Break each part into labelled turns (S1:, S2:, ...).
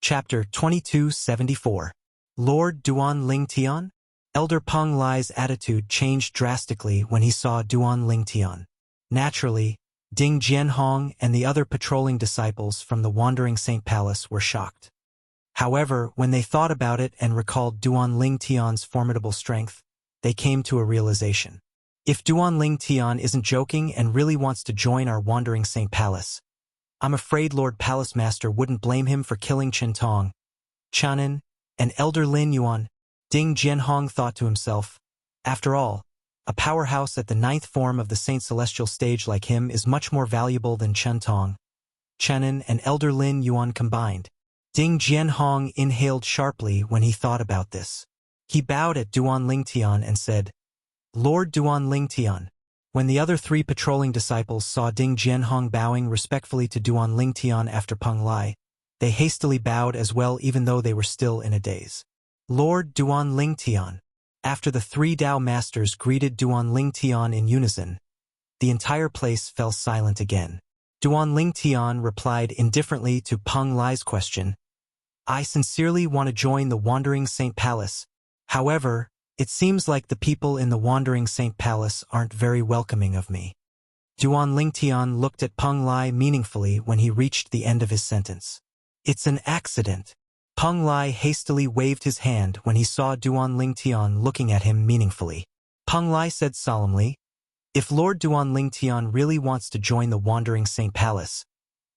S1: Chapter 2274. Lord Duan Ling Tian? Elder Peng Lai's attitude changed drastically when he saw Duan Ling Tian. Naturally, Ding Jianhong and the other patrolling disciples from the Wandering Saint Palace were shocked. However, when they thought about it and recalled Duan Ling Tian's formidable strength, they came to a realization. If Duan Ling Tian isn't joking and really wants to join our Wandering Saint Palace, I'm afraid Lord Palace Master wouldn't blame him for killing Chen Tong, Chanin, and Elder Lin Yuan. Ding Jianhong thought to himself. After all, a powerhouse at the 9th form of the Saint Celestial stage like him is much more valuable than Chen Tong, Chanin, and Elder Lin Yuan combined. Ding Jianhong inhaled sharply when he thought about this. He bowed at Duan Ling Tian and said, Lord Duan Ling Tian. When the other 3 patrolling disciples saw Ding Jianhong bowing respectfully to Duan Ling Tian after Peng Lai, they hastily bowed as well even though they were still in a daze. Lord Duan Ling Tian. After the 3 Dao masters greeted Duan Ling Tian in unison, the entire place fell silent again. Duan Ling Tian replied indifferently to Peng Lai's question, I sincerely want to join the Wandering Saint Palace. However, it seems like the people in the Wandering Saint Palace aren't very welcoming of me. Duan Ling Tian looked at Peng Lai meaningfully when he reached the end of his sentence. It's an accident. Peng Lai hastily waved his hand when he saw Duan Ling Tian looking at him meaningfully. Peng Lai said solemnly, If Lord Duan Ling Tian really wants to join the Wandering Saint Palace,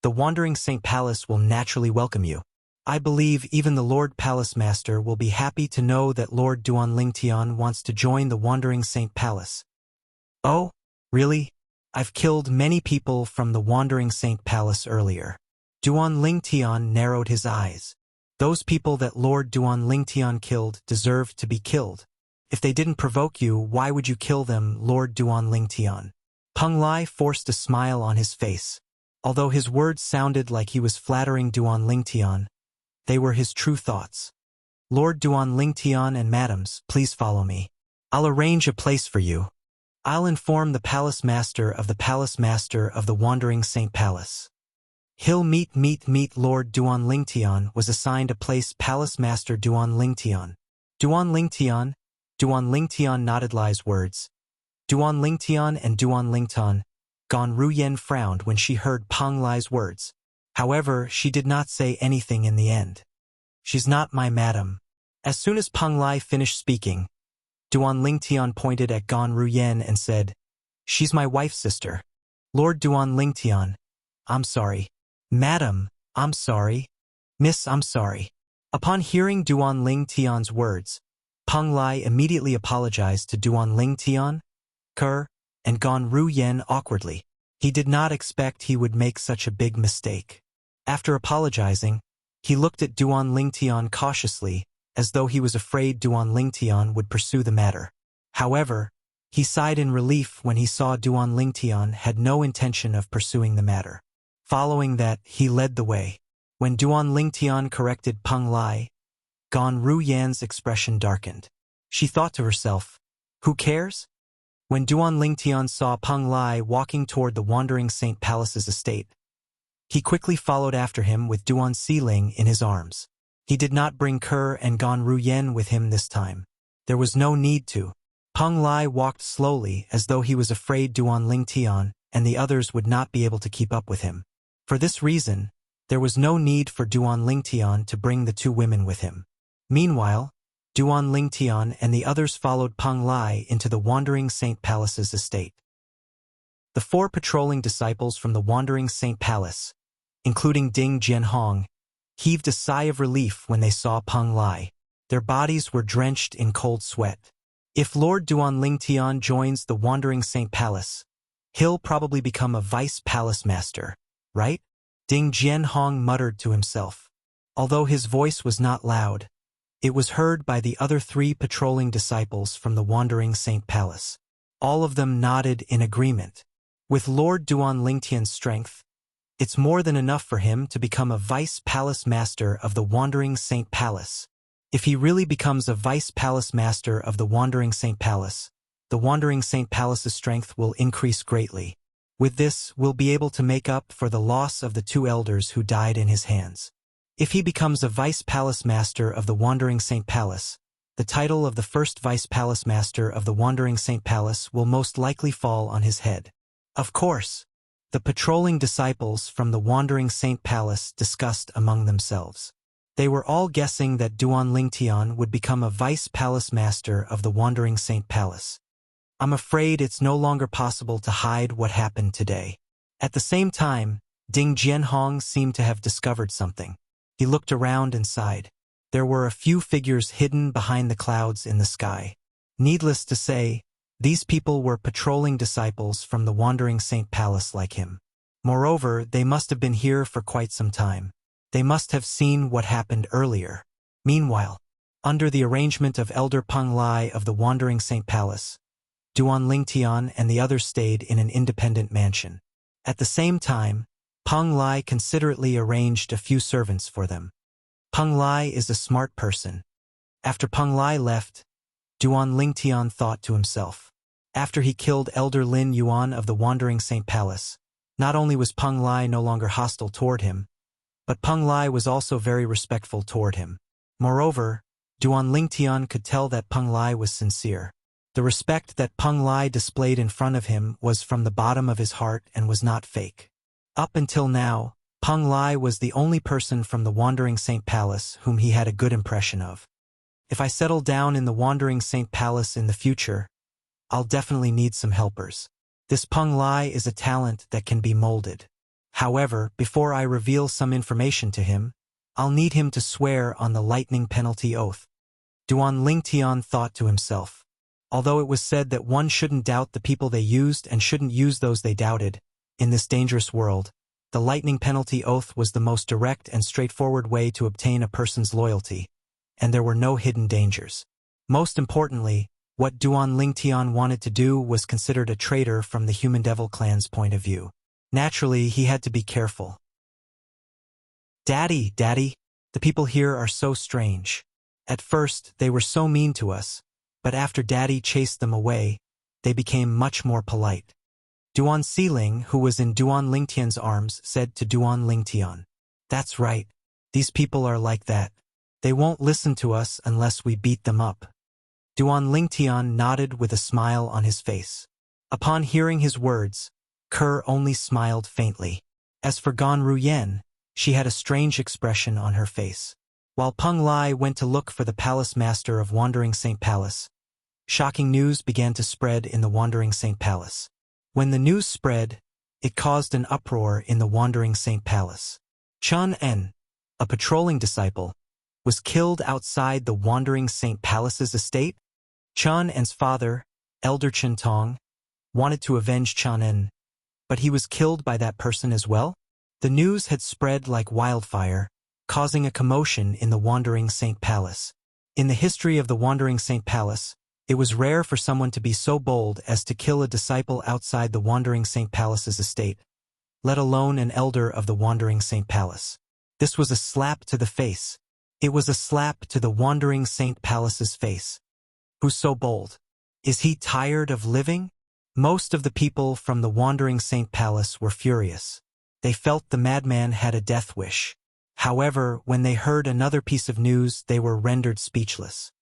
S1: the Wandering Saint Palace will naturally welcome you. I believe even the Lord Palace Master will be happy to know that Lord Duan Ling Tian wants to join the Wandering Saint Palace. Oh, really? I've killed many people from the Wandering Saint Palace earlier. Duan Ling Tian narrowed his eyes. Those people that Lord Duan Ling Tian killed deserved to be killed. If they didn't provoke you, why would you kill them, Lord Duan Ling Tian? Peng Lai forced a smile on his face. Although his words sounded like he was flattering Duan Ling Tian, they were his true thoughts. Lord Duan Ling Tian and madams, please follow me. I'll arrange a place for you. I'll inform the Palace Master of the Wandering Saint Palace. He'll meet Lord Duan Ling Tian was assigned a place. Palace Master Duan Ling Tian. Duan Ling Tian? Duan Ling Tian nodded Lai's words. Duan Ling Tian and Duan Ling Tan. Gan Ruyen frowned when she heard Peng Lai's words. However, she did not say anything in the end. She's not my madam. As soon as Peng Lai finished speaking, Duan Ling Tian pointed at Gan Ruyen and said, She's my wife's sister. Lord Duan Ling Tian. I'm sorry. Madam, I'm sorry. Miss, I'm sorry. Upon hearing Duan Ling Tian's words, Peng Lai immediately apologized to Duan Ling Tian, Kerr, and Gan Ruyen awkwardly. He did not expect he would make such a big mistake. After apologizing, he looked at Duan Ling Tian cautiously, as though he was afraid Duan Ling Tian would pursue the matter. However, he sighed in relief when he saw Duan Ling Tian had no intention of pursuing the matter. Following that, he led the way. When Duan Ling Tian corrected Peng Lai, Gan Ruyen's expression darkened. She thought to herself, Who cares? When Duan Ling Tian saw Peng Lai walking toward the Wandering Saint Palace's estate, he quickly followed after him with Duan Siling in his arms. He did not bring Kerr and Gan Ruyen with him this time. There was no need to. Peng Lai walked slowly as though he was afraid Duan Ling Tian and the others would not be able to keep up with him. For this reason, there was no need for Duan Ling Tian to bring the 2 women with him. Meanwhile, Duan Ling Tian and the others followed Peng Lai into the Wandering Saint Palace's estate. The 4 patrolling disciples from the Wandering Saint Palace, including Ding Jianhong, heaved a sigh of relief when they saw Peng Lai. Their bodies were drenched in cold sweat. If Lord Duan Ling Tian joins the Wandering Saint Palace, he'll probably become a vice palace master, right? Ding Jianhong muttered to himself. Although his voice was not loud, it was heard by the other 3 patrolling disciples from the Wandering Saint Palace. All of them nodded in agreement. With Lord Duan Ling Tian's strength, it's more than enough for him to become a vice palace master of the Wandering Saint Palace. If he really becomes a vice palace master of the Wandering Saint Palace, the Wandering Saint Palace's strength will increase greatly. With this, we'll be able to make up for the loss of the 2 elders who died in his hands. If he becomes a Vice Palace Master of the Wandering Saint Palace, the title of the first Vice Palace Master of the Wandering Saint Palace will most likely fall on his head. Of course, the patrolling disciples from the Wandering Saint Palace discussed among themselves. They were all guessing that Duan Lingtian would become a Vice Palace Master of the Wandering Saint Palace. I'm afraid it's no longer possible to hide what happened today. At the same time, Ding Jianhong seemed to have discovered something. He looked around and sighed. There were a few figures hidden behind the clouds in the sky. Needless to say, these people were patrolling disciples from the Wandering Saint Palace like him. Moreover, they must have been here for quite some time. They must have seen what happened earlier. Meanwhile, under the arrangement of Elder Peng Lai of the Wandering Saint Palace, Duan Lingtian and the others stayed in an independent mansion. At the same time, Peng Lai considerately arranged a few servants for them. Peng Lai is a smart person. After Peng Lai left, Duan Lingtian thought to himself. After he killed Elder Lin Yuan of the Wandering Saint Palace, not only was Peng Lai no longer hostile toward him, but Peng Lai was also very respectful toward him. Moreover, Duan Lingtian could tell that Peng Lai was sincere. The respect that Peng Lai displayed in front of him was from the bottom of his heart and was not fake. Up until now, Peng Lai was the only person from the Wandering Saint Palace whom he had a good impression of. If I settle down in the Wandering Saint Palace in the future, I'll definitely need some helpers. This Peng Lai is a talent that can be molded. However, before I reveal some information to him, I'll need him to swear on the lightning penalty oath. Duan Lingtian thought to himself. Although it was said that one shouldn't doubt the people they used and shouldn't use those they doubted, in this dangerous world, the lightning penalty oath was the most direct and straightforward way to obtain a person's loyalty, and there were no hidden dangers. Most importantly, what Duan Lingtian wanted to do was considered a traitor from the Human Devil clan's point of view. Naturally, he had to be careful. Daddy, the people here are so strange. At first, they were so mean to us, but after Daddy chased them away, they became much more polite. Duan Siling, who was in Duan Lingtian's arms, said to Duan Lingtian, "That's right. These people are like that. They won't listen to us unless we beat them up." Duan Lingtian nodded with a smile on his face. Upon hearing his words, Kerr only smiled faintly. As for Gan Ruyen, she had a strange expression on her face. While Peng Lai went to look for the palace master of Wandering Saint Palace, shocking news began to spread in the Wandering Saint Palace. When the news spread, it caused an uproar in the Wandering Saint Palace. Chen En, a patrolling disciple, was killed outside the Wandering Saint Palace's estate. Chen En's father, Elder Chen Tong, wanted to avenge Chen En, but he was killed by that person as well. The news had spread like wildfire, causing a commotion in the Wandering Saint Palace. In the history of the Wandering Saint Palace, it was rare for someone to be so bold as to kill a disciple outside the Wandering Saint Palace's estate, let alone an elder of the Wandering Saint Palace. This was a slap to the face. It was a slap to the Wandering Saint Palace's face. Who's so bold? Is he tired of living? Most of the people from the Wandering Saint Palace were furious. They felt the madman had a death wish. However, when they heard another piece of news, they were rendered speechless.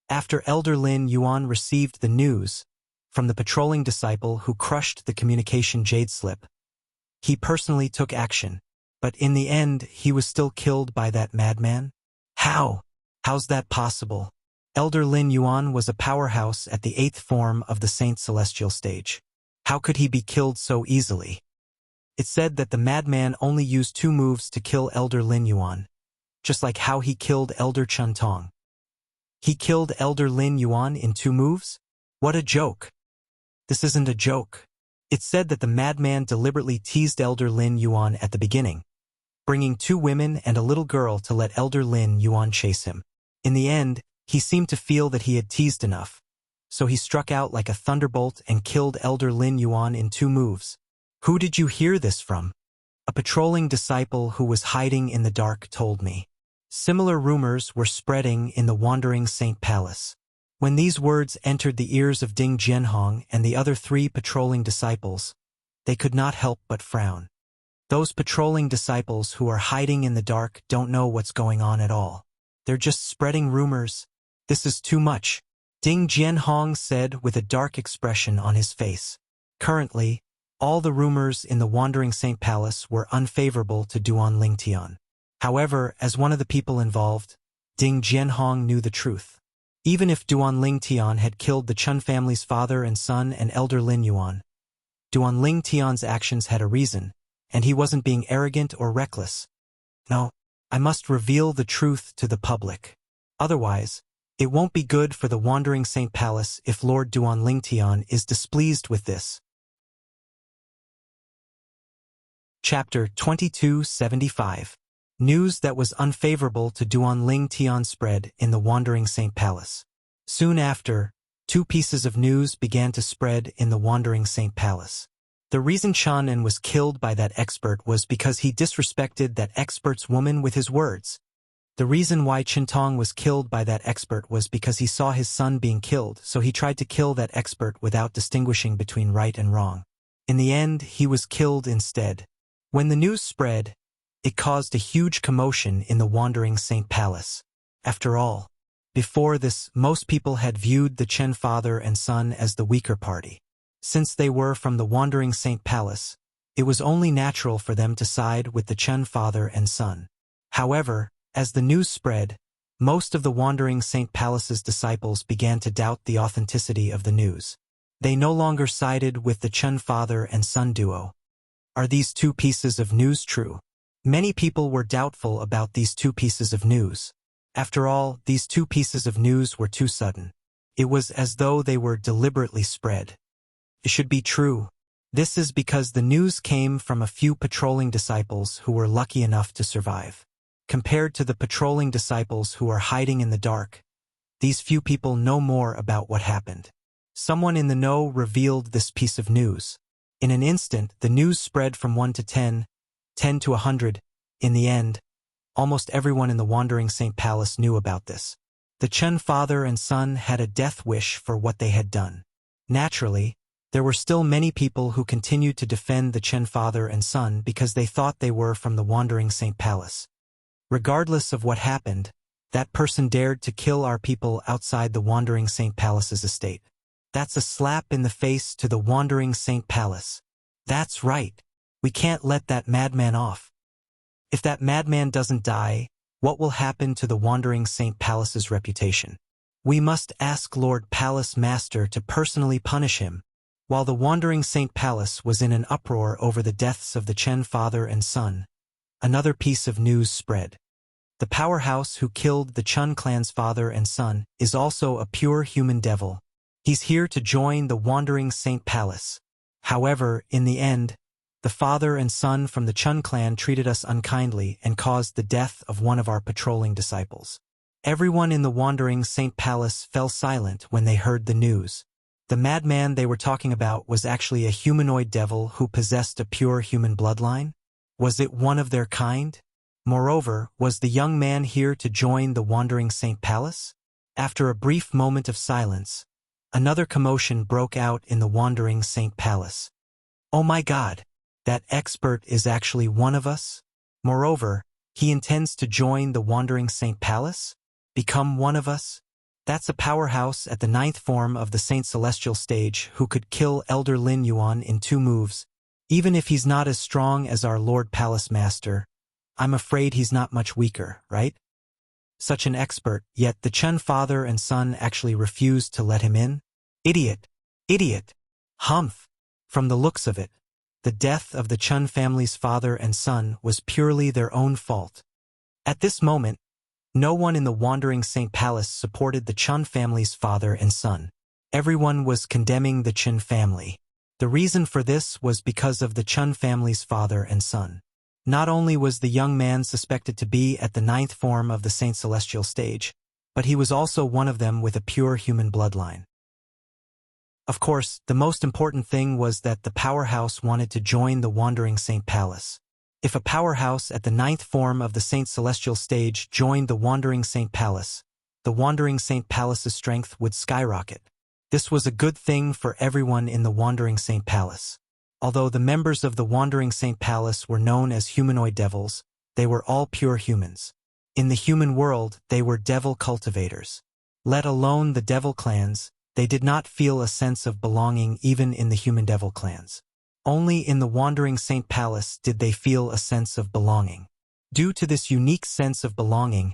S1: After Elder Lin Yuan received the news from the patrolling disciple who crushed the communication jade slip, he personally took action, but in the end he was still killed by that madman. How's that possible? Elder Lin Yuan was a powerhouse at the 8th form of the Saint Celestial stage. How could he be killed so easily? It said that the madman only used 2 moves to kill Elder Lin Yuan, just like how he killed Elder Chen Tong. He killed Elder Lin Yuan in 2 moves? What a joke. This isn't a joke. It said that the madman deliberately teased Elder Lin Yuan at the beginning, bringing 2 women and a little girl to let Elder Lin Yuan chase him. In the end, he seemed to feel that he had teased enough, so he struck out like a thunderbolt and killed Elder Lin Yuan in 2 moves. Who did you hear this from? A patrolling disciple who was hiding in the dark told me. Similar rumors were spreading in the Wandering Saint Palace. When these words entered the ears of Ding Jianhong and the other 3 patrolling disciples, they could not help but frown. Those patrolling disciples who are hiding in the dark don't know what's going on at all. They're just spreading rumors. This is too much, Ding Jianhong said with a dark expression on his face. Currently, all the rumors in the Wandering Saint Palace were unfavorable to Duan Lingtian. However, as one of the people involved, Ding Jianhong knew the truth. Even if Duan Lingtian had killed the Chun family's father and son and elder Lin Yuan, Duan Lingtian's actions had a reason, and he wasn't being arrogant or reckless. No, I must reveal the truth to the public. Otherwise, it won't be good for the Wandering Saint Palace if Lord Duan Lingtian is displeased with this. Chapter 2275. News that was unfavorable to Duan Lingtian spread in the Wandering Saint Palace. Soon after, two pieces of news began to spread in the Wandering Saint Palace. The reason Chen En was killed by that expert was because he disrespected that expert's woman with his words. The reason why Qintong was killed by that expert was because he saw his son being killed, so he tried to kill that expert without distinguishing between right and wrong. In the end, he was killed instead. When the news spread, it caused a huge commotion in the Wandering Saint Palace. After all, before this, most people had viewed the Chen father and son as the weaker party. Since they were from the Wandering Saint Palace, it was only natural for them to side with the Chen father and son. However, as the news spread, most of the Wandering Saint Palace's disciples began to doubt the authenticity of the news. They no longer sided with the Chen father and son duo. Are these two pieces of news true? Many people were doubtful about these two pieces of news. After all, these two pieces of news were too sudden. It was as though they were deliberately spread. It should be true. This is because the news came from a few patrolling disciples who were lucky enough to survive. Compared to the patrolling disciples who are hiding in the dark, these few people know more about what happened. Someone in the know revealed this piece of news. In an instant, the news spread from 1 to 10, 10 to 100. In the end, almost everyone in the Wandering Saint Palace knew about this. The Chen father and son had a death wish for what they had done. Naturally, there were still many people who continued to defend the Chen father and son because they thought they were from the Wandering Saint Palace. Regardless of what happened, that person dared to kill our people outside the Wandering Saint Palace's estate. That's a slap in the face to the Wandering Saint Palace. That's right. We can't let that madman off. If that madman doesn't die, what will happen to the Wandering Saint Palace's reputation? We must ask Lord Palace Master to personally punish him. While the Wandering Saint Palace was in an uproar over the deaths of the Chen father and son, another piece of news spread. The powerhouse who killed the Chun clan's father and son is also a pure human devil. He's here to join the Wandering Saint Palace. However, in the end, the father and son from the Chun clan treated us unkindly and caused the death of one of our patrolling disciples. Everyone in the Wandering Saint Palace fell silent when they heard the news. The madman they were talking about was actually a humanoid devil who possessed a pure human bloodline? Was it one of their kind? Moreover, was the young man here to join the Wandering Saint Palace? After a brief moment of silence, another commotion broke out in the Wandering Saint Palace. Oh my God! That expert is actually one of us? Moreover, he intends to join the Wandering Saint Palace? Become one of us? That's a powerhouse at the 9th form of the Saint Celestial stage who could kill Elder Lin Yuan in 2 moves. Even if he's not as strong as our Lord Palace Master, I'm afraid he's not much weaker, right? Such an expert, yet the Chen father and son actually refused to let him in? Idiot! Idiot! Humph! From the looks of it, the death of the Chun family's father and son was purely their own fault. At this moment, no one in the Wandering Saint Palace supported the Chun family's father and son. Everyone was condemning the Chen family. The reason for this was because of the Chun family's father and son. Not only was the young man suspected to be at the 9th form of the Saint Celestial stage, but he was also one of them with a pure human bloodline. Of course, the most important thing was that the powerhouse wanted to join the Wandering Saint Palace. If a powerhouse at the 9th form of the Saint Celestial stage joined the Wandering Saint Palace, the Wandering Saint Palace's strength would skyrocket. This was a good thing for everyone in the Wandering Saint Palace. Although the members of the Wandering Saint Palace were known as humanoid devils, they were all pure humans. In the human world, they were devil cultivators. Let alone the devil clans, they did not feel a sense of belonging even in the human devil clans. Only in the Wandering Saint Palace did they feel a sense of belonging. Due to this unique sense of belonging,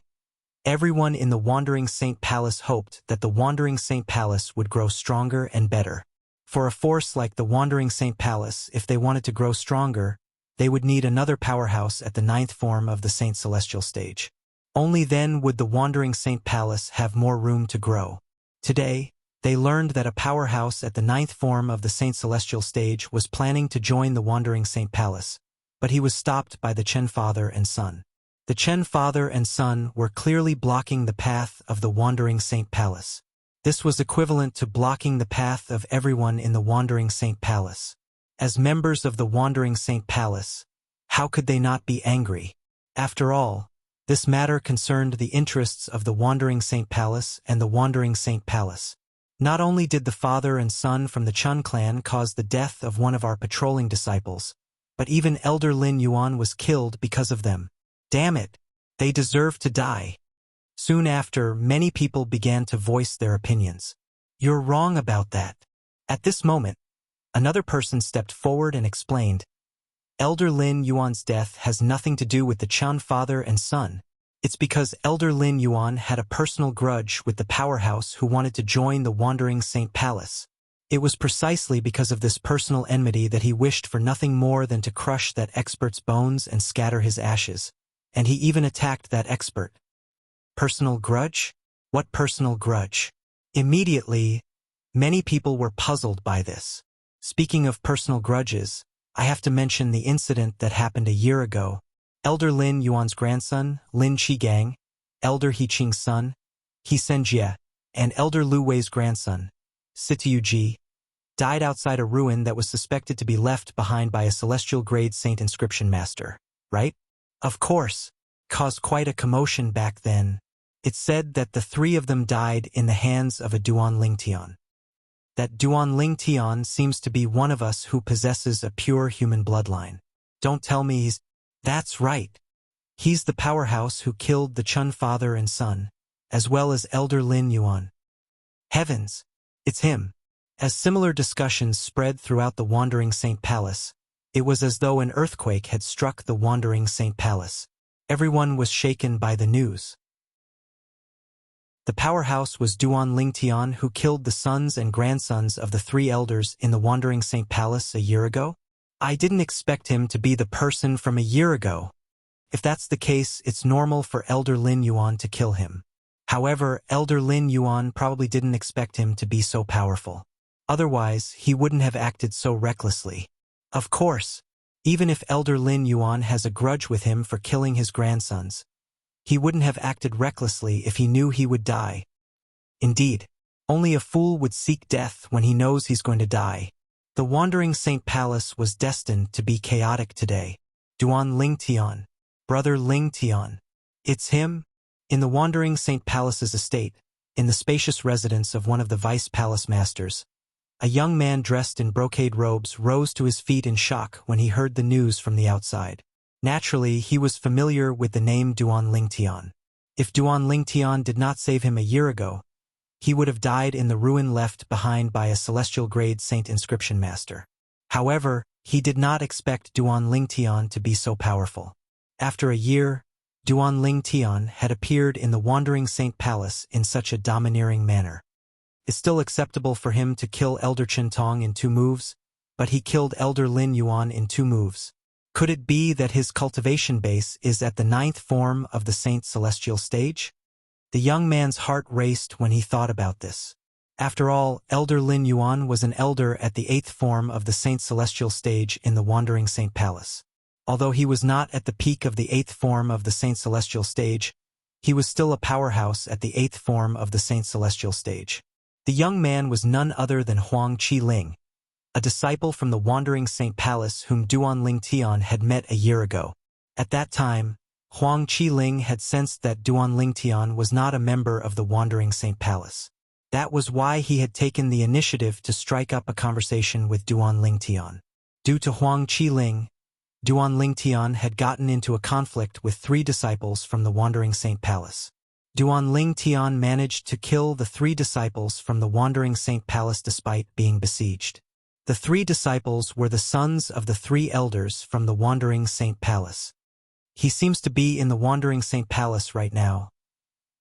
S1: everyone in the Wandering Saint Palace hoped that the Wandering Saint Palace would grow stronger and better. For a force like the Wandering Saint Palace, if they wanted to grow stronger, they would need another powerhouse at the 9th form of the Saint Celestial stage. Only then would the Wandering Saint Palace have more room to grow. Today, they learned that a powerhouse at the 9th form of the Saint Celestial stage was planning to join the Wandering Saint Palace, but he was stopped by the Chen father and son. The Chen father and son were clearly blocking the path of the Wandering Saint Palace. This was equivalent to blocking the path of everyone in the Wandering Saint Palace. As members of the Wandering Saint Palace, how could they not be angry? After all, this matter concerned the interests of the Wandering Saint Palace and the Wandering Saint Palace. Not only did the father and son from the Chun clan cause the death of one of our patrolling disciples, but even Elder Lin Yuan was killed because of them. Damn it! They deserve to die. Soon after, many people began to voice their opinions. You're wrong about that. At this moment, another person stepped forward and explained, Elder Lin Yuan's death has nothing to do with the Chun father and son. It's because Elder Lin Yuan had a personal grudge with the powerhouse who wanted to join the Wandering Saint Palace. It was precisely because of this personal enmity that he wished for nothing more than to crush that expert's bones and scatter his ashes. And he even attacked that expert. Personal grudge? What personal grudge? Immediately, many people were puzzled by this. Speaking of personal grudges, I have to mention the incident that happened a year ago. Elder Lin Yuan's grandson, Lin Qigang, Elder He Qing's son, He Senjie, and Elder Lu Wei's grandson, Sitiu Ji, died outside a ruin that was suspected to be left behind by a celestial grade saint inscription master, right? Of course, caused quite a commotion back then. It's said that the three of them died in the hands of a Duan Lingtian. That Duan Lingtian seems to be one of us who possesses a pure human bloodline. Don't tell me he's... That's right. He's the powerhouse who killed the Chun father and son, as well as Elder Lin Yuan. Heavens! It's him. As similar discussions spread throughout the Wandering Saint Palace, it was as though an earthquake had struck the Wandering Saint Palace. Everyone was shaken by the news. The powerhouse was Duan Lingtian, who killed the sons and grandsons of the three elders in the Wandering Saint Palace a year ago? I didn't expect him to be the person from a year ago. If that's the case, it's normal for Elder Lin Yuan to kill him. However, Elder Lin Yuan probably didn't expect him to be so powerful. Otherwise, he wouldn't have acted so recklessly. Of course, even if Elder Lin Yuan has a grudge with him for killing his grandsons, he wouldn't have acted recklessly if he knew he would die. Indeed, only a fool would seek death when he knows he's going to die. The Wandering Saint Palace was destined to be chaotic today. Duan Lingtian, Brother Lingtian. It's him? In the Wandering Saint Palace's estate, in the spacious residence of one of the vice palace masters, a young man dressed in brocade robes rose to his feet in shock when he heard the news from the outside. Naturally, he was familiar with the name Duan Lingtian. If Duan Lingtian did not save him a year ago, he would have died in the ruin left behind by a celestial grade saint inscription master. However, he did not expect Duan Lingtian to be so powerful. After a year, Duan Lingtian had appeared in the Wandering Saint Palace in such a domineering manner. It's still acceptable for him to kill Elder Chen Tong in 2 moves, but he killed Elder Lin Yuan in 2 moves. Could it be that his cultivation base is at the 9th form of the Saint Celestial stage? The young man's heart raced when he thought about this. After all, Elder Lin Yuan was an elder at the 8th form of the Saint Celestial stage in the Wandering Saint Palace. Although he was not at the peak of the 8th form of the Saint Celestial stage, he was still a powerhouse at the 8th form of the Saint Celestial stage. The young man was none other than Huang Qiling, a disciple from the Wandering Saint Palace whom Duan Lingtian had met a year ago. At that time, Huang Qiling had sensed that Duan Lingtian was not a member of the Wandering Saint Palace. That was why he had taken the initiative to strike up a conversation with Duan Lingtian. Due to Huang Qiling, Duan Lingtian had gotten into a conflict with 3 disciples from the Wandering Saint Palace. Duan Lingtian managed to kill the 3 disciples from the Wandering Saint Palace despite being besieged. The 3 disciples were the sons of the 3 elders from the Wandering Saint Palace. He seems to be in the Wandering Saint Palace right now.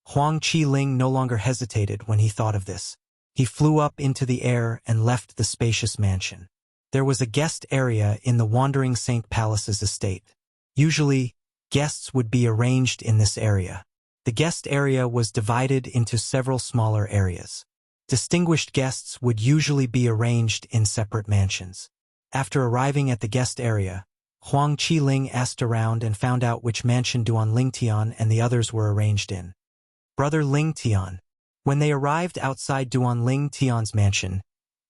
S1: Huang Qiling no longer hesitated when he thought of this. He flew up into the air and left the spacious mansion. There was a guest area in the Wandering Saint Palace's estate. Usually, guests would be arranged in this area. The guest area was divided into several smaller areas. Distinguished guests would usually be arranged in separate mansions. After arriving at the guest area, Huang Qiling asked around and found out which mansion Duan Lingtian and the others were arranged in. Brother Lingtian. When they arrived outside Duan Lingtian's mansion,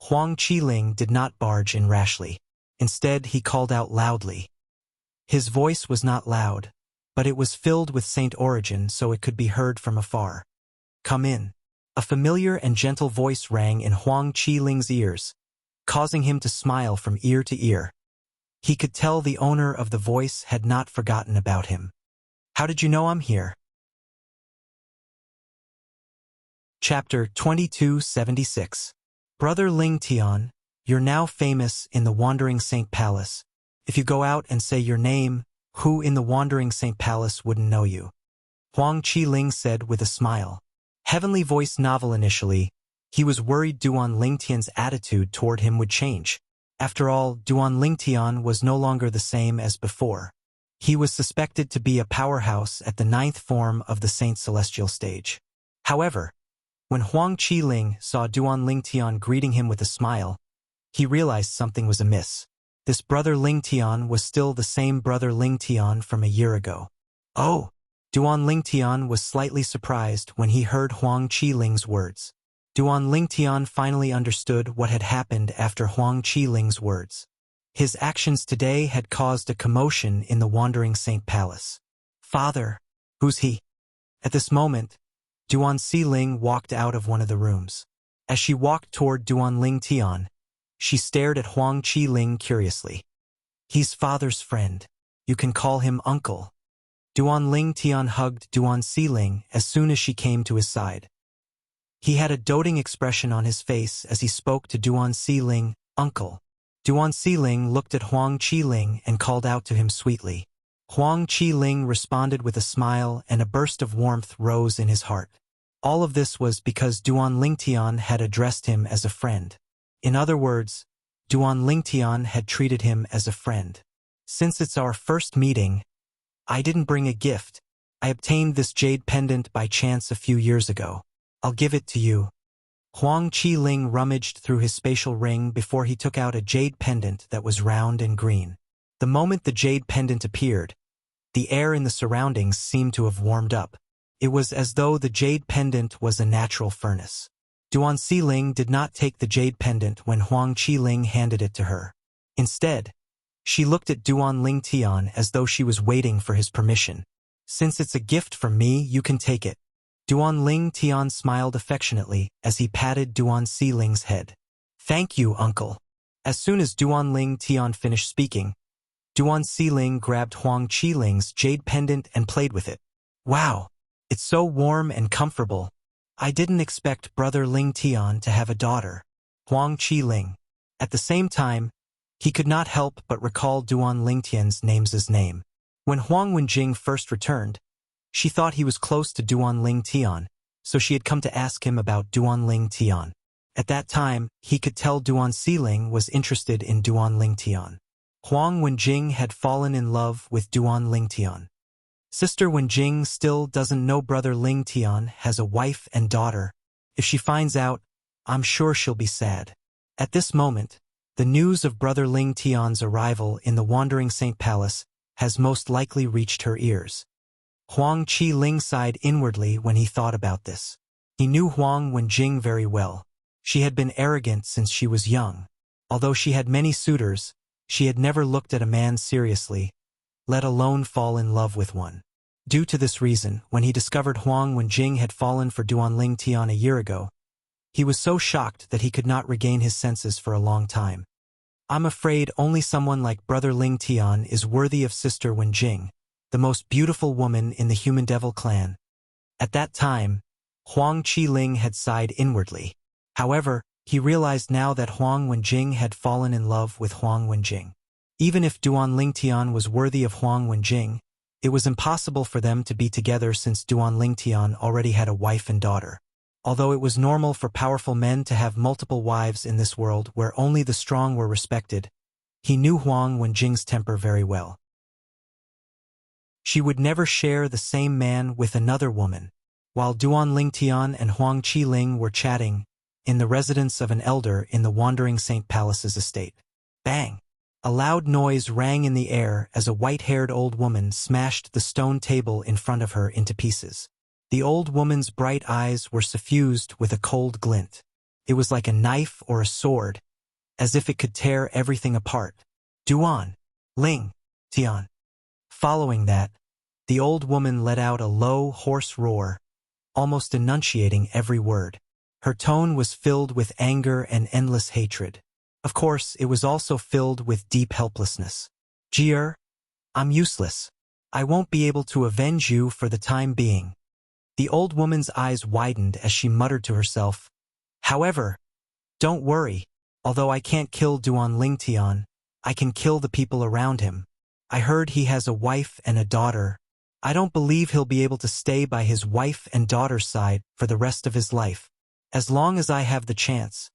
S1: Huang Qiling did not barge in rashly. Instead, he called out loudly. His voice was not loud, but it was filled with saint origin so it could be heard from afar. Come in. A familiar and gentle voice rang in Huang Qiling's ears, causing him to smile from ear to ear. He could tell the owner of the voice had not forgotten about him. How did you know I'm here? Chapter 2276. Brother Lingtian, you're now famous in the Wandering Saint Palace. If you go out and say your name, who in the Wandering Saint Palace wouldn't know you? Huang Qiling said with a smile. Heavenly voice novel initially, he was worried Duan Lingtian's attitude toward him would change. After all, Duan Lingtian was no longer the same as before. He was suspected to be a powerhouse at the 9th form of the Saint Celestial stage. However, when Huang Qiling saw Duan Lingtian greeting him with a smile, he realized something was amiss. This brother Lingtian was still the same brother Lingtian from a year ago. Oh! Duan Lingtian was slightly surprised when he heard Huang Qiling's words. Duan Lingtian finally understood what had happened after Huang Qiling's words. His actions today had caused a commotion in the Wandering Saint Palace. Father! Who's he? At this moment, Duan Qiling walked out of one of the rooms. As she walked toward Duan Lingtian, she stared at Huang Qiling curiously. He's father's friend. You can call him uncle. Duan Lingtian hugged Duan Qiling as soon as she came to his side. He had a doting expression on his face as he spoke to Duan Qiling, uncle. Duan Qiling looked at Huang Qiling and called out to him sweetly. Huang Qiling responded with a smile and a burst of warmth rose in his heart. All of this was because Duan Lingtian had addressed him as a friend. In other words, Duan Lingtian had treated him as a friend. Since it's our first meeting, I didn't bring a gift. I obtained this jade pendant by chance a few years ago. I'll give it to you. Huang Qiling rummaged through his spatial ring before he took out a jade pendant that was round and green. The moment the jade pendant appeared, the air in the surroundings seemed to have warmed up. It was as though the jade pendant was a natural furnace. Duan Qiling did not take the jade pendant when Huang Qiling handed it to her. Instead, she looked at Duan Lingtian as though she was waiting for his permission. Since it's a gift from me, you can take it. Duan Lingtian smiled affectionately as he patted Duan Qiling's head. Thank you, uncle. As soon as Duan Lingtian finished speaking, Duan Qiling grabbed Huang Qiling's jade pendant and played with it. Wow! It's so warm and comfortable. I didn't expect brother Lingtian to have a daughter. Huang Qiling. At the same time, he could not help but recall Duan Lingtian's name's name. When Huang Wenjing first returned, she thought he was close to Duan Lingtian, so she had come to ask him about Duan Lingtian. At that time, he could tell Duan Qiling was interested in Duan Lingtian. Huang Wenjing had fallen in love with Duan Lingtian. Sister Wenjing still doesn't know brother Lingtian has a wife and daughter. If she finds out, I'm sure she'll be sad. At this moment, the news of brother Lingtian's arrival in the Wandering Saint Palace has most likely reached her ears. Huang Qiling sighed inwardly when he thought about this. He knew Huang Wenjing very well. She had been arrogant since she was young. Although she had many suitors, she had never looked at a man seriously, let alone fall in love with one. Due to this reason, when he discovered Huang Wenjing had fallen for Duan Lingtian a year ago, he was so shocked that he could not regain his senses for a long time. I'm afraid only someone like Brother Ling Tian is worthy of Sister Wen Jing, the most beautiful woman in the Human Devil clan. At that time, Huang Qiling had sighed inwardly. However, he realized now that Huang Wenjing had fallen in love with Huang Wenjing. Even if Duan Lingtian was worthy of Huang Wenjing, it was impossible for them to be together since Duan Lingtian already had a wife and daughter. Although it was normal for powerful men to have multiple wives in this world where only the strong were respected, he knew Huang Wenjing's temper very well. She would never share the same man with another woman. While Duan Lingtian and Huang Qiling were chatting in the residence of an elder in the Wandering Saint Palace's estate. Bang! A loud noise rang in the air as a white-haired old woman smashed the stone table in front of her into pieces. The old woman's bright eyes were suffused with a cold glint. It was like a knife or a sword, as if it could tear everything apart. Duan Ling Tian. Following that, the old woman let out a low, hoarse roar, almost enunciating every word. Her tone was filled with anger and endless hatred. Of course, it was also filled with deep helplessness. Jier, I'm useless. I won't be able to avenge you for the time being. The old woman's eyes widened as she muttered to herself. However, don't worry. Although I can't kill Duan Lingtian, I can kill the people around him. I heard he has a wife and a daughter. I don't believe he'll be able to stay by his wife and daughter's side for the rest of his life. As long as I have the chance,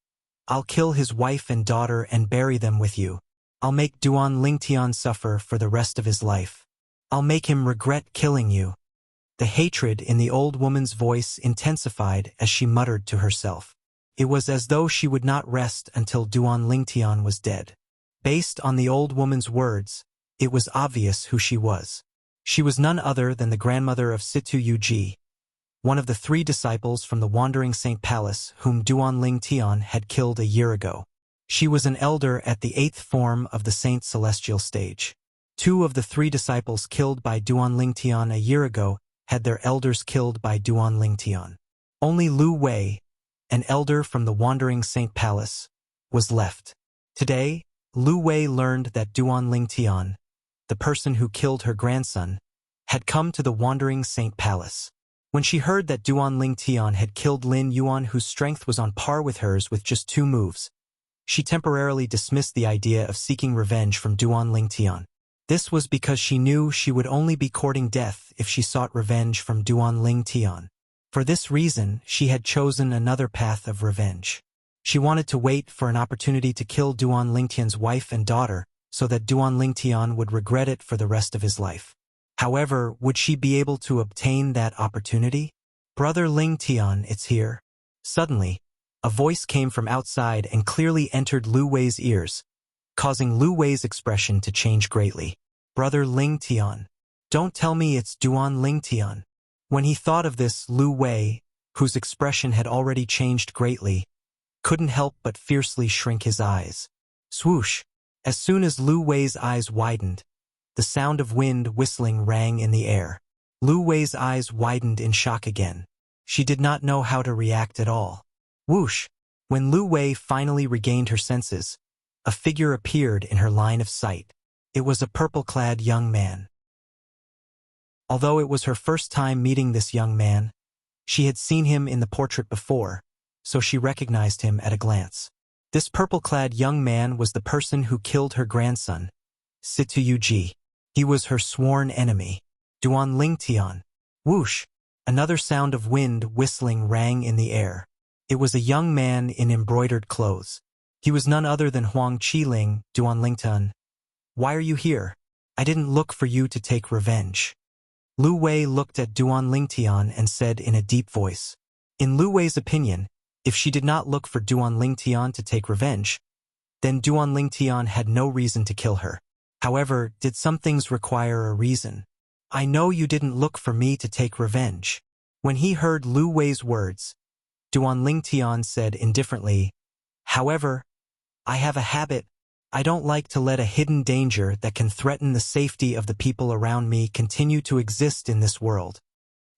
S1: I'll kill his wife and daughter and bury them with you. I'll make Duan Lingtian suffer for the rest of his life. I'll make him regret killing you. The hatred in the old woman's voice intensified as she muttered to herself. It was as though she would not rest until Duan Lingtian was dead. Based on the old woman's words, it was obvious who she was. She was none other than the grandmother of Situ Yuji, one of the 3 disciples from the Wandering Saint Palace whom Duan Lingtian had killed a year ago. She was an elder at the 8th form of the Saint Celestial stage. 2 of the 3 disciples killed by Duan Lingtian a year ago had their elders killed by Duan Lingtian. Only Lu Wei, an elder from the Wandering Saint Palace, was left. Today, Lu Wei learned that Duan Lingtian, the person who killed her grandson, had come to the Wandering Saint Palace. When she heard that Duan Lingtian had killed Lin Yuan, whose strength was on par with hers with just 2 moves, she temporarily dismissed the idea of seeking revenge from Duan Lingtian. This was because she knew she would only be courting death if she sought revenge from Duan Lingtian. For this reason, she had chosen another path of revenge. She wanted to wait for an opportunity to kill Duan Lingtian's wife and daughter so that Duan Lingtian would regret it for the rest of his life. However, would she be able to obtain that opportunity? Brother Lingtian, it's here. Suddenly, a voice came from outside and clearly entered Lu Wei's ears, causing Lu Wei's expression to change greatly. Brother Lingtian. Don't tell me it's Duan Lingtian. When he thought of this, Lu Wei, whose expression had already changed greatly, couldn't help but fiercely shrink his eyes. Swoosh! As soon as Lu Wei's eyes widened, the sound of wind whistling rang in the air. Lu Wei's eyes widened in shock again. She did not know how to react at all. Whoosh! When Lu Wei finally regained her senses, a figure appeared in her line of sight. It was a purple-clad young man. Although it was her first time meeting this young man, she had seen him in the portrait before, so she recognized him at a glance. This purple-clad young man was the person who killed her grandson, Situ Yuji. He was her sworn enemy, Duan Lingtian. Whoosh! Another sound of wind whistling rang in the air. It was a young man in embroidered clothes. He was none other than Huang Qiling, Duan Lingtian. Why are you here? I didn't look for you to take revenge. Lu Wei looked at Duan Lingtian and said in a deep voice. In Lu Wei's opinion, if she did not look for Duan Lingtian to take revenge, then Duan Lingtian had no reason to kill her. However, did some things require a reason? I know you didn't look for me to take revenge. When he heard Lu Wei's words, Duan Lingtian said indifferently, however, I have a habit. I don't like to let a hidden danger that can threaten the safety of the people around me continue to exist in this world.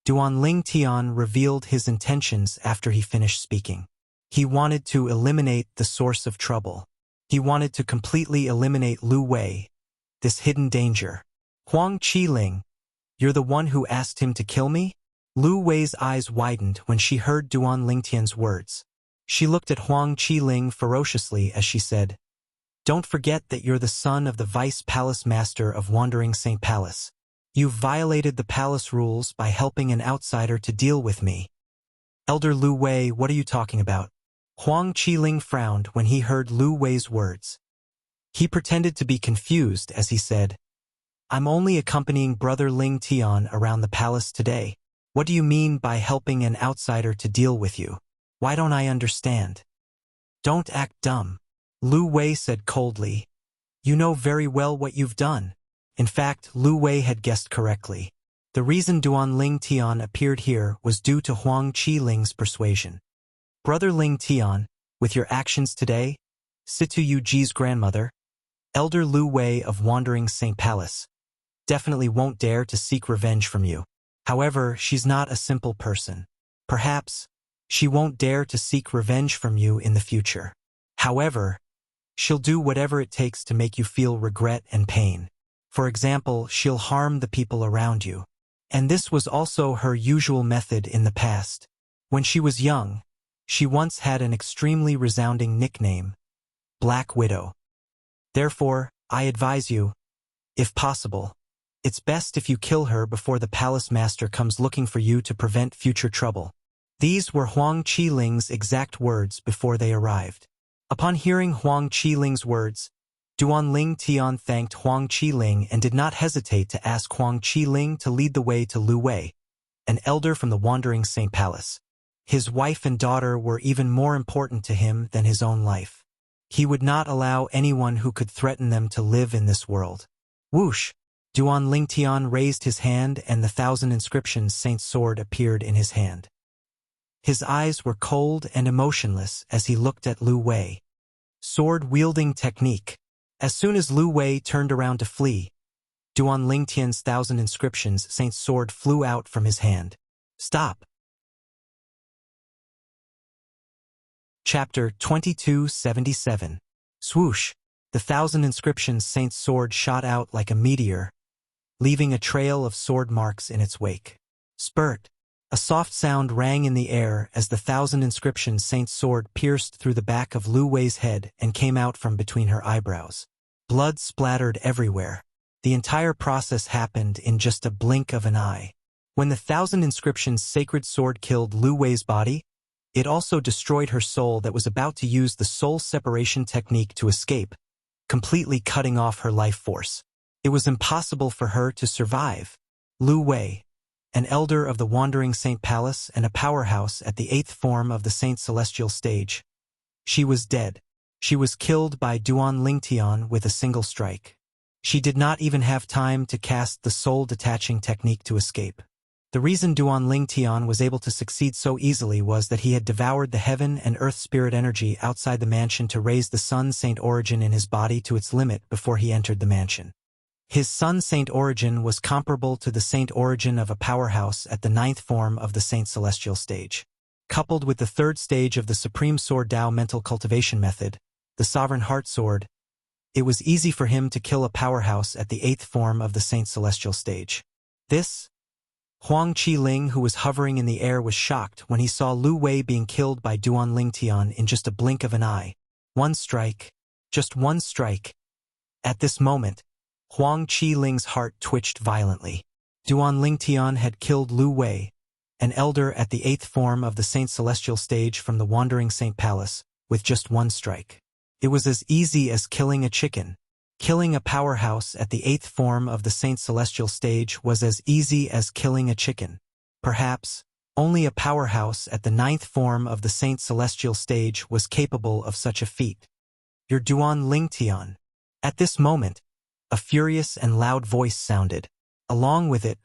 S1: Duan Lingtian revealed his intentions after he finished speaking. He wanted to eliminate the source of trouble. He wanted to completely eliminate Lu Wei, this hidden danger. Huang Qiling, you're the one who asked him to kill me? Lu Wei's eyes widened when she heard Duan Lingtian's words. She looked at Huang Qiling ferociously as she said, "Don't forget that you're the son of the Vice Palace Master of Wandering St. Palace. You've violated the palace rules by helping an outsider to deal with me." "Elder Lu Wei, what are you talking about?" Huang Qiling frowned when he heard Lu Wei's words. He pretended to be confused as he said, "I'm only accompanying Brother Ling Tian around the palace today. What do you mean by helping an outsider to deal with you? Why don't I understand?" "Don't act dumb," Lu Wei said coldly. "You know very well what you've done." In fact, Lu Wei had guessed correctly. The reason Duan Ling Tian appeared here was due to Huang Qiling's persuasion. "Brother Ling Tian, with your actions today, Situ Yu Ji's grandmother, Elder Lu Wei of Wandering St. Palace, definitely won't dare to seek revenge from you. However, she's not a simple person. Perhaps she won't dare to seek revenge from you in the future. However, she'll do whatever it takes to make you feel regret and pain. For example, she'll harm the people around you. And this was also her usual method in the past. When she was young, she once had an extremely resounding nickname, Black Widow. Therefore, I advise you, if possible, it's best if you kill her before the palace master comes looking for you to prevent future trouble." These were Huang Qiling's exact words before they arrived. Upon hearing Huang Qiling's words, Duan Ling Tian thanked Huang Qiling and did not hesitate to ask Huang Qiling to lead the way to Lu Wei, an elder from the Wandering St. Palace. His wife and daughter were even more important to him than his own life. He would not allow anyone who could threaten them to live in this world. Whoosh! Duan Ling Tian raised his hand and the 1,000 inscriptions Saint's sword appeared in his hand. His eyes were cold and emotionless as he looked at Lu Wei. Sword-wielding technique. As soon as Lu Wei turned around to flee, Duan Ling Tian's 1,000 inscriptions Saint's sword flew out from his hand. Stop! Chapter 2277. Swoosh! The 1,000 inscriptions Saint's sword shot out like a meteor, leaving a trail of sword marks in its wake. Spurt! A soft sound rang in the air as the 1,000 inscriptions Saint's sword pierced through the back of Lu Wei's head and came out from between her eyebrows. Blood splattered everywhere. The entire process happened in just a blink of an eye. When the 1,000 inscriptions sacred sword killed Lu Wei's body, it also destroyed her soul that was about to use the soul separation technique to escape, completely cutting off her life force. It was impossible for her to survive. Lu Wei, an elder of the Wandering Saint Palace and a powerhouse at the 8th form of the Saint Celestial stage. She was dead. She was killed by Duan Lingtian with a single strike. She did not even have time to cast the soul-detaching technique to escape. The reason Duan Lingtian was able to succeed so easily was that he had devoured the heaven and earth spirit energy outside the mansion to raise the Sun Saint origin in his body to its limit before he entered the mansion. His Sun Saint origin was comparable to the Saint origin of a powerhouse at the 9th form of the Saint Celestial stage. Coupled with the 3rd stage of the Supreme Sword Tao mental cultivation method, the Sovereign Heart Sword, it was easy for him to kill a powerhouse at the 8th form of the Saint Celestial stage. Huang Qiling, who was hovering in the air, was shocked when he saw Lu Wei being killed by Duan Lingtian in just a blink of an eye. One strike. Just one strike. At this moment, Huang Qiling's heart twitched violently. Duan Lingtian had killed Lu Wei, an elder at the 8th form of the Saint Celestial stage from the Wandering Saint Palace, with just one strike. It was as easy as killing a chicken. Killing a powerhouse at the 8th form of the Saint Celestial stage was as easy as killing a chicken. Perhaps, only a powerhouse at the 9th form of the Saint Celestial stage was capable of such a feat. "You're Duan Lingtian." At this moment, a furious and loud voice sounded. Along with it,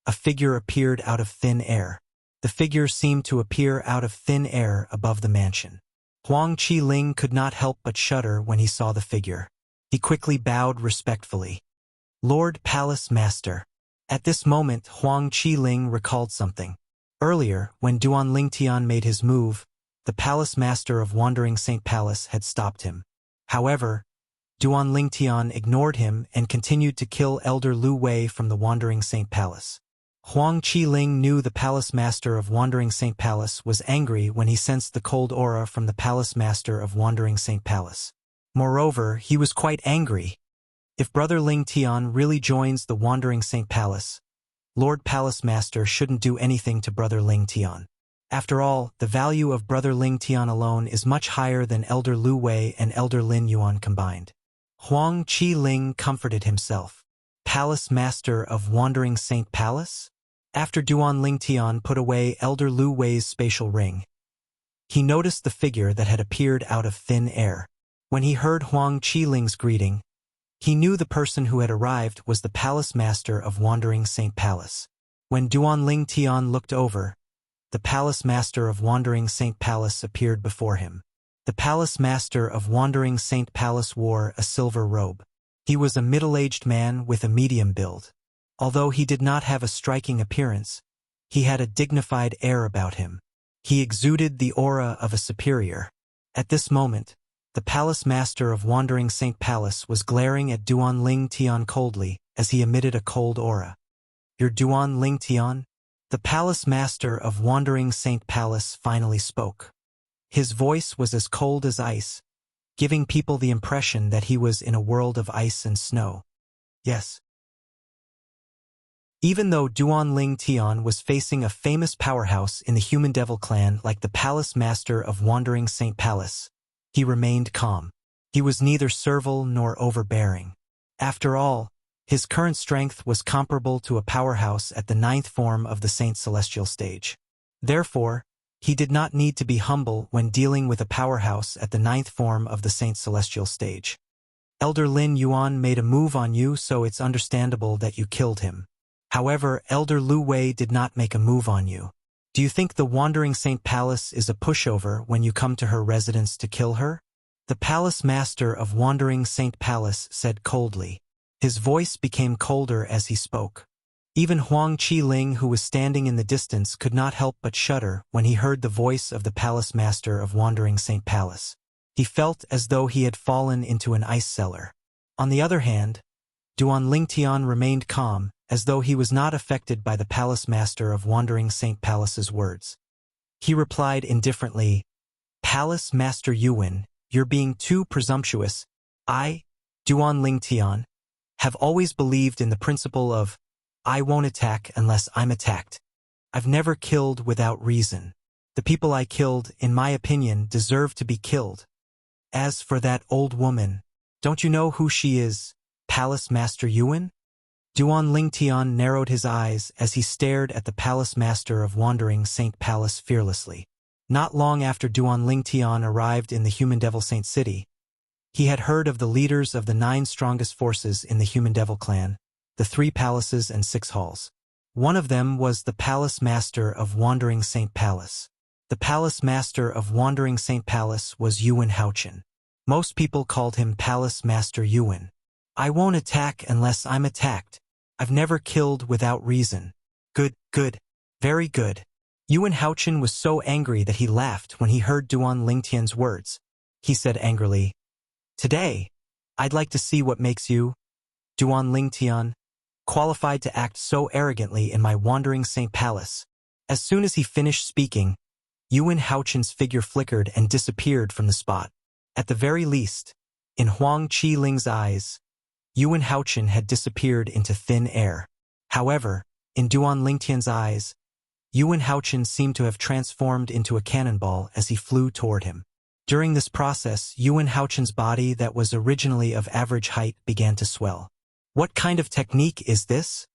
S1: a figure appeared out of thin air. The figure seemed to appear out of thin air above the mansion. Huang Qiling could not help but shudder when he saw the figure. He quickly bowed respectfully. "Lord Palace Master." At this moment, Huang Qiling recalled something. Earlier, when Duan Lingtian made his move, the Palace Master of Wandering Saint Palace had stopped him. However, Duan Lingtian ignored him and continued to kill Elder Lu Wei from the Wandering Saint Palace. Huang Qiling knew the Palace Master of Wandering Saint Palace was angry when he sensed the cold aura from the Palace Master of Wandering Saint Palace. Moreover, he was quite angry. If Brother Lingtian really joins the Wandering Saint Palace, Lord Palace Master shouldn't do anything to Brother Lingtian. After all, the value of Brother Lingtian alone is much higher than Elder Lu Wei and Elder Lin Yuan combined. Huang Qiling comforted himself. Palace Master of Wandering Saint Palace? After Duan Lingtian put away Elder Lu Wei's spatial ring, he noticed the figure that had appeared out of thin air. When he heard Huang Qiling's greeting, he knew the person who had arrived was the Palace Master of Wandering Saint Palace. When Duan Lingtian looked over, the Palace Master of Wandering Saint Palace appeared before him. The Palace Master of Wandering Saint Palace wore a silver robe. He was a middle-aged man with a medium build. Although he did not have a striking appearance, he had a dignified air about him. He exuded the aura of a superior. At this moment, the Palace Master of Wandering Saint Palace was glaring at Duan Lingtian coldly as he emitted a cold aura. "You're Duan Lingtian?" The Palace Master of Wandering Saint Palace finally spoke. His voice was as cold as ice, giving people the impression that he was in a world of ice and snow. Yes. Even though Duan Lingtian was facing a famous powerhouse in the Human Devil clan like the Palace Master of Wandering Saint Palace, he remained calm. He was neither servile nor overbearing. After all, his current strength was comparable to a powerhouse at the 9th form of the Saint Celestial stage. Therefore, he did not need to be humble when dealing with a powerhouse at the 9th form of the Saint Celestial stage. Elder Lin Yuan made a move on you, so it's understandable that you killed him. However, Elder Lu Wei did not make a move on you. Do you think the Wandering Saint Palace is a pushover when you come to her residence to kill her? The Palace Master of Wandering Saint Palace said coldly. His voice became colder as he spoke. Even Huang Qiling, who was standing in the distance, could not help but shudder when he heard the voice of the Palace Master of Wandering Saint Palace. He felt as though he had fallen into an ice cellar. On the other hand, Duan Lingtian remained calm, as though he was not affected by the Palace Master of Wandering Saint Palace's words. He replied indifferently, "Palace Master Yuan, you're being too presumptuous. I, Duan Lingtian, have always believed in the principle of I won't attack unless I'm attacked. I've never killed without reason. The people I killed, in my opinion, deserve to be killed. As for that old woman, don't you know who she is, Palace Master Yuan?" Duan Lingtian narrowed his eyes as he stared at the Palace Master of Wandering Saint Palace fearlessly. Not long after Duan Lingtian arrived in the Human Devil Saint City, he had heard of the leaders of the 9 strongest forces in the Human Devil clan, the 3 palaces and 6 halls. One of them was the Palace Master of Wandering Saint Palace. The Palace Master of Wandering Saint Palace was Yuan Haochen. Most people called him Palace Master Yuan. "I won't attack unless I'm attacked. I've never killed without reason." Good, very good. Yuan Haochen was so angry that he laughed when he heard Duan Lingtian's words. He said angrily, "Today, I'd like to see what makes you, Duan Lingtian, qualified to act so arrogantly in my Wandering Saint Palace." As soon as he finished speaking, Yuan Haochen's figure flickered and disappeared from the spot. At the very least, in Huang Qiling's eyes, Yuan Haochen had disappeared into thin air. However, in Duan Lingtian's eyes, Yuan Haochen seemed to have transformed into a cannonball as he flew toward him. During this process, Yuan Haochen's body that was originally of average height began to swell. What kind of technique is this?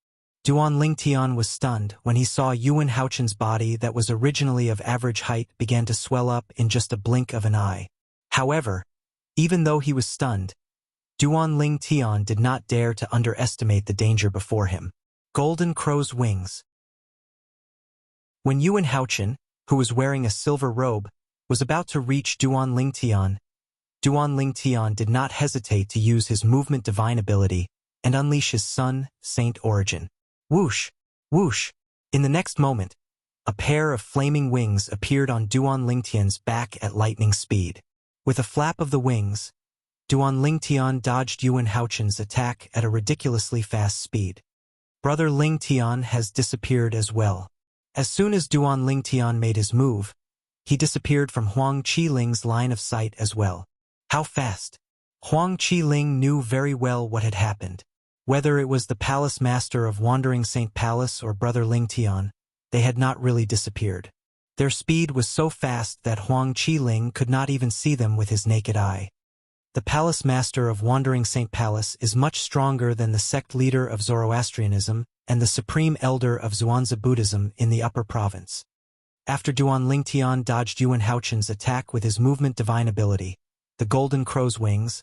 S1: Duan Lingtian was stunned when he saw Yuan Haochen's body that was originally of average height began to swell up in just a blink of an eye. However, even though he was stunned, Duan Lingtian did not dare to underestimate the danger before him. Golden Crow's wings. When Yuan Haochen, who was wearing a silver robe, was about to reach Duan Lingtian did not hesitate to use his movement divine ability and unleash his Sun, Saint origin. Whoosh! Whoosh! In the next moment, a pair of flaming wings appeared on Duan Lingtian's back at lightning speed. With a flap of the wings, Duan Lingtian dodged Yuan Haochen's attack at a ridiculously fast speed. Brother Lingtian has disappeared as well. As soon as Duan Lingtian made his move, he disappeared from Huang Qiling's line of sight as well. How fast? Huang Qiling knew very well what had happened. Whether it was the palace master of Wandering Saint Palace or Brother Lingtian, they had not really disappeared. Their speed was so fast that Huang Qiling could not even see them with his naked eye. The palace master of Wandering Saint Palace is much stronger than the sect leader of Zoroastrianism and the supreme elder of Xuanzi Buddhism in the upper province. After Duan Lingtian dodged Yuan Haochen's attack with his movement divine ability, the Golden Crow's Wings,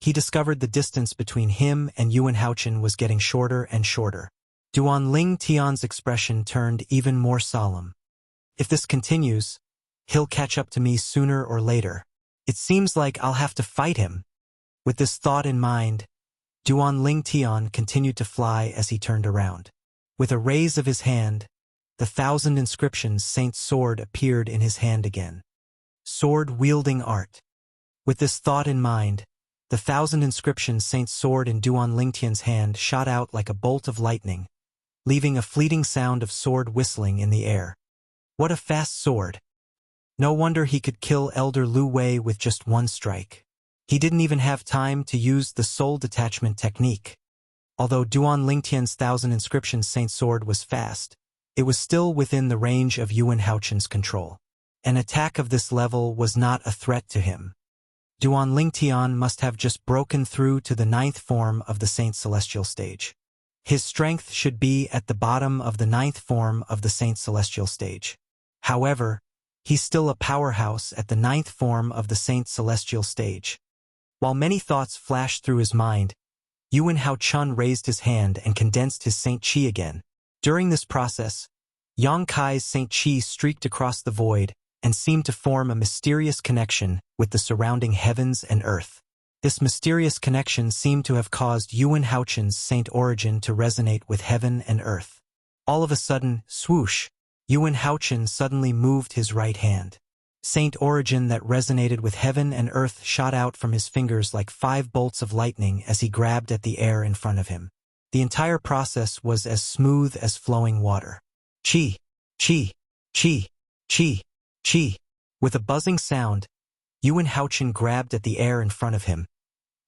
S1: he discovered the distance between him and Yuan Haochen was getting shorter and shorter. Duan Lingtian's expression turned even more solemn. If this continues, he'll catch up to me sooner or later. It seems like I'll have to fight him. With this thought in mind, Duan Lingtian continued to fly as he turned around. With a raise of his hand, the 1,000 inscriptions Saint's sword appeared in his hand again. Sword-wielding art. With this thought in mind, the 1,000 inscriptions Saint's sword in Duan Lingtian's hand shot out like a bolt of lightning, leaving a fleeting sound of sword whistling in the air. What a fast sword! No wonder he could kill Elder Lu Wei with just one strike. He didn't even have time to use the soul detachment technique. Although Duan Lingtian's 1,000 inscriptions Saint's sword was fast, it was still within the range of Yuan Haochen's control. An attack of this level was not a threat to him. Duan Lingtian must have just broken through to the 9th form of the Saint Celestial stage. His strength should be at the bottom of the 9th form of the Saint Celestial stage. However, he's still a powerhouse at the 9th form of the Saint Celestial stage. While many thoughts flashed through his mind, Yuan Haochen raised his hand and condensed his Saint Qi again. During this process, Yang Kai's Saint Qi streaked across the void and seemed to form a mysterious connection with the surrounding heavens and earth. This mysterious connection seemed to have caused Yuan Haochen's Saint Origin to resonate with heaven and earth. All of a sudden, swoosh, Yuan Haochen suddenly moved his right hand. Saint Origin that resonated with heaven and earth shot out from his fingers like 5 bolts of lightning as he grabbed at the air in front of him. The entire process was as smooth as flowing water. Qi, qi, qi, qi, qi. With a buzzing sound, Yuan Haochen grabbed at the air in front of him,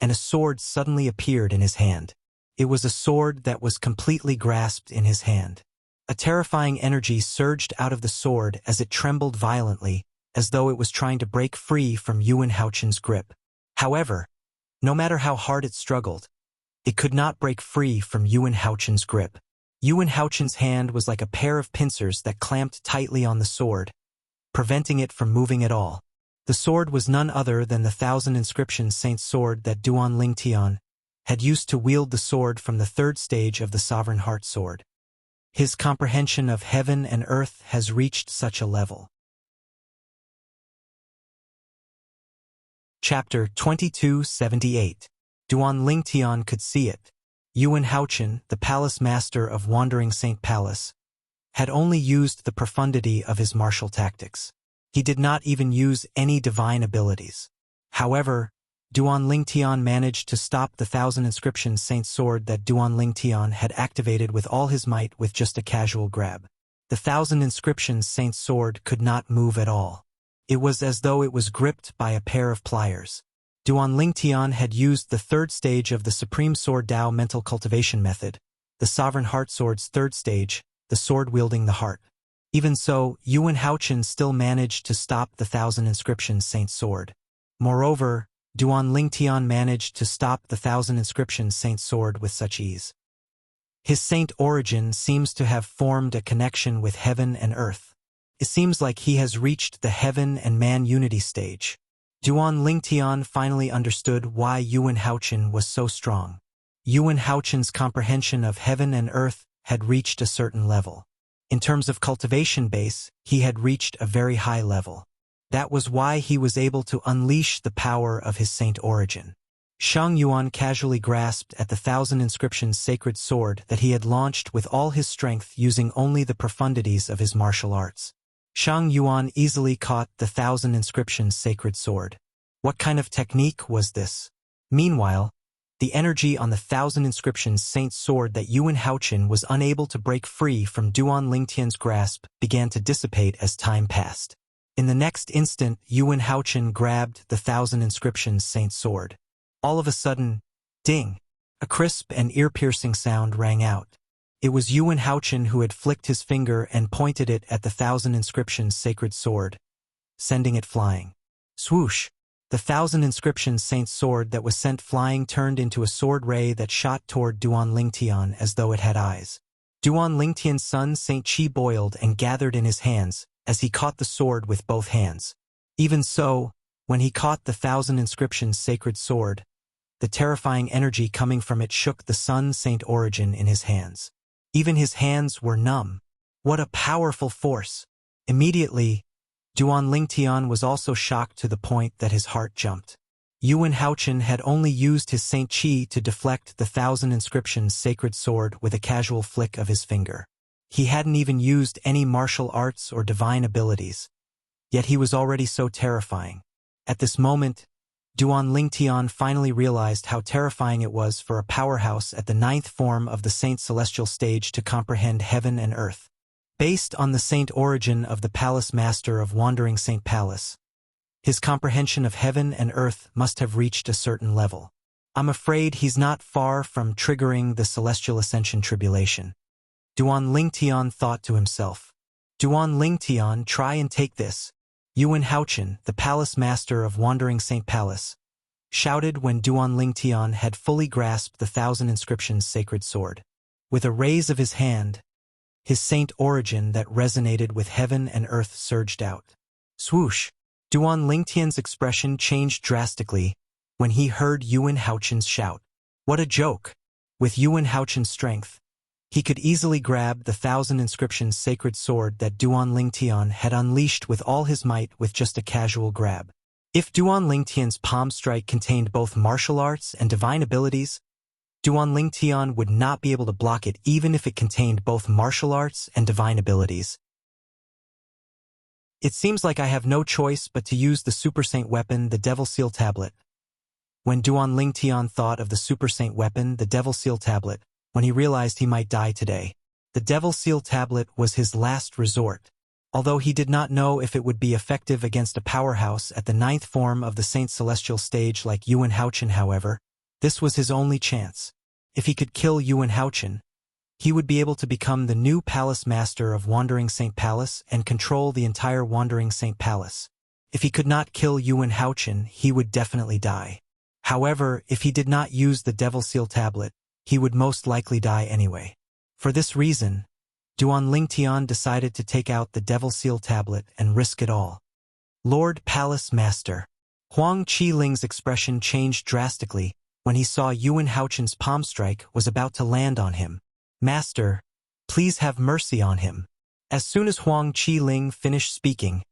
S1: and a sword suddenly appeared in his hand. It was a sword that was completely grasped in his hand. A terrifying energy surged out of the sword as it trembled violently, as though it was trying to break free from Yuan Haochen's grip. However, no matter how hard it struggled, it could not break free from Yuan Haochen's grip. Yuan Haochen's hand was like a pair of pincers that clamped tightly on the sword, preventing it from moving at all. The sword was none other than the 1,000 inscriptions Saint's sword that Duan Lingtian had used to wield the sword from the 3rd stage of the Sovereign Heart Sword. His comprehension of heaven and earth has reached such a level. Chapter 2278. Duan Lingtian could see it. Yuan Haochen, the palace master of Wandering Saint Palace, had only used the profundity of his martial tactics. He did not even use any divine abilities. However, Duan Lingtian managed to stop the 1,000 inscriptions Saint's sword that Duan Lingtian had activated with all his might with just a casual grab. The 1,000 inscriptions Saint's sword could not move at all. It was as though it was gripped by a pair of pliers. Duan Lingtian had used the 3rd stage of the Supreme Sword Tao mental cultivation method, the Sovereign Heart Sword's 3rd stage, the sword wielding the heart. Even so, Yuan Haochen still managed to stop the 1,000 inscriptions Saint's sword. Moreover, Duan Lingtian managed to stop the 1,000 inscriptions Saint's sword with such ease. His Saint Origin seems to have formed a connection with heaven and earth. It seems like he has reached the heaven and man unity stage. Duan Lingtian finally understood why Yuan Haochen was so strong. Yuan Haochen's comprehension of heaven and earth had reached a certain level. In terms of cultivation base, he had reached a very high level. That was why he was able to unleash the power of his Saint Origin. Shang Yuan casually grasped at the 1,000 inscriptions sacred sword that he had launched with all his strength using only the profundities of his martial arts. Shang Yuan easily caught the 1,000 inscriptions sacred sword. What kind of technique was this? Meanwhile, the energy on the 1,000 Inscriptions Saint's sword that Yuan Haochen was unable to break free from Duan Lingtian's grasp began to dissipate as time passed. In the next instant, Yuan Haochen grabbed the 1,000 Inscriptions Saint's sword. All of a sudden, ding! A crisp and ear-piercing sound rang out. It was Yuan Haochen who had flicked his finger and pointed it at the 1,000 Inscriptions sacred sword, sending it flying. Swoosh! The 1,000 Inscriptions Saint's sword that was sent flying turned into a sword ray that shot toward Duan Lingtian as though it had eyes. Duan Lingtian's son Saint Qi boiled and gathered in his hands as he caught the sword with both hands. Even so, when he caught the 1,000 Inscriptions sacred sword, the terrifying energy coming from it shook the Sun Saint Origin in his hands. Even his hands were numb. What a powerful force! Immediately, Duan Lingtian was also shocked to the point that his heart jumped. Yuan Haochen had only used his Saint Qi to deflect the 1,000 Inscriptions sacred sword with a casual flick of his finger. He hadn't even used any martial arts or divine abilities. Yet he was already so terrifying. At this moment, Duan Lingtian finally realized how terrifying it was for a powerhouse at the 9th form of the Saint Celestial stage to comprehend heaven and earth. Based on the Saint Origin of the Palace Master of Wandering Saint Palace, his comprehension of heaven and earth must have reached a certain level. I'm afraid he's not far from triggering the Celestial Ascension Tribulation. Duan Lingtian thought to himself. Duan Lingtian, try and take this. Yuan Haochen, the Palace Master of Wandering Saint Palace, shouted when Duan Lingtian had fully grasped the 1,000 Inscriptions sacred sword. With a raise of his hand, his Saint Origin that resonated with heaven and earth surged out. Swoosh! Duan Lingtian's expression changed drastically when he heard Yuan Haochen's shout. What a joke! With Yuan Haochen's strength, he could easily grab the 1,000 Inscriptions sacred sword that Duan Lingtian had unleashed with all his might with just a casual grab. If Duan Lingtian's palm strike contained both martial arts and divine abilities, Duan Lingtian would not be able to block it even if it contained both martial arts and divine abilities. It seems like I have no choice but to use the Super Saint weapon, the Devil Seal Tablet. When Duan Lingtian thought of the Super Saint weapon, the Devil Seal Tablet, when he realized he might die today, the Devil Seal Tablet was his last resort. Although he did not know if it would be effective against a powerhouse at the 9th form of the Saint Celestial stage like Yuan Haochen, however, this was his only chance. If he could kill Yuan Haochen, he would be able to become the new Palace Master of Wandering Saint Palace and control the entire Wandering Saint Palace. If he could not kill Yuan Haochen, he would definitely die. However, if he did not use the Devil Seal Tablet, he would most likely die anyway. For this reason, Duan Lingtian decided to take out the Devil Seal Tablet and risk it all. Lord Palace Master. Huang Qiling's expression changed drastically when he saw Yuan Haochen's palm strike was about to land on him. Master, please have mercy on him. As soon as Huang Qiling finished speaking,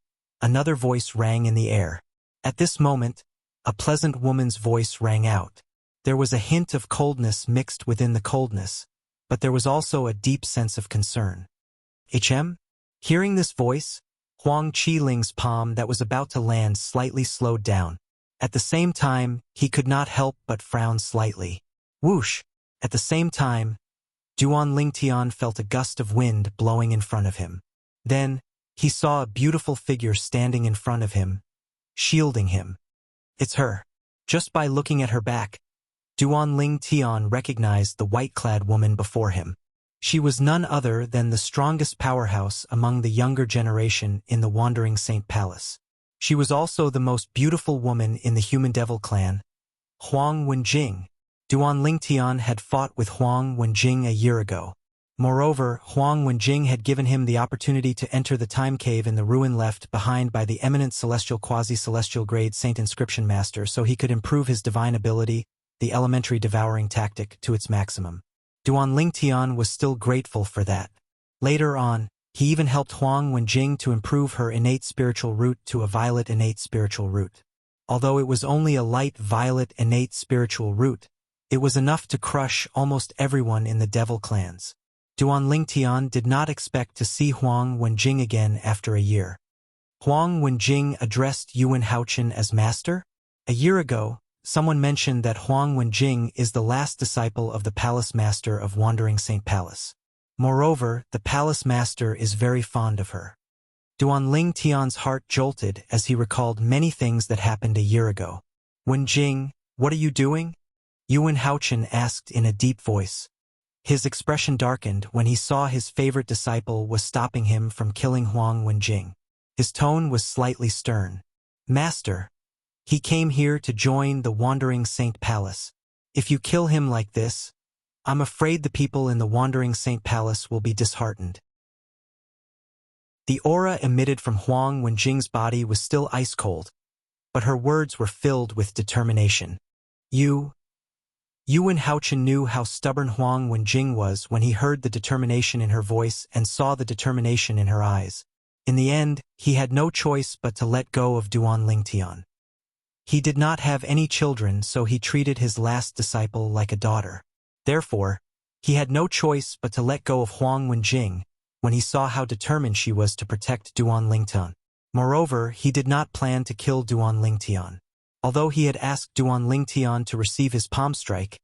S1: another voice rang in the air. At this moment, a pleasant woman's voice rang out. There was a hint of coldness mixed within the coldness, but there was also a deep sense of concern. HM? Hearing this voice, Huang Qiling's palm that was about to land slightly slowed down. At the same time, he could not help but frown slightly. Whoosh! At the same time, Duan Lingtian felt a gust of wind blowing in front of him. Then, he saw a beautiful figure standing in front of him, shielding him. It's her. Just by looking at her back, Duan Lingtian recognized the white-clad woman before him. She was none other than the strongest powerhouse among the younger generation in the Wandering Saint Palace. She was also the most beautiful woman in the Human Devil clan, Huang Wenjing. Duan Lingtian had fought with Huang Wenjing a year ago. Moreover, Huang Wenjing had given him the opportunity to enter the time cave in the ruin left behind by the eminent celestial quasi-celestial grade Saint Inscription Master so he could improve his divine ability, the elementary devouring tactic, to its maximum. Duan Lingtian was still grateful for that. Later on, he even helped Huang Wenjing to improve her innate spiritual root to a violet innate spiritual root. Although it was only a light violet innate spiritual root, it was enough to crush almost everyone in the devil clans. Duan Lingtian did not expect to see Huang Wenjing again after a year. Huang Wenjing addressed Yuan Haochen as master? A year ago, someone mentioned that Huang Wenjing is the last disciple of the Palace Master of Wandering Saint Palace. Moreover, the Palace Master is very fond of her. Duan Ling Tian's heart jolted as he recalled many things that happened a year ago. Wenjing, what are you doing? Yuan Haochen asked in a deep voice. His expression darkened when he saw his favorite disciple was stopping him from killing Huang Wenjing. His tone was slightly stern. Master, he came here to join the Wandering Saint Palace. If you kill him like this, I'm afraid the people in the Wandering Saint Palace will be disheartened. The aura emitted from Huang Wenjing's body was still ice-cold, but her words were filled with determination. Yuan Haochen knew how stubborn Huang Wenjing was when he heard the determination in her voice and saw the determination in her eyes. In the end, he had no choice but to let go of Duan Lingtian. He did not have any children, so he treated his last disciple like a daughter. Therefore, he had no choice but to let go of Huang Wenjing when he saw how determined she was to protect Duan Lingtian. Moreover, he did not plan to kill Duan Lingtian. Although he had asked Duan Lingtian to receive his palm strike,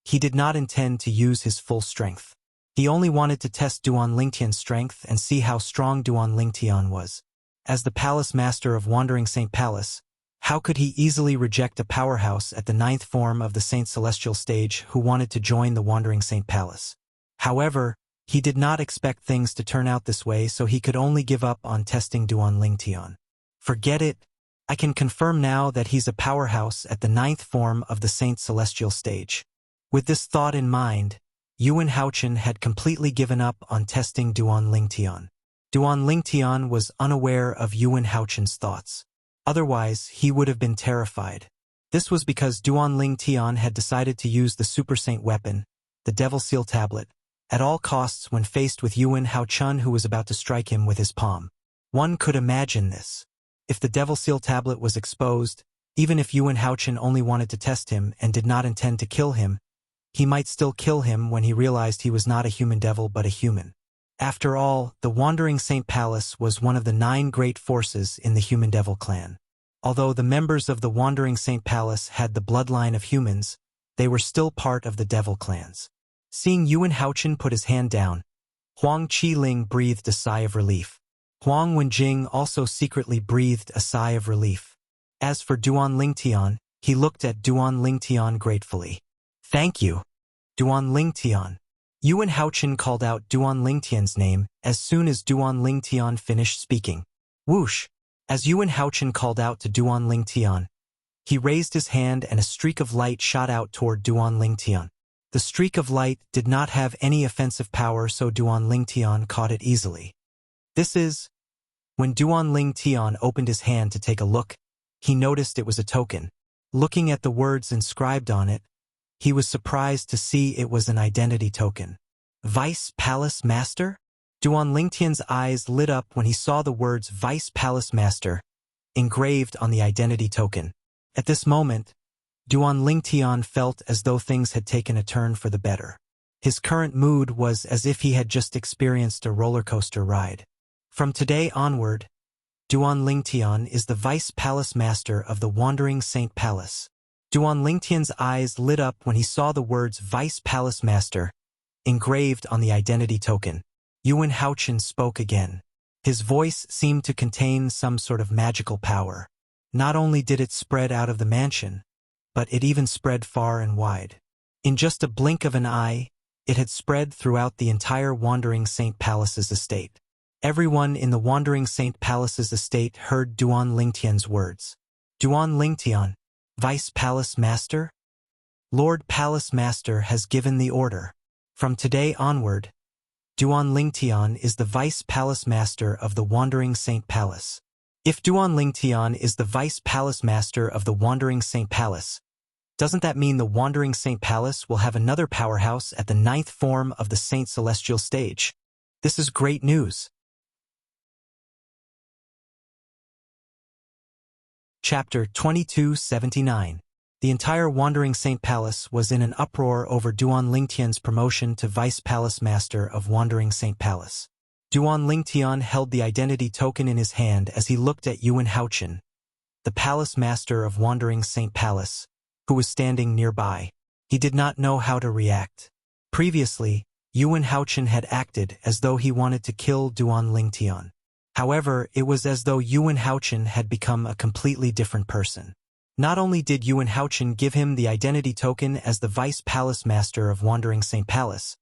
S1: he did not intend to use his full strength. He only wanted to test Duan Lingtian's strength and see how strong Duan Lingtian was. As the Palace Master of Wandering Saint Palace, how could he easily reject a powerhouse at the 9th form of the Saint Celestial Stage who wanted to join the Wandering Saint Palace? However, he did not expect things to turn out this way, so he could only give up on testing Duan Lingtian. Forget it. I can confirm now that he's a powerhouse at the 9th form of the Saint Celestial Stage. With this thought in mind, Yuan Haochen had completely given up on testing Duan Lingtian. Duan Lingtian was unaware of Yuan Haochen's thoughts. Otherwise, he would have been terrified. This was because Duan Lingtian had decided to use the Super Saint weapon, the Devil Seal Tablet, at all costs when faced with Yuan Haochen, who was about to strike him with his palm. One could imagine this. If the Devil Seal Tablet was exposed, even if Yuan Haochen only wanted to test him and did not intend to kill him, he might still kill him when he realized he was not a human devil but a human. After all, the Wandering Saint Palace was one of the 9 great forces in the Human Devil clan. Although the members of the Wandering Saint Palace had the bloodline of humans, they were still part of the Devil clans. Seeing Yuan Haochen put his hand down, Huang Qiling breathed a sigh of relief. Huang Wenjing also secretly breathed a sigh of relief. As for Duan Lingtian, he looked at Duan Lingtian gratefully. Thank you, Duan Lingtian. Yuan Haochen called out Duan Lingtian's name as soon as Duan Lingtian finished speaking. Whoosh! As Yuan Haochen called out to Duan Lingtian, he raised his hand and a streak of light shot out toward Duan Lingtian. The streak of light did not have any offensive power, so Duan Lingtian caught it easily. When Duan Lingtian opened his hand to take a look, he noticed it was a token. Looking at the words inscribed on it, he was surprised to see it was an identity token. Vice Palace Master? Duan Lingtian's eyes lit up when he saw the words Vice Palace Master engraved on the identity token. At this moment, Duan Lingtian felt as though things had taken a turn for the better. His current mood was as if he had just experienced a roller coaster ride. From today onward, Duan Lingtian is the Vice Palace Master of the Wandering Saint Palace. Duan Lingtian's eyes lit up when he saw the words Vice Palace Master engraved on the identity token. Yuan Haochen spoke again. His voice seemed to contain some sort of magical power. Not only did it spread out of the mansion, but it even spread far and wide. In just a blink of an eye, it had spread throughout the entire Wandering Saint Palace's estate. Everyone in the Wandering Saint Palace's estate heard Duan Lingtian's words. Duan Lingtian, Vice Palace Master? Lord Palace Master has given the order. From today onward, Duan Lingtian is the Vice Palace Master of the Wandering Saint Palace. If Duan Lingtian is the Vice Palace Master of the Wandering Saint Palace, doesn't that mean the Wandering Saint Palace will have another powerhouse at the 9th form of the Saint Celestial Stage? This is great news. Chapter 2279. The entire Wandering Saint Palace was in an uproar over Duan Lingtian's promotion to Vice Palace Master of Wandering Saint Palace. Duan Lingtian held the identity token in his hand as he looked at Yuan Haochen, the Palace Master of Wandering Saint Palace, who was standing nearby. He did not know how to react. Previously, Yuan Haochen had acted as though he wanted to kill Duan Lingtian. However, it was as though Yuan Haochen had become a completely different person. Not only did Yuan Haochen give him the identity token as the Vice Palace Master of Wandering Saint Palace,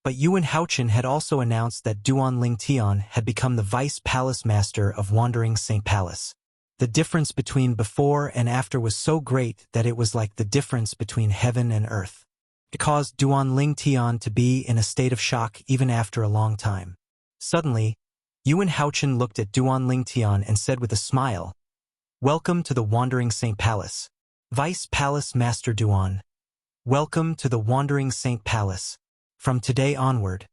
S1: but Yuan Haochen had also announced that Duan Lingtian had become the Vice Palace Master of Wandering Saint Palace. The difference between before and after was so great that it was like the difference between heaven and earth. It caused Duan Lingtian to be in a state of shock even after a long time. Suddenly, Yuan Haochen looked at Duan Lingtian and said with a smile, "Welcome to the Wandering Saint Palace. Vice Palace Master Duan. Welcome to the Wandering Saint Palace. From today onward,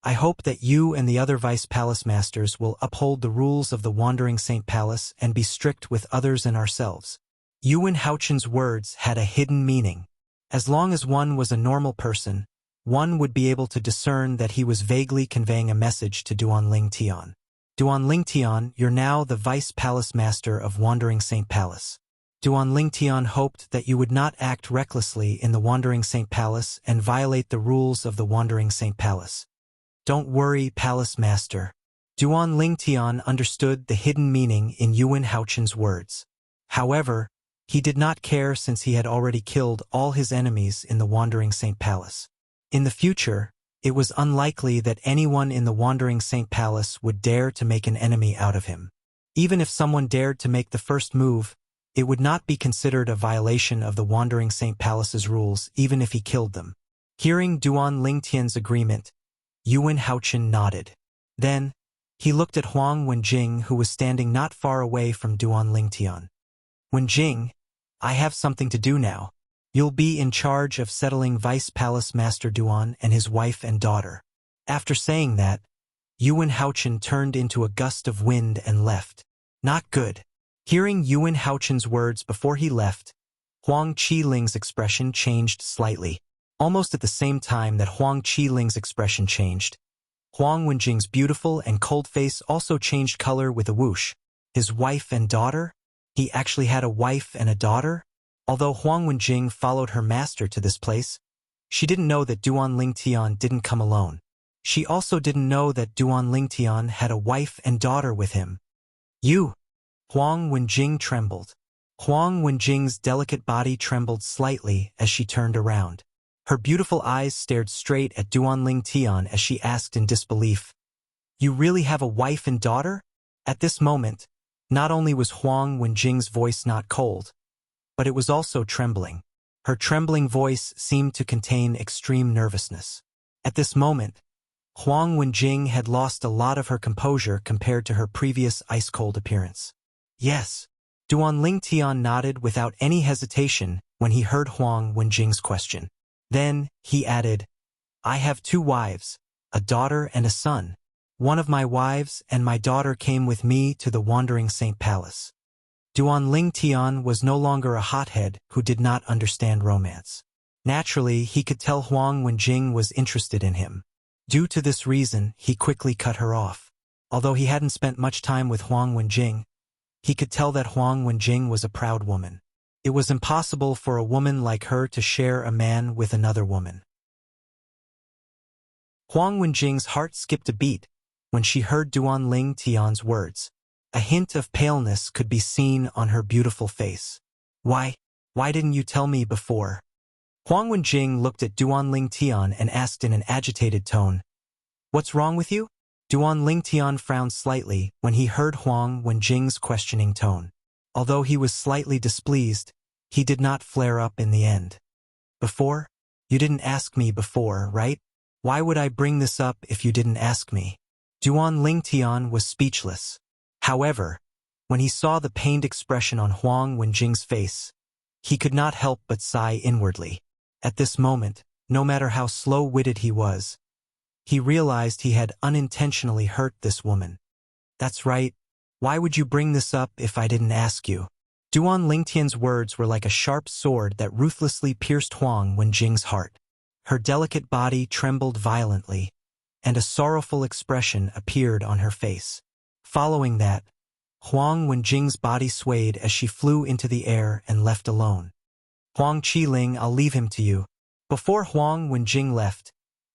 S1: I hope that you and the other Vice Palace Masters will uphold the rules of the Wandering Saint Palace and be strict with others and ourselves." Yuan Haochen's words had a hidden meaning. As long as one was a normal person, one would be able to discern that he was vaguely conveying a message to Duan Lingtian. "Duan Lingtian, you're now the Vice Palace Master of Wandering Saint Palace. Duan Lingtian hoped that you would not act recklessly in the Wandering Saint Palace and violate the rules of the Wandering Saint Palace. Don't worry, Palace Master." Duan Lingtian understood the hidden meaning in Yuan Haochen's words. However, he did not care since he had already killed all his enemies in the Wandering Saint Palace. In the future, it was unlikely that anyone in the Wandering Saint Palace would dare to make an enemy out of him. Even if someone dared to make the first move, it would not be considered a violation of the Wandering Saint Palace's rules even if he killed them. Hearing Duan Lingtian's agreement, Yuan Haochen nodded. Then, he looked at Huang Wenjing, who was standing not far away from Duan Lingtian. "Wenjing, I have something to do now. You'll be in charge of settling Vice Palace Master Duan and his wife and daughter." After saying that, Yuan Haochen turned into a gust of wind and left. Not good. Hearing Yuan Haochen's words before he left, Huang Qiling's expression changed slightly. Almost at the same time that Huang Qiling's expression changed, Huang Wenjing's beautiful and cold face also changed color with a whoosh. His wife and daughter? He actually had a wife and a daughter? Although Huang Wenjing followed her master to this place, she didn't know that Duan Lingtian didn't come alone. She also didn't know that Duan Lingtian had a wife and daughter with him. "You!" Huang Wenjing trembled. Huang Wenjing's delicate body trembled slightly as she turned around. Her beautiful eyes stared straight at Duan Lingtian as she asked in disbelief, "You really have a wife and daughter?" At this moment, not only was Huang Wenjing's voice not cold, but it was also trembling. Her trembling voice seemed to contain extreme nervousness. At this moment, Huang Wenjing had lost a lot of her composure compared to her previous ice-cold appearance. "Yes." Duan Lingtian nodded without any hesitation when he heard Huang Wenjing's question. Then, he added, "I have 2 wives, a daughter and a son. One of my wives and my daughter came with me to the Wandering Saint Palace." Duan Lingtian was no longer a hothead who did not understand romance. Naturally, he could tell Huang Wenjing was interested in him. Due to this reason, he quickly cut her off. Although he hadn't spent much time with Huang Wenjing, he could tell that Huang Wenjing was a proud woman. It was impossible for a woman like her to share a man with another woman. Huang Wenjing's heart skipped a beat when she heard Duan Lingtian's words. A hint of paleness could be seen on her beautiful face. Why didn't you tell me before?" Huang Wenjing looked at Duan Lingtian and asked in an agitated tone, "What's wrong with you?" Duan Lingtian frowned slightly when he heard Huang Wenjing's questioning tone. Although he was slightly displeased, he did not flare up in the end. "Before? You didn't ask me before, right? Why would I bring this up if you didn't ask me?" Duan Lingtian was speechless. However, when he saw the pained expression on Huang Wenjing's face, he could not help but sigh inwardly. At this moment, no matter how slow-witted he was, he realized he had unintentionally hurt this woman. "That's right. Why would you bring this up if I didn't ask you?" Duan Lingtian's words were like a sharp sword that ruthlessly pierced Huang Wenjing's heart. Her delicate body trembled violently, and a sorrowful expression appeared on her face. Following that, Huang Wenjing's body swayed as she flew into the air and left alone. Huang Qiling, I'll leave him to you. Before Huang Wenjing left,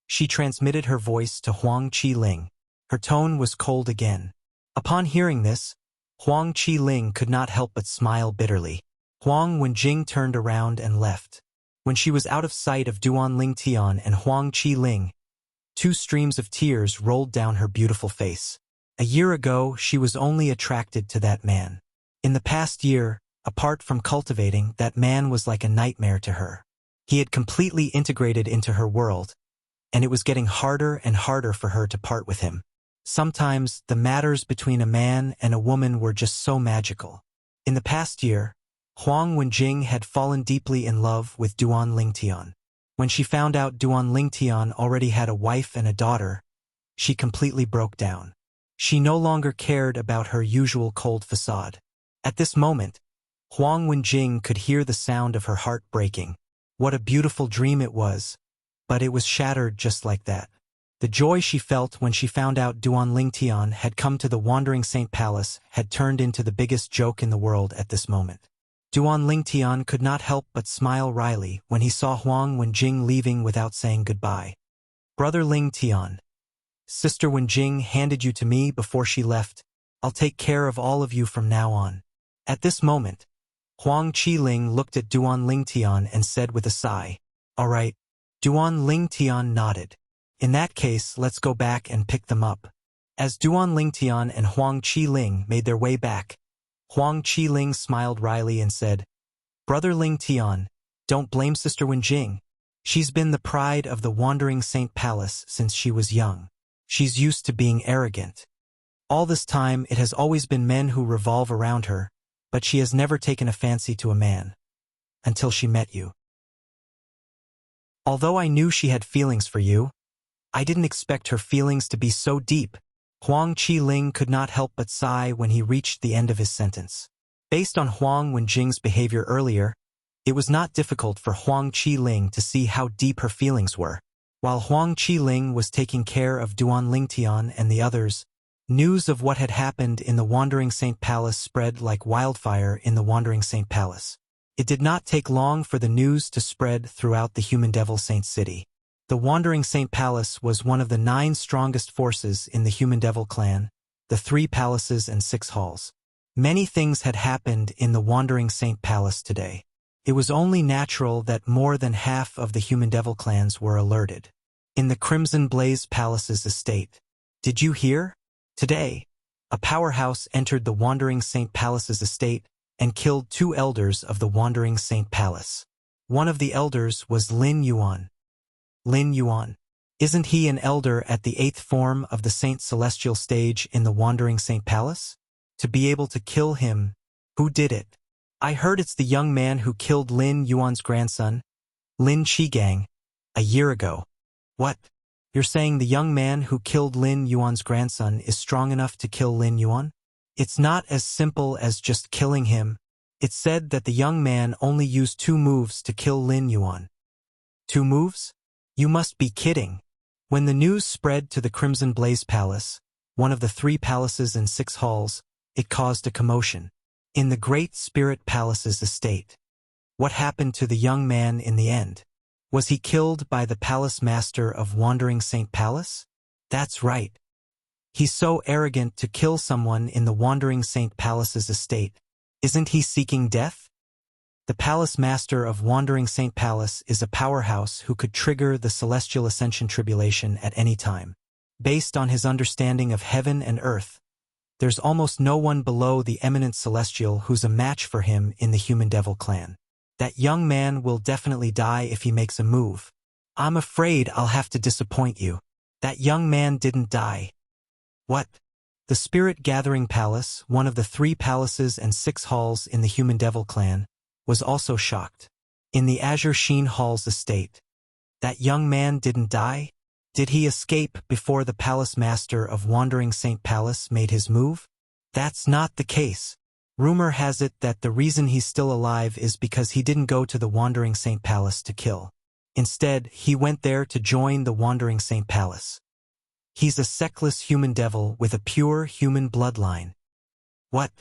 S1: she transmitted her voice to Huang Qiling. Her tone was cold again. Upon hearing this, Huang Qiling could not help but smile bitterly. Huang Wenjing turned around and left. When she was out of sight of Duan Lingtian and Huang Qiling, 2 streams of tears rolled down her beautiful face. A year ago, she was only attracted to that man. In the past year, apart from cultivating, that man was like a nightmare to her. He had completely integrated into her world, and it was getting harder and harder for her to part with him. Sometimes, the matters between a man and a woman were just so magical. In the past year, Huang Wenjing had fallen deeply in love with Duan Lingtian. When she found out Duan Lingtian already had a wife and a daughter, she completely broke down. She no longer cared about her usual cold facade. At this moment, Huang Wenjing could hear the sound of her heart breaking. What a beautiful dream it was, but it was shattered just like that. The joy she felt when she found out Duan Lingtian had come to the Wandering Saint Palace had turned into the biggest joke in the world at this moment. Duan Lingtian could not help but smile wryly when he saw Huang Wenjing leaving without saying goodbye. Brother Lingtian, Sister Wenjing handed you to me before she left. I'll take care of all of you from now on. At this moment, Huang Qiling looked at Duan Lingtian and said with a sigh, "All right." Duan Lingtian nodded. "In that case, let's go back and pick them up." As Duan Lingtian and Huang Qiling made their way back, Huang Qiling smiled wryly and said, "Brother Lingtian, don't blame Sister Wenjing. She's been the pride of the Wandering Saint Palace since she was young. She's used to being arrogant. All this time it has always been men who revolve around her, but she has never taken a fancy to a man. Until she met you. Although I knew she had feelings for you, I didn't expect her feelings to be so deep." Huang Qiling could not help but sigh when he reached the end of his sentence. Based on Huang Wenjing's behavior earlier, it was not difficult for Huang Qiling to see how deep her feelings were. While Huang Qiling was taking care of Duan Lingtian and the others, news of what had happened in the Wandering Saint Palace spread like wildfire in the Wandering Saint Palace. It did not take long for the news to spread throughout the Human Devil Saint City. The Wandering Saint Palace was one of the 9 strongest forces in the Human Devil clan, the 3 palaces and 6 halls. Many things had happened in the Wandering Saint Palace today. It was only natural that more than half of the Human Devil clans were alerted. In the Crimson Blaze Palace's estate. Did you hear? Today, a powerhouse entered the Wandering Saint Palace's estate and killed 2 elders of the Wandering Saint Palace. One of the elders was Lin Yuan. Lin Yuan. Isn't he an elder at the 8th form of the Saint Celestial stage in the Wandering Saint Palace? To be able to kill him, who did it? I heard it's the young man who killed Lin Yuan's grandson, Lin Qigang, a year ago. What? You're saying the young man who killed Lin Yuan's grandson is strong enough to kill Lin Yuan? It's not as simple as just killing him. It's said that the young man only used 2 moves to kill Lin Yuan. 2 moves? You must be kidding. When the news spread to the Crimson Blaze Palace, one of the 3 palaces and 6 halls, it caused a commotion. In the Great Spirit Palace's estate. What happened to the young man in the end? Was he killed by the palace master of Wandering Saint Palace? That's right. He's so arrogant to kill someone in the Wandering Saint Palace's estate. Isn't he seeking death? The palace master of Wandering Saint Palace is a powerhouse who could trigger the Celestial Ascension Tribulation at any time. Based on his understanding of heaven and earth, there's almost no one below the eminent celestial who's a match for him in the Human Devil clan. That young man will definitely die if he makes a move. I'm afraid I'll have to disappoint you. That young man didn't die. What? The Spirit Gathering Palace, one of the 3 palaces and 6 halls in the Human Devil clan, was also shocked. In the Azure Sheen Hall's estate. That young man didn't die? Did he escape before the palace master of Wandering Saint Palace made his move? That's not the case. Rumor has it that the reason he's still alive is because he didn't go to the Wandering Saint Palace to kill. Instead, he went there to join the Wandering Saint Palace. He's a sexless human devil with a pure human bloodline. What?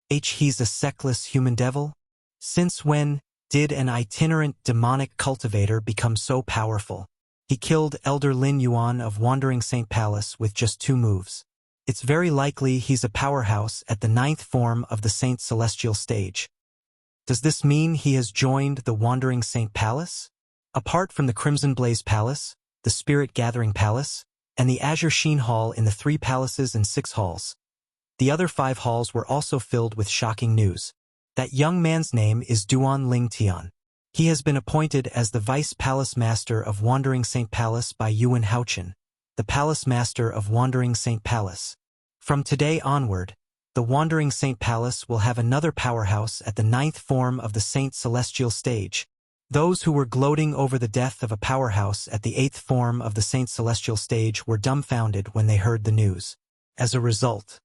S1: He's a sexless human devil? Since when did an itinerant demonic cultivator become so powerful? He killed Elder Lin Yuan of Wandering Saint Palace with just 2 moves. It's very likely he's a powerhouse at the 9th form of the Saint Celestial stage. Does this mean he has joined the Wandering Saint Palace? Apart from the Crimson Blaze Palace, the Spirit Gathering Palace, and the Azure Sheen Hall in the 3 palaces and 6 halls, the other 5 halls were also filled with shocking news. That young man's name is Duan Ling Tian. He has been appointed as the Vice Palace Master of Wandering Saint Palace by Yuan Haochen, the Palace Master of Wandering Saint Palace. From today onward, the Wandering Saint Palace will have another powerhouse at the 9th form of the Saint Celestial stage. Those who were gloating over the death of a powerhouse at the 8th form of the Saint Celestial stage were dumbfounded when they heard the news. As a result,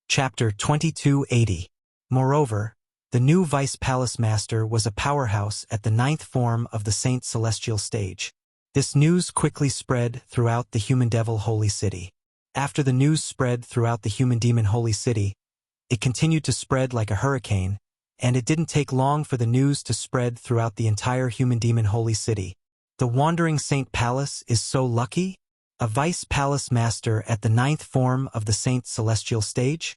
S1: Chapter 2280. Moreover, the new Vice Palace Master was a powerhouse at the 9th form of the Saint Celestial stage. This news quickly spread throughout the Human Devil Holy City. After the news spread throughout the Human Demon Holy City, it continued to spread like a hurricane, and it didn't take long for the news to spread throughout the entire Human Demon Holy City. The Wandering Saint Palace is so lucky? A Vice Palace Master at the 9th form of the Saint Celestial stage?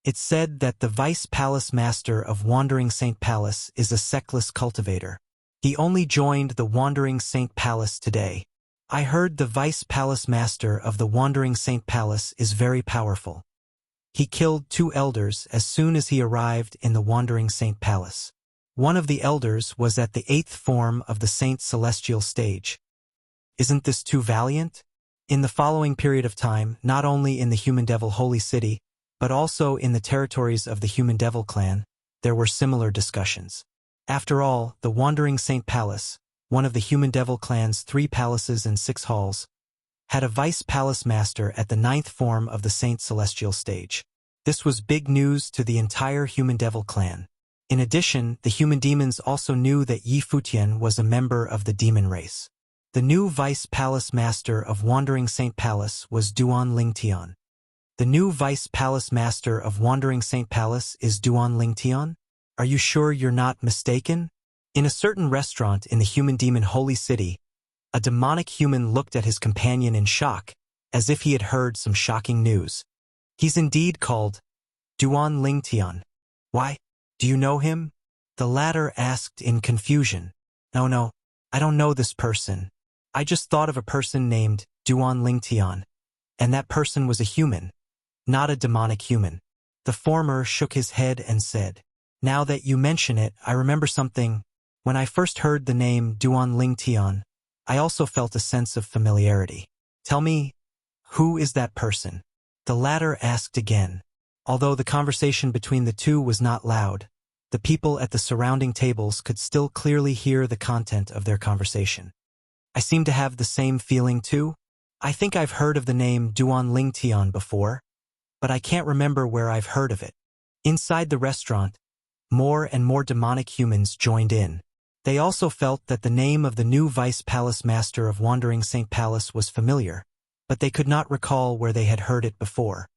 S1: It's said that the Vice Palace Master of Wandering Saint Palace is a sectless cultivator. He only joined the Wandering Saint Palace today. I heard the Vice Palace Master of the Wandering Saint Palace is very powerful. He killed 2 elders as soon as he arrived in the Wandering Saint Palace. One of the elders was at the 8th form of the Saint Celestial stage. Isn't this too valiant? In the following period of time, not only in the Human Devil Holy City, but also in the territories of the Human Devil clan, there were similar discussions. After all, the Wandering Saint Palace, one of the Human Devil clan's 3 palaces and 6 halls, had a Vice Palace Master at the 9th form of the Saint Celestial stage. This was big news to the entire Human Devil clan. In addition, the Human Demons also knew that Yi Futian was a member of the demon race. The new Vice Palace Master of Wandering Saint Palace was Duan Ling Tian. The new Vice Palace Master of Wandering Saint Palace is Duan Ling Tian? Are you sure you're not mistaken? In a certain restaurant in the Human Demon Holy City, a demonic human looked at his companion in shock, as if he had heard some shocking news. He's indeed called Duan Ling Tian. Why? Do you know him? The latter asked in confusion. No, I don't know this person. I just thought of a person named Duan Ling Tian, and that person was a human, not a demonic human. The former shook his head and said, Now that you mention it, I remember something. When I first heard the name Duan Ling Tian, I also felt a sense of familiarity. Tell me, who is that person? The latter asked again. Although the conversation between the two was not loud, the people at the surrounding tables could still clearly hear the content of their conversation. I seem to have the same feeling too. I think I've heard of the name Duan Ling Tian before, but I can't remember where I've heard of it. Inside the restaurant, more and more demonic humans joined in. They also felt that the name of the new Vice Palace Master of Wandering Saint Palace was familiar, but they could not recall where they had heard it before.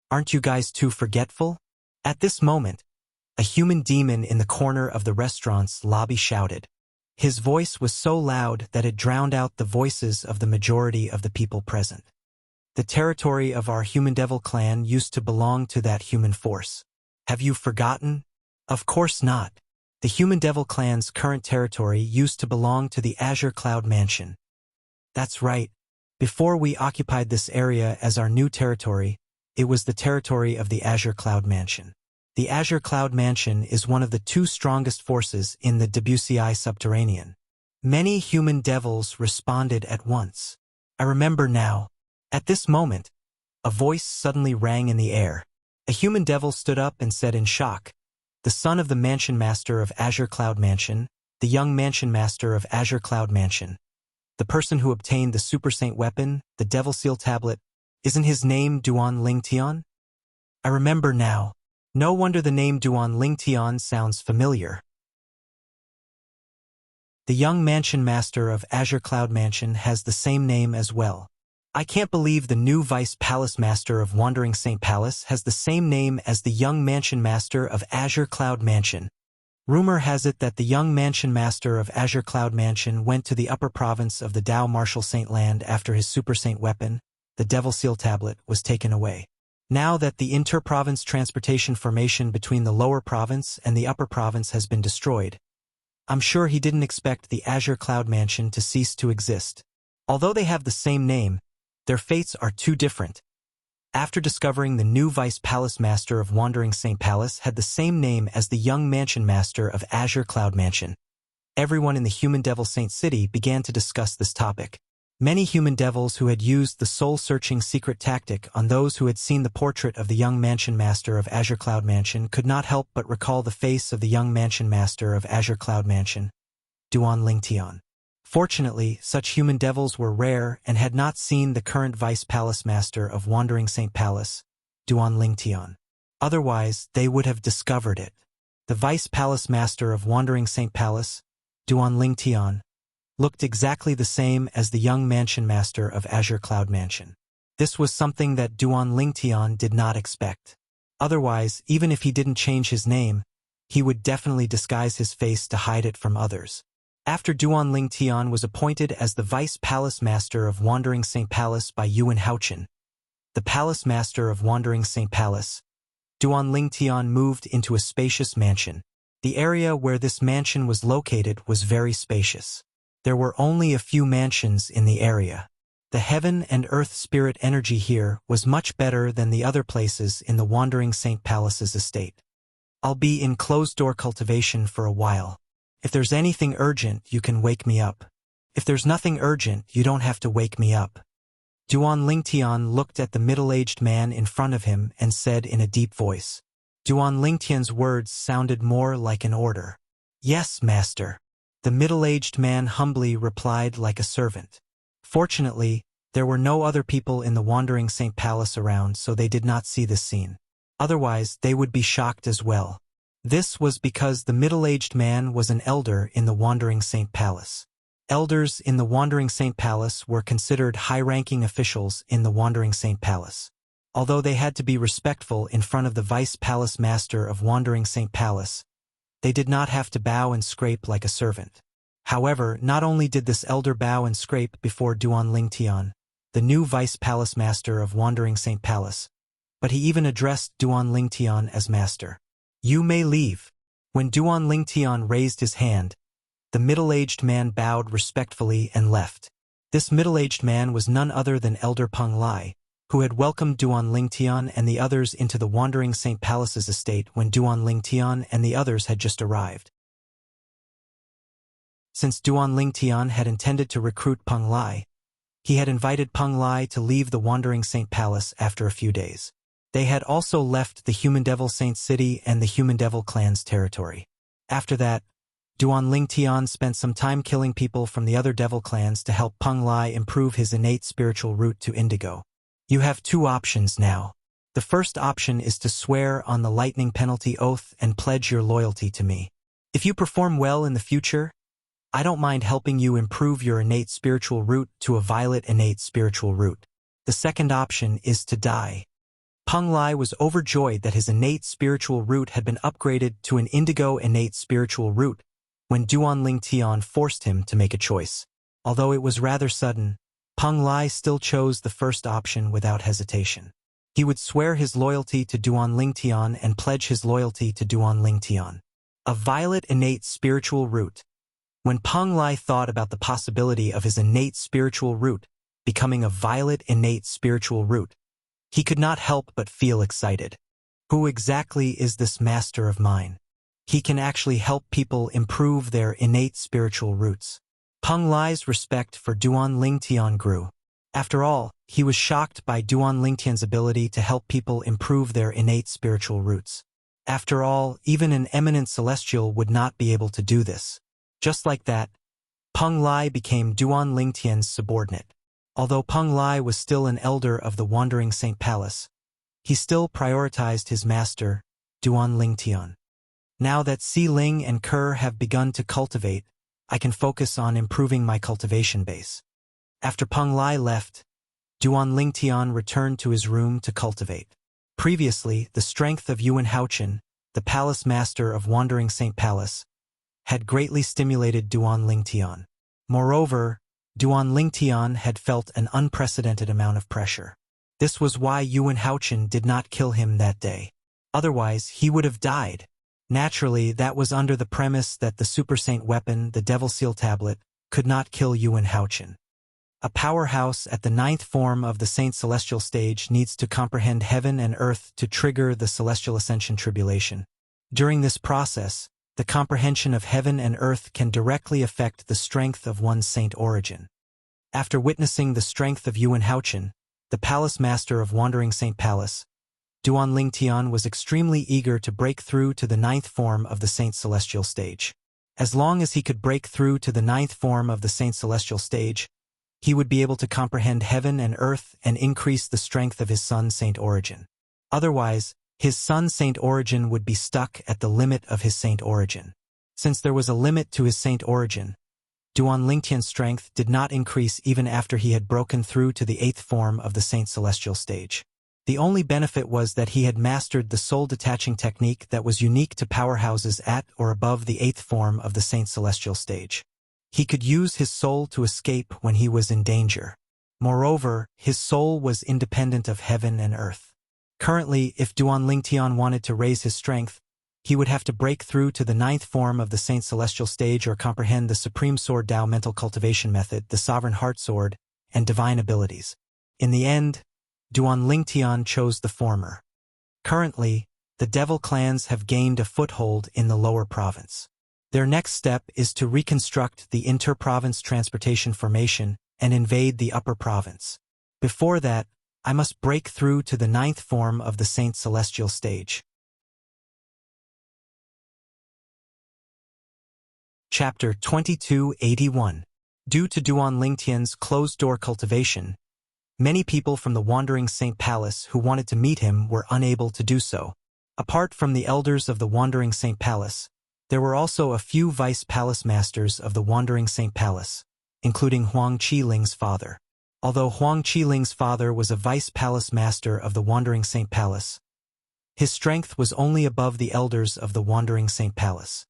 S1: Aren't you guys too forgetful? At this moment, a human demon in the corner of the restaurant's lobby shouted. His voice was so loud that it drowned out the voices of the majority of the people present. The territory of our Human Devil clan used to belong to that human force. Have you forgotten? Of course not. The Human Devil clan's current territory used to belong to the Azure Cloud Mansion. That's right. Before we occupied this area as our new territory, it was the territory of the Azure Cloud Mansion. The Azure Cloud Mansion is one of the 2 strongest forces in the Debussy subterranean. Many human devils responded at once. I remember now. At this moment, a voice suddenly rang in the air. A human devil stood up and said in shock, The son of the Mansion Master of Azure Cloud Mansion, the young Mansion Master of Azure Cloud Mansion, the person who obtained the Super Saint weapon, the Devil Seal Tablet, isn't his name Duan Ling Tian? I remember now. No wonder the name Duan Ling Tian sounds familiar. The young Mansion Master of Azure Cloud Mansion has the same name as well. I can't believe the new Vice Palace Master of Wandering St. Palace has the same name as the young Mansion Master of Azure Cloud Mansion. Rumor has it that the young Mansion Master of Azure Cloud Mansion went to the upper province of the Dao Martial Saint Land after his Super Saint weapon, the Devil Seal Tablet, was taken away. Now that the inter-province transportation formation between the lower province and the upper province has been destroyed, I'm sure he didn't expect the Azure Cloud Mansion to cease to exist. Although they have the same name, their fates are too different. After discovering the new Vice Palace Master of Wandering St. Palace had the same name as the young Mansion Master of Azure Cloud Mansion, everyone in the Human Devil Saint City began to discuss this topic. Many human devils who had used the soul-searching secret tactic on those who had seen the portrait of the young Mansion Master of Azure Cloud Mansion could not help but recall the face of the young Mansion Master of Azure Cloud Mansion, Duan Lingtian. Fortunately, such human devils were rare and had not seen the current Vice Palace Master of Wandering St. Palace, Duan Lingtian. Otherwise, they would have discovered it. The Vice Palace Master of Wandering St. Palace, Duan Lingtian, looked exactly the same as the young Mansion Master of Azure Cloud Mansion. This was something that Duan Lingtian did not expect. Otherwise, even if he didn't change his name, he would definitely disguise his face to hide it from others. After Duan Lingtian was appointed as the Vice Palace Master of Wandering St. Palace by Yuan Haochen, the Palace Master of Wandering St. Palace, Duan Lingtian moved into a spacious mansion. The area where this mansion was located was very spacious. There were only a few mansions in the area. The heaven and earth spirit energy here was much better than the other places in the Wandering St. Palace's estate. I'll be in closed-door cultivation for a while. If there's anything urgent, you can wake me up. If there's nothing urgent, you don't have to wake me up. Duan Lingtian looked at the middle-aged man in front of him and said in a deep voice. Duan Lingtian's words sounded more like an order. Yes, master. The middle-aged man humbly replied like a servant. Fortunately, there were no other people in the Wandering St. Palace around, so they did not see this scene. Otherwise, they would be shocked as well. This was because the middle-aged man was an elder in the Wandering St. Palace. Elders in the Wandering St. Palace were considered high-ranking officials in the Wandering St. Palace. Although they had to be respectful in front of the Vice Palace Master of Wandering St. Palace, they did not have to bow and scrape like a servant. However, not only did this elder bow and scrape before Duan Lingtian, the new Vice Palace Master of Wandering St. Palace, but he even addressed Duan Lingtian as master. You may leave. When Duan Lingtian raised his hand, the middle-aged man bowed respectfully and left. This middle-aged man was none other than Elder Peng Lai, who had welcomed Duan Lingtian and the others into the Wandering St. Palace's estate when Duan Lingtian and the others had just arrived. Since Duan Lingtian had intended to recruit Peng Lai, he had invited Peng Lai to leave the Wandering St. Palace after a few days. They had also left the Human Devil Saint City and the Human Devil clan's territory. After that, Duan Lingtian spent some time killing people from the other devil clans to help Peng Lai improve his innate spiritual route to Indigo. You have two options now. The first option is to swear on the lightning penalty oath and pledge your loyalty to me. If you perform well in the future, I don't mind helping you improve your innate spiritual route to a violet innate spiritual route. The second option is to die. Peng Lai was overjoyed that his innate spiritual route had been upgraded to an indigo innate spiritual route when Duan Lingtian forced him to make a choice. Although it was rather sudden, Peng Lai still chose the first option without hesitation. He would swear his loyalty to Duan Lingtian and pledge his loyalty to Duan Lingtian. A violet innate spiritual route. When Peng Lai thought about the possibility of his innate spiritual route becoming a violet innate spiritual route, he could not help but feel excited. Who exactly is this master of mine? He can actually help people improve their innate spiritual roots. Peng Lai's respect for Duan Lingtian grew. After all, he was shocked by Duan Lingtian's ability to help people improve their innate spiritual roots. After all, even an eminent celestial would not be able to do this. Just like that, Peng Lai became Duan Lingtian's subordinate. Although Peng Lai was still an elder of the Wandering St. Palace, he still prioritized his master, Duan Lingtian. Now that Si Ling and Kerr have begun to cultivate, I can focus on improving my cultivation base. After Peng Lai left, Duan Lingtian returned to his room to cultivate. Previously, the strength of Yuan Haochen, the palace master of Wandering Saint Palace, had greatly stimulated Duan Lingtian. Moreover, Duan Lingtian had felt an unprecedented amount of pressure. This was why Yuan Haochen did not kill him that day. Otherwise, he would have died. Naturally, that was under the premise that the Super Saint weapon, the Devil Seal Tablet, could not kill Yuan Haochen. A powerhouse at the 9th form of the Saint Celestial Stage needs to comprehend heaven and earth to trigger the Celestial Ascension Tribulation. During this process, the comprehension of heaven and earth can directly affect the strength of one's saint origin. After witnessing the strength of Yuan Haochen, the palace master of Wandering Saint Palace, Duan Lingtian was extremely eager to break through to the 9th form of the Saint Celestial Stage. As long as he could break through to the 9th form of the Saint Celestial Stage, he would be able to comprehend heaven and earth and increase the strength of his Sun Saint origin. Otherwise, his Sun Saint origin would be stuck at the limit of his Saint origin. Since there was a limit to his Saint origin, Duan Lingtian's strength did not increase even after he had broken through to the 8th form of the Saint Celestial Stage. The only benefit was that he had mastered the soul-detaching technique that was unique to powerhouses at or above the 8th form of the Saint Celestial Stage. He could use his soul to escape when he was in danger. Moreover, his soul was independent of heaven and earth. Currently, if Duan Lingtian wanted to raise his strength, he would have to break through to the 9th form of the Saint Celestial Stage or comprehend the Supreme Sword Tao mental cultivation method, the Sovereign Heart Sword, and divine abilities. In the end, Duan Lingtian chose the former. Currently, the devil clans have gained a foothold in the lower province. Their next step is to reconstruct the inter-province transportation formation and invade the upper province. Before that, I must break through to the 9th form of the Saint Celestial Stage. Chapter 2281. Due to Duan Lingtian's closed-door cultivation, many people from the Wandering Saint Palace who wanted to meet him were unable to do so. Apart from the elders of the Wandering Saint Palace, there were also a few vice palace masters of the Wandering Saint Palace, including Huang Qiling's father. Although Huang Qiling's father was a vice palace master of the Wandering Saint Palace, his strength was only above the elders of the Wandering Saint Palace.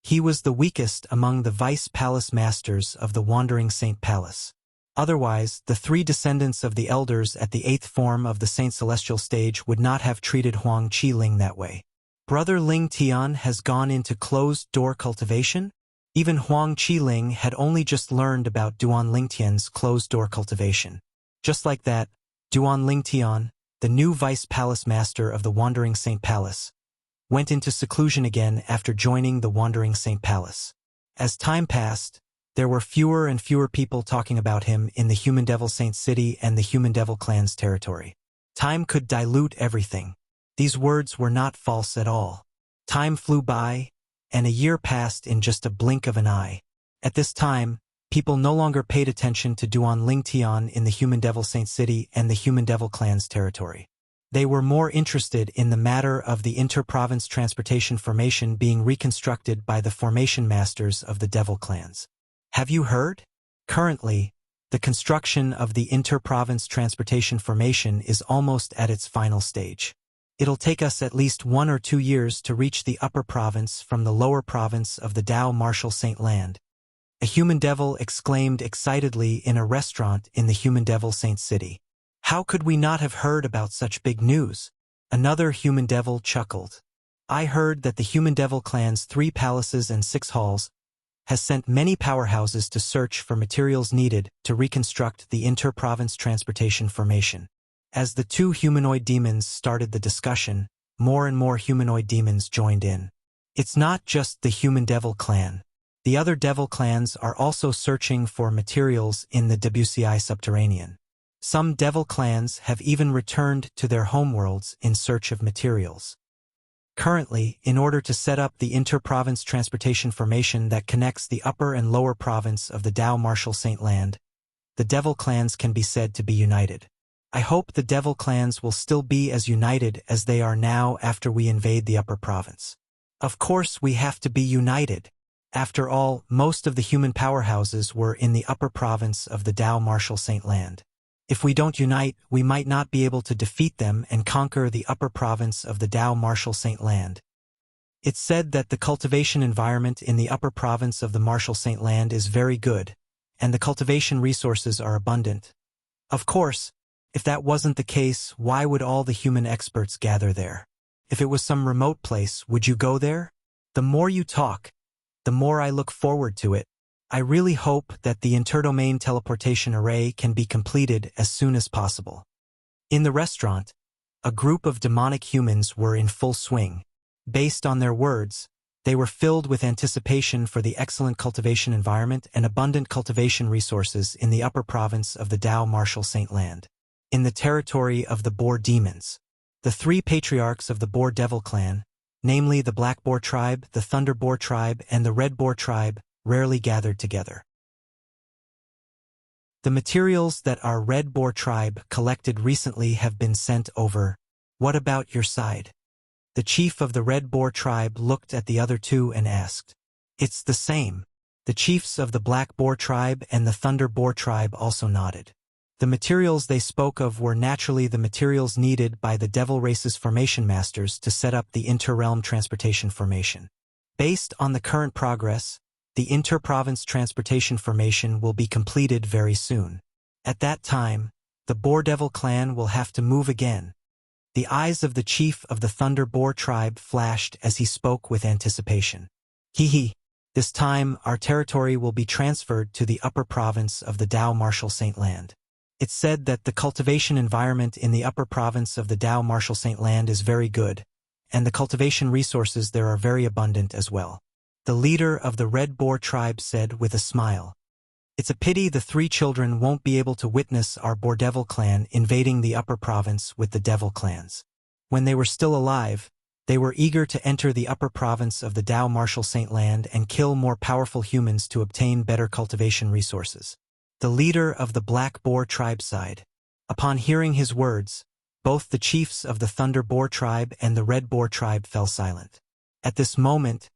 S1: He was the weakest among the vice palace masters of the Wandering Saint Palace. Otherwise, the 3 descendants of the elders at the 8th form of the Saint Celestial Stage would not have treated Huang Qiling that way. Brother Lingtian has gone into closed-door cultivation? Even Huang Qiling had only just learned about Duan Lingtian's closed-door cultivation. Just like that, Duan Lingtian, the new vice palace master of the Wandering Saint Palace, went into seclusion again after joining the Wandering Saint Palace. As time passed, there were fewer and fewer people talking about him in the Human Devil Saint City and the Human Devil Clan's territory. Time could dilute everything. These words were not false at all. Time flew by, and a year passed in just a blink of an eye. At this time, people no longer paid attention to Duan Lingtian in the Human Devil Saint City and the Human Devil Clan's territory. They were more interested in the matter of the inter-province transportation formation being reconstructed by the formation masters of the Devil Clans. Have you heard? Currently, the construction of the inter-province transportation formation is almost at its final stage. It'll take us at least 1 or 2 years to reach the upper province from the lower province of the Tao Martial Saint Land. A human devil exclaimed excitedly in a restaurant in the Human Devil Saint City. How could we not have heard about such big news? Another human devil chuckled. I heard that the Human Devil Clan's 3 palaces and 6 halls has sent many powerhouses to search for materials needed to reconstruct the inter-province transportation formation. As the 2 humanoid demons started the discussion, more and more humanoid demons joined in. It's not just the Human Devil Clan. The other devil clans are also searching for materials in the WCI subterranean. Some devil clans have even returned to their homeworlds in search of materials. Currently, in order to set up the inter-province transportation formation that connects the upper and lower province of the Tao Martial Saint Land, the devil clans can be said to be united. I hope the devil clans will still be as united as they are now after we invade the upper province. Of course we have to be united. After all, most of the human powerhouses were in the upper province of the Tao Martial Saint Land. If we don't unite, we might not be able to defeat them and conquer the upper province of the Dao Martial Saint Land. It's said that the cultivation environment in the upper province of the Martial Saint Land is very good, and the cultivation resources are abundant. Of course, if that wasn't the case, why would all the human experts gather there? If it was some remote place, would you go there? The more you talk, the more I look forward to it. I really hope that the interdomain teleportation array can be completed as soon as possible. In the restaurant, a group of demonic humans were in full swing. Based on their words, they were filled with anticipation for the excellent cultivation environment and abundant cultivation resources in the upper province of the Dao Martial Saint Land. In the territory of the Boar Demons, the three patriarchs of the Boar Devil clan, namely the Black Boar tribe, the Thunder Boar tribe, and the Red Boar tribe, rarely gathered together. The materials that our Red Boar tribe collected recently have been sent over. What about your side? The chief of the Red Boar tribe looked at the other two and asked. It's the same. The chiefs of the Black Boar tribe and the Thunder Boar tribe also nodded. The materials they spoke of were naturally the materials needed by the Devil Race's formation masters to set up the inter-realm transportation formation. Based on the current progress, the inter-province transportation formation will be completed very soon. At that time, the Boar Devil clan will have to move again. The eyes of the chief of the Thunder Boar tribe flashed as he spoke with anticipation. This time our territory will be transferred to the upper province of the Dao Martial Saint Land. It's said that the cultivation environment in the upper province of the Dao Martial Saint Land is very good, and the cultivation resources there are very abundant as well. The leader of the Red Boar tribe said with a smile. It's a pity the three children won't be able to witness our Boar Devil clan invading the upper province with the Devil clans. When they were still alive, they were eager to enter the upper province of the Dao Martial Saint Land and kill more powerful humans to obtain better cultivation resources. The leader of the Black Boar tribe sighed. Upon hearing his words, both the chiefs of the Thunder Boar tribe and the Red Boar tribe fell silent. At this moment,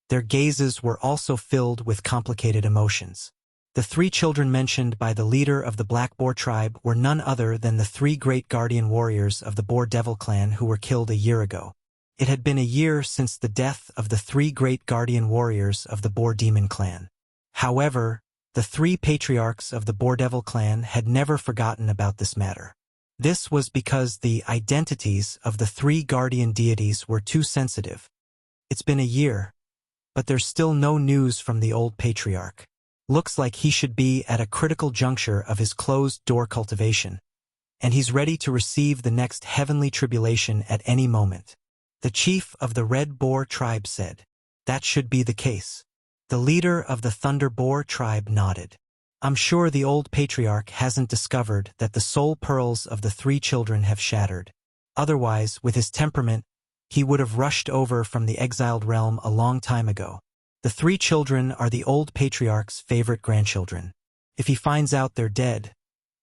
S1: their gazes were also filled with complicated emotions. The three children mentioned by the leader of the Black Boar tribe were none other than the three great guardian warriors of the Boar Devil clan who were killed a year ago. It had been a year since the death of the three great guardian warriors of the Boar Demon clan. However, the three patriarchs of the Boar Devil clan had never forgotten about this matter. This was because the identities of the three guardian deities were too sensitive. It's been a year, but there's still no news from the old patriarch. Looks like he should be at a critical juncture of his closed-door cultivation, and he's ready to receive the next heavenly tribulation at any moment. The chief of the Red Boar tribe said, that should be the case. The leader of the Thunder Boar tribe nodded. I'm sure the old patriarch hasn't discovered that the soul pearls of the three children have shattered. Otherwise, with his temperament, he would have rushed over from the exiled realm a long time ago. The three children are the old patriarch's favorite grandchildren. If he finds out they're dead,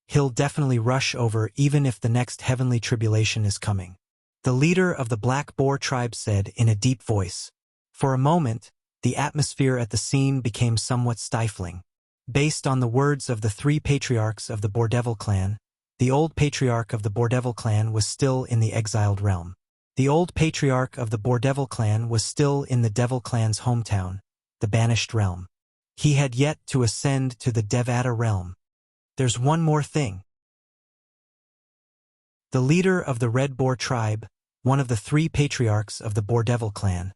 S1: he'll definitely rush over even if the next heavenly tribulation is coming. The leader of the Black Boar tribe said in a deep voice. For a moment, the atmosphere at the scene became somewhat stifling. Based on the words of the three patriarchs of the Boar Devil clan, the old patriarch of the Boar Devil clan was still in the exiled realm. The old patriarch of the Boar Devil clan was still in the Devil clan's hometown, the banished realm. He had yet to ascend to the Devata realm. There's one more thing. The leader of the Red Boar tribe, one of the three patriarchs of the Boar Devil clan,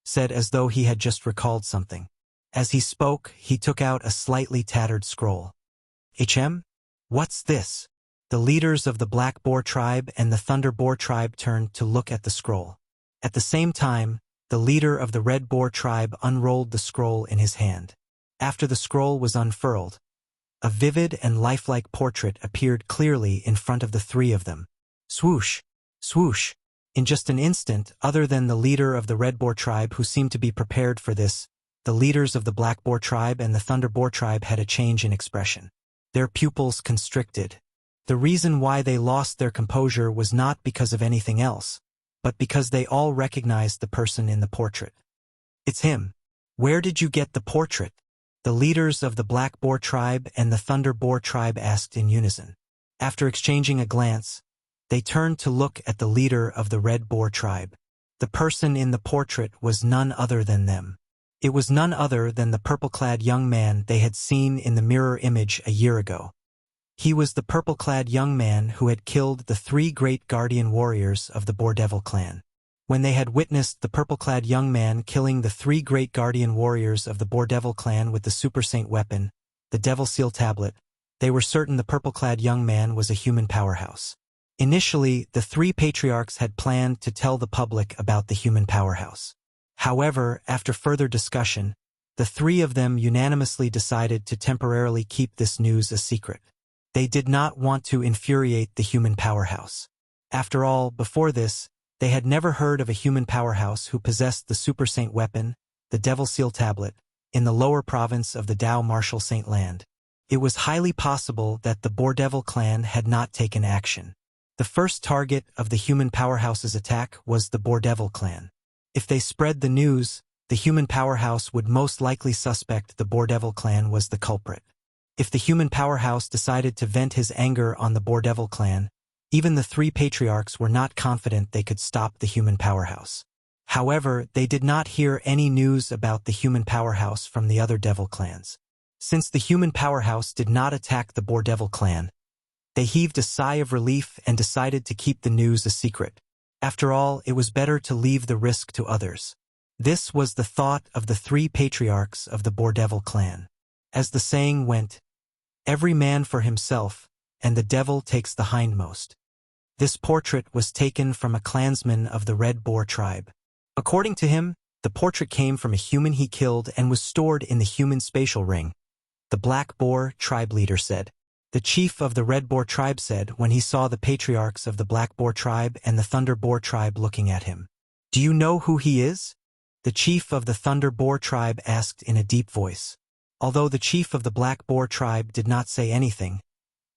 S1: said as though he had just recalled something. As he spoke, he took out a slightly tattered scroll. What's this? The leaders of the Black Boar tribe and the Thunder Boar tribe turned to look at the scroll. At the same time, the leader of the Red Boar tribe unrolled the scroll in his hand. After the scroll was unfurled, a vivid and lifelike portrait appeared clearly in front of the three of them. Swoosh! Swoosh! In just an instant, other than the leader of the Red Boar tribe who seemed to be prepared for this, the leaders of the Black Boar tribe and the Thunder Boar tribe had a change in expression. Their pupils constricted. The reason why they lost their composure was not because of anything else, but because they all recognized the person in the portrait. It's him. Where did you get the portrait? The leaders of the Black Boar tribe and the Thunder Boar tribe asked in unison. After exchanging a glance, they turned to look at the leader of the Red Boar tribe. The person in the portrait was none other than them. It was none other than the purple-clad young man they had seen in the mirror image a year ago. He was the purple-clad young man who had killed the 3 great guardian warriors of the Boar-Devil clan. When they had witnessed the purple-clad young man killing the 3 great guardian warriors of the Boar-Devil clan with the Super Saint weapon, the Devil Seal Tablet, they were certain the purple-clad young man was a human powerhouse. Initially, the 3 patriarchs had planned to tell the public about the human powerhouse. However, after further discussion, the 3 of them unanimously decided to temporarily keep this news a secret. They did not want to infuriate the human powerhouse. After all, before this, they had never heard of a human powerhouse who possessed the Super Saint weapon, the Devil Seal Tablet, in the lower province of the Dao Martial Saint Land. It was highly possible that the Boar-Devil clan had not taken action. The first target of the human powerhouse's attack was the Boar-Devil clan. If they spread the news, the human powerhouse would most likely suspect the Boar-Devil clan was the culprit. If the human powerhouse decided to vent his anger on the Boar-Devil clan, even the 3 patriarchs were not confident they could stop the human powerhouse. However, they did not hear any news about the human powerhouse from the other devil clans. Since the human powerhouse did not attack the Boar-Devil clan, they heaved a sigh of relief and decided to keep the news a secret. After all, it was better to leave the risk to others. This was the thought of the 3 patriarchs of the Boar-Devil clan. As the saying went, every man for himself, and the devil takes the hindmost. This portrait was taken from a clansman of the Red Boar tribe. According to him, the portrait came from a human he killed and was stored in the human spatial ring. The Black Boar tribe leader said. The chief of the Red Boar tribe said when he saw the patriarchs of the Black Boar tribe and the Thunder Boar tribe looking at him. Do you know who he is? The chief of the Thunder Boar tribe asked in a deep voice. Although the chief of the Black Boar tribe did not say anything,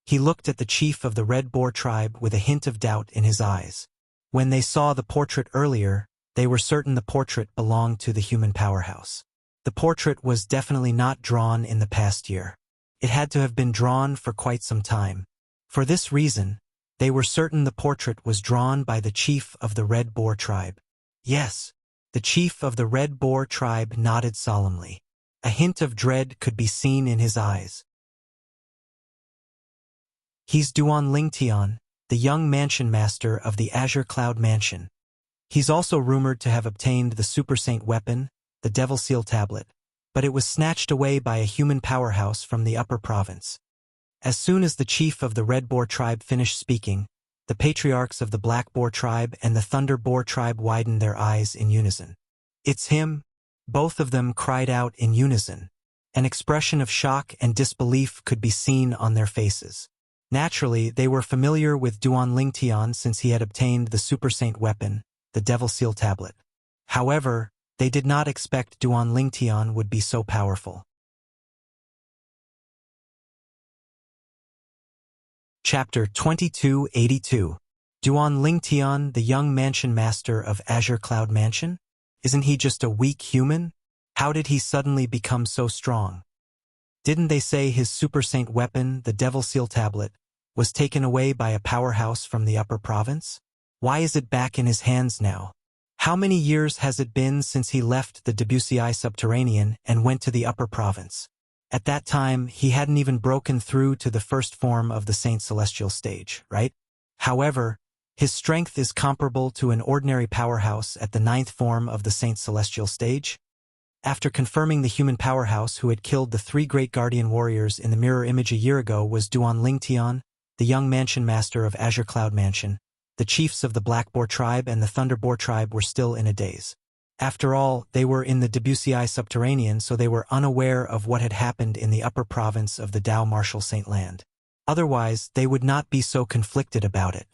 S1: he looked at the chief of the Red Boar tribe with a hint of doubt in his eyes. When they saw the portrait earlier, they were certain the portrait belonged to the human powerhouse. The portrait was definitely not drawn in the past year. It had to have been drawn for quite some time. For this reason, they were certain the portrait was drawn by the chief of the Red Boar tribe. Yes, the chief of the Red Boar tribe nodded solemnly. A hint of dread could be seen in his eyes. He's Duan Lingtian, the young mansion master of the Azure Cloud Mansion. He's also rumored to have obtained the Super Saint weapon, the Devil Seal Tablet, but it was snatched away by a human powerhouse from the upper province. As soon as the chief of the Red Boar tribe finished speaking, the patriarchs of the Black Boar tribe and the Thunder Boar tribe widened their eyes in unison. It's him! Both of them cried out in unison. An expression of shock and disbelief could be seen on their faces. Naturally, they were familiar with Duan Lingtian since he had obtained the Super Saint weapon, the Devil Seal Tablet. However, they did not expect Duan Lingtian would be so powerful. Chapter 2282. Duan Lingtian, the young mansion master of Azure Cloud Mansion? Isn't he just a weak human? How did he suddenly become so strong? Didn't they say his Super Saint weapon, the Devil Seal Tablet, was taken away by a powerhouse from the upper province? Why is it back in his hands now? How many years has it been since he left the Debussy subterranean and went to the upper province? At that time, he hadn't even broken through to the first form of the Saint Celestial stage, right? However, his strength is comparable to an ordinary powerhouse at the 9th form of the Saint Celestial stage. After confirming the human powerhouse who had killed the 3 great guardian warriors in the mirror image a year ago was Duan Lingtian, the young mansion master of Azure Cloud Mansion, the chiefs of the Black Boar tribe and the Thunder Boar tribe were still in a daze. After all, they were in the Debussy subterranean, so they were unaware of what had happened in the upper province of the Dao Martial Saint Land. Otherwise, they would not be so conflicted about it.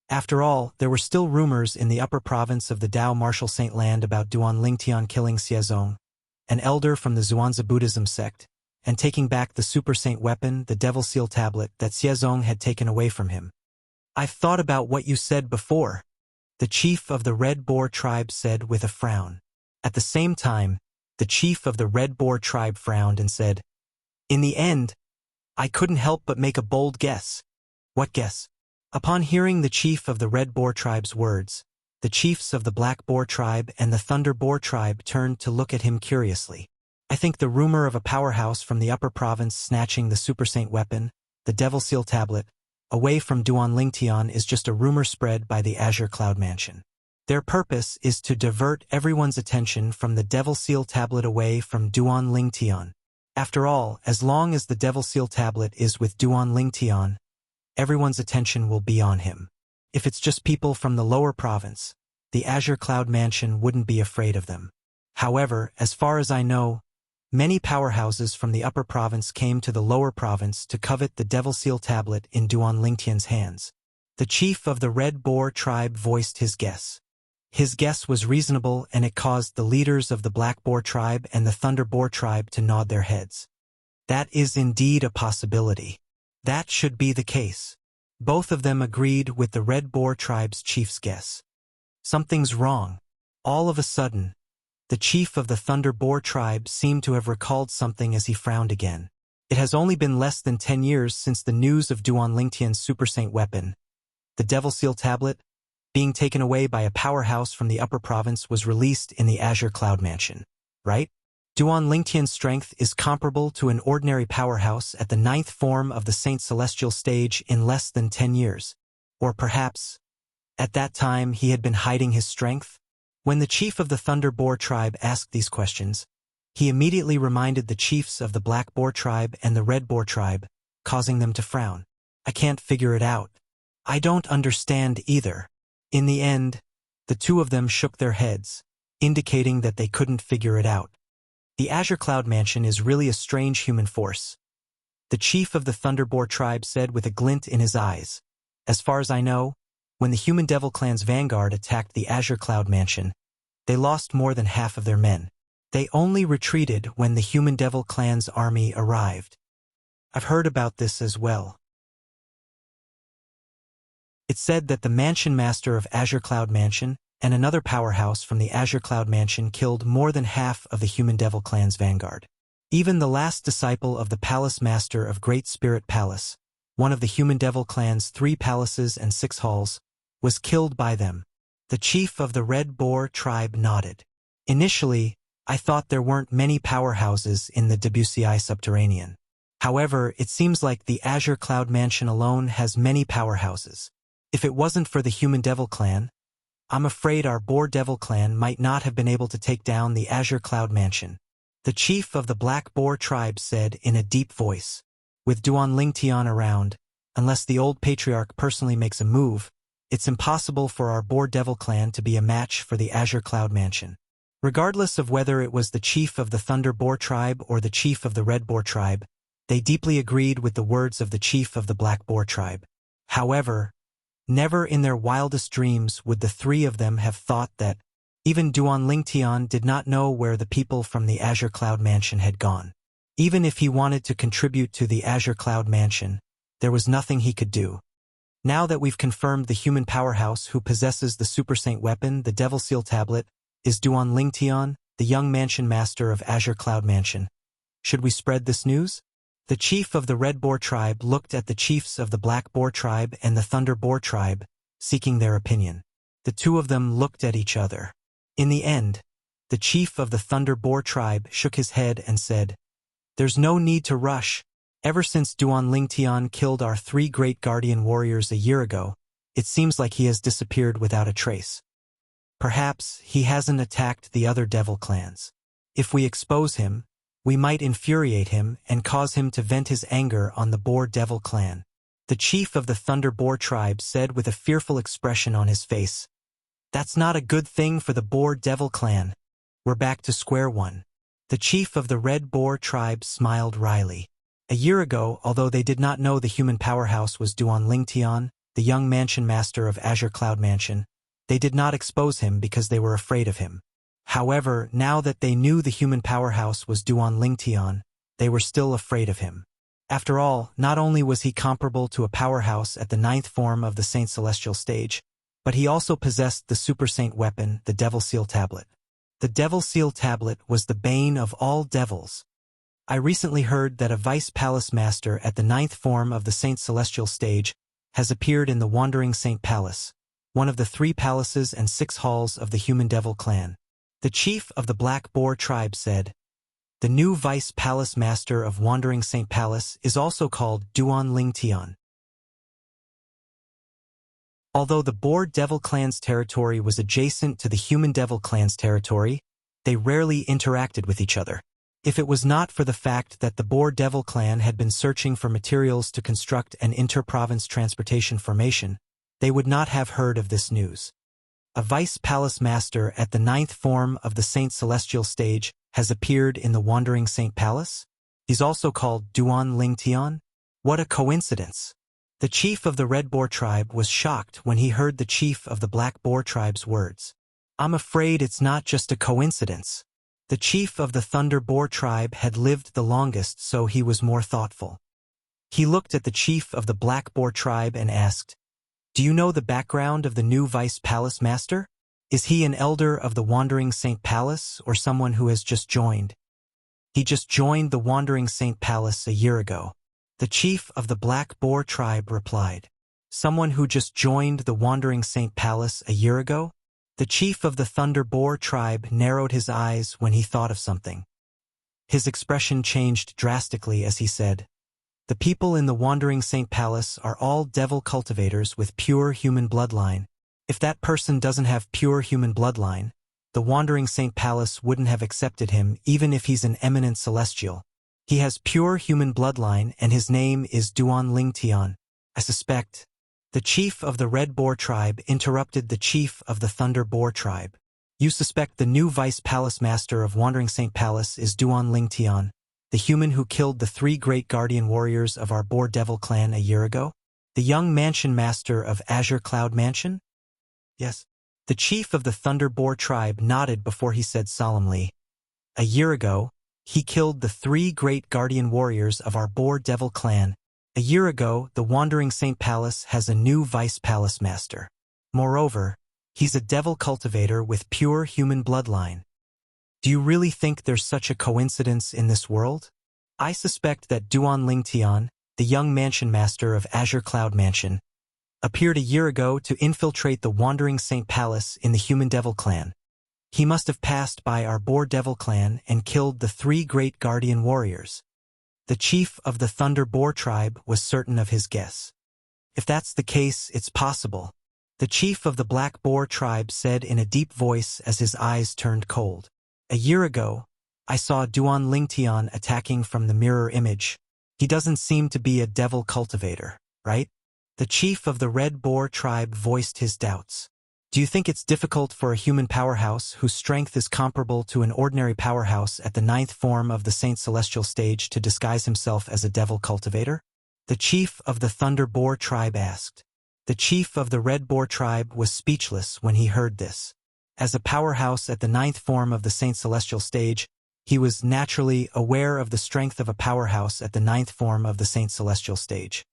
S1: After all, there were still rumors in the upper province of the Dao Martial Saint Land about Duan Lingtian killing Xiezong, an elder from the Zhuangzi Buddhism sect, and taking back the Super Saint weapon, the Devil Seal Tablet, that Xiezong had taken away from him. I've thought about what you said before, the chief of the Red Boar tribe said with a frown. At the same time, the chief of the Red Boar tribe frowned and said, in the end, I couldn't help but make a bold guess. What guess? Upon hearing the chief of the Red Boar tribe's words, the chiefs of the Black Boar tribe and the Thunder Boar tribe turned to look at him curiously. I think the rumor of a powerhouse from the upper province snatching the Super Saint weapon, the Devil Seal Tablet, away from Duan Lingtian is just a rumor spread by the Azure Cloud Mansion. Their purpose is to divert everyone's attention from the Devil Seal Tablet away from Duan Lingtian. After all, as long as the Devil Seal Tablet is with Duan Lingtian, everyone's attention will be on him. If it's just people from the lower province, the Azure Cloud Mansion wouldn't be afraid of them. However, as far as I know, many powerhouses from the upper province came to the lower province to covet the Devil Seal Tablet in Duan Lingtian's hands. The chief of the Red Boar tribe voiced his guess. His guess was reasonable, and it caused the leaders of the Black Boar tribe and the Thunder Boar tribe to nod their heads. That is indeed a possibility. That should be the case. Both of them agreed with the Red Boar tribe's chief's guess. Something's wrong. All of a sudden, the chief of the Thunder Boar tribe seemed to have recalled something as he frowned again. It has only been less than 10 years since the news of Duan Lingtian's Super Saint weapon, the Devil Seal Tablet, being taken away by a powerhouse from the upper province was released in the Azure Cloud Mansion, right? Duan Lingtian's strength is comparable to an ordinary powerhouse at the 9th form of the Saint Celestial stage in less than 10 years. Or perhaps, at that time he had been hiding his strength? When the chief of the Thunder Boar tribe asked these questions, he immediately reminded the chiefs of the Black Boar tribe and the Red Boar tribe, causing them to frown. I can't figure it out. I don't understand either. In the end, the two of them shook their heads, indicating that they couldn't figure it out. The Azure Cloud Mansion is really a strange human force. The chief of the Thunder Boar tribe said with a glint in his eyes. As far as I know, when the Human Devil Clan's vanguard attacked the Azure Cloud Mansion, they lost more than half of their men. They only retreated when the Human Devil Clan's army arrived. I've heard about this as well. It said that the Mansion Master of Azure Cloud Mansion and another powerhouse from the Azure Cloud Mansion killed more than half of the Human Devil Clan's vanguard. Even the last disciple of the Palace Master of Great Spirit Palace, one of the Human Devil Clan's 3 palaces and 6 halls, was killed by them. The chief of the Red Boar tribe nodded. Initially, I thought there weren't many powerhouses in the WCI subterranean. However, it seems like the Azure Cloud Mansion alone has many powerhouses. If it wasn't for the Human Devil Clan, I'm afraid our Boar Devil Clan might not have been able to take down the Azure Cloud Mansion. The chief of the Black Boar tribe said in a deep voice. With Duan Lingtian around, unless the old patriarch personally makes a move, it's impossible for our Boar Devil Clan to be a match for the Azure Cloud Mansion. Regardless of whether it was the chief of the Thunder Boar tribe or the chief of the Red Boar tribe, they deeply agreed with the words of the chief of the Black Boar tribe. However, never in their wildest dreams would the 3 of them have thought that even Duan Lingtian did not know where the people from the Azure Cloud Mansion had gone. Even if he wanted to contribute to the Azure Cloud Mansion, there was nothing he could do. Now that we've confirmed the human powerhouse who possesses the Super Saint weapon, the Devil Seal Tablet, is Duan Lingtian, the young Mansion Master of Azure Cloud Mansion. Should we spread this news? The chief of the Red Boar tribe looked at the chiefs of the Black Boar tribe and the Thunder Boar tribe, seeking their opinion. The 2 of them looked at each other. In the end, the chief of the Thunder Boar tribe shook his head and said, "There's no need to rush. Ever since Duan Lingtian killed our 3 great guardian warriors a year ago, it seems like he has disappeared without a trace. Perhaps he hasn't attacked the other devil clans. If we expose him, we might infuriate him and cause him to vent his anger on the Boar Devil Clan." The chief of the Thunder Boar tribe said with a fearful expression on his face, "That's not a good thing for the Boar Devil Clan. We're back to square one." The chief of the Red Boar tribe smiled wryly. A year ago, although they did not know the human powerhouse was Duan Lingtian, the young Mansion Master of Azure Cloud Mansion, they did not expose him because they were afraid of him. However, now that they knew the human powerhouse was Duan Lingtian, they were still afraid of him. After all, not only was he comparable to a powerhouse at the 9th form of the Saint Celestial stage, but he also possessed the Super Saint weapon, the Devil Seal Tablet. The Devil Seal Tablet was the bane of all devils. I recently heard that a Vice Palace Master at the 9th form of the Saint Celestial stage has appeared in the Wandering Saint Palace, one of the 3 palaces and 6 halls of the Human Devil clan. The chief of the Black Boar tribe said, "The new vice palace master of Wandering Saint Palace is also called Duan Ling Tian." Although the Boar Devil clan's territory was adjacent to the Human Devil clan's territory, they rarely interacted with each other. If it was not for the fact that the Boar Devil clan had been searching for materials to construct an inter-province transportation formation, they would not have heard of this news. A vice palace master at the 9th form of the Saint Celestial stage has appeared in the Wandering Saint Palace? He's also called Duan Ling Tian? What a coincidence! The chief of the Red Boar tribe was shocked when he heard the chief of the Black Boar tribe's words. "I'm afraid it's not just a coincidence." The chief of the Thunder Boar tribe had lived the longest, so he was more thoughtful. He looked at the chief of the Black Boar tribe and asked, "Do you know the background of the new vice palace master? Is he an elder of the Wandering Saint Palace or someone who has just joined?" "He just joined the Wandering Saint Palace a year ago," the chief of the Black Boar tribe replied. "Someone who just joined the Wandering Saint Palace a year ago?" The chief of the Thunder Boar tribe narrowed his eyes when he thought of something. His expression changed drastically as he said, "The people in the Wandering Saint Palace are all devil cultivators with pure human bloodline. If that person doesn't have pure human bloodline, the Wandering Saint Palace wouldn't have accepted him even if he's an eminent celestial. He has pure human bloodline and his name is Duan Ling Tian. I suspect." The chief of the Red Boar tribe interrupted the chief of the Thunder Boar tribe. "You suspect the new vice palace master of Wandering Saint Palace is Duan Ling Tian, the human who killed the 3 great guardian warriors of our Boar Devil clan a year ago? The young mansion master of Azure Cloud Mansion?" "Yes." The chief of the Thunder Boar tribe nodded before he said solemnly, "A year ago, he killed the 3 great guardian warriors of our Boar Devil clan. A year ago, the Wandering Saint Palace has a new vice palace master. Moreover, he's a devil cultivator with pure human bloodline. Do you really think there's such a coincidence in this world? I suspect that Duan Ling Tian, the young mansion master of Azure Cloud Mansion, appeared a year ago to infiltrate the Wandering Saint Palace in the Human Devil clan. He must have passed by our Boar Devil clan and killed the 3 great guardian warriors." The chief of the Thunder Boar tribe was certain of his guess. "If that's the case, it's possible," the chief of the Black Boar tribe said in a deep voice as his eyes turned cold. "A year ago, I saw Duan Ling Tian attacking from the mirror image. He doesn't seem to be a devil cultivator, right?" The chief of the Red Boar tribe voiced his doubts. "Do you think it's difficult for a human powerhouse whose strength is comparable to an ordinary powerhouse at the 9th form of the Saint Celestial stage to disguise himself as a devil cultivator?" the chief of the Thunder Boar tribe asked. The chief of the Red Boar tribe was speechless when he heard this. As a powerhouse at the 9th form of the Saint Celestial stage, he was naturally aware of the strength of a powerhouse at the 9th form of the Saint Celestial stage.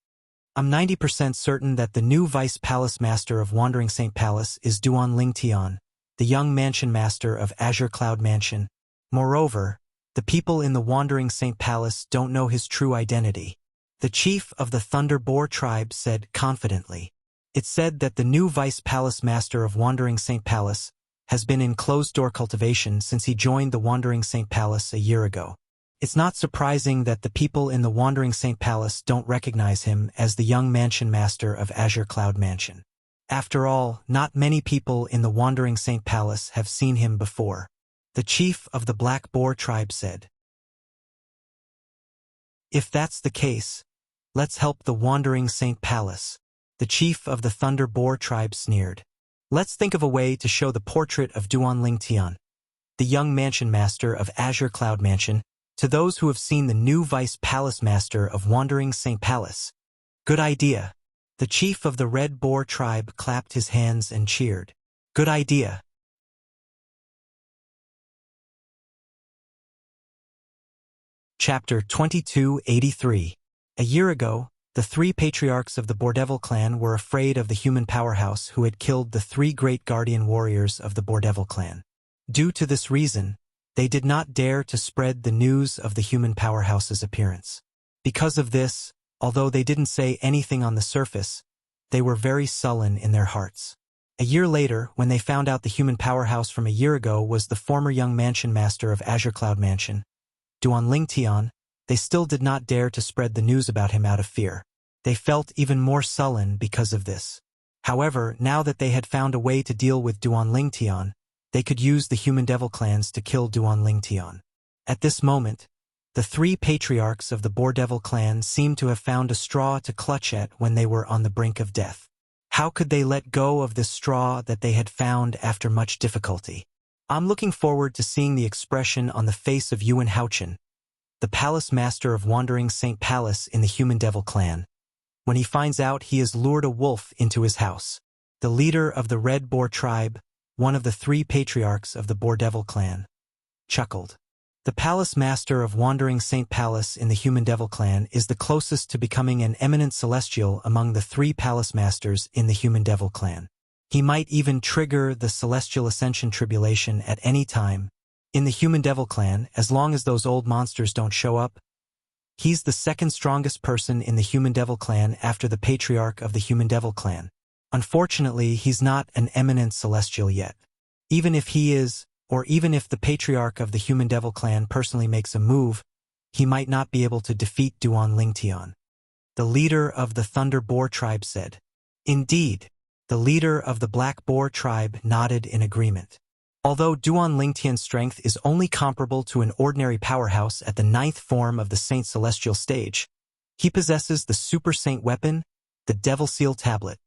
S1: "I'm 90% certain that the new vice palace master of Wandering Saint Palace is Duan Ling Tian, the young mansion master of Azure Cloud Mansion. Moreover, the people in the Wandering Saint Palace don't know his true identity," the chief of the Thunder Boar tribe said confidently. "It's said that the new vice palace master of Wandering Saint Palace has been in closed-door cultivation since he joined the Wandering Saint Palace a year ago. It's not surprising that the people in the Wandering Saint Palace don't recognize him as the young mansion master of Azure Cloud Mansion. After all, not many people in the Wandering Saint Palace have seen him before," the chief of the Black Boar tribe said. "If that's the case, let's help the Wandering Saint Palace," the chief of the Thunder Boar tribe sneered. "Let's think of a way to show the portrait of Duan Ling Tian, the young mansion master of Azure Cloud Mansion, to those who have seen the new vice palace master of Wandering Saint Palace." "Good idea." The chief of the Red Boar tribe clapped his hands and cheered. "Good idea." Chapter 2283. A year ago, the 3 patriarchs of the Boardevil clan were afraid of the human powerhouse who had killed the 3 great guardian warriors of the Boardevil clan. Due to this reason, they did not dare to spread the news of the human powerhouse's appearance. Because of this, although they didn't say anything on the surface, they were very sullen in their hearts. A year later, when they found out the human powerhouse from a year ago was the former young mansion master of Azure Cloud Mansion, Duan Lingtian, they still did not dare to spread the news about him out of fear. They felt even more sullen because of this. However, now that they had found a way to deal with Duan Lingtian, they could use the human devil clans to kill Duan Lingtian. At this moment, the three patriarchs of the Boar Devil clan seemed to have found a straw to clutch at when they were on the brink of death. How could they let go of this straw that they had found after much difficulty? I'm looking forward to seeing the expression on the face of Yuan Haochen, the palace master of Wandering Saint Palace in the Human Devil clan, when he finds out he has lured a wolf into his house. The leader of the Red Boar tribe, one of the three patriarchs of the Boar Devil clan, chuckled. The palace master of Wandering Saint Palace in the Human Devil clan is the closest to becoming an eminent celestial among the three palace masters in the Human Devil clan. He might even trigger the Celestial Ascension Tribulation at any time. In the Human Devil clan, as long as those old monsters don't show up, he's the second strongest person in the Human Devil clan after the patriarch of the Human Devil clan. Unfortunately, he's not an eminent celestial yet. Even if he is, or even if the patriarch of the Human Devil clan personally makes a move, he might not be able to defeat Duan Lingtian. The leader of the Thunder Boar tribe said. Indeed, the leader of the Black Boar tribe nodded in agreement. Although Duan Lingtian's strength is only comparable to an ordinary powerhouse at the 9th form of the Saint Celestial stage, he possesses the Super Saint weapon, the Devil Seal Tablet.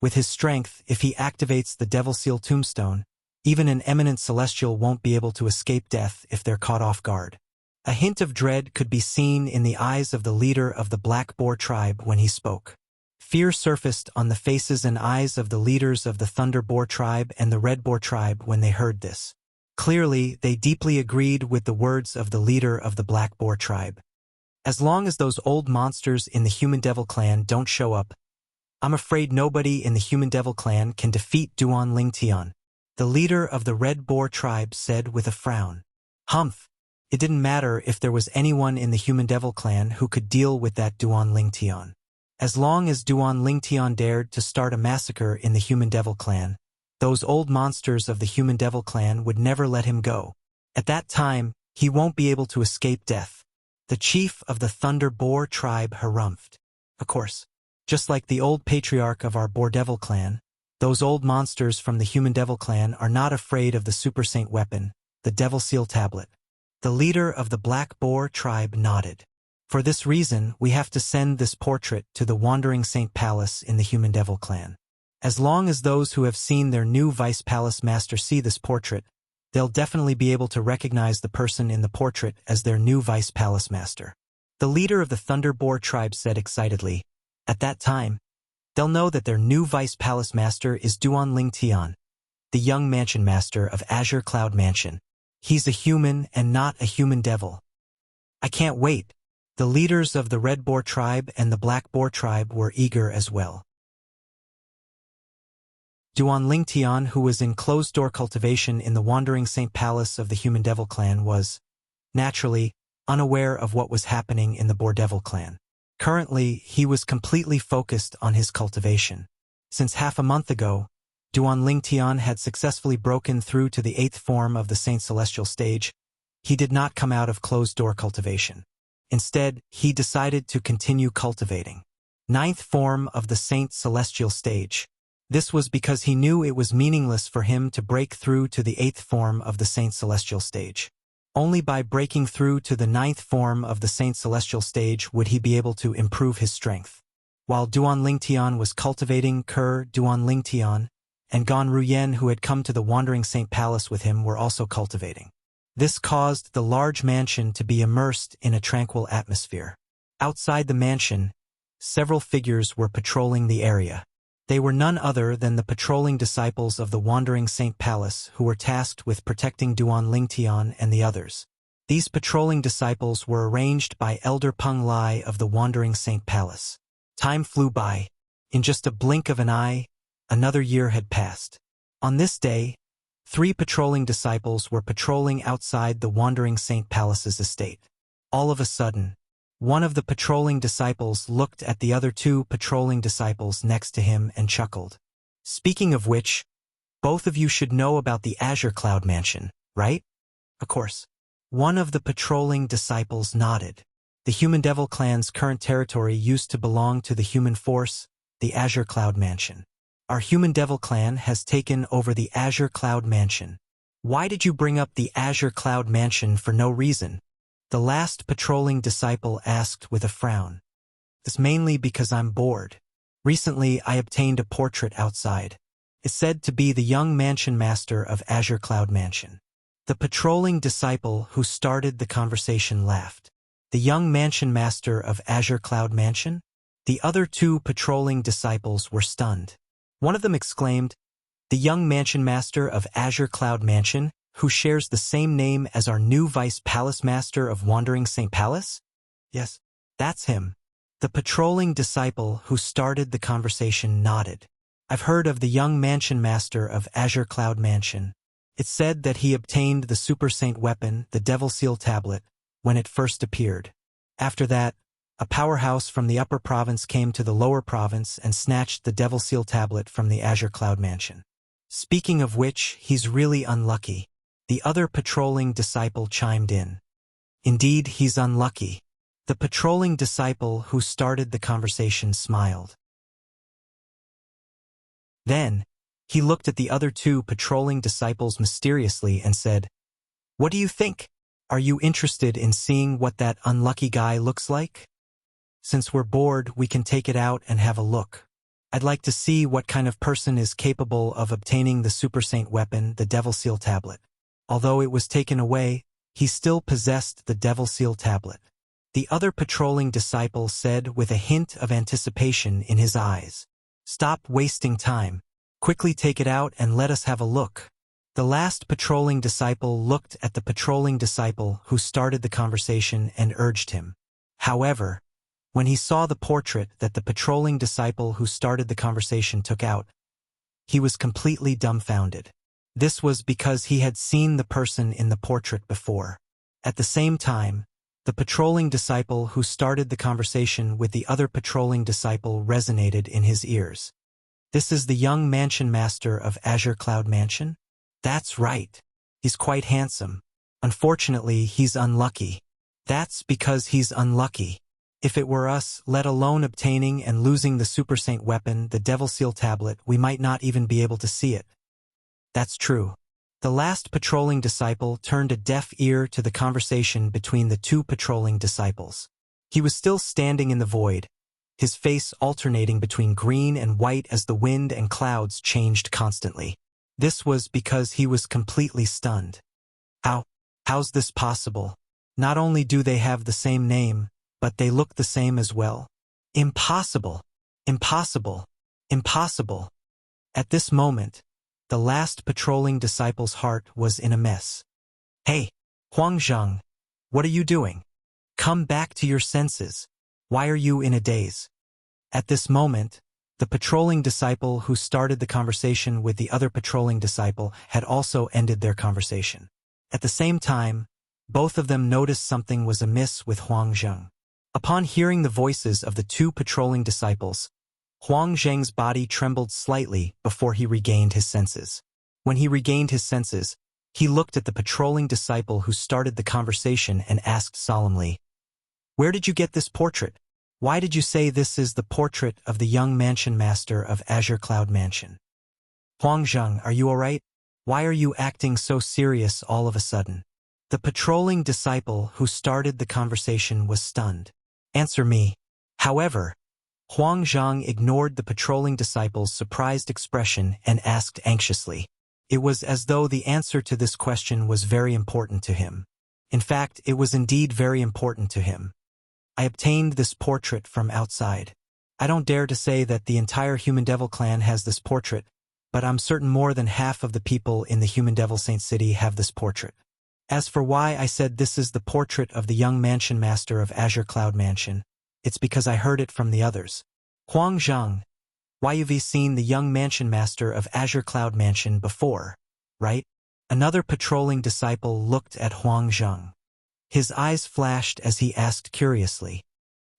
S1: With his strength, if he activates the Devil Seal Tombstone, even an eminent celestial won't be able to escape death if they're caught off guard. A hint of dread could be seen in the eyes of the leader of the Black Boar tribe when he spoke. Fear surfaced on the faces and eyes of the leaders of the Thunder Boar tribe and the Red Boar tribe when they heard this. Clearly, they deeply agreed with the words of the leader of the Black Boar tribe. As long as those old monsters in the Human Devil clan don't show up, I'm afraid nobody in the Human Devil clan can defeat Duan Lingtian. The leader of the Red Boar tribe said with a frown. Humph! It didn't matter if there was anyone in the Human Devil clan who could deal with that Duan Lingtian. As long as Duan Lingtian dared to start a massacre in the Human Devil clan, those old monsters of the Human Devil clan would never let him go. At that time, he won't be able to escape death. The chief of the Thunder Boar tribe harumphed. Of course, just like the old patriarch of our Boar Devil clan, those old monsters from the Human Devil clan are not afraid of the Super Saint weapon, the Devil Seal Tablet. The leader of the Black Boar tribe nodded. For this reason, we have to send this portrait to the Wandering Saint Palace in the Human Devil clan. As long as those who have seen their new Vice Palace Master see this portrait, they'll definitely be able to recognize the person in the portrait as their new Vice Palace Master. The leader of the Thunder Boar tribe said excitedly. At that time, they'll know that their new Vice Palace Master is Duan Lingtian, the young Mansion Master of Azure Cloud Mansion. He's a human and not a human devil. I can't wait. The leaders of the Red Boar tribe and the Black Boar tribe were eager as well. Duan Lingtian, who was in closed-door cultivation in the Wandering Saint Palace of the Human Devil clan, was, naturally, unaware of what was happening in the Boar Devil clan. Currently, he was completely focused on his cultivation. Since half a month ago, Duan Lingtian had successfully broken through to the 8th form of the Saint Celestial stage. He did not come out of closed-door cultivation. Instead, he decided to continue cultivating. 9th form of the Saint Celestial stage. This was because he knew it was meaningless for him to break through to the 8th form of the Saint Celestial stage. Only by breaking through to the 9th form of the Saint Celestial stage would he be able to improve his strength. While Duan Lingtian was cultivating, Duan Lingtian and Gan Ruyen, who had come to the Wandering Saint Palace with him, were also cultivating. This caused the large mansion to be immersed in a tranquil atmosphere. Outside the mansion, several figures were patrolling the area. They were none other than the patrolling disciples of the Wandering Saint Palace who were tasked with protecting Duan Lingtian and the others. These patrolling disciples were arranged by Elder Peng Lai of the Wandering Saint Palace. Time flew by. In just a blink of an eye, another year had passed. On this day, 3 patrolling disciples were patrolling outside the Wandering Saint Palace's estate. All of a sudden, One of the patrolling disciples looked at the other two patrolling disciples next to him and chuckled. Speaking of which, both of you should know about the Azure Cloud Mansion, right? Of course. One of the patrolling disciples nodded. The Human Devil clan's current territory used to belong to the human force, the Azure Cloud Mansion. Our Human Devil clan has taken over the Azure Cloud Mansion. Why did you bring up the Azure Cloud Mansion for no reason? The last patrolling disciple asked with a frown. It's mainly because I'm bored. Recently, I obtained a portrait outside. It's said to be the young mansion master of Azure Cloud Mansion. The patrolling disciple who started the conversation laughed. The young mansion master of Azure Cloud Mansion? The other two patrolling disciples were stunned. One of them exclaimed, "The young mansion master of Azure Cloud Mansion, who shares the same name as our new vice palace master of Wandering St. Palace?" "Yes, that's him." The patrolling disciple who started the conversation nodded. "I've heard of the young mansion master of Azure Cloud Mansion. It's said that he obtained the Super Saint weapon, the Devil Seal Tablet, when it first appeared. After that, a powerhouse from the upper province came to the lower province and snatched the Devil Seal Tablet from the Azure Cloud Mansion. Speaking of which, he's really unlucky." The other patrolling disciple chimed in. "Indeed, he's unlucky." The patrolling disciple who started the conversation smiled. Then, he looked at the other two patrolling disciples mysteriously and said, "What do you think? Are you interested in seeing what that unlucky guy looks like? Since we're bored, we can take it out and have a look. I'd like to see what kind of person is capable of obtaining the Super Saint weapon, the Devil Seal Tablet. Although it was taken away, he still possessed the Devil Seal Tablet." The other patrolling disciple said with a hint of anticipation in his eyes, "Stop wasting time. Quickly take it out and let us have a look." The last patrolling disciple looked at the patrolling disciple who started the conversation and urged him. However, when he saw the portrait that the patrolling disciple who started the conversation took out, he was completely dumbfounded. This was because he had seen the person in the portrait before. At the same time, the patrolling disciple who started the conversation with the other patrolling disciple resonated in his ears. "This is the young mansion master of Azure Cloud Mansion?" "That's right. He's quite handsome. Unfortunately, he's unlucky." "That's because he's unlucky. If it were us, let alone obtaining and losing the Super Saint weapon, the Devil Seal Tablet, we might not even be able to see it." "That's true." The last patrolling disciple turned a deaf ear to the conversation between the two patrolling disciples. He was still standing in the void, his face alternating between green and white as the wind and clouds changed constantly. This was because he was completely stunned. How's this possible? Not only do they have the same name, but they look the same as well. Impossible! Impossible! Impossible! At this moment, the last patrolling disciple's heart was in a mess. "Hey, Huangzhang, what are you doing? Come back to your senses. Why are you in a daze?" At this moment, the patrolling disciple who started the conversation with the other patrolling disciple had also ended their conversation. At the same time, both of them noticed something was amiss with Huangzhang. Upon hearing the voices of the two patrolling disciples, Huangzhang's body trembled slightly before he regained his senses. When he regained his senses, he looked at the patrolling disciple who started the conversation and asked solemnly, "Where did you get this portrait? Why did you say this is the portrait of the young mansion master of Azure Cloud Mansion? Huangzhang, are you all right? Why are you acting so serious all of a sudden?" The patrolling disciple who started the conversation was stunned. "Answer me." However, Huangzhang ignored the patrolling disciple's surprised expression and asked anxiously. It was as though the answer to this question was very important to him. In fact, it was indeed very important to him. "I obtained this portrait from outside. I don't dare to say that the entire Human Devil clan has this portrait, but I'm certain more than half of the people in the Human Devil Saint City have this portrait. As for why I said this is the portrait of the young mansion master of Azure Cloud Mansion, it's because I heard it from the others. Huangzhang, why you've seen the young mansion master of Azure Cloud Mansion before, right?" Another patrolling disciple looked at Huangzhang. His eyes flashed as he asked curiously,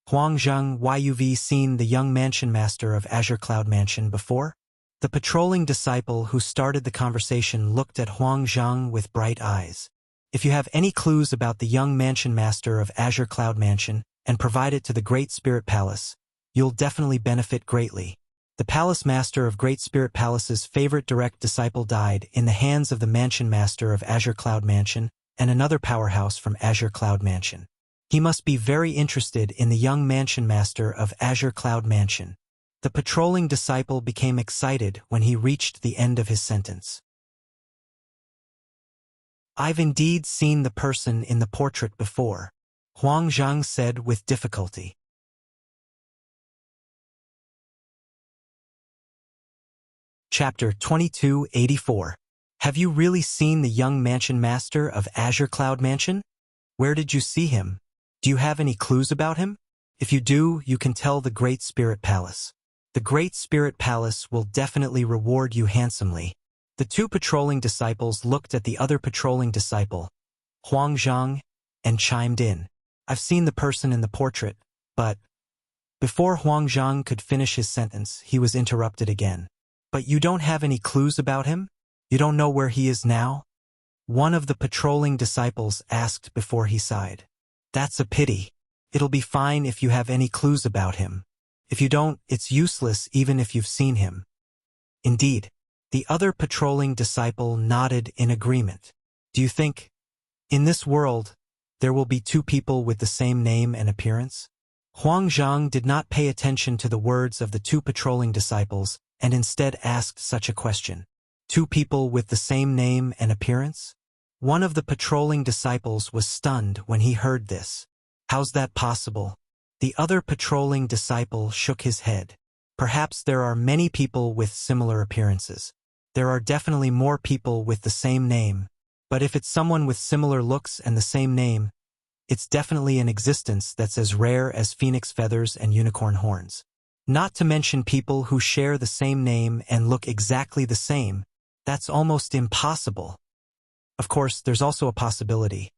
S1: Huang Zheng, you've seen the young mansion master of Azure Cloud Mansion before? The patrolling disciple who started the conversation looked at Huang Zheng with bright eyes. If you have any clues about the young mansion master of Azure Cloud Mansion and provide it to the Great Spirit Palace, you'll definitely benefit greatly. The Palace Master of Great Spirit Palace's favorite direct disciple died in the hands of the Mansion Master of Azure Cloud Mansion and another powerhouse from Azure Cloud Mansion. He must be very interested in the young Mansion Master of Azure Cloud Mansion. The patrolling disciple became excited when he reached the end of his sentence. I've indeed seen the person in the portrait before, Huang Zheng said with difficulty. Chapter 2284. Have you really seen the young mansion master of Azure Cloud Mansion? Where did you see him? Do you have any clues about him? If you do, you can tell the Great Spirit Palace. The Great Spirit Palace will definitely reward you handsomely. The two patrolling disciples looked at the other patrolling disciple, Huang Zheng, and chimed in. I've seen the person in the portrait, but... Before Huang Zheng could finish his sentence, he was interrupted again. But you don't have any clues about him? You don't know where he is now? One of the patrolling disciples asked before he sighed. That's a pity. It'll be fine if you have any clues about him. If you don't, it's useless even if you've seen him. Indeed. The other patrolling disciple nodded in agreement. Do you think, in this world, there will be two people with the same name and appearance? Huang Zheng did not pay attention to the words of the two patrolling disciples and instead asked such a question. Two people with the same name and appearance? One of the patrolling disciples was stunned when he heard this. How's that possible? The other patrolling disciple shook his head. Perhaps there are many people with similar appearances. There are definitely more people with the same name. But if it's someone with similar looks and the same name, it's definitely an existence that's as rare as phoenix feathers and unicorn horns. Not to mention people who share the same name and look exactly the same. That's almost impossible. Of course, there's also a possibility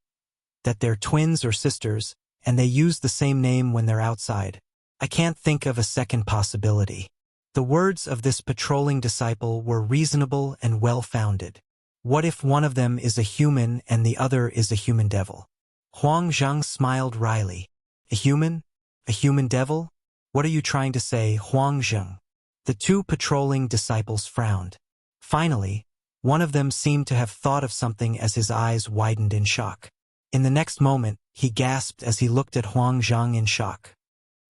S1: that they're twins or sisters, and they use the same name when they're outside. I can't think of a second possibility. The words of this patrolling disciple were reasonable and well-founded. What if one of them is a human and the other is a human devil? Huang Zheng smiled wryly. A human? A human devil? What are you trying to say, Huang Zheng? The two patrolling disciples frowned. Finally, one of them seemed to have thought of something as his eyes widened in shock. In the next moment, he gasped as he looked at Huang Zheng in shock.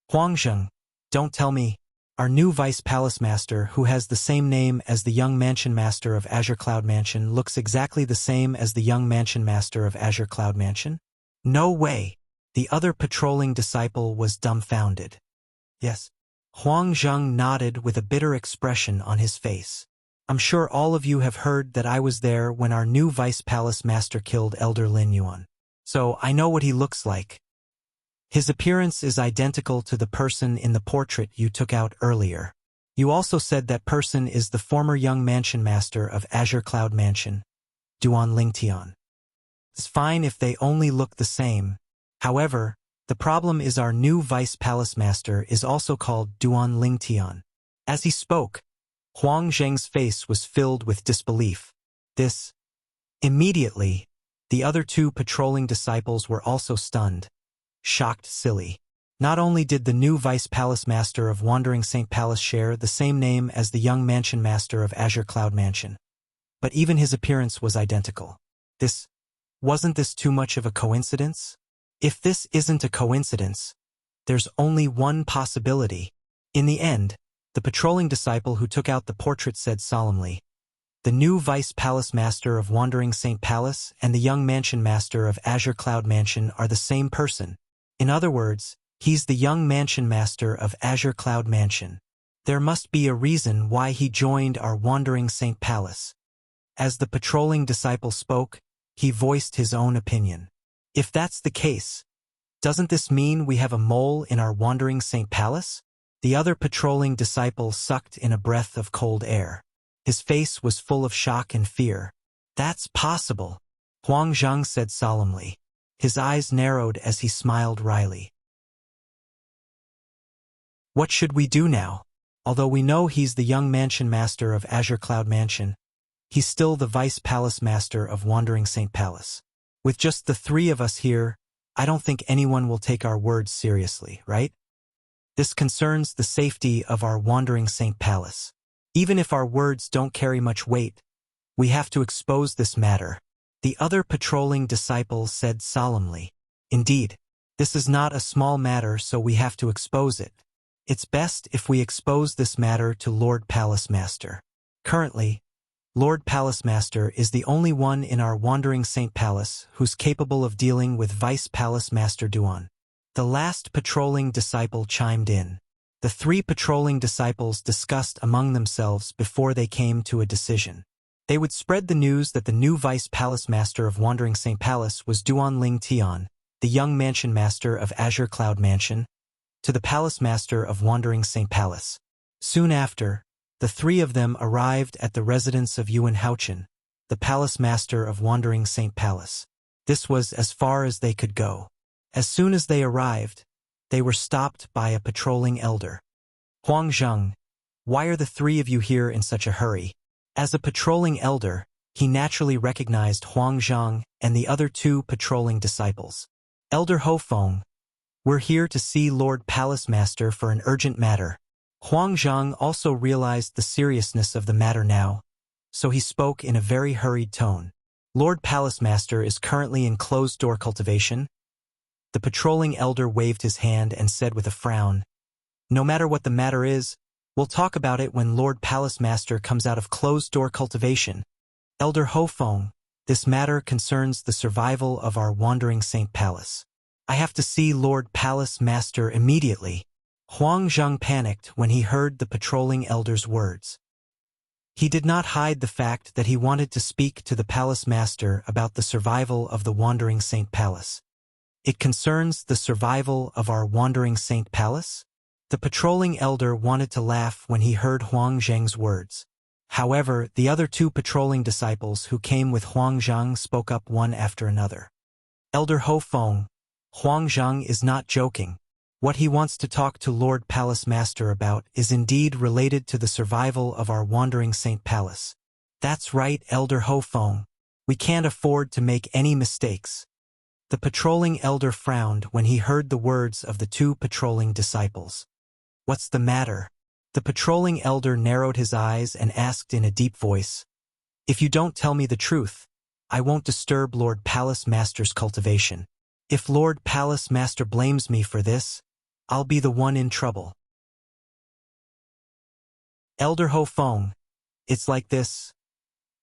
S1: Huang Zheng, don't tell me, our new Vice Palace Master, who has the same name as the young Mansion Master of Azure Cloud Mansion, looks exactly the same as the young Mansion Master of Azure Cloud Mansion? No way! The other patrolling disciple was dumbfounded. Yes. Huang Zheng nodded with a bitter expression on his face. I'm sure all of you have heard that I was there when our new Vice Palace Master killed Elder Lin Yuan. So I know what he looks like. His appearance is identical to the person in the portrait you took out earlier. You also said that person is the former young Mansion Master of Azure Cloud Mansion, Duan Lingtian. It's fine if they only look the same. However, the problem is our new Vice Palace Master is also called Duan Lingtian. As he spoke, Huang Zheng's face was filled with disbelief. Immediately, the other two patrolling disciples were also stunned. Shocked silly. Not only did the new Vice Palace Master of Wandering Saint Palace share the same name as the young Mansion Master of Azure Cloud Mansion, but even his appearance was identical. Wasn't this too much of a coincidence? If this isn't a coincidence, there's only one possibility. In the end, the patrolling disciple who took out the portrait said solemnly, the new Vice Palace Master of Wandering Saint Palace and the young Mansion Master of Azure Cloud Mansion are the same person. In other words, he's the young Mansion Master of Azure Cloud Mansion. There must be a reason why he joined our Wandering Saint Palace. As the patrolling disciple spoke, he voiced his own opinion. If that's the case, doesn't this mean we have a mole in our Wandering Saint Palace? The other patrolling disciple sucked in a breath of cold air. His face was full of shock and fear. That's possible, Huang Zheng said solemnly. His eyes narrowed as he smiled wryly. What should we do now? Although we know he's the young mansion master of Azure Cloud Mansion, he's still the vice palace master of Wandering Saint Palace. With just the three of us here, I don't think anyone will take our words seriously, right? This concerns the safety of our Wandering Saint Palace. Even if our words don't carry much weight, we have to expose this matter. The other patrolling disciple said solemnly. Indeed, this is not a small matter, so we have to expose it. It's best if we expose this matter to Lord Palace Master. Currently, Lord Palace Master is the only one in our Wandering Saint Palace who's capable of dealing with Vice Palace Master Duan. The last patrolling disciple chimed in. The three patrolling disciples discussed among themselves before they came to a decision. They would spread the news that the new Vice Palace Master of Wandering Saint Palace was Duan Ling Tian, the young mansion master of Azure Cloud Mansion, to the Palace Master of Wandering Saint Palace. Soon after, the three of them arrived at the residence of Yuan Haochen, the Palace Master of Wandering Saint Palace. This was as far as they could go. As soon as they arrived, they were stopped by a patrolling elder. Huang Zheng, why are the three of you here in such a hurry? As a patrolling elder, he naturally recognized Huang Zheng and the other two patrolling disciples. Elder Ho Feng, we're here to see Lord Palace Master for an urgent matter. Huang Zheng also realized the seriousness of the matter now, so he spoke in a very hurried tone. Lord Palace Master is currently in closed-door cultivation. The patrolling elder waved his hand and said with a frown, no matter what the matter is, we'll talk about it when Lord Palace Master comes out of closed-door cultivation. Elder Ho Feng, this matter concerns the survival of our Wandering Saint Palace. I have to see Lord Palace Master immediately. Huang Zheng panicked when he heard the patrolling elder's words. He did not hide the fact that he wanted to speak to the Palace Master about the survival of the Wandering Saint Palace. It concerns the survival of our Wandering Saint Palace? The patrolling elder wanted to laugh when he heard Huang Zheng's words. However, the other two patrolling disciples who came with Huang Zheng spoke up one after another. Elder Ho Feng, Huang Zheng is not joking. What he wants to talk to Lord Palace Master about is indeed related to the survival of our Wandering Saint Palace. That's right, Elder Ho Feng. We can't afford to make any mistakes. The patrolling elder frowned when he heard the words of the two patrolling disciples. What's the matter? The patrolling elder narrowed his eyes and asked in a deep voice, if you don't tell me the truth, I won't disturb Lord Palace Master's cultivation. If Lord Palace Master blames me for this, I'll be the one in trouble. Elder Ho Feng, it's like this.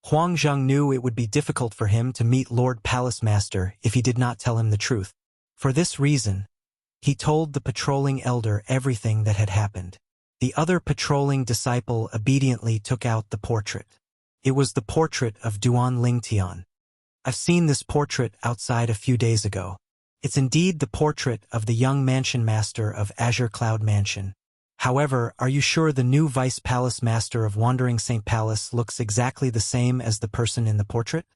S1: Huang Zheng knew it would be difficult for him to meet Lord Palace Master if he did not tell him the truth. For this reason, he told the patrolling elder everything that had happened. The other patrolling disciple obediently took out the portrait. It was the portrait of Duan Lingtian. I've seen this portrait outside a few days ago. It's indeed the portrait of the young mansion master of Azure Cloud Mansion. However, are you sure the new Vice Palace Master of Wandering Saint Palace looks exactly the same as the person in the portrait?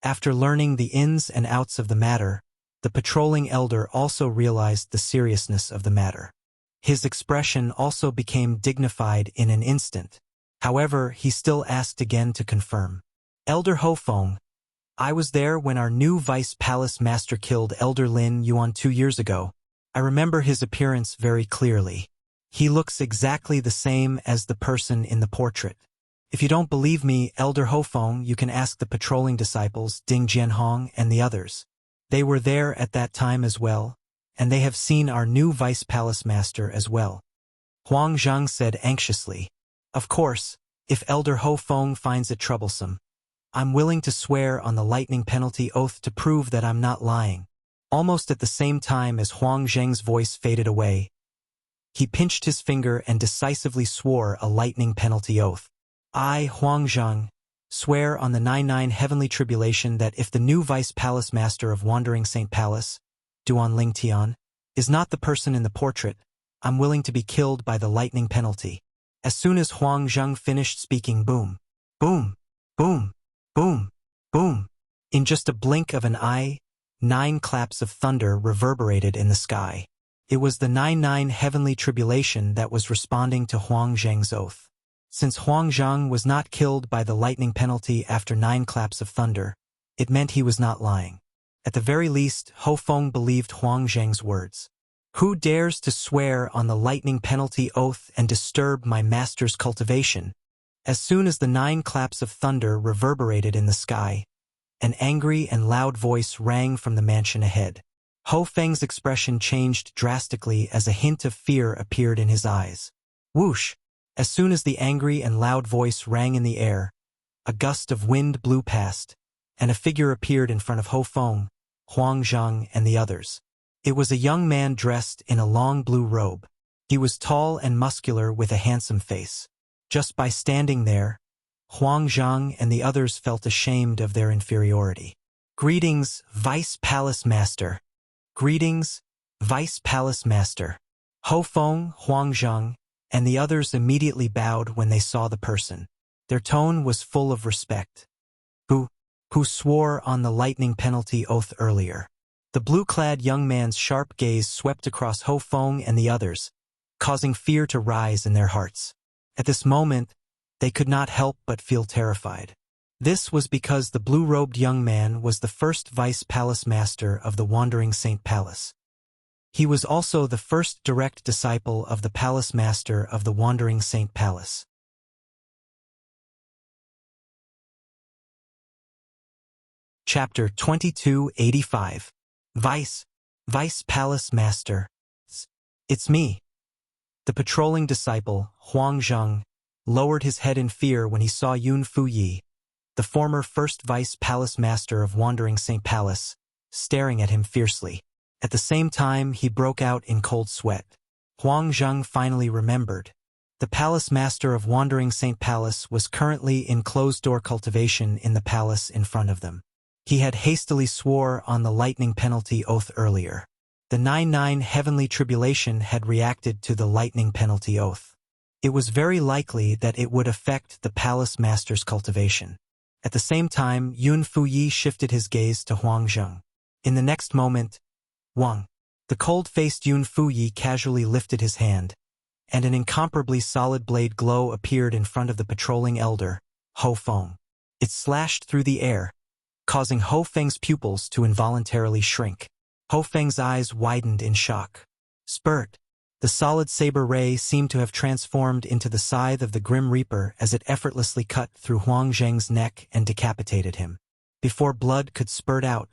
S1: After learning the ins and outs of the matter, the patrolling elder also realized the seriousness of the matter. His expression also became dignified in an instant. However, he still asked again to confirm. Elder Ho Feng, I was there when our new Vice Palace Master killed Elder Lin Yuan 2 years ago. I remember his appearance very clearly. He looks exactly the same as the person in the portrait. If you don't believe me, Elder Ho Feng, you can ask the patrolling disciples, Ding Jianhong and the others. They were there at that time as well, and they have seen our new Vice Palace Master as well. Huang Zheng said anxiously. Of course, if Elder Ho Feng finds it troublesome, I'm willing to swear on the lightning penalty oath to prove that I'm not lying. Almost at the same time as Huang Zheng's voice faded away, he pinched his finger and decisively swore a lightning penalty oath. I, Huang Zheng, swear on the 99 heavenly tribulation that if the new Vice Palace Master of Wandering Saint Palace, Duan Lingtian, is not the person in the portrait, I'm willing to be killed by the lightning penalty. As soon as Huang Zheng finished speaking, boom, boom, boom, boom, boom. In just a blink of an eye, 9 claps of thunder reverberated in the sky. It was the 99 heavenly tribulation that was responding to Huang Zhang's oath. Since Huang Zhang was not killed by the lightning penalty after 9 claps of thunder, it meant he was not lying. At the very least, Ho Feng believed Huang Zhang's words. Who dares to swear on the lightning penalty oath and disturb my master's cultivation? As soon as the 9 claps of thunder reverberated in the sky, an angry and loud voice rang from the mansion ahead. Ho Feng's expression changed drastically as a hint of fear appeared in his eyes. Whoosh! As soon as the angry and loud voice rang in the air, a gust of wind blew past, and a figure appeared in front of Ho Feng, Huang Zhang, and the others. It was a young man dressed in a long blue robe. He was tall and muscular with a handsome face. Just by standing there, Huang Zhang and the others felt ashamed of their inferiority. Greetings, Vice Palace Master. Greetings, Vice Palace Master. Ho Feng, Huang Zhang, and the others immediately bowed when they saw the person. Their tone was full of respect. Who swore on the lightning penalty oath earlier? The blue-clad young man's sharp gaze swept across Ho Feng and the others, causing fear to rise in their hearts. At this moment, they could not help but feel terrified. This was because the blue-robed young man was the first Vice Palace Master of the Wandering Saint Palace. He was also the first direct disciple of the Palace Master of the Wandering Saint Palace. Chapter 2285. Vice Palace Master. It's me. The patrolling disciple, Huang Zhang, lowered his head in fear when he saw Yun Fuyi, the former first Vice Palace Master of Wandering Saint Palace, staring at him fiercely. At the same time, he broke out in cold sweat. Huang Zhang finally remembered. The Palace Master of Wandering Saint Palace was currently in closed-door cultivation in the palace in front of them. He had hastily swore on the lightning penalty oath earlier. The 99 heavenly tribulation had reacted to the lightning penalty oath. It was very likely that it would affect the Palace Master's cultivation. At the same time, Yun Fuyi shifted his gaze to Huang Zhang. In the next moment, the cold-faced Yun Fuyi casually lifted his hand, and an incomparably solid blade glow appeared in front of the patrolling elder, Ho Feng. It slashed through the air, causing Ho Feng's pupils to involuntarily shrink. Ho Feng's eyes widened in shock. Spurt! The solid saber ray seemed to have transformed into the scythe of the Grim Reaper as it effortlessly cut through Huang Zhang's neck and decapitated him. Before blood could spurt out,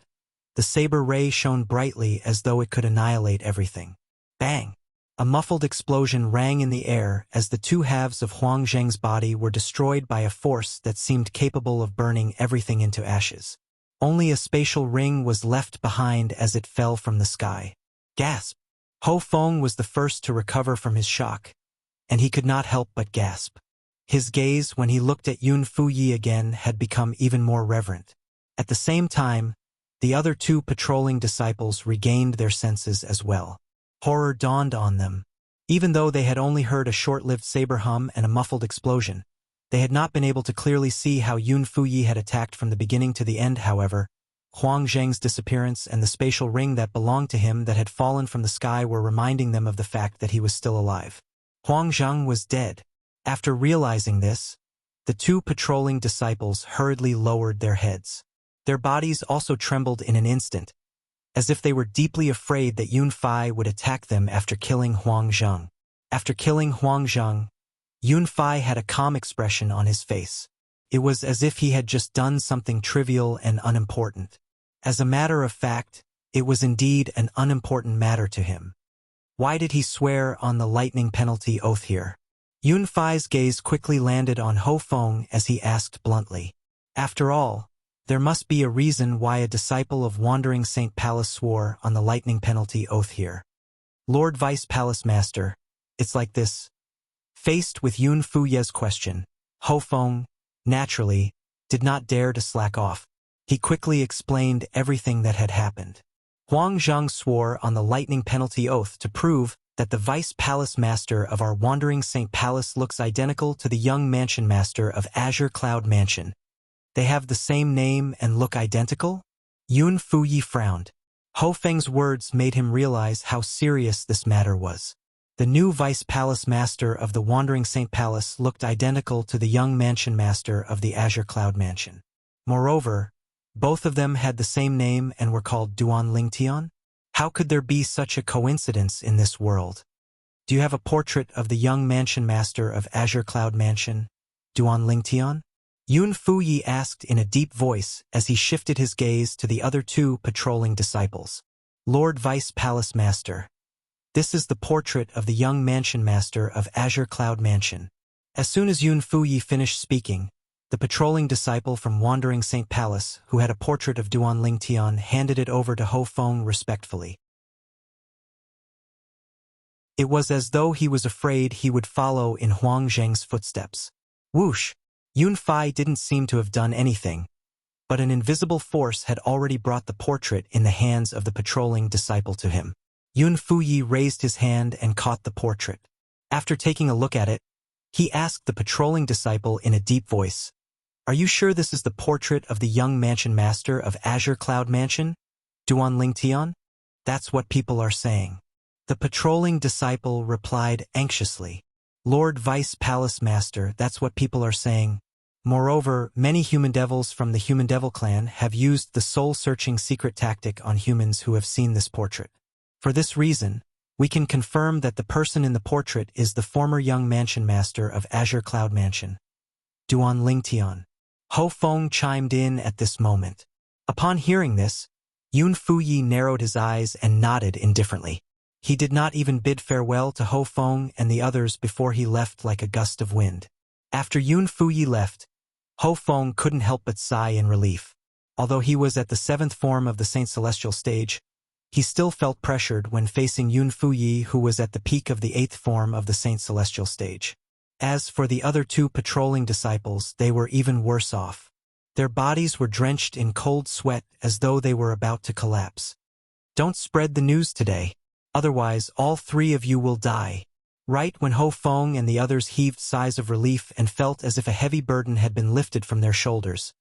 S1: the saber ray shone brightly as though it could annihilate everything. Bang! A muffled explosion rang in the air as the 2 halves of Huang Zhang's body were destroyed by a force that seemed capable of burning everything into ashes. Only a spatial ring was left behind as it fell from the sky. Gasp! Ho Feng was the first to recover from his shock, and he could not help but gasp. His gaze, when he looked at Yun Fuyi again, had become even more reverent. At the same time, the other 2 patrolling disciples regained their senses as well. Horror dawned on them. Even though they had only heard a short-lived saber hum and a muffled explosion, they had not been able to clearly see how Yun Fuyi had attacked from the beginning to the end. However, Huang Zhang's disappearance and the spatial ring that belonged to him that had fallen from the sky were reminding them of the fact that he was still alive. Huang Zhang was dead. After realizing this, the 2 patrolling disciples hurriedly lowered their heads. Their bodies also trembled in an instant, as if they were deeply afraid that Yun Fai would attack them after killing Huang Zhang. After killing Huang Zhang, Yun Fai had a calm expression on his face. It was as if he had just done something trivial and unimportant. As a matter of fact, it was indeed an unimportant matter to him. Why did he swear on the lightning penalty oath here? Yun Fai's gaze quickly landed on Ho Feng as he asked bluntly. After all, there must be a reason why a disciple of Wandering Saint Palace swore on the lightning penalty oath here. Lord Vice Palace Master, it's like this. Faced with Yun Fuyi's question, Ho Feng, naturally, did not dare to slack off. He quickly explained everything that had happened. Huang Zhang swore on the lightning penalty oath to prove that the Vice Palace Master of our Wandering Saint Palace looks identical to the young Mansion Master of Azure Cloud Mansion. They have the same name and look identical? Yun Fuyi frowned. Ho Feng's words made him realize how serious this matter was. The new vice palace master of the Wandering Saint Palace looked identical to the young mansion master of the Azure Cloud Mansion. Moreover, both of them had the same name and were called Duan Lingtian. How could there be such a coincidence in this world? Do you have a portrait of the young mansion master of Azure Cloud Mansion, Duan Lingtian? Yun Fuyi asked in a deep voice as he shifted his gaze to the other two patrolling disciples. Lord Vice Palace Master. This is the portrait of the young mansion master of Azure Cloud Mansion. As soon as Yun Fuyi finished speaking, the patrolling disciple from Wandering Saint Palace, who had a portrait of Duan Lingtian, handed it over to Ho Feng respectfully. It was as though he was afraid he would follow in Huang Zheng's footsteps. Whoosh! Yun Fai didn't seem to have done anything, but an invisible force had already brought the portrait in the hands of the patrolling disciple to him. Yun Fuyi raised his hand and caught the portrait. After taking a look at it, he asked the patrolling disciple in a deep voice, "Are you sure this is the portrait of the young mansion master of Azure Cloud Mansion, Duan Lingtian?" "That's what people are saying." The patrolling disciple replied anxiously, "Lord Vice Palace Master, that's what people are saying. Moreover, many human devils from the human devil clan have used the soul-searching secret tactic on humans who have seen this portrait. For this reason, we can confirm that the person in the portrait is the former young mansion master of Azure Cloud Mansion, Duan Lingtian." Ho Feng chimed in at this moment. Upon hearing this, Yun Fuyi narrowed his eyes and nodded indifferently. He did not even bid farewell to Ho Feng and the others before he left like a gust of wind. After Yun Fuyi left, Ho Feng couldn't help but sigh in relief. Although he was at the 7th form of the Saint Celestial stage, he still felt pressured when facing Yun Fuyi, who was at the peak of the 8th form of the Saint Celestial stage. As for the other two patrolling disciples, they were even worse off. Their bodies were drenched in cold sweat as though they were about to collapse. "Don't spread the news today, otherwise all three of you will die." Right when Ho Feng and the others heaved sighs of relief and felt as if a heavy burden had been lifted from their shoulders,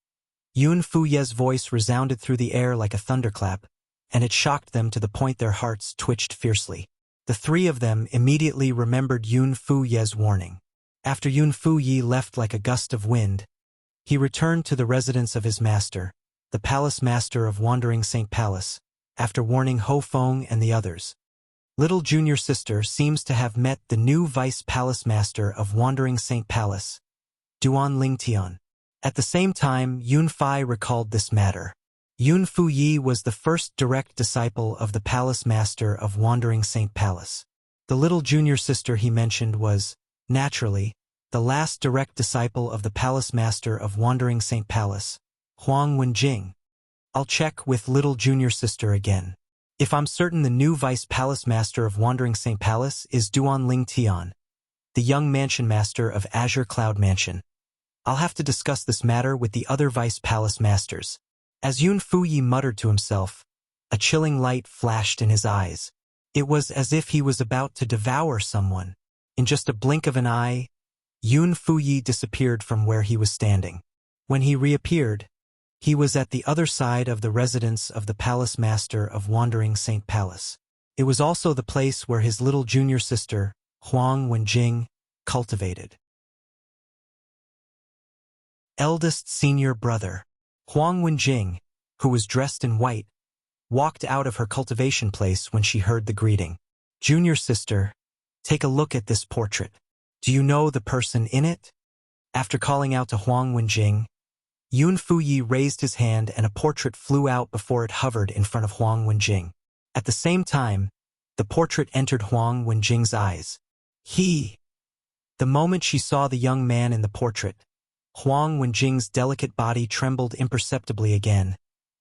S1: Yun Fuye's voice resounded through the air like a thunderclap, and it shocked them to the point their hearts twitched fiercely. The three of them immediately remembered Yun Fuye's warning. After Yun Fuyi left like a gust of wind, he returned to the residence of his master, the palace master of Wandering Saint Palace, after warning Ho Feng and the others. Little junior sister seems to have met the new vice palace master of Wandering Saint Palace, Duan Lingtian. At the same time, Yun Fai recalled this matter. Yun Fuyi was the first direct disciple of the palace master of Wandering Saint Palace. The little junior sister he mentioned was, naturally, the last direct disciple of the palace master of Wandering Saint Palace, Huang Wenjing. I'll check with little junior sister again. If I'm certain the new vice palace master of Wandering Saint Palace is Duan Lingtian, the young mansion master of Azure Cloud Mansion, I'll have to discuss this matter with the other vice palace masters. As Yun Fuyi muttered to himself, a chilling light flashed in his eyes. It was as if he was about to devour someone. In just a blink of an eye, Yun Fuyi disappeared from where he was standing. When he reappeared, he was at the other side of the residence of the palace master of Wandering Saint Palace. It was also the place where his little junior sister, Huang Wenjing, cultivated. Eldest senior brother. Huang Wenjing, who was dressed in white, walked out of her cultivation place when she heard the greeting. "Junior sister, take a look at this portrait. Do you know the person in it?" After calling out to Huang Wenjing, Yun Fuyi raised his hand and a portrait flew out before it hovered in front of Huang Wenjing. At the same time, the portrait entered Huang Wenjing's eyes. The moment she saw the young man in the portrait, Huang Wenjing's delicate body trembled imperceptibly again,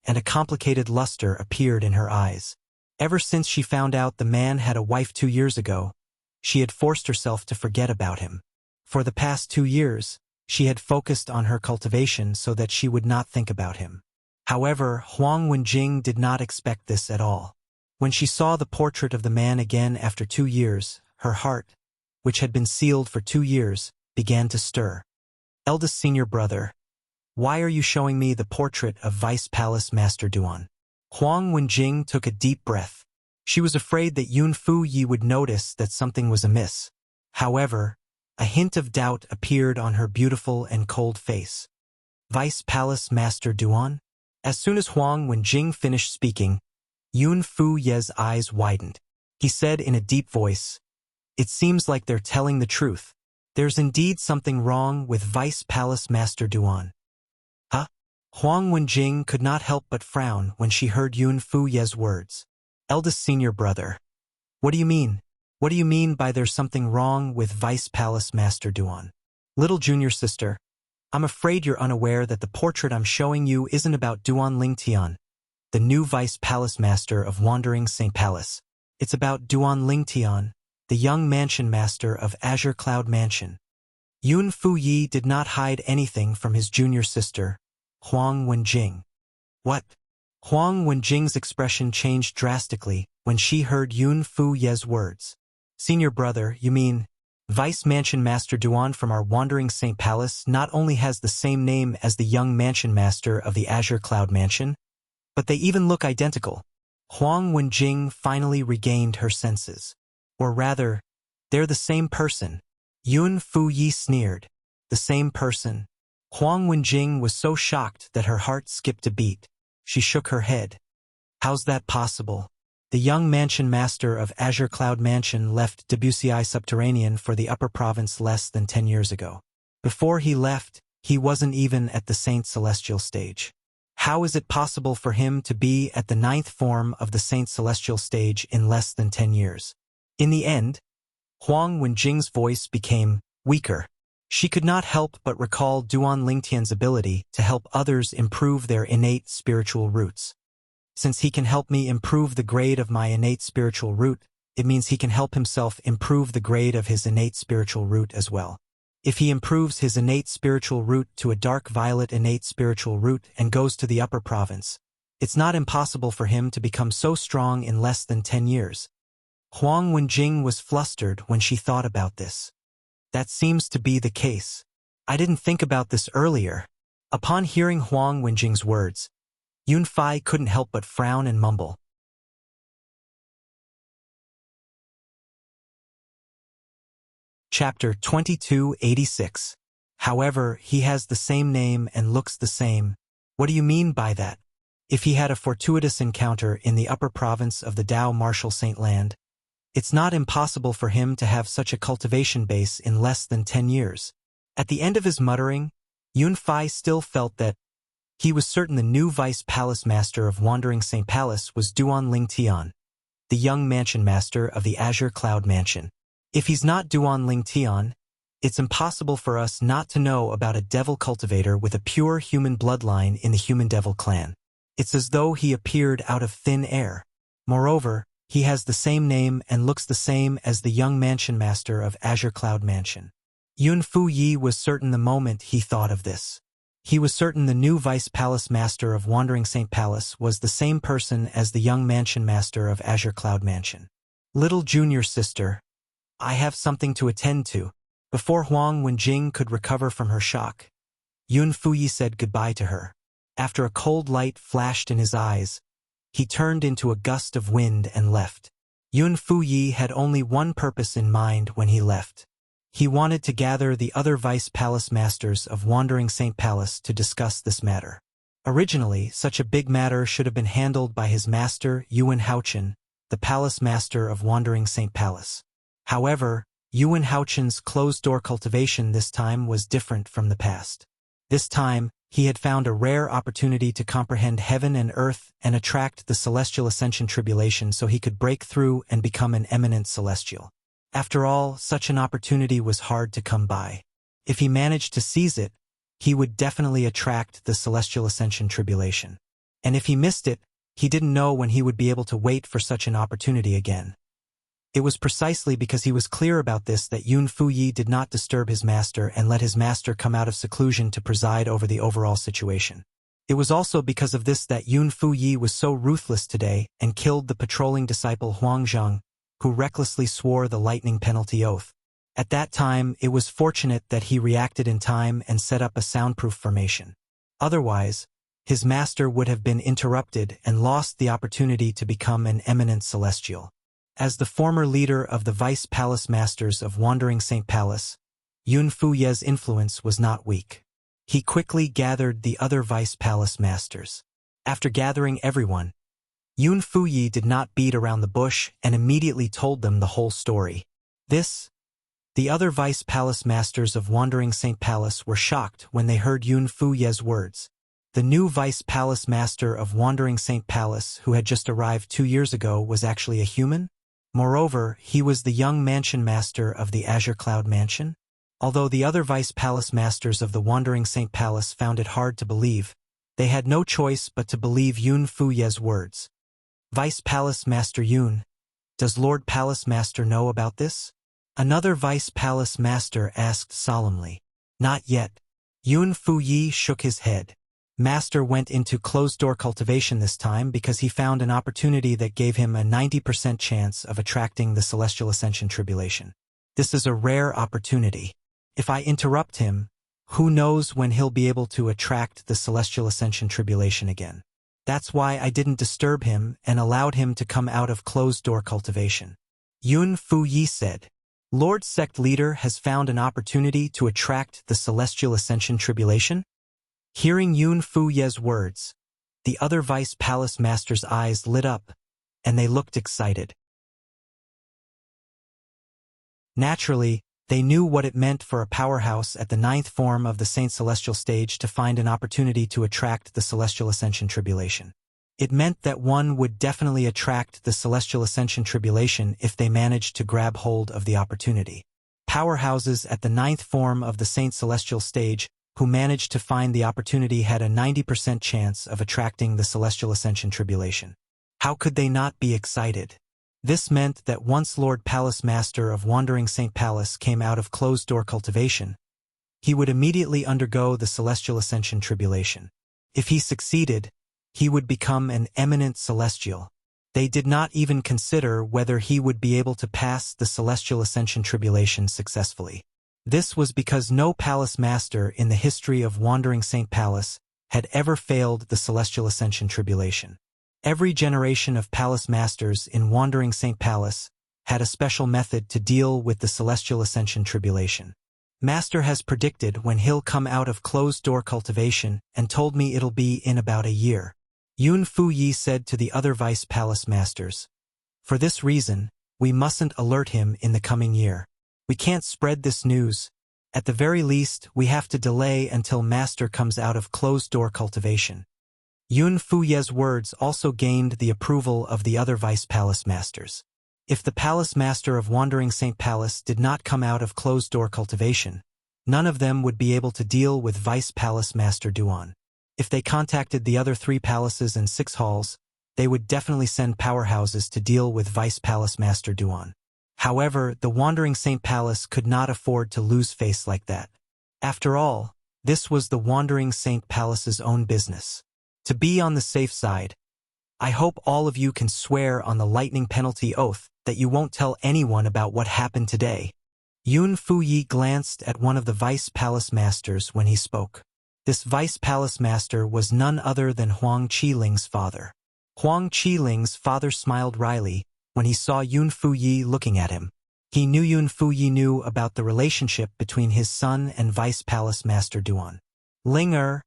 S1: and a complicated luster appeared in her eyes. Ever since she found out the man had a wife 2 years ago, she had forced herself to forget about him. For the past 2 years, she had focused on her cultivation so that she would not think about him. However, Huang Wenjing did not expect this at all. When she saw the portrait of the man again after 2 years, her heart, which had been sealed for 2 years, began to stir. "Eldest senior brother, why are you showing me the portrait of Vice Palace Master Duan?" Huang Wenjing took a deep breath. She was afraid that Yun Fu Yi would notice that something was amiss. However, a hint of doubt appeared on her beautiful and cold face. Vice Palace Master Duan? As soon as Huang Wenjing finished speaking, Yun Fu Ye's eyes widened. He said in a deep voice, "It seems like they're telling the truth. There's indeed something wrong with Vice Palace Master Duan." Huh? Huang Wenjing could not help but frown when she heard Yun Fu Ye's words. Eldest senior brother. What do you mean? What do you mean by there's something wrong with Vice Palace Master Duan? Little junior sister, I'm afraid you're unaware that the portrait I'm showing you isn't about Duan Lingtian, the new Vice Palace Master of Wandering St. Palace. It's about Duan Lingtian, the young mansion master of Azure Cloud Mansion. Yun Fu Yi did not hide anything from his junior sister, Huang Wenjing. What? Huang Wenjing's expression changed drastically when she heard Yun Fu Ye's words. Senior brother, you mean, Vice Mansion Master Duan from our Wandering St. Palace not only has the same name as the young mansion master of the Azure Cloud Mansion, but they even look identical. Huang Wenjing finally regained her senses. Or rather, they're the same person. Yun Fu Yi sneered. The same person. Huang Wenjing was so shocked that her heart skipped a beat. She shook her head. How's that possible? The young mansion master of Azure Cloud Mansion left Debussy Subterranean for the upper province less than 10 years ago. Before he left, he wasn't even at the Saint Celestial stage. How is it possible for him to be at the 9th form of the Saint Celestial stage in less than 10 years? In the end, Huang Wenjing's voice became weaker. She could not help but recall Duan Lingtian's ability to help others improve their innate spiritual roots. Since he can help me improve the grade of my innate spiritual root, it means he can help himself improve the grade of his innate spiritual root as well. If he improves his innate spiritual root to a dark violet innate spiritual root and goes to the upper province, it's not impossible for him to become so strong in less than 10 years. Huang Wenjing was flustered when she thought about this. That seems to be the case. I didn't think about this earlier. Upon hearing Huang Wenjing's words, Yun Fai couldn't help but frown and mumble. Chapter 2286. However, he has the same name and looks the same. What do you mean by that? If he had a fortuitous encounter in the upper province of the Dao Martial Saint Land, it's not impossible for him to have such a cultivation base in less than 10 years. At the end of his muttering, Yun Fai still felt that he was certain the new Vice Palace Master of Wandering St. Palace was Duan Lingtian, the young mansion master of the Azure Cloud Mansion. If he's not Duan Lingtian, it's impossible for us not to know about a devil cultivator with a pure human bloodline in the human devil clan. It's as though he appeared out of thin air. Moreover, he has the same name and looks the same as the young mansion master of Azure Cloud Mansion. Yun Fu Yi was certain the moment he thought of this. He was certain the new Vice Palace Master of Wandering St. Palace was the same person as the young mansion master of Azure Cloud Mansion. Little junior sister, I have something to attend to. Before Huang Wenjing could recover from her shock, Yun Fu Yi said goodbye to her. After a cold light flashed in his eyes, he turned into a gust of wind and left. Yun Fu Yi had only one purpose in mind when he left. He wanted to gather the other Vice Palace Masters of Wandering St. Palace to discuss this matter. Originally, such a big matter should have been handled by his master, Yuan Haochen, the Palace Master of Wandering St. Palace. However, Yuan Haochen's closed-door cultivation this time was different from the past. This time, he had found a rare opportunity to comprehend heaven and earth and attract the celestial ascension tribulation so he could break through and become an eminent celestial. After all, such an opportunity was hard to come by. If he managed to seize it, he would definitely attract the celestial ascension tribulation. And if he missed it, he didn't know when he would be able to wait for such an opportunity again. It was precisely because he was clear about this that Yun Fu Yi did not disturb his master and let his master come out of seclusion to preside over the overall situation. It was also because of this that Yun Fu Yi was so ruthless today and killed the patrolling disciple Huang Zhang, who recklessly swore the lightning penalty oath. At that time, it was fortunate that he reacted in time and set up a soundproof formation. Otherwise, his master would have been interrupted and lost the opportunity to become an eminent celestial. As the former leader of the Vice Palace Masters of Wandering Saint Palace, Yun Fuye's influence was not weak. He quickly gathered the other Vice Palace Masters. After gathering everyone, Yun Fuyi did not beat around the bush and immediately told them the whole story. The other Vice Palace Masters of Wandering Saint Palace were shocked when they heard Yun Fuye's words. The new Vice Palace Master of Wandering Saint Palace, who had just arrived 2 years ago, was actually a human. Moreover, he was the young mansion master of the Azure Cloud Mansion. Although the other Vice Palace Masters of the Wandering Saint Palace found it hard to believe, they had no choice but to believe Yun Fuye's words. Vice Palace Master Yun, does Lord Palace Master know about this? Another Vice Palace Master asked solemnly. Not yet. Yun Fuyi shook his head. Master went into closed-door cultivation this time because he found an opportunity that gave him a 90% chance of attracting the Celestial Ascension Tribulation. This is a rare opportunity. If I interrupt him, who knows when he'll be able to attract the Celestial Ascension Tribulation again. That's why I didn't disturb him and allowed him to come out of closed-door cultivation. Yun Fuyi said, Lord Sect Leader has found an opportunity to attract the Celestial Ascension Tribulation? Hearing Yun Fuye's words, the other Vice Palace Masters' eyes lit up, and they looked excited. Naturally, they knew what it meant for a powerhouse at the 9th form of the Saint Celestial stage to find an opportunity to attract the Celestial Ascension Tribulation. It meant that one would definitely attract the Celestial Ascension Tribulation if they managed to grab hold of the opportunity. Powerhouses at the 9th form of the Saint Celestial stage who managed to find the opportunity had a 90% chance of attracting the Celestial Ascension Tribulation. How could they not be excited? This meant that once Lord Palace Master of Wandering Saint Palace came out of closed-door cultivation, he would immediately undergo the Celestial Ascension Tribulation. If he succeeded, he would become an eminent celestial. They did not even consider whether he would be able to pass the Celestial Ascension Tribulation successfully. This was because no palace master in the history of Wandering Saint Palace had ever failed the Celestial Ascension Tribulation. Every generation of palace masters in Wandering Saint Palace had a special method to deal with the Celestial Ascension Tribulation. Master has predicted when he'll come out of closed-door cultivation and told me it'll be in about a year. Yun Fuyi said to the other Vice Palace Masters. For this reason, we mustn't alert him in the coming year. We can't spread this news. At the very least, we have to delay until Master comes out of closed-door cultivation. Yun Fuye's words also gained the approval of the other Vice Palace Masters. If the Palace Master of Wandering Saint Palace did not come out of closed-door cultivation, none of them would be able to deal with Vice Palace Master Duan. If they contacted the other 3 palaces and 6 halls, they would definitely send powerhouses to deal with Vice Palace Master Duan. However, the Wandering Saint Palace could not afford to lose face like that. After all, this was the Wandering Saint Palace's own business. To be on the safe side, I hope all of you can swear on the lightning penalty oath that you won't tell anyone about what happened today. Yun Fuyi glanced at one of the Vice Palace Masters when he spoke. This Vice Palace Master was none other than Huang Qiling's father. Huang Qiling's father smiled wryly when he saw Yun Fuyi looking at him. He knew Yun Fuyi knew about the relationship between his son and Vice Palace Master Duan. Ling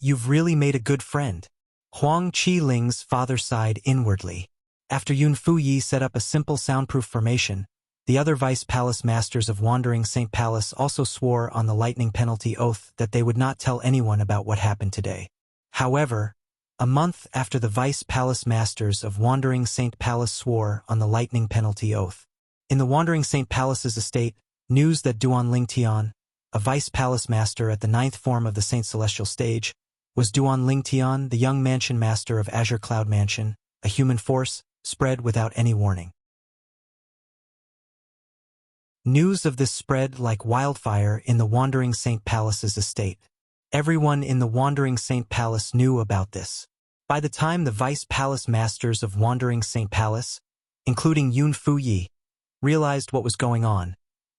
S1: you've really made a good friend. Huang Qiling's father sighed inwardly. After Yun Fuyi set up a simple soundproof formation, the other Vice Palace Masters of Wandering Saint Palace also swore on the lightning penalty oath that they would not tell anyone about what happened today. However, a month after the Vice Palace Masters of Wandering Saint Palace swore on the lightning penalty oath, in the Wandering Saint Palace's estate, news that Duan Lingtian, a Vice Palace Master at the 9th form of the Saint Celestial stage, was Duan Lingtian, the young mansion master of Azure Cloud Mansion, a human force, spread without any warning. News of this spread like wildfire in the Wandering Saint Palace's estate. Everyone in the Wandering Saint Palace knew about this. By the time the Vice Palace Masters of Wandering Saint Palace, including Yun Fuyi, realized what was going on,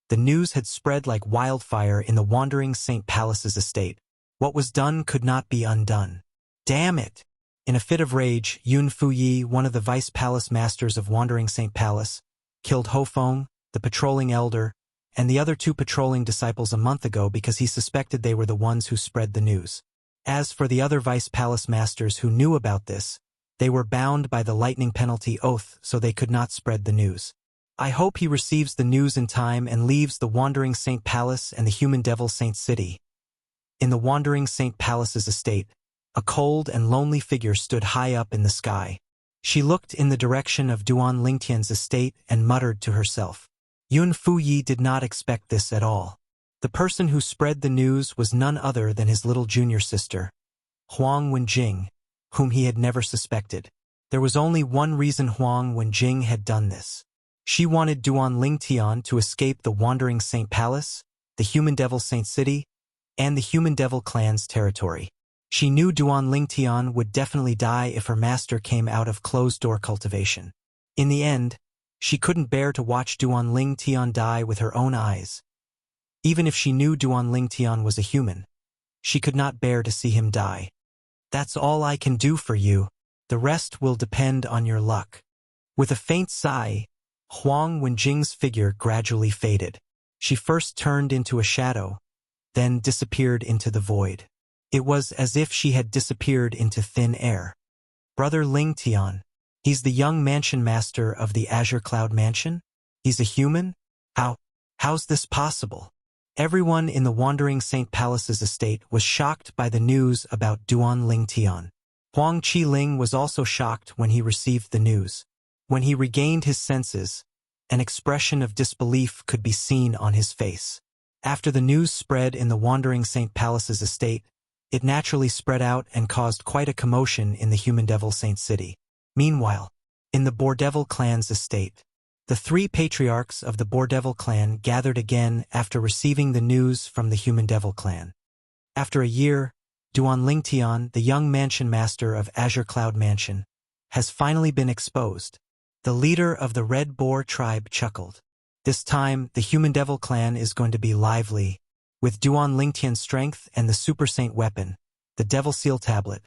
S1: the news had spread like wildfire in the Wandering Saint Palace's estate. What was done could not be undone. Damn it! In a fit of rage, Yun Fuyi, one of the vice palace masters of Wandering Saint Palace, killed Ho Feng, the patrolling elder, and the other 2 patrolling disciples a month ago because he suspected they were the ones who spread the news. As for the other vice palace masters who knew about this, they were bound by the lightning penalty oath, so they could not spread the news. I hope he receives the news in time and leaves the Wandering Saint Palace and the Human Devil Saint City. In the Wandering Saint Palace's estate, a cold and lonely figure stood high up in the sky. She looked in the direction of Duan Lingtian's estate and muttered to herself. Yun Fuyi did not expect this at all. The person who spread the news was none other than his little junior sister, Huang Wenjing, whom he had never suspected. There was only one reason Huang Wenjing had done this. She wanted Duan Lingtian to escape the Wandering Saint Palace, the Human Devil Saint City, and the Human Devil Clan's territory. She knew Duan Lingtian would definitely die if her master came out of closed-door cultivation. In the end, she couldn't bear to watch Duan Lingtian die with her own eyes. Even if she knew Duan Lingtian was a human, she could not bear to see him die. That's all I can do for you. The rest will depend on your luck. With a faint sigh, Huang Wenjing's figure gradually faded. She first turned into a shadow, then disappeared into the void. It was as if she had disappeared into thin air. Brother Lingtian. He's the young mansion master of the Azure Cloud Mansion? He's a human? How's this possible? Everyone in the Wandering Saint Palace's estate was shocked by the news about Duan Lingtian. Huang Qiling was also shocked when he received the news. When he regained his senses, an expression of disbelief could be seen on his face. After the news spread in the Wandering Saint Palace's estate, it naturally spread out and caused quite a commotion in the Human Devil Saint City. Meanwhile, in the Bordevil clan's estate, the 3 patriarchs of the Bordevil clan gathered again after receiving the news from the Human Devil clan. After a year, Duan Lingtian, the young mansion master of Azure Cloud Mansion, has finally been exposed. The leader of the Red Boar tribe chuckled. This time, the Human Devil clan is going to be lively. With Duan Lingtian's strength and the Super Saint weapon, the Devil Seal Tablet,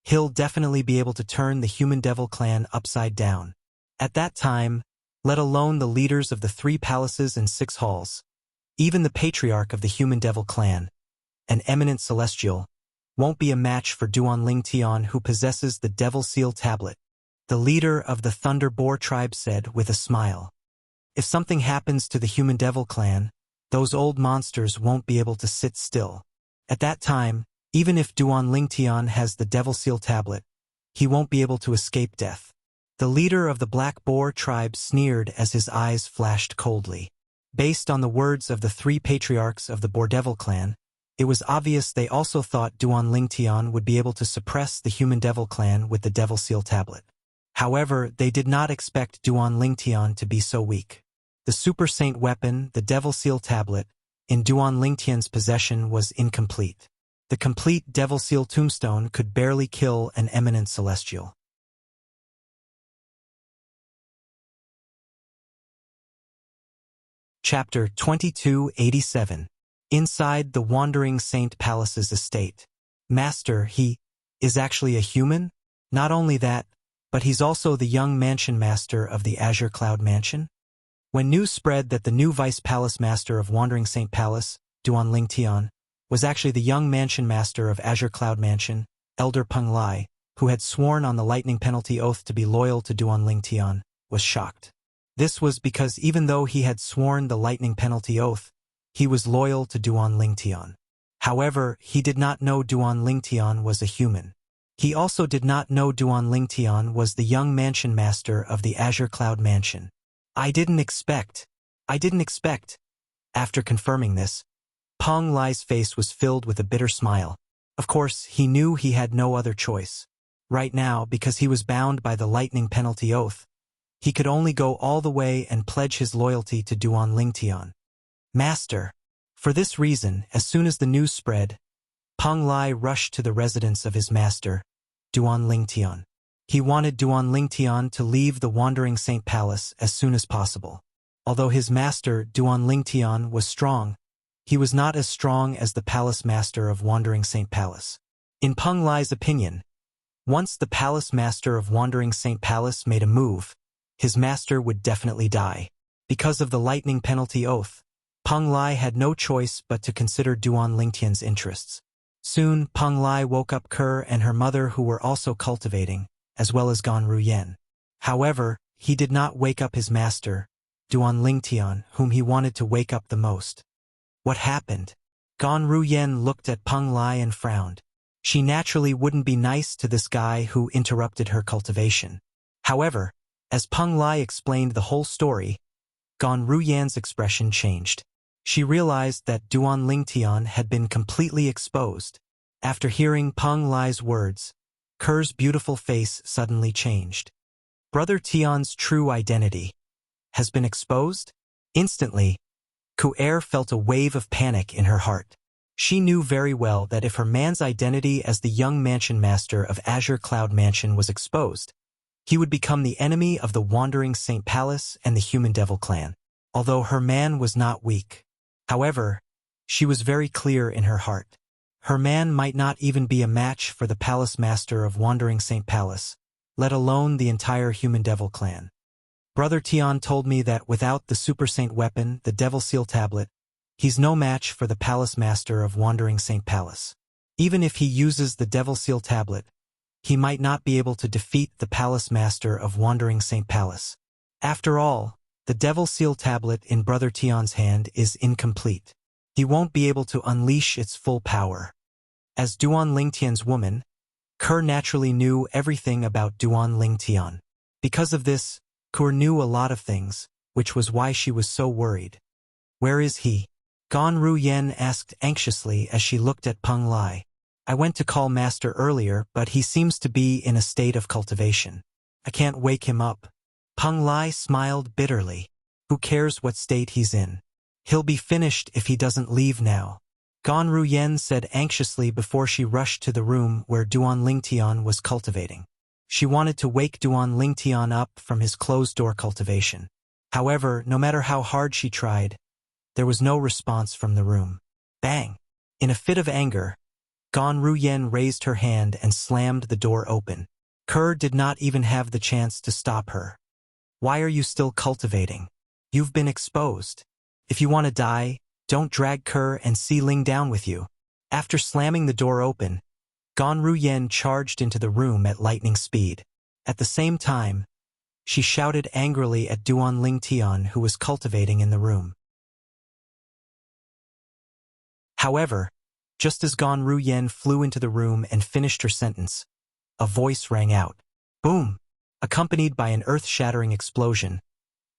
S1: he'll definitely be able to turn the Human Devil clan upside down. At that time, let alone the leaders of the 3 palaces and 6 halls, even the patriarch of the Human Devil clan, an eminent celestial, won't be a match for Duan Lingtian, who possesses the Devil Seal Tablet. The leader of the Thunder Boar tribe said with a smile. If something happens to the Human Devil clan, those old monsters won't be able to sit still. At that time, even if Duan Lingtian has the Devil Seal Tablet, he won't be able to escape death. The leader of the Black Boar tribe sneered as his eyes flashed coldly. Based on the words of the 3 patriarchs of the Bordevil clan, it was obvious they also thought Duan Lingtian would be able to suppress the Human Devil clan with the Devil Seal Tablet. However, they did not expect Duan Lingtian to be so weak. The Super Saint weapon, the Devil Seal Tablet, in Duan Lingtian's possession was incomplete. The complete Devil Seal Tombstone could barely kill an eminent celestial. Chapter 2287. Inside the Wandering Saint Palace's estate. Master, he is actually a human? Not only that, but he's also the young mansion master of the Azure Cloud Mansion? When news spread that the new vice palace master of Wandering Saint Palace, Duan Lingtian, was actually the young mansion master of Azure Cloud Mansion, Elder Peng Lai, who had sworn on the lightning penalty oath to be loyal to Duan Lingtian, was shocked. This was because even though he had sworn the lightning penalty oath, he was loyal to Duan Lingtian. However, he did not know Duan Lingtian was a human. He also did not know Duan Lingtian was the young mansion master of the Azure Cloud Mansion. I didn't expect. After confirming this, Peng Lai's face was filled with a bitter smile. Of course, he knew he had no other choice. Right now, because he was bound by the lightning penalty oath, he could only go all the way and pledge his loyalty to Duan Lingtian. Master. For this reason, as soon as the news spread, Peng Lai rushed to the residence of his master, Duan Lingtian. He wanted Duan Lingtian to leave the Wandering Saint Palace as soon as possible. Although his master, Duan Lingtian, was strong, he was not as strong as the palace master of Wandering Saint Palace. In Peng Lai's opinion, Once the palace master of Wandering Saint Palace made a move, his master would definitely die. Because of the lightning penalty oath, Peng Lai had no choice but to consider Duan Lingtian's interests. Soon, Peng Lai woke up Kerr and her mother, who were also cultivating, as well as Gan Ruyen. However, he did not wake up his master, Duan Lingtian, whom he wanted to wake up the most. What happened? Gan Ruyen looked at Peng Lai and frowned. She naturally wouldn't be nice to this guy who interrupted her cultivation. However, as Peng Lai explained the whole story, Gan Ruyan's expression changed. She realized that Duan Lingtian had been completely exposed. After hearing Peng Lai's words, Kerr's beautiful face suddenly changed. Brother Tian's true identity has been exposed? Instantly, Ku'er felt a wave of panic in her heart. She knew very well that if her man's identity as the young mansion master of Azure Cloud Mansion was exposed, he would become the enemy of the Wandering Saint Palace and the Human Devil clan. Although her man was not weak, however, she was very clear in her heart. Her man might not even be a match for the palace master of Wandering Saint Palace, let alone the entire Human Devil clan. Brother Tian told me that without the Super Saint weapon, the Devil Seal Tablet, he's no match for the palace master of Wandering Saint Palace. Even if he uses the Devil Seal Tablet, he might not be able to defeat the palace master of Wandering Saint Palace. After all, the Devil Seal Tablet in Brother Tian's hand is incomplete. He won't be able to unleash its full power. As Duan Lingtian's woman, Kerr naturally knew everything about Duan Lingtian. Because of this, Kerr knew a lot of things, which was why she was so worried. Where is he? Gan Ruyen asked anxiously as she looked at Peng Lai. I went to call Master earlier, but he seems to be in a state of cultivation. I can't wake him up. Peng Lai smiled bitterly. Who cares what state he's in? He'll be finished if he doesn't leave now. Gan Ruyen said anxiously before she rushed to the room where Duan Lingtian was cultivating. She wanted to wake Duan Lingtian up from his closed-door cultivation. However, no matter how hard she tried, there was no response from the room. Bang! In a fit of anger, Gan Ruyen raised her hand and slammed the door open. Kerr did not even have the chance to stop her. Why are you still cultivating? You've been exposed. If you want to die, don't drag Kerr and Si Ling down with you. After slamming the door open, Gan Ruyen charged into the room at lightning speed. At the same time, she shouted angrily at Duan Lingtian, who was cultivating in the room. However, just as Gan Ruyen flew into the room and finished her sentence, a voice rang out. Boom! Accompanied by an earth-shattering explosion,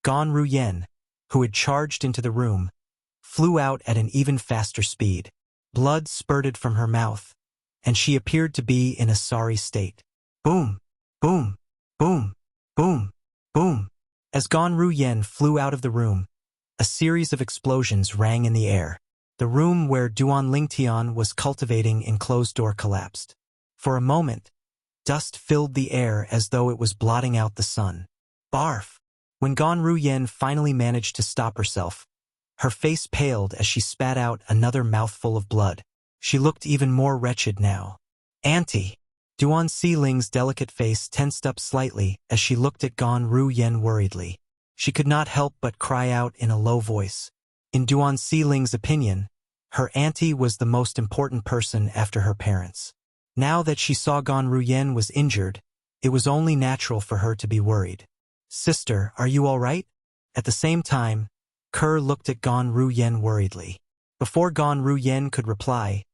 S1: Gan Ruyen, who had charged into the room, flew out at an even faster speed. Blood spurted from her mouth, and she appeared to be in a sorry state. Boom! Boom! Boom! Boom! Boom! As Gan Ruyen flew out of the room, a series of explosions rang in the air. The room where Duan Lingtian was cultivating in closed door collapsed. For a moment, dust filled the air as though it was blotting out the sun. Barf! When Gan Ruyen finally managed to stop herself, her face paled as she spat out another mouthful of blood. She looked even more wretched now. Auntie! Duan Siling's delicate face tensed up slightly as she looked at Gan Ruyen worriedly. She could not help but cry out in a low voice. In Duan Siling's opinion, her auntie was the most important person after her parents. Now that she saw Gan Ruyen was injured, it was only natural for her to be worried. Sister, are you all right? At the same time, Kerr looked at Gan Ruyen worriedly. Before Gan Ruyen could reply,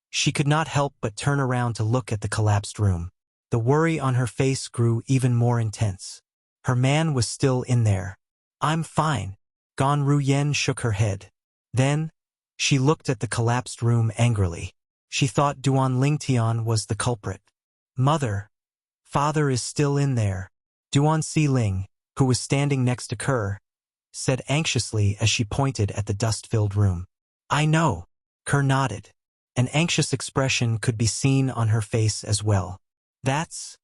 S1: she could not help but turn around to look at the collapsed room. The worry on her face grew even more intense. Her man was still in there. I'm fine. Gan Ruyen shook her head. Then, she looked at the collapsed room angrily. She thought Duan Lingtian was the culprit. Mother, father is still in there. Duan Siling, who was standing next to Kerr, said anxiously as she pointed at the dust-filled room. I know. Kerr nodded. An anxious expression could be seen on her face as well. That's...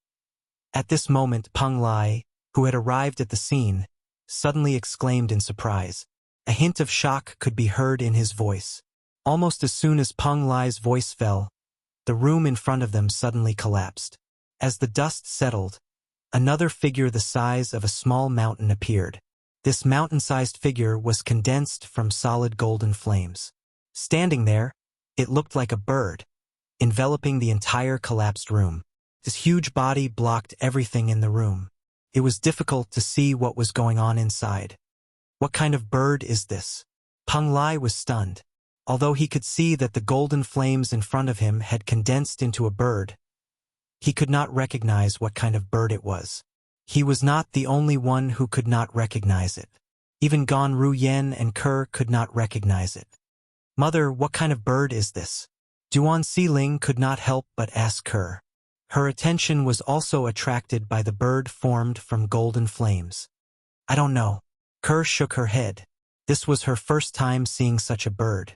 S1: At this moment, Peng Lai, who had arrived at the scene, suddenly exclaimed in surprise. A hint of shock could be heard in his voice. Almost as soon as Peng Lai's voice fell, the room in front of them suddenly collapsed. As the dust settled, another figure the size of a small mountain appeared. This mountain-sized figure was condensed from solid golden flames. Standing there, it looked like a bird, enveloping the entire collapsed room. His huge body blocked everything in the room. It was difficult to see what was going on inside. What kind of bird is this? Peng Lai was stunned. Although he could see that the golden flames in front of him had condensed into a bird, he could not recognize what kind of bird it was. He was not the only one who could not recognize it. Even Gan Ruyen and Ke could not recognize it. "Mother, what kind of bird is this?" Duan Siling could not help but ask her. Her attention was also attracted by the bird formed from golden flames. "I don't know." Ke shook her head. This was her first time seeing such a bird.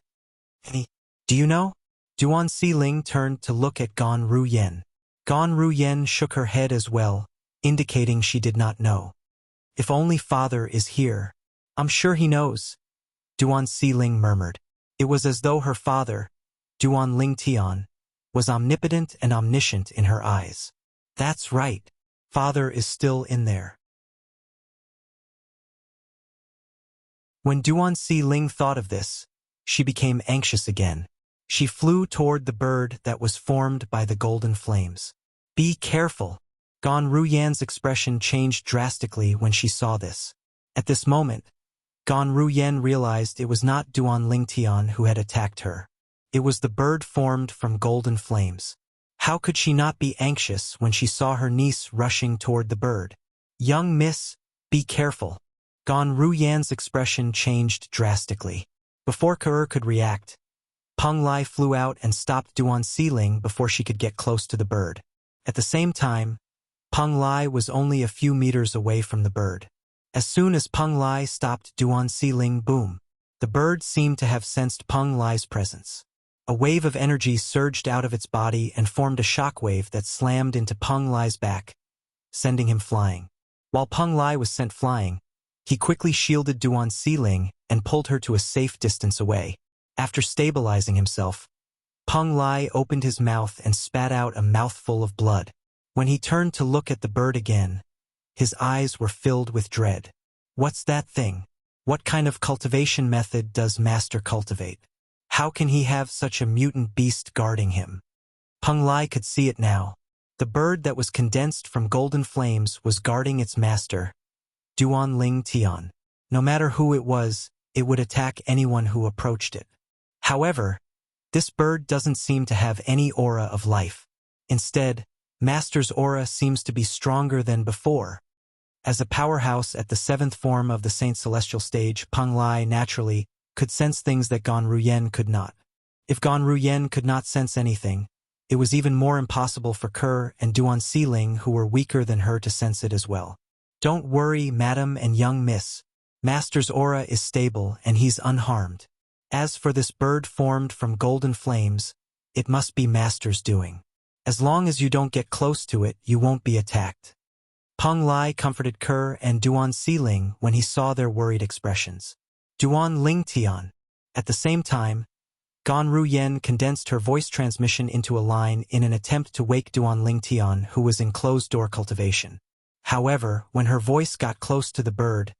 S1: "Do you know?" Duan Siling turned to look at Gan Ruyen. Gan Ruyen shook her head as well, indicating she did not know. "If only father is here. I'm sure he knows," Duan Siling murmured. It was as though her father, Duan Lingtian, was omnipotent and omniscient in her eyes. "That's right. Father is still in there." When Duan Siling thought of this, she became anxious again. She flew toward the bird that was formed by the golden flames. "Be careful." Gan Ruyan's expression changed drastically when she saw this. At this moment, Gan Ruyan realized it was not Duan Lingtian who had attacked her. It was the bird formed from golden flames. How could she not be anxious when she saw her niece rushing toward the bird? "Young miss, be careful." Gan Ruyan's expression changed drastically. Before Ke could react, Peng Lai flew out and stopped Duan Siling before she could get close to the bird. At the same time, Peng Lai was only a few meters away from the bird. As soon as Peng Lai stopped Duan Siling, boom! The bird seemed to have sensed Peng Lai's presence. A wave of energy surged out of its body and formed a shockwave that slammed into Peng Lai's back, sending him flying. While Peng Lai was sent flying, he quickly shielded Duan Siling and pulled her to a safe distance away. After stabilizing himself, Peng Lai opened his mouth and spat out a mouthful of blood. When he turned to look at the bird again, his eyes were filled with dread. "What's that thing? What kind of cultivation method does Master cultivate? How can he have such a mutant beast guarding him?" Peng Lai could see it now. The bird that was condensed from golden flames was guarding its master, Duan Ling Tian. No matter who it was, it would attack anyone who approached it. However, this bird doesn't seem to have any aura of life. Instead, Master's aura seems to be stronger than before. As a powerhouse at the 7th form of the Saint Celestial stage, Peng Lai naturally could sense things that Gan Ruyen could not. If Gan Ruyen could not sense anything, it was even more impossible for Ke and Duan Siling, who were weaker than her, to sense it as well. "Don't worry, madam and young miss. Master's aura is stable and he's unharmed. As for this bird formed from golden flames, it must be Master's doing. As long as you don't get close to it, you won't be attacked." Peng Lai comforted Ke and Duan Siling when he saw their worried expressions. Duan Lingtian. At the same time, Gan Ruyen condensed her voice transmission into a line in an attempt to wake Duan Lingtian, who was in closed-door cultivation. However, when her voice got close to the bird,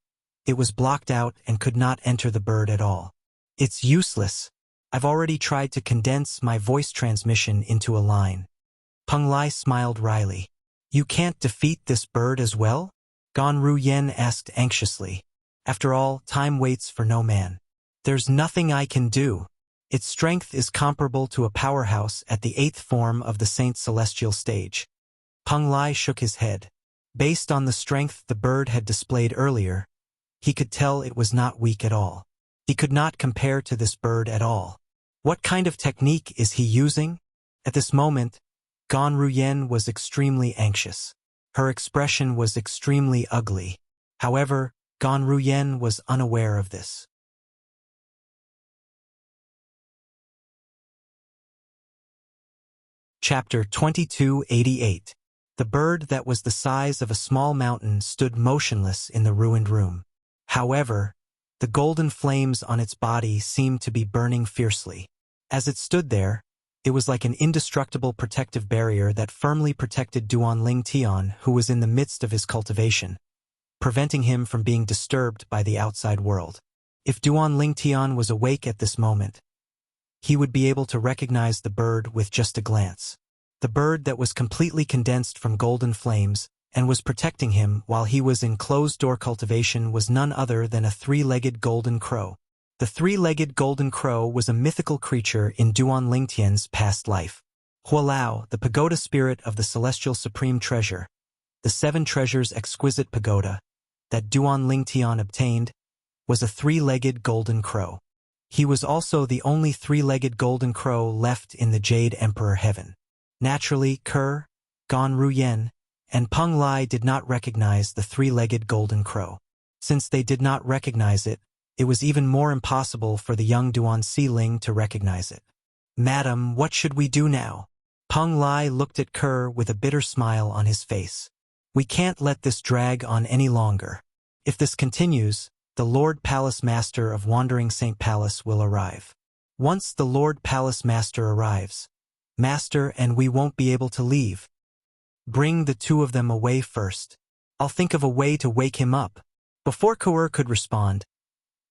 S1: it was blocked out and could not enter the bird at all. "It's useless. I've already tried to condense my voice transmission into a line." Peng Lai smiled wryly. "You can't defeat this bird as well?" Gan Ruyen asked anxiously. "After all, time waits for no man. There's nothing I can do. Its strength is comparable to a powerhouse at the 8th form of the Saint Celestial stage." Peng Lai shook his head. Based on the strength the bird had displayed earlier, he could tell it was not weak at all. He could not compare to this bird at all. What kind of technique is he using? At this moment, Gan Ruyen was extremely anxious. Her expression was extremely ugly. However, Gan Ruyen was unaware of this. Chapter 2288. The bird that was the size of a small mountain stood motionless in the ruined room. However, the golden flames on its body seemed to be burning fiercely. As it stood there, It was like an indestructible protective barrier that firmly protected Duan Ling Tian, who was in the midst of his cultivation, preventing him from being disturbed by the outside world. If Duan Ling Tian was awake at this moment, he would be able to recognize the bird with just a glance. The bird that was completely condensed from golden flames and was protecting him while he was in closed-door cultivation was none other than a three-legged golden crow. The three-legged golden crow was a mythical creature in Duan Lingtian's past life. Hualao, the pagoda spirit of the celestial supreme treasure, the seven treasures exquisite pagoda that Duan Lingtian obtained, was a three-legged golden crow. He was also the only three-legged golden crow left in the Jade Emperor heaven. Naturally, Ke, Gan Ruyen, and Peng Lai did not recognize the three-legged golden crow. Since they did not recognize it, it was even more impossible for the young Duan Siling to recognize it. "Madam, what should we do now?" Peng Lai looked at Ke with a bitter smile on his face. "We can't let this drag on any longer. If this continues, the Lord Palace Master of Wandering Saint Palace will arrive. Once the Lord Palace Master arrives, Master and we won't be able to leave. Bring the two of them away first. I'll think of a way to wake him up." Before Ke could respond,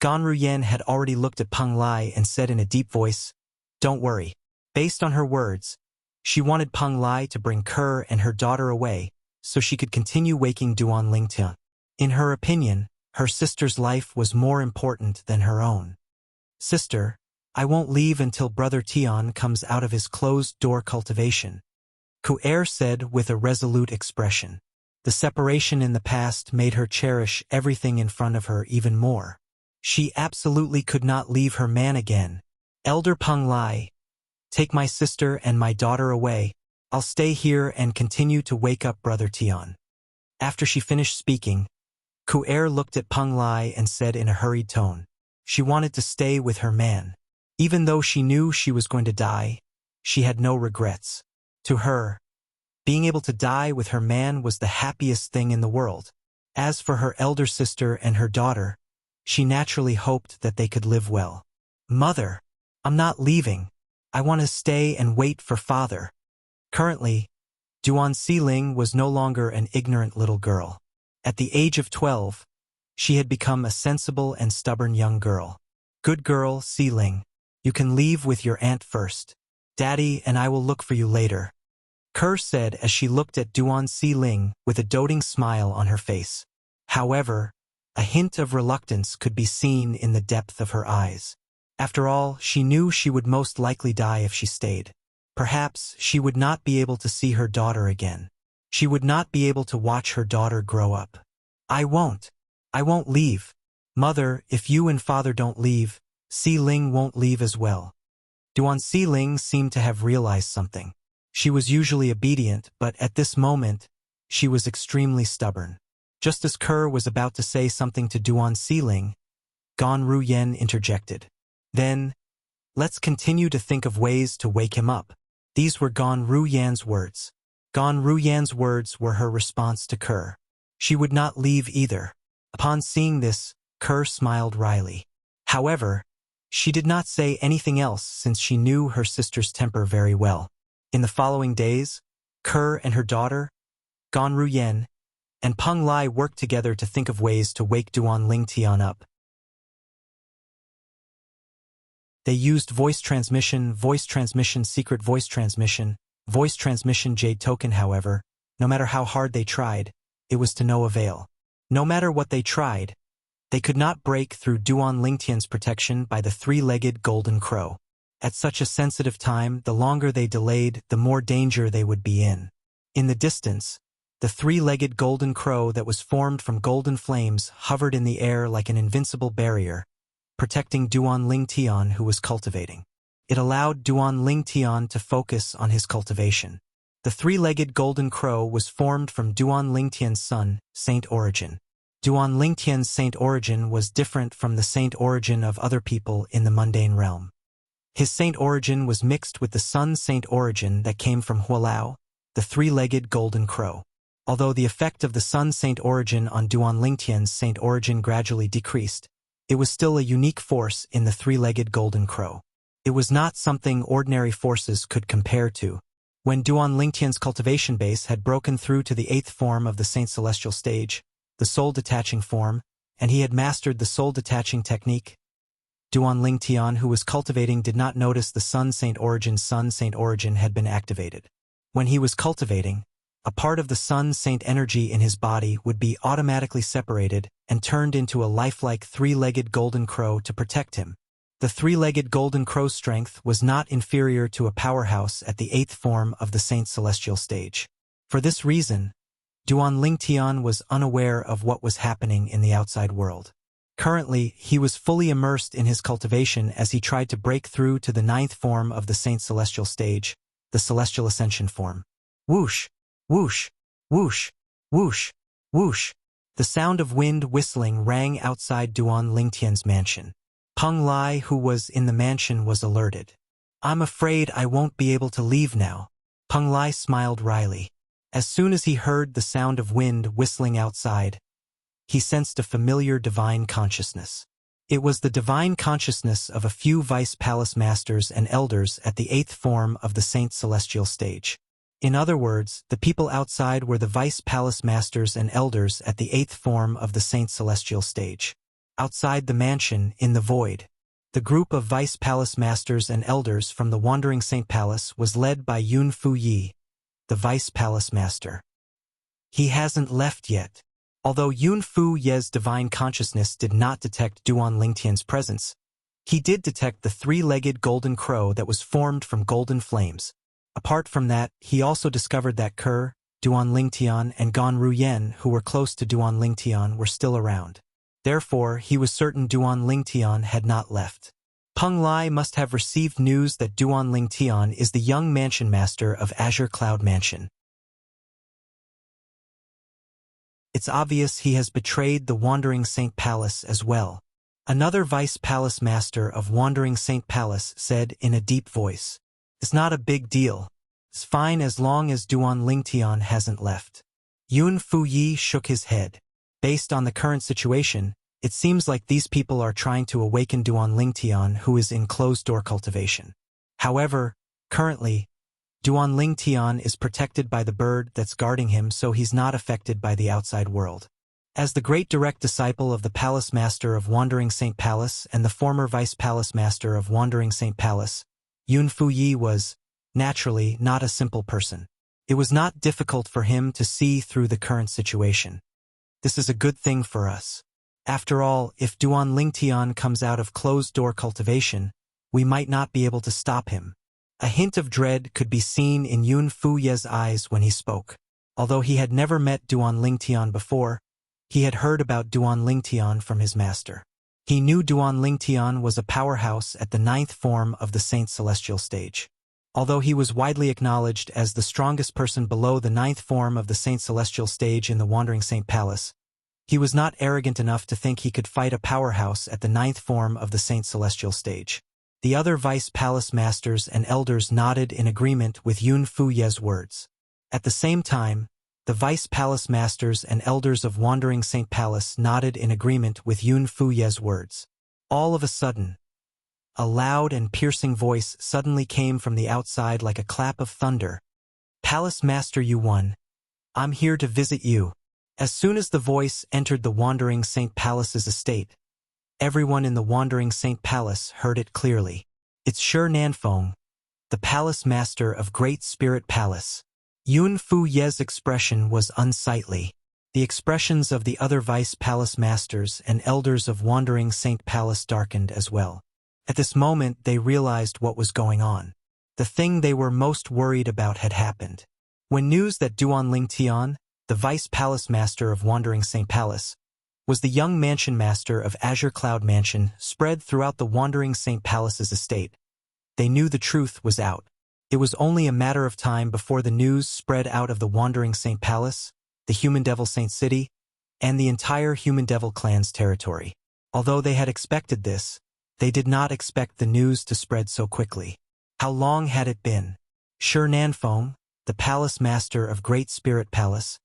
S1: Gan Ruyen had already looked at Peng Lai and said in a deep voice, "Don't worry." Based on her words, she wanted Peng Lai to bring Ke and her daughter away so she could continue waking Duan Lingtian. In her opinion, her sister's life was more important than her own. "Sister, I won't leave until Brother Tian comes out of his closed-door cultivation," Ke said with a resolute expression. The separation in the past made her cherish everything in front of her even more. She absolutely could not leave her man again. "Elder Peng Lai, take my sister and my daughter away. I'll stay here and continue to wake up Brother Tian." After she finished speaking, Ke looked at Peng Lai and said in a hurried tone, she wanted to stay with her man. Even though she knew she was going to die, she had no regrets. To her, being able to die with her man was the happiest thing in the world. As for her elder sister and her daughter, she naturally hoped that they could live well. "Mother, I'm not leaving. I want to stay and wait for father." Currently, Duan Siling was no longer an ignorant little girl. At the age of 12, she had become a sensible and stubborn young girl. "Good girl, Siling. You can leave with your aunt first. Daddy and I will look for you later," Ke said as she looked at Duan Siling with a doting smile on her face. However, a hint of reluctance could be seen in the depth of her eyes. After all, she knew she would most likely die if she stayed. Perhaps she would not be able to see her daughter again. She would not be able to watch her daughter grow up. I won't leave. Mother, if you and father don't leave, Siling won't leave as well." Duan Siling seemed to have realized something. She was usually obedient, but at this moment, she was extremely stubborn. Just as Ke was about to say something to Duan Siling, Gan Ruyen interjected. "Then, let's continue to think of ways to wake him up." These were Gan Ruyen's words. Gan Ruyen's words were her response to Ke. She would not leave either. Upon seeing this, Ke smiled wryly. However, she did not say anything else since she knew her sister's temper very well. In the following days, Ke and her daughter, Gan Ruyen, and Peng Lai worked together to think of ways to wake Duan Lingtian up. They used voice transmission, secret voice transmission jade token. However, no matter how hard they tried, it was to no avail. No matter what they tried, they could not break through Duan Lingtian's protection by the three-legged golden crow. At such a sensitive time, the longer they delayed, the more danger they would be in. In the distance, the three-legged golden crow that was formed from golden flames hovered in the air like an invincible barrier, protecting Duan Lingtian who was cultivating. It allowed Duan Lingtian to focus on his cultivation. The three-legged golden crow was formed from Duan Lingtian's son, Saint Origin. Duan Lingtian's Saint Origin was different from the Saint Origin of other people in the mundane realm. His Saint Origin was mixed with the Sun Saint Origin that came from Hualao, the three-legged golden crow. Although the effect of the Sun Saint Origin on Duan Lingtian's Saint Origin gradually decreased, it was still a unique force in the three-legged golden crow. It was not something ordinary forces could compare to. When Duan Lingtian's cultivation base had broken through to the 8th form of the Saint Celestial stage, the soul-detaching form, and he had mastered the soul-detaching technique, Duan Lingtian, who was cultivating, did not notice the Sun Saint Origin had been activated. When he was cultivating, a part of the Sun Saint energy in his body would be automatically separated and turned into a lifelike three-legged golden crow to protect him. The three-legged golden crow's strength was not inferior to a powerhouse at the 8th form of the Saint Celestial stage. For this reason, Duan Lingtian was unaware of what was happening in the outside world. Currently, he was fully immersed in his cultivation as he tried to break through to the 9th form of the Saint Celestial stage, the Celestial Ascension form. Whoosh! Whoosh! Whoosh! Whoosh! Whoosh! The sound of wind whistling rang outside Duan Lingtian's mansion. Peng Lai, who was in the mansion, was alerted. "I'm afraid I won't be able to leave now." Peng Lai smiled wryly. As soon as he heard the sound of wind whistling outside, he sensed a familiar divine consciousness. It was the divine consciousness of a few vice palace masters and elders at the 8th form of the Saint Celestial stage. In other words, the people outside were the vice palace masters and elders at the 8th form of the Saint Celestial stage. Outside the mansion, in the void, the group of vice palace masters and elders from the Wandering Saint Palace was led by Yun Fu Yi, the vice palace master. "He hasn't left yet." Although Yun Fu Ye's divine consciousness did not detect Duan Lingtian's presence, he did detect the three-legged golden crow that was formed from golden flames. Apart from that, he also discovered that Ke, Duan Lingtian, and Gan Ruyen, who were close to Duan Lingtian, were still around. Therefore, he was certain Duan Lingtian had not left. Peng Lai must have received news that Duan Lingtian is the young mansion master of Azure Cloud Mansion. It's obvious he has betrayed the Wandering Saint Palace as well. Another vice palace master of Wandering Saint Palace said in a deep voice, "It's not a big deal. It's fine as long as Duan Lingtian hasn't left." Yun Fu Yi shook his head. Based on the current situation, it seems like these people are trying to awaken Duan Lingtian, who is in closed-door cultivation. However, currently, Duan Lingtian is protected by the bird that's guarding him, so he's not affected by the outside world. As the great direct disciple of the Palace Master of Wandering Saint Palace and the former Vice Palace Master of Wandering Saint Palace, Yun Fu Yi was, naturally, not a simple person. It was not difficult for him to see through the current situation. This is a good thing for us. After all, if Duan Lingtian comes out of closed-door cultivation, we might not be able to stop him. A hint of dread could be seen in Yun Fu Ye's eyes when he spoke. Although he had never met Duan Lingtian before, he had heard about Duan Lingtian from his master. He knew Duan Lingtian was a powerhouse at the 9th form of the Saint Celestial stage. Although he was widely acknowledged as the strongest person below the 9th form of the Saint Celestial stage in the Wandering Saint Palace, he was not arrogant enough to think he could fight a powerhouse at the 9th form of the Saint Celestial stage. The other vice palace masters and elders nodded in agreement with Yun Fu Ye's words. At the same time, the vice palace masters and elders of Wandering Saint Palace nodded in agreement with Yun Fu Ye's words. All of a sudden, a loud and piercing voice suddenly came from the outside like a clap of thunder. "Palace Master Yuan, I'm here to visit you." As soon as the voice entered the Wandering Saint Palace's estate, everyone in the Wandering Saint Palace heard it clearly. It's Shi Nanfeng, the Palace Master of Great Spirit Palace. Yun Fu Ye's expression was unsightly. The expressions of the other Vice Palace Masters and Elders of Wandering Saint Palace darkened as well. At this moment they realized what was going on. The thing they were most worried about had happened. When news that Duan Lingtian, the Vice Palace Master of Wandering Saint Palace, was the young mansion master of Azure Cloud Mansion, spread throughout the Wandering Saint Palace's estate, they knew the truth was out. It was only a matter of time before the news spread out of the Wandering Saint Palace, the Human Devil Saint City, and the entire Human Devil clan's territory. Although they had expected this, they did not expect the news to spread so quickly. How long had it been? Shi Nanfeng, the Palace Master of Great Spirit Palace,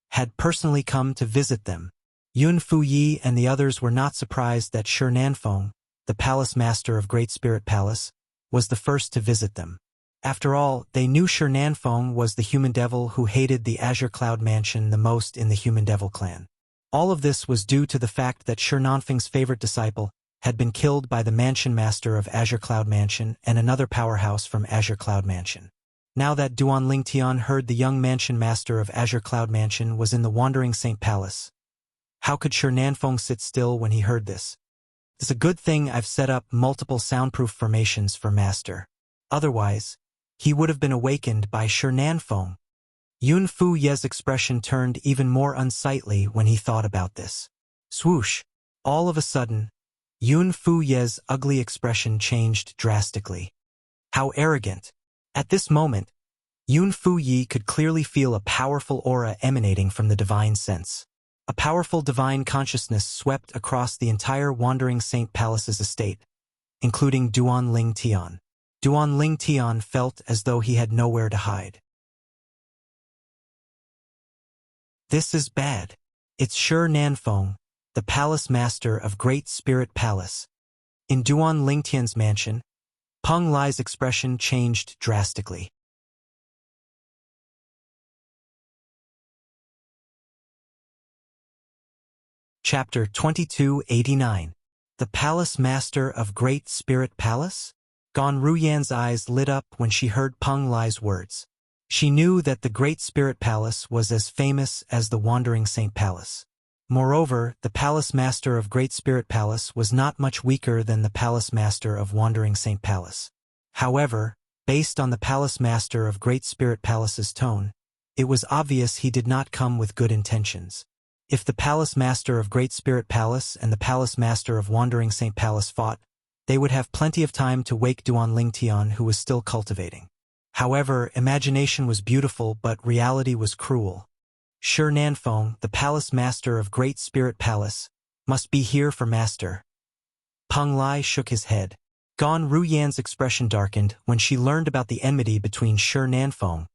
S1: had personally come to visit them. Yun Fu Yi and the others were not surprised that Shi Nanfeng, the Palace Master of Great Spirit Palace, was the first to visit them. After all, they knew Shi Nanfeng was the human devil who hated the Azure Cloud Mansion the most in the human devil clan. All of this was due to the fact that Shi Nanfeng's favorite disciple had been killed by the Mansion Master of Azure Cloud Mansion and another powerhouse from Azure Cloud Mansion. Now that Duan Lingtian heard the young Mansion Master of Azure Cloud Mansion was in the Wandering Saint Palace, how could Shi Nanfeng sit still when he heard this? It's a good thing I've set up multiple soundproof formations for Master. Otherwise, he would have been awakened by Shi Nanfeng. Yun Fu Ye's expression turned even more unsightly when he thought about this. Swoosh! All of a sudden, Yun Fu Ye's ugly expression changed drastically. How arrogant! At this moment, Yun Fu Yi could clearly feel a powerful aura emanating from the divine sense. A powerful divine consciousness swept across the entire Wandering Saint Palace's estate, including Duan Lingtian. Duan Lingtian felt as though he had nowhere to hide. This is bad. It's Shi Nanfeng, the Palace Master of Great Spirit Palace. In Duan Lingtian's mansion, Peng Lai's expression changed drastically. Chapter 2289. The Palace Master of Great Spirit Palace? Gan Ruyan's eyes lit up when she heard Peng Lai's words. She knew that the Great Spirit Palace was as famous as the Wandering Saint Palace. Moreover, the Palace Master of Great Spirit Palace was not much weaker than the Palace Master of Wandering Saint Palace. However, based on the Palace Master of Great Spirit Palace's tone, it was obvious he did not come with good intentions. If the Palace Master of Great Spirit Palace and the Palace Master of Wandering Saint Palace fought, they would have plenty of time to wake Duan Lingtian, who was still cultivating. However, imagination was beautiful but reality was cruel. Shi Nanfeng, the Palace Master of Great Spirit Palace, must be here for Master. Peng Lai shook his head. Gan Ruyan's expression darkened when she learned about the enmity between Shi Nanfeng,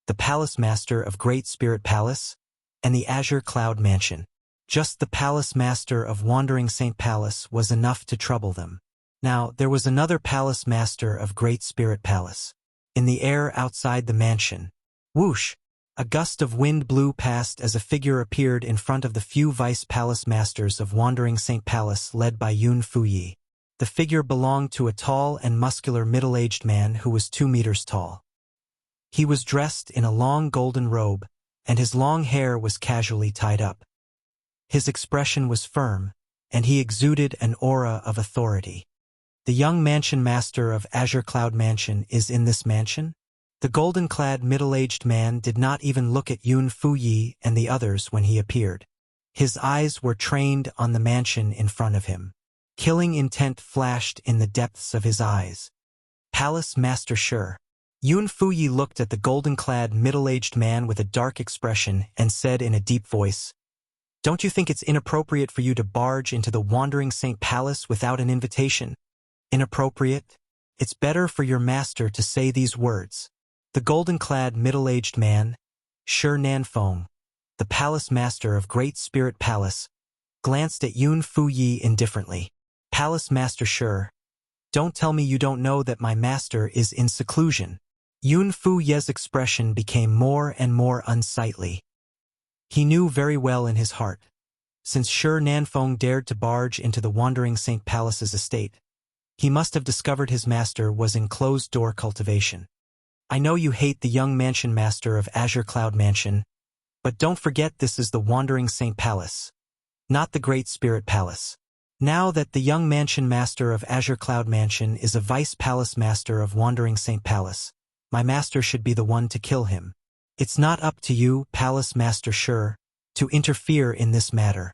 S1: the Palace Master of Great Spirit Palace, and the Azure Cloud Mansion. Just the Palace Master of Wandering Saint Palace was enough to trouble them. Now, there was another Palace Master of Great Spirit Palace. In the air outside the mansion, whoosh! A gust of wind blew past as a figure appeared in front of the few Vice Palace Masters of Wandering Saint Palace led by Yun Fu Yi. The figure belonged to a tall and muscular middle-aged man who was 2 meters tall. He was dressed in a long golden robe, and his long hair was casually tied up. His expression was firm, and he exuded an aura of authority. The young mansion master of Azure Cloud Mansion is in this mansion? The golden-clad middle-aged man did not even look at Yun Fu Yi and the others when he appeared. His eyes were trained on the mansion in front of him. Killing intent flashed in the depths of his eyes. Palace Master Shi. Yun Fu Yi looked at the golden-clad middle-aged man with a dark expression and said in a deep voice, "Don't you think it's inappropriate for you to barge into the Wandering Saint Palace without an invitation?" Inappropriate? It's better for your master to say these words. The golden-clad middle-aged man, Shi Nanfeng, the Palace Master of Great Spirit Palace, glanced at Yun Fu Yi indifferently. Palace Master Shi, don't tell me you don't know that my master is in seclusion. Yun Fu Yi's expression became more and more unsightly. He knew very well in his heart, since Shi Nanfeng dared to barge into the Wandering Saint Palace's estate, he must have discovered his master was in closed-door cultivation. I know you hate the young mansion master of Azure Cloud Mansion, but don't forget this is the Wandering Saint Palace, not the Great Spirit Palace. Now that the young mansion master of Azure Cloud Mansion is a vice palace master of Wandering Saint Palace, my master should be the one to kill him. It's not up to you, Palace Master Shi, to interfere in this matter.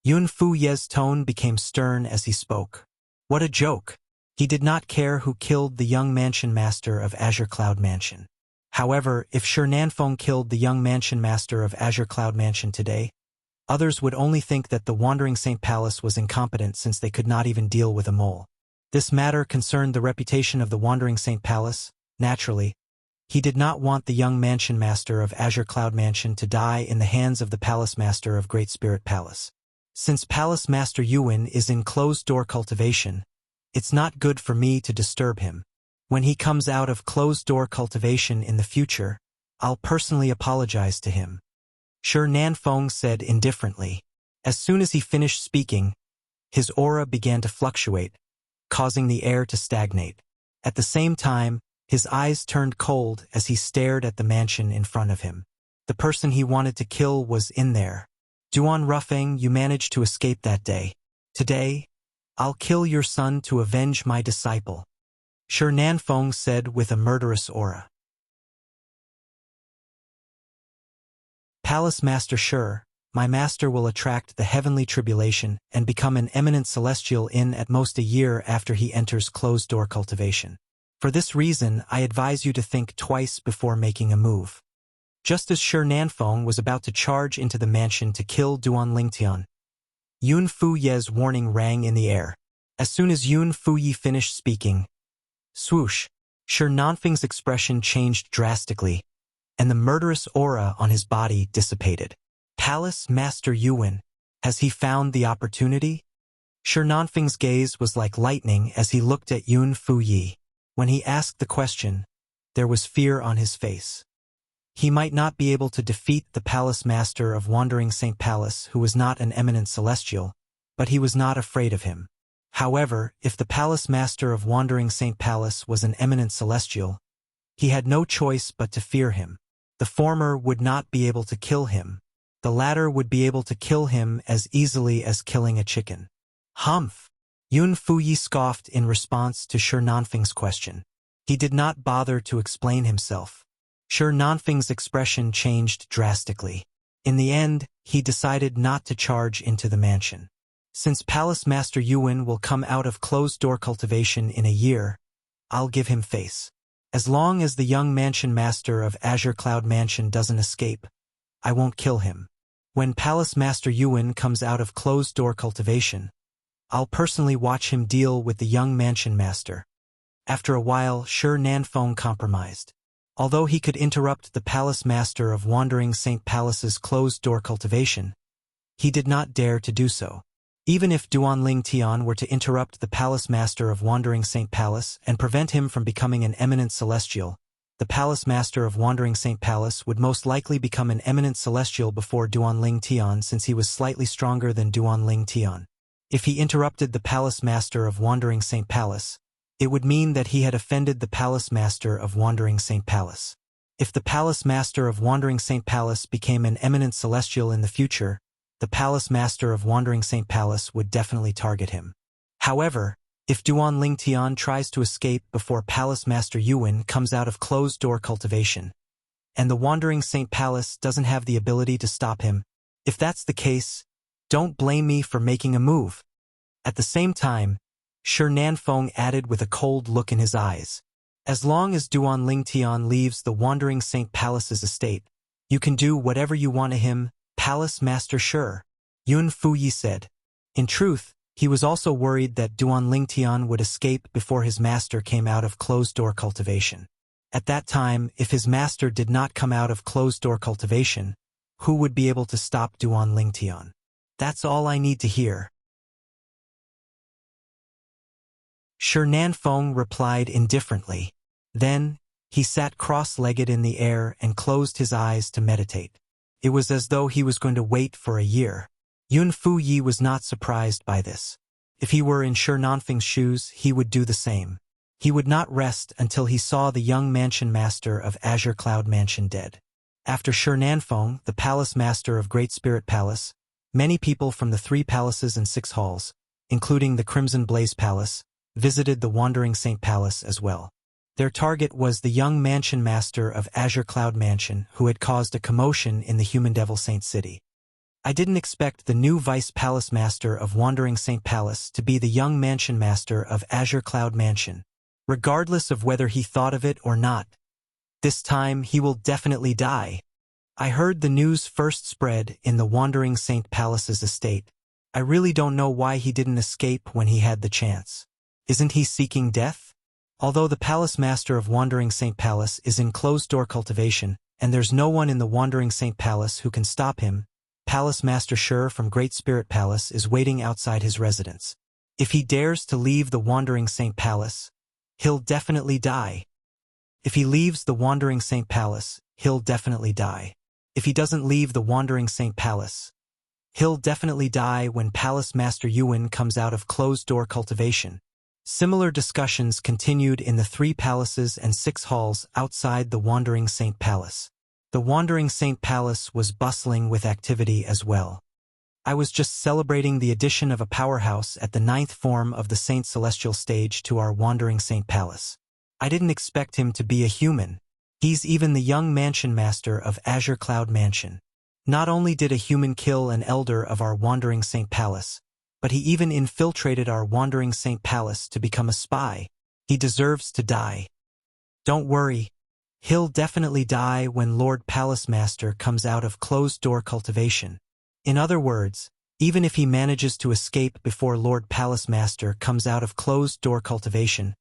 S1: Yun Fu Yi's tone became stern as he spoke. What a joke! He did not care who killed the young mansion master of Azure Cloud Mansion. However, if Shi Nanfeng killed the young mansion master of Azure Cloud Mansion today, others would only think that the Wandering Saint Palace was incompetent since they could not even deal with a mole. This matter concerned the reputation of the Wandering Saint Palace. Naturally, he did not want the young mansion master of Azure Cloud Mansion to die in the hands of the Palace Master of Great Spirit Palace. Since Palace Master Yuan is in closed-door cultivation, it's not good for me to disturb him. When he comes out of closed-door cultivation in the future, I'll personally apologize to him. Shi Nanfeng said indifferently. As soon as he finished speaking, his aura began to fluctuate, causing the air to stagnate. At the same time, his eyes turned cold as he stared at the mansion in front of him. The person he wanted to kill was in there. Duan Rufeng, you managed to escape that day. Today, I'll kill your son to avenge my disciple. Shi Nanfeng said with a murderous aura. Palace Master Shi, my master will attract the heavenly tribulation and become an eminent celestial in at most a year after he enters closed-door cultivation. For this reason, I advise you to think twice before making a move. Just as Shi Nanfeng was about to charge into the mansion to kill Duan Lingtian, Yun Fuye's warning rang in the air. As soon as Yun Fuye finished speaking, swoosh, Shi Nanfeng's expression changed drastically, and the murderous aura on his body dissipated. Palace Master Yuan, has he found the opportunity? Shi Nanfeng's gaze was like lightning as he looked at Yun Fuye. When he asked the question, there was fear on his face. He might not be able to defeat the Palace Master of Wandering Saint Palace, who was not an eminent celestial, but he was not afraid of him. However, if the Palace Master of Wandering Saint Palace was an eminent celestial, he had no choice but to fear him. The former would not be able to kill him. The latter would be able to kill him as easily as killing a chicken. Humph! Yun Fuye scoffed in response to Shi Nanfeng's question. He did not bother to explain himself. Shi Nanfeng's expression changed drastically. In the end, he decided not to charge into the mansion. Since Palace Master Yuan will come out of closed-door cultivation in a year, I'll give him face. As long as the young mansion master of Azure Cloud Mansion doesn't escape, I won't kill him. When Palace Master Yuan comes out of closed-door cultivation, I'll personally watch him deal with the young mansion master. After a while, Shi Nanfeng compromised. Although he could interrupt the Palace Master of Wandering Saint Palace's closed-door cultivation, he did not dare to do so. Even if Duan Lingtian were to interrupt the Palace Master of Wandering Saint Palace and prevent him from becoming an eminent celestial, the Palace Master of Wandering Saint Palace would most likely become an eminent celestial before Duan Lingtian, since he was slightly stronger than Duan Lingtian. If he interrupted the Palace Master of Wandering Saint Palace, it would mean that he had offended the Palace Master of Wandering Saint Palace. If the Palace Master of Wandering Saint Palace became an eminent celestial in the future, the Palace Master of Wandering Saint Palace would definitely target him. However, if Duan Lingtian tries to escape before Palace Master Yuan comes out of closed-door cultivation, and the Wandering Saint Palace doesn't have the ability to stop him, if that's the case, don't blame me for making a move. At the same time, Shi Nanfeng added with a cold look in his eyes. As long as Duan Lingtian leaves the Wandering Saint Palace's estate, you can do whatever you want to him, Palace Master Shi, Yun Fuye said. In truth, he was also worried that Duan Lingtian would escape before his master came out of closed-door cultivation. At that time, if his master did not come out of closed-door cultivation, who would be able to stop Duan Lingtian? That's all I need to hear. Shi Nanfeng replied indifferently. Then, he sat cross-legged in the air and closed his eyes to meditate. It was as though he was going to wait for a year. Yun Fuye was not surprised by this. If he were in Shi Nanfeng's shoes, he would do the same. He would not rest until he saw the young mansion master of Azure Cloud Mansion dead. After Shi Nanfeng, the Palace Master of Great Spirit Palace, many people from the 3 palaces and 6 halls, including the Crimson Blaze Palace, visited the Wandering Saint Palace as well. Their target was the young mansion master of Azure Cloud Mansion, who had caused a commotion in the Human Devil Saint City. I didn't expect the new Vice Palace Master of Wandering Saint Palace to be the young mansion master of Azure Cloud Mansion. Regardless of whether he thought of it or not, this time he will definitely die. I heard the news first spread in the Wandering Saint Palace's estate. I really don't know why he didn't escape when he had the chance. Isn't he seeking death? Although the Palace Master of Wandering Saint Palace is in closed-door cultivation, and there's no one in the Wandering Saint Palace who can stop him, Palace Master Shi from Great Spirit Palace is waiting outside his residence. If he dares to leave the Wandering Saint Palace, he'll definitely die. If he leaves the Wandering Saint Palace, he'll definitely die. If he doesn't leave the Wandering Saint Palace, he'll definitely die when Palace Master Yuan comes out of closed-door cultivation. Similar discussions continued in the 3 palaces and 6 halls outside the Wandering Saint Palace. The Wandering Saint Palace was bustling with activity as well. I was just celebrating the addition of a powerhouse at the 9th form of the Saint Celestial stage to our Wandering Saint Palace. I didn't expect him to be a human. He's even the young mansion master of Azure Cloud Mansion. Not only did a human kill an elder of our Wandering Saint Palace, but he even infiltrated our Wandering Saint Palace to become a spy. He deserves to die. Don't worry. He'll definitely die when Lord Palace Master comes out of closed-door cultivation. In other words, even if he manages to escape before Lord Palace Master comes out of closed-door cultivation,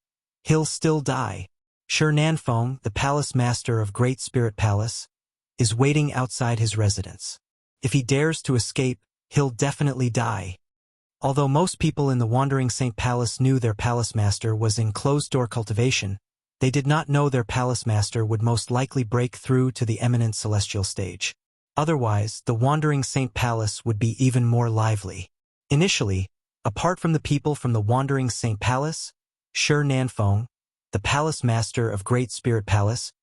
S1: he'll still die. Shi Nanfeng, the Palace Master of Great Spirit Palace, is waiting outside his residence. If he dares to escape, he'll definitely die. Although most people in the Wandering Saint Palace knew their Palace Master was in closed-door cultivation, they did not know their Palace Master would most likely break through to the eminent celestial stage. Otherwise, the Wandering Saint Palace would be even more lively. Initially, apart from the people from the Wandering Saint Palace, Shi Nanfeng, the Palace Master of Great Spirit Palace,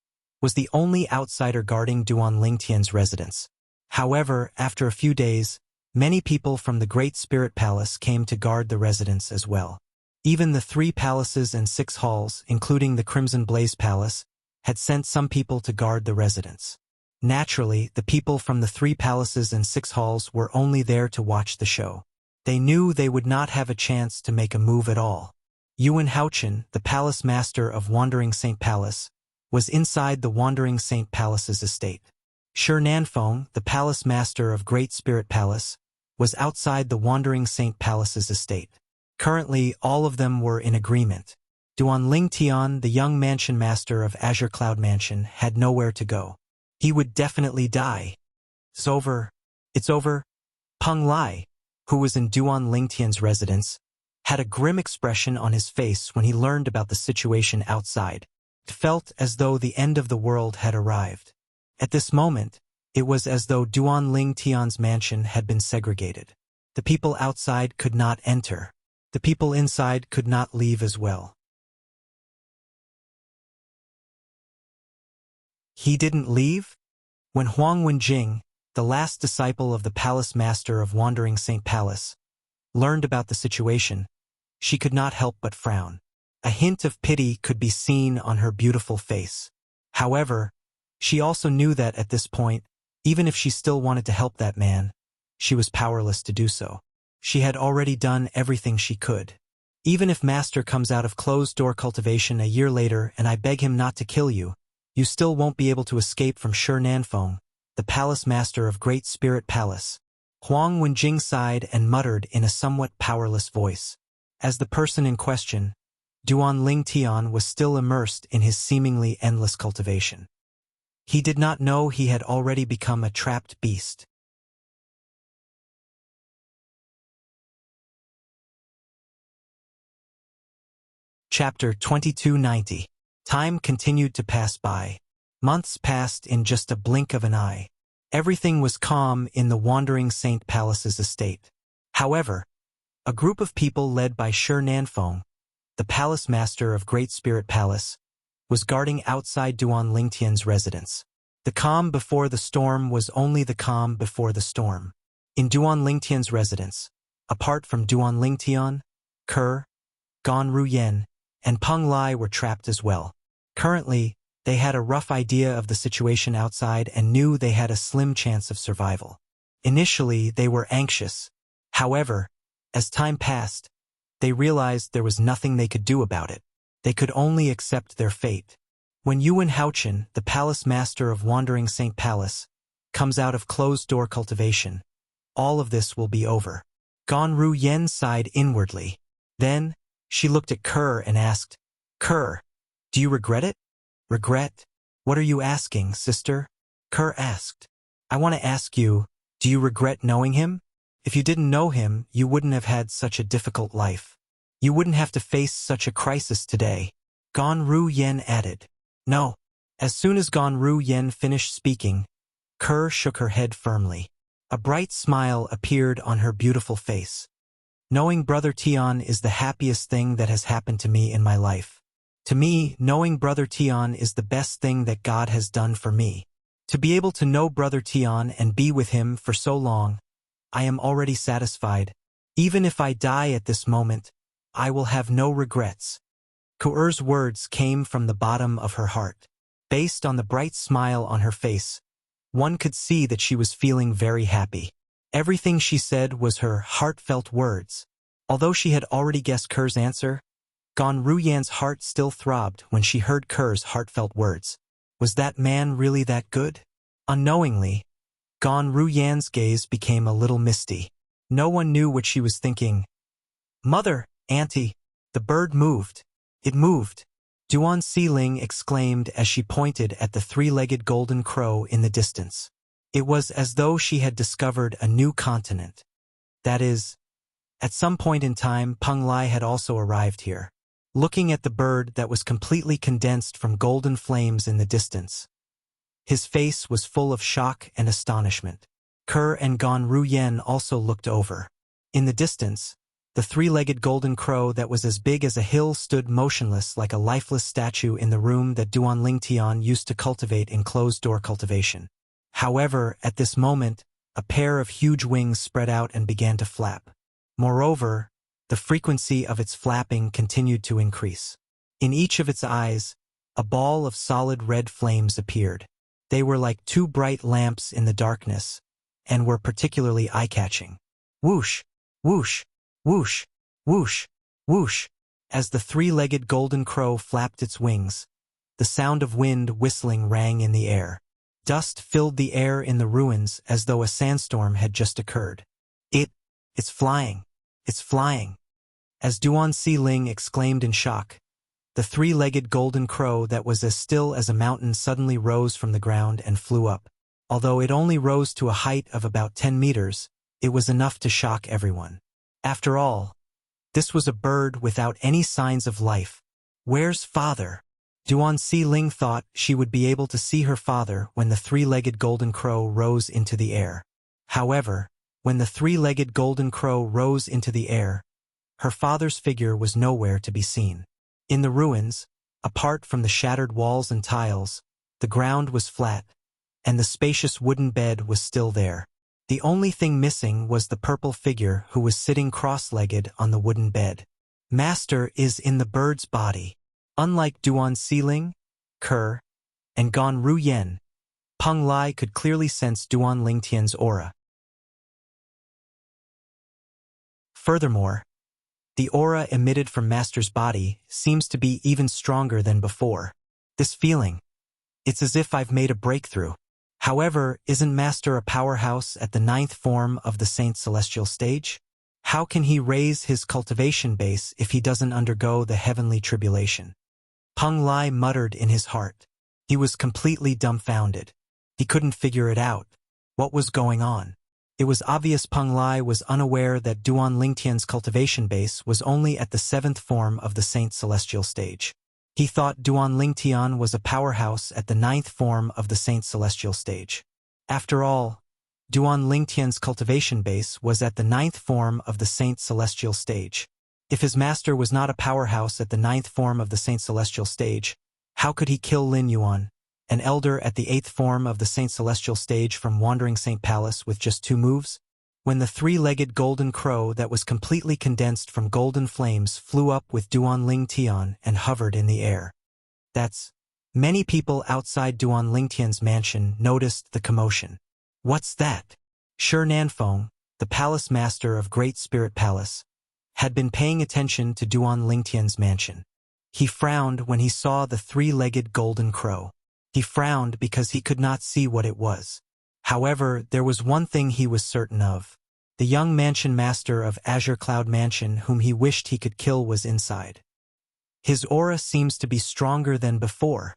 S1: was the only outsider guarding Duan Lingtian's residence. However, after a few days, many people from the Great Spirit Palace came to guard the residence as well. Even the 3 palaces and 6 halls, including the Crimson Blaze Palace, had sent some people to guard the residence. Naturally, the people from the 3 palaces and 6 halls were only there to watch the show. They knew they would not have a chance to make a move at all. Yuan Haochen, the Palace Master of Wandering Saint Palace, was inside the Wandering Saint Palace's estate. Shi Nanfeng, the Palace Master of Great Spirit Palace, was outside the Wandering Saint Palace's estate. Currently, all of them were in agreement. Duan Lingtian, the young mansion master of Azure Cloud Mansion, had nowhere to go. He would definitely die. It's over. It's over. Peng Lai, who was in Duan Lingtian's residence, had a grim expression on his face when he learned about the situation outside. It felt as though the end of the world had arrived. At this moment, it was as though Duan Lingtian's mansion had been segregated. The people outside could not enter. The people inside could not leave as well. He didn't leave? When Huang Wenjing, the last disciple of the Palace Master of Wandering Saint Palace, learned about the situation, she could not help but frown. A hint of pity could be seen on her beautiful face. However, she also knew that at this point, even if she still wanted to help that man, she was powerless to do so. She had already done everything she could. Even if Master comes out of closed-door cultivation a year later and I beg him not to kill you, you still won't be able to escape from Shi Nanfeng, the Palace Master of Great Spirit Palace. Huang Wenjing sighed and muttered in a somewhat powerless voice. As the person in question, Duan Lingtian was still immersed in his seemingly endless cultivation. He did not know he had already become a trapped beast. Chapter 2290. Time continued to pass by. Months passed in just a blink of an eye. Everything was calm in the Wandering Saint Palace's estate. However, a group of people led by Shi Nanfeng, the Palace Master of Great Spirit Palace, was guarding outside Duan Lingtian's residence. The calm before the storm was only the calm before the storm. In Duan Lingtian's residence, apart from Duan Lingtian, Ke, Gan Ruyen, and Peng Lai were trapped as well. Currently, they had a rough idea of the situation outside and knew they had a slim chance of survival. Initially, they were anxious. However, as time passed, they realized there was nothing they could do about it. They could only accept their fate. When Yuan Haochen, the Palace Master of Wandering Saint Palace, comes out of closed-door cultivation, all of this will be over. Gan Ruyen sighed inwardly. Then, she looked at Ke and asked, Ke, do you regret it? Regret? What are you asking, sister? Ke asked. I want to ask you, do you regret knowing him? If you didn't know him, you wouldn't have had such a difficult life. You wouldn't have to face such a crisis today. Gan Ru Yen added. No. As soon as Gan Ru Yen finished speaking, Kerr shook her head firmly. A bright smile appeared on her beautiful face. Knowing Brother Tian is the happiest thing that has happened to me in my life. To me, knowing Brother Tian is the best thing that God has done for me. To be able to know Brother Tian and be with him for so long, I am already satisfied. Even if I die at this moment, I will have no regrets. Kuer's words came from the bottom of her heart. Based on the bright smile on her face, one could see that she was feeling very happy. Everything she said was her heartfelt words. Although she had already guessed Kerr's answer, Gan Ruyan's heart still throbbed when she heard Kerr's heartfelt words. Was that man really that good? Unknowingly, Gan Ruyan's gaze became a little misty. No one knew what she was thinking. Mother, Auntie, the bird moved. It moved. Duan Siling exclaimed as she pointed at the three-legged golden crow in the distance. It was as though she had discovered a new continent. That is, at some point in time, Peng Lai had also arrived here. Looking at the bird that was completely condensed from golden flames in the distance, his face was full of shock and astonishment. Kerr and Gan Ruyan also looked over. In the distance, the three-legged golden crow that was as big as a hill stood motionless like a lifeless statue in the room that Duan Lingtian used to cultivate in closed-door cultivation. However, at this moment, a pair of huge wings spread out and began to flap. Moreover, the frequency of its flapping continued to increase. In each of its eyes, a ball of solid red flames appeared. They were like two bright lamps in the darkness, and were particularly eye-catching. Whoosh! Whoosh! Whoosh! Whoosh! Whoosh! As the three-legged golden crow flapped its wings, the sound of wind whistling rang in the air. Dust filled the air in the ruins as though a sandstorm had just occurred. It's flying! It's flying! As Duan Siling exclaimed in shock, the three-legged golden crow that was as still as a mountain suddenly rose from the ground and flew up. Although it only rose to a height of about 10 meters, it was enough to shock everyone. After all, this was a bird without any signs of life. Where's father? Duan Siling thought she would be able to see her father when the three-legged golden crow rose into the air. However, when the three-legged golden crow rose into the air, her father's figure was nowhere to be seen. In the ruins, apart from the shattered walls and tiles, the ground was flat, and the spacious wooden bed was still there. The only thing missing was the purple figure who was sitting cross-legged on the wooden bed. Master is in the bird's body. Unlike Duan Siling, Kerr, and Gan Ruyan, Peng Lai could clearly sense Duan Lingtian's aura. Furthermore, the aura emitted from Master's body seems to be even stronger than before. This feeling, it's as if I've made a breakthrough. However, isn't Master a powerhouse at the 9th form of the Saint Celestial stage? How can he raise his cultivation base if he doesn't undergo the heavenly tribulation? Peng Lai muttered in his heart. He was completely dumbfounded. He couldn't figure it out. What was going on? It was obvious Peng Lai was unaware that Duan Lingtian's cultivation base was only at the 7th form of the Saint Celestial stage. He thought Duan Lingtian was a powerhouse at the 9th form of the Saint Celestial stage. After all, Duan Lingtian's cultivation base was at the 9th form of the Saint Celestial stage. If his master was not a powerhouse at the 9th form of the Saint Celestial stage, how could he kill Lin Yuan, an elder at the 8th form of the Saint Celestial stage from Wandering Saint Palace with just 2 moves? When the three-legged golden crow that was completely condensed from golden flames flew up with Duan Lingtian and hovered in the air. Many people outside Duan Lingtian's mansion noticed the commotion. What's that? Shi Nanfeng, the palace master of Great Spirit Palace, had been paying attention to Duan Lingtian's mansion. He frowned when he saw the three-legged golden crow. He frowned because he could not see what it was. However, there was one thing he was certain of. The young mansion master of Azure Cloud Mansion whom he wished he could kill was inside. His aura seems to be stronger than before.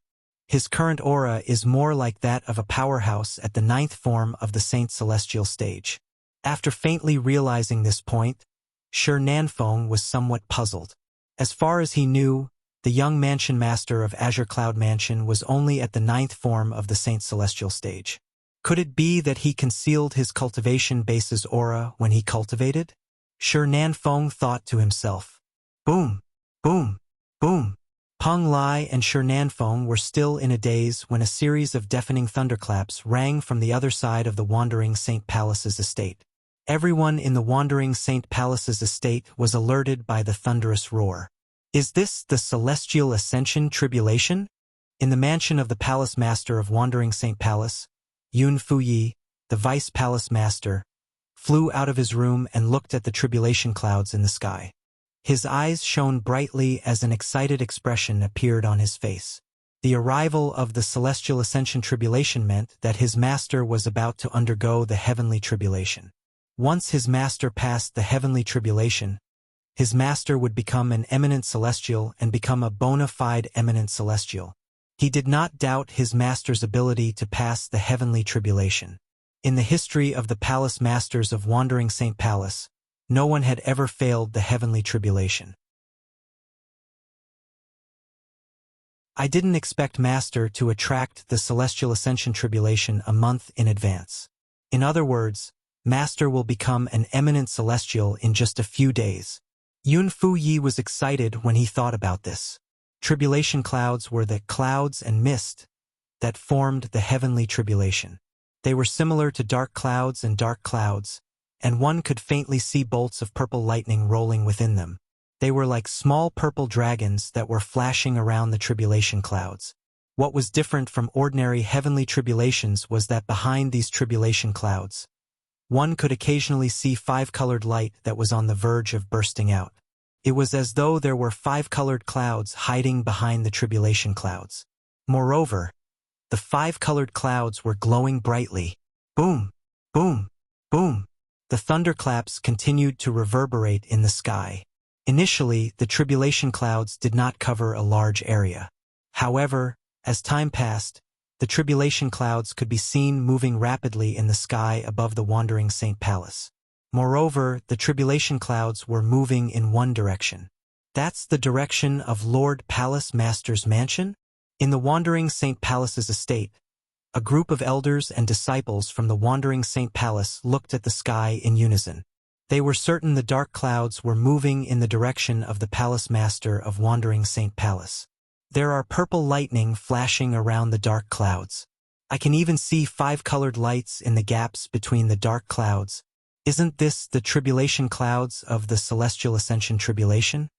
S1: His current aura is more like that of a powerhouse at the 9th form of the Saint Celestial stage. After faintly realizing this point, Shi Nanfeng was somewhat puzzled. As far as he knew, the young mansion master of Azure Cloud Mansion was only at the 9th form of the Saint Celestial stage. Could it be that he concealed his cultivation base's aura when he cultivated? Shi Nanfeng thought to himself. Boom! Boom! Boom! Peng Lai and Shi Nanfeng were still in a daze when a series of deafening thunderclaps rang from the other side of the Wandering Saint Palace's estate. Everyone in the Wandering Saint Palace's estate was alerted by the thunderous roar. Is this the Celestial Ascension Tribulation? In the mansion of the Palace Master of Wandering Saint Palace, Yun Fuyi, the Vice Palace Master, flew out of his room and looked at the tribulation clouds in the sky. His eyes shone brightly as an excited expression appeared on his face. The arrival of the Celestial Ascension Tribulation meant that his master was about to undergo the Heavenly Tribulation. Once his master passed the Heavenly Tribulation, his master would become an eminent celestial and become a bona fide eminent celestial. He did not doubt his master's ability to pass the Heavenly Tribulation. In the history of the Palace Masters of Wandering Saint Palace, no one had ever failed the Heavenly Tribulation. I didn't expect Master to attract the Celestial Ascension Tribulation a month in advance. In other words, Master will become an eminent celestial in just a few days. Yun Fuyi was excited when he thought about this. Tribulation clouds were the clouds and mist that formed the Heavenly Tribulation. They were similar to dark clouds, and one could faintly see bolts of purple lightning rolling within them. They were like small purple dragons that were flashing around the tribulation clouds. What was different from ordinary heavenly tribulations was that behind these tribulation clouds, one could occasionally see five-colored light that was on the verge of bursting out. It was as though there were five-colored clouds hiding behind the tribulation clouds. Moreover, the five-colored clouds were glowing brightly. Boom! Boom! Boom! The thunderclaps continued to reverberate in the sky. Initially, the tribulation clouds did not cover a large area. However, as time passed, the tribulation clouds could be seen moving rapidly in the sky above the Wandering Saint Palace. Moreover, the tribulation clouds were moving in one direction. That's the direction of Lord Palace Master's mansion? In the Wandering Saint Palace's estate, a group of elders and disciples from the Wandering Saint Palace looked at the sky in unison. They were certain the dark clouds were moving in the direction of the Palace Master of Wandering Saint Palace. There are purple lightning flashing around the dark clouds. I can even see five-colored lights in the gaps between the dark clouds. Isn't this the tribulation clouds of the Celestial Ascension Tribulation?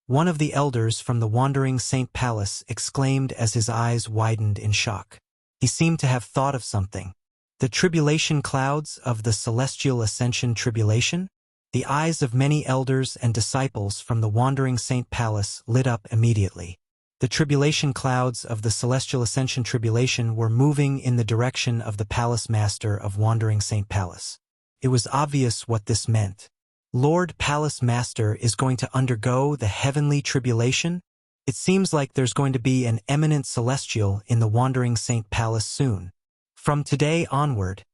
S1: One of the elders from the Wandering Saint Palace exclaimed as his eyes widened in shock. He seemed to have thought of something. The tribulation clouds of the Celestial Ascension Tribulation? The eyes of many elders and disciples from the Wandering Saint Palace lit up immediately. The tribulation clouds of the Celestial Ascension Tribulation were moving in the direction of the Palace Master of Wandering Saint Palace. It was obvious what this meant. Lord Palace Master is going to undergo the Heavenly Tribulation? It seems like there's going to be an eminent celestial in the Wandering Saint Palace soon. From today onward,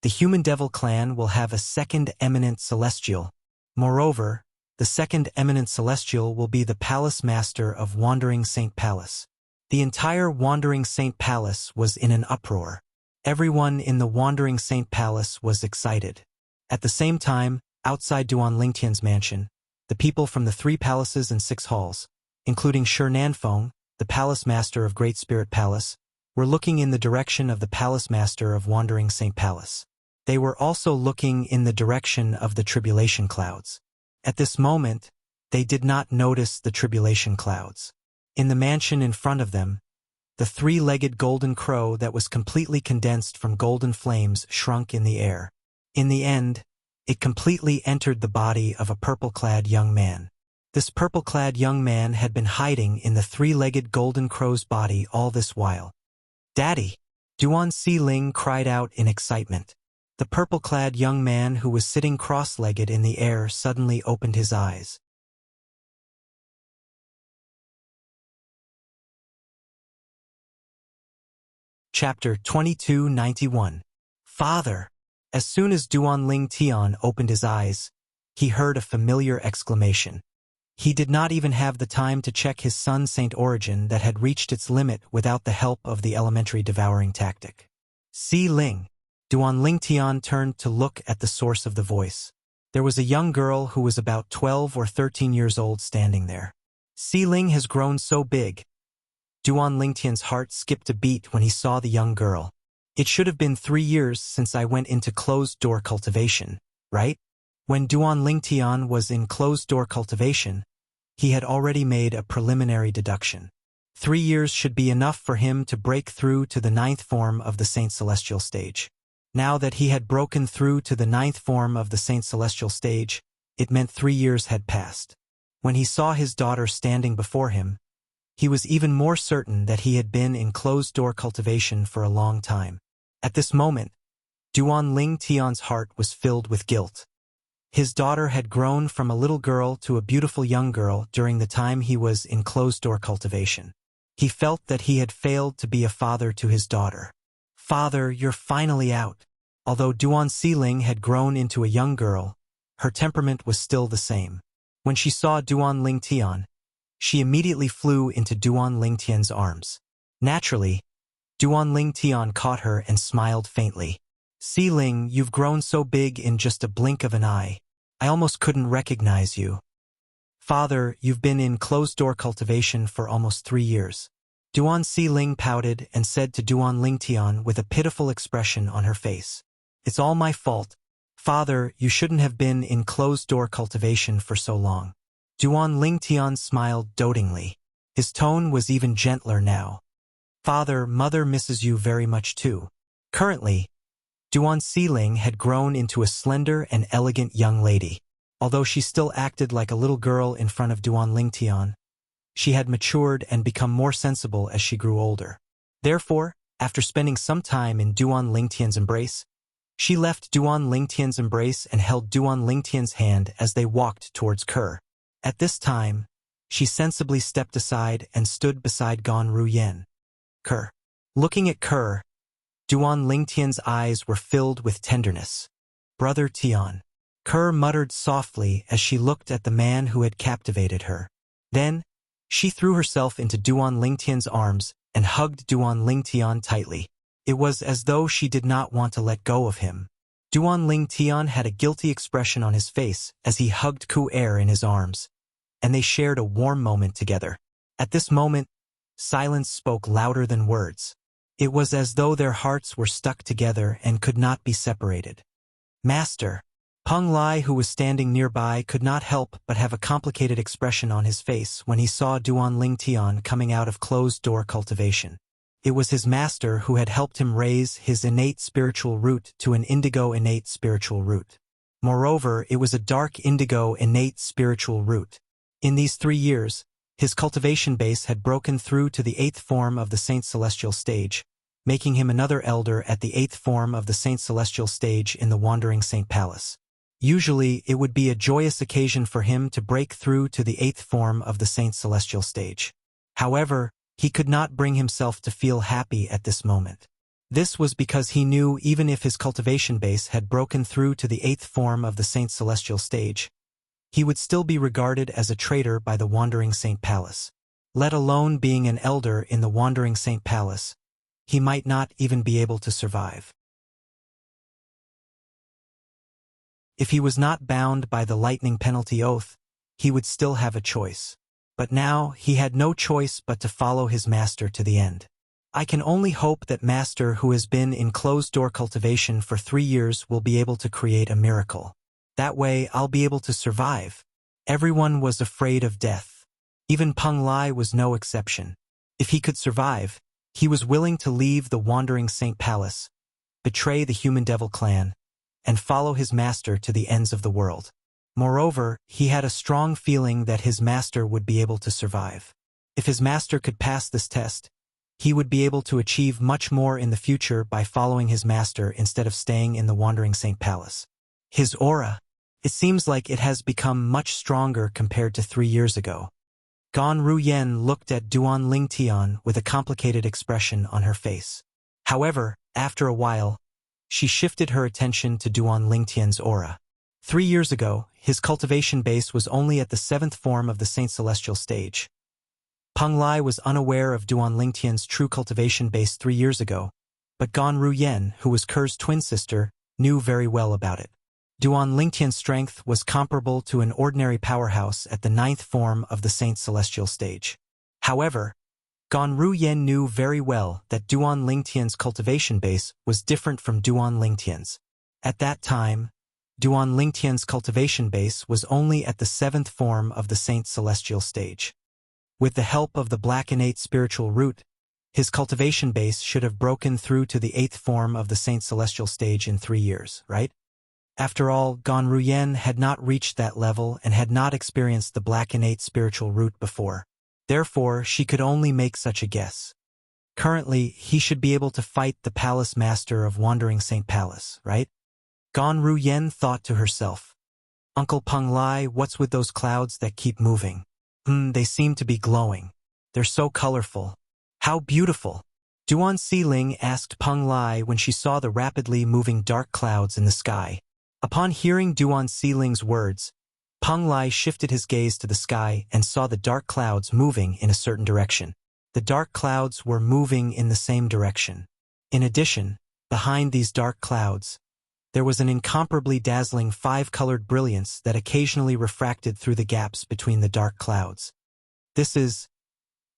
S1: the Human Devil clan will have a second eminent celestial. Moreover, the second eminent celestial will be the Palace Master of Wandering Saint Palace. The entire Wandering Saint Palace was in an uproar. Everyone in the Wandering Saint Palace was excited. At the same time, outside Duan Lingtian's mansion, the people from the 3 palaces and 6 halls, including Shi Nanfeng, the Palace Master of Great Spirit Palace, were looking in the direction of the Palace Master of Wandering Saint Palace. They were also looking in the direction of the tribulation clouds. At this moment, they did not notice the tribulation clouds. In the mansion in front of them, the 3-legged golden crow that was completely condensed from golden flames shrunk in the air. In the end, it completely entered the body of a purple-clad young man. This purple-clad young man had been hiding in the 3-legged golden crow's body all this while. "Daddy!" Duan Xiling cried out in excitement. The purple-clad young man who was sitting cross-legged in the air suddenly opened his eyes. Chapter 2291. Father! As soon as Duan Lingtian opened his eyes, he heard a familiar exclamation. He did not even have the time to check his Sun Saint origin that had reached its limit without the help of the elementary devouring tactic. Si Ling. Duan Lingtian turned to look at the source of the voice. There was a young girl who was about 12 or 13 years old standing there. Si Ling has grown so big. Duan Lingtian's heart skipped a beat when he saw the young girl. It should have been 3 years since I went into closed-door cultivation, right? When Duan Lingtian was in closed-door cultivation, he had already made a preliminary deduction. 3 years should be enough for him to break through to the 9th form of the Saint Celestial stage. Now that he had broken through to the 9th form of the Saint Celestial stage, it meant 3 years had passed. When he saw his daughter standing before him, he was even more certain that he had been in closed-door cultivation for a long time. At this moment, Duan Lingtian's heart was filled with guilt. His daughter had grown from a little girl to a beautiful young girl during the time he was in closed-door cultivation. He felt that he had failed to be a father to his daughter. "Father, you're finally out." Although Duan Siling had grown into a young girl, her temperament was still the same. When she saw Duan Lingtian, she immediately flew into Duan Lingtian's arms. Naturally, Duan Lingtian caught her and smiled faintly. "Siling, you've grown so big in just a blink of an eye. I almost couldn't recognize you." "Father, you've been in closed-door cultivation for almost 3 years. Duan Siling pouted and said to Duan Lingtian with a pitiful expression on her face. "It's all my fault. Father, you shouldn't have been in closed-door cultivation for so long." Duan Lingtian smiled dotingly. His tone was even gentler now. "Father, Mother misses you very much too." Currently, Duan Siling had grown into a slender and elegant young lady. Although she still acted like a little girl in front of Duan Lingtian, she had matured and become more sensible as she grew older. Therefore, after spending some time in Duan Lingtian's embrace, she left Duan Lingtian's embrace and held Duan Lingtian's hand as they walked towards Kerr. At this time, she sensibly stepped aside and stood beside Gan Ruyen. Kerr. Looking at Kerr, Duan Lingtian's eyes were filled with tenderness. "Brother Tian." Kerr muttered softly as she looked at the man who had captivated her. Then, she threw herself into Duan Lingtian's arms and hugged Duan Lingtian tightly. It was as though she did not want to let go of him. Duan Lingtian had a guilty expression on his face as he hugged Ku Er in his arms, and they shared a warm moment together. At this moment, silence spoke louder than words. It was as though their hearts were stuck together and could not be separated. "Master." Peng Lai, who was standing nearby, could not help but have a complicated expression on his face when he saw Duan Lingtian coming out of closed-door cultivation. It was his master who had helped him raise his innate spiritual root to an indigo innate spiritual root. Moreover, it was a dark indigo innate spiritual root. In these 3 years, his cultivation base had broken through to the 8th form of the Saint Celestial stage, making him another elder at the 8th form of the Saint Celestial stage in the Wandering Saint Palace. Usually, it would be a joyous occasion for him to break through to the 8th form of the Saint Celestial stage. However, he could not bring himself to feel happy at this moment. This was because he knew even if his cultivation base had broken through to the 8th form of the Saint Celestial stage, he would still be regarded as a traitor by the Wandering Saint Palace. Let alone being an elder in the Wandering Saint Palace, he might not even be able to survive. If he was not bound by the lightning penalty oath, he would still have a choice. But now he had no choice but to follow his master to the end. I can only hope that master who has been in closed-door cultivation for 3 years will be able to create a miracle. That way I'll be able to survive. Everyone was afraid of death. Even Peng Lai was no exception. If he could survive, he was willing to leave the Wandering Saint Palace, betray the Human Devil clan, and follow his master to the ends of the world. Moreover, he had a strong feeling that his master would be able to survive. If his master could pass this test, he would be able to achieve much more in the future by following his master instead of staying in the Wandering Saint Palace. His aura. It seems like it has become much stronger compared to 3 years ago. Gan Ruyen looked at Duan Lingtian with a complicated expression on her face. However, after a while, she shifted her attention to Duan Lingtian's aura. 3 years ago, his cultivation base was only at the 7th form of the Saint Celestial stage. Peng Lai was unaware of Duan Lingtian's true cultivation base 3 years ago, but Gan Ruyen, who was Ker's twin sister, knew very well about it. Duan Lingtian's strength was comparable to an ordinary powerhouse at the 9th form of the Saint Celestial stage. However, Gan Ruyen knew very well that Duan Lingtian's cultivation base was different from Duan Lingtian's. At that time, Duan Lingtian's cultivation base was only at the 7th form of the Saint Celestial stage. With the help of the Black Innate Spiritual Root, his cultivation base should have broken through to the 8th form of the Saint Celestial stage in 3 years, right? After all, Gan Ruyen had not reached that level and had not experienced the Black Innate Spiritual Root before. Therefore, she could only make such a guess. Currently, he should be able to fight the Palace Master of Wandering Saint Palace, right? Gan Ruyen thought to herself. Uncle Peng Lai, what's with those clouds that keep moving? They seem to be glowing. They're so colorful. How beautiful! Duan Siling asked Peng Lai when she saw the rapidly moving dark clouds in the sky. Upon hearing Duan Siling's words, Peng Lai shifted his gaze to the sky and saw the dark clouds moving in a certain direction. The dark clouds were moving in the same direction. In addition, behind these dark clouds, there was an incomparably dazzling 5-colored brilliance that occasionally refracted through the gaps between the dark clouds.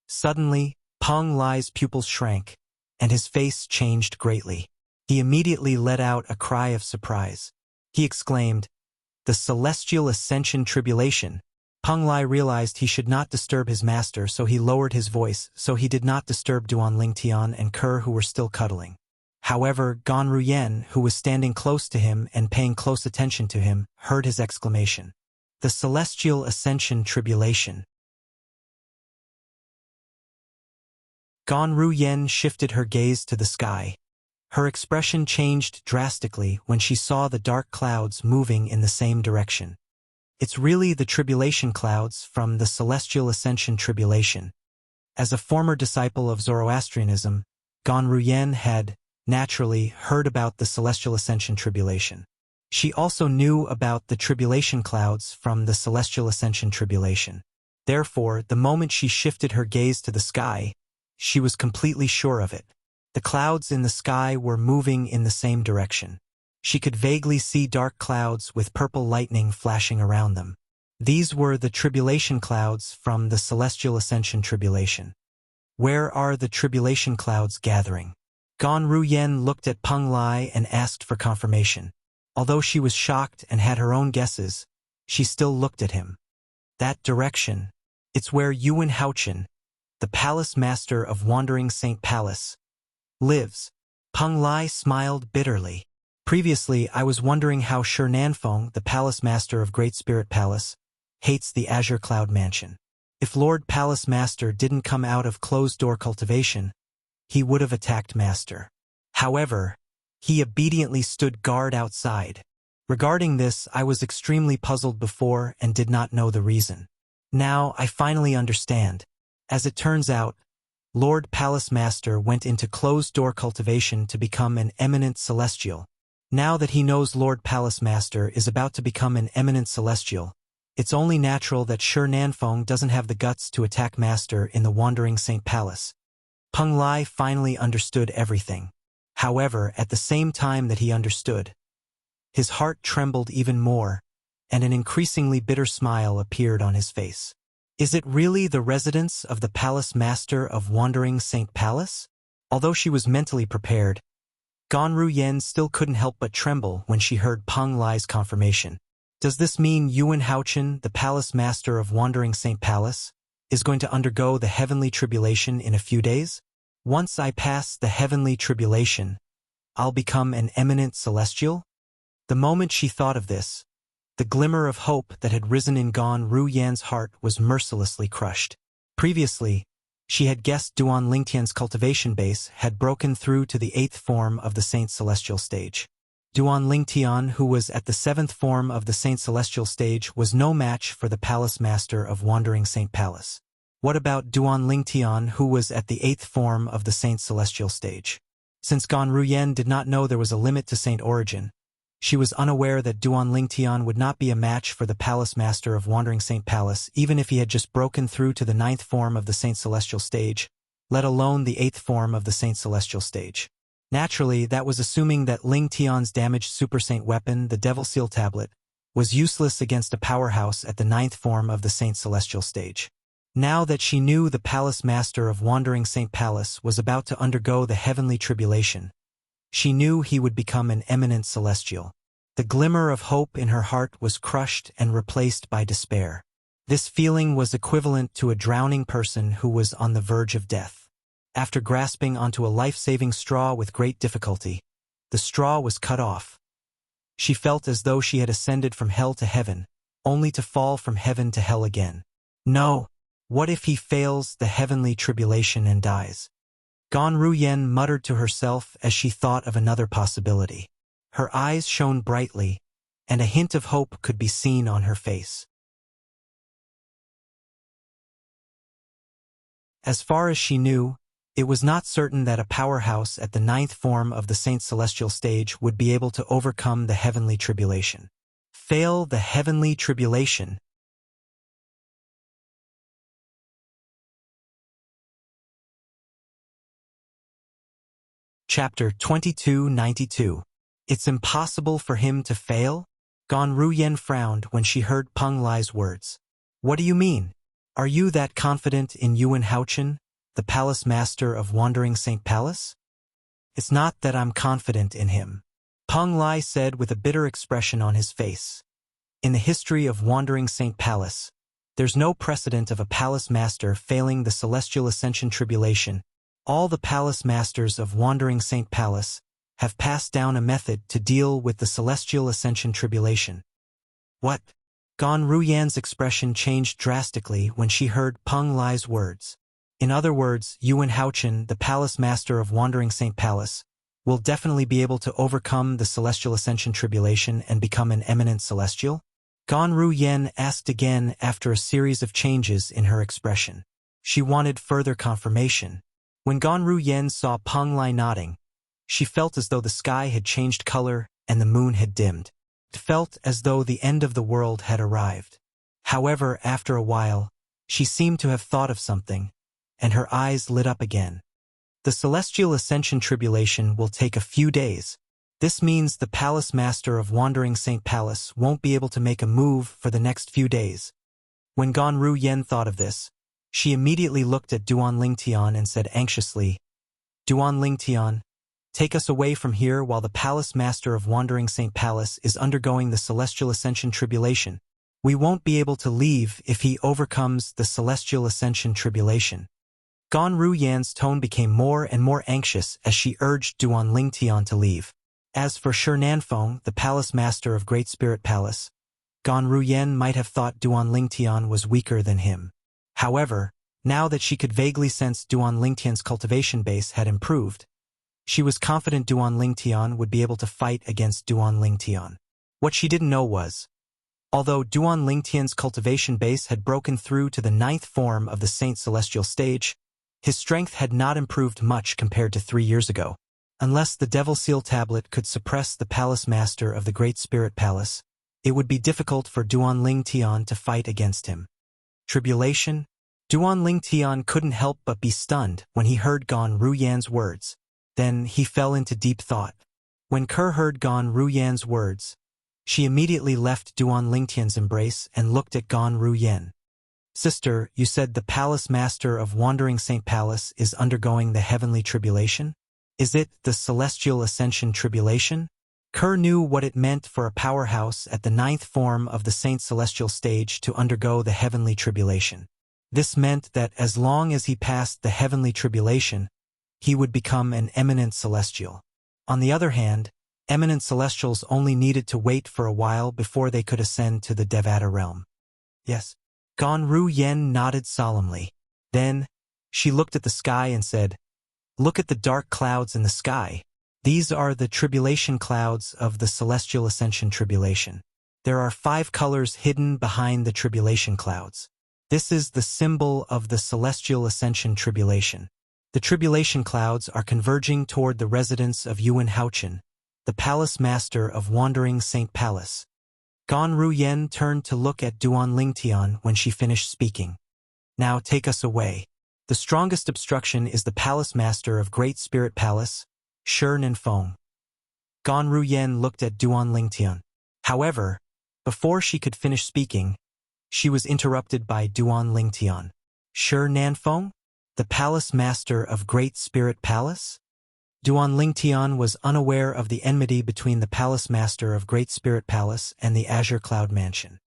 S1: Suddenly, Peng Lai's pupils shrank, and his face changed greatly. He immediately let out a cry of surprise. He exclaimed, "The Celestial Ascension Tribulation!" Peng Lai realized he should not disturb his master, so he lowered his voice, so he did not disturb Duan Lingtian and Ker, who were still cuddling. However, Gan Ruyen, who was standing close to him and paying close attention to him, heard his exclamation. The Celestial Ascension Tribulation. Gan Ruyen shifted her gaze to the sky. Her expression changed drastically when she saw the dark clouds moving in the same direction. It's really the tribulation clouds from the Celestial Ascension Tribulation. As a former disciple of Zoroastrianism, Gan Ruyen had, naturally, heard about the Celestial Ascension Tribulation. She also knew about the tribulation clouds from the Celestial Ascension Tribulation. Therefore, the moment she shifted her gaze to the sky, she was completely sure of it. The clouds in the sky were moving in the same direction. She could vaguely see dark clouds with purple lightning flashing around them. These were the tribulation clouds from the Celestial Ascension Tribulation. Where are the tribulation clouds gathering? Gan Ruyen looked at Peng Lai and asked for confirmation. Although she was shocked and had her own guesses, she still looked at him. That direction. It's where Yuan Haochen, the Palace Master of Wandering Saint Palace, lives. Peng Lai smiled bitterly. Previously, I was wondering how Shi Nanfeng, the Palace Master of Great Spirit Palace, hates the Azure Cloud Mansion. If Lord Palace Master didn't come out of closed-door cultivation, he would have attacked Master. However, he obediently stood guard outside. Regarding this, I was extremely puzzled before and did not know the reason. Now, I finally understand. As it turns out, Lord Palace Master went into closed-door cultivation to become an eminent celestial. Now that he knows Lord Palace Master is about to become an eminent celestial, it's only natural that Shi Nanfeng doesn't have the guts to attack Master in the Wandering Saint Palace. Peng Lai finally understood everything. However, at the same time that he understood, his heart trembled even more, and an increasingly bitter smile appeared on his face. Is it really the residence of the Palace Master of Wandering Saint Palace? Although she was mentally prepared, Gan Ruyen still couldn't help but tremble when she heard Peng Lai's confirmation. Does this mean Yuan Haochen, the Palace Master of Wandering Saint Palace, is going to undergo the heavenly tribulation in a few days? Once I pass the heavenly tribulation, I'll become an eminent celestial? The moment she thought of this, the glimmer of hope that had risen in Gan Ruyen's heart was mercilessly crushed. Previously, she had guessed Duan Lingtian's cultivation base had broken through to the 8th form of the Saint Celestial stage. Duan Lingtian, who was at the 7th form of the Saint Celestial stage, was no match for the Palace Master of Wandering Saint Palace. What about Duan Lingtian, who was at the 8th form of the Saint Celestial stage? Since Gan Ruyen did not know there was a limit to Saint Origin, She was unaware that Duan Lingtian would not be a match for the Palace Master of Wandering Saint Palace, even if he had just broken through to the 9th form of the Saint Celestial stage, let alone the 8th form of the Saint Celestial stage. Naturally, that was assuming that Ling Tian's damaged Super Saint weapon, the Devil Seal Tablet, was useless against a powerhouse at the 9th form of the Saint Celestial stage. Now that she knew the Palace Master of Wandering Saint Palace was about to undergo the heavenly tribulation, she knew he would become an eminent celestial. The glimmer of hope in her heart was crushed and replaced by despair. This feeling was equivalent to a drowning person who was on the verge of death. After grasping onto a life-saving straw with great difficulty, the straw was cut off. She felt as though she had ascended from hell to heaven, only to fall from heaven to hell again. No! What if he fails the heavenly tribulation and dies? Gan Ruyen muttered to herself as she thought of another possibility. Her eyes shone brightly, and a hint of hope could be seen on her face. As far as she knew, it was not certain that a powerhouse at the 9th form of the Saint Celestial stage would be able to overcome the heavenly tribulation. Fail the heavenly tribulation. Chapter 2292. It's impossible for him to fail? Gan Ruyen frowned when she heard Peng Lai's words. What do you mean? Are you that confident in Yuan Haochen, the Palace Master of Wandering Saint Palace? It's not that I'm confident in him, Peng Lai said with a bitter expression on his face. In the history of Wandering Saint Palace, there's no precedent of a Palace Master failing the Celestial Ascension Tribulation. All the Palace Masters of Wandering Saint Palace have passed down a method to deal with the Celestial Ascension Tribulation. What? Gan Ruyan's expression changed drastically when she heard Peng Lai's words. In other words, Yuan Haochen, the Palace Master of Wandering Saint Palace, will definitely be able to overcome the Celestial Ascension Tribulation and become an eminent celestial? Gan Ruyen asked again after a series of changes in her expression. She wanted further confirmation. When Gan Ruyen saw Peng Lai nodding, she felt as though the sky had changed color and the moon had dimmed. It felt as though the end of the world had arrived. However, after a while, she seemed to have thought of something, and her eyes lit up again. The Celestial Ascension Tribulation will take a few days. This means the Palace Master of Wandering Saint Palace won't be able to make a move for the next few days. When Gan Ruyen thought of this, she immediately looked at Duan Lingtian and said anxiously, Duan Lingtian, take us away from here while the Palace Master of Wandering Saint Palace is undergoing the Celestial Ascension Tribulation. We won't be able to leave if he overcomes the Celestial Ascension Tribulation. Gan Ruyan's tone became more and more anxious as she urged Duan Lingtian to leave. As for Shi Nanfeng, the Palace Master of Great Spirit Palace, Gan Ruyen might have thought Duan Lingtian was weaker than him. However, now that she could vaguely sense Duan Lingtian's cultivation base had improved, she was confident Duan Lingtian would be able to fight against Duan Lingtian. What she didn't know was, although Duan Lingtian's cultivation base had broken through to the 9th form of the Saint Celestial stage, his strength had not improved much compared to 3 years ago. Unless the Devil Seal Tablet could suppress the Palace Master of the Great Spirit Palace, it would be difficult for Duan Lingtian to fight against him. Tribulation? Duan Lingtian couldn't help but be stunned when he heard Gan Ruyan's words. Then he fell into deep thought. When Kerr heard Gan Ruyan's words, she immediately left Duan Lingtian's embrace and looked at Gan Ruyen. Sister, you said the Palace Master of Wandering Saint Palace is undergoing the heavenly tribulation? Is it the Celestial Ascension Tribulation? Kerr knew what it meant for a powerhouse at the 9th form of the Saint Celestial stage to undergo the heavenly tribulation. This meant that as long as he passed the heavenly tribulation, he would become an eminent celestial. On the other hand, eminent celestials only needed to wait for a while before they could ascend to the Devata realm. Yes. Gan Ruyen nodded solemnly. Then, she looked at the sky and said, Look at the dark clouds in the sky. These are the tribulation clouds of the Celestial Ascension Tribulation. There are 5 colors hidden behind the tribulation clouds. This is the symbol of the Celestial Ascension Tribulation. The tribulation clouds are converging toward the residence of Yuan Haochen, the palace master of Wandering Saint Palace. Gan Ruyen turned to look at Duan Lingtian when she finished speaking. Now take us away. The strongest obstruction is the palace master of Great Spirit Palace, Shi Ninfeng. Gan Ruyen looked at Duan Lingtian. However, before she could finish speaking, she was interrupted by Duan Lingtian. Shi Nanfeng? The palace master of Great Spirit Palace? Duan Lingtian was unaware of the enmity between the palace master of Great Spirit Palace and the Azure Cloud Mansion.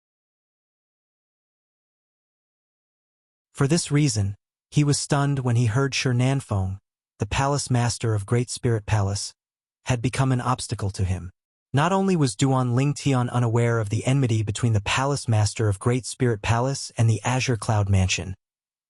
S1: For this reason, he was stunned when he heard Shi Nanfeng, the palace master of Great Spirit Palace, had become an obstacle to him. Not only was Duan Lingtian unaware of the enmity between the palace master of Great Spirit Palace and the Azure Cloud Mansion,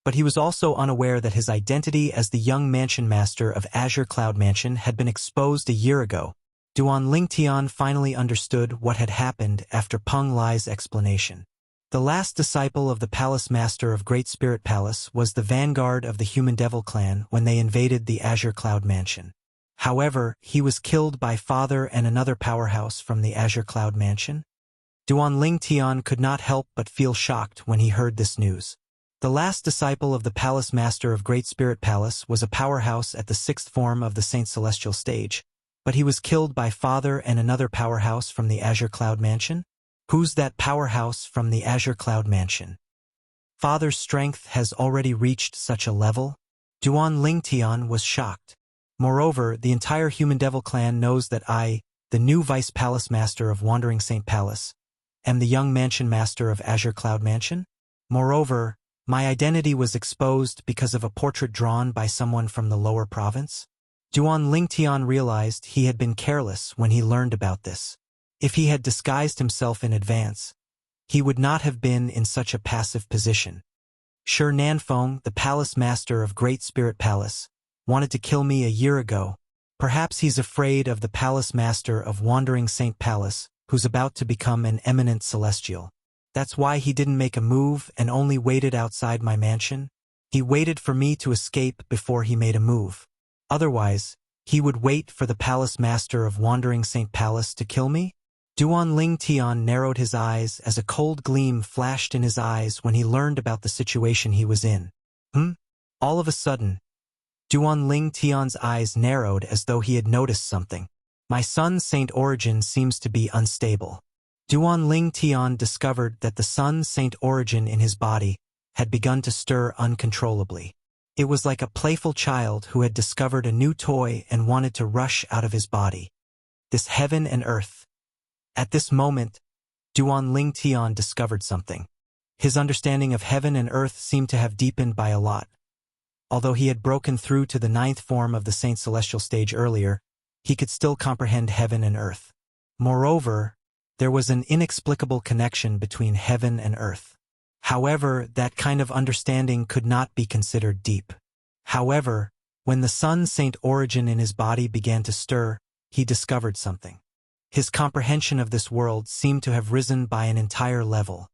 S1: but he was also unaware that his identity as the young mansion master of Azure Cloud Mansion had been exposed a year ago. Duan Lingtian finally understood what had happened after Peng Lai's explanation. The last disciple of the palace master of Great Spirit Palace was the vanguard of the Human Devil clan when they invaded the Azure Cloud Mansion. However, he was killed by father and another powerhouse from the Azure Cloud Mansion. Duan Lingtian could not help but feel shocked when he heard this news. The last disciple of the palace master of Great Spirit Palace was a powerhouse at the 6th form of the Saint Celestial stage, but he was killed by father and another powerhouse from the Azure Cloud Mansion? Who's that powerhouse from the Azure Cloud Mansion? Father's strength has already reached such a level? Duan Lingtian was shocked. Moreover, the entire Human Devil clan knows that I, the new Vice Palace Master of Wandering Saint Palace, am the young Mansion Master of Azure Cloud Mansion. Moreover, my identity was exposed because of a portrait drawn by someone from the lower province. Duan Lingtian realized he had been careless when he learned about this. If he had disguised himself in advance, he would not have been in such a passive position. Shi Nanfeng, the palace master of Great Spirit Palace, wanted to kill me a year ago. Perhaps he's afraid of the palace master of Wandering Saint Palace, who's about to become an eminent celestial. That's why he didn't make a move and only waited outside my mansion. He waited for me to escape before he made a move. Otherwise, he would wait for the palace master of Wandering Saint Palace to kill me? Duan Lingtian narrowed his eyes as a cold gleam flashed in his eyes when he learned about the situation he was in. All of a sudden, Duan Lingtian's eyes narrowed as though he had noticed something. My sun Saint Origin seems to be unstable. Duan Lingtian discovered that the sun Saint Origin in his body had begun to stir uncontrollably. It was like a playful child who had discovered a new toy and wanted to rush out of his body. This heaven and earth. At this moment, Duan Lingtian discovered something. His understanding of heaven and earth seemed to have deepened by a lot. Although he had broken through to the 9th form of the Saint Celestial stage earlier, he could still comprehend heaven and earth. Moreover, there was an inexplicable connection between heaven and earth. However, that kind of understanding could not be considered deep. However, when the sun Saint Origin in his body began to stir, he discovered something. His comprehension of this world seemed to have risen by an entire level.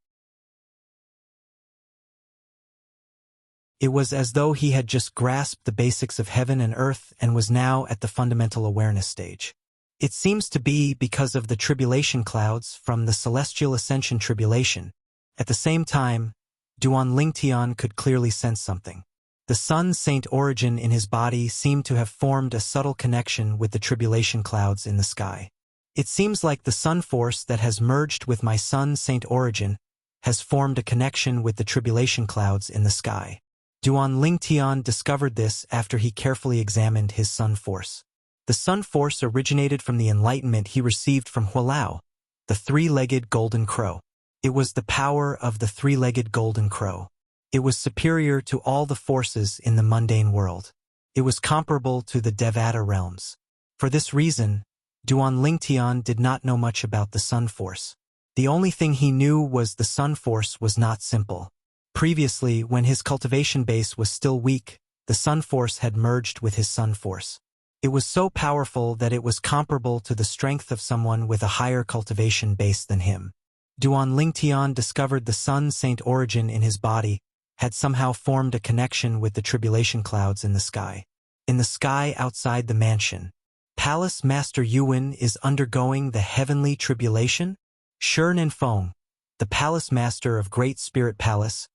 S1: It was as though he had just grasped the basics of heaven and earth and was now at the fundamental awareness stage. It seems to be because of the tribulation clouds from the celestial ascension tribulation. At the same time, Duan Lingtian could clearly sense something. The sun Saint Origin in his body seemed to have formed a subtle connection with the tribulation clouds in the sky. It seems like the sun force that has merged with my sun Saint Origin has formed a connection with the tribulation clouds in the sky. Duan Lingtian discovered this after he carefully examined his sun force. The sun force originated from the enlightenment he received from Hualao, the three-legged golden crow. It was the power of the three-legged golden crow. It was superior to all the forces in the mundane world. It was comparable to the Devata realms. For this reason, Duan Lingtian did not know much about the sun force. The only thing he knew was the sun force was not simple. Previously, when his cultivation base was still weak, the sun force had merged with his sun force. It was so powerful that it was comparable to the strength of someone with a higher cultivation base than him. Duan Lingtian discovered the sun Saint Origin in his body had somehow formed a connection with the tribulation clouds in the sky. In the sky outside the mansion, Palace Master Yuan is undergoing the heavenly tribulation? Shi Nanfeng, the Palace Master of Great Spirit Palace,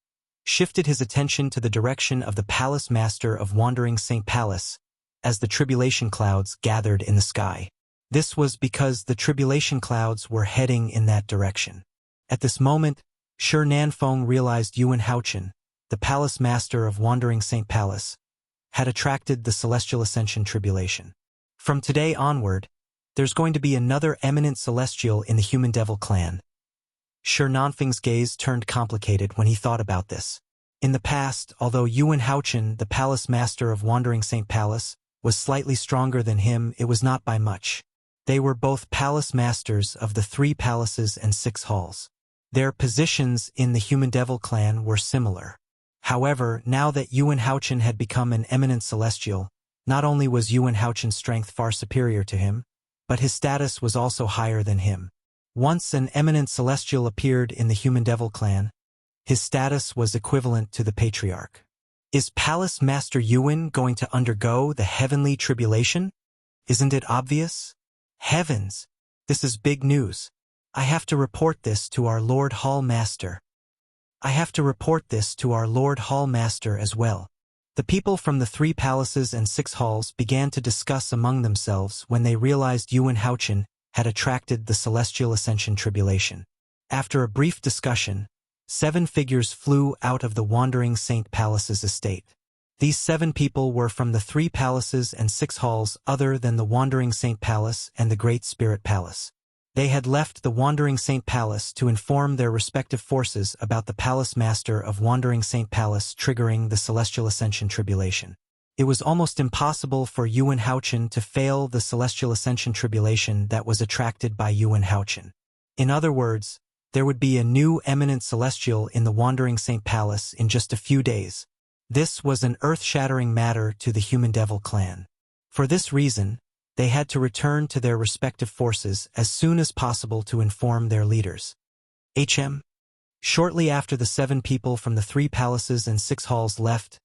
S1: shifted his attention to the direction of the Palace Master of Wandering Saint Palace as the tribulation clouds gathered in the sky. This was because the tribulation clouds were heading in that direction. At this moment, Shi Nanfeng realized Yuan Haochen, the Palace Master of Wandering Saint Palace, had attracted the Celestial Ascension tribulation. From today onward, there's going to be another eminent celestial in the Human Devil clan. Shi Nanfeng's gaze turned complicated when he thought about this. In the past, although Yuan Haochen, the Palace Master of Wandering Saint Palace, was slightly stronger than him, it was not by much. They were both Palace Masters of the 3 palaces and 6 halls. Their positions in the Human Devil clan were similar. However, now that Yuan Haochen had become an eminent celestial, not only was Yuan Haochen's strength far superior to him, but his status was also higher than him. Once an eminent celestial appeared in the Human Devil clan, his status was equivalent to the Patriarch. Is Palace Master Yuan going to undergo the heavenly tribulation? Isn't it obvious? Heavens! This is big news. I have to report this to our Lord Hall Master. I have to report this to our Lord Hall Master as well. The people from the 3 palaces and 6 halls began to discuss among themselves when they realized Yuan Haochen had attracted the Celestial Ascension tribulation. After a brief discussion, 7 figures flew out of the Wandering Saint Palace's estate. These 7 people were from the 3 palaces and 6 halls other than the Wandering Saint Palace and the Great Spirit Palace. They had left the Wandering Saint Palace to inform their respective forces about the Palace Master of Wandering Saint Palace triggering the Celestial Ascension tribulation. It was almost impossible for Yuan Haochen to fail the Celestial Ascension tribulation that was attracted by Yuan Haochen. In other words, there would be a new eminent celestial in the Wandering Saint Palace in just a few days. This was an earth-shattering matter to the Human Devil clan. For this reason, they had to return to their respective forces as soon as possible to inform their leaders. Shortly after the 7 people from the 3 palaces and 6 halls left,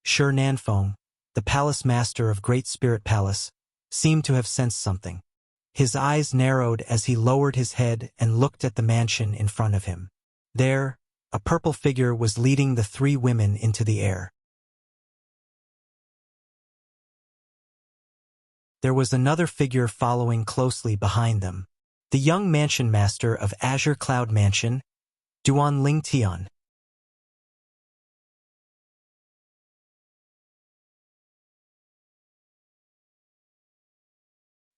S1: Shi Nanfeng, the Palace Master of Great Spirit Palace, seemed to have sensed something. His eyes narrowed as he lowered his head and looked at the mansion in front of him. There, a purple figure was leading the 3 women into the air. There was another figure following closely behind them. The young mansion master of Azure Cloud Mansion, Duan Lingtian.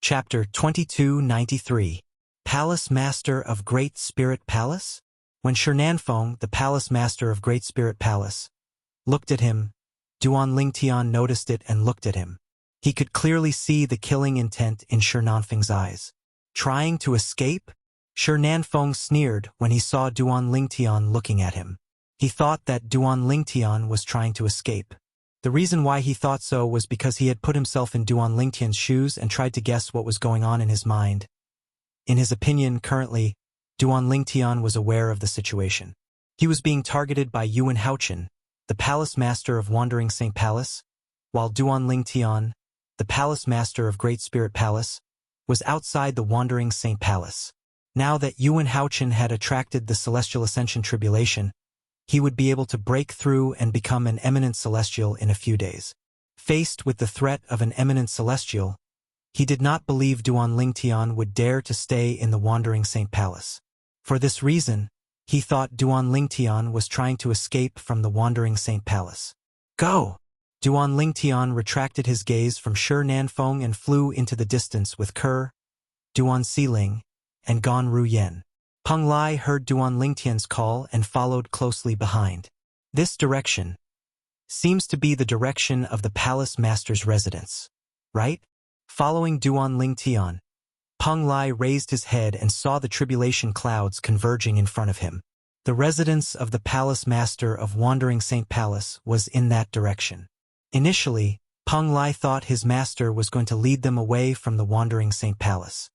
S1: Chapter 2293. Palace Master of Great Spirit Palace? When Shi Nanfeng, the Palace Master of Great Spirit Palace, looked at him, Duan Lingtian noticed it and looked at him. He could clearly see the killing intent in Shi Nanfeng's eyes. Trying to escape? Shi Nanfeng sneered when he saw Duan Lingtian looking at him. He thought that Duan Lingtian was trying to escape. The reason why he thought so was because he had put himself in Duan Lingtian's shoes and tried to guess what was going on in his mind. In his opinion, currently, Duan Lingtian was aware of the situation. He was being targeted by Yuan Haochen, the Palace Master of Wandering Saint Palace, while Duan Lingtian, the Palace Master of Great Spirit Palace, was outside the Wandering Saint Palace. Now that Yuan Haochen had attracted the Celestial Ascension tribulation, he would be able to break through and become an eminent celestial in a few days. Faced with the threat of an eminent celestial, he did not believe Duan Lingtian would dare to stay in the Wandering Saint Palace. For this reason, he thought Duan Lingtian was trying to escape from the Wandering Saint Palace. Go! Duan Lingtian retracted his gaze from Shi Nanfeng and flew into the distance with Ke, Duan Siling, and Gan Ruyen. Peng Lai heard Duan Lingtian's call and followed closely behind. This direction seems to be the direction of the Palace Master's residence, right? Following Duan Lingtian, Peng Lai raised his head and saw the tribulation clouds converging in front of him. The residence of the Palace Master of Wandering Saint Palace was in that direction. Initially, Peng Lai thought his master was going to lead them away from the Wandering Saint Palace.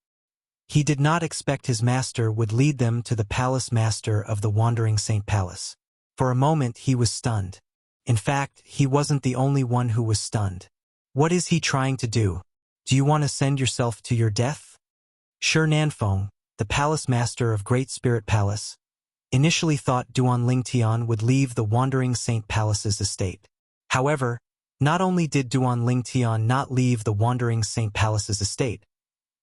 S1: He did not expect his master would lead them to the Palace Master of the Wandering Saint Palace. For a moment he was stunned. In fact, he wasn't the only one who was stunned. What is he trying to do? Do you want to send yourself to your death? Shi Nanfeng, the palace master of Great Spirit Palace, initially thought Duan Lingtian would leave the Wandering Saint Palace's estate. However, not only did Duan Lingtian not leave the Wandering Saint Palace's estate,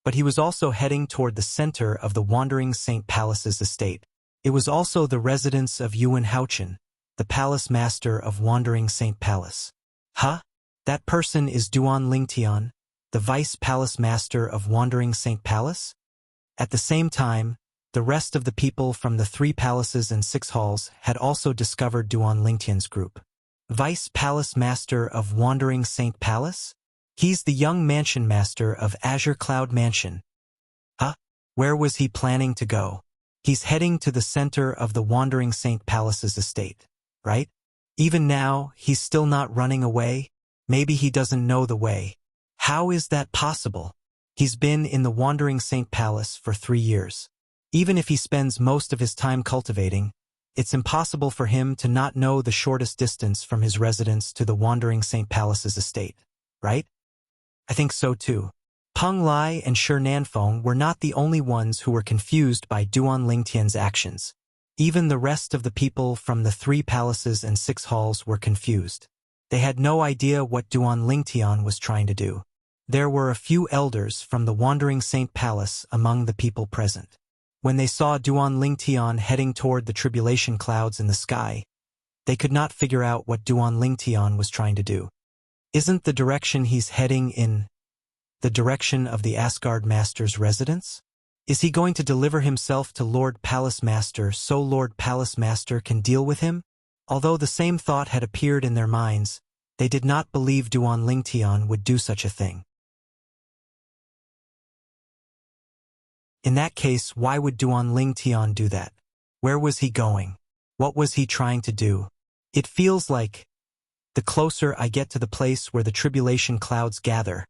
S1: but he was also heading toward the center of the Wandering Saint Palace's estate. It was also the residence of Yuan Haochen, the palace master of Wandering Saint Palace. Huh? That person is Duan Lingtian, the vice palace master of Wandering Saint Palace? At the same time, the rest of the people from the 3 palaces and 6 halls had also discovered Duan Lingtian's group. Vice Palace Master of Wandering Saint Palace? He's the young mansion master of Azure Cloud Mansion. Huh? Where was he planning to go? He's heading to the center of the Wandering Saint Palace's estate, right? Even now, he's still not running away? Maybe he doesn't know the way. How is that possible? He's been in the Wandering Saint Palace for 3 years. Even if he spends most of his time cultivating, it's impossible for him to not know the shortest distance from his residence to the Wandering Saint Palace's estate, right? I think so too. Peng Lai and Shi Nanfeng were not the only ones who were confused by Duan Lingtian's actions. Even the rest of the people from the 3 palaces and 6 halls were confused. They had no idea what Duan Lingtian was trying to do. There were a few elders from the Wandering Saint Palace among the people present. When they saw Duan Lingtian heading toward the tribulation clouds in the sky, they could not figure out what Duan Lingtian was trying to do. Isn't the direction he's heading in the direction of the Asgard Master's residence? Is he going to deliver himself to Lord Palace Master so Lord Palace Master can deal with him? Although the same thought had appeared in their minds, they did not believe Duan Lingtian would do such a thing. In that case, why would Duan Lingtian do that? Where was he going? What was he trying to do? It feels like, the closer I get to the place where the tribulation clouds gather,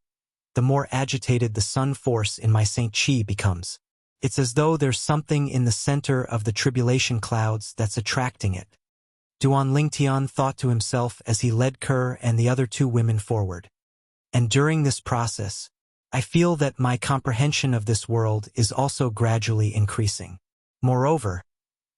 S1: the more agitated the sun force in my Saint Chi becomes. It's as though there's something in the center of the tribulation clouds that's attracting it. Duan Lingtian thought to himself as he led Kerr and the other 2 women forward. And during this process, I feel that my comprehension of this world is also gradually increasing. Moreover,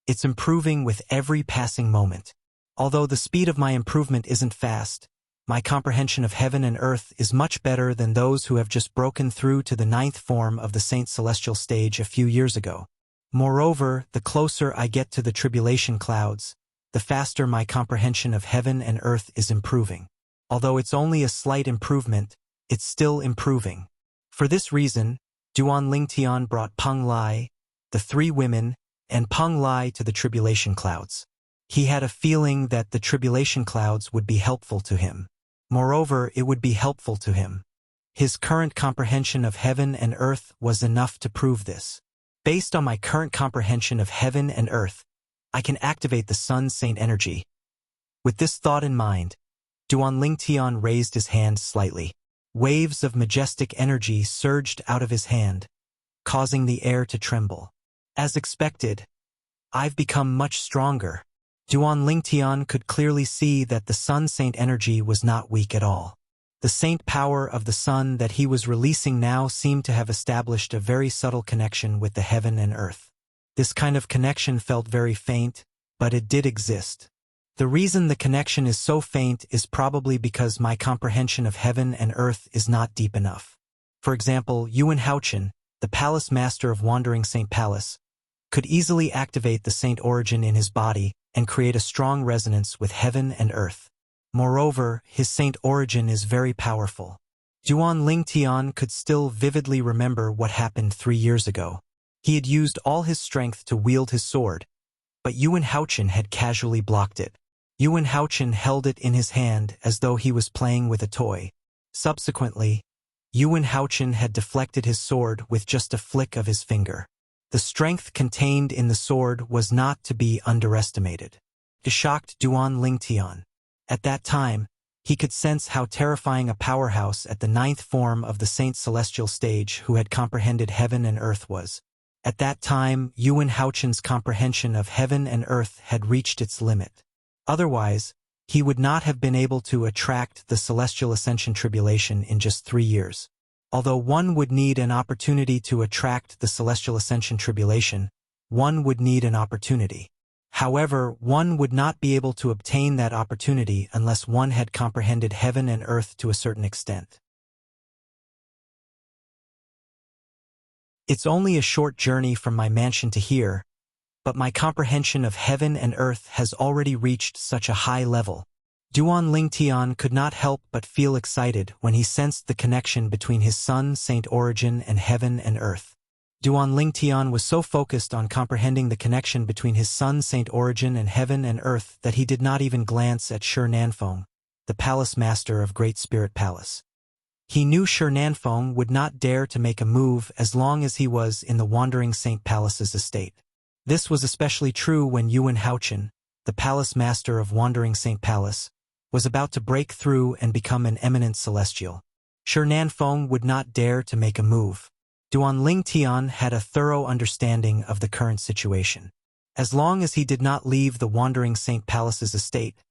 S1: it's improving with every passing moment. Although the speed of my improvement isn't fast, my comprehension of heaven and earth is much better than those who have just broken through to the 9th form of the Saint Celestial stage a few years ago. Moreover, the closer I get to the tribulation clouds, the faster my comprehension of heaven and earth is improving. Although it's only a slight improvement, it's still improving. For this reason, Duan Lingtian brought Peng Lai, the 3 women, and Peng Lai to the tribulation clouds. He had a feeling that the tribulation clouds would be helpful to him. Moreover, it would be helpful to him. His current comprehension of heaven and earth was enough to prove this. Based on my current comprehension of heaven and earth, I can activate the Sun Saint energy. With this thought in mind, Duan Lingtian raised his hand slightly. Waves of majestic energy surged out of his hand, causing the air to tremble. As expected, I've become much stronger. Duan Lingtian could clearly see that the Sun Saint energy was not weak at all. The saint power of the sun that he was releasing now seemed to have established a very subtle connection with the heaven and earth. This kind of connection felt very faint, but it did exist. The reason the connection is so faint is probably because my comprehension of heaven and earth is not deep enough. For example, Yuan Haochen, the palace master of Wandering Saint Palace, could easily activate the saint origin in his body and create a strong resonance with heaven and earth. Moreover, his saint origin is very powerful. Duan Lingtian could still vividly remember what happened 3 years ago. He had used all his strength to wield his sword, but Yuan Haochen had casually blocked it. Yuan Haochen held it in his hand as though he was playing with a toy. Subsequently, Yuan Haochen had deflected his sword with just a flick of his finger. The strength contained in the sword was not to be underestimated. It shocked Duan Lingtian. At that time, he could sense how terrifying a powerhouse at the 9th form of the Saint Celestial stage who had comprehended heaven and earth was. At that time, Yuan Haochen's comprehension of heaven and earth had reached its limit. Otherwise, he would not have been able to attract the Celestial Ascension Tribulation in just 3 years. Although one would need an opportunity to attract the celestial ascension tribulation, one would need an opportunity. However, one would not be able to obtain that opportunity unless one had comprehended heaven and earth to a certain extent. It's only a short journey from my mansion to here, but my comprehension of heaven and earth has already reached such a high level. Duan Lingtian could not help but feel excited when he sensed the connection between his son, Saint Origin, and heaven and earth. Duan Lingtian was so focused on comprehending the connection between his son, Saint Origin, and heaven and earth that he did not even glance at Shi Nanfeng, the palace master of Great Spirit Palace. He knew Shi Nanfeng would not dare to make a move as long as he was in the Wandering Saint Palace's estate. This was especially true when Yuan Haochen, the palace master of Wandering Saint Palace, was about to break through and become an eminent celestial. Shi Nanfeng would not dare to make a move. Duan Lingtian had a thorough understanding of the current situation. As long as he did not leave the Wandering Saint Palace's estate,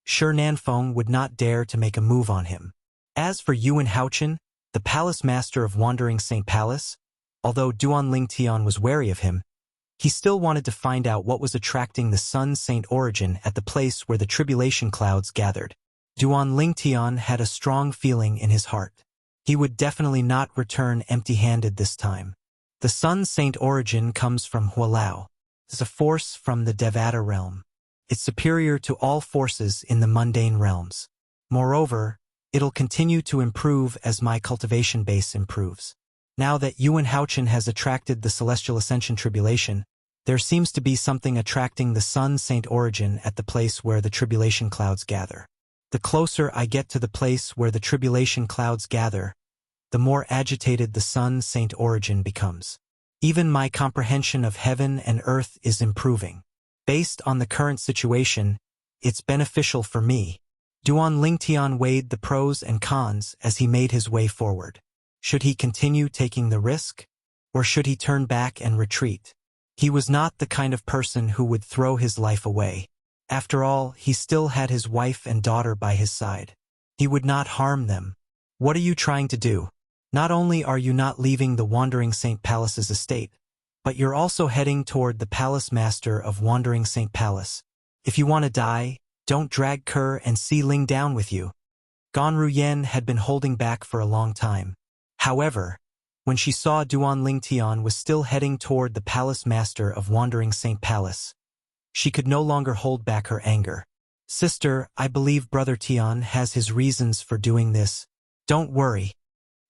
S1: Shi Nanfeng would not dare to make a move on him. As for Yuan Haochen, the palace master of Wandering Saint Palace, although Duan Lingtian was wary of him, he still wanted to find out what was attracting the sun Saint Origin at the place where the tribulation clouds gathered. Duan Lingtian had a strong feeling in his heart. He would definitely not return empty-handed this time. The sun Saint Origin comes from Hualao. It's a force from the Devata realm. It's superior to all forces in the mundane realms. Moreover, it'll continue to improve as my cultivation base improves. Now that Yuan Haochen has attracted the Celestial Ascension Tribulation, there seems to be something attracting the Sun Saint Origin at the place where the tribulation clouds gather. The closer I get to the place where the tribulation clouds gather, the more agitated the Sun Saint Origin becomes. Even my comprehension of heaven and earth is improving. Based on the current situation, it's beneficial for me. Duan Lingtian weighed the pros and cons as he made his way forward. Should he continue taking the risk, or should he turn back and retreat? He was not the kind of person who would throw his life away. After all, he still had his wife and daughter by his side. He would not harm them. What are you trying to do? Not only are you not leaving the Wandering Saint Palace's estate, but you're also heading toward the palace master of Wandering Saint Palace. If you want to die, don't drag Ke and Si Ling down with you. Gan Ruyen had been holding back for a long time. However, when she saw Duan Lingtian was still heading toward the palace master of Wandering Saint Palace, she could no longer hold back her anger. Sister, I believe Brother Tian has his reasons for doing this. Don't worry.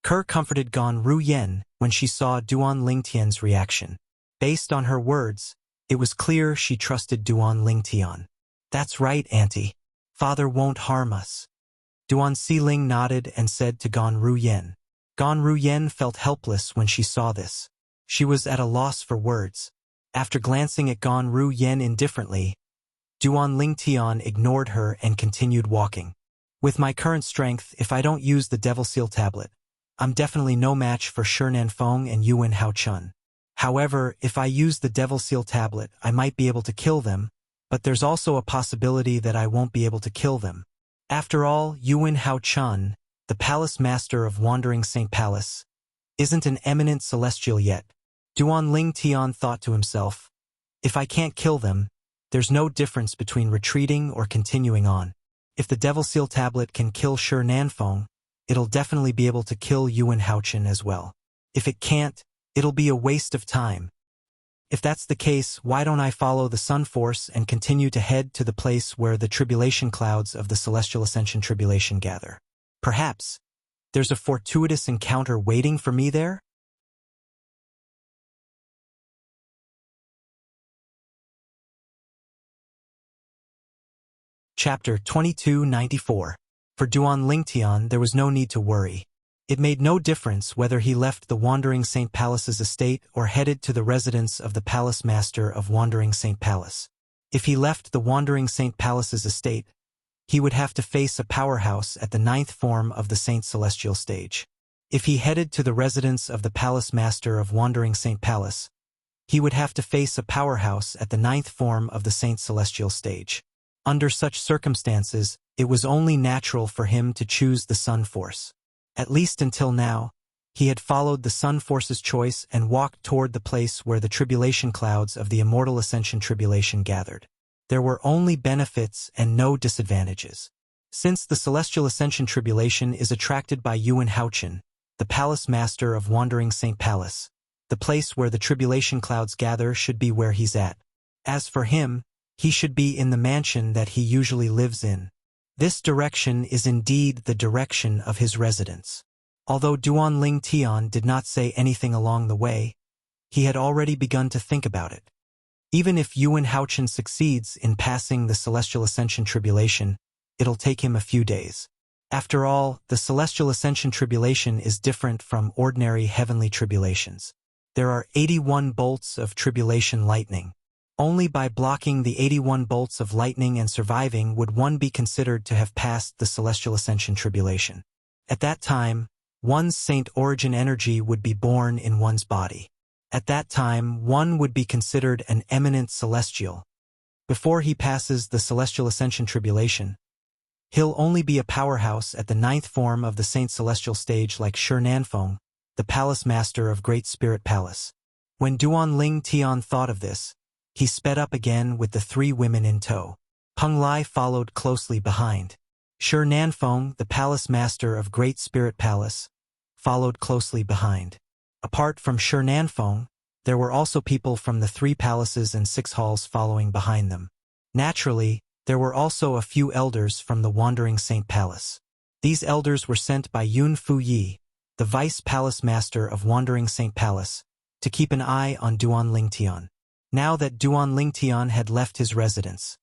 S1: Ke comforted Gan Ruyen when she saw Duan Lingtian's reaction. Based on her words, it was clear she trusted Duan Lingtian. That's right, Auntie. Father won't harm us. Duan Siling nodded and said to Gan Ruyen. Gan Ruyen felt helpless when she saw this. She was at a loss for words. After glancing at Gan Ruyen indifferently, Duan Lingtian ignored her and continued walking. With my current strength, if I don't use the Devil Seal tablet, I'm definitely no match for Shi Nanfeng and Yuan Haochen. However, if I use the Devil Seal tablet, I might be able to kill them, but there's also a possibility that I won't be able to kill them. After all, Yuan Haochen, the palace master of Wandering Saint Palace, isn't an eminent celestial yet. Duan Lingtian thought to himself, if I can't kill them, there's no difference between retreating or continuing on. If the Devil Seal tablet can kill Shi Nanfeng, it'll definitely be able to kill Yuan Haochen as well. If it can't, it'll be a waste of time. If that's the case, why don't I follow the Sun Force and continue to head to the place where the tribulation clouds of the Celestial Ascension Tribulation gather? Perhaps there's a fortuitous encounter waiting for me there? Chapter 2294. For Duan Lingtian, there was no need to worry. It made no difference whether he left the Wandering Saint Palace's estate or headed to the residence of the palace master of Wandering Saint Palace. If he left the Wandering Saint Palace's estate, he would have to face a powerhouse at the 9th form of the Saint Celestial stage. If he headed to the residence of the palace master of Wandering Saint Palace, he would have to face a powerhouse at the 9th form of the Saint Celestial stage. Under such circumstances, it was only natural for him to choose the Sun Force. At least until now, He had followed the Sun Force's choice and walked toward the place where the tribulation clouds of the Immortal Ascension Tribulation gathered. There were only benefits and no disadvantages. Since the Celestial Ascension Tribulation is attracted by Yuan Haochen, the Palace Master of Wandering St. Palace, the place where the tribulation clouds gather should be where he's at. As for him, he should be in the mansion that he usually lives in. This direction is indeed the direction of his residence. Although Duan Ling Tian did not say anything along the way, he had already begun to think about it. Even if Yuan Haochen succeeds in passing the Celestial Ascension Tribulation, it'll take him a few days. After all, the Celestial Ascension Tribulation is different from ordinary heavenly tribulations. There are 81 bolts of tribulation lightning. Only by blocking the 81 bolts of lightning and surviving would one be considered to have passed the Celestial Ascension Tribulation. At that time, one's saint origin energy would be born in one's body. At that time, one would be considered an eminent celestial. Before he passes the Celestial Ascension Tribulation, he'll only be a powerhouse at the 9th form of the Saint Celestial stage like Shi Nanfeng, the Palace Master of Great Spirit Palace. When Duan Ling Tian thought of this, he sped up again with the 3 women in tow. Peng Lai followed closely behind. Shi Nanfeng, the Palace Master of Great Spirit Palace, followed closely behind. Apart from Shi Nanfeng, there were also people from the 3 palaces and 6 halls following behind them. Naturally, there were also a few elders from the Wandering Saint Palace. These elders were sent by Yun Fuyi, the Vice Palace Master of Wandering Saint Palace, to keep an eye on Duan Ling Tian. Now that Duan Ling Tian had left his residence,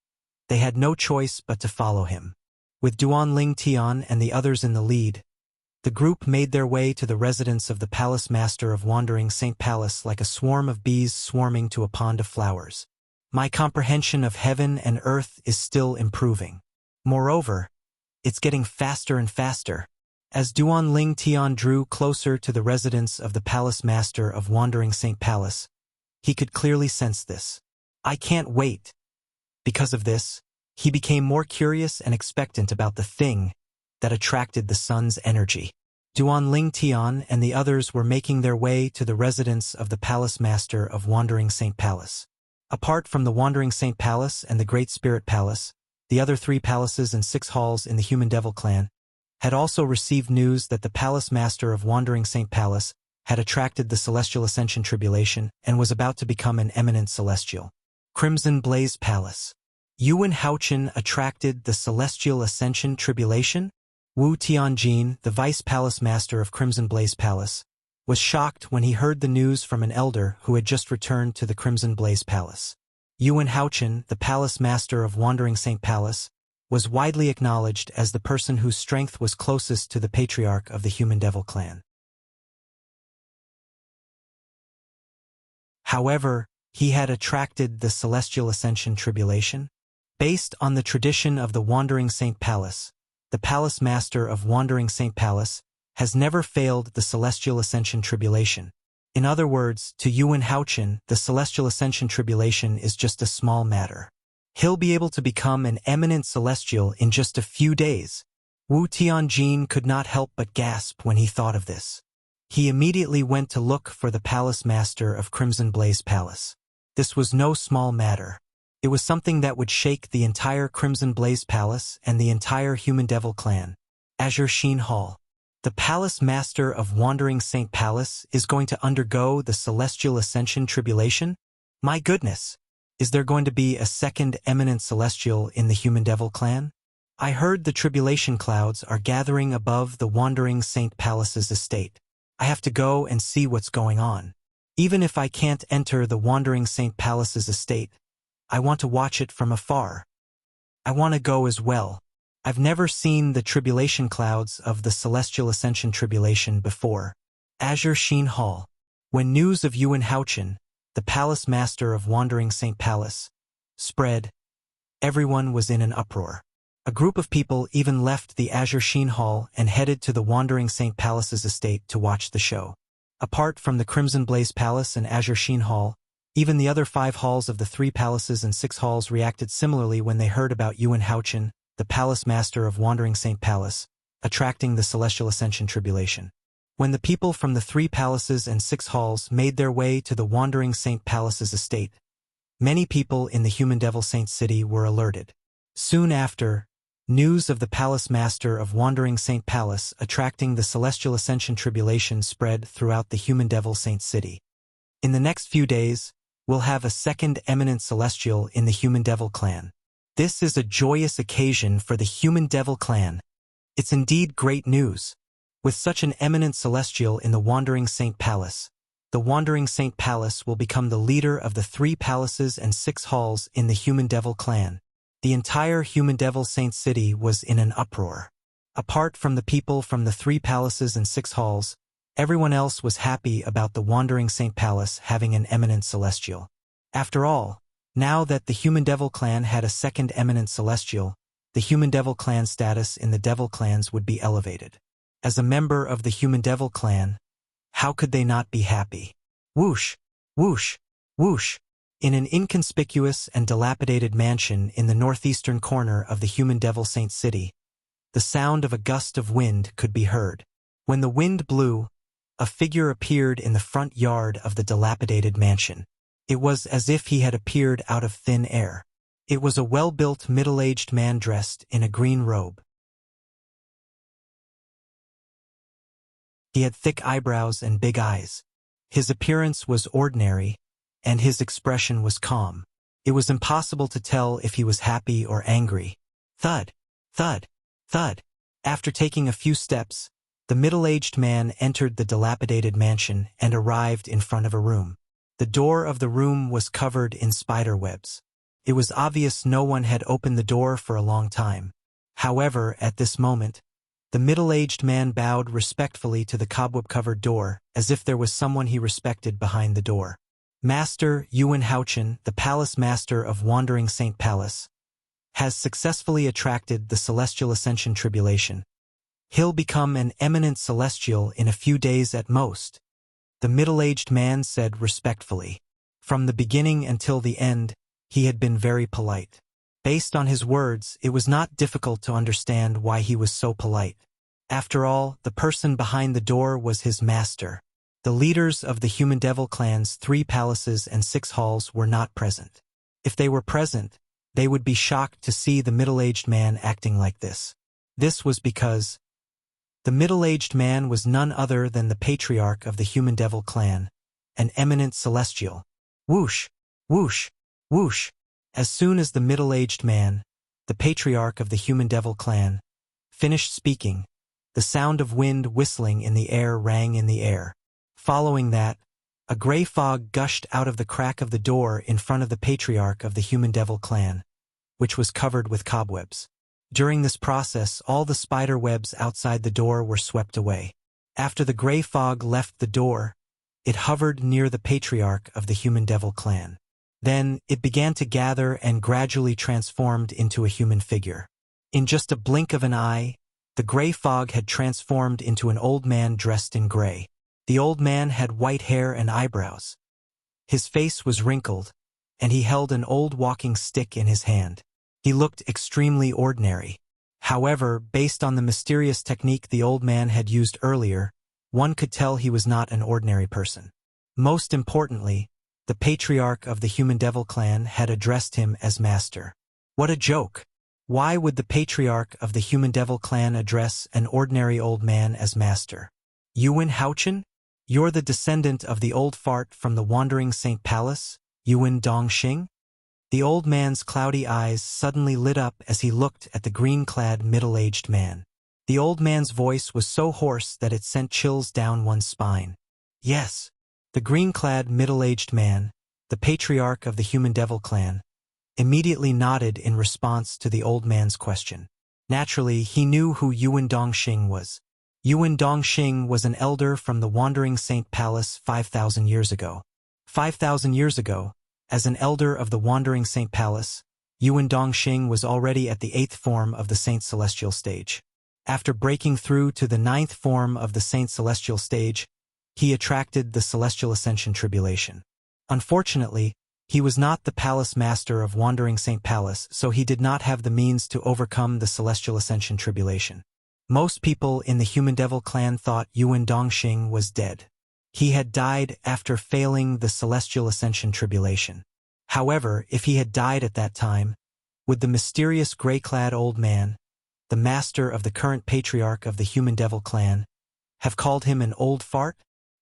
S1: they had no choice but to follow him. With Duan Ling Tian and the others in the lead, the group made their way to the residence of the Palace Master of Wandering Saint Palace like a swarm of bees swarming to a pond of flowers. My comprehension of heaven and earth is still improving. Moreover, it's getting faster and faster. As Duan Ling Tian drew closer to the residence of the Palace Master of Wandering Saint Palace, he could clearly sense this. I can't wait. Because of this, he became more curious and expectant about the thing that attracted the sun's energy. Duan Ling Tian and the others were making their way to the residence of the Palace Master of Wandering Saint Palace. Apart from the Wandering Saint Palace and the Great Spirit Palace, the other 3 palaces and 6 halls in the Human Devil clan had also received news that the Palace Master of Wandering Saint Palace had attracted the Celestial Ascension Tribulation and was about to become an eminent celestial. Crimson Blaze Palace. Yuan Haochen attracted the Celestial Ascension Tribulation? Wu Tianjin, the Vice Palace Master of Crimson Blaze Palace, was shocked when he heard the news from an elder who had just returned to the Crimson Blaze Palace. Yuan Haochen, the Palace Master of Wandering Saint Palace, was widely acknowledged as the person whose strength was closest to the patriarch of the Human Devil clan. However, he had attracted the Celestial Ascension Tribulation. Based on the tradition of the Wandering Saint Palace, the Palace Master of Wandering Saint Palace has never failed the Celestial Ascension Tribulation. In other words, to Yuan Haochen, the Celestial Ascension Tribulation is just a small matter. He'll be able to become an eminent celestial in just a few days. Wu Tianjin could not help but gasp when he thought of this. He immediately went to look for the Palace Master of Crimson Blaze Palace. This was no small matter. It was something that would shake the entire Crimson Blaze Palace and the entire Human Devil clan. Azure Sheen Hall. The Palace Master of Wandering Saint Palace is going to undergo the Celestial Ascension Tribulation? My goodness! Is there going to be a second eminent celestial in the Human Devil clan? I heard the tribulation clouds are gathering above the Wandering Saint Palace's estate. I have to go and see what's going on. Even if I can't enter the Wandering Saint Palace's estate, I want to watch it from afar. I want to go as well. I've never seen the tribulation clouds of the Celestial Ascension Tribulation before. Azure Sheen Hall. When news of Yuan Haochen, the Palace Master of Wandering Saint Palace, spread, everyone was in an uproar. A group of people even left the Azure Sheen Hall and headed to the Wandering Saint Palace's estate to watch the show. Apart from the Crimson Blaze Palace and Azure Sheen Hall, even the other 5 halls of the 3 palaces and 6 halls reacted similarly when they heard about Yuan Haochen, the Palace Master of Wandering Saint Palace, attracting the Celestial Ascension Tribulation. When the people from the 3 palaces and 6 halls made their way to the wandering Saint Palace's estate, many people in the human devil Saint City were alerted. Soon after, news of the palace master of wandering Saint Palace attracting the celestial ascension tribulation spread throughout the human devil Saint City. In the next few days, we'll have a second eminent celestial in the human devil clan. This is a joyous occasion for the human devil clan. It's indeed great news. With such an eminent celestial in the wandering Saint Palace, the wandering Saint Palace will become the leader of the 3 palaces and 6 halls in the human devil clan. The entire human devil Saint City was in an uproar. Apart from the people from the 3 palaces and 6 halls, everyone else was happy about the wandering Saint Palace having an eminent celestial. After all, now that the human devil clan had a second eminent celestial, the human devil clan status in the devil clans would be elevated. As a member of the human devil clan, how could they not be happy? Whoosh, whoosh, whoosh. In an inconspicuous and dilapidated mansion in the northeastern corner of the human devil Saint City, the sound of a gust of wind could be heard. When the wind blew, a figure appeared in the front yard of the dilapidated mansion. It was as if he had appeared out of thin air. It was a well-built middle-aged man dressed in a green robe. He had thick eyebrows and big eyes. His appearance was ordinary, and his expression was calm. It was impossible to tell if he was happy or angry. Thud, thud, thud. After taking a few steps, the middle-aged man entered the dilapidated mansion and arrived in front of a room. The door of the room was covered in spider webs. It was obvious no one had opened the door for a long time. However, at this moment, the middle-aged man bowed respectfully to the cobweb-covered door, as if there was someone he respected behind the door. Master Yuan Haochen, the palace master of Wandering Saint Palace, has successfully attracted the celestial ascension tribulation. He'll become an eminent celestial in a few days at most, the middle-aged man said respectfully. From the beginning until the end, he had been very polite. Based on his words, it was not difficult to understand why he was so polite. After all, the person behind the door was his master. The leaders of the human devil clan's 3 palaces and 6 halls were not present. If they were present, they would be shocked to see the middle-aged man acting like this. This was because the middle-aged man was none other than the patriarch of the human devil clan, an eminent celestial. Whoosh, whoosh, whoosh. As soon as the middle-aged man, the patriarch of the human devil clan, finished speaking, the sound of wind whistling in the air rang in the air. Following that, a gray fog gushed out of the crack of the door in front of the patriarch of the human devil clan, which was covered with cobwebs. During this process, all the spider webs outside the door were swept away. After the gray fog left the door, it hovered near the patriarch of the human devil clan. Then, it began to gather and gradually transformed into a human figure. In just a blink of an eye, the gray fog had transformed into an old man dressed in gray. The old man had white hair and eyebrows. His face was wrinkled, and he held an old walking stick in his hand. He looked extremely ordinary. However, based on the mysterious technique the old man had used earlier, one could tell he was not an ordinary person. Most importantly, the patriarch of the human devil clan had addressed him as master. What a joke! Why would the patriarch of the human devil clan address an ordinary old man as master? Yuan Haochen? You're the descendant of the old fart from the wandering Saint Palace, Yuan Dongxing? The old man's cloudy eyes suddenly lit up as he looked at the green-clad middle-aged man. The old man's voice was so hoarse that it sent chills down one's spine. Yes. The green-clad middle-aged man, the patriarch of the human devil clan, immediately nodded in response to the old man's question. Naturally, he knew who Yuan Dongxing was. Yuan Dongxing was an elder from the wandering Saint Palace 5,000 years ago. 5,000 years ago, as an elder of the wandering Saint Palace, Yuan Dongxing was already at the 8th form of the Saint Celestial stage. After breaking through to the 9th form of the Saint Celestial stage, he attracted the Celestial Ascension Tribulation. Unfortunately, he was not the palace master of Wandering Saint Palace, so he did not have the means to overcome the Celestial Ascension Tribulation. Most people in the Human Devil clan thought Yuan Dongxing was dead. He had died after failing the Celestial Ascension tribulation. However, if he had died at that time, would the mysterious gray-clad old man, the master of the current patriarch of the Human Devil clan, have called him an old fart?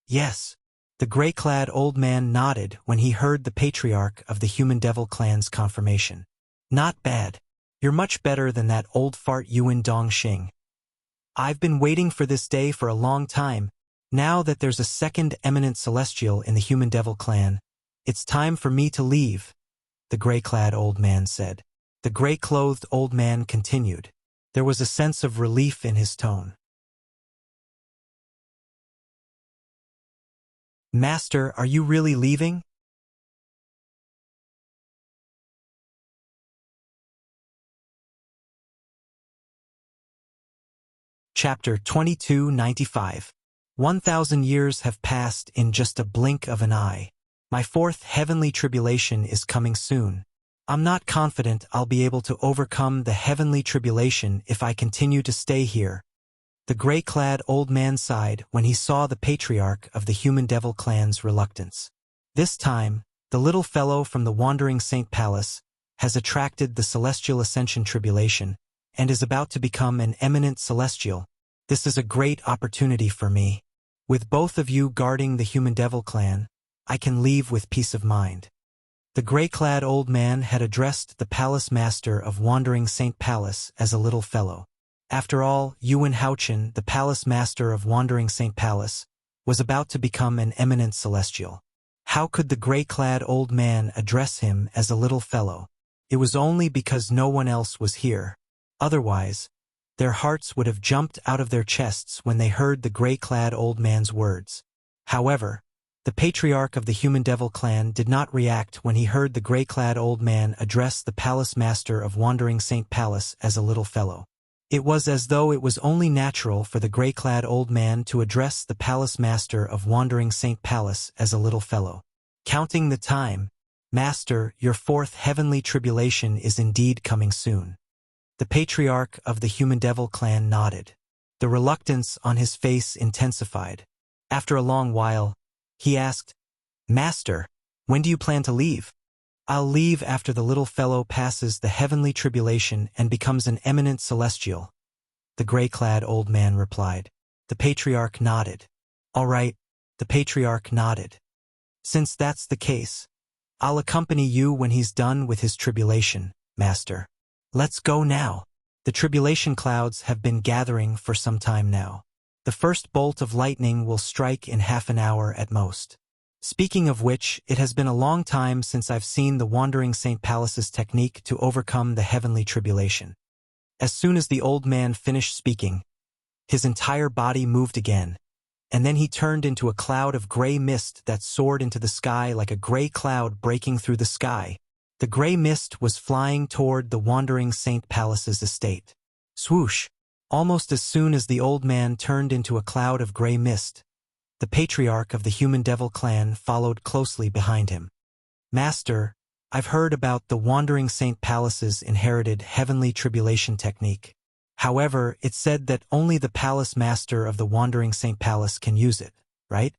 S1: Yes. The gray-clad old man nodded when he heard the patriarch of the Human Devil clan's confirmation. Not bad. You're much better than that old fart Yuan Dongxing. I've been waiting for this day for a long time. Now that there's a second eminent celestial in the Human Devil clan, it's time for me to leave, the gray-clad old man said. The gray-clothed old man continued. There was a sense of relief in his tone. Master, are you really leaving? Chapter 2295. 1,000 years have passed in just a blink of an eye. My fourth heavenly tribulation is coming soon. I'm not confident I'll be able to overcome the heavenly tribulation if I continue to stay here. The gray-clad old man sighed when he saw the patriarch of the Human Devil clan's reluctance. This time, the little fellow from the Wandering Saint Palace has attracted the Celestial Ascension tribulation and is about to become an eminent celestial. This is a great opportunity for me. With both of you guarding the Human Devil clan, I can leave with peace of mind. The gray-clad old man had addressed the palace master of Wandering Saint Palace as a little fellow. After all, Yuan Haochen, the palace master of Wandering Saint Palace, was about to become an eminent celestial. How could the gray-clad old man address him as a little fellow? It was only because no one else was here. Otherwise, their hearts would have jumped out of their chests when they heard the gray-clad old man's words. However, the patriarch of the Human Devil clan did not react when he heard the gray-clad old man address the palace master of Wandering Saint Palace as a little fellow. It was as though it was only natural for the gray-clad old man to address the palace master of Wandering Saint Palace as a little fellow. Counting the time, Master, your fourth heavenly tribulation is indeed coming soon. The patriarch of the Human Devil clan nodded. The reluctance on his face intensified. After a long while, he asked, Master, when do you plan to leave? I'll leave after the little fellow passes the heavenly tribulation and becomes an eminent celestial, the gray-clad old man replied. The patriarch nodded. All right, the patriarch nodded. Since that's the case, I'll accompany you when he's done with his tribulation, Master. Let's go now. The tribulation clouds have been gathering for some time now. The first bolt of lightning will strike in half an hour at most. Speaking of which, it has been a long time since I've seen the Wandering Saint Palace's technique to overcome the heavenly tribulation. As soon as the old man finished speaking, his entire body moved again, and then he turned into a cloud of gray mist that soared into the sky like a gray cloud breaking through the sky. The gray mist was flying toward the Wandering Saint Palace's estate. Swoosh! Almost as soon as the old man turned into a cloud of gray mist, the patriarch of the Human Devil clan followed closely behind him. Master, I've heard about the Wandering Saint Palace's inherited heavenly tribulation technique. However, it's said that only the palace master of the Wandering Saint Palace can use it, right?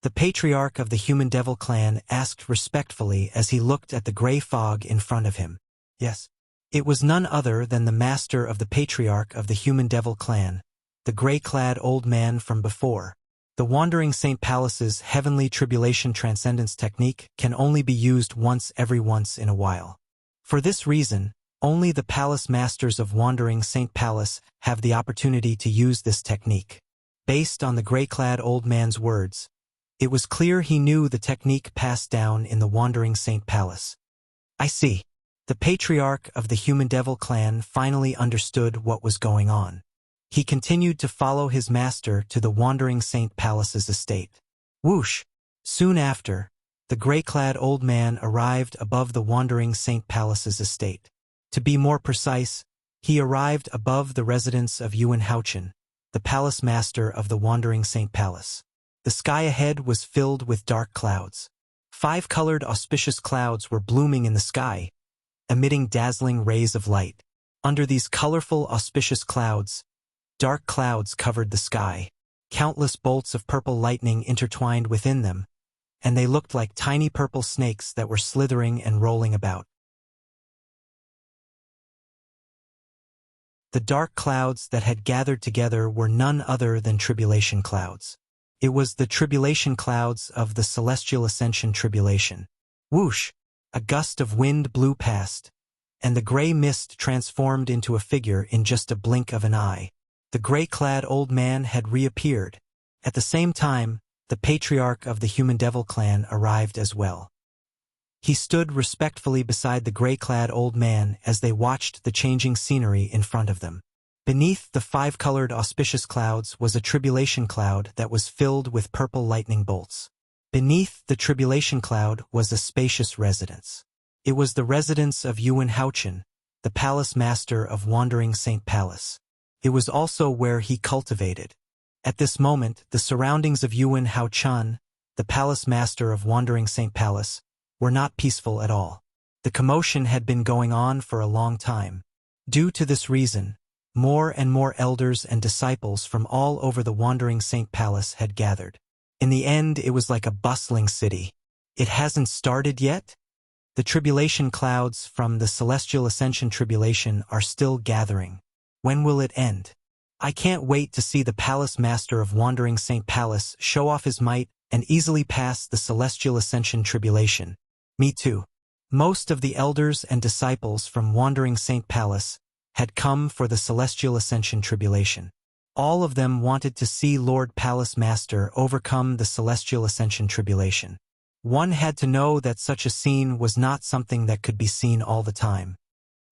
S1: The patriarch of the Human Devil clan asked respectfully as he looked at the gray fog in front of him. Yes. It was none other than the master of the patriarch of the Human Devil clan, the gray-clad old man from before. The Wandering Saint Palace's heavenly tribulation transcendence technique can only be used once in a while. For this reason, only the palace masters of Wandering Saint Palace have the opportunity to use this technique. Based on the gray-clad old man's words, it was clear he knew the technique passed down in the Wandering Saint Palace. I see. The patriarch of the Human Devil clan finally understood what was going on. He continued to follow his master to the Wandering Saint Palace's estate. Whoosh! Soon after, the gray-clad old man arrived above the Wandering Saint Palace's estate. To be more precise, he arrived above the residence of Yuan Haochen, the palace master of the Wandering Saint Palace. The sky ahead was filled with dark clouds. 5 colored auspicious clouds were blooming in the sky, emitting dazzling rays of light. Under these colorful auspicious clouds, Dark clouds covered the sky. Countless bolts of purple lightning intertwined within them, and they looked like tiny purple snakes that were slithering and rolling about. The dark clouds that had gathered together were none other than tribulation clouds. It was the tribulation clouds of the celestial ascension tribulation. Whoosh! A gust of wind blew past, and the gray mist transformed into a figure in just a blink of an eye. The gray-clad old man had reappeared. At the same time, the patriarch of the Human Devil clan arrived as well. He stood respectfully beside the gray-clad old man as they watched the changing scenery in front of them. Beneath the five-colored auspicious clouds was a tribulation cloud that was filled with purple lightning bolts. Beneath the tribulation cloud was a spacious residence. It was the residence of Yuan Haochen, the palace master of Wandering Saint Palace. It was also where he cultivated. At this moment, the surroundings of Yuan Haochen, the palace master of Wandering Saint Palace, were not peaceful at all. The commotion had been going on for a long time. Due to this reason, more and more elders and disciples from all over the Wandering Saint Palace had gathered. In the end, it was like a bustling city. It hasn't started yet? The tribulation clouds from the celestial ascension tribulation are still gathering. When will it end? I can't wait to see the palace master of Wandering Saint Palace show off his might and easily pass the celestial ascension tribulation. Me too. Most of the elders and disciples from Wandering Saint Palace had come for the celestial ascension tribulation. All of them wanted to see Lord Palace Master overcome the celestial ascension tribulation. One had to know that such a scene was not something that could be seen all the time.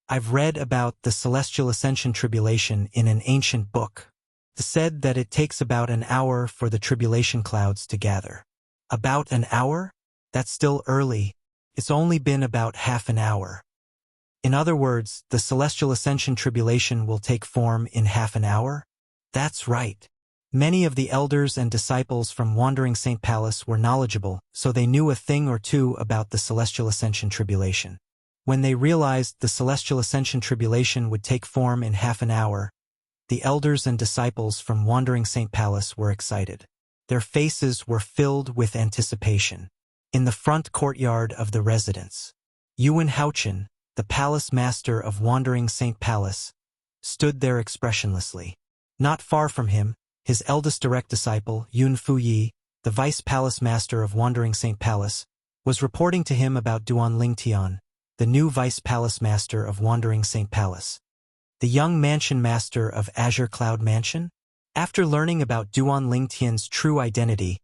S1: I've read about the celestial ascension tribulation in an ancient book. It said that it takes about an hour for the tribulation clouds to gather. About an hour? That's still early. It's only been about half an hour. In other words, the celestial ascension tribulation will take form in half an hour? That's right. Many of the elders and disciples from Wandering Saint Palace were knowledgeable, so they knew a thing or two about the celestial ascension tribulation. When they realized the celestial ascension tribulation would take form in half an hour, the elders and disciples from Wandering Saint Palace were excited. Their faces were filled with anticipation. In the front courtyard of the residence, Yuan Haochen, the palace master of Wandering Saint Palace, stood there expressionlessly. Not far from him, his eldest direct disciple, Yun Fuyi, the vice palace master of Wandering Saint Palace, was reporting to him about Duan Lingtian, the new vice palace master of Wandering Saint Palace. The young mansion master of Azure Cloud Mansion? After learning about Duan Lingtian's true identity,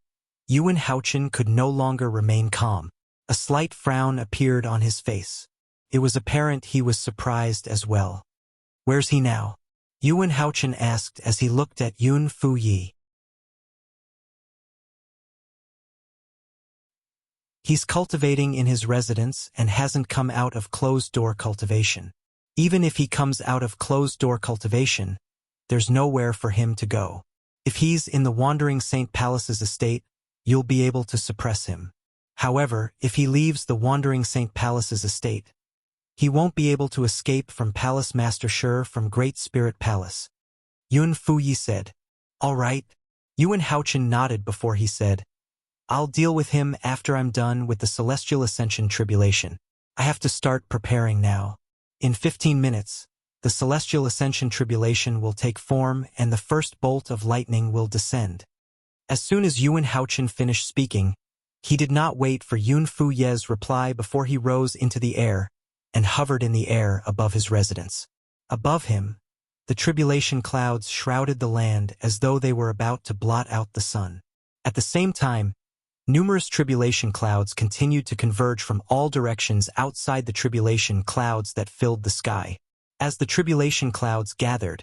S1: Yuan Haochen could no longer remain calm. A slight frown appeared on his face. It was apparent he was surprised as well. Where's he now? Yuan Haochen asked as he looked at Yun Fuyi. He's cultivating in his residence and hasn't come out of closed-door cultivation. Even if he comes out of closed-door cultivation, there's nowhere for him to go. If he's in the Wandering Saint Palace's estate, you'll be able to suppress him. However, if he leaves the Wandering Saint Palace's estate, he won't be able to escape from Palace Master Shi from Great Spirit Palace. Yun Fuyi said. All right. Yuan Haochen nodded before he said, I'll deal with him after I'm done with the Celestial Ascension Tribulation. I have to start preparing now. In 15 minutes, the Celestial Ascension Tribulation will take form and the first bolt of lightning will descend. As soon as Yuan Haochen finished speaking, he did not wait for Yun Fuyi's reply before he rose into the air and hovered in the air above his residence. Above him, the tribulation clouds shrouded the land as though they were about to blot out the sun. At the same time, numerous tribulation clouds continued to converge from all directions outside the tribulation clouds that filled the sky. As the tribulation clouds gathered,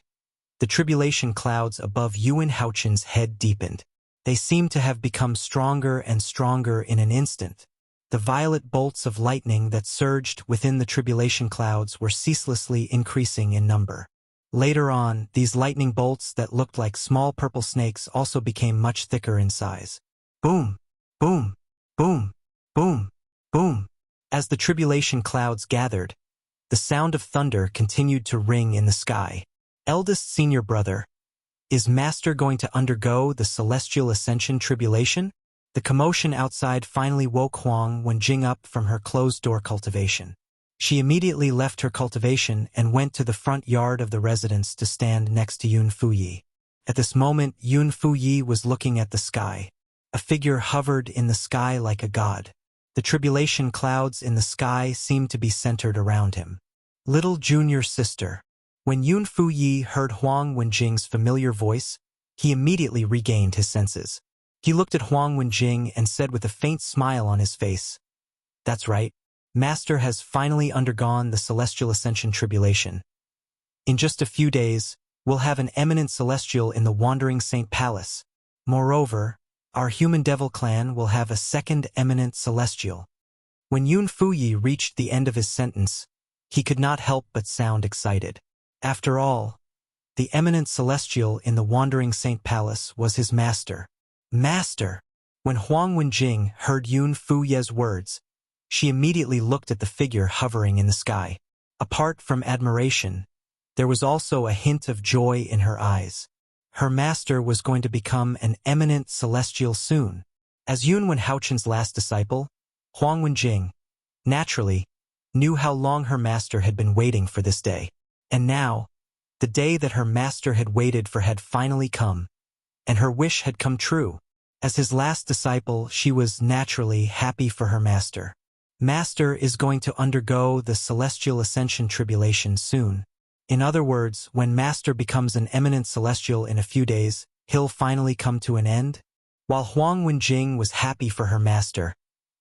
S1: the tribulation clouds above Yuan Haochen's head deepened. They seemed to have become stronger and stronger in an instant. The violet bolts of lightning that surged within the tribulation clouds were ceaselessly increasing in number. Later on, these lightning bolts that looked like small purple snakes also became much thicker in size. Boom! Boom! Boom! Boom! Boom! As the tribulation clouds gathered, the sound of thunder continued to ring in the sky. Eldest senior brother, Is Master going to undergo the Celestial Ascension tribulation? The commotion outside finally woke Huang Wenjing up from her closed-door cultivation. She immediately left her cultivation and went to the front yard of the residence to stand next to Yun Fuyi. At this moment, Yun Fuyi was looking at the sky. A figure hovered in the sky like a god. The tribulation clouds in the sky seemed to be centered around him. Little junior sister. When Yun Fuyi heard Huang Wenjing's familiar voice, he immediately regained his senses. He looked at Huang Wenjing and said with a faint smile on his face, "That's right. Master has finally undergone the Celestial Ascension tribulation. In just a few days, we'll have an eminent celestial in the Wandering Saint Palace. Moreover, our human devil clan will have a second eminent celestial." When Yun Fuyi reached the end of his sentence, he could not help but sound excited. After all, the eminent celestial in the Wandering Saint Palace was his master. Master! When Huang Wenjing heard Yun Fuyi's words, she immediately looked at the figure hovering in the sky. Apart from admiration, there was also a hint of joy in her eyes. Her master was going to become an eminent celestial soon. As Yun Wenhaochen's last disciple, Huang Wenjing, naturally, knew how long her master had been waiting for this day. And now, the day that her master had waited for had finally come, and her wish had come true. As his last disciple, she was naturally happy for her master. Master is going to undergo the Celestial Ascension tribulation soon. In other words, when Master becomes an eminent celestial in a few days, he'll finally come to an end. While Huang Wenjing was happy for her master,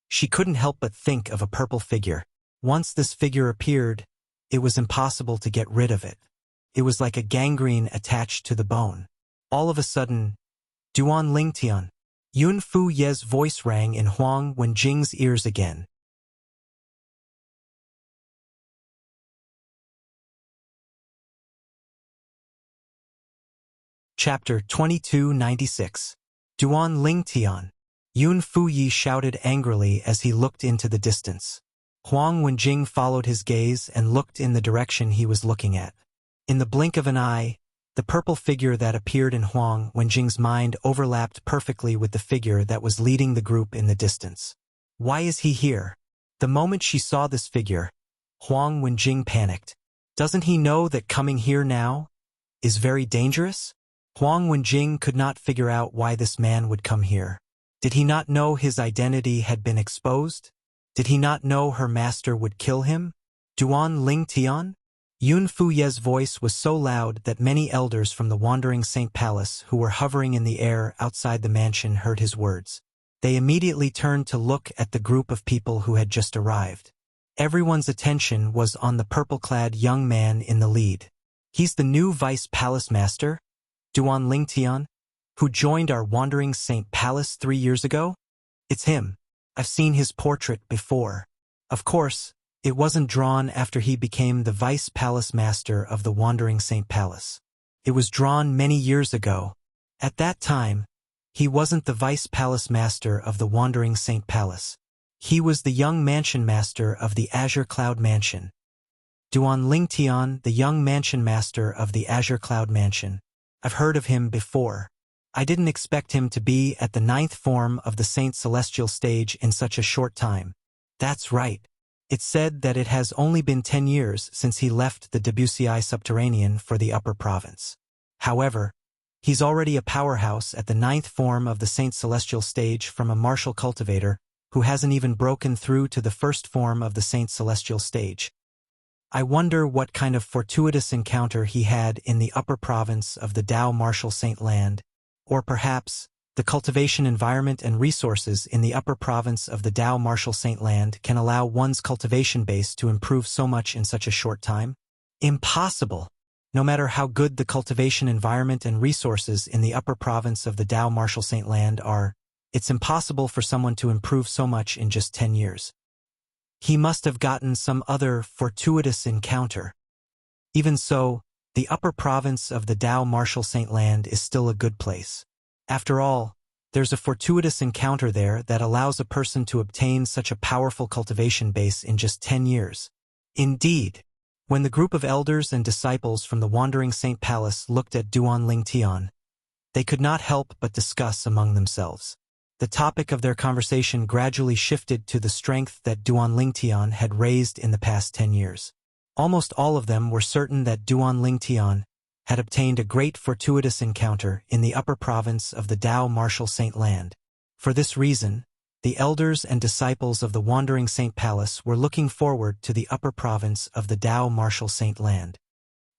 S1: she couldn't help but think of a purple figure. Once this figure appeared, it was impossible to get rid of it. It was like a gangrene attached to the bone. All of a sudden, Duan Lingtian. Yun Fuyi's voice rang in Huang Wenjing's ears again. Chapter 2296. Duan Lingtian. Yun Fuyi shouted angrily as he looked into the distance. Huang Wenjing followed his gaze and looked in the direction he was looking at. In the blink of an eye, the purple figure that appeared in Huang Wenjing's mind overlapped perfectly with the figure that was leading the group in the distance. Why is he here? The moment she saw this figure, Huang Wenjing panicked. Doesn't he know that coming here now is very dangerous? Huang Wenjing could not figure out why this man would come here. Did he not know his identity had been exposed? Did he not know her master would kill him? Duan Lingtian? Yun Fuyi's voice was so loud that many elders from the Wandering Saint Palace who were hovering in the air outside the mansion heard his words. They immediately turned to look at the group of people who had just arrived. Everyone's attention was on the purple-clad young man in the lead. He's the new Vice Palace Master, Duan Lingtian, who joined our Wandering Saint Palace 3 years ago? It's him. I've seen his portrait before. Of course, it wasn't drawn after he became the Vice Palace Master of the Wandering Saint Palace. It was drawn many years ago. At that time, he wasn't the Vice Palace Master of the Wandering Saint Palace. He was the young mansion master of the Azure Cloud Mansion. Duan Lingtian, the young mansion master of the Azure Cloud Mansion. I've heard of him before. I didn't expect him to be at the 9th form of the Saint Celestial stage in such a short time. That's right. It's said that it has only been 10 years since he left the Debussy Subterranean for the Upper Province. However, he's already a powerhouse at the 9th form of the Saint Celestial stage from a martial cultivator who hasn't even broken through to the 1st form of the Saint Celestial stage. I wonder what kind of fortuitous encounter he had in the upper province of the Dao Martial Saint Land, or perhaps the cultivation environment and resources in the upper province of the Dao Martial Saint Land can allow one's cultivation base to improve so much in such a short time? Impossible! No matter how good the cultivation environment and resources in the upper province of the Dao Martial Saint Land are, it's impossible for someone to improve so much in just 10 years. He must have gotten some other fortuitous encounter. Even so, the upper province of the Dao Martial Saint Land is still a good place. After all, there's a fortuitous encounter there that allows a person to obtain such a powerful cultivation base in just 10 years. Indeed, when the group of elders and disciples from the Wandering Saint Palace looked at Duan Lingtian, They could not help but discuss among themselves. The topic of their conversation gradually shifted to the strength that Duan Lingtian had raised in the past 10 years. Almost all of them were certain that Duan Lingtian had obtained a great fortuitous encounter in the upper province of the Dao Martial Saint Land. For this reason, the elders and disciples of the Wandering Saint Palace were looking forward to the upper province of the Dao Martial Saint Land.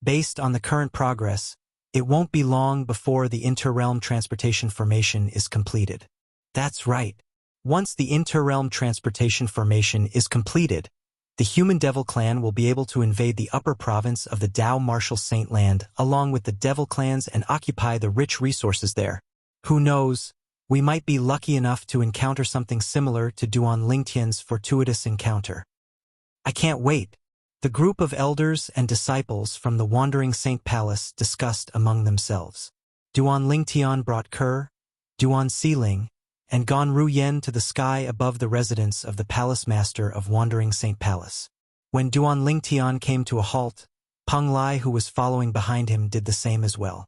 S1: Based on the current progress, it won't be long before the inter-realm transportation formation is completed. That's right. Once the inter-realm transportation formation is completed, the Human Devil Clan will be able to invade the upper province of the Dao Martial Saint Land along with the Devil Clans and occupy the rich resources there. Who knows? We might be lucky enough to encounter something similar to Duan Lingtian's fortuitous encounter. I can't wait. The group of elders and disciples from the Wandering Saint Palace discussed among themselves. Duan Lingtian brought Ker, Duan Siling, and Gan Ruyen to the sky above the residence of the Palace Master of Wandering Saint Palace. When Duan Lingtian came to a halt, Peng Lai, who was following behind him, did the same as well.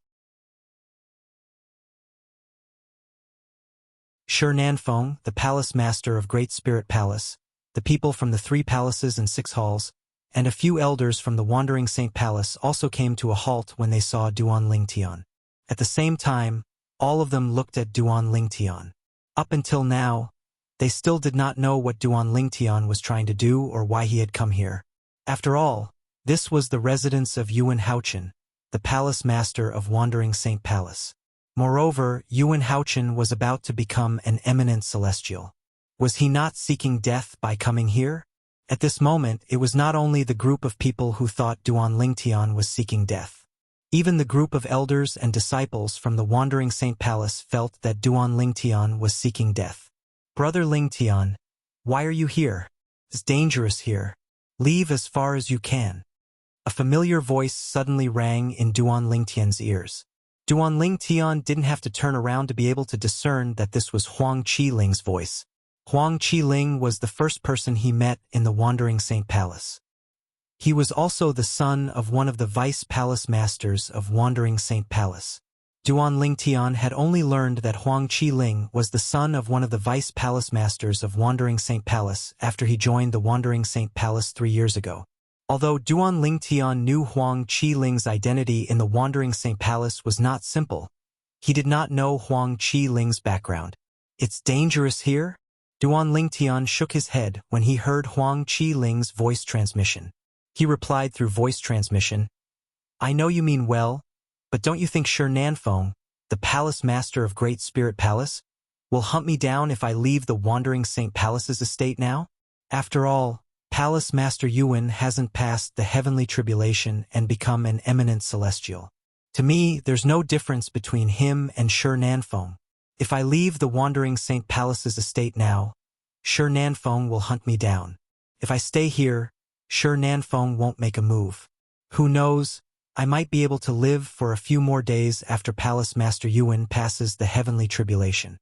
S1: Shi Nanfeng, the Palace Master of Great Spirit Palace, the people from the 3 palaces and 6 halls, and a few elders from the Wandering Saint Palace also came to a halt when they saw Duan Lingtian. At the same time, all of them looked at Duan Lingtian. Up until now, they still did not know what Duan Lingtian was trying to do or why he had come here. After all, this was the residence of Yuan Haochen, the Palace Master of Wandering Saint Palace. Moreover, Yuan Haochen was about to become an eminent celestial. Was he not seeking death by coming here? At this moment, it was not only the group of people who thought Duan Lingtian was seeking death. Even the group of elders and disciples from the Wandering Saint Palace felt that Duan Lingtian was seeking death. Brother Lingtian, why are you here? It's dangerous here. Leave as far as you can. A familiar voice suddenly rang in Duan Lingtian's ears. Duan Lingtian didn't have to turn around to be able to discern that this was Huang Qiling's voice. Huang Qiling was the first person he met in the Wandering Saint Palace. He was also the son of one of the vice palace masters of Wandering Saint Palace. Duan Lingtian had only learned that Huang Qiling was the son of one of the vice palace masters of Wandering Saint Palace after he joined the Wandering Saint Palace 3 years ago. Although Duan Lingtian knew Huang Qiling's identity in the Wandering Saint Palace was not simple, he did not know Huang Qiling's background. It's dangerous here? Duan Lingtian shook his head when he heard Huang Qiling's voice transmission. He replied through voice transmission, I know you mean well, but don't you think Shi Nanfeng, the Palace Master of Great Spirit Palace, will hunt me down if I leave the Wandering Saint Palace's estate now? After all, Palace Master Yuan hasn't passed the heavenly tribulation and become an eminent celestial. To me, there's no difference between him and Shi Nanfeng. If I leave the Wandering Saint Palace's estate now, Shi Nanfeng will hunt me down. If I stay here, Shi Nanfeng won't make a move. Who knows, I might be able to live for a few more days after Palace Master Yuan passes the heavenly tribulation.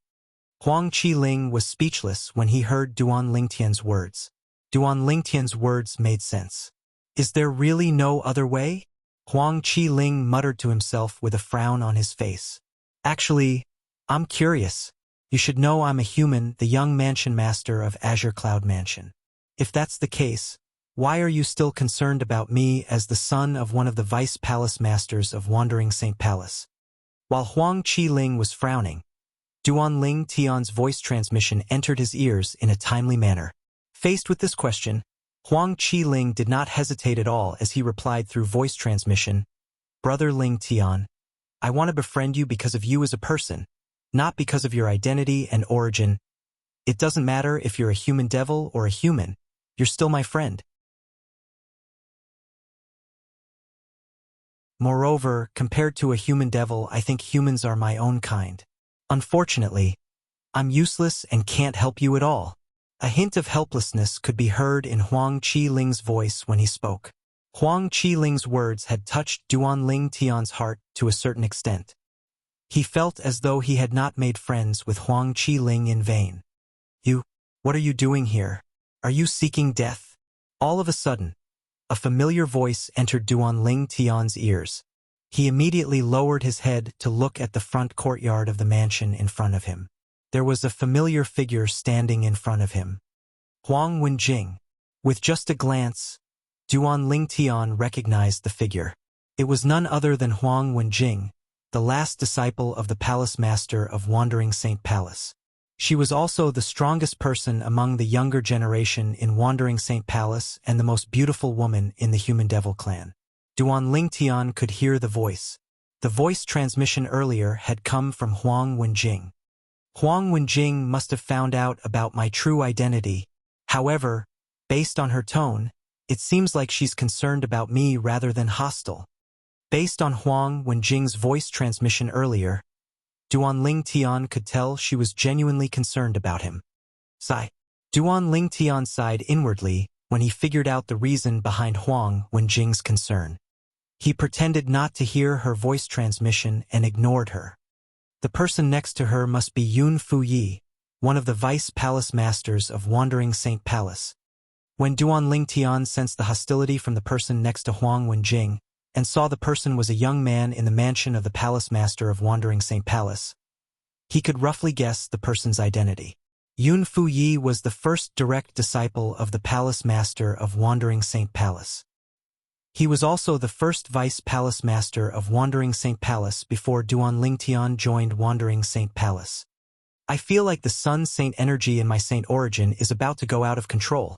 S1: Huang Qiling was speechless when he heard Duan Lingtian's words. Duan Lingtian's words made sense. Is there really no other way? Huang Qiling muttered to himself with a frown on his face. Actually, I'm curious. You should know I'm a human, the young mansion master of Azure Cloud Mansion. If that's the case, why are you still concerned about me as the son of one of the vice palace masters of Wandering Saint Palace? While Huang Qiling was frowning, Duan Lingtian's voice transmission entered his ears in a timely manner. Faced with this question, Huang Qiling did not hesitate at all as he replied through voice transmission, Brother Lingtian, I want to befriend you because of you as a person, not because of your identity and origin. It doesn't matter if you're a human devil or a human, you're still my friend. Moreover, compared to a human devil, I think humans are my own kind. Unfortunately, I'm useless and can't help you at all. A hint of helplessness could be heard in Huang Qiling's voice when he spoke. Huang Qiling's words had touched Duan Lingtian's heart to a certain extent. He felt as though he had not made friends with Huang Qiling in vain. What are you doing here? Are you seeking death? All of a sudden, a familiar voice entered Duan Lingtian's ears. He immediately lowered his head to look at the front courtyard of the mansion in front of him. There was a familiar figure standing in front of him. Huang Wenjing. With just a glance, Duan Lingtian recognized the figure. It was none other than Huang Wenjing, the last disciple of the palace master of Wandering Saint Palace. She was also the strongest person among the younger generation in Wandering Saint Palace and the most beautiful woman in the Human Devil clan. Duan Lingtian could hear the voice. The voice transmission earlier had come from Huang Wenjing. Huang Wenjing must have found out about my true identity. However, based on her tone, it seems like she's concerned about me rather than hostile. Based on Huang Wenjing's voice transmission earlier, Duan Lingtian could tell she was genuinely concerned about him. Sigh. Duan Lingtian sighed inwardly when he figured out the reason behind Huang Wenjing's concern. He pretended not to hear her voice transmission and ignored her. The person next to her must be Yun Fuyi, one of the vice palace masters of Wandering Saint Palace. When Duan Lingtian sensed the hostility from the person next to Huang Wenjing, and saw the person was a young man in the mansion of the palace master of Wandering Saint Palace, he could roughly guess the person's identity. Yun Fuyi was the first direct disciple of the palace master of Wandering Saint Palace. He was also the first vice palace master of Wandering Saint Palace before Duan Lingtian joined Wandering Saint Palace. I feel like the Sun Saint energy in my Saint origin is about to go out of control.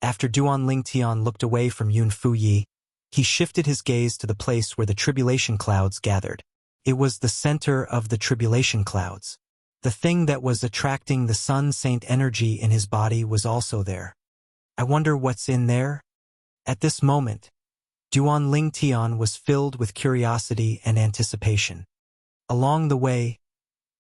S1: After Duan Lingtian looked away from Yun Fuyi, he shifted his gaze to the place where the tribulation clouds gathered. It was the center of the tribulation clouds. The thing that was attracting the Sun Saint energy in his body was also there. I wonder what's in there? At this moment, Duan Lingtian was filled with curiosity and anticipation. Along the way,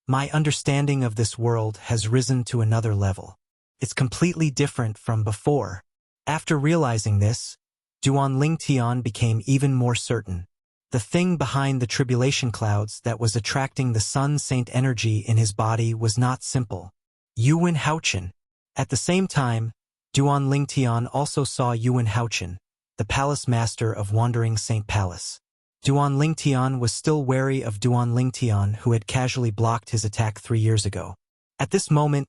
S1: my understanding of this world has risen to another level. It's completely different from before. After realizing this, Duan Lingtian became even more certain. The thing behind the tribulation clouds that was attracting the Sun Saint energy in his body was not simple. Yuan Haochen. At the same time, Duan Lingtian also saw Yuan Haochen, the palace master of Wandering Saint Palace. Duan Lingtian was still wary of Duan Lingtian, who had casually blocked his attack 3 years ago. At this moment,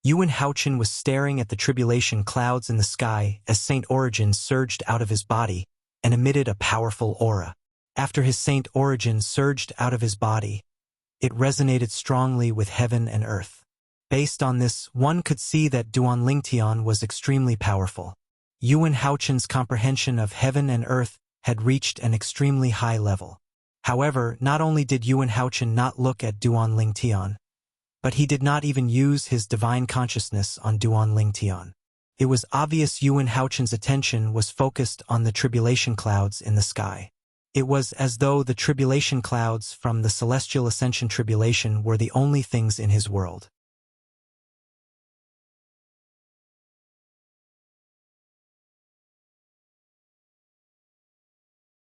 S1: Yuan Haochen was staring at the tribulation clouds in the sky as Saint Origin surged out of his body and emitted a powerful aura. After his Saint Origin surged out of his body, it resonated strongly with heaven and earth. Based on this, one could see that Duan Lingtian was extremely powerful. Yuan Haochen's comprehension of heaven and earth had reached an extremely high level. However, not only did Yuan Haochen not look at Duan Lingtian, but he did not even use his divine consciousness on Duan Lingtian. It was obvious Yuan Haochen's attention was focused on the tribulation clouds in the sky. It was as though the tribulation clouds from the celestial ascension tribulation were the only things in his world.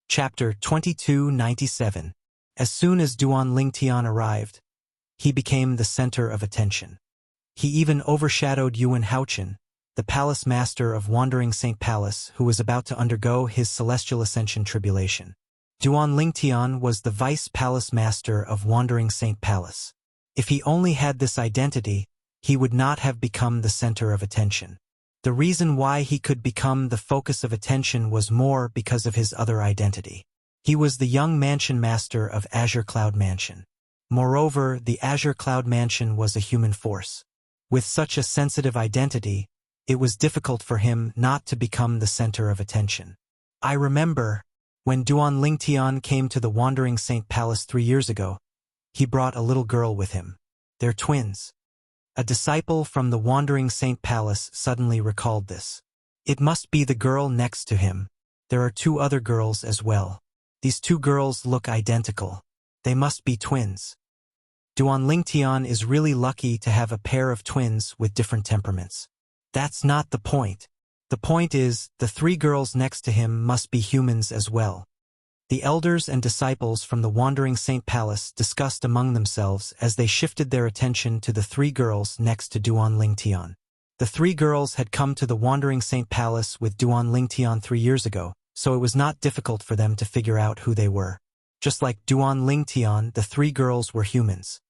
S1: Chapter 2297. As soon as Duan Lingtian arrived, he became the center of attention. He even overshadowed Yuan Haochen, the palace master of Wandering Saint Palace, who was about to undergo his celestial ascension tribulation. Duan Lingtian was the vice palace master of Wandering Saint Palace. If he only had this identity, he would not have become the center of attention. The reason why he could become the focus of attention was more because of his other identity. He was the young mansion master of Azure Cloud Mansion. Moreover, the Azure Cloud Mansion was a human force. With such a sensitive identity, it was difficult for him not to become the center of attention. I remember, when Duan Lingtian came to the Wandering Saint Palace 3 years ago, he brought a little girl with him. They're twins. A disciple from the Wandering Saint Palace suddenly recalled this. It must be the girl next to him. There are 2 other girls as well. These 2 girls look identical. They must be twins. Duan Lingtian is really lucky to have a pair of twins with different temperaments. That's not the point. The point is, the 3 girls next to him must be humans as well. The elders and disciples from the Wandering Saint Palace discussed among themselves as they shifted their attention to the 3 girls next to Duan Lingtian. The 3 girls had come to the Wandering Saint Palace with Duan Lingtian 3 years ago, so it was not difficult for them to figure out who they were. Just like Duan Lingtian, the three girls were humans.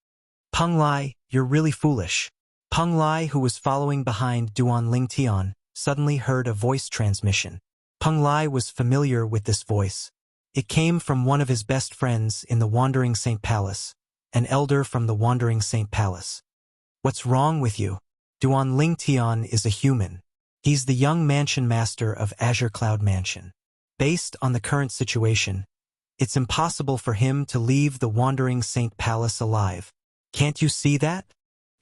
S1: Peng Lai, you're really foolish. Peng Lai, who was following behind Duan Lingtian, suddenly heard a voice transmission. Peng Lai was familiar with this voice. It came from one of his best friends in the Wandering Saint Palace, an elder from the Wandering Saint Palace. What's wrong with you? Duan Lingtian is a human. He's the young mansion master of Azure Cloud Mansion. Based on the current situation, it's impossible for him to leave the Wandering Saint Palace alive. Can't you see that?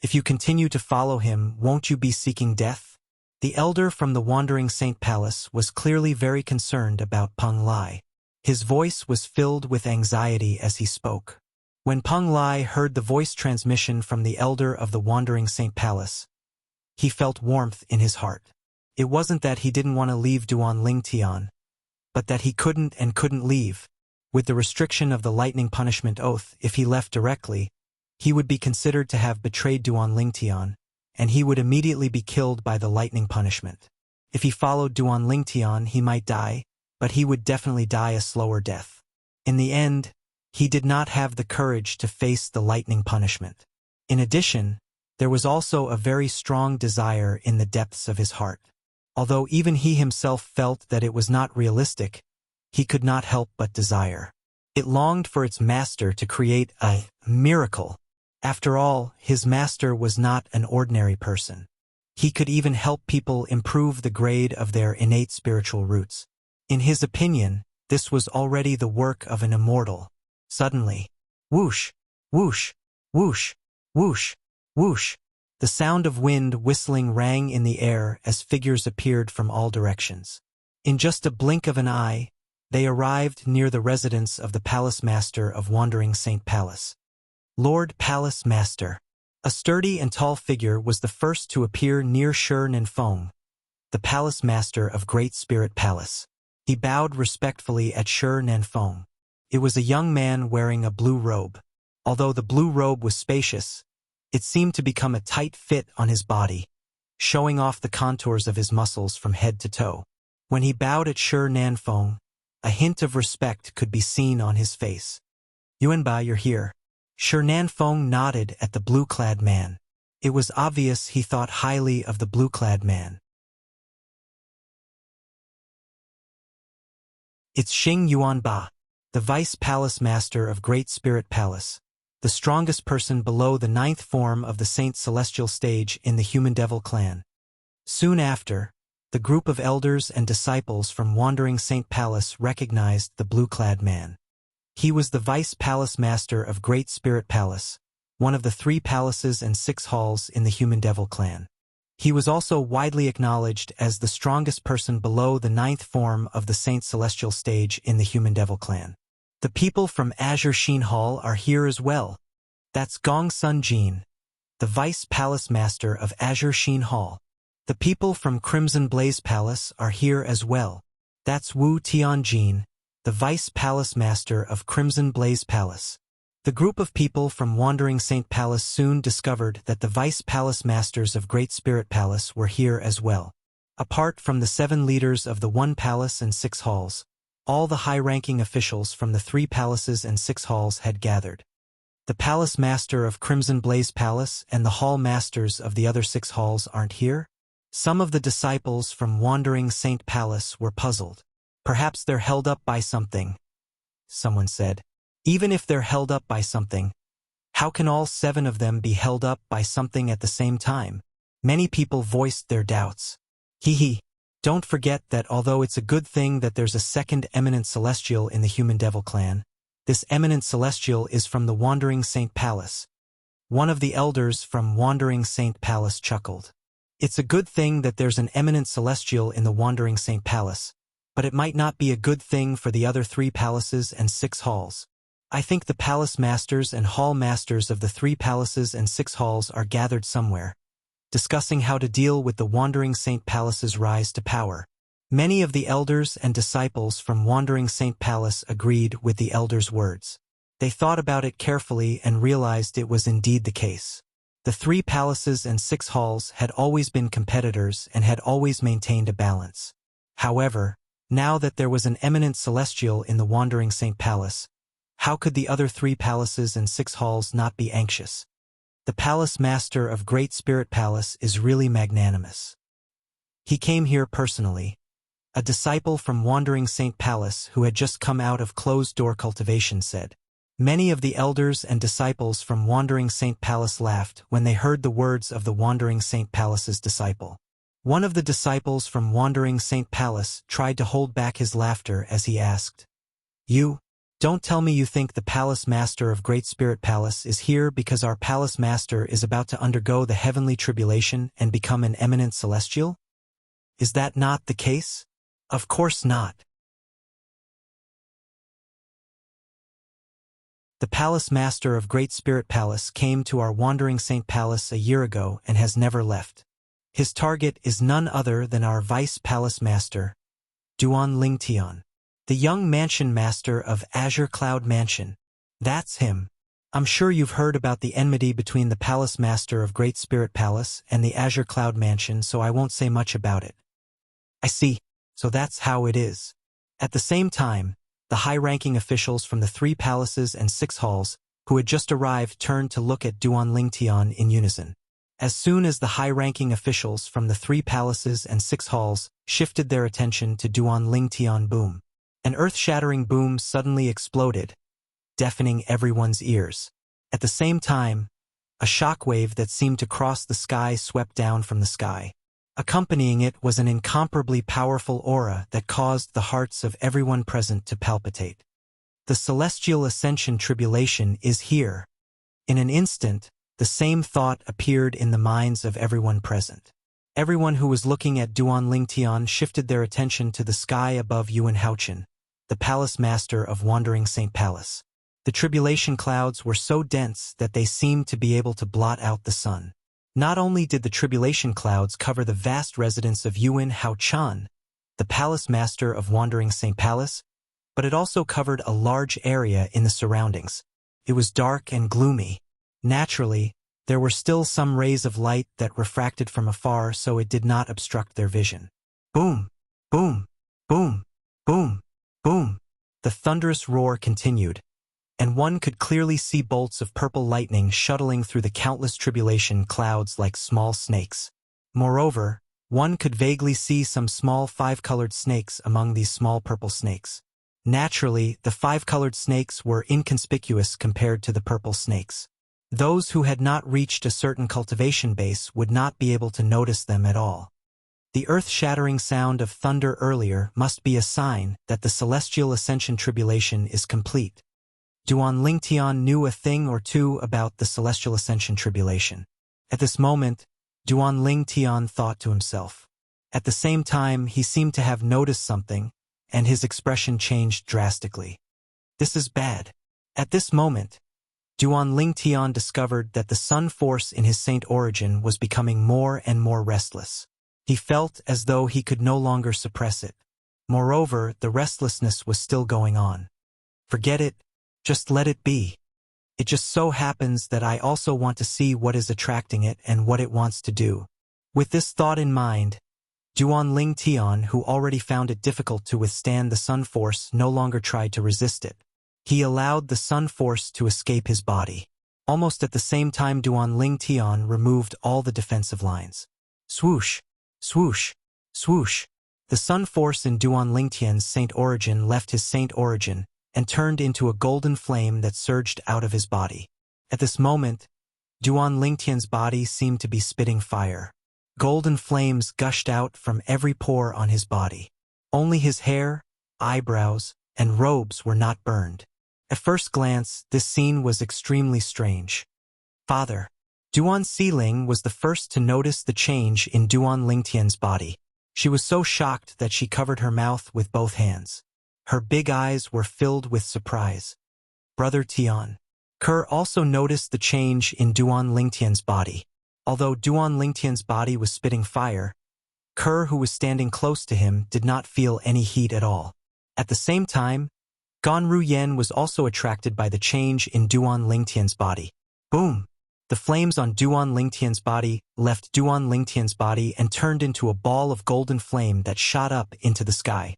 S1: If you continue to follow him, won't you be seeking death? The elder from the Wandering Saint Palace was clearly very concerned about Peng Lai. His voice was filled with anxiety as he spoke. When Peng Lai heard the voice transmission from the elder of the Wandering Saint Palace, he felt warmth in his heart. It wasn't that he didn't want to leave Duan Lingtian, but that he couldn't leave. With the restriction of the lightning punishment oath, if he left directly, he would be considered to have betrayed Duan Lingtian, and he would immediately be killed by the lightning punishment. If he followed Duan Lingtian, he might die, but he would definitely die a slower death. In the end, he did not have the courage to face the lightning punishment. In addition, there was also a very strong desire in the depths of his heart. Although even he himself felt that it was not realistic, he could not help but desire. It longed for its master to create a miracle. After all, his master was not an ordinary person. He could even help people improve the grade of their innate spiritual roots. In his opinion, this was already the work of an immortal. Suddenly, whoosh, whoosh, whoosh, whoosh, whoosh. The sound of wind whistling rang in the air as figures appeared from all directions. In just a blink of an eye, they arrived near the residence of the Palace Master of Wandering Saint Palace. Lord Palace Master. A sturdy and tall figure was the first to appear near Shi Nanfeng, the Palace Master of Great Spirit Palace. He bowed respectfully at Shi Nanfeng. It was a young man wearing a blue robe. Although the blue robe was spacious, it seemed to become a tight fit on his body, showing off the contours of his muscles from head to toe. When he bowed at Shi Nanfeng, a hint of respect could be seen on his face. Yuanba, you're here. Shi Nanfeng nodded at the blue-clad man. It was obvious he thought highly of the blue-clad man. It's Xing Yuanba, the Vice Palace Master of Great Spirit Palace, the strongest person below the 9th form of the Saint Celestial stage in the Human Devil clan. Soon after, the group of elders and disciples from Wandering Saint Palace recognized the blue-clad man. He was the Vice Palace Master of Great Spirit Palace, one of the 3 palaces and 6 halls in the Human Devil clan. He was also widely acknowledged as the strongest person below the 9th form of the Saint Celestial stage in the Human Devil clan. The people from Azure Sheen Hall are here as well. That's Gong Sun Jin, the Vice Palace Master of Azure Sheen Hall. The people from Crimson Blaze Palace are here as well. That's Wu Tianjin, the Vice Palace Master of Crimson Blaze Palace. The group of people from Wandering Saint Palace soon discovered that the Vice Palace Masters of Great Spirit Palace were here as well. Apart from the 7 leaders of the 1 palace and 6 halls, all the high-ranking officials from the 3 palaces and 6 halls had gathered. The Palace Master of Crimson Blaze Palace and the Hall Masters of the other 6 halls aren't here? Some of the disciples from Wandering Saint Palace were puzzled. Perhaps they're held up by something, someone said. Even if they're held up by something, how can all 7 of them be held up by something at the same time? Many people voiced their doubts. Don't forget that although it's a good thing that there's a second eminent celestial in the Human Devil clan, this eminent celestial is from the Wandering Saint Palace. One of the elders from Wandering Saint Palace chuckled. It's a good thing that there's an eminent celestial in the Wandering Saint Palace, but it might not be a good thing for the other 3 palaces and 6 halls. I think the palace masters and hall masters of the 3 palaces and 6 halls are gathered somewhere, discussing how to deal with the Wandering Saint Palace's rise to power. Many of the elders and disciples from Wandering Saint Palace agreed with the elders' words. They thought about it carefully and realized it was indeed the case. The 3 palaces and 6 halls had always been competitors and had always maintained a balance. However, now that there was an eminent celestial in the Wandering Saint Palace, How could the other 3 palaces and 6 halls not be anxious? The palace master of Great Spirit Palace is really magnanimous. He came here personally, a disciple from Wandering Saint Palace who had just come out of closed-door cultivation said. Many of the elders and disciples from Wandering Saint Palace laughed when they heard the words of the Wandering Saint Palace's disciple. One of the disciples from Wandering Saint Palace tried to hold back his laughter as he asked, "You, don't tell me you think the palace master of Great Spirit Palace is here because our palace master is about to undergo the heavenly tribulation and become an eminent celestial? Is that not the case? Of course not. The palace master of Great Spirit Palace came to our Wandering Saint Palace a year ago and has never left. His target is none other than our vice palace master, Duan Lingtian, the young mansion master of Azure Cloud Mansion. That's him. I'm sure you've heard about the enmity between the palace master of Great Spirit Palace and the Azure Cloud Mansion, so I won't say much about it. I see. So that's how it is. At the same time, the high-ranking officials from the 3 palaces and 6 halls, who had just arrived, turned to look at Duan Lingtian in unison. As soon as the high-ranking officials from the 3 palaces and 6 halls shifted their attention to Duan Lingtian, boom. An earth-shattering boom suddenly exploded, deafening everyone's ears. At the same time, a shockwave that seemed to cross the sky swept down from the sky. Accompanying it was an incomparably powerful aura that caused the hearts of everyone present to palpitate. The celestial ascension tribulation is here. In an instant, the same thought appeared in the minds of everyone present. Everyone who was looking at Duan Lingtian shifted their attention to the sky above Yuan Haochen, the palace master of Wandering Saint Palace. The tribulation clouds were so dense that they seemed to be able to blot out the sun. Not only did the tribulation clouds cover the vast residence of Yuan Haochen, the palace master of Wandering Saint Palace, but it also covered a large area in the surroundings. It was dark and gloomy. Naturally, there were still some rays of light that refracted from afar, so it did not obstruct their vision. Boom! Boom! Boom! Boom! Boom! The thunderous roar continued, and one could clearly see bolts of purple lightning shuttling through the countless tribulation clouds like small snakes. Moreover, one could vaguely see some small 5-colored snakes among these small purple snakes. Naturally, the 5-colored snakes were inconspicuous compared to the purple snakes. Those who had not reached a certain cultivation base would not be able to notice them at all. The earth-shattering sound of thunder earlier must be a sign that the celestial ascension tribulation is complete. Duan Lingtian knew a thing or two about the celestial ascension tribulation. At this moment, Duan Lingtian thought to himself. At the same time, he seemed to have noticed something, and his expression changed drastically. This is bad. At this moment, Duan Lingtian discovered that the sun force in his saint origin was becoming more and more restless. He felt as though he could no longer suppress it. Moreover, the restlessness was still going on. Forget it. Just let it be. It just so happens that I also want to see what is attracting it and what it wants to do. With this thought in mind, Duan Lingtian, who already found it difficult to withstand the sun force, no longer tried to resist it. He allowed the sun force to escape his body. Almost at the same time, Duan Lingtian removed all the defensive lines. Swoosh, swoosh, swoosh. The sun force in Duan Lingtian's saint origin left his saint origin and turned into a golden flame that surged out of his body. At this moment, Duan Lingtian's body seemed to be spitting fire. Golden flames gushed out from every pore on his body. Only his hair, eyebrows, and robes were not burned. At first glance, this scene was extremely strange. Father, Duan Siling was the first to notice the change in Duan Lingtian's body. She was so shocked that she covered her mouth with both hands. Her big eyes were filled with surprise. Brother Tian. Kerr also noticed the change in Duan Lingtian's body. Although Duan Lingtian's body was spitting fire, Kerr, who was standing close to him, did not feel any heat at all. At the same time, Ganru Yen was also attracted by the change in Duan Lingtian's body. Boom! The flames on Duan Lingtian's body left Duan Lingtian's body and turned into a ball of golden flame that shot up into the sky.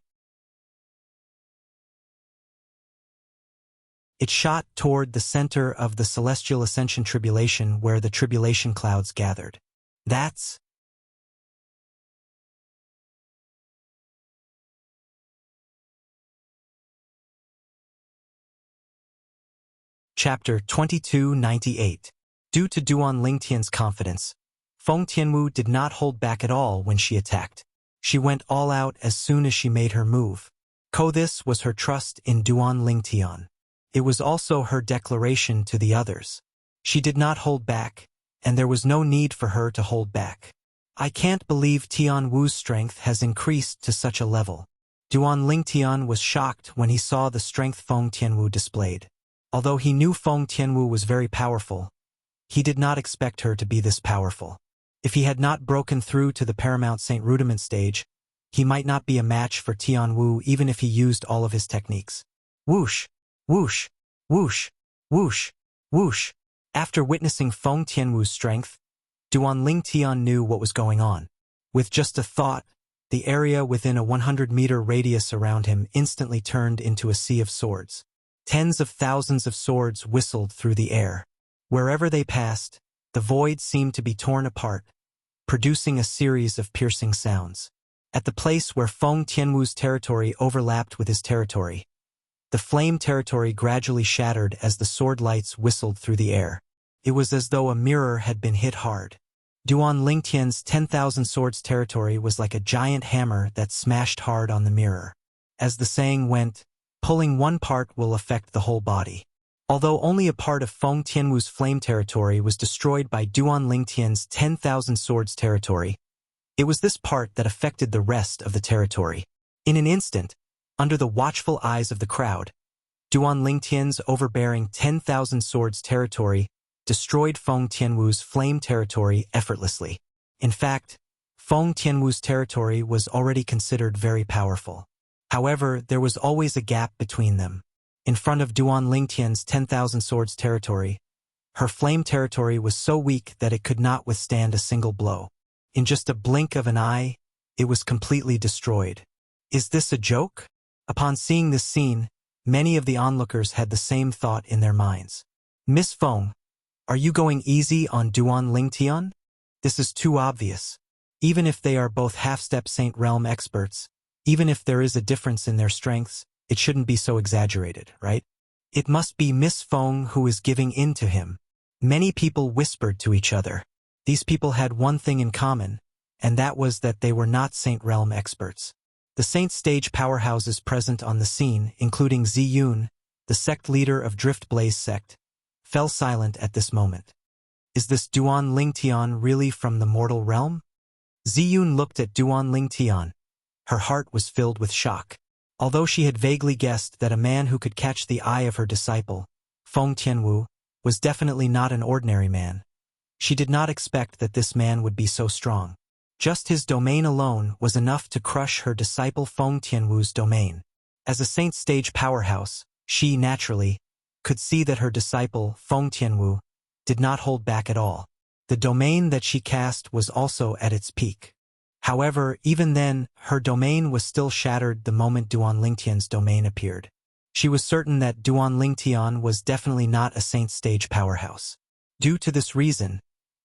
S1: It shot toward the center of the celestial ascension tribulation where the tribulation clouds gathered. That's Chapter 2298. Due to Duan Lingtian's confidence, Feng Tianwu did not hold back at all when she attacked. She went all out as soon as she made her move. This was her trust in Duan Lingtian. It was also her declaration to the others. She did not hold back, and there was no need for her to hold back. I can't believe Tian Wu's strength has increased to such a level. Duan Lingtian was shocked when he saw the strength Feng Tianwu displayed. Although he knew Feng Tianwu was very powerful, he did not expect her to be this powerful. If he had not broken through to the Paramount Saint Rudiment stage, he might not be a match for Tian Wu even if he used all of his techniques. Whoosh, whoosh, whoosh, whoosh, whoosh. After witnessing Feng Tianwu's strength, Duan Lingtian knew what was going on. With just a thought, the area within a 100-meter radius around him instantly turned into a sea of swords. Tens of thousands of swords whistled through the air. Wherever they passed, the void seemed to be torn apart, producing a series of piercing sounds. At the place where Feng Tianwu's territory overlapped with his territory, the flame territory gradually shattered as the sword lights whistled through the air. It was as though a mirror had been hit hard. Duan Lingtian's 10,000 swords territory was like a giant hammer that smashed hard on the mirror. As the saying went, pulling one part will affect the whole body. Although only a part of Feng Tianwu's flame territory was destroyed by Duan Lingtian's 10,000 swords territory, it was this part that affected the rest of the territory. In an instant, under the watchful eyes of the crowd, Duan Lingtian's overbearing 10,000 swords territory destroyed Feng Tianwu's flame territory effortlessly. In fact, Feng Tianwu's territory was already considered very powerful. However, there was always a gap between them. In front of Duan Lingtian's 10,000 swords territory, her flame territory was so weak that it could not withstand a single blow. In just a blink of an eye, it was completely destroyed. Is this a joke? Upon seeing this scene, many of the onlookers had the same thought in their minds. Miss Feng, are you going easy on Duan Lingtian? This is too obvious. Even if they are both half-step Saint Realm experts, even if there is a difference in their strengths, it shouldn't be so exaggerated, right? It must be Miss Feng who is giving in to him. Many people whispered to each other. These people had one thing in common, and that was that they were not Saint Realm experts. The Saint Stage powerhouses present on the scene, including Ziyun, the sect leader of Drift Blaze sect, fell silent at this moment. Is this Duan Lingtian really from the mortal realm? Ziyun looked at Duan Lingtian. Her heart was filled with shock. Although she had vaguely guessed that a man who could catch the eye of her disciple, Feng Tianwu, was definitely not an ordinary man, she did not expect that this man would be so strong. Just his domain alone was enough to crush her disciple Feng Tianwu's domain. As a Saint Stage powerhouse, she, naturally, could see that her disciple, Feng Tianwu, did not hold back at all. The domain that she cast was also at its peak. However, even then, her domain was still shattered the moment Duan Lingtian's domain appeared. She was certain that Duan Lingtian was definitely not a Saint Stage powerhouse. Due to this reason,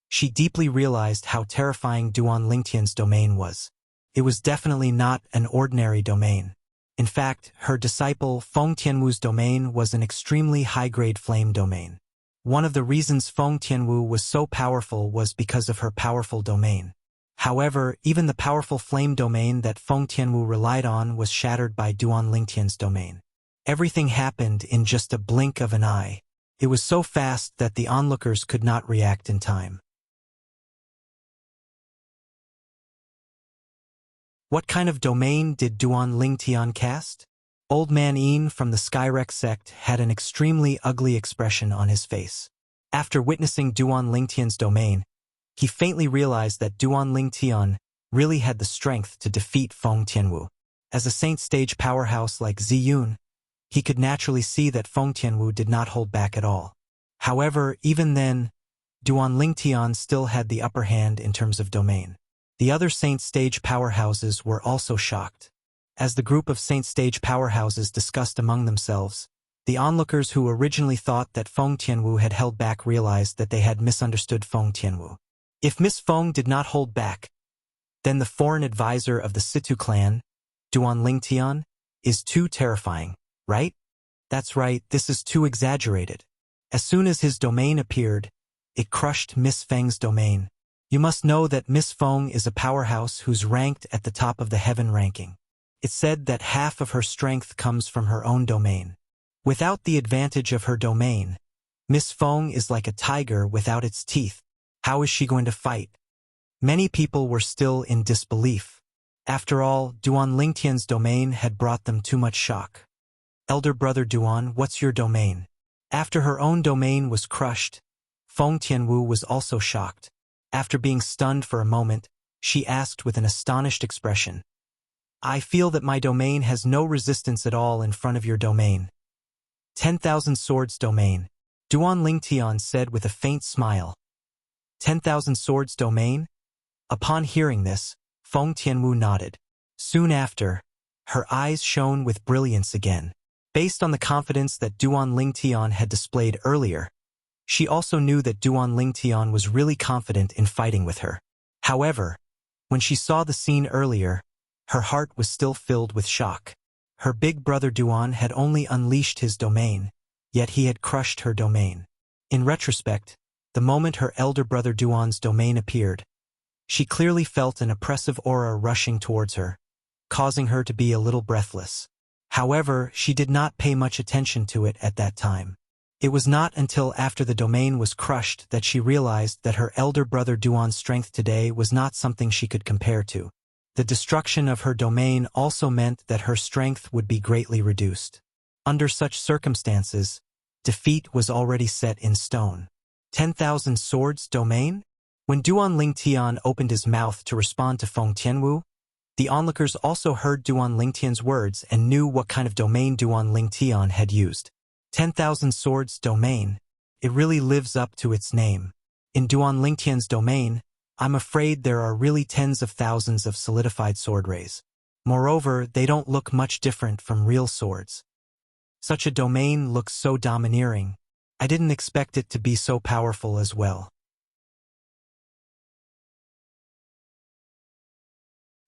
S1: she deeply realized how terrifying Duan Lingtian's domain was. It was definitely not an ordinary domain. In fact, her disciple Feng Tianwu's domain was an extremely high-grade flame domain. One of the reasons Feng Tianwu was so powerful was because of her powerful domain. However, even the powerful flame domain that Feng Tianwu relied on was shattered by Duan Lingtian's domain. Everything happened in just a blink of an eye. It was so fast that the onlookers could not react in time. What kind of domain did Duan Lingtian cast? Old Man Yin from the Skyrek sect had an extremely ugly expression on his face. After witnessing Duan Lingtian's domain, he faintly realized that Duan Lingtian really had the strength to defeat Feng Tianwu. As a Saint Stage powerhouse like Ziyun, he could naturally see that Feng Tianwu did not hold back at all. However, even then, Duan Lingtian still had the upper hand in terms of domain. The other Saint Stage powerhouses were also shocked. As the group of Saint Stage powerhouses discussed among themselves, The onlookers who originally thought that Feng Tianwu had held back realized that they had misunderstood Feng Tianwu. If Miss Feng did not hold back, then the foreign advisor of the Situ clan, Duan Lingtian, is too terrifying, right? That's right, this is too exaggerated. As soon as his domain appeared, it crushed Miss Feng's domain. You must know that Miss Feng is a powerhouse who's ranked at the top of the heaven ranking. It's said that half of her strength comes from her own domain. Without the advantage of her domain, Miss Feng is like a tiger without its teeth. How is she going to fight? Many people were still in disbelief. After all, Duan Lingtian's domain had brought them too much shock. Elder brother Duan, what's your domain? After her own domain was crushed, Feng Tianwu was also shocked. After being stunned for a moment, she asked with an astonished expression, I feel that my domain has no resistance at all in front of your domain. 10,000 swords domain, Duan Lingtian said with a faint smile. 10,000 swords domain? Upon hearing this, Feng Tianwu nodded. Soon after, her eyes shone with brilliance again. Based on the confidence that Duan Lingtian had displayed earlier, she also knew that Duan Lingtian was really confident in fighting with her. However, when she saw the scene earlier, her heart was still filled with shock. Her big brother Duan had only unleashed his domain, yet he had crushed her domain. In retrospect, the moment her elder brother Duan's domain appeared, she clearly felt an oppressive aura rushing towards her, causing her to be a little breathless. However, she did not pay much attention to it at that time. It was not until after the domain was crushed that she realized that her elder brother Duan's strength today was not something she could compare to. The destruction of her domain also meant that her strength would be greatly reduced. Under such circumstances, defeat was already set in stone. 10,000 swords domain? When Duan Lingtian opened his mouth to respond to Feng Tianwu, the onlookers also heard Duan Lingtian's words and knew what kind of domain Duan Lingtian had used. 10,000 swords domain. It really lives up to its name. In Duan Lingtian's domain, I'm afraid there are really tens of thousands of solidified sword rays. Moreover, they don't look much different from real swords. Such a domain looks so domineering. I didn't expect it to be so powerful as well.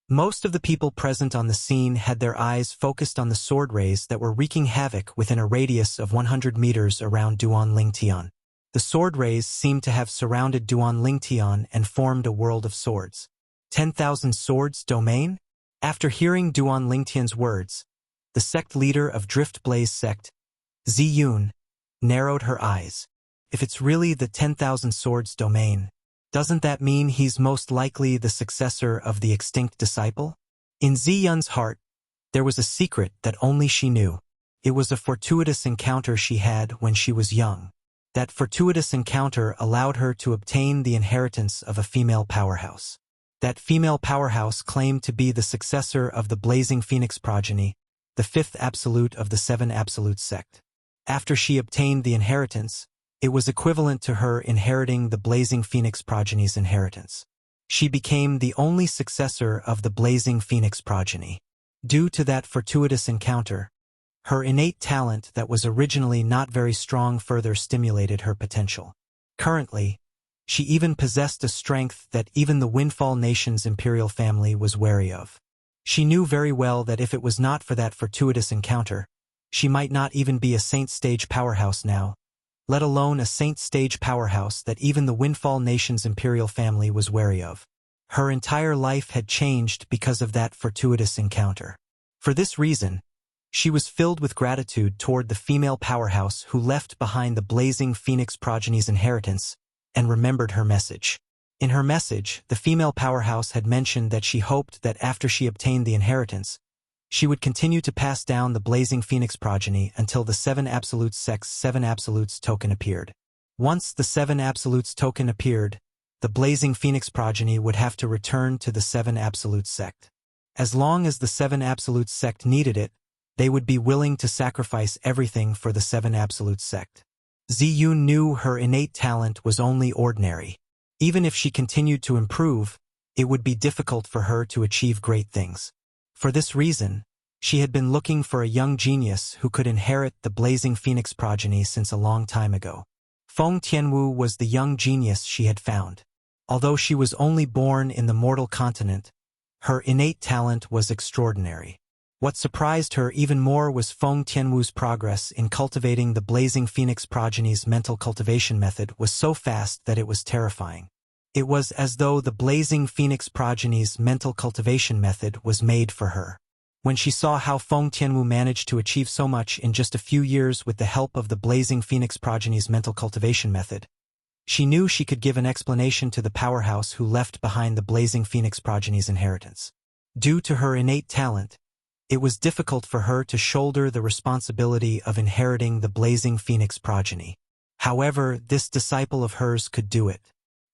S1: Most of the people present on the scene had their eyes focused on the sword rays that were wreaking havoc within a radius of 100 meters around Duan Lingtian. The sword rays seemed to have surrounded Duan Lingtian and formed a world of swords. 10,000 swords domain? After hearing Duan Lingtian's words, the sect leader of Drift Blaze sect, Ziyun, narrowed her eyes. If it's really the 10,000 swords domain, doesn't that mean he's most likely the successor of the extinct disciple? In Ziyun's heart, there was a secret that only she knew. It was a fortuitous encounter she had when she was young. That fortuitous encounter allowed her to obtain the inheritance of a female powerhouse. That female powerhouse claimed to be the successor of the Blazing Phoenix progeny, the fifth absolute of the seven absolute sect. After she obtained the inheritance, it was equivalent to her inheriting the Blazing Phoenix progeny's inheritance. She became the only successor of the Blazing Phoenix progeny. Due to that fortuitous encounter, her innate talent that was originally not very strong further stimulated her potential. Currently, she even possessed a strength that even the Windfall Nation's imperial family was wary of. She knew very well that if it was not for that fortuitous encounter, she might not even be a Saint Stage powerhouse now, let alone a Saint Stage powerhouse that even the Windfall Nation's imperial family was wary of. Her entire life had changed because of that fortuitous encounter. For this reason, she was filled with gratitude toward the female powerhouse who left behind the Blazing Phoenix progeny's inheritance and remembered her message. In her message, the female powerhouse had mentioned that she hoped that after she obtained the inheritance, she would continue to pass down the Blazing Phoenix progeny until the Seven Absolutes sect's Seven Absolutes token appeared. Once the Seven Absolutes token appeared, the Blazing Phoenix progeny would have to return to the Seven Absolutes sect. As long as the Seven Absolutes sect needed it, they would be willing to sacrifice everything for the Seven Absolutes sect. Ziyun knew her innate talent was only ordinary. Even if she continued to improve, it would be difficult for her to achieve great things. For this reason, She had been looking for a young genius who could inherit the blazing phoenix progeny since a long time ago. Feng Tianwu was the young genius she had found. Although she was only born in the mortal continent, her innate talent was extraordinary. What surprised her even more was Feng Tianwu's progress in cultivating the blazing phoenix progeny's mental cultivation method was so fast that it was terrifying. It was as though the blazing phoenix progeny's mental cultivation method was made for her. When she saw how Feng Tianwu managed to achieve so much in just a few years with the help of the blazing phoenix progeny's mental cultivation method, she knew she could give an explanation to the powerhouse who left behind the blazing phoenix progeny's inheritance. Due to her innate talent, it was difficult for her to shoulder the responsibility of inheriting the blazing phoenix progeny. However, this disciple of hers could do it.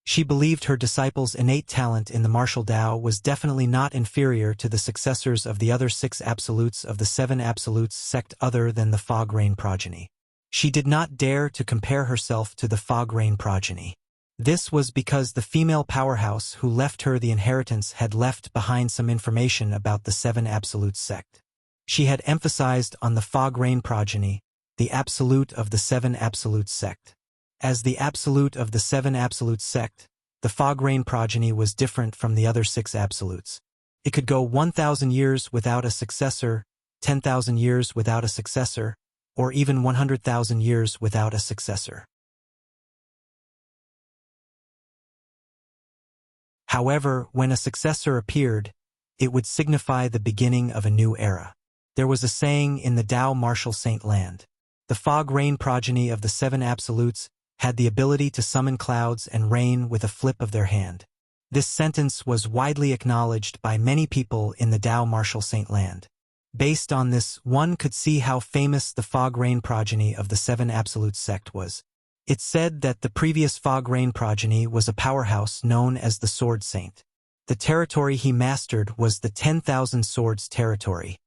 S1: She believed her disciple's innate talent in the martial Tao was definitely not inferior to the successors of the other 6 absolutes of the 7 absolutes sect other than the Fog Rain progeny. She did not dare to compare herself to the Fog Rain progeny. This was because the female powerhouse who left her the inheritance had left behind some information about the 7 absolutes sect. She had emphasized on the Fog Rain progeny, the absolute of the 7 absolutes sect. As the absolute of the 7 absolutes sect, the Fog Rain progeny was different from the other 6 absolutes. It could go 1,000 years without a successor, 10,000 years without a successor, or even 100,000 years without a successor. However, when a successor appeared, it would signify the beginning of a new era. There was a saying in the Tao martial saint land. The Fog Rain progeny of the 7 absolutes had the ability to summon clouds and rain with a flip of their hand. This sentence was widely acknowledged by many people in the Tao martial saint land. Based on this, one could see how famous the Fog Rain progeny of the 7 absolute sect was. It said that the previous Fog Rain progeny was a powerhouse known as the Sword Saint. The territory he mastered was the 10,000 Swords territory.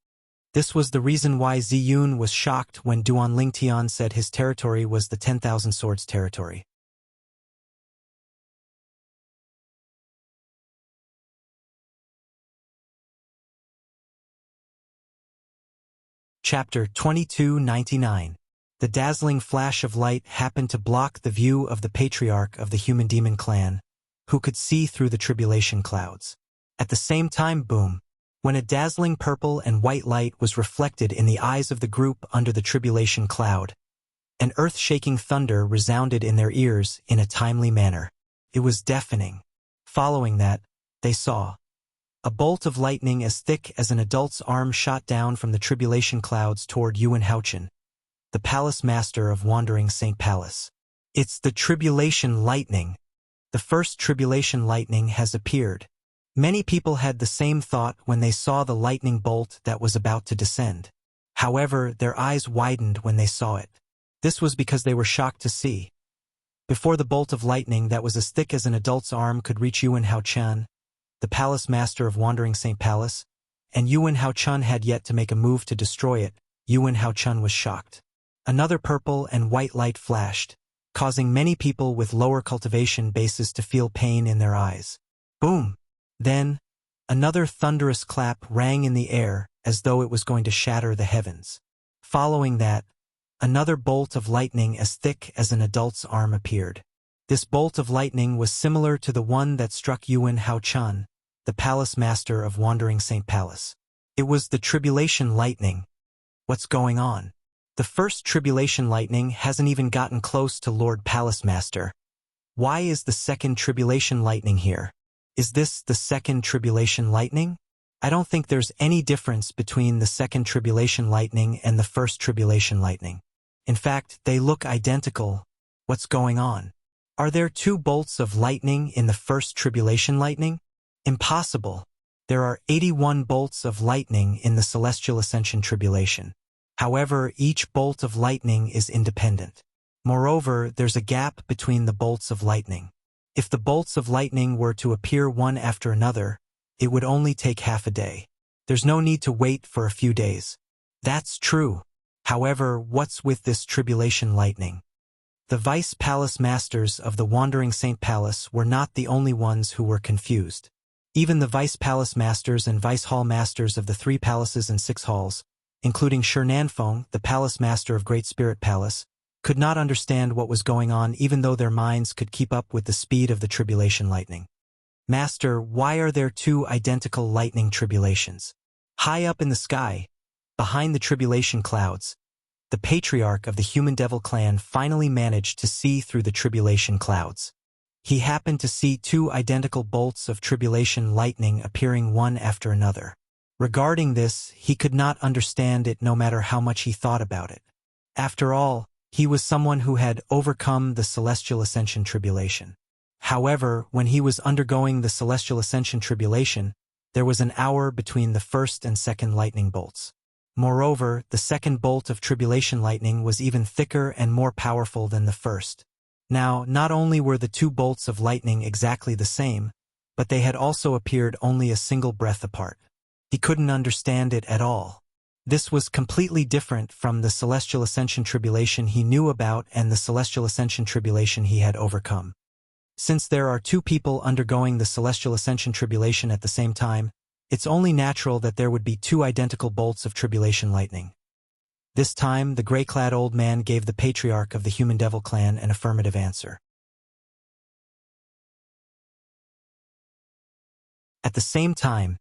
S1: This was the reason why Ziyun was shocked when Duan Lingtian said his territory was the 10,000 Swords territory. Chapter 2299. The dazzling flash of light happened to block the view of the patriarch of the human demon clan, who could see through the tribulation clouds. At the same time, boom, when a dazzling purple and white light was reflected in the eyes of the group under the tribulation cloud, an earth-shaking thunder resounded in their ears in a timely manner. It was deafening. Following that, they saw a bolt of lightning as thick as an adult's arm shot down from the tribulation clouds toward Yuan Haochen, the palace master of Wandering Saint Palace. It's the tribulation lightning. The first tribulation lightning has appeared. Many people had the same thought when they saw the lightning bolt that was about to descend. However, their eyes widened when they saw it. This was because they were shocked to see. Before the bolt of lightning that was as thick as an adult's arm could reach Yuan Haochen, the palace master of Wandering Saint Palace, and Yuan Haochen had yet to make a move to destroy it, Yuan Haochen was shocked. Another purple and white light flashed, causing many people with lower cultivation bases to feel pain in their eyes. Boom! Then, another thunderous clap rang in the air as though it was going to shatter the heavens. Following that, another bolt of lightning as thick as an adult's arm appeared. This bolt of lightning was similar to the one that struck Yuan Haochen, the palace master of Wandering Saint Palace. It was the tribulation lightning. What's going on? The first tribulation lightning hasn't even gotten close to Lord Palace Master. Why is the second tribulation lightning here? Is this the second tribulation lightning? I don't think there's any difference between the second tribulation lightning and the first tribulation lightning. In fact, they look identical. What's going on? Are there 2 bolts of lightning in the first tribulation lightning? Impossible. There are 81 bolts of lightning in the Celestial Ascension tribulation. However, each bolt of lightning is independent. Moreover, there's a gap between the bolts of lightning. If the bolts of lightning were to appear one after another, it would only take half a day. There's no need to wait for a few days. That's true. However, what's with this tribulation lightning? The vice palace masters of the Wandering Saint Palace were not the only ones who were confused. Even the vice-palace masters and vice-hall masters of the 3 palaces and 6 halls, including Shernanfeng, the palace master of Great Spirit Palace, could not understand what was going on even though their minds could keep up with the speed of the tribulation lightning. Master, why are there 2 identical lightning tribulations? High up in the sky, behind the tribulation clouds, the patriarch of the human devil clan finally managed to see through the tribulation clouds. He happened to see 2 identical bolts of tribulation lightning appearing one after another. Regarding this, he could not understand it no matter how much he thought about it. After all, he was someone who had overcome the Celestial Ascension tribulation. However, when he was undergoing the Celestial Ascension tribulation, there was an hour between the first and second lightning bolts. Moreover, the second bolt of tribulation lightning was even thicker and more powerful than the first. Now, not only were the 2 bolts of lightning exactly the same, but they had also appeared only a single breath apart. He couldn't understand it at all. This was completely different from the Celestial Ascension tribulation he knew about and the Celestial Ascension tribulation he had overcome. Since there are 2 people undergoing the Celestial Ascension tribulation at the same time, it's only natural that there would be 2 identical bolts of tribulation lightning. This time, the gray-clad old man gave the patriarch of the human devil clan an affirmative answer. At the same time,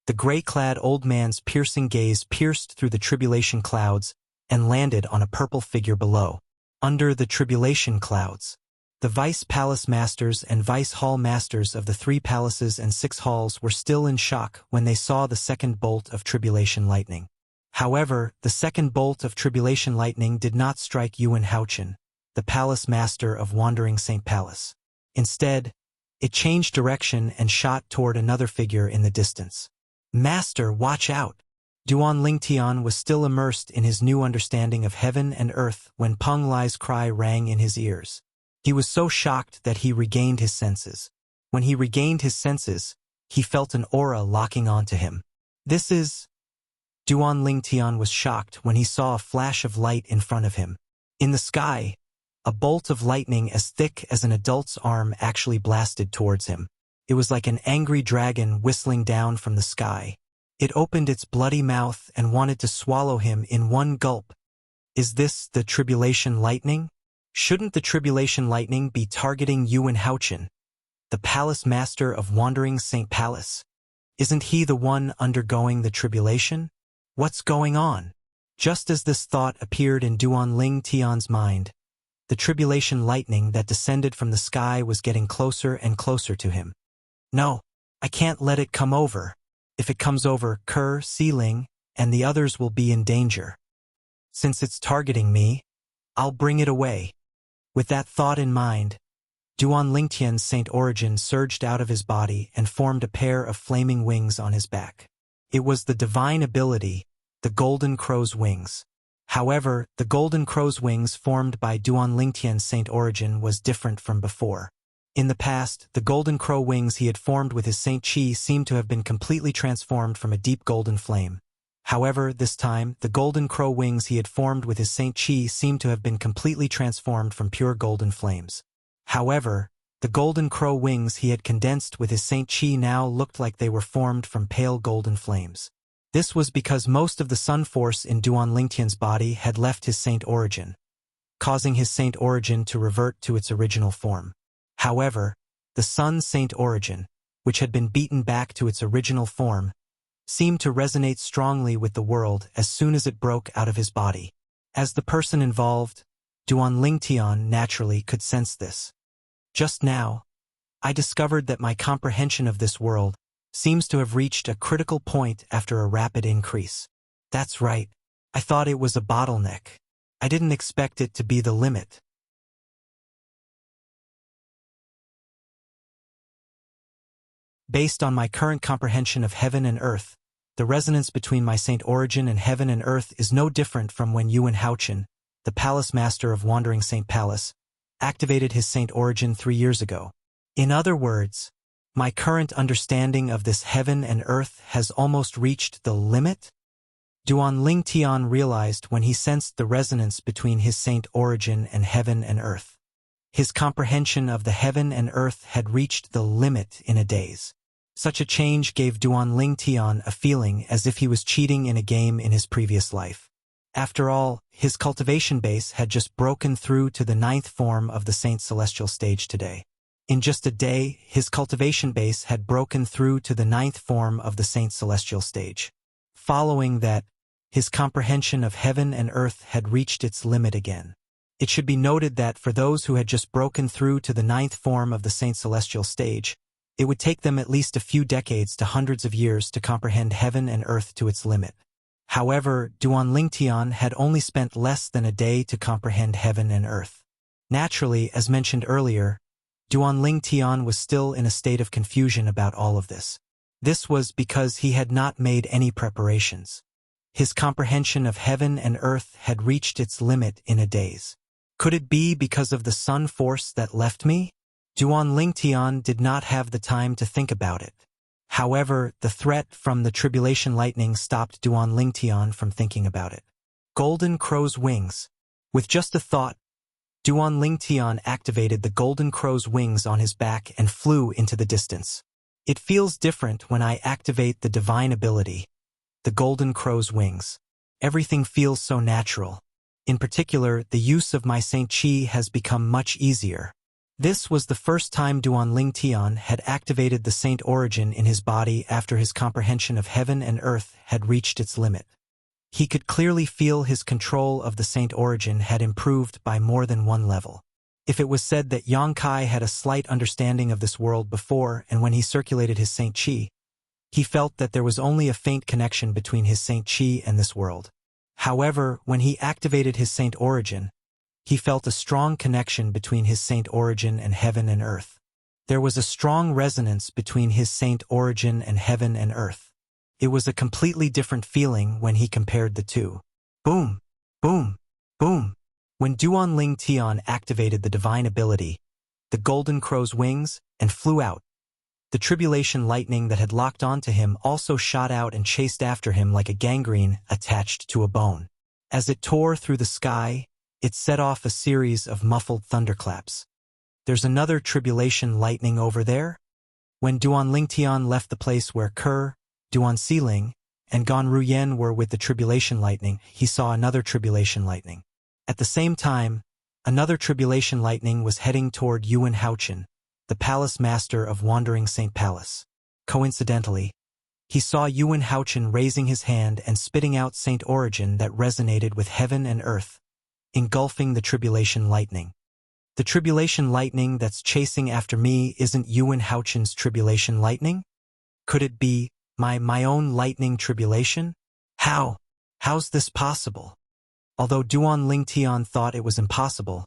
S1: the gray-clad old man's piercing gaze pierced through the tribulation clouds and landed on a purple figure below. Under the tribulation clouds, the vice-palace masters and vice-hall masters of the 3 palaces and 6 halls were still in shock when they saw the second bolt of tribulation lightning. However, the second bolt of tribulation lightning did not strike Yuan Haochen, the palace master of Wandering Saint Palace. Instead, it changed direction and shot toward another figure in the distance. Master, watch out! Duan Lingtian was still immersed in his new understanding of heaven and earth when Peng Lai's cry rang in his ears. He was so shocked that he regained his senses. When he regained his senses, he felt an aura locking onto him. This is... Duan Lingtian was shocked when he saw a flash of light in front of him. In the sky, a bolt of lightning as thick as an adult's arm actually blasted towards him. It was like an angry dragon whistling down from the sky. It opened its bloody mouth and wanted to swallow him in one gulp. Is this the tribulation lightning? Shouldn't the tribulation lightning be targeting Yuan Haochen, the palace master of Wandering Saint Palace? Isn't he the one undergoing the tribulation? What's going on? Just as this thought appeared in Duan Lingtian's mind, the tribulation lightning that descended from the sky was getting closer and closer to him. No, I can't let it come over. If it comes over, Kerr, Sealing, and the others will be in danger. Since it's targeting me, I'll bring it away. With that thought in mind, Duan Lingtian's Saint Origin surged out of his body and formed a pair of flaming wings on his back. It was the divine ability, the Golden Crow's wings. However, the Golden Crow's wings formed by Duan Lingtian's Saint Origin was different from before. In the past, the Golden Crow wings he had formed with his Saint Chi seemed to have been completely transformed from a deep golden flame. However, this time, the Golden Crow wings he had formed with his Saint Chi seemed to have been completely transformed from pure golden flames. However, the Golden Crow wings he had condensed with his Saint Chi now looked like they were formed from pale golden flames. This was because most of the sun force in Duan Lingtian's body had left his Saint Origin, causing his Saint Origin to revert to its original form. However, the Sun's Saint Origin, which had been beaten back to its original form, seemed to resonate strongly with the world as soon as it broke out of his body. As the person involved, Duan Lingtian naturally could sense this. Just now, I discovered that my comprehension of this world seems to have reached a critical point after a rapid increase. That's right. I thought it was a bottleneck. I didn't expect it to be the limit. Based on my current comprehension of heaven and earth, the resonance between my Saint Origin and heaven and earth is no different from when Yuan Haochen, the palace master of Wandering Saint Palace, activated his Saint Origin 3 years ago. In other words, my current understanding of this heaven and earth has almost reached the limit? Duan Lingtian realized when he sensed the resonance between his Saint Origin and heaven and earth. His comprehension of the heaven and earth had reached the limit in a daze. Such a change gave Duan Lingtian a feeling as if he was cheating in a game in his previous life. After all, his cultivation base had just broken through to the 9th form of the Saint Celestial stage today. In just a day, his cultivation base had broken through to the 9th form of the Saint Celestial stage. Following that, his comprehension of heaven and earth had reached its limit again. It should be noted that for those who had just broken through to the 9th form of the Saint Celestial stage, it would take them at least a few decades to hundreds of years to comprehend heaven and earth to its limit. However, Duan Lingtian had only spent less than a day to comprehend heaven and earth. Naturally, as mentioned earlier, Duan Lingtian was still in a state of confusion about all of this. This was because he had not made any preparations. His comprehension of heaven and earth had reached its limit in a daze. Could it be because of the sun force that left me? Duan Lingtian did not have the time to think about it. However, the threat from the tribulation lightning stopped Duan Lingtian from thinking about it. Golden Crow's wings. With just a thought, Duan Lingtian activated the Golden Crow's wings on his back and flew into the distance. It feels different when I activate the divine ability, the Golden Crow's wings. Everything feels so natural. In particular, the use of my Saint Chi has become much easier. This was the first time Duan Lingtian had activated the Saint Origin in his body after his comprehension of heaven and earth had reached its limit. He could clearly feel his control of the Saint Origin had improved by more than one level. If it was said that Yang Kai had a slight understanding of this world before and when he circulated his Saint Chi, he felt that there was only a faint connection between his Saint Chi and this world. However, when he activated his Saint Origin, he felt a strong connection between his Saint Origin and heaven and earth. There was a strong resonance between his Saint Origin and heaven and earth. It was a completely different feeling when he compared the two. Boom! Boom! Boom! When Duan Lingtian activated the divine ability, the Golden Crow's wings, and flew out, the tribulation lightning that had locked onto him also shot out and chased after him like a gangrene attached to a bone. As it tore through the sky, it set off a series of muffled thunderclaps. There's another tribulation lightning over there? When Duan Lingtian left the place where Ke, Duan Siling, and Gan Ruyen were with the tribulation lightning, he saw another tribulation lightning. At the same time, another tribulation lightning was heading toward Yuan Haochen, the palace master of Wandering Saint Palace. Coincidentally, he saw Yuan Haochen raising his hand and spitting out Saint Origin that resonated with heaven and earth, engulfing the tribulation lightning. The tribulation lightning that's chasing after me isn't Yuan Haochen's tribulation lightning? Could it be my own lightning tribulation? How's this possible? Although Duan Lingtian thought it was impossible,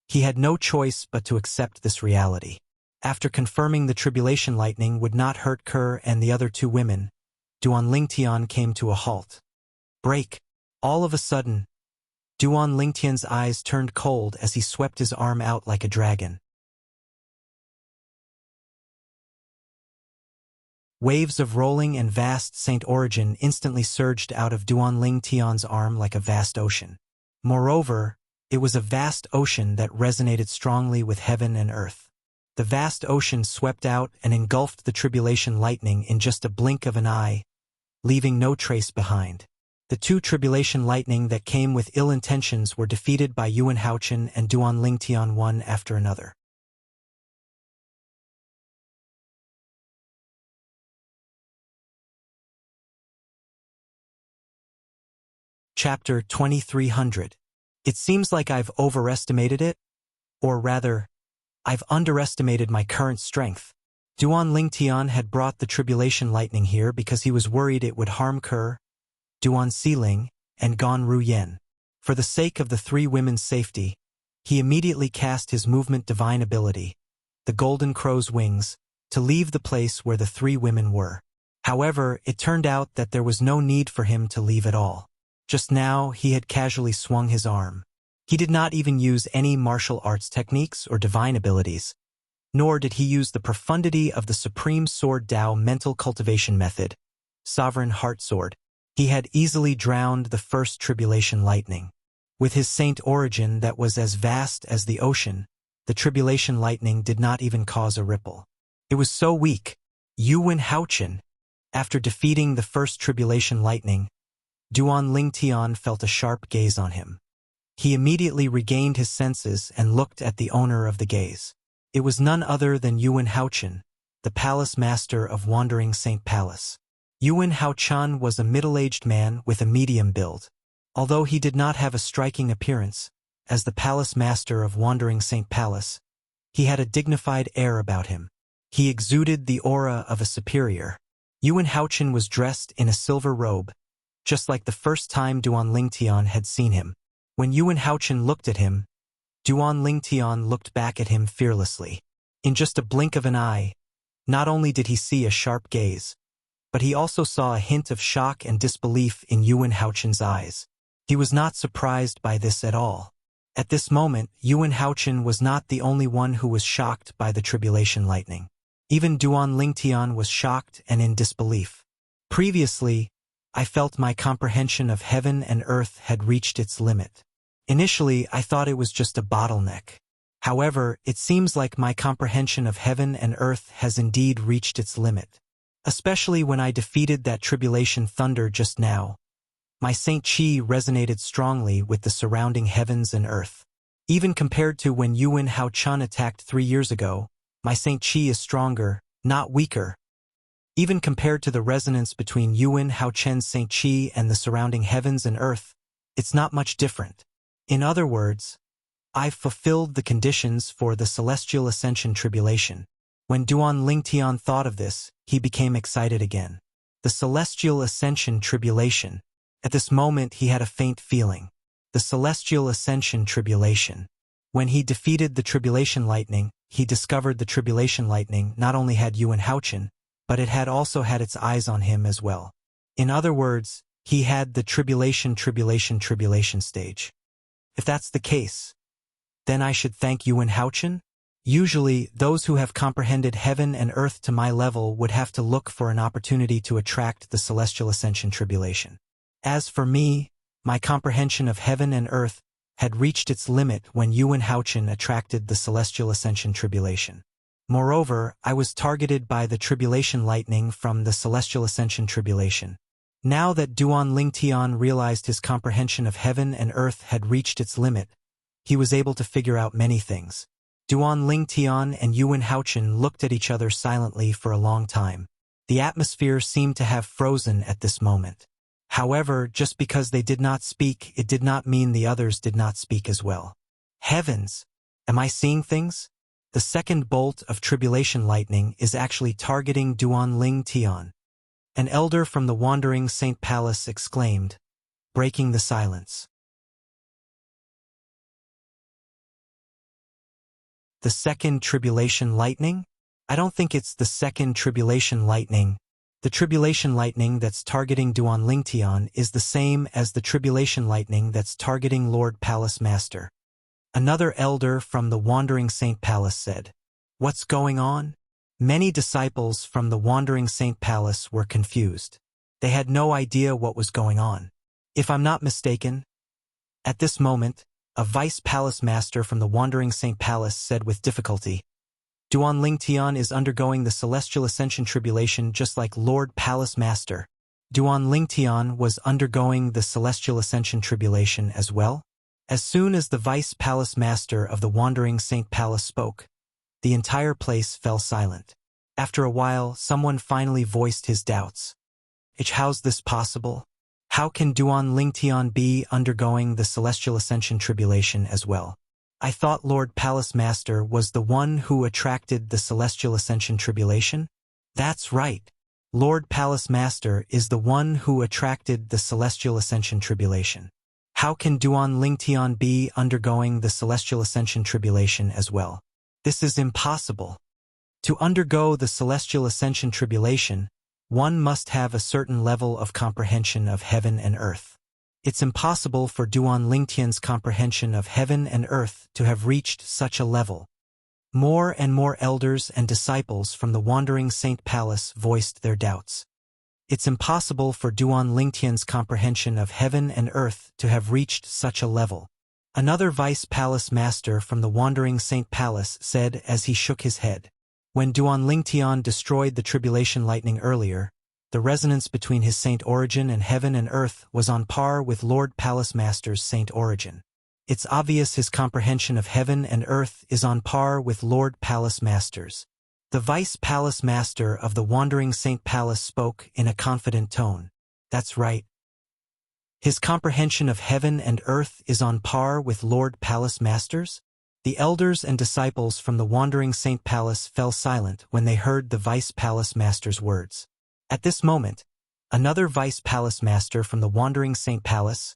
S1: he had no choice but to accept this reality. After confirming the tribulation lightning would not hurt Ke and the other two women, Duan Lingtian came to a halt. Break! All of a sudden, Duan Lingtian's eyes turned cold as he swept his arm out like a dragon. Waves of rolling and vast Saint Origin instantly surged out of Duan Lingtian's arm like a vast ocean. Moreover, it was a vast ocean that resonated strongly with heaven and earth. The vast ocean swept out and engulfed the tribulation lightning in just a blink of an eye, leaving no trace behind. The two tribulation lightning that came with ill intentions were defeated by Yuan Haochen and Duan Lingtian one after another. Chapter 2300. It seems like I've overestimated it, or rather, I've underestimated my current strength. Duan Lingtian had brought the tribulation lightning here because he was worried it would harm Ke, Duan Siling, and Gan Ruyen. For the sake of the three women's safety, he immediately cast his movement divine ability, the Golden Crow's wings, to leave the place where the three women were. However, it turned out that there was no need for him to leave at all. Just now, he had casually swung his arm. He did not even use any martial arts techniques or divine abilities, nor did he use the profundity of the Supreme Sword Tao mental cultivation method, Sovereign Heart Sword. He had easily drowned the first tribulation lightning. With his Saint Origin that was as vast as the ocean, the tribulation lightning did not even cause a ripple. It was so weak, Yuwen Haochen. After defeating the first tribulation lightning, Duan Lingtian felt a sharp gaze on him. He immediately regained his senses and looked at the owner of the gaze. It was none other than Yuwen Haochen, the palace master of Wandering Saint Palace. Yuwen Haochan was a middle-aged man with a medium build. Although he did not have a striking appearance, as the palace master of Wandering Saint Palace, he had a dignified air about him. He exuded the aura of a superior. Yuwen Haochen was dressed in a silver robe, just like the first time Duan Lingtian had seen him. When Yuwen Haochen looked at him, Duan Lingtian looked back at him fearlessly. In just a blink of an eye, not only did he see a sharp gaze, but he also saw a hint of shock and disbelief in Yuwen Haochen's eyes. He was not surprised by this at all. At this moment, Yuwen Haochen was not the only one who was shocked by the tribulation lightning. Even Duan Lingtian was shocked and in disbelief. Previously, I felt my comprehension of heaven and earth had reached its limit. Initially, I thought it was just a bottleneck. However, it seems like my comprehension of heaven and earth has indeed reached its limit. Especially when I defeated that tribulation thunder just now. My Saint Chi resonated strongly with the surrounding heavens and earth. Even compared to when Yuwen Haochan attacked 3 years ago, my Saint Chi is stronger, not weaker. Even compared to the resonance between Yuwen Haochen's Saint Chi and the surrounding heavens and earth, it's not much different. In other words, I've fulfilled the conditions for the Celestial Ascension Tribulation. When Duan Lingtian thought of this, he became excited again. The Celestial Ascension Tribulation. At this moment he had a faint feeling. The Celestial Ascension Tribulation. When he defeated the Tribulation Lightning, he discovered the Tribulation Lightning not only had Yuwen Haochen, but it had also had its eyes on him as well. In other words, he had the Tribulation stage. If that's the case, then I should thank Yuwen Haochen? Usually, those who have comprehended heaven and earth to my level would have to look for an opportunity to attract the Celestial Ascension Tribulation. As for me, my comprehension of heaven and earth had reached its limit when Yuwen Haochen attracted the Celestial Ascension Tribulation. Moreover, I was targeted by the Tribulation Lightning from the Celestial Ascension Tribulation. Now that Duan Lingtian realized his comprehension of heaven and earth had reached its limit, he was able to figure out many things. Duan Lingtian and Yuwen Haochen looked at each other silently for a long time. The atmosphere seemed to have frozen at this moment. However, just because they did not speak, it did not mean the others did not speak as well. Heavens! Am I seeing things? The second bolt of Tribulation Lightning is actually targeting Duan Lingtian. An elder from the Wandering Saint Palace exclaimed, breaking the silence. The second Tribulation Lightning? I don't think it's the second Tribulation Lightning. The Tribulation Lightning that's targeting Duan Lingtian is the same as the Tribulation Lightning that's targeting Lord Palace Master. Another elder from the Wandering Saint Palace said, "What's going on?" Many disciples from the Wandering Saint Palace were confused. They had no idea what was going on. If I'm not mistaken, at this moment, a Vice Palace Master from the Wandering Saint Palace said with difficulty, "Duan Lingtian is undergoing the Celestial Ascension Tribulation just like Lord Palace Master." Duan Lingtian was undergoing the Celestial Ascension Tribulation as well? As soon as the Vice Palace Master of the Wandering Saint Palace spoke, the entire place fell silent. After a while, someone finally voiced his doubts. How's this possible? How can Duan Lingtian be undergoing the Celestial Ascension Tribulation as well? I thought Lord Palace Master was the one who attracted the Celestial Ascension Tribulation? That's right. Lord Palace Master is the one who attracted the Celestial Ascension Tribulation. How can Duan Lingtian be undergoing the Celestial Ascension Tribulation as well? This is impossible. To undergo the Celestial Ascension Tribulation, one must have a certain level of comprehension of heaven and earth. It's impossible for Duan Lingtian's comprehension of heaven and earth to have reached such a level. More and more elders and disciples from the Wandering Saint Palace voiced their doubts. It's impossible for Duan Lingtian's comprehension of heaven and earth to have reached such a level. Another Vice Palace Master from the Wandering Saint Palace said as he shook his head. When Duan Lingtian destroyed the tribulation lightning earlier, the resonance between his saint origin and heaven and earth was on par with Lord Palace Master's saint origin. It's obvious his comprehension of heaven and earth is on par with Lord Palace Master's. The Vice Palace Master of the Wandering Saint Palace spoke in a confident tone. That's right. His comprehension of heaven and earth is on par with Lord Palace Master's? The elders and disciples from the Wandering Saint Palace fell silent when they heard the Vice Palace Master's words. At this moment, another Vice Palace Master from the Wandering Saint Palace,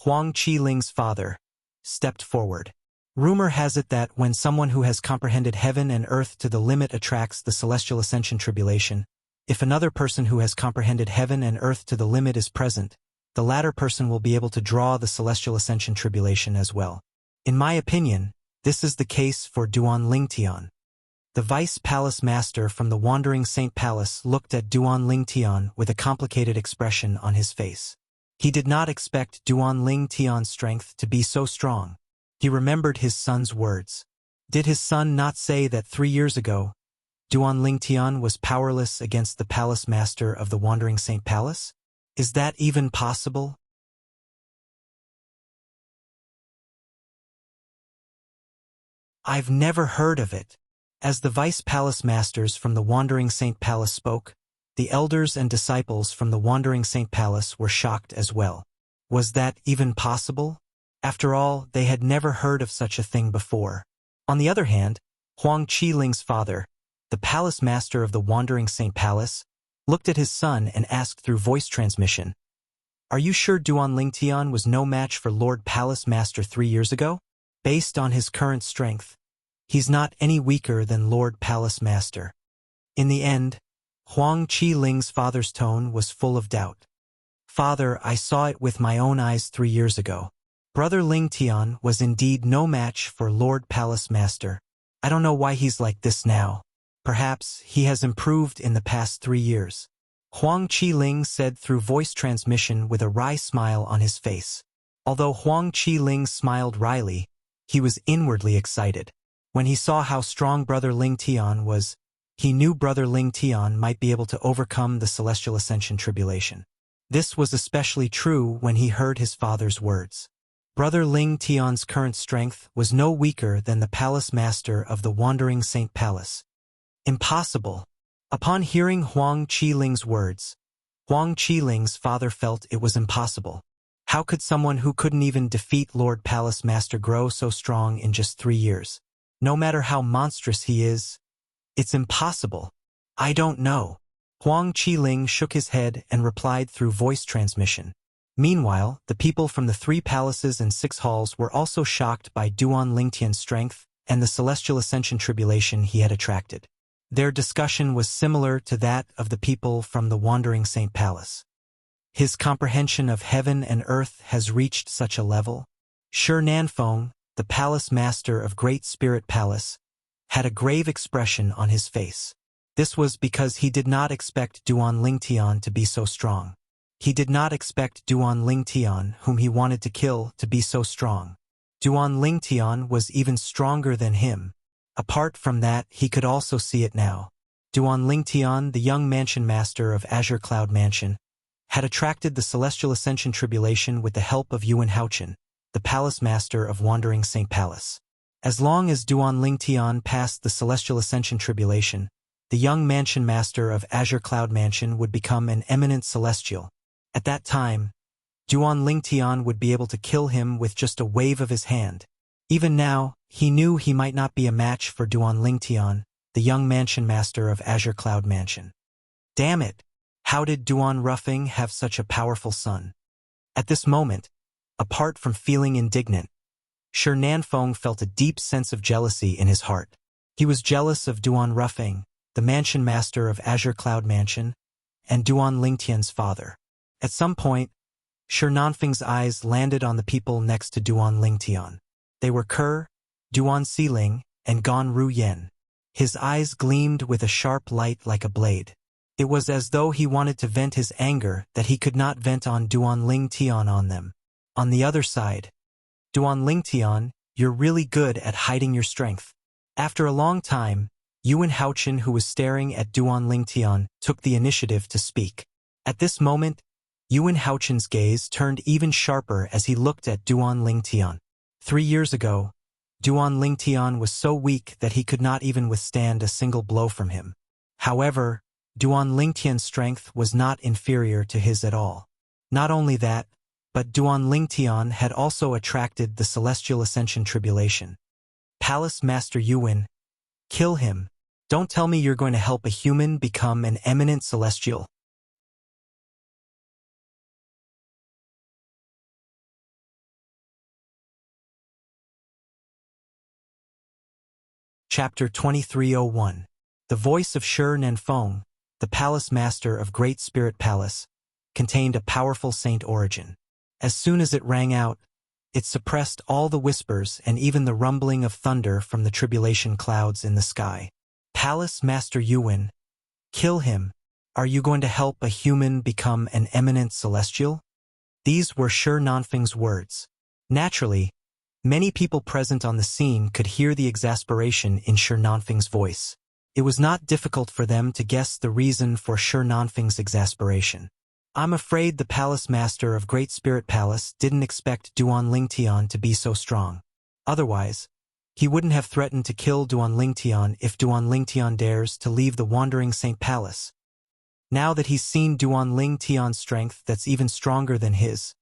S1: Huang Qiling's father, stepped forward. Rumor has it that when someone who has comprehended heaven and earth to the limit attracts the celestial ascension tribulation, if another person who has comprehended heaven and earth to the limit is present, the latter person will be able to draw the celestial ascension tribulation as well. In my opinion, this is the case for Duan Lingtian. The Vice Palace Master from the Wandering Saint Palace looked at Duan Lingtian with a complicated expression on his face. He did not expect Duan Lingtian's strength to be so strong. He remembered his son's words. Did his son not say that 3 years ago, Duan Lingtian was powerless against the Palace Master of the Wandering Saint Palace? Is that even possible? I've never heard of it. As the Vice Palace Masters from the Wandering Saint Palace spoke, the elders and disciples from the Wandering Saint Palace were shocked as well. Was that even possible? After all, they had never heard of such a thing before. On the other hand, Huang Qiling's father, the Palace Master of the Wandering Saint Palace, looked at his son and asked through voice transmission, "Are you sure Duan Lingtian was no match for Lord Palace Master 3 years ago? Based on his current strength, he's not any weaker than Lord Palace Master." In the end, Huang Qiling's father's tone was full of doubt. "Father, I saw it with my own eyes 3 years ago. Brother Lingtian was indeed no match for Lord Palace Master. I don't know why he's like this now. Perhaps he has improved in the past 3 years." Huang Qiling said through voice transmission with a wry smile on his face. Although Huang Qiling smiled wryly, he was inwardly excited. When he saw how strong Brother Lingtian was, he knew Brother Lingtian might be able to overcome the Celestial Ascension tribulation. This was especially true when he heard his father's words. Brother Lingtian's current strength was no weaker than the Palace Master of the Wandering Saint Palace. Impossible. Upon hearing Huang Qiling's words, Huang Qiling's father felt it was impossible. How could someone who couldn't even defeat Lord Palace Master grow so strong in just 3 years? No matter how monstrous he is, it's impossible. I don't know. Huang Qiling shook his head and replied through voice transmission. Meanwhile, the people from the 3 palaces and 6 halls were also shocked by Duan Lingtian's strength and the Celestial Ascension tribulation he had attracted. Their discussion was similar to that of the people from the Wandering Saint Palace. His comprehension of heaven and earth has reached such a level. Shi Nanfeng, the Palace Master of Great Spirit Palace, had a grave expression on his face. This was because he did not expect Duan Lingtian to be so strong. He did not expect Duan Lingtian, whom he wanted to kill, to be so strong. Duan Lingtian was even stronger than him. Apart from that, he could also see it now. Duan Lingtian, the young mansion master of Azure Cloud Mansion, had attracted the Celestial Ascension tribulation with the help of Yuan Haochen, the Palace Master of Wandering Saint Palace. As long as Duan Lingtian passed the Celestial Ascension tribulation, the young mansion master of Azure Cloud Mansion would become an eminent celestial. At that time, Duan Lingtian would be able to kill him with just a wave of his hand. Even now, he knew he might not be a match for Duan Lingtian, the young mansion master of Azure Cloud Mansion. Damn it! How did Duan Ruffing have such a powerful son? At this moment, apart from feeling indignant, Shi Nanfeng felt a deep sense of jealousy in his heart. He was jealous of Duan Ruffing, the mansion master of Azure Cloud Mansion, and Duan Lingtian's father. At some point, Shi Nanfeng's eyes landed on the people next to Duan Lingtian. They were Ke, Duan Xiling, and Gan Ru Yen. His eyes gleamed with a sharp light like a blade. It was as though he wanted to vent his anger that he could not vent on Duan Lingtian on them. On the other side, Duan Lingtian, you're really good at hiding your strength. After a long time, Yuan Haochen, who was staring at Duan Lingtian, took the initiative to speak. At this moment, Yuan Haochen's gaze turned even sharper as he looked at Duan Lingtian. 3 years ago, Duan Lingtian was so weak that he could not even withstand a single blow from him. However, Duan Lingtian's strength was not inferior to his at all. Not only that, but Duan Lingtian had also attracted the Celestial Ascension Tribulation. Palace Master Yuan, kill him. Don't tell me you're going to help a human become an eminent celestial. Chapter 2301. The voice of Shi Nanfeng, the Palace Master of Great Spirit Palace, contained a powerful saint origin. As soon as it rang out, it suppressed all the whispers and even the rumbling of thunder from the tribulation clouds in the sky. Palace Master Yuan, kill him. Are you going to help a human become an eminent celestial? These were Shi Nanfeng's words. Naturally, many people present on the scene could hear the exasperation in Shi Nanfeng's voice. It was not difficult for them to guess the reason for Shi Nanfeng's exasperation. I'm afraid the Palace Master of Great Spirit Palace didn't expect Duan Lingtian to be so strong. Otherwise, he wouldn't have threatened to kill Duan Lingtian if Duan Lingtian dares to leave the Wandering Saint Palace. Now that he's seen Duan Lingtian's strength that's even stronger than his,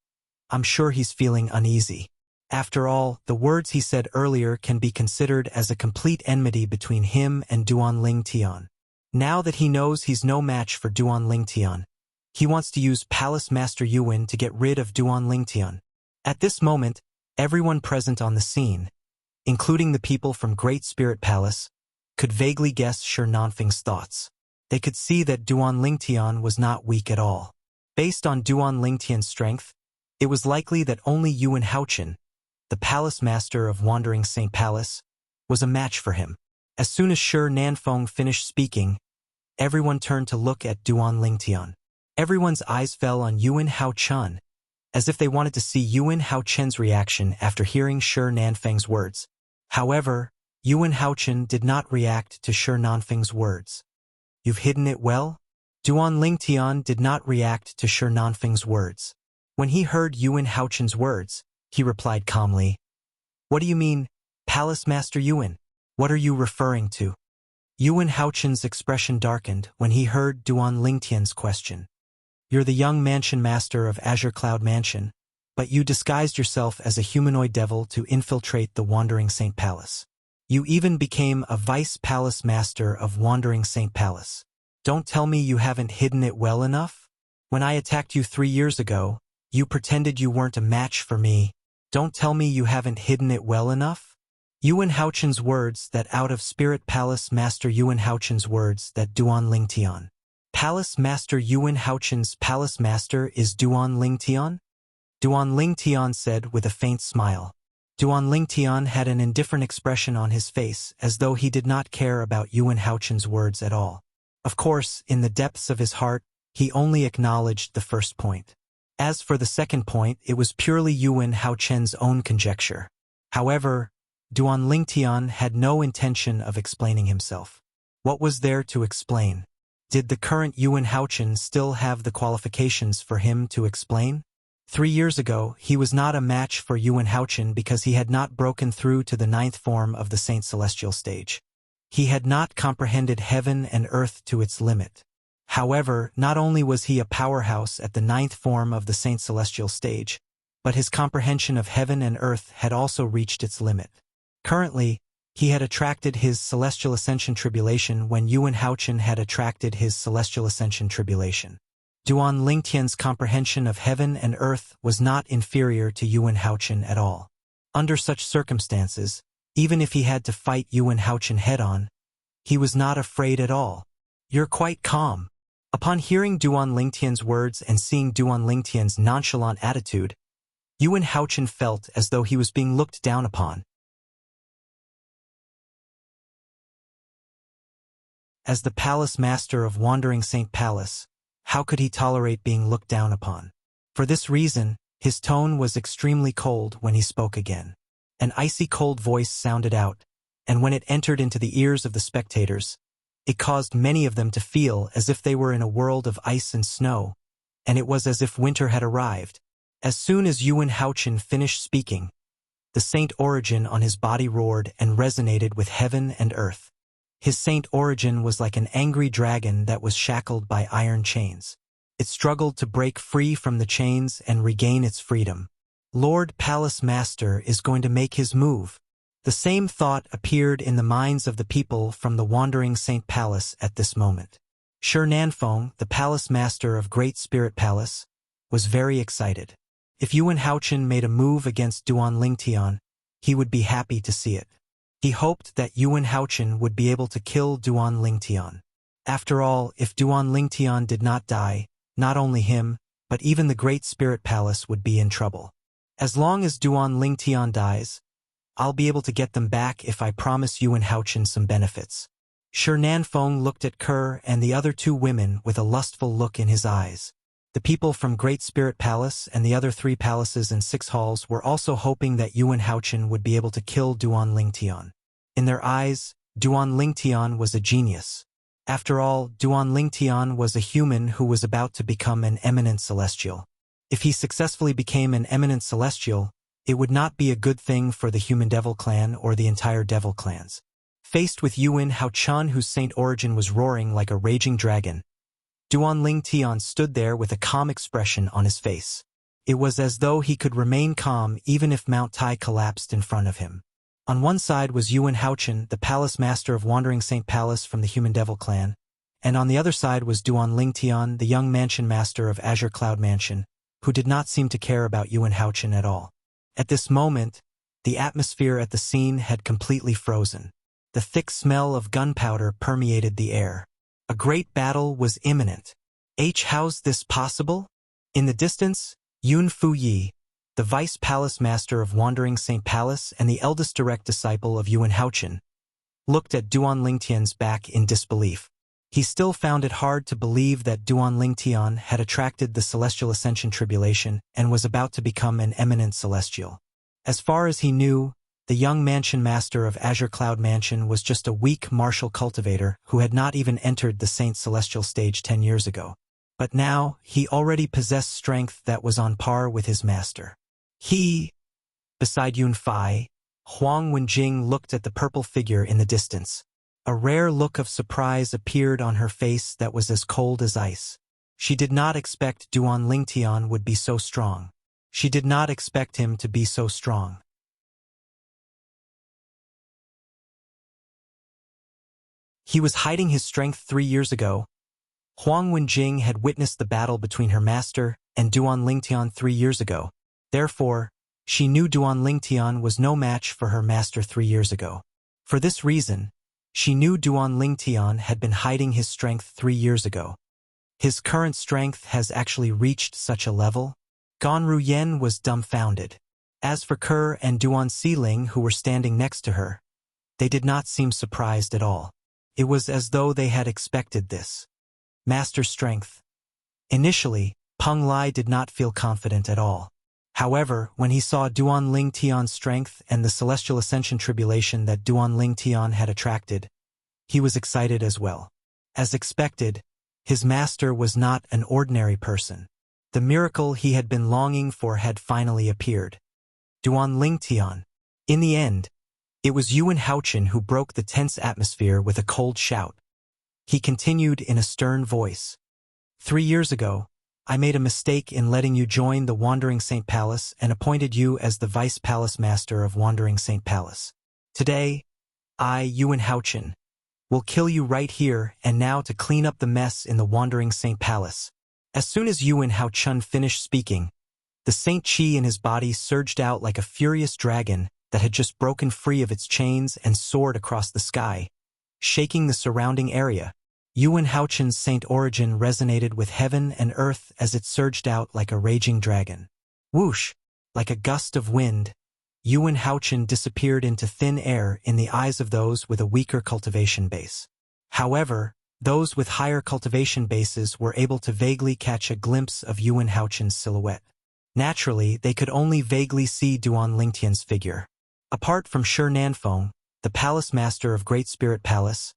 S1: I'm sure he's feeling uneasy. After all, the words he said earlier can be considered as a complete enmity between him and Duan Lingtian. Now that he knows he's no match for Duan Lingtian, he wants to use Palace Master Yuan to get rid of Duan Lingtian. At this moment, everyone present on the scene, including the people from Great Spirit Palace, could vaguely guess Shi Nanfeng's thoughts. They could see that Duan Lingtian was not weak at all. Based on Duan Lingtian's strength, it was likely that only Yuan Haochen, the Palace Master of Wandering Saint Palace, was a match for him. As soon as Shi Nanfeng finished speaking, everyone turned to look at Duan Lingtian. Everyone's eyes fell on Yuan Haochen, as if they wanted to see Yuan Haochen's reaction after hearing Shi Nanfeng's words. However, Yuan Haochen did not react to Shi Nanfeng's words. You've hidden it well? Duan Lingtian did not react to Shi Nanfeng's words. When he heard Yuan Haochen's words, he replied calmly, What do you mean, Palace Master Yuan? What are you referring to? Yuan Haochen's expression darkened when he heard Duan Lingtian's question. You're the young mansion master of Azure Cloud Mansion, but you disguised yourself as a humanoid devil to infiltrate the Wandering Saint Palace. You even became a vice palace master of Wandering Saint Palace. Don't tell me you haven't hidden it well enough? When I attacked you 3 years ago, you pretended you weren't a match for me. Don't tell me you haven't hidden it well enough? Yuan Haochen's words that out of Spirit Palace Master Yuan Haochen's words that Duan Lingtian. Palace Master Yuan Haochen's Palace Master is Duan Lingtian? Duan Lingtian said with a faint smile. Duan Lingtian had an indifferent expression on his face, as though he did not care about Yuan Haochen's words at all. Of course, in the depths of his heart, he only acknowledged the first point. As for the second point, it was purely Yuan Haochen's own conjecture. However, Duan Lingtian had no intention of explaining himself. What was there to explain? Did the current Yuan Haochen still have the qualifications for him to explain? 3 years ago, he was not a match for Yuan Haochen because he had not broken through to the 9th form of the Saint Celestial stage. He had not comprehended heaven and earth to its limit. However, not only was he a powerhouse at the 9th form of the Saint Celestial stage, but his comprehension of heaven and earth had also reached its limit. Currently, he had attracted his Celestial Ascension Tribulation when Yuan Haochen had attracted his Celestial Ascension Tribulation. Duan Lingtian's comprehension of heaven and earth was not inferior to Yuan Haochen at all. Under such circumstances, even if he had to fight Yuan Haochen head-on, he was not afraid at all. You're quite calm. Upon hearing Duan Lingtian's words and seeing Duan Lingtian's nonchalant attitude, Yuan Haochen felt as though he was being looked down upon. As the Palace Master of Wandering Saint Palace, how could he tolerate being looked down upon? For this reason, his tone was extremely cold when he spoke again. An icy cold voice sounded out, and when it entered into the ears of the spectators, it caused many of them to feel as if they were in a world of ice and snow, and it was as if winter had arrived. As soon as Yuan Haochen finished speaking, the saint origin on his body roared and resonated with heaven and earth. His saint origin was like an angry dragon that was shackled by iron chains. It struggled to break free from the chains and regain its freedom. Lord Palace Master is going to make his move. The same thought appeared in the minds of the people from the Wandering Saint Palace at this moment. Shi Nanfeng, the Palace Master of Great Spirit Palace, was very excited. If Yuan Haochen made a move against Duan Lingtian, he would be happy to see it. He hoped that Yuan Haochen would be able to kill Duan Lingtian. After all, if Duan Lingtian did not die, not only him, but even the Great Spirit Palace would be in trouble. As long as Duan Lingtian dies, I'll be able to get them back if I promise Yuan Haochen some benefits. Shi Nanfeng looked at Kerr and the other two women with a lustful look in his eyes. The people from Great Spirit Palace and the other 3 palaces and 6 halls were also hoping that Yuan Haochen would be able to kill Duan Lingtian. In their eyes, Duan Lingtian was a genius. After all, Duan Lingtian was a human who was about to become an eminent celestial. If he successfully became an eminent celestial, it would not be a good thing for the human devil clan or the entire devil clans. Faced with Yuan Haochen, whose saint origin was roaring like a raging dragon, Duan Lingtian stood there with a calm expression on his face. It was as though he could remain calm even if Mount Tai collapsed in front of him. On one side was Yuan Haochen, the Palace Master of Wandering Saint Palace from the Human Devil Clan, and on the other side was Duan Lingtian, the young Mansion Master of Azure Cloud Mansion, who did not seem to care about Yuan Haochen at all. At this moment, the atmosphere at the scene had completely frozen. The thick smell of gunpowder permeated the air. A great battle was imminent. How's this possible? In the distance, Yun Fuyi, the Vice Palace Master of Wandering Saint Palace and the eldest direct disciple of Yuan Haochen, looked at Duan Lingtian's back in disbelief. He still found it hard to believe that Duan Lingtian had attracted the Celestial Ascension Tribulation and was about to become an eminent celestial. As far as he knew, the young Mansion Master of Azure Cloud Mansion was just a weak martial cultivator who had not even entered the Saint Celestial stage 10 years ago. But now, he already possessed strength that was on par with his master. Beside Yun Fai, Huang Wenjing looked at the purple figure in the distance. A rare look of surprise appeared on her face that was as cold as ice. She did not expect Duan Lingtian would be so strong. She did not expect him to be so strong. He was hiding his strength 3 years ago. Huang Wenjing had witnessed the battle between her master and Duan Lingtian 3 years ago. Therefore, she knew Duan Lingtian was no match for her master 3 years ago. For this reason, she knew Duan Lingtian had been hiding his strength 3 years ago. His current strength has actually reached such a level. Gan Ruyen was dumbfounded. As for Kerr and Duan Siling, who were standing next to her, they did not seem surprised at all. It was as though they had expected this. Master strength. Initially, Peng Lai did not feel confident at all. However, when he saw Duan Lingtian's strength and the Celestial Ascension Tribulation that Duan Lingtian had attracted, he was excited as well. As expected, his master was not an ordinary person. The miracle he had been longing for had finally appeared. Duan Lingtian. In the end, it was Yuan Haochen who broke the tense atmosphere with a cold shout. He continued in a stern voice. 3 years ago, I made a mistake in letting you join the Wandering Saint Palace and appointed you as the Vice Palace Master of Wandering Saint Palace. Today, I, Yuan Haochen, will kill you right here and now to clean up the mess in the Wandering Saint Palace. As soon as Yuan Haochen finished speaking, the Saint Qi in his body surged out like a furious dragon that had just broken free of its chains and soared across the sky, shaking the surrounding area. Yuan Haochen's saint origin resonated with heaven and earth as it surged out like a raging dragon. Whoosh! Like a gust of wind, Yuan Haochen disappeared into thin air in the eyes of those with a weaker cultivation base. However, those with higher cultivation bases were able to vaguely catch a glimpse of Yuan Haochen's silhouette. Naturally, they could only vaguely see Duan Lingtian's figure. Apart from Shi Nanfeng, the palace master of Great Spirit Palace,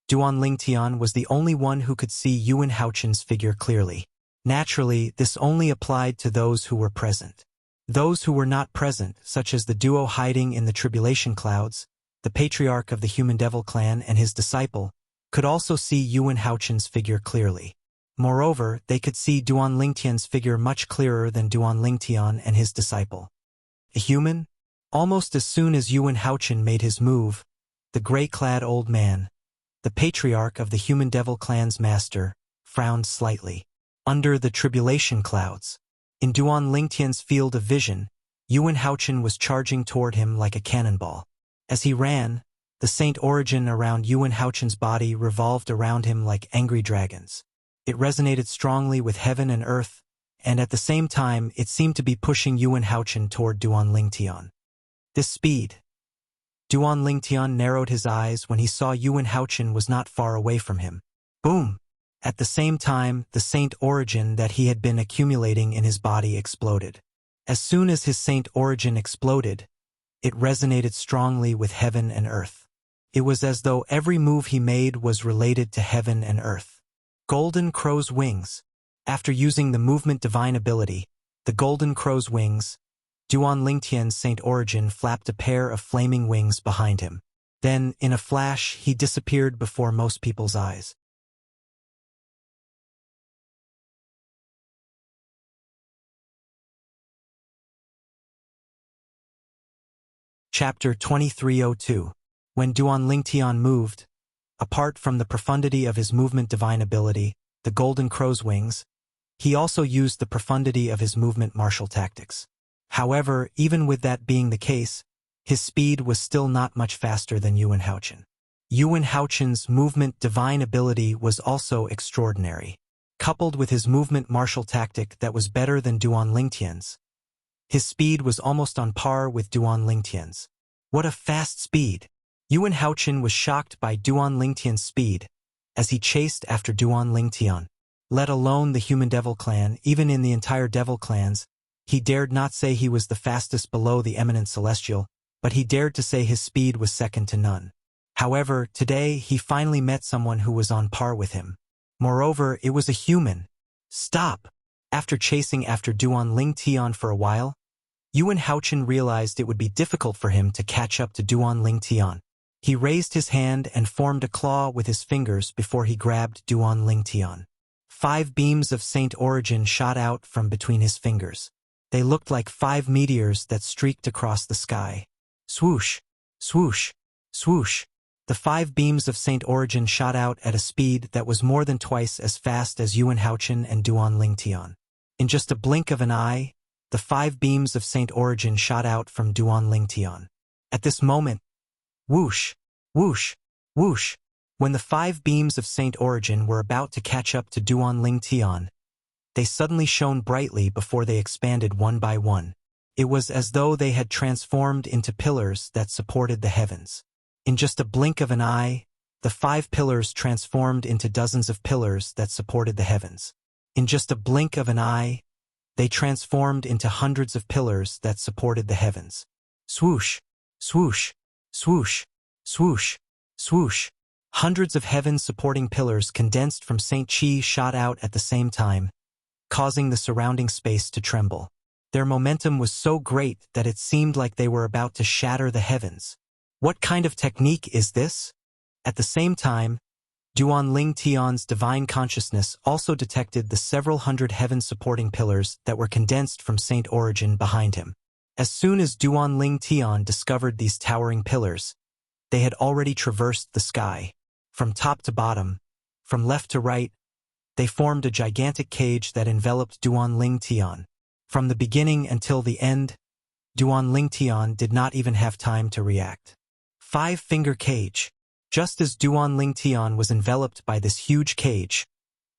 S1: Duan Lingtian was the only one who could see Yuan Haochen's figure clearly. Naturally, this only applied to those who were present. Those who were not present, such as the duo hiding in the tribulation clouds, the patriarch of the Human Devil clan and his disciple, could also see Yuan Haochen's figure clearly. Moreover, they could see Duan Lingtian's figure much clearer than Duan Lingtian and his disciple. A human? Almost as soon as Yuan Haochen made his move, the gray-clad old man, the patriarch of the Human Devil clan's master, frowned slightly. Under the tribulation clouds, in Duan Lingtian's field of vision, Yuan Haochen was charging toward him like a cannonball. As he ran, the saint origin around Yuan Haochen's body revolved around him like angry dragons. It resonated strongly with heaven and earth, and at the same time it seemed to be pushing Yuan Haochen toward Duan Lingtian. This speed. Duan Lingtian narrowed his eyes when he saw Yuan Haochen was not far away from him. Boom! At the same time, the saint origin that he had been accumulating in his body exploded. As soon as his saint origin exploded, it resonated strongly with heaven and earth. It was as though every move he made was related to heaven and earth. Golden Crow's wings. After using the movement divine ability, the Golden Crow's wings, Duan Lingtian's saint origin flapped a pair of flaming wings behind him. Then, in a flash, he disappeared before most people's eyes. Chapter 2302. When Duan Lingtian moved, apart from the profundity of his movement divine ability, the Golden Crow's wings, he also used the profundity of his movement martial tactics. However, even with that being the case, his speed was still not much faster than Yuan Haochen. Yuan Haochen's movement divine ability was also extraordinary. Coupled with his movement martial tactic that was better than Duan Lingtian's, his speed was almost on par with Duan Lingtian's. What a fast speed! Yuan Haochen was shocked by Duan Lingtian's speed, as he chased after Duan Lingtian. Let alone the Human Devil clan, even in the entire Devil clans, he dared not say he was the fastest below the eminent Celestial, but he dared to say his speed was second to none. However, today he finally met someone who was on par with him. Moreover, it was a human. Stop! After chasing after Duan Lingtian for a while, Yuan Haochen realized it would be difficult for him to catch up to Duan Lingtian. He raised his hand and formed a claw with his fingers before he grabbed Duan Lingtian. 5 beams of saint origin shot out from between his fingers. They looked like 5 meteors that streaked across the sky. Swoosh! Swoosh! Swoosh! The 5 beams of saint origin shot out at a speed that was more than twice as fast as Yuan Haochen and Duan Lingtian. In just a blink of an eye, the 5 beams of saint origin shot out from Duan Lingtian. At this moment, whoosh! Whoosh! Whoosh! When the 5 beams of saint origin were about to catch up to Duan Lingtian, they suddenly shone brightly before they expanded one by one. It was as though they had transformed into pillars that supported the heavens. In just a blink of an eye, the 5 pillars transformed into dozens of pillars that supported the heavens. In just a blink of an eye, they transformed into hundreds of pillars that supported the heavens. Swoosh! Swoosh! Swoosh! Swoosh! Swoosh! Hundreds of heaven-supporting pillars condensed from Saint Chi shot out at the same time, causing the surrounding space to tremble. Their momentum was so great that it seemed like they were about to shatter the heavens. What kind of technique is this? At the same time, Duan Lingtian's divine consciousness also detected the several hundred heaven-supporting pillars that were condensed from Saint Origin behind him. As soon as Duan Lingtian discovered these towering pillars, they had already traversed the sky. From top to bottom, from left to right, they formed a gigantic cage that enveloped Duan Lingtian. From the beginning until the end, Duan Lingtian did not even have time to react. 5-finger cage. Just as Duan Lingtian was enveloped by this huge cage,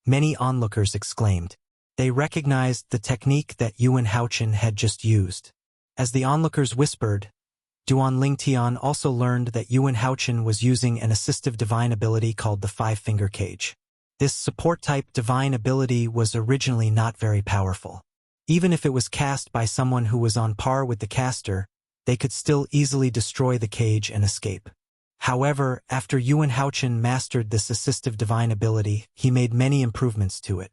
S1: many onlookers exclaimed. They recognized the technique that Yuan Haochen had just used. As the onlookers whispered, Duan Lingtian also learned that Yuan Haochen was using an assistive divine ability called the 5-finger cage. This support-type divine ability was originally not very powerful. Even if it was cast by someone who was on par with the caster, they could still easily destroy the cage and escape. However, after Yuan Haochen mastered this assistive divine ability, he made many improvements to it.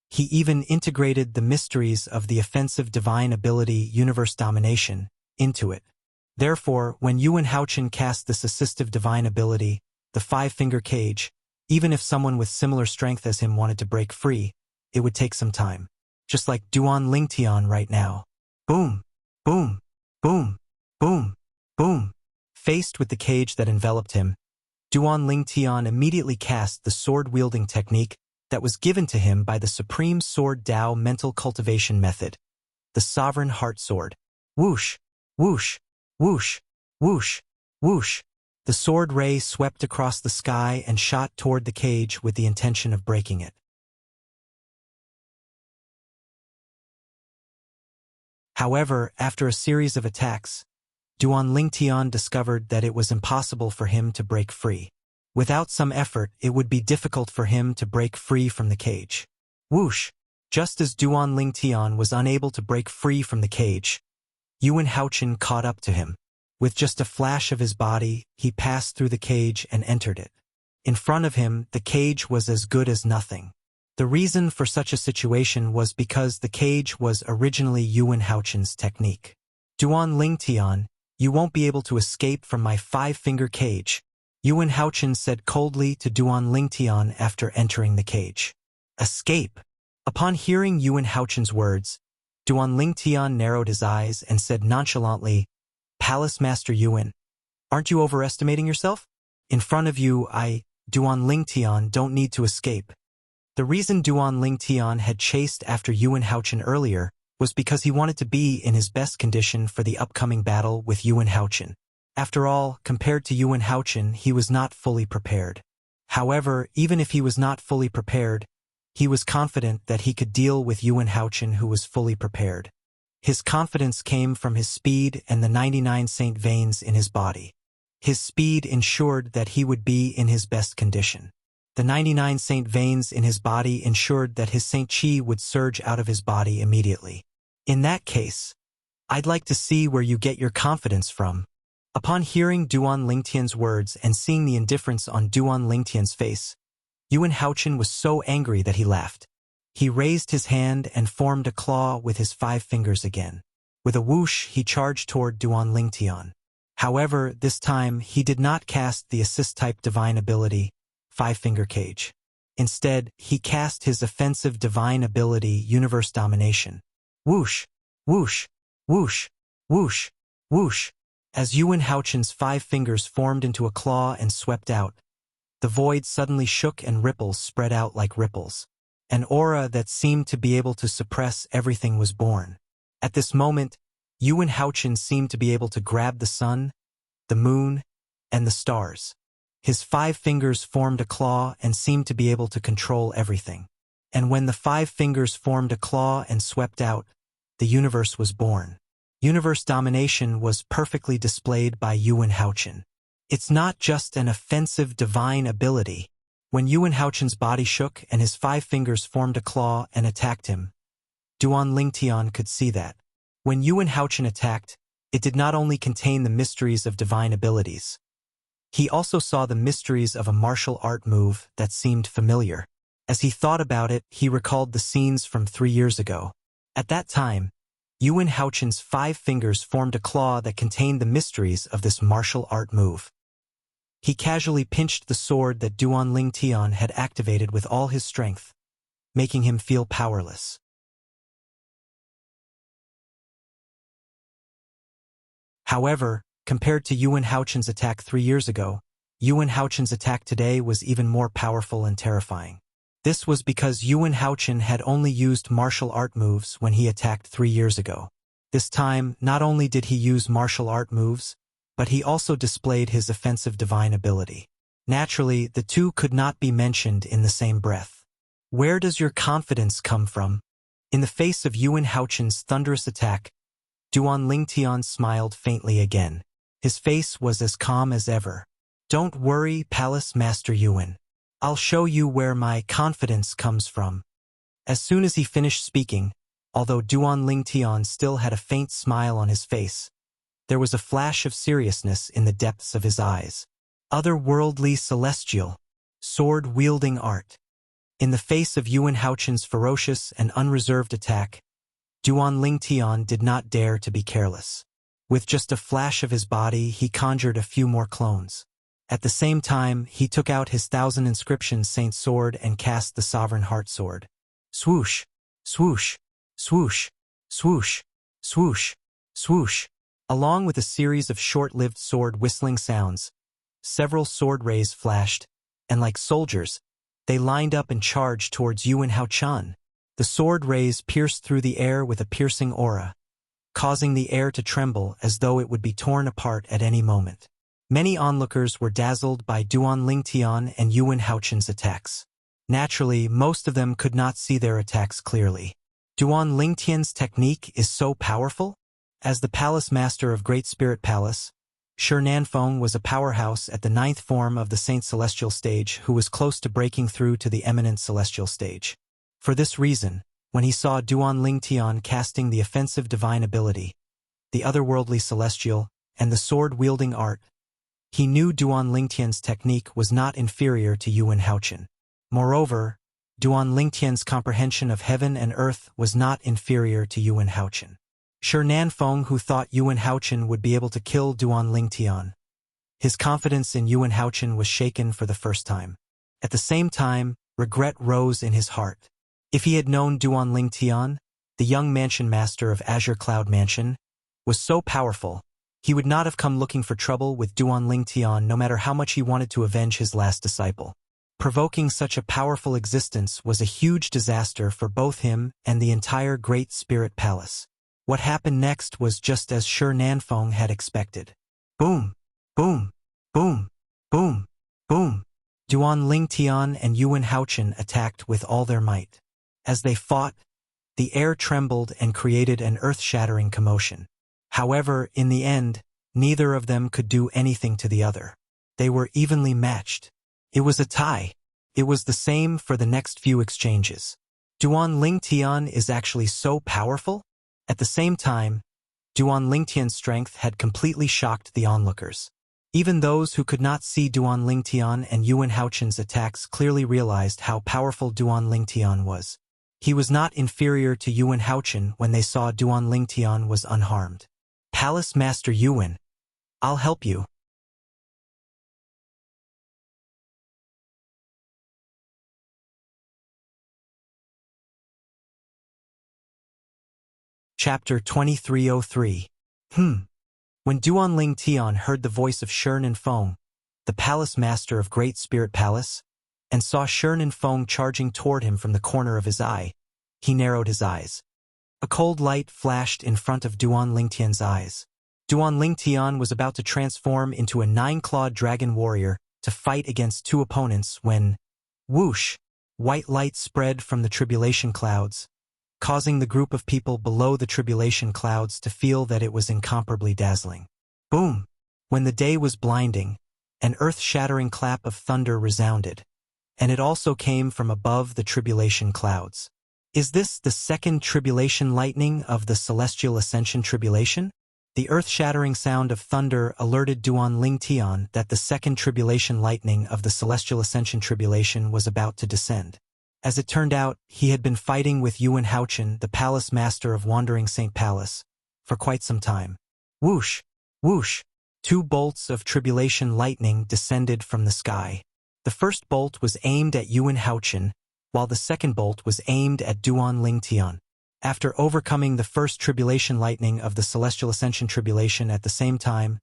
S1: He even integrated the mysteries of the offensive divine ability universe domination into it. Therefore, when Yuan Haochen cast this assistive divine ability, the five-finger cage, even if someone with similar strength as him wanted to break free, it would take some time. Just like Duan Lingtian right now. Boom, boom, boom, boom, boom. Faced with the cage that enveloped him, Duan Lingtian immediately cast the sword-wielding technique that was given to him by the Supreme Sword Tao mental cultivation method, the Sovereign Heart Sword. Whoosh, whoosh, whoosh, whoosh, whoosh. The sword ray swept across the sky and shot toward the cage with the intention of breaking it. However, after a series of attacks, Duan Lingtian discovered that it was impossible for him to break free. Without some effort, it would be difficult for him to break free from the cage. Whoosh! Just as Duan Lingtian was unable to break free from the cage, Yuan Haochen caught up to him. With just a flash of his body, he passed through the cage and entered it. In front of him, the cage was as good as nothing. The reason for such a situation was because the cage was originally Yuan Haochen's technique. Duan Lingtian, you won't be able to escape from my five-finger cage, Yuan Haochen said coldly to Duan Lingtian after entering the cage. Escape! Upon hearing Yuan Haochen's words, Duan Lingtian narrowed his eyes and said nonchalantly, Palace Master Yuan, aren't you overestimating yourself? In front of you, Duan Lingtian, don't need to escape. The reason Duan Lingtian had chased after Yuan Haochen earlier was because he wanted to be in his best condition for the upcoming battle with Yuan Haochen. After all, compared to Yuan Haochen, he was not fully prepared. However, even if he was not fully prepared, he was confident that he could deal with Yuan Haochen, who was fully prepared. His confidence came from his speed and the 99 saint veins in his body. His speed ensured that he would be in his best condition. The 99 saint veins in his body ensured that his saint chi would surge out of his body immediately. In that case, I'd like to see where you get your confidence from. Upon hearing Duan Lingtian's words and seeing the indifference on Duan Lingtian's face, Yuan Haochen was so angry that he laughed. He raised his hand and formed a claw with his 5 fingers again. With a whoosh, he charged toward Duan Lingtian. However, this time he did not cast the assist-type divine ability, 5-finger cage. Instead, he cast his offensive divine ability, universe domination. Whoosh, whoosh, whoosh, whoosh, whoosh. As Yuan Haochen's 5 fingers formed into a claw and swept out, the void suddenly shook and ripples spread out like ripples. An aura that seemed to be able to suppress everything was born. At this moment, Yuan Haochen seemed to be able to grab the sun, the moon, and the stars. His 5 fingers formed a claw and seemed to be able to control everything. And when the 5 fingers formed a claw and swept out, the universe was born. Universe domination was perfectly displayed by Yuan Haochen. It's not just an offensive divine ability. When Yuan Haochen's body shook and his 5 fingers formed a claw and attacked him, Duan Lingtian could see that. When Yuan Haochen attacked, it did not only contain the mysteries of divine abilities. He also saw the mysteries of a martial art move that seemed familiar. As he thought about it, he recalled the scenes from 3 years ago. At that time, Yuan Haochen's 5 fingers formed a claw that contained the mysteries of this martial art move. He casually pinched the sword that Duan Lingtian had activated with all his strength, making him feel powerless. However, compared to Yuan Haochen's attack 3 years ago, Yuan Haochen's attack today was even more powerful and terrifying. This was because Yuan Haochen had only used martial art moves when he attacked 3 years ago. This time, not only did he use martial art moves, but he also displayed his offensive divine ability. Naturally, the two could not be mentioned in the same breath. Where does your confidence come from? In the face of Yuan Haochen's thunderous attack, Duan Lingtian smiled faintly again. His face was as calm as ever. Don't worry, Palace Master Yuan. I'll show you where my confidence comes from. As soon as he finished speaking, although Duan Lingtian still had a faint smile on his face, there was a flash of seriousness in the depths of his eyes. Otherworldly celestial, sword-wielding art. In the face of Yuan Haochen's ferocious and unreserved attack, Duan Lingtian did not dare to be careless. With just a flash of his body, he conjured a few more clones. At the same time, he took out his 1,000 inscriptions Saint Sword and cast the Sovereign Heart Sword. Swoosh, swoosh, swoosh, swoosh, swoosh, swoosh. Along with a series of short-lived sword whistling sounds, several sword rays flashed, and like soldiers, they lined up and charged towards Yuan Haochen. The sword rays pierced through the air with a piercing aura, causing the air to tremble as though it would be torn apart at any moment. Many onlookers were dazzled by Duan Lingtian and Yuan Haochen's attacks. Naturally, most of them could not see their attacks clearly. Duan Lingtian's technique is so powerful? As the Palace Master of Great Spirit Palace, Shi Nanfeng was a powerhouse at the 9th form of the Saint Celestial Stage who was close to breaking through to the Eminent Celestial Stage. For this reason, when he saw Duan Lingtian casting the offensive divine ability, the otherworldly celestial, and the sword-wielding art, he knew Duan Lingtian's technique was not inferior to Yuan Haochen. Moreover, Duan Lingtian's comprehension of heaven and earth was not inferior to Yuan Haochen. Shi Nanfeng, who thought Yuan Haochen would be able to kill Duan Lingtian. His confidence in Yuan Haochen was shaken for the first time. At the same time, regret rose in his heart. If he had known Duan Lingtian, the young mansion master of Azure Cloud Mansion, was so powerful, he would not have come looking for trouble with Duan Lingtian no matter how much he wanted to avenge his last disciple. Provoking such a powerful existence was a huge disaster for both him and the entire Great Spirit Palace. What happened next was just as Shi Nanfeng had expected. Boom, boom, boom, boom, boom. Duan Lingtian and Yuan Haochen attacked with all their might. As they fought, the air trembled and created an earth-shattering commotion. However, in the end, neither of them could do anything to the other. They were evenly matched. It was a tie. It was the same for the next few exchanges. Duan Lingtian is actually so powerful? At the same time, Duan Lingtian's strength had completely shocked the onlookers. Even those who could not see Duan Lingtian and Yuan Haochen's attacks clearly realized how powerful Duan Lingtian was. He was not inferior to Yuan Haochen when they saw Duan Lingtian was unharmed. Palace Master Yuan, I'll help you. Chapter 2303. When Duan Lingtian heard the voice of Shi Nanfeng, the Palace Master of Great Spirit Palace, and saw Shi Nanfeng charging toward him from the corner of his eye, he narrowed his eyes. A cold light flashed in front of Duan Lingtian's eyes. Duan Lingtian was about to transform into a 9-clawed dragon warrior to fight against two opponents when, whoosh, white light spread from the tribulation clouds, causing the group of people below the tribulation clouds to feel that it was incomparably dazzling. Boom! When the day was blinding, an earth-shattering clap of thunder resounded, and it also came from above the tribulation clouds. Is this the second tribulation lightning of the Celestial Ascension Tribulation? The earth-shattering sound of thunder alerted Duan Lingtian that the second tribulation lightning of the Celestial Ascension Tribulation was about to descend. As it turned out, he had been fighting with Yuan Haochen, the Palace Master of Wandering Saint Palace, for quite some time. Whoosh! Whoosh! 2 bolts of tribulation lightning descended from the sky. The first bolt was aimed at Yuan Haochen, while the second bolt was aimed at Duan Lingtian. After overcoming the first tribulation lightning of the Celestial Ascension Tribulation at the same time,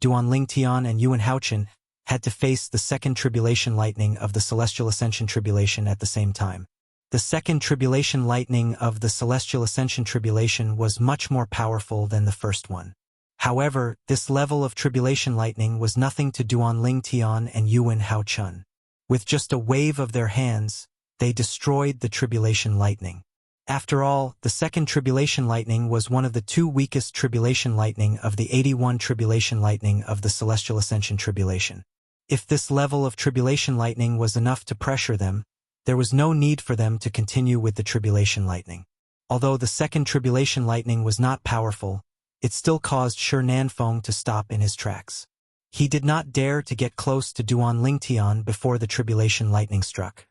S1: Duan Lingtian and Yuan Haochen had to face the second tribulation lightning of the Celestial Ascension Tribulation at the same time. The second tribulation lightning of the Celestial Ascension Tribulation was much more powerful than the first one. However, this level of tribulation lightning was nothing to Duan Lingtian and Yuan Haochen. With just a wave of their hands, they destroyed the tribulation lightning. After all, the second tribulation lightning was one of the 2 weakest tribulation lightning of the 81 tribulation lightning of the Celestial Ascension Tribulation. If this level of tribulation lightning was enough to pressure them, there was no need for them to continue with the tribulation lightning. Although the second tribulation lightning was not powerful, it still caused Shi Nanfeng to stop in his tracks. He did not dare to get close to Duan Lingtian before the tribulation lightning struck.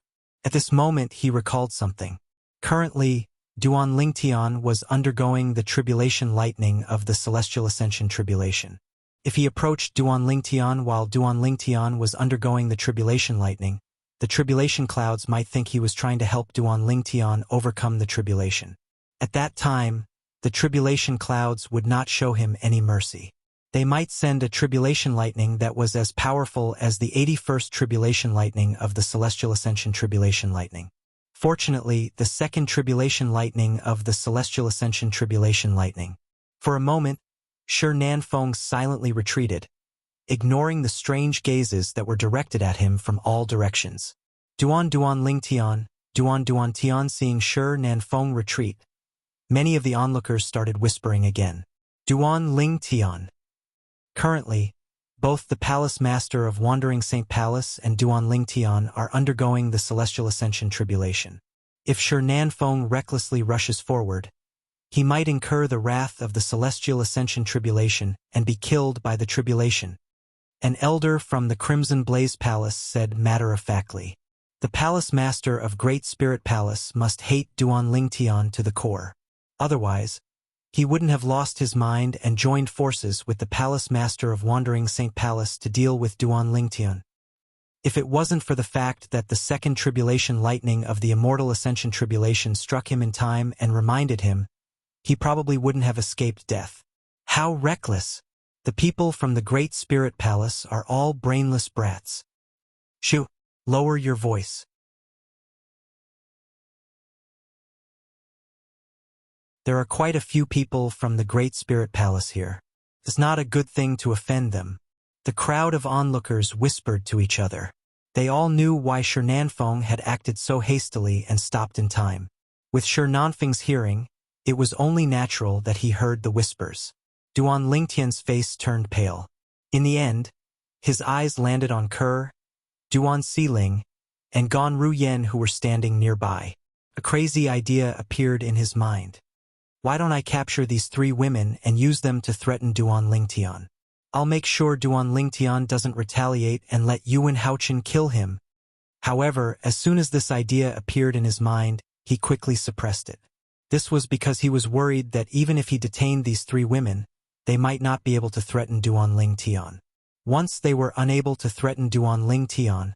S1: At this moment he recalled something. Currently, Duan Lingtian was undergoing the tribulation lightning of the Celestial Ascension tribulation. If he approached Duan Lingtian while Duan Lingtian was undergoing the tribulation lightning, the tribulation clouds might think he was trying to help Duan Lingtian overcome the tribulation. At that time, the tribulation clouds would not show him any mercy. They might send a tribulation lightning that was as powerful as the 81st tribulation lightning of the Celestial Ascension tribulation lightning. Fortunately, the second tribulation lightning of the Celestial Ascension tribulation lightning. For a moment, Shi Nanfeng silently retreated, ignoring the strange gazes that were directed at him from all directions. Duan Lingtian, Duan Tian. Seeing Shi Nanfeng retreat, many of the onlookers started whispering again. Duan Lingtian. Currently, both the Palace Master of Wandering Saint Palace and Duan Lingtian are undergoing the Celestial Ascension tribulation. If Shi Nanfeng recklessly rushes forward, he might incur the wrath of the Celestial Ascension tribulation and be killed by the tribulation. An elder from the Crimson Blaze Palace said matter-of-factly. The Palace Master of Great Spirit Palace must hate Duan Lingtian to the core. Otherwise, he wouldn't have lost his mind and joined forces with the Palace Master of Wandering Saint Palace to deal with Duan Lingtian. If it wasn't for the fact that the second tribulation lightning of the Immortal Ascension tribulation struck him in time and reminded him, he probably wouldn't have escaped death. How reckless! The people from the Great Spirit Palace are all brainless brats. Shoo! Lower your voice. There are quite a few people from the Great Spirit Palace here. It's not a good thing to offend them. The crowd of onlookers whispered to each other. They all knew why Shi Nanfeng had acted so hastily and stopped in time. With Shi Nanfeng's hearing, it was only natural that he heard the whispers. Duan Lingtian's face turned pale. In the end, his eyes landed on Ke, Duan Xiling, and Gan Ruyen, who were standing nearby. A crazy idea appeared in his mind. Why don't I capture these three women and use them to threaten Duan Lingtian? I'll make sure Duan Lingtian doesn't retaliate and let Yuan Haochen kill him. However, as soon as this idea appeared in his mind, he quickly suppressed it. This was because he was worried that even if he detained these three women, they might not be able to threaten Duan Lingtian. Once they were unable to threaten Duan Lingtian,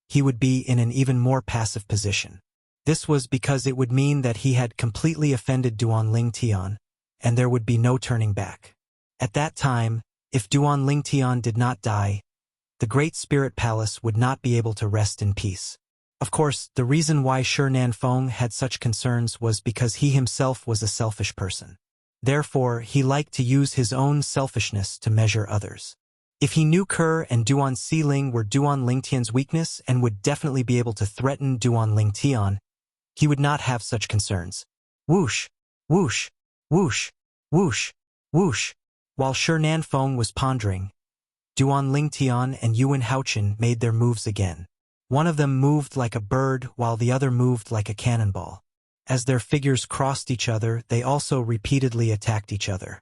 S1: he would be in an even more passive position. This was because it would mean that he had completely offended Duan Lingtian, and there would be no turning back. At that time, if Duan Lingtian did not die, the Great Spirit Palace would not be able to rest in peace. Of course, the reason why Shi Nanfeng had such concerns was because he himself was a selfish person. Therefore, he liked to use his own selfishness to measure others. If he knew Ke and Duan Xiling were Duan Lingtian's weakness and would definitely be able to threaten Duan Lingtian, he would not have such concerns. Whoosh, whoosh, whoosh, whoosh, whoosh. While Shi Nanfeng was pondering, Duan Lingtian and Yuan Haochen made their moves again. One of them moved like a bird while the other moved like a cannonball. As their figures crossed each other, they also repeatedly attacked each other.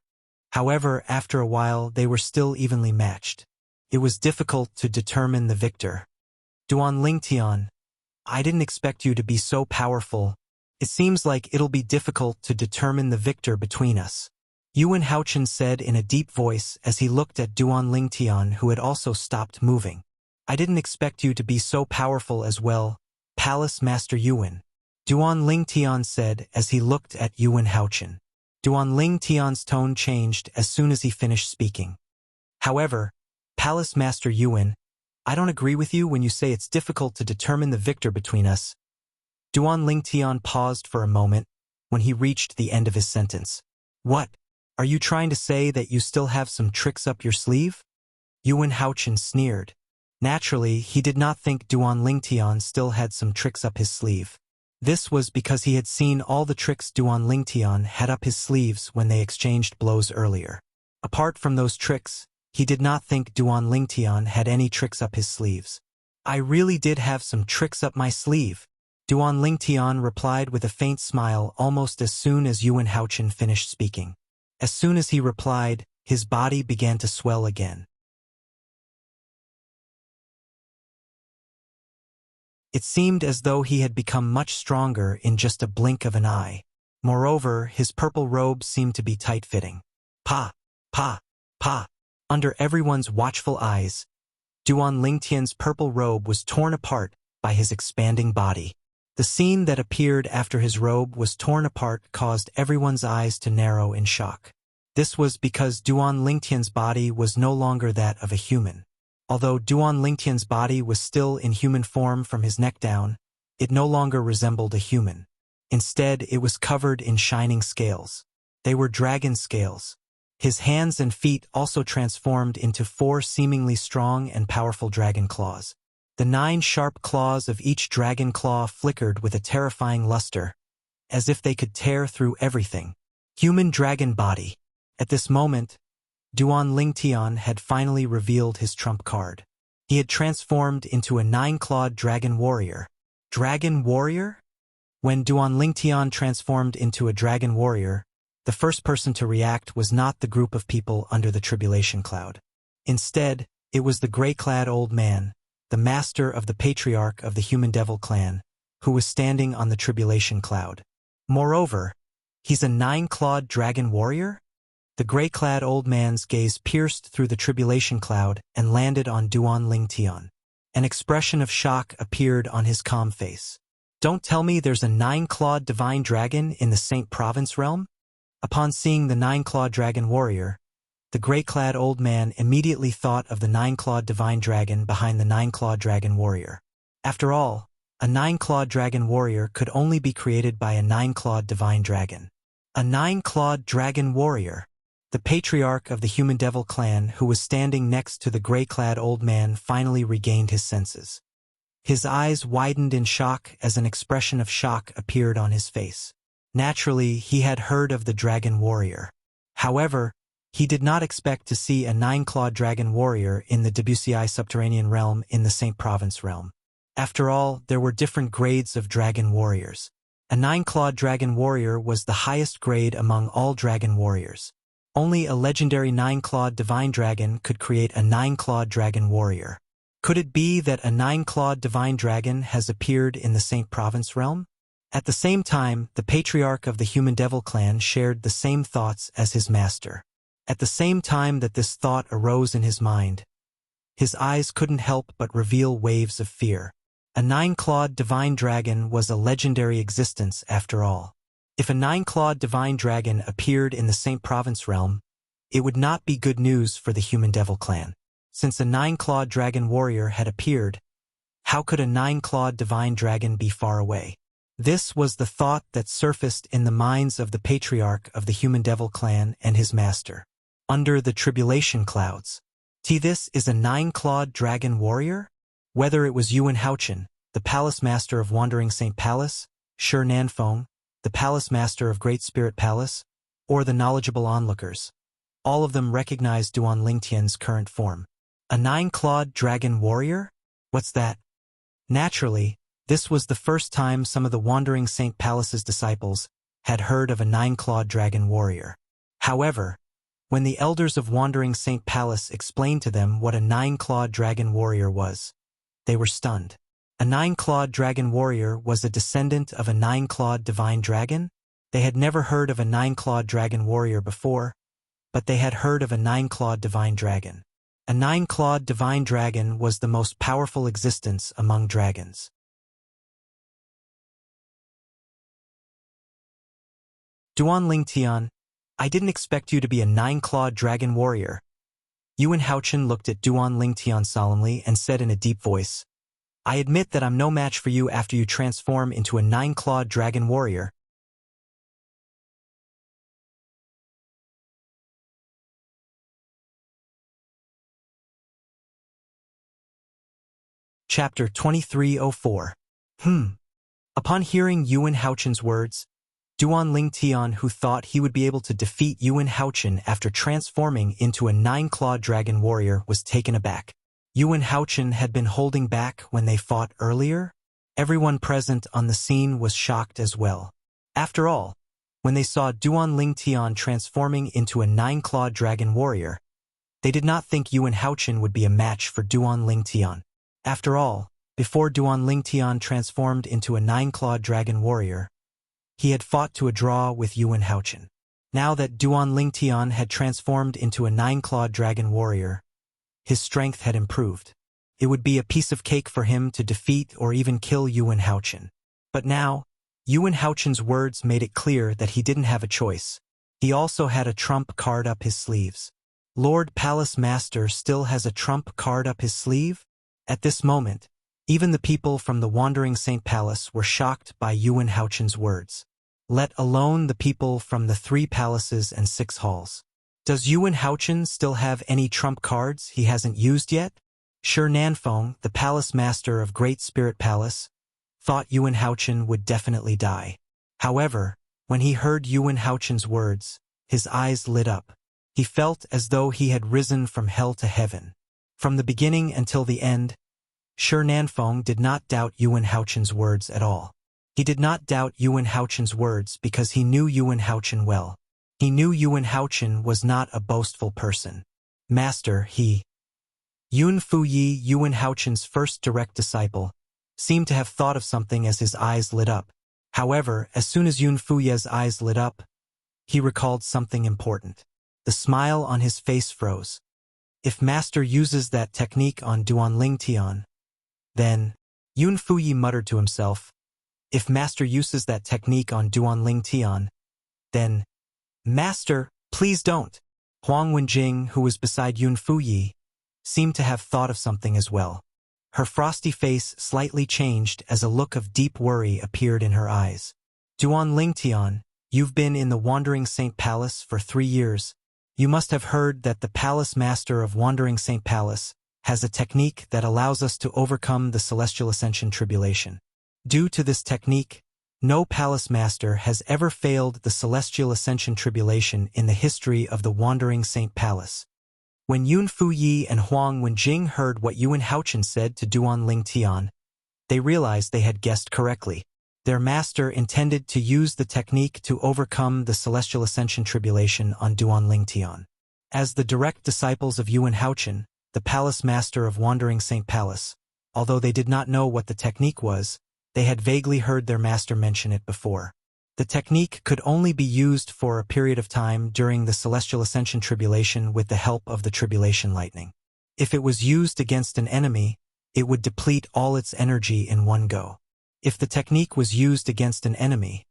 S1: However, after a while, they were still evenly matched. It was difficult to determine the victor. Duan Lingtian, I didn't expect you to be so powerful. It seems like it'll be difficult to determine the victor between us. Yuan Haochen said in a deep voice as he looked at Duan Lingtian, who had also stopped moving. I didn't expect you to be so powerful as well, Palace Master Yuan. Duan Lingtian said as he looked at Yuan Haochen. Duan Lingtian's tone changed as soon as he finished speaking. However, Palace Master Yuan, I don't agree with you when you say it's difficult to determine the victor between us. Duan Lingtian paused for a moment when he reached the end of his sentence. What? Are you trying to say that you still have some tricks up your sleeve? Yuan Haochen sneered. Naturally, he did not think Duan Lingtian still had some tricks up his sleeve. This was because he had seen all the tricks Duan Lingtian had up his sleeves when they exchanged blows earlier. Apart from those tricks, he did not think Duan Lingtian had any tricks up his sleeves. I really did have some tricks up my sleeve, Duan Lingtian replied with a faint smile almost as soon as Yuan Haochen finished speaking. As soon as he replied, his body began to swell again. It seemed as though he had become much stronger in just a blink of an eye. Moreover, his purple robe seemed to be tight-fitting. Pa! Pa! Pa! Under everyone's watchful eyes, Duan Lingtian's purple robe was torn apart by his expanding body. The scene that appeared after his robe was torn apart caused everyone's eyes to narrow in shock. This was because Duan Lingtian's body was no longer that of a human. Although Duan Lingtian's body was still in human form from his neck down, it no longer resembled a human. Instead, it was covered in shining scales. They were dragon scales. His hands and feet also transformed into 4 seemingly strong and powerful dragon claws. The 9 sharp claws of each dragon claw flickered with a terrifying luster, as if they could tear through everything. Human dragon body. At this moment, Duan Lingtian had finally revealed his trump card. He had transformed into a 9-clawed dragon warrior. Dragon warrior? When Duan Lingtian transformed into a dragon warrior, the first person to react was not the group of people under the tribulation cloud. Instead, it was the gray-clad old man, the master of the patriarch of the human devil clan, who was standing on the tribulation cloud. Moreover, he's a 9-clawed dragon warrior? The gray-clad old man's gaze pierced through the tribulation cloud and landed on Duan Lingtian. An expression of shock appeared on his calm face. Don't tell me there's a 9-clawed divine dragon in the Saint Province realm? Upon seeing the 9-clawed dragon warrior, the gray-clad old man immediately thought of the 9-clawed divine dragon behind the 9-clawed dragon warrior. After all, a 9-clawed dragon warrior could only be created by a 9-clawed divine dragon. A 9-clawed dragon warrior. The patriarch of the human devil clan who was standing next to the gray-clad old man finally regained his senses. His eyes widened in shock as an expression of shock appeared on his face. Naturally, he had heard of the dragon warrior. However, he did not expect to see a 9-clawed dragon warrior in the WCI subterranean realm in the Saint Province realm. After all, there were different grades of dragon warriors. A 9-clawed dragon warrior was the highest grade among all dragon warriors. Only a legendary 9-clawed divine dragon could create a 9-clawed dragon warrior. Could it be that a 9-clawed divine dragon has appeared in the Saint Province realm? At the same time, the patriarch of the human devil clan shared the same thoughts as his master. At the same time that this thought arose in his mind, his eyes couldn't help but reveal waves of fear. A 9-clawed divine dragon was a legendary existence after all. If a 9-clawed divine dragon appeared in the Saint Province realm, it would not be good news for the human devil clan. Since a 9-clawed dragon warrior had appeared, how could a 9-clawed divine dragon be far away? This was the thought that surfaced in the minds of the patriarch of the human devil clan and his master. Under the tribulation clouds. This is a 9-clawed dragon warrior? Whether it was Yuan Haochen, the palace master of Wandering Saint Palace, Shi Nanfeng, the palace master of Great Spirit Palace, or the knowledgeable onlookers, all of them recognized Duan Lingtian's current form. A 9-clawed dragon warrior? What's that? Naturally, this was the first time some of the Wandering Saint Palace's disciples had heard of a 9-clawed dragon warrior. However, when the elders of Wandering Saint Palace explained to them what a 9-clawed dragon warrior was, they were stunned. A 9-clawed dragon warrior was a descendant of a 9-clawed divine dragon? They had never heard of a 9-clawed dragon warrior before, but they had heard of a 9-clawed divine dragon. A 9-clawed divine dragon was the most powerful existence among dragons. Duan Lingtian, I didn't expect you to be a 9-clawed dragon warrior. Yuan Haochen looked at Duan Lingtian solemnly and said in a deep voice, I admit that I'm no match for you after you transform into a 9-clawed dragon warrior. Chapter 2304. Upon hearing Yuan Haochen's words, Duan Lingtian, who thought he would be able to defeat Yuan Haochen after transforming into a 9-clawed dragon warrior, was taken aback. Yuan Haochen had been holding back when they fought earlier? Everyone present on the scene was shocked as well. After all, when they saw Duan Lingtian transforming into a 9-clawed dragon warrior, they did not think Yuan Haochen would be a match for Duan Lingtian. After all, Before Duan Lingtian transformed into a 9-clawed dragon warrior, he had fought to a draw with Yuan Haochen. Now that Duan Lingtian had transformed into a 9-clawed dragon warrior, his strength had improved. It would be a piece of cake for him to defeat or even kill Yuan Haochen. But now, Yuan Haochen's words made it clear that he didn't have a choice. He also had a trump card up his sleeves. Lord Palace Master still has a trump card up his sleeve? At this moment, even the people from the Wandering Saint Palace were shocked by Yuan Haochen's words, let alone the people from the 3 palaces and 6 halls. Does Yuan Haochen still have any trump cards he hasn't used yet? Shi Nanfeng, the palace master of Great Spirit Palace, thought Yuan Haochen would definitely die. However, when he heard Yuan Haochen's words, his eyes lit up. He felt as though he had risen from hell to heaven. From the beginning until the end, Shi Nanfeng did not doubt Yuan Haochen's words at all. He did not doubt Yuan Haochen's words because he knew Yuan Haochen well. He knew Yuan Haochen was not a boastful person. Master, Yun Fuyi, Yuan Haochen's first direct disciple, seemed to have thought of something as his eyes lit up. However, as soon as Yun Fuyi's eyes lit up, he recalled something important. The smile on his face froze. If Master uses that technique on Duan Lingtian, then, Yun Fuyi muttered to himself, if Master uses that technique on Duan Lingtian, then, Master, please don't. Huang Wenjing, who was beside Yun Fuyi, seemed to have thought of something as well. Her frosty face slightly changed as a look of deep worry appeared in her eyes. Duan Lingtian, you've been in the Wandering Saint Palace for 3 years. You must have heard that the Palace Master of Wandering Saint Palace has a technique that allows us to overcome the Celestial Ascension Tribulation. Due to this technique, no Palace Master has ever failed the Celestial Ascension Tribulation in the history of the Wandering Saint Palace. When Yun Fuyi and Huang Wenjing heard what Yuan Haochen said to Duan Lingtian, they realized they had guessed correctly. Their master intended to use the technique to overcome the Celestial Ascension Tribulation on Duan Lingtian. As the direct disciples of Yuan Haochen, the Palace Master of Wandering Saint Palace, although they did not know what the technique was, they had vaguely heard their master mention it before. The technique could only be used for a period of time during the Celestial Ascension Tribulation with the help of the Tribulation Lightning. If it was used against an enemy, it would deplete all its energy in one go. If the technique was used against an enemy,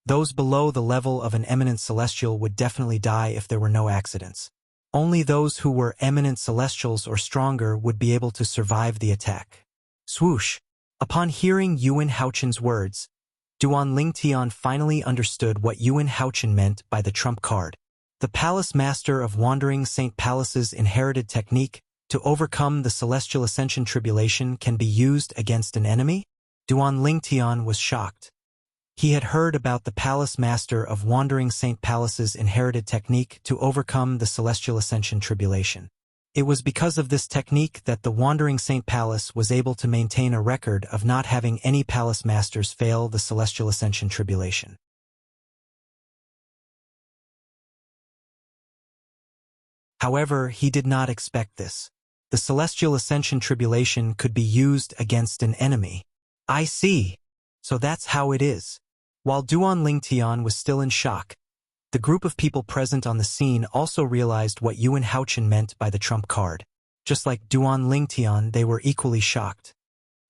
S1: those below the level of an eminent celestial would definitely die if there were no accidents. Only those who were eminent celestials or stronger would be able to survive the attack. Swoosh! Upon hearing Yuan Haochen's words, Duan Lingtian finally understood what Yuan Haochen meant by the trump card. The Palace Master of Wandering Saint Palace's inherited technique to overcome the Celestial Ascension Tribulation can be used against an enemy? Duan Lingtian was shocked. He had heard about the Palace Master of Wandering Saint Palace's inherited technique to overcome the Celestial Ascension Tribulation. It was because of this technique that the Wandering Saint Palace was able to maintain a record of not having any Palace Masters fail the Celestial Ascension Tribulation. However, he did not expect this. The Celestial Ascension Tribulation could be used against an enemy. I see. So that's how it is. While Duan Lingtian was still in shock, the group of people present on the scene also realized what Yuan Haochen meant by the trump card. Just like Duan Lingtian, they were equally shocked.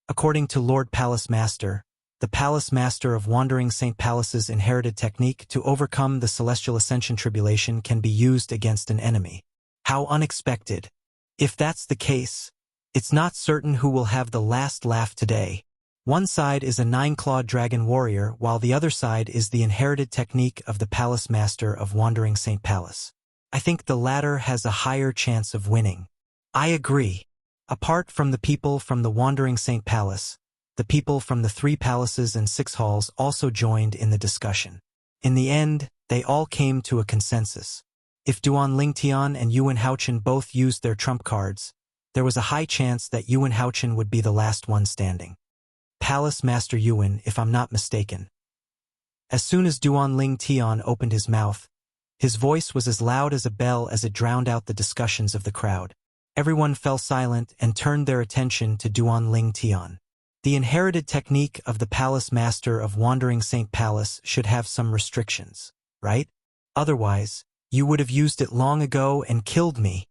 S1: According to Lord Palace Master, the Palace Master of Wandering Saint Palace's inherited technique to overcome the Celestial Ascension Tribulation can be used against an enemy. How unexpected. If that's the case, it's not certain who will have the last laugh today. One side is a 9-clawed dragon warrior, while the other side is the inherited technique of the Palace Master of Wandering Saint Palace. I think the latter has a higher chance of winning. I agree. Apart from the people from the Wandering Saint Palace, the people from the 3 palaces and 6 halls also joined in the discussion. In the end, they all came to a consensus. If Duan Lingtian and Yuan Haochen both used their trump cards, there was a high chance that Yuan Haochen would be the last one standing. Palace Master Yuan, if I'm not mistaken. As soon as Duan Lingtian opened his mouth, his voice was as loud as a bell as it drowned out the discussions of the crowd. Everyone fell silent and turned their attention to Duan Ling Tian. The inherited technique of the palace master of Wandering Saint Palace should have some restrictions, right? Otherwise, you would have used it long ago and killed me.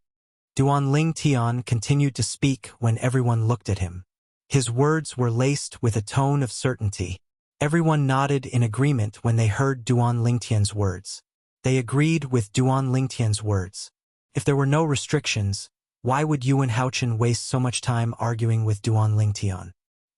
S1: Duan Ling Tian continued to speak when everyone looked at him. His words were laced with a tone of certainty. Everyone nodded in agreement when they heard Duan Ling Tian's words. They agreed with Duan Ling Tian's words. If there were no restrictions, why would Yuan Haochen waste so much time arguing with Duan Ling Tian?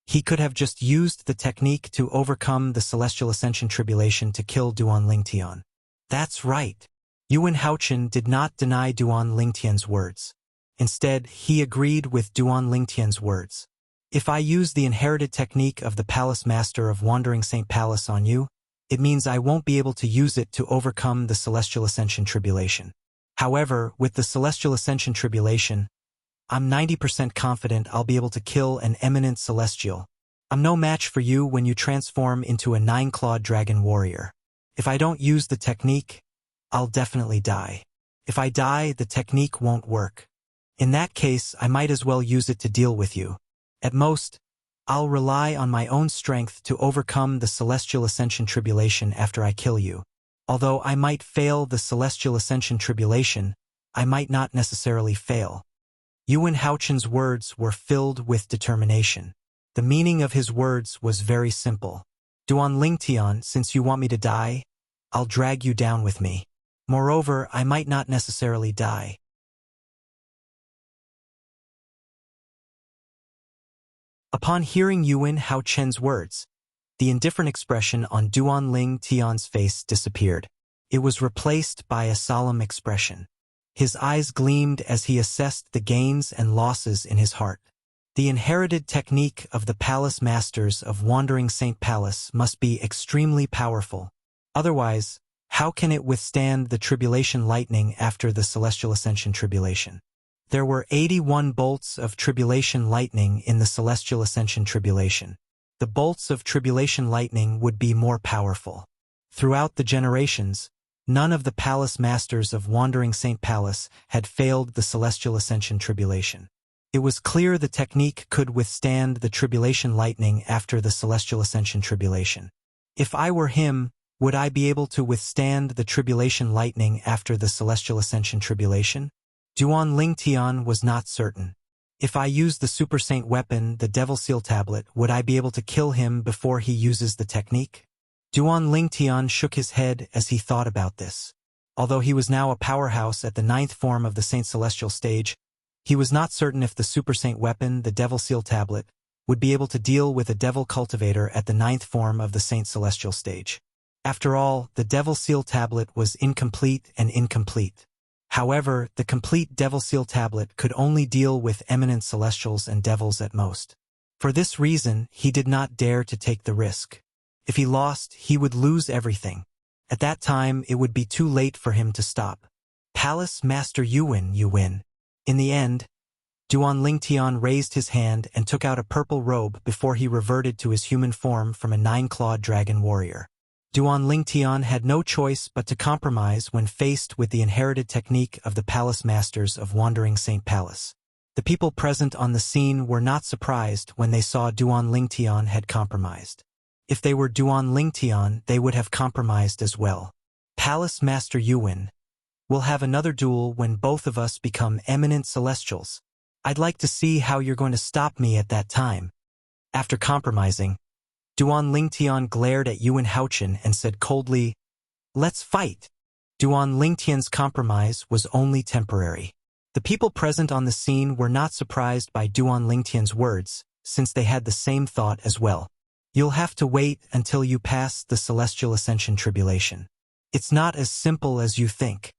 S1: He could have just used the technique to overcome the Celestial Ascension Tribulation to kill Duan Ling Tian. That's right. Yuan Haochen did not deny Duan Ling Tian's words. Instead, he agreed with Duan Ling Tian's words. If I use the inherited technique of the Palace Master of Wandering Saint Palace on you, it means I won't be able to use it to overcome the Celestial Ascension Tribulation. However, with the Celestial Ascension Tribulation, I'm 90% confident I'll be able to kill an eminent celestial. I'm no match for you when you transform into a 9-clawed dragon warrior. If I don't use the technique, I'll definitely die. If I die, the technique won't work. In that case, I might as well use it to deal with you. At most, I'll rely on my own strength to overcome the Celestial Ascension Tribulation after I kill you. Although I might fail the Celestial Ascension Tribulation, I might not necessarily fail. Yuan Haochen's words were filled with determination. The meaning of his words was very simple. Duan Ling Tian, since you want me to die, I'll drag you down with me. Moreover, I might not necessarily die. Upon hearing Yuan Haochen's words, the indifferent expression on Duan Ling Tian's face disappeared. It was replaced by a solemn expression. His eyes gleamed as he assessed the gains and losses in his heart. The inherited technique of the Palace Masters of Wandering Saint Palace must be extremely powerful. Otherwise, how can it withstand the tribulation lightning after the Celestial Ascension Tribulation? There were 81 bolts of tribulation lightning in the Celestial Ascension Tribulation. The bolts of tribulation lightning would be more powerful. Throughout the generations, none of the Palace Masters of Wandering Saint Palace had failed the Celestial Ascension Tribulation. It was clear the technique could withstand the tribulation lightning after the Celestial Ascension Tribulation. If I were him, would I be able to withstand the tribulation lightning after the Celestial Ascension Tribulation? Duan Ling Tian was not certain. If I use the Super Saint weapon, the Devil Seal Tablet, would I be able to kill him before he uses the technique? Duan Ling Tian shook his head as he thought about this. Although he was now a powerhouse at the 9th form of the Saint Celestial stage, he was not certain if the Super Saint weapon, the Devil Seal Tablet, would be able to deal with a Devil Cultivator at the 9th form of the Saint Celestial stage. After all, the Devil Seal Tablet was incomplete and incomplete. However, the complete Devil Seal Tablet could only deal with eminent celestials and devils at most. For this reason, he did not dare to take the risk. If he lost, he would lose everything. At that time, it would be too late for him to stop. Palace Master Yuan, you win. In the end, Duan Ling Tian raised his hand and took out a purple robe before he reverted to his human form from a 9-clawed dragon warrior. Duan Ling Tian had no choice but to compromise when faced with the inherited technique of the Palace Masters of Wandering Saint Palace. The people present on the scene were not surprised when they saw Duan Ling Tian had compromised. If they were Duan Ling Tian, they would have compromised as well. Palace Master Yuan, we'll have another duel when both of us become eminent celestials. I'd like to see how you're going to stop me at that time. After compromising, Duan Ling Tian glared at Yuan Haochen and said coldly, "Let's fight." Duan Ling Tian's compromise was only temporary. The people present on the scene were not surprised by Duan Ling Tian's words, since they had the same thought as well. You'll have to wait until you pass the Celestial Ascension Tribulation. It's not as simple as you think.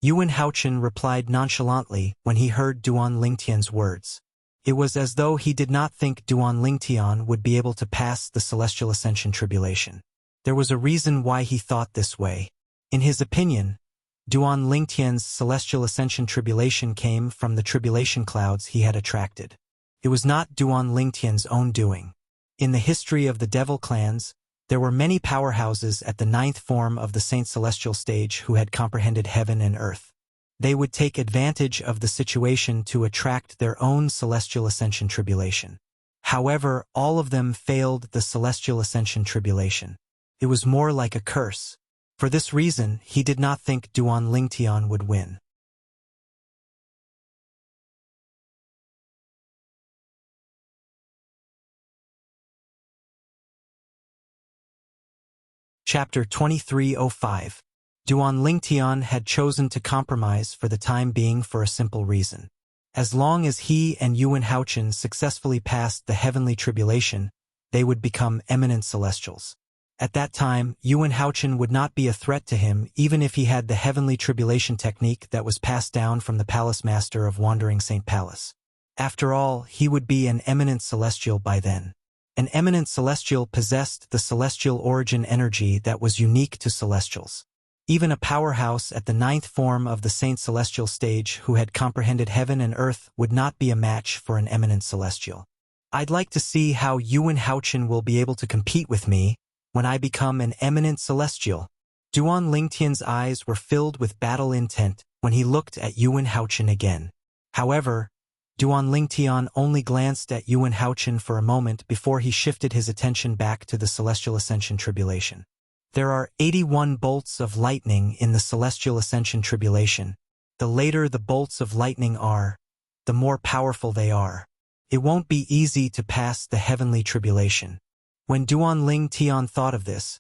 S1: Yuan Haochen replied nonchalantly when he heard Duan Ling Tian's words. It was as though he did not think Duan Ling Tian would be able to pass the Celestial Ascension Tribulation. There was a reason why he thought this way. In his opinion, Duan Ling Tian's Celestial Ascension Tribulation came from the tribulation clouds he had attracted. It was not Duan Ling Tian's own doing. In the history of the Devil clans, there were many powerhouses at the 9th form of the Saint Celestial stage who had comprehended heaven and earth. They would take advantage of the situation to attract their own celestial ascension tribulation. However, all of them failed the celestial ascension tribulation. It was more like a curse. For this reason, he did not think Duan Lingtian would win. Chapter 2305. Duan Lingtian had chosen to compromise for the time being for a simple reason. As long as he and Yuan Haochen successfully passed the heavenly tribulation, they would become eminent celestials. At that time, Yuan Haochen would not be a threat to him even if he had the heavenly tribulation technique that was passed down from the palace master of Wandering Saint Palace. After all, he would be an eminent celestial by then. An eminent celestial possessed the celestial origin energy that was unique to celestials. Even a powerhouse at the 9th form of the Saint Celestial stage who had comprehended heaven and earth would not be a match for an eminent celestial. I'd like to see how Yuan Haochen will be able to compete with me when I become an eminent celestial. Duan Lingtian's eyes were filled with battle intent when he looked at Yuan Haochen again. However, Duan Lingtian only glanced at Yuan Haochen for a moment before he shifted his attention back to the Celestial Ascension Tribulation. There are 81 bolts of lightning in the Celestial Ascension Tribulation. The later the bolts of lightning are, the more powerful they are. It won't be easy to pass the heavenly tribulation. When Duan Lingtian thought of this,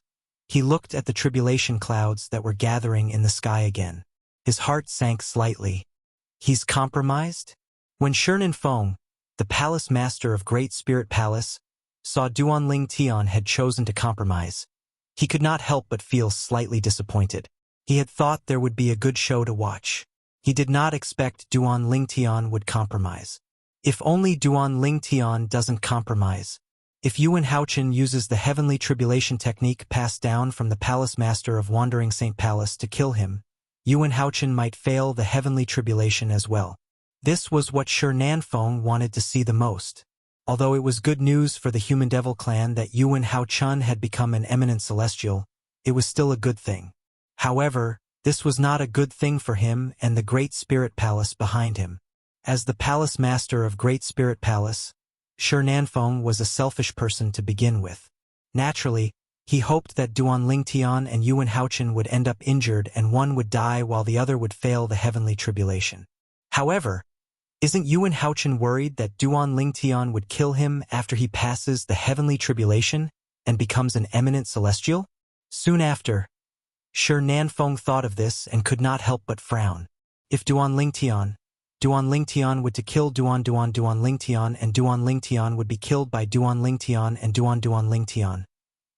S1: he looked at the tribulation clouds that were gathering in the sky again. His heart sank slightly. He's compromised? When Shiren Feng, the palace master of Great Spirit Palace, saw Duan Lingtian had chosen to compromise, he could not help but feel slightly disappointed. He had thought there would be a good show to watch. He did not expect Duan Lingtian would compromise. If only Duan Lingtian doesn't compromise. If Yuan Haochen uses the heavenly tribulation technique passed down from the palace master of Wandering Saint Palace to kill him, Yuan Haochen might fail the heavenly tribulation as well. This was what Shiren Feng wanted to see the most. Although it was good news for the Human Devil clan that Yuan Haochen had become an eminent celestial, it was still a good thing. However, this was not a good thing for him and the Great Spirit Palace behind him. As the palace master of Great Spirit Palace, Shiren Feng was a selfish person to begin with. Naturally, he hoped that Duan Lingtian and Yuan Haochen would end up injured and one would die while the other would fail the heavenly tribulation. However, isn't Yuan Haochen worried that Duan Lingtian would kill him after he passes the heavenly tribulation and becomes an eminent celestial? Soon after, Shiren Feng thought of this and could not help but frown. If Duan Lingtian would to kill Duan Lingtian and Duan Lingtian would be killed by Duan Lingtian and Duan Lingtian,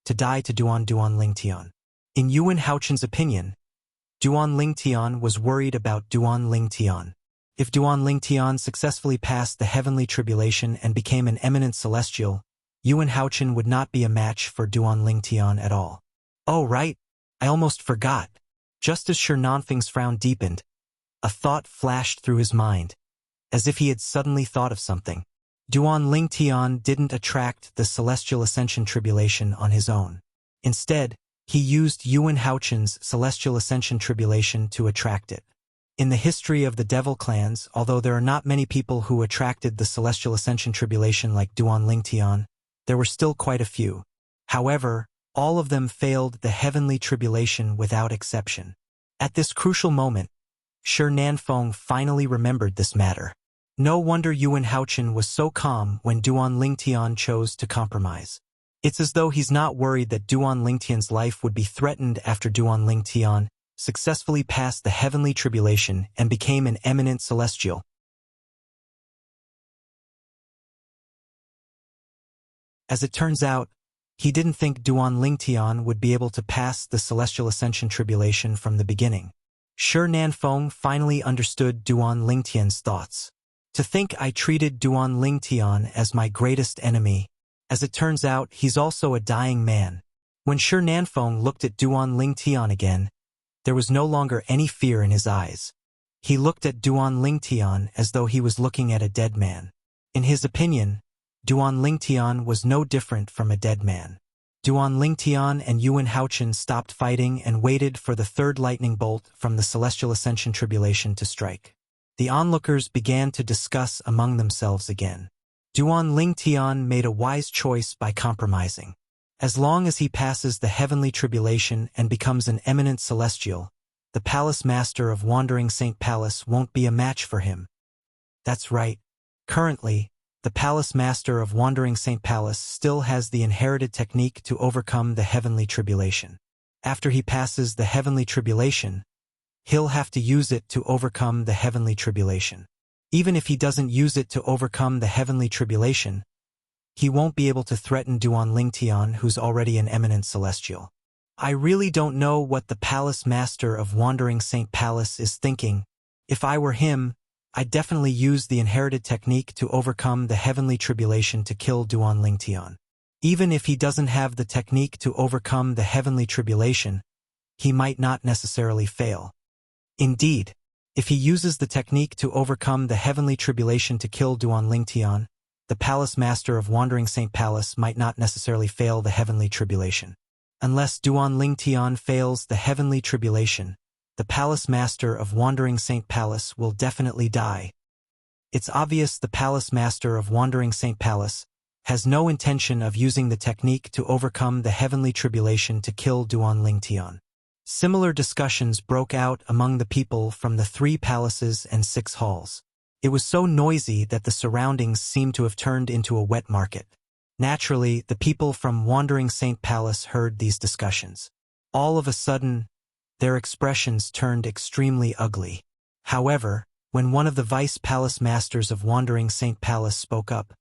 S1: to die to Duan Lingtian. In Yuan Haochen's opinion, Duan Lingtian was worried about Duan Lingtian. If Duan Lingtian successfully passed the heavenly tribulation and became an eminent celestial, Yuan Haochen would not be a match for Duan Lingtian at all. Oh right, I almost forgot. Just as Shiren Feng's frown deepened, a thought flashed through his mind, as if he had suddenly thought of something. Duan Lingtian didn't attract the Celestial Ascension Tribulation on his own. Instead, he used Yuan Haochen's Celestial Ascension Tribulation to attract it. In the history of the Devil clans, although there are not many people who attracted the Celestial Ascension Tribulation like Duan Lingtian, there were still quite a few. However, all of them failed the heavenly tribulation without exception. At this crucial moment, Shiren Feng finally remembered this matter. No wonder Yuan Haochen was so calm when Duan Lingtian chose to compromise. It's as though he's not worried that Duan Lingtian's life would be threatened after Duan Lingtian successfully passed the heavenly tribulation and became an eminent celestial. As it turns out, he didn't think Duan Lingtian would be able to pass the Celestial Ascension Tribulation from the beginning. Shiren Feng finally understood Duan Lingtian's thoughts. To think I treated Duan Lingtian as my greatest enemy. As it turns out, he's also a dying man. When Shiren Feng looked at Duan Lingtian again, there was no longer any fear in his eyes. He looked at Duan Lingtian as though he was looking at a dead man. In his opinion, Duan Lingtian was no different from a dead man. Duan Lingtian and Yuan Haochen stopped fighting and waited for the third lightning bolt from the Celestial Ascension Tribulation to strike. The onlookers began to discuss among themselves again. Duan Lingtian made a wise choice by compromising. As long as he passes the heavenly tribulation and becomes an eminent celestial, the palace master of Wandering Saint Palace won't be a match for him. That's right. Currently, the palace master of Wandering Saint Palace still has the inherited technique to overcome the heavenly tribulation. After he passes the heavenly tribulation, he'll have to use it to overcome the heavenly tribulation. Even if he doesn't use it to overcome the heavenly tribulation, he won't be able to threaten Duan Lingtian, who's already an eminent celestial. I really don't know what the palace master of Wandering Saint Palace is thinking. If I were him, I'd definitely use the inherited technique to overcome the heavenly tribulation to kill Duan Lingtian. Even if he doesn't have the technique to overcome the heavenly tribulation, he might not necessarily fail. Indeed, if he uses the technique to overcome the heavenly tribulation to kill Duan Lingtian, the palace master of Wandering Saint Palace might not necessarily fail the heavenly tribulation. Unless Duan Lingtian fails the heavenly tribulation, the palace master of Wandering Saint Palace will definitely die. It's obvious the palace master of Wandering Saint Palace has no intention of using the technique to overcome the heavenly tribulation to kill Duan Lingtian. Similar discussions broke out among the people from the 3 palaces and 6 halls. It was so noisy that the surroundings seemed to have turned into a wet market. Naturally, the people from Wandering Saint Palace heard these discussions. All of a sudden, their expressions turned extremely ugly. However, when one of the vice palace masters of Wandering Saint Palace spoke up,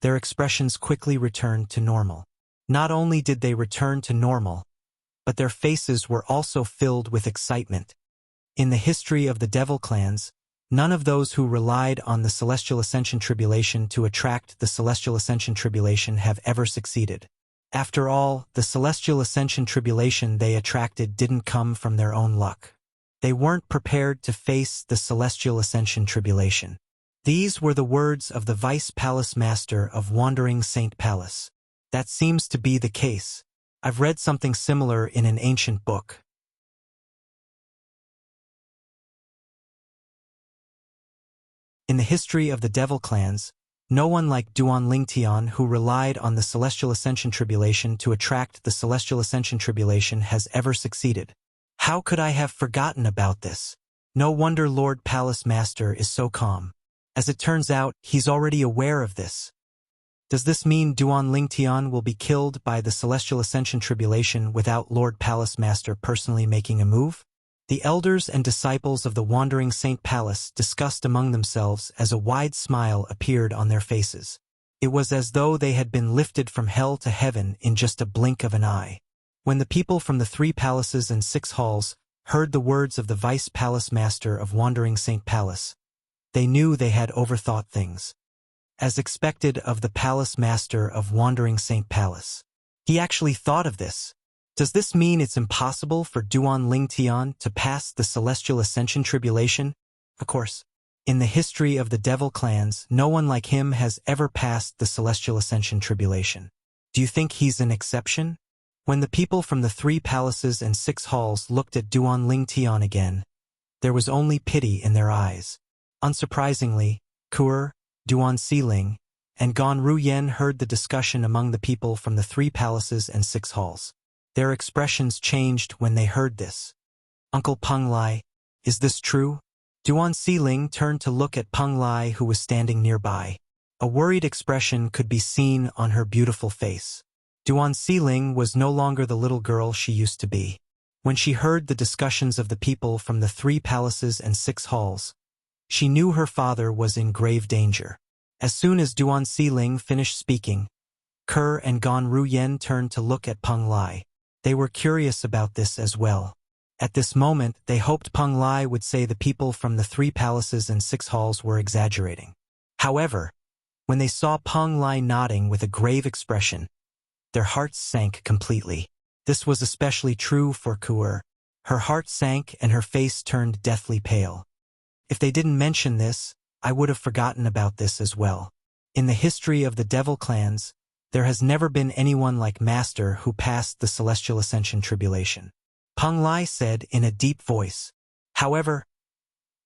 S1: their expressions quickly returned to normal. Not only did they return to normal, but their faces were also filled with excitement. In the history of the Devil clans, none of those who relied on the Celestial Ascension Tribulation to attract the Celestial Ascension Tribulation have ever succeeded. After all, the Celestial Ascension Tribulation they attracted didn't come from their own luck. They weren't prepared to face the Celestial Ascension Tribulation. These were the words of the Vice Palace Master of Wandering Saint Palace. That seems to be the case. I've read something similar in an ancient book. In the history of the Devil clans, no one like Duan Lingtian, who relied on the Celestial Ascension Tribulation to attract the Celestial Ascension Tribulation, has ever succeeded. How could I have forgotten about this? No wonder Lord Palace Master is so calm. As it turns out, he's already aware of this. Does this mean Duan Lingtian will be killed by the Celestial Ascension Tribulation without Lord Palace Master personally making a move? The elders and disciples of the Wandering Saint Palace discussed among themselves as a wide smile appeared on their faces. It was as though they had been lifted from hell to heaven in just a blink of an eye. When the people from the 3 palaces and 6 halls heard the words of the Vice Palace Master of Wandering Saint Palace, they knew they had overthought things. As expected of the Palace Master of Wandering Saint Palace, he actually thought of this. Does this mean it's impossible for Duan Lingtian to pass the Celestial Ascension Tribulation? Of course, in the history of the Devil clans, no one like him has ever passed the Celestial Ascension Tribulation. Do you think he's an exception? When the people from the 3 palaces and 6 halls looked at Duan Lingtian again, there was only pity in their eyes. Unsurprisingly, Kuer, Duan Siling, and Gan Ruyen heard the discussion among the people from the 3 palaces and 6 halls. Their expressions changed when they heard this. Uncle Peng Lai, is this true? Duan Siling turned to look at Peng Lai, who was standing nearby. A worried expression could be seen on her beautiful face. Duan Siling was no longer the little girl she used to be. When she heard the discussions of the people from the 3 palaces and 6 halls, she knew her father was in grave danger. As soon as Duan Siling finished speaking, Kuer and Gan Ruyen turned to look at Peng Lai. They were curious about this as well. At this moment, they hoped Peng Lai would say the people from the 3 palaces and 6 halls were exaggerating. However, when they saw Peng Lai nodding with a grave expression, their hearts sank completely. This was especially true for Kuer. Her heart sank and her face turned deathly pale. If they didn't mention this, I would have forgotten about this as well. In the history of the Devil clans, There has never been anyone like Master who passed the Celestial Ascension tribulation, Peng Lai said in a deep voice. However,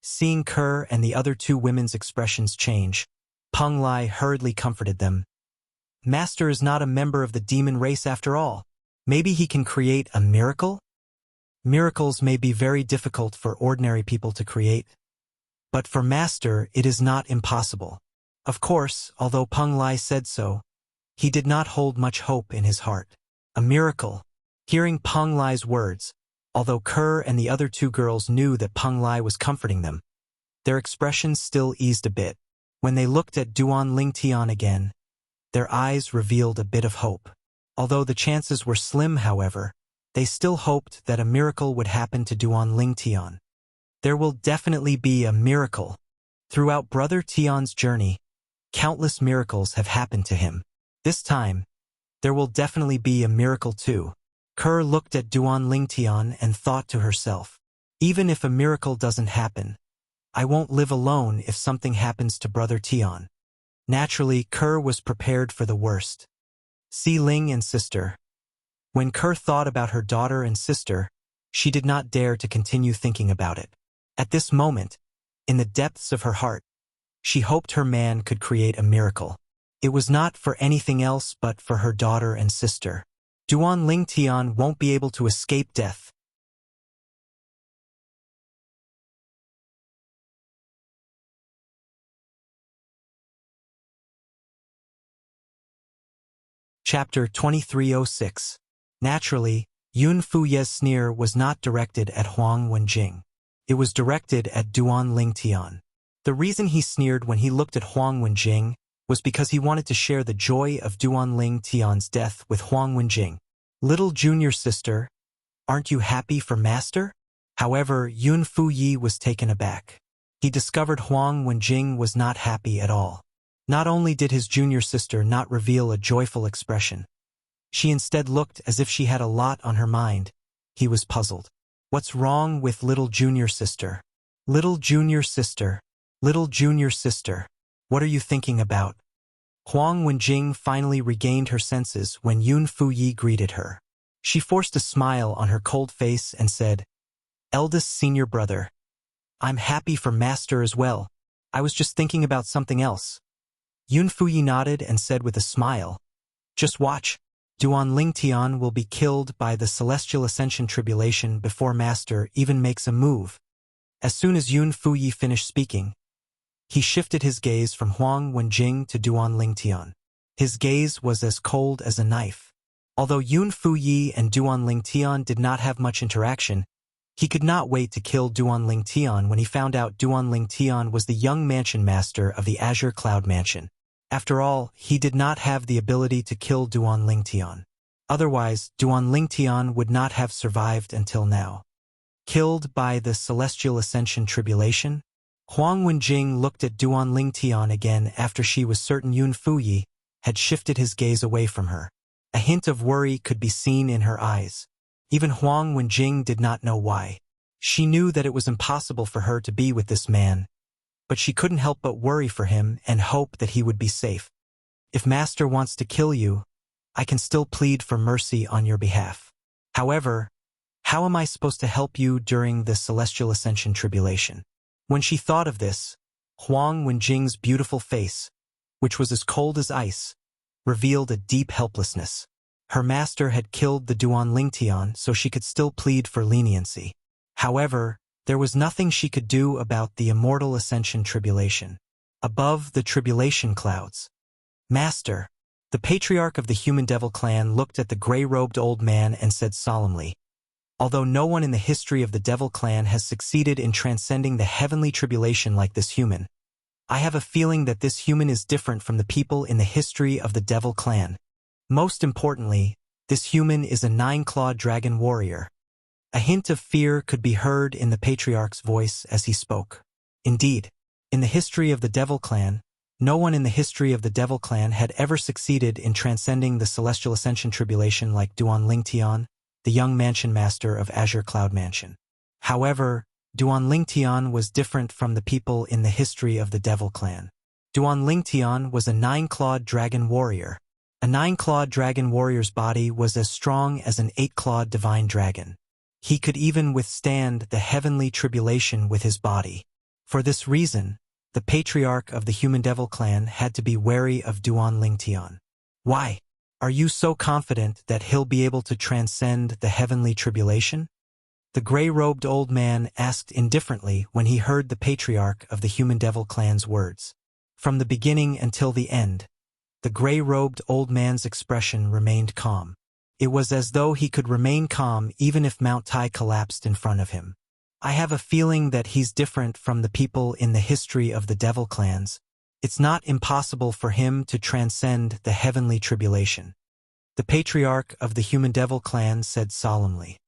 S1: seeing Kerr and the other two women's expressions change, Peng Lai hurriedly comforted them. Master is not a member of the demon race after all. Maybe he can create a miracle? Miracles may be very difficult for ordinary people to create, but for Master it is not impossible. Of course, although Peng Lai said so, he did not hold much hope in his heart. A miracle. Hearing Peng Lai's words, although Kerr and the other two girls knew that Peng Lai was comforting them, their expressions still eased a bit. When they looked at Duan Lingtian again, their eyes revealed a bit of hope. Although the chances were slim, however, they still hoped that a miracle would happen to Duan Lingtian. There will definitely be a miracle. Throughout Brother Tian's journey, countless miracles have happened to him. This time, there will definitely be a miracle too. Kerr looked at Duan Lingtian and thought to herself, even if a miracle doesn't happen, I won't live alone if something happens to Brother Tian. Naturally, Kerr was prepared for the worst. Si Ling and sister. When Kerr thought about her daughter and sister, she did not dare to continue thinking about it. At this moment, in the depths of her heart, she hoped her man could create a miracle. It was not for anything else but for her daughter and sister. Duan Lingtian won't be able to escape death. Chapter 2306. Naturally, Yun Fuye's sneer was not directed at Huang Wenjing. It was directed at Duan Lingtian. The reason he sneered when he looked at Huang Wenjing was because he wanted to share the joy of Duan Lingtian's death with Huang Wenjing. Little junior sister, aren't you happy for Master? However, Yun Fuyi was taken aback. He discovered Huang Wenjing was not happy at all. Not only did his junior sister not reveal a joyful expression, she instead looked as if she had a lot on her mind. He was puzzled. What's wrong with little junior sister? Little junior sister, little junior sister, what are you thinking about? Huang Wenjing finally regained her senses when Yun Fuyi greeted her. She forced a smile on her cold face and said, Eldest senior brother, I'm happy for Master as well. I was just thinking about something else. Yun Fuyi nodded and said with a smile, Just watch. Duan Lingtian will be killed by the Celestial Ascension tribulation before Master even makes a move. As soon as Yun Fuyi finished speaking, he shifted his gaze from Huang Wenjing to Duan Lingtian. His gaze was as cold as a knife. Although Yun Fuyi and Duan Lingtian did not have much interaction, he could not wait to kill Duan Lingtian when he found out Duan Lingtian was the young mansion master of the Azure Cloud Mansion. After all, he did not have the ability to kill Duan Lingtian. Otherwise, Duan Lingtian would not have survived until now. Killed by the Celestial Ascension tribulation? Huang Wenjing looked at Duan Lingtian again after she was certain Yun Fuyi had shifted his gaze away from her. A hint of worry could be seen in her eyes. Even Huang Wenjing did not know why. She knew that it was impossible for her to be with this man, but she couldn't help but worry for him and hope that he would be safe. If Master wants to kill you, I can still plead for mercy on your behalf. However, how am I supposed to help you during the Celestial Ascension tribulation? When she thought of this, Huang Wenjing's beautiful face, which was as cold as ice, revealed a deep helplessness. Her master had killed the Duan Lingtian, so she could still plead for leniency. However, there was nothing she could do about the immortal ascension tribulation. Above the tribulation clouds, Master, the patriarch of the human devil clan, looked at the gray-robed old man and said solemnly, Although no one in the history of the devil clan has succeeded in transcending the heavenly tribulation like this human, I have a feeling that this human is different from the people in the history of the devil clan. Most importantly, this human is a nine-clawed dragon warrior. A hint of fear could be heard in the patriarch's voice as he spoke. Indeed, in the history of the devil clan, no one in the history of the devil clan had ever succeeded in transcending the celestial ascension tribulation like Duan Lingtian, the young mansion master of Azure Cloud Mansion. However, Duan Lingtian was different from the people in the history of the devil clan. Duan Lingtian was a nine-clawed dragon warrior. A 9-clawed dragon warrior's body was as strong as an 8-clawed divine dragon. He could even withstand the heavenly tribulation with his body. For this reason, the patriarch of the Human Devil clan had to be wary of Duan Lingtian. Why? Are you so confident that he'll be able to transcend the heavenly tribulation? The gray-robed old man asked indifferently when he heard the patriarch of the Human Devil clan's words. From the beginning until the end, the gray-robed old man's expression remained calm. It was as though he could remain calm even if Mount Tai collapsed in front of him. I have a feeling that he's different from the people in the history of the devil clans. It's not impossible for him to transcend the heavenly tribulation. The patriarch of the Human Devil clan said solemnly.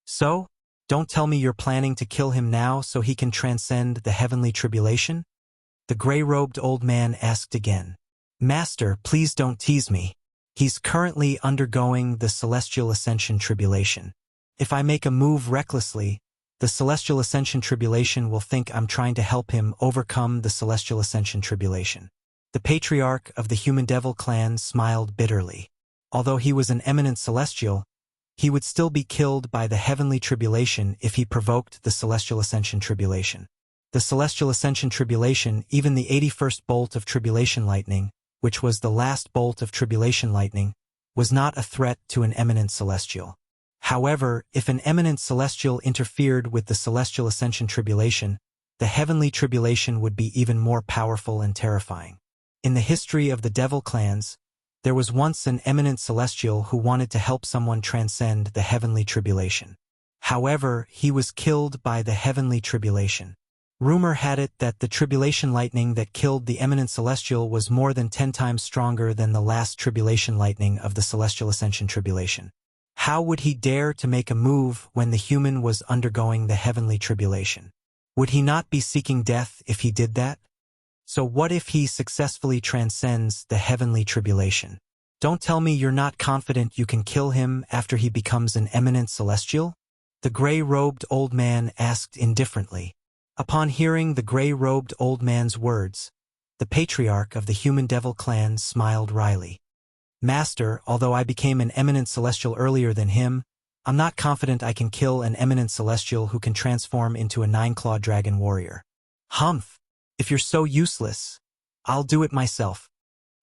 S1: So, don't tell me you're planning to kill him now so he can transcend the heavenly tribulation? The gray-robed old man asked again. Master, please don't tease me. He's currently undergoing the Celestial Ascension Tribulation. If I make a move recklessly, the Celestial Ascension Tribulation will think I'm trying to help him overcome the Celestial Ascension Tribulation. The patriarch of the Human Devil clan smiled bitterly. Although he was an eminent celestial, he would still be killed by the heavenly tribulation if he provoked the Celestial Ascension Tribulation. The Celestial Ascension Tribulation, even the 81st bolt of tribulation lightning, which was the last bolt of tribulation lightning, was not a threat to an eminent celestial. However, if an eminent celestial interfered with the Celestial Ascension Tribulation, the heavenly tribulation would be even more powerful and terrifying. In the history of the devil clans, there was once an eminent celestial who wanted to help someone transcend the heavenly tribulation. However, he was killed by the heavenly tribulation. Rumor had it that the tribulation lightning that killed the eminent celestial was more than 10 times stronger than the last tribulation lightning of the Celestial Ascension Tribulation. How would he dare to make a move when the human was undergoing the heavenly tribulation? Would he not be seeking death if he did that? So what if he successfully transcends the heavenly tribulation? Don't tell me you're not confident you can kill him after he becomes an eminent celestial? The gray-robed old man asked indifferently. Upon hearing the gray-robed old man's words, the patriarch of the Human Devil clan smiled wryly. Master, although I became an eminent celestial earlier than him, I'm not confident I can kill an eminent celestial who can transform into a 9-clawed dragon warrior. Humph! If you're so useless, I'll do it myself.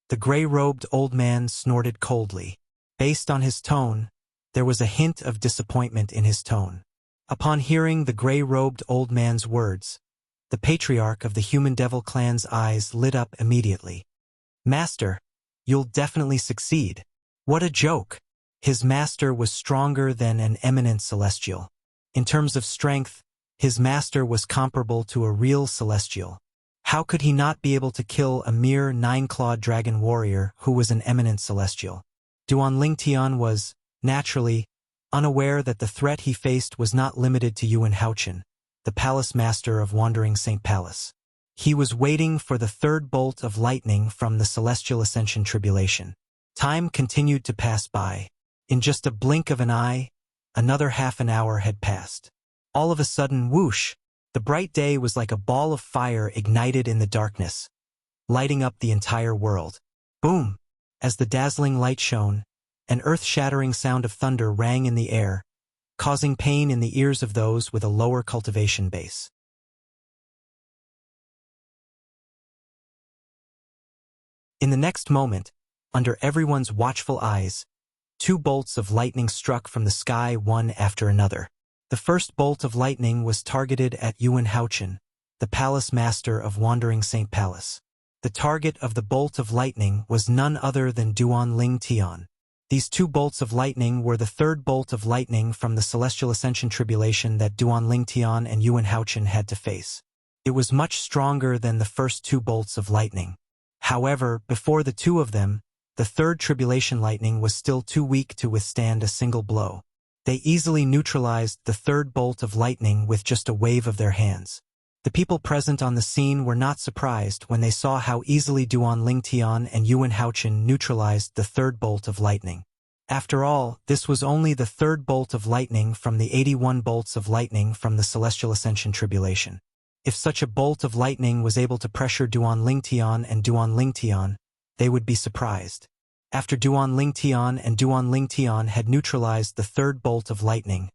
S1: The gray-robed old man snorted coldly. Based on his tone, there was a hint of disappointment in his tone. Upon hearing the gray-robed old man's words, the patriarch of the Human Devil clan's eyes lit up immediately. Master, you'll definitely succeed. What a joke! His master was stronger than an eminent celestial. In terms of strength, his master was comparable to a real celestial. How could he not be able to kill a mere 9-clawed dragon warrior who was an eminent celestial? Duan Lingtian was, naturally, unaware that the threat he faced was not limited to Yuan Haochen, the palace master of Wandering St. Palace. He was waiting for the third bolt of lightning from the Celestial Ascension Tribulation. Time continued to pass by. In just a blink of an eye, another half an hour had passed. All of a sudden, whoosh! The bright day was like a ball of fire ignited in the darkness, lighting up the entire world. Boom! As the dazzling light shone, an earth-shattering sound of thunder rang in the air, causing pain in the ears of those with a lower cultivation base. In the next moment, under everyone's watchful eyes, 2 bolts of lightning struck from the sky one after another. The first bolt of lightning was targeted at Yuan Haochen, the palace master of Wandering St. Palace. The target of the bolt of lightning was none other than Duan Lingtian. These 2 bolts of lightning were the third bolt of lightning from the Celestial Ascension Tribulation that Duan Lingtian and Yuan Haochen had to face. It was much stronger than the first 2 bolts of lightning. However, before the 2 of them, the third tribulation lightning was still too weak to withstand a single blow. They easily neutralized the third bolt of lightning with just a wave of their hands. The people present on the scene were not surprised when they saw how easily Duan Lingtian and Yuan Haochen neutralized the third bolt of lightning. After all, this was only the third bolt of lightning from the 81 bolts of lightning from the Celestial Ascension Tribulation. If such a bolt of lightning was able to pressure Duan Lingtian and Duan Lingtian, they would be surprised. After Duan Lingtian and Duan Lingtian had neutralized the third bolt of lightning,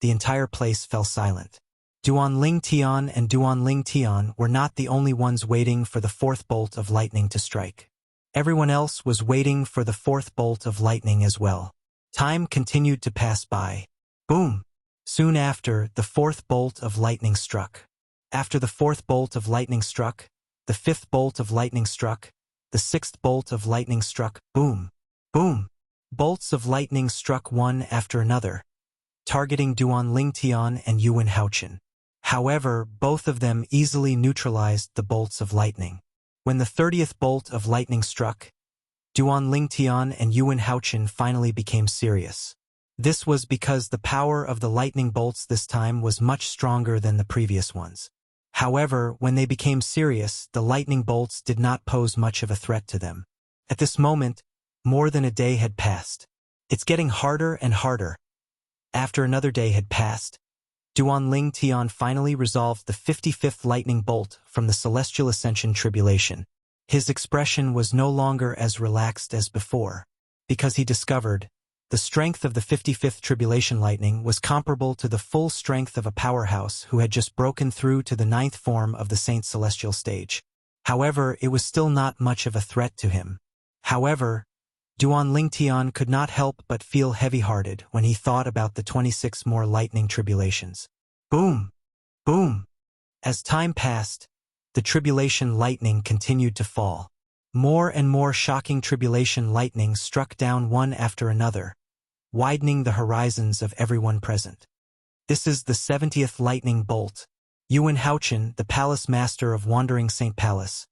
S1: the entire place fell silent. Duan Lingtian and Duan Lingtian were not the only ones waiting for the fourth bolt of lightning to strike. Everyone else was waiting for the fourth bolt of lightning as well. Time continued to pass by. Boom! Soon after, the fourth bolt of lightning struck. After the fourth bolt of lightning struck, the fifth bolt of lightning struck, the sixth bolt of lightning struck. Boom! Boom! Bolts of lightning struck one after another, targeting Duan Lingtian and Yuan Haochen. However, both of them easily neutralized the bolts of lightning. When the 30th bolt of lightning struck, Duan Lingtian and Yuan Haochen finally became serious. This was because the power of the lightning bolts this time was much stronger than the previous ones. However, when they became serious, the lightning bolts did not pose much of a threat to them. At this moment, more than a day had passed. It's getting harder and harder. After another day had passed, Duan Lingtian finally resolved the 55th lightning bolt from the Celestial Ascension Tribulation. His expression was no longer as relaxed as before, because he discovered the strength of the 55th Tribulation lightning was comparable to the full strength of a powerhouse who had just broken through to the 9th form of the Saint Celestial stage. However, it was still not much of a threat to him. However, Duan Lingtian could not help but feel heavy-hearted when he thought about the 26 more lightning tribulations. Boom! Boom! As time passed, the tribulation lightning continued to fall. More and more shocking tribulation lightning struck down one after another, widening the horizons of everyone present. This is the 70th lightning bolt. Yuan Haochen, the palace master of Wandering Saint Palace,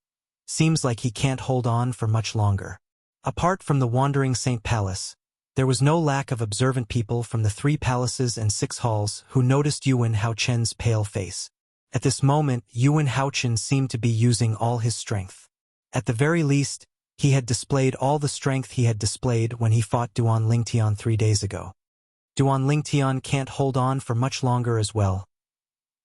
S1: seems like he can't hold on for much longer. Apart from the Wandering Saint Palace, there was no lack of observant people from the 3 palaces and 6 halls who noticed Yuan Haochen's pale face. At this moment, Yuan Haochen seemed to be using all his strength. At the very least, he had displayed all the strength he had displayed when he fought Duan Lingtian 3 days ago. Duan Lingtian can't hold on for much longer as well.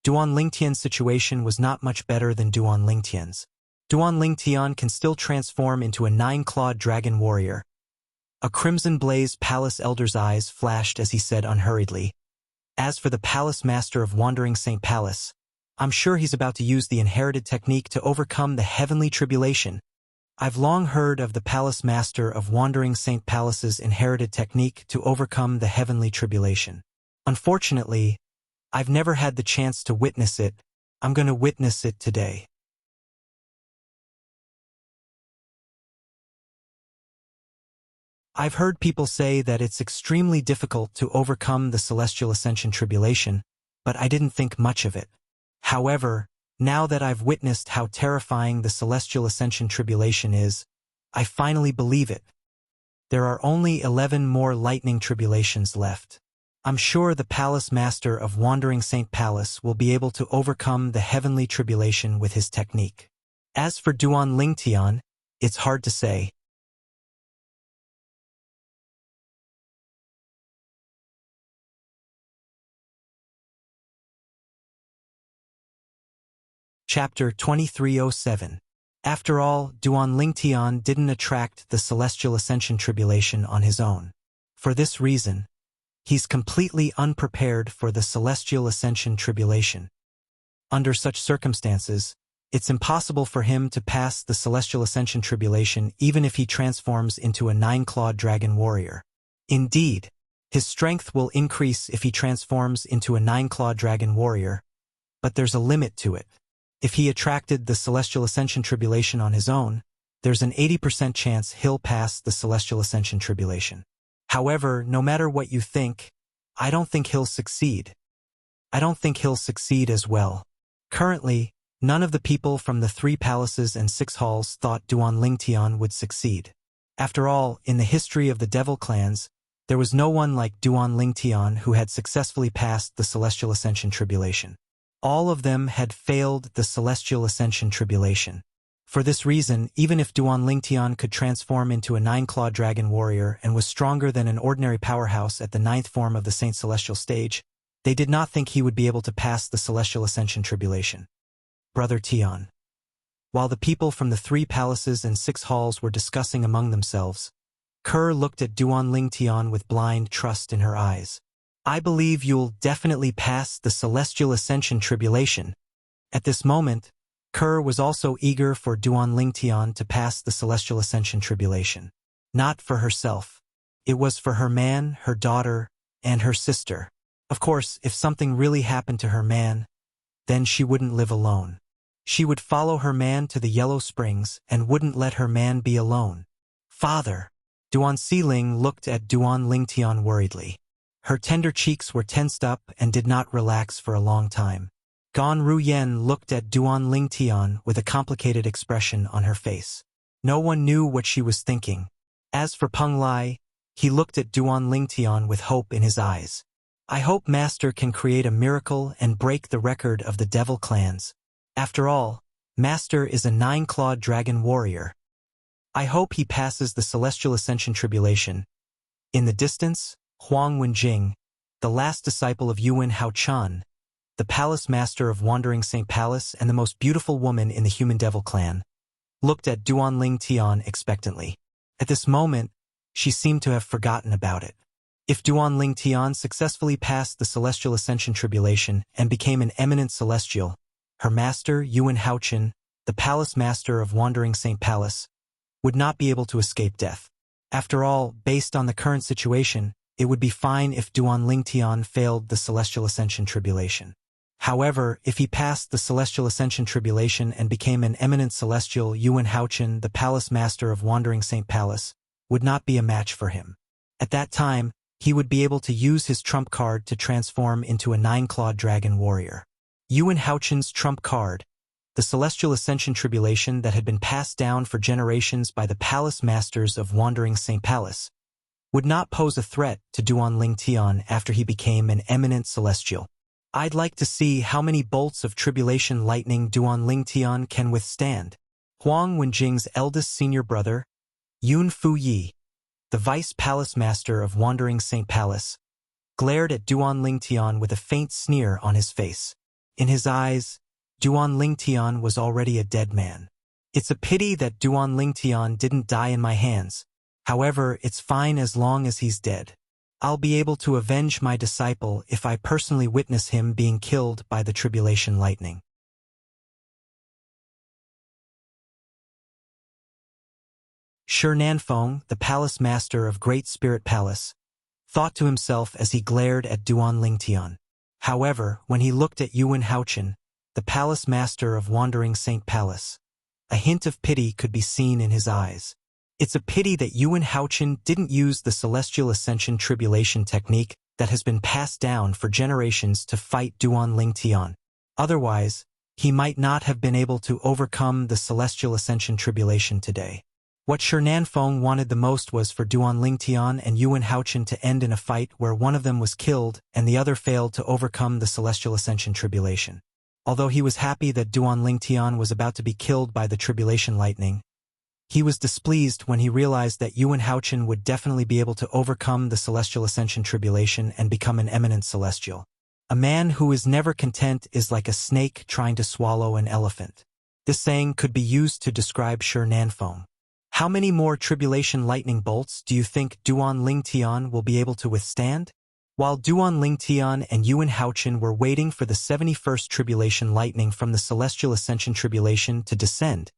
S1: Duan Lingtian's situation was not much better than Duan Lingtian's. Duan Lingtian can still transform into a 9-clawed dragon warrior. A crimson blaze palace elder's eyes flashed as he said unhurriedly, "As for the palace master of Wandering Saint Palace, I'm sure he's about to use the inherited technique to overcome the heavenly tribulation. I've long heard of the palace master of Wandering Saint Palace's inherited technique to overcome the heavenly tribulation. Unfortunately, I've never had the chance to witness it. I'm going to witness it today." I've heard people say that it's extremely difficult to overcome the Celestial Ascension Tribulation, but I didn't think much of it. However, now that I've witnessed how terrifying the Celestial Ascension Tribulation is, I finally believe it. There are only 11 more lightning tribulations left. I'm sure the Palace Master of Wandering Saint Palace will be able to overcome the heavenly tribulation with his technique. As for Duan Lingtian, it's hard to say. Chapter 2307. After all, Duan Lingtian didn't attract the Celestial Ascension Tribulation on his own. For this reason, he's completely unprepared for the Celestial Ascension Tribulation. Under such circumstances, it's impossible for him to pass the Celestial Ascension Tribulation even if he transforms into a 9-clawed dragon warrior. Indeed, his strength will increase if he transforms into a 9-clawed dragon warrior, but there's a limit to it. If he attracted the Celestial Ascension Tribulation on his own, there's an 80% chance he'll pass the Celestial Ascension Tribulation. However, no matter what you think, I don't think he'll succeed. I don't think he'll succeed as well. Currently, none of the people from the 3 palaces and 6 halls thought Duan Lingtian would succeed. After all, in the history of the Devil clans, there was no one like Duan Lingtian who had successfully passed the Celestial Ascension Tribulation. All of them had failed the Celestial Ascension Tribulation. For this reason, even if Duan Lingtian could transform into a 9-clawed dragon warrior and was stronger than an ordinary powerhouse at the 9th form of the Saint Celestial stage, they did not think he would be able to pass the Celestial Ascension Tribulation. Brother Tian. While the people from the 3 palaces and 6 halls were discussing among themselves, Kerr looked at Duanling Tian with blind trust in her eyes. I believe you'll definitely pass the Celestial Ascension Tribulation. At this moment, Kerr was also eager for Duanling Tian to pass the Celestial Ascension Tribulation. Not for herself. It was for her man, her daughter, and her sister. Of course, if something really happened to her man, then she wouldn't live alone. She would follow her man to the Yellow Springs and wouldn't let her man be alone. Father! Duan Siling looked at Duanling Tian worriedly. Her tender cheeks were tensed up and did not relax for a long time. Gan Ruyen looked at Duanling Tian with a complicated expression on her face. No one knew what she was thinking. As for Peng Lai, he looked at Duanling Tian with hope in his eyes. I hope Master can create a miracle and break the record of the devil clans. After all, Master is a 9-clawed dragon warrior. I hope he passes the Celestial Ascension Tribulation. In the distance, Huang Wenjing, the last disciple of Yuan Haochan, the palace master of Wandering St. Palace and the most beautiful woman in the Human Devil clan, looked at Duanling Tian expectantly. At this moment, she seemed to have forgotten about it. If Duanling Tian successfully passed the Celestial Ascension Tribulation and became an eminent celestial, her master, Yuan Haochan, the palace master of Wandering St. Palace, would not be able to escape death. After all, based on the current situation, it would be fine if Duanling Tian failed the Celestial Ascension Tribulation. However, if he passed the Celestial Ascension Tribulation and became an eminent celestial, Yuan Haochan, the palace master of Wandering St. Palace, would not be a match for him. At that time, he would be able to use his trump card to transform into a 9-clawed dragon warrior. Yuan Haochan's trump card, the Celestial Ascension Tribulation that had been passed down for generations by the palace masters of Wandering St. Palace, would not pose a threat to Duanling Tian after he became an eminent celestial. I'd like to see how many bolts of tribulation lightning Duanling Tian can withstand. Huang Wenjing's eldest senior brother, Yun Fuyi, the vice palace master of Wandering St. Palace, glared at Duanling Tian with a faint sneer on his face. In his eyes, Duanling Tian was already a dead man. It's a pity that Duanling Tian didn't die in my hands. However, it's fine as long as he's dead. I'll be able to avenge my disciple if I personally witness him being killed by the tribulation lightning. Shi Nanfeng, the palace master of Great Spirit Palace, thought to himself as he glared at Duanling Tian. However, when he looked at Yuan Haochan, the palace master of Wandering St. Palace, a hint of pity could be seen in his eyes. It's a pity that Yuan Haochan didn't use the Celestial Ascension Tribulation technique that has been passed down for generations to fight Duanling Tian. Otherwise, he might not have been able to overcome the Celestial Ascension Tribulation today. What Shi Nanfeng wanted the most was for Duanling Tian and Yuan Haochan to end in a fight where one of them was killed and the other failed to overcome the Celestial Ascension Tribulation. Although he was happy that Duanling Tian was about to be killed by the Tribulation Lightning, he was displeased when he realized that Yuan Haochan would definitely be able to overcome the Celestial Ascension Tribulation and become an eminent celestial. A man who is never content is like a snake trying to swallow an elephant. This saying could be used to describe Shi Nanfeng. How many more tribulation lightning bolts do you think Duanling Tian will be able to withstand? While Duanling Tian and Yuan Haochan were waiting for the 71st tribulation lightning from the Celestial Ascension Tribulation to descend,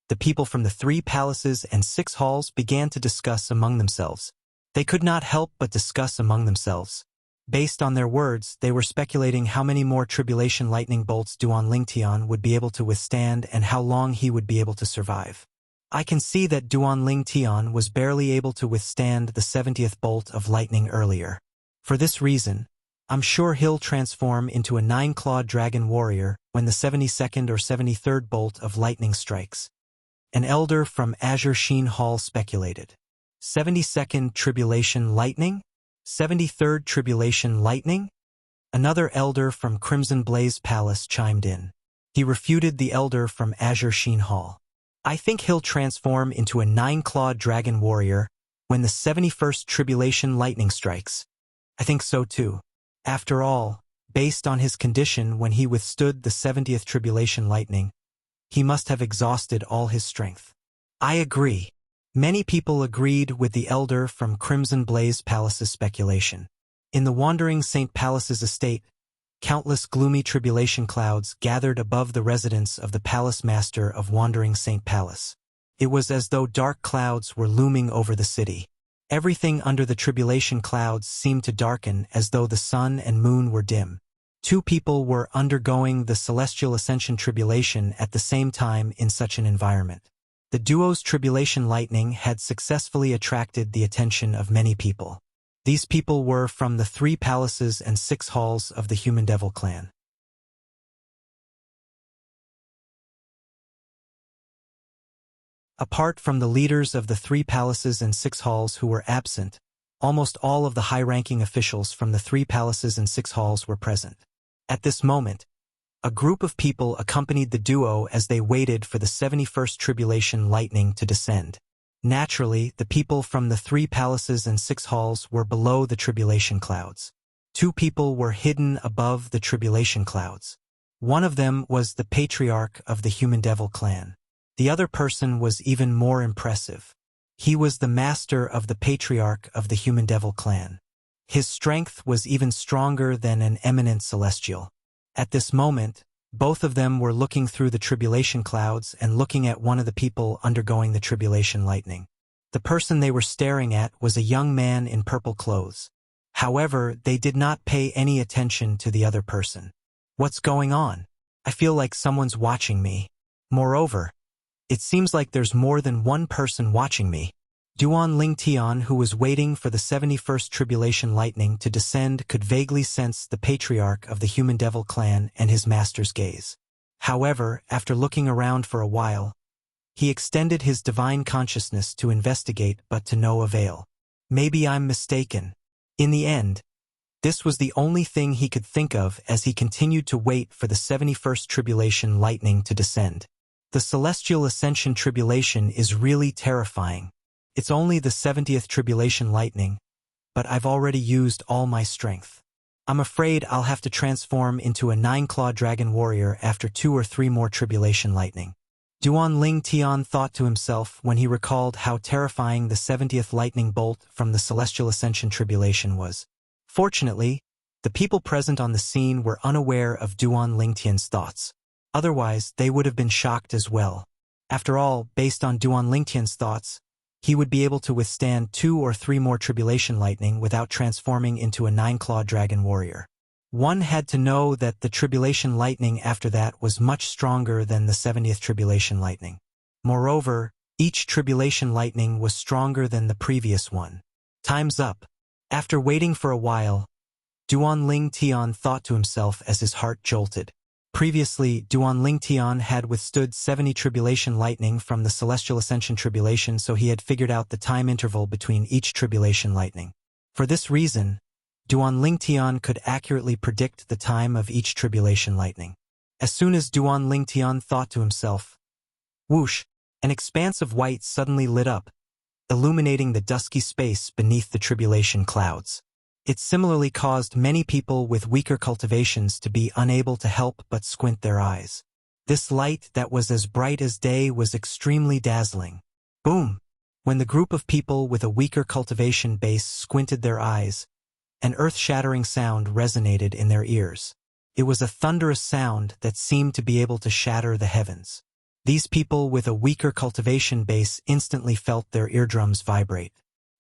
S1: the people from the 3 palaces and 6 halls began to discuss among themselves. They could not help but discuss among themselves. Based on their words, they were speculating how many more tribulation lightning bolts Duanling Tian would be able to withstand and how long he would be able to survive. I can see that Duanling Tian was barely able to withstand the 70th bolt of lightning earlier. For this reason, I'm sure he'll transform into a 9-clawed dragon warrior when the 72nd or 73rd bolt of lightning strikes. An elder from Azure Sheen Hall speculated. 72nd Tribulation Lightning? 73rd Tribulation Lightning? Another elder from Crimson Blaze Palace chimed in. He refuted the elder from Azure Sheen Hall. I think he'll transform into a 9-clawed dragon warrior when the 71st Tribulation Lightning strikes. I think so too. After all, based on his condition when he withstood the 70th tribulation lightning, he must have exhausted all his strength. I agree. Many people agreed with the elder from Crimson Blaze Palace's speculation. In the wandering St. Palace's estate, countless gloomy tribulation clouds gathered above the residence of the palace master of Wandering St. Palace. It was as though dark clouds were looming over the city. Everything under the tribulation clouds seemed to darken as though the sun and moon were dim. Two people were undergoing the celestial ascension tribulation at the same time in such an environment. The duo's tribulation lightning had successfully attracted the attention of many people. These people were from the 3 palaces and 6 halls of the Human Devil clan. Apart from the leaders of the 3 palaces and 6 halls who were absent, almost all of the high-ranking officials from the 3 palaces and 6 halls were present. At this moment, a group of people accompanied the duo as they waited for the 71st tribulation lightning to descend. Naturally, the people from the 3 palaces and 6 halls were below the tribulation clouds. 2 people were hidden above the tribulation clouds. One of them was the patriarch of the Human Devil clan. The other person was even more impressive. He was the master of the patriarch of the Human Devil clan. His strength was even stronger than an eminent celestial. At this moment, both of them were looking through the tribulation clouds and looking at one of the people undergoing the tribulation lightning. The person they were staring at was a young man in purple clothes. However, they did not pay any attention to the other person. What's going on? I feel like someone's watching me. Moreover, it seems like there's more than one person watching me. Duan Lingtian, who was waiting for the 71st tribulation lightning to descend, could vaguely sense the patriarch of the Human Devil clan and his master's gaze. However, after looking around for a while, he extended his divine consciousness to investigate, but to no avail. Maybe I'm mistaken. In the end, this was the only thing he could think of as he continued to wait for the 71st tribulation lightning to descend. The celestial ascension tribulation is really terrifying. It's only the 70th tribulation lightning, but I've already used all my strength. I'm afraid I'll have to transform into a 9-clawed dragon warrior after 2 or 3 more tribulation lightning. Duan Lingtian thought to himself when he recalled how terrifying the 70th lightning bolt from the celestial ascension tribulation was. Fortunately, the people present on the scene were unaware of Duan Lingtian's thoughts. Otherwise, they would have been shocked as well. After all, based on Duan Lingtian's thoughts, he would be able to withstand 2 or 3 more tribulation lightning without transforming into a 9-clawed dragon warrior. One had to know that the tribulation lightning after that was much stronger than the 70th tribulation lightning. Moreover, each tribulation lightning was stronger than the previous one. Time's up. After waiting for a while, Duan Lingtian thought to himself as his heart jolted. Previously, Duan Lingtian had withstood 70 tribulation lightning from the celestial ascension tribulation, so he had figured out the time interval between each tribulation lightning. For this reason, Duan Lingtian could accurately predict the time of each tribulation lightning. As soon as Duan Lingtian thought to himself, whoosh, an expanse of white suddenly lit up, illuminating the dusky space beneath the tribulation clouds. It similarly caused many people with weaker cultivations to be unable to help but squint their eyes. This light that was as bright as day was extremely dazzling. Boom! When the group of people with a weaker cultivation base squinted their eyes, an earth-shattering sound resonated in their ears. It was a thunderous sound that seemed to be able to shatter the heavens. These people with a weaker cultivation base instantly felt their eardrums vibrate.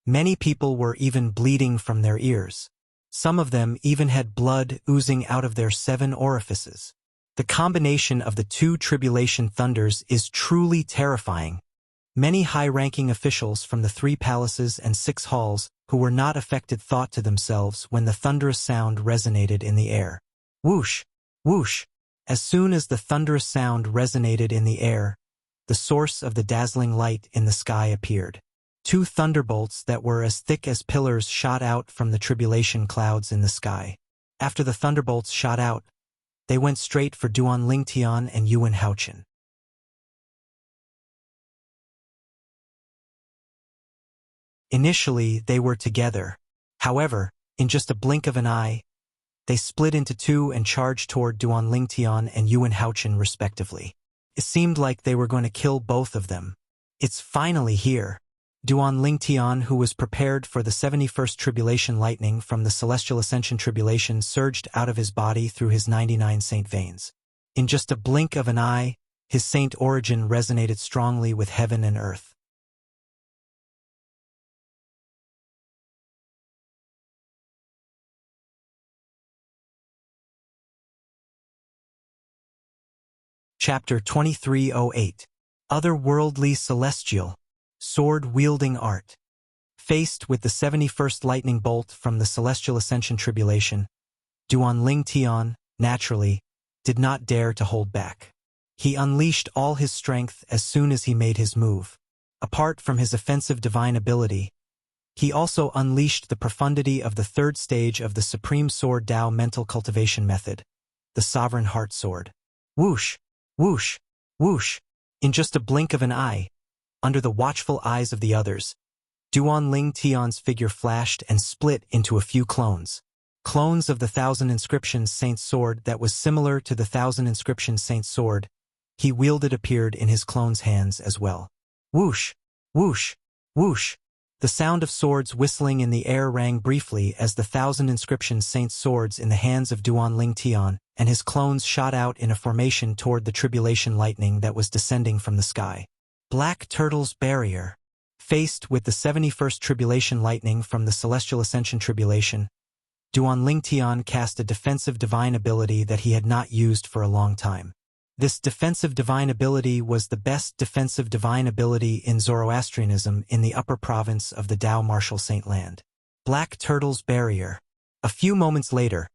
S1: Many people were even bleeding from their ears. Some of them even had blood oozing out of their 7 orifices. The combination of the 2 tribulation thunders is truly terrifying. Many high-ranking officials from the 3 palaces and 6 halls who were not affected thought to themselves when the thunderous sound resonated in the air. Whoosh! Whoosh! As soon as the thunderous sound resonated in the air, the source of the dazzling light in the sky appeared. 2 thunderbolts that were as thick as pillars shot out from the tribulation clouds in the sky. After the thunderbolts shot out, they went straight for Duan Lingtian and Yuan Haochen. Initially, they were together. However, in just a blink of an eye, They split into two and charged toward Duan Lingtian and Yuan Haochen respectively. It seemed like they were going to kill both of them. It's finally here. Duan Lingtian, who was prepared for the 71st tribulation lightning from the celestial ascension tribulation, surged out of his body through his 99 saint veins. In just a blink of an eye, his saint origin resonated strongly with heaven and earth. Chapter 2308. Otherworldly Celestial. Sword-wielding art. Faced with the 71st lightning bolt from the celestial ascension tribulation, Duan Lingtian, naturally, did not dare to hold back. He unleashed all his strength as soon as he made his move. Apart from his offensive divine ability, he also unleashed the profundity of the third stage of the Supreme Sword Tao mental cultivation method, the Sovereign Heart Sword. Whoosh! Whoosh! Whoosh! In just a blink of an eye, under the watchful eyes of the others, Duan Lingtian's figure flashed and split into a few clones. Clones of the Thousand Inscriptions Saint's sword that was similar to the Thousand Inscriptions Saint's sword he wielded appeared in his clone's hands as well. Whoosh! Whoosh! Whoosh! The sound of swords whistling in the air rang briefly as the Thousand Inscriptions Saint's swords in the hands of Duan Lingtian and his clones shot out in a formation toward the tribulation lightning that was descending from the sky. Black Turtle's Barrier. Faced with the 71st tribulation lightning from the celestial ascension tribulation, Duan Lingtian cast a defensive divine ability that he had not used for a long time. This defensive divine ability was the best defensive divine ability in Zoroastrianism in the upper province of the Tao Martial Saint Land. Black Turtle's Barrier. A few moments later,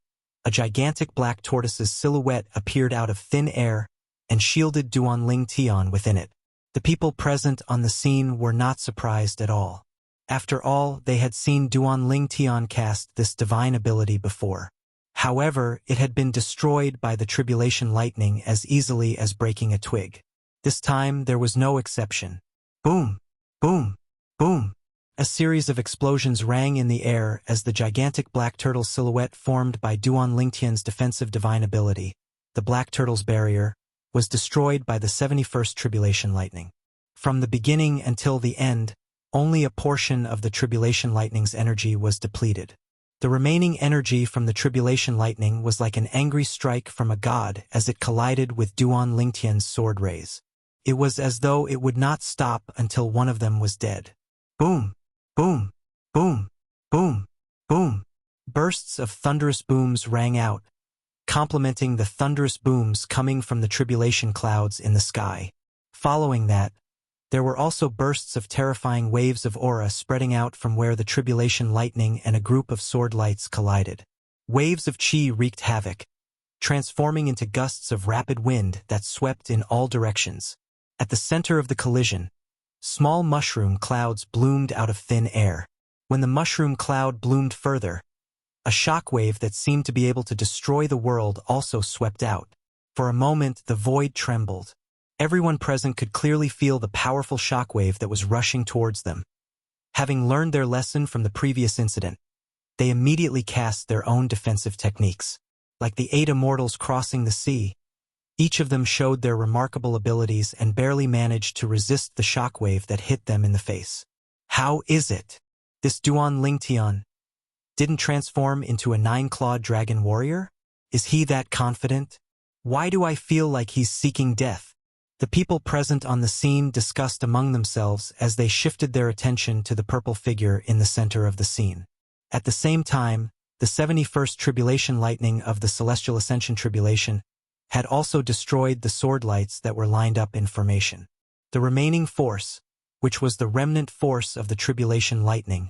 S1: a gigantic black tortoise's silhouette appeared out of thin air and shielded Duan Lingtian within it. The people present on the scene were not surprised at all. After all, they had seen Duan Lingtian cast this divine ability before. However, it had been destroyed by the tribulation lightning as easily as breaking a twig. This time, there was no exception. Boom! Boom! Boom! A series of explosions rang in the air as the gigantic black turtle silhouette formed by Duan Lingtian's defensive divine ability, the Black Turtle's Barrier, was destroyed by the 71st tribulation lightning. From the beginning until the end, only a portion of the tribulation lightning's energy was depleted. The remaining energy from the tribulation lightning was like an angry strike from a god as it collided with Duan Lingtian's sword rays. It was as though it would not stop until one of them was dead. Boom! Boom! Boom! Boom! Boom! Bursts of thunderous booms rang out, complementing the thunderous booms coming from the tribulation clouds in the sky. Following that, there were also bursts of terrifying waves of aura spreading out from where the tribulation lightning and a group of sword lights collided. Waves of chi wreaked havoc, transforming into gusts of rapid wind that swept in all directions. At the center of the collision, small mushroom clouds bloomed out of thin air. When the mushroom cloud bloomed further, a shockwave that seemed to be able to destroy the world also swept out. For a moment, the void trembled. Everyone present could clearly feel the powerful shockwave that was rushing towards them. Having learned their lesson from the previous incident, they immediately cast their own defensive techniques. Like the 8 immortals crossing the sea, each of them showed their remarkable abilities and barely managed to resist the shockwave that hit them in the face. How is it? This Duan Lingtian didn't transform into a 9-clawed dragon warrior? Is he that confident? Why do I feel like he's seeking death? The people present on the scene discussed among themselves as they shifted their attention to the purple figure in the center of the scene. At the same time, the 71st tribulation lightning of the celestial ascension tribulation had also destroyed the sword lights that were lined up in formation. The remaining force, which was the remnant force of the tribulation lightning,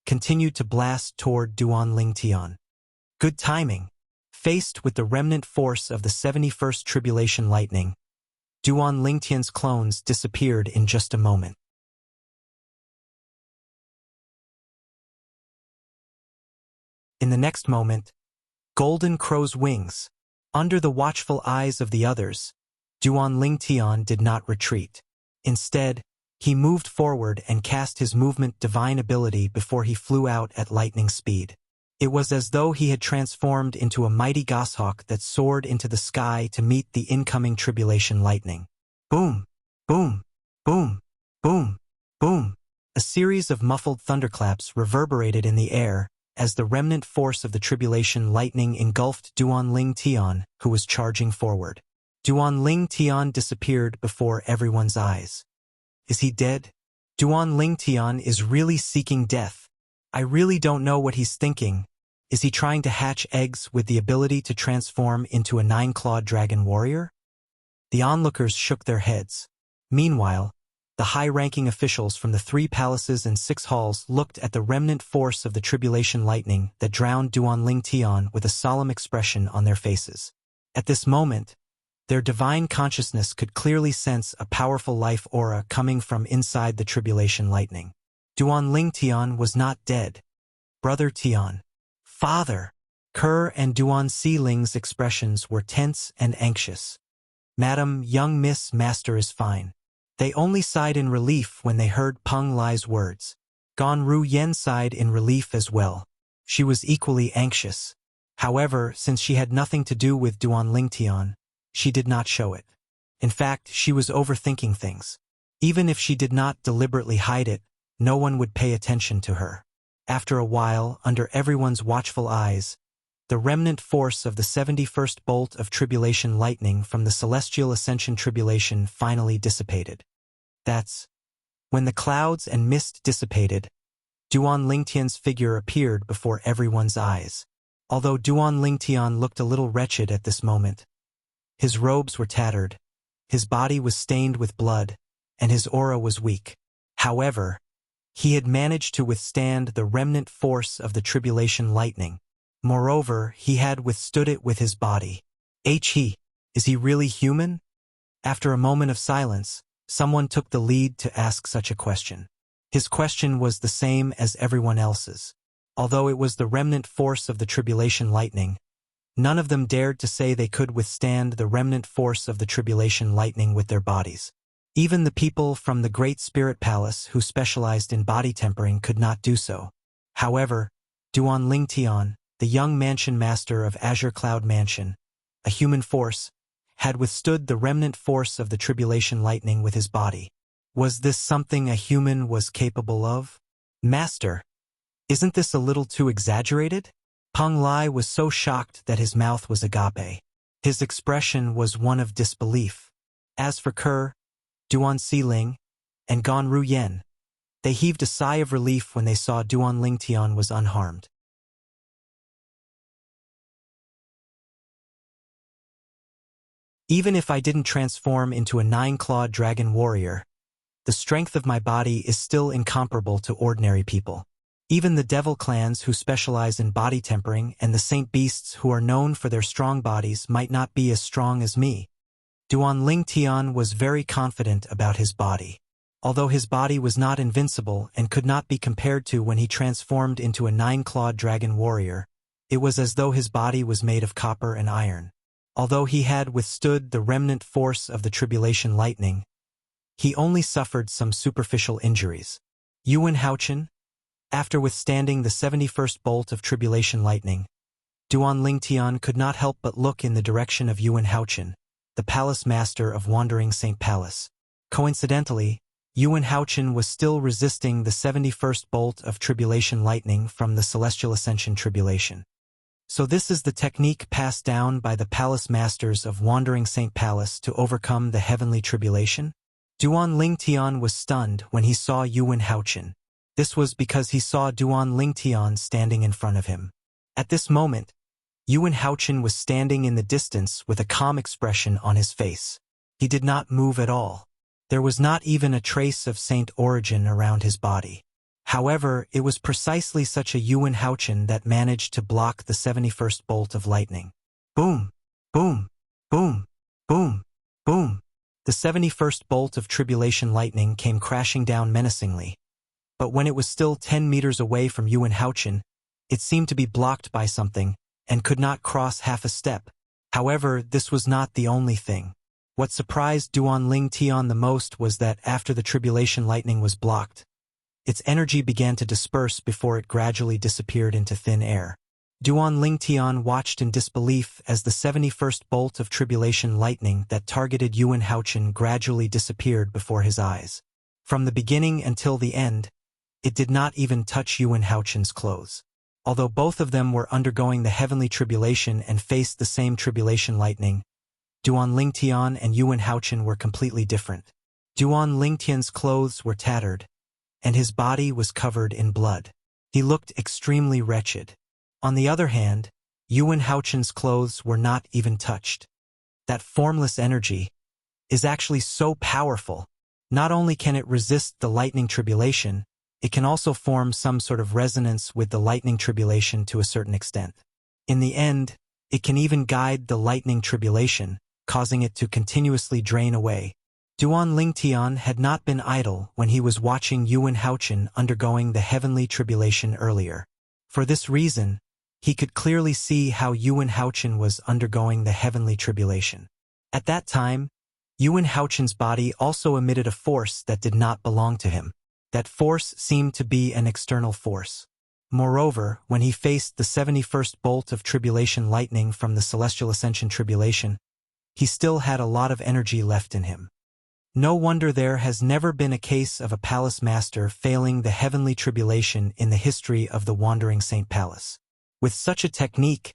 S1: continued to blast toward Duan Lingtian. Good timing. Faced with the remnant force of the 71st tribulation lightning, Duan Lingtian's clones disappeared in just a moment. In the next moment, Golden Crow's wings. Under the watchful eyes of the others, Duan Lingtian did not retreat. Instead, he moved forward and cast his movement divine ability before he flew out at lightning speed. It was as though he had transformed into a mighty goshawk that soared into the sky to meet the incoming tribulation lightning. Boom! Boom! Boom! Boom! Boom! A series of muffled thunderclaps reverberated in the air as the remnant force of the tribulation lightning engulfed Duan Ling Tian, who was charging forward. Duan Ling Tian disappeared before everyone's eyes. Is he dead? Duan Ling Tian is really seeking death. I really don't know what he's thinking. Is he trying to hatch eggs with the ability to transform into a 9-clawed dragon warrior? The onlookers shook their heads. Meanwhile, the high-ranking officials from the 3 palaces and 6 halls looked at the remnant force of the tribulation lightning that drowned Duan Ling Tian with a solemn expression on their faces. At this moment, their divine consciousness could clearly sense a powerful life aura coming from inside the tribulation lightning. Duan Ling Tian was not dead. Brother Tian. Father! Kerr and Duan Si Ling's expressions were tense and anxious. Madam, young Miss Master is fine. They only sighed in relief when they heard Peng Lai's words. Gan Ru Yen sighed in relief as well. She was equally anxious. However, since she had nothing to do with Duan Ling Tian, she did not show it. In fact, she was overthinking things. Even if she did not deliberately hide it, no one would pay attention to her. After a while, under everyone's watchful eyes, the remnant force of the 71st bolt of tribulation lightning from the celestial ascension tribulation finally dissipated. That's when the clouds and mist dissipated, Duan Lingtian's figure appeared before everyone's eyes. Although Duan Lingtian looked a little wretched at this moment, his robes were tattered, his body was stained with blood, and his aura was weak. However, he had managed to withstand the remnant force of the tribulation lightning. Moreover, he had withstood it with his body. Is he really human? After a moment of silence, someone took the lead to ask such a question. His question was the same as everyone else's. Although it was the remnant force of the tribulation lightning, none of them dared to say they could withstand the remnant force of the tribulation lightning with their bodies. Even the people from the Great Spirit Palace who specialized in body tempering could not do so. However, Duan Ling Tian, the young mansion master of Azure Cloud Mansion, a human force, had withstood the remnant force of the tribulation lightning with his body. Was this something a human was capable of? Master, isn't this a little too exaggerated? Peng Lai was so shocked that his mouth was agape. His expression was one of disbelief. As for Kerr, Duan Si Ling, and Gan Ru Yen, they heaved a sigh of relief when they saw Duan Ling Tian was unharmed. Even if I didn't transform into a 9-clawed dragon warrior, the strength of my body is still incomparable to ordinary people. Even the devil clans who specialize in body tempering and the saint beasts who are known for their strong bodies might not be as strong as me. Duan Ling Tian was very confident about his body. Although his body was not invincible and could not be compared to when he transformed into a 9-clawed dragon warrior, it was as though his body was made of copper and iron. Although he had withstood the remnant force of the tribulation lightning, he only suffered some superficial injuries. Yuan Haochen, after withstanding the 71st bolt of tribulation lightning, Duan Ling Tian could not help but look in the direction of Yuan Haochen, the palace master of Wandering Saint Palace. Coincidentally, Yuan Haochen was still resisting the 71st bolt of tribulation lightning from the celestial ascension tribulation. So this is the technique passed down by the palace masters of Wandering Saint Palace to overcome the heavenly tribulation? Duan Ling Tian was stunned when he saw Yuan Haochen. This was because he saw Duan Ling Tian standing in front of him. At this moment, Yuan Haochen was standing in the distance with a calm expression on his face. He did not move at all. There was not even a trace of saint origin around his body. However, it was precisely such a Yuan Haochen that managed to block the 71st bolt of lightning. Boom! Boom! Boom! Boom! Boom! The 71st bolt of tribulation lightning came crashing down menacingly. But when it was still 10 meters away from Yuan Haochen, it seemed to be blocked by something and could not cross half a step. However, this was not the only thing. What surprised Duan Ling Tian the most was that after the tribulation lightning was blocked, its energy began to disperse before it gradually disappeared into thin air. Duan Lingtian watched in disbelief as the 71st bolt of tribulation lightning that targeted Yuan Haochen gradually disappeared before his eyes. From the beginning until the end, it did not even touch Yuan Haochen's clothes. Although both of them were undergoing the heavenly tribulation and faced the same tribulation lightning, Duan Lingtian and Yuan Haochen were completely different. Duan Lingtian's clothes were tattered, and his body was covered in blood. He looked extremely wretched. On the other hand, Yuan Haochen's clothes were not even touched. That formless energy is actually so powerful. Not only can it resist the lightning tribulation, it can also form some sort of resonance with the lightning tribulation to a certain extent. In the end, it can even guide the lightning tribulation, causing it to continuously drain away. Duan Lingtian had not been idle when he was watching Yuan Haochen undergoing the heavenly tribulation earlier. For this reason, he could clearly see how Yuan Haochen was undergoing the heavenly tribulation. At that time, Yuan Haochen's body also emitted a force that did not belong to him. That force seemed to be an external force. Moreover, when he faced the 71st bolt of tribulation lightning from the Celestial Ascension tribulation, he still had a lot of energy left in him. No wonder there has never been a case of a palace master failing the heavenly tribulation in the history of the Wandering Saint Palace. With such a technique,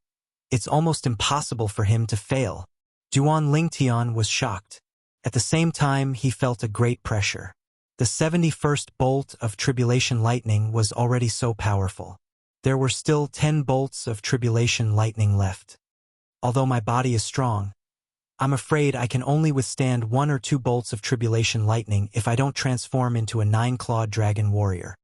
S1: it's almost impossible for him to fail. Duan Lingtian was shocked. At the same time, he felt a great pressure. The 71st bolt of tribulation lightning was already so powerful. There were still 10 bolts of tribulation lightning left. Although my body is strong, I'm afraid I can only withstand 1 or 2 bolts of tribulation lightning if I don't transform into a 9-clawed dragon warrior.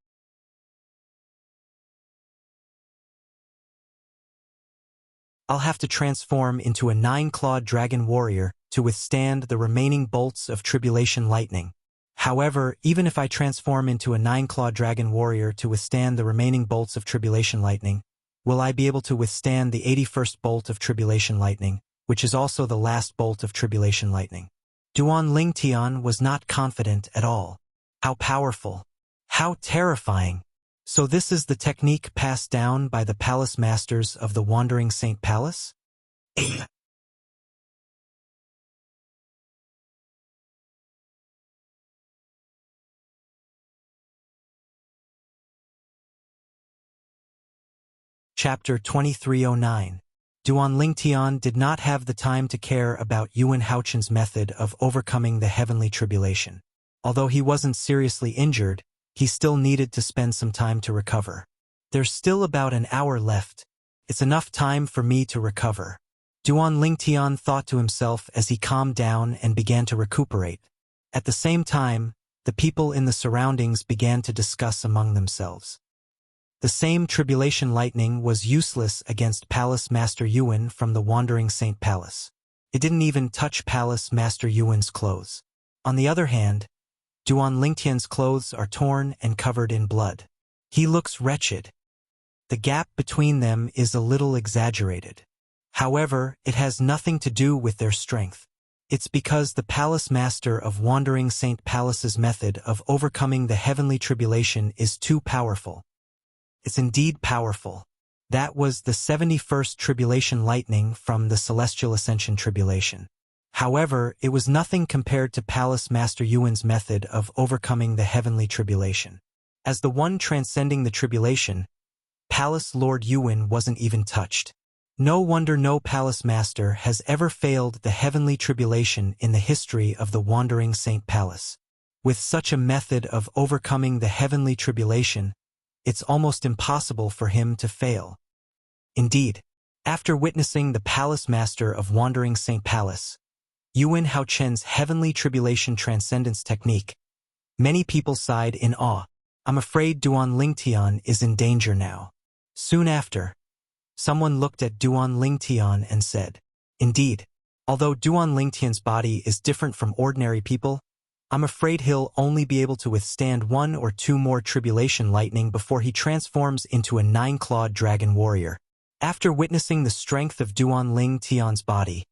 S1: I'll have to transform into a 9-clawed dragon warrior to withstand the remaining bolts of tribulation lightning. However, even if I transform into a 9-clawed dragon warrior to withstand the remaining bolts of tribulation lightning, will I be able to withstand the 81st bolt of tribulation lightning, which is also the last bolt of tribulation lightning? Duan Lingtian was not confident at all. How powerful! How terrifying! So this is the technique passed down by the palace masters of the Wandering Saint Palace? Chapter 2309. Duan Lingtian did not have the time to care about Yuan Haochen's method of overcoming the heavenly tribulation. Although he wasn't seriously injured, he still needed to spend some time to recover. There's still about an hour left. It's enough time for me to recover. Duan Lingtian thought to himself as he calmed down and began to recuperate. At the same time, the people in the surroundings began to discuss among themselves. The same tribulation lightning was useless against Palace Master Yuan from the Wandering Saint Palace. It didn't even touch Palace Master Yuan's clothes. On the other hand, Duan Lingtian's clothes are torn and covered in blood. He looks wretched. The gap between them is a little exaggerated. However, it has nothing to do with their strength. It's because the Palace Master of Wandering Saint Palace's method of overcoming the heavenly tribulation is too powerful. It's indeed powerful. That was the 71st tribulation lightning from the Celestial Ascension tribulation. However, it was nothing compared to Palace Master Yuan's method of overcoming the heavenly tribulation. As the one transcending the tribulation, Palace Lord Yuan wasn't even touched. No wonder no Palace Master has ever failed the heavenly tribulation in the history of the Wandering Saint Palace. With such a method of overcoming the heavenly tribulation, it's almost impossible for him to fail. Indeed, after witnessing the Palace Master of Wandering Saint Palace, Yuan Haochen's heavenly tribulation transcendence technique, many people sighed in awe. I'm afraid Duan Lingtian is in danger now. Soon after, someone looked at Duan Lingtian and said, "Indeed, although Duan Lingtian's body is different from ordinary people, I'm afraid he'll only be able to withstand 1 or 2 more tribulation lightning before he transforms into a 9-clawed dragon warrior." After witnessing the strength of Duan Lingtian's body,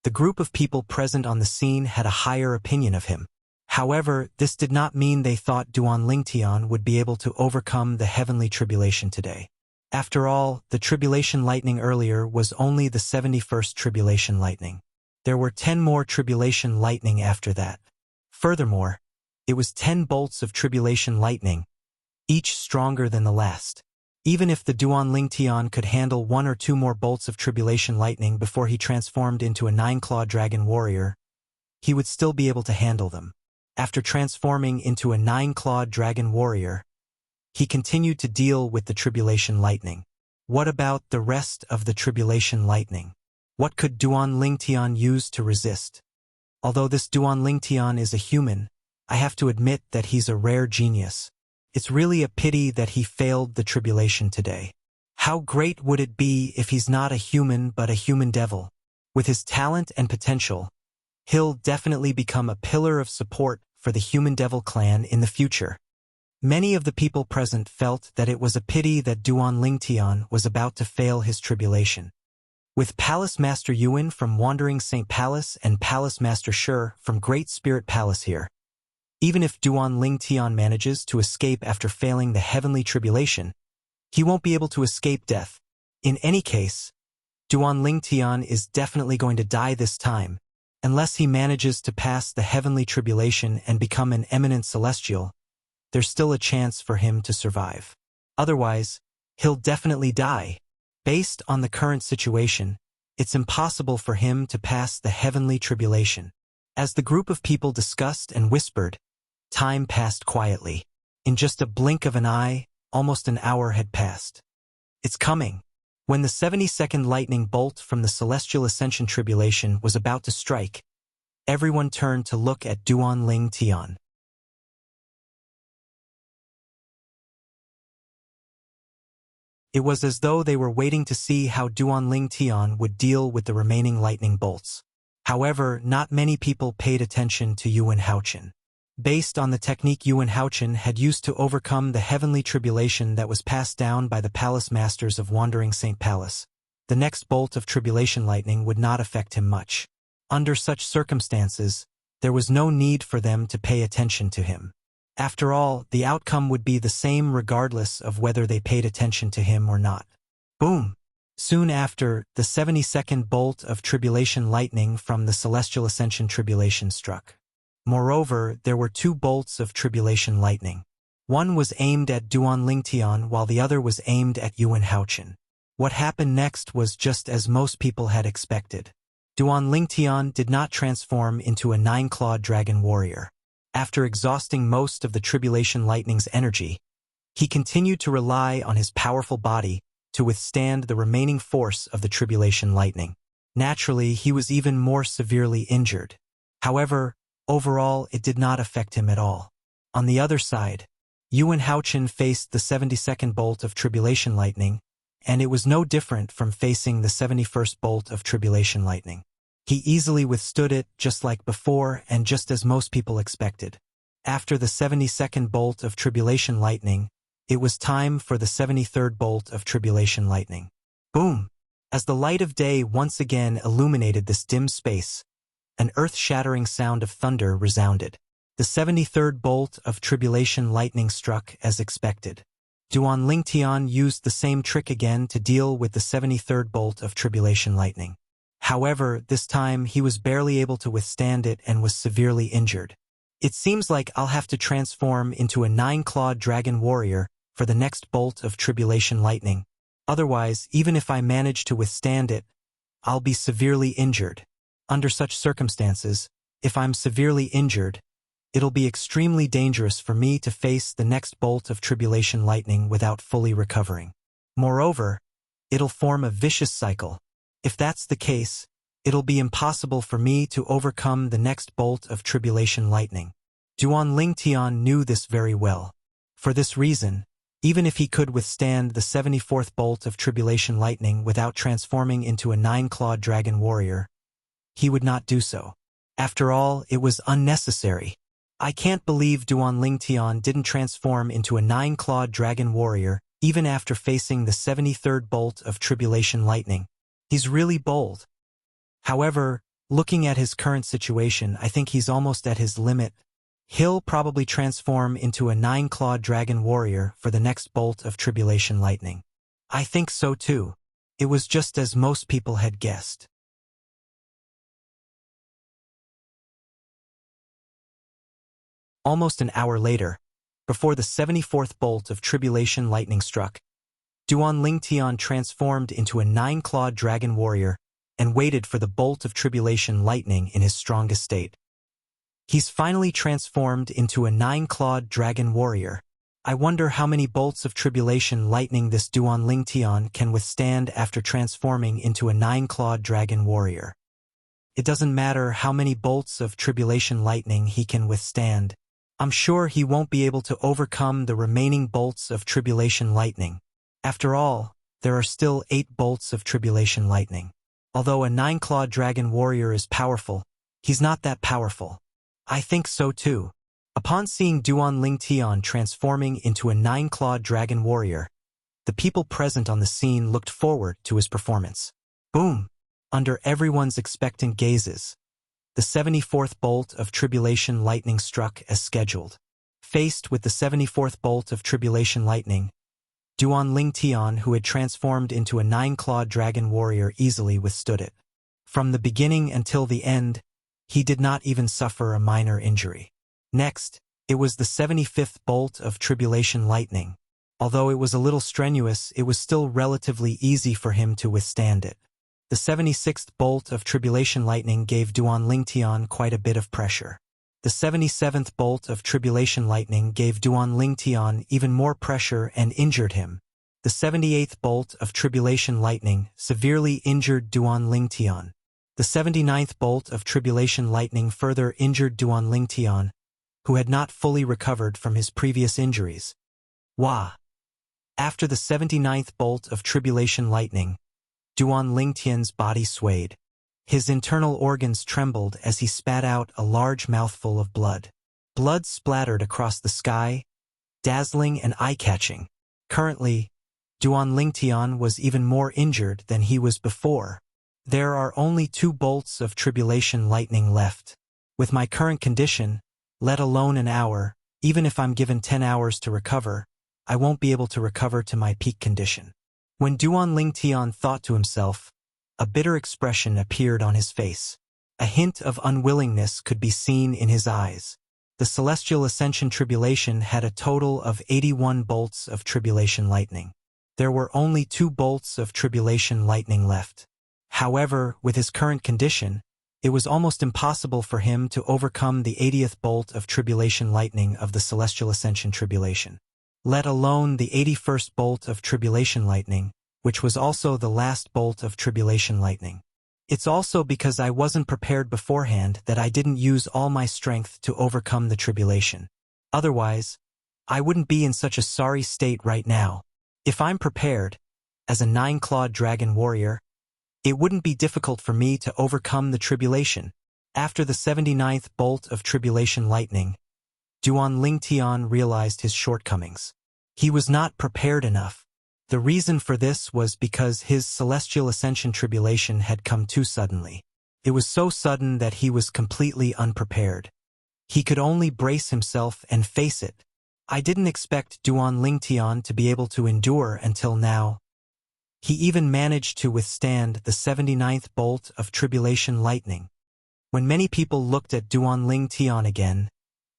S1: the group of people present on the scene had a higher opinion of him. However, this did not mean they thought Duan Lingtian would be able to overcome the heavenly tribulation today. After all, the Tribulation Lightning earlier was only the 71st Tribulation Lightning. There were 10 more Tribulation Lightning after that. Furthermore, it was 10 bolts of Tribulation Lightning, each stronger than the last. Even if the Duanling Tian could handle 1 or 2 more bolts of Tribulation Lightning before he transformed into a 9-clawed dragon warrior, he would still be able to handle them. After transforming into a 9-clawed dragon warrior, he continued to deal with the Tribulation Lightning. What about the rest of the Tribulation Lightning? What could Duanling Tian use to resist? Although this Duanling Tian is a human, I have to admit that he's a rare genius. It's really a pity that he failed the tribulation today. How great would it be if he's not a human but a human devil? With his talent and potential, he'll definitely become a pillar of support for the human devil clan in the future. Many of the people present felt that it was a pity that Duanling Tian was about to fail his tribulation. With Palace Master Yuan from Wandering Saint Palace and Palace Master Shi from Great Spirit Palace here, even if Duanling Tian manages to escape after failing the heavenly tribulation, he won't be able to escape death. In any case, Duanling Tian is definitely going to die this time, unless he manages to pass the heavenly tribulation and become an eminent celestial. There's still a chance for him to survive. Otherwise, he'll definitely die. Based on the current situation, it's impossible for him to pass the heavenly tribulation. As the group of people discussed and whispered, time passed quietly. In just a blink of an eye, almost an hour had passed. It's coming. When the 72nd lightning bolt from the Celestial Ascension Tribulation was about to strike, everyone turned to look at Duanling Tian. It was as though they were waiting to see how Duanling Tian would deal with the remaining lightning bolts. However, not many people paid attention to Yuan Haochen. Based on the technique Yuan Haochen had used to overcome the heavenly tribulation that was passed down by the Palace Masters of Wandering Saint Palace, the next bolt of tribulation lightning would not affect him much. Under such circumstances, there was no need for them to pay attention to him. After all, the outcome would be the same regardless of whether they paid attention to him or not. Boom! Soon after, the 72nd bolt of tribulation lightning from the Celestial Ascension Tribulation struck. Moreover, there were 2 bolts of tribulation lightning. One was aimed at Duanling Tian while the other was aimed at Yuan Haochen. What happened next was just as most people had expected. Duanling Tian did not transform into a 9-clawed dragon warrior. After exhausting most of the Tribulation Lightning's energy, he continued to rely on his powerful body to withstand the remaining force of the Tribulation Lightning. Naturally, he was even more severely injured. However, overall, it did not affect him at all. On the other side, Yuan Haochen faced the 72nd bolt of Tribulation Lightning, and it was no different from facing the 71st bolt of Tribulation Lightning. He easily withstood it just like before and just as most people expected. After the 72nd bolt of Tribulation Lightning, it was time for the 73rd bolt of Tribulation Lightning. Boom! As the light of day once again illuminated this dim space, an earth-shattering sound of thunder resounded. The 73rd bolt of Tribulation Lightning struck as expected. Duanling Tian used the same trick again to deal with the 73rd bolt of Tribulation Lightning. However, this time he was barely able to withstand it and was severely injured. It seems like I'll have to transform into a 9-clawed dragon warrior for the next bolt of Tribulation Lightning. Otherwise, even if I manage to withstand it, I'll be severely injured. Under such circumstances, if I'm severely injured, it'll be extremely dangerous for me to face the next bolt of Tribulation Lightning without fully recovering. Moreover, it'll form a vicious cycle. If that's the case, it'll be impossible for me to overcome the next bolt of Tribulation Lightning. Duanling Tian knew this very well. For this reason, even if he could withstand the 74th bolt of Tribulation Lightning without transforming into a 9-clawed dragon warrior, he would not do so. After all, it was unnecessary. I can't believe Duanling Tian didn't transform into a 9-clawed dragon warrior even after facing the 73rd bolt of Tribulation Lightning. He's really bold. However, looking at his current situation, I think he's almost at his limit. He'll probably transform into a 9-clawed dragon warrior for the next bolt of Tribulation Lightning. I think so too. It was just as most people had guessed. Almost an hour later, before the 74th bolt of tribulation lightning struck, Duan Lingtian transformed into a 9-clawed dragon warrior and waited for the bolt of tribulation lightning in his strongest state. He's finally transformed into a 9-clawed dragon warrior. I wonder how many bolts of tribulation lightning this Duan Lingtian can withstand after transforming into a 9-clawed dragon warrior. It doesn't matter how many bolts of tribulation lightning he can withstand. I'm sure he won't be able to overcome the remaining bolts of tribulation lightning. After all, there are still 8 bolts of tribulation lightning. Although a 9-clawed dragon warrior is powerful, he's not that powerful. I think so too. Upon seeing Duan Lingtian transforming into a 9-clawed dragon warrior, the people present on the scene looked forward to his performance. Boom! Under everyone's expectant gazes, the 74th bolt of tribulation lightning struck as scheduled. Faced with the 74th bolt of tribulation lightning, Duan Lingtian, who had transformed into a 9-clawed dragon warrior, easily withstood it. From the beginning until the end, he did not even suffer a minor injury. Next, it was the 75th bolt of tribulation lightning. Although it was a little strenuous, it was still relatively easy for him to withstand it. The 76th bolt of tribulation lightning gave Duan Lingtian quite a bit of pressure. The 77th bolt of tribulation lightning gave Duan Lingtian even more pressure and injured him. The 78th bolt of tribulation lightning severely injured Duan Lingtian. The 79th bolt of tribulation lightning further injured Duan Lingtian, who had not fully recovered from his previous injuries. Wah! After the 79th bolt of tribulation lightning, Duan Lingtian's body swayed. His internal organs trembled as he spat out a large mouthful of blood. Blood splattered across the sky, dazzling and eye-catching. Currently, Duan Lingtian was even more injured than he was before. There are only 2 bolts of tribulation lightning left. With my current condition, let alone an hour, even if I'm given 10 hours to recover, I won't be able to recover to my peak condition. When Duan Lingtian thought to himself, a bitter expression appeared on his face. A hint of unwillingness could be seen in his eyes. The Celestial Ascension Tribulation had a total of 81 bolts of tribulation lightning. There were only 2 bolts of tribulation lightning left. However, with his current condition, it was almost impossible for him to overcome the 80th bolt of tribulation lightning of the Celestial Ascension Tribulation. Let alone the 81st bolt of tribulation lightning, which was also the last bolt of tribulation lightning. It's also because I wasn't prepared beforehand that I didn't use all my strength to overcome the tribulation. Otherwise, I wouldn't be in such a sorry state right now. If I'm prepared, as a 9-clawed dragon warrior, it wouldn't be difficult for me to overcome the tribulation. After the 79th bolt of tribulation lightning, Duan Lingtian realized his shortcomings. He was not prepared enough. The reason for this was because his Celestial Ascension Tribulation had come too suddenly. It was so sudden that he was completely unprepared. He could only brace himself and face it. I didn't expect Duan Lingtian to be able to endure until now. He even managed to withstand the 79th bolt of tribulation lightning. When many people looked at Duan Lingtian again,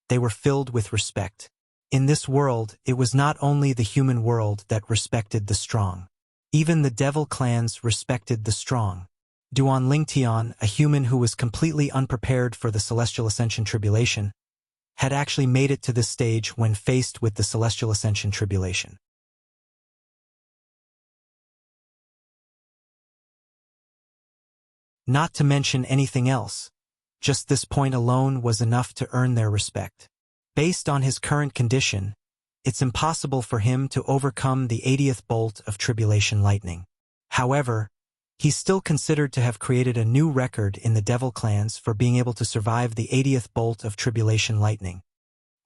S1: they were filled with respect. In this world, it was not only the human world that respected the strong. Even the devil clans respected the strong. Duan Lingtian, a human who was completely unprepared for the Celestial Ascension Tribulation, had actually made it to this stage when faced with the Celestial Ascension Tribulation. Not to mention anything else, just this point alone was enough to earn their respect. Based on his current condition, it's impossible for him to overcome the 80th bolt of tribulation lightning. However, he's still considered to have created a new record in the devil clans for being able to survive the 80th bolt of tribulation lightning.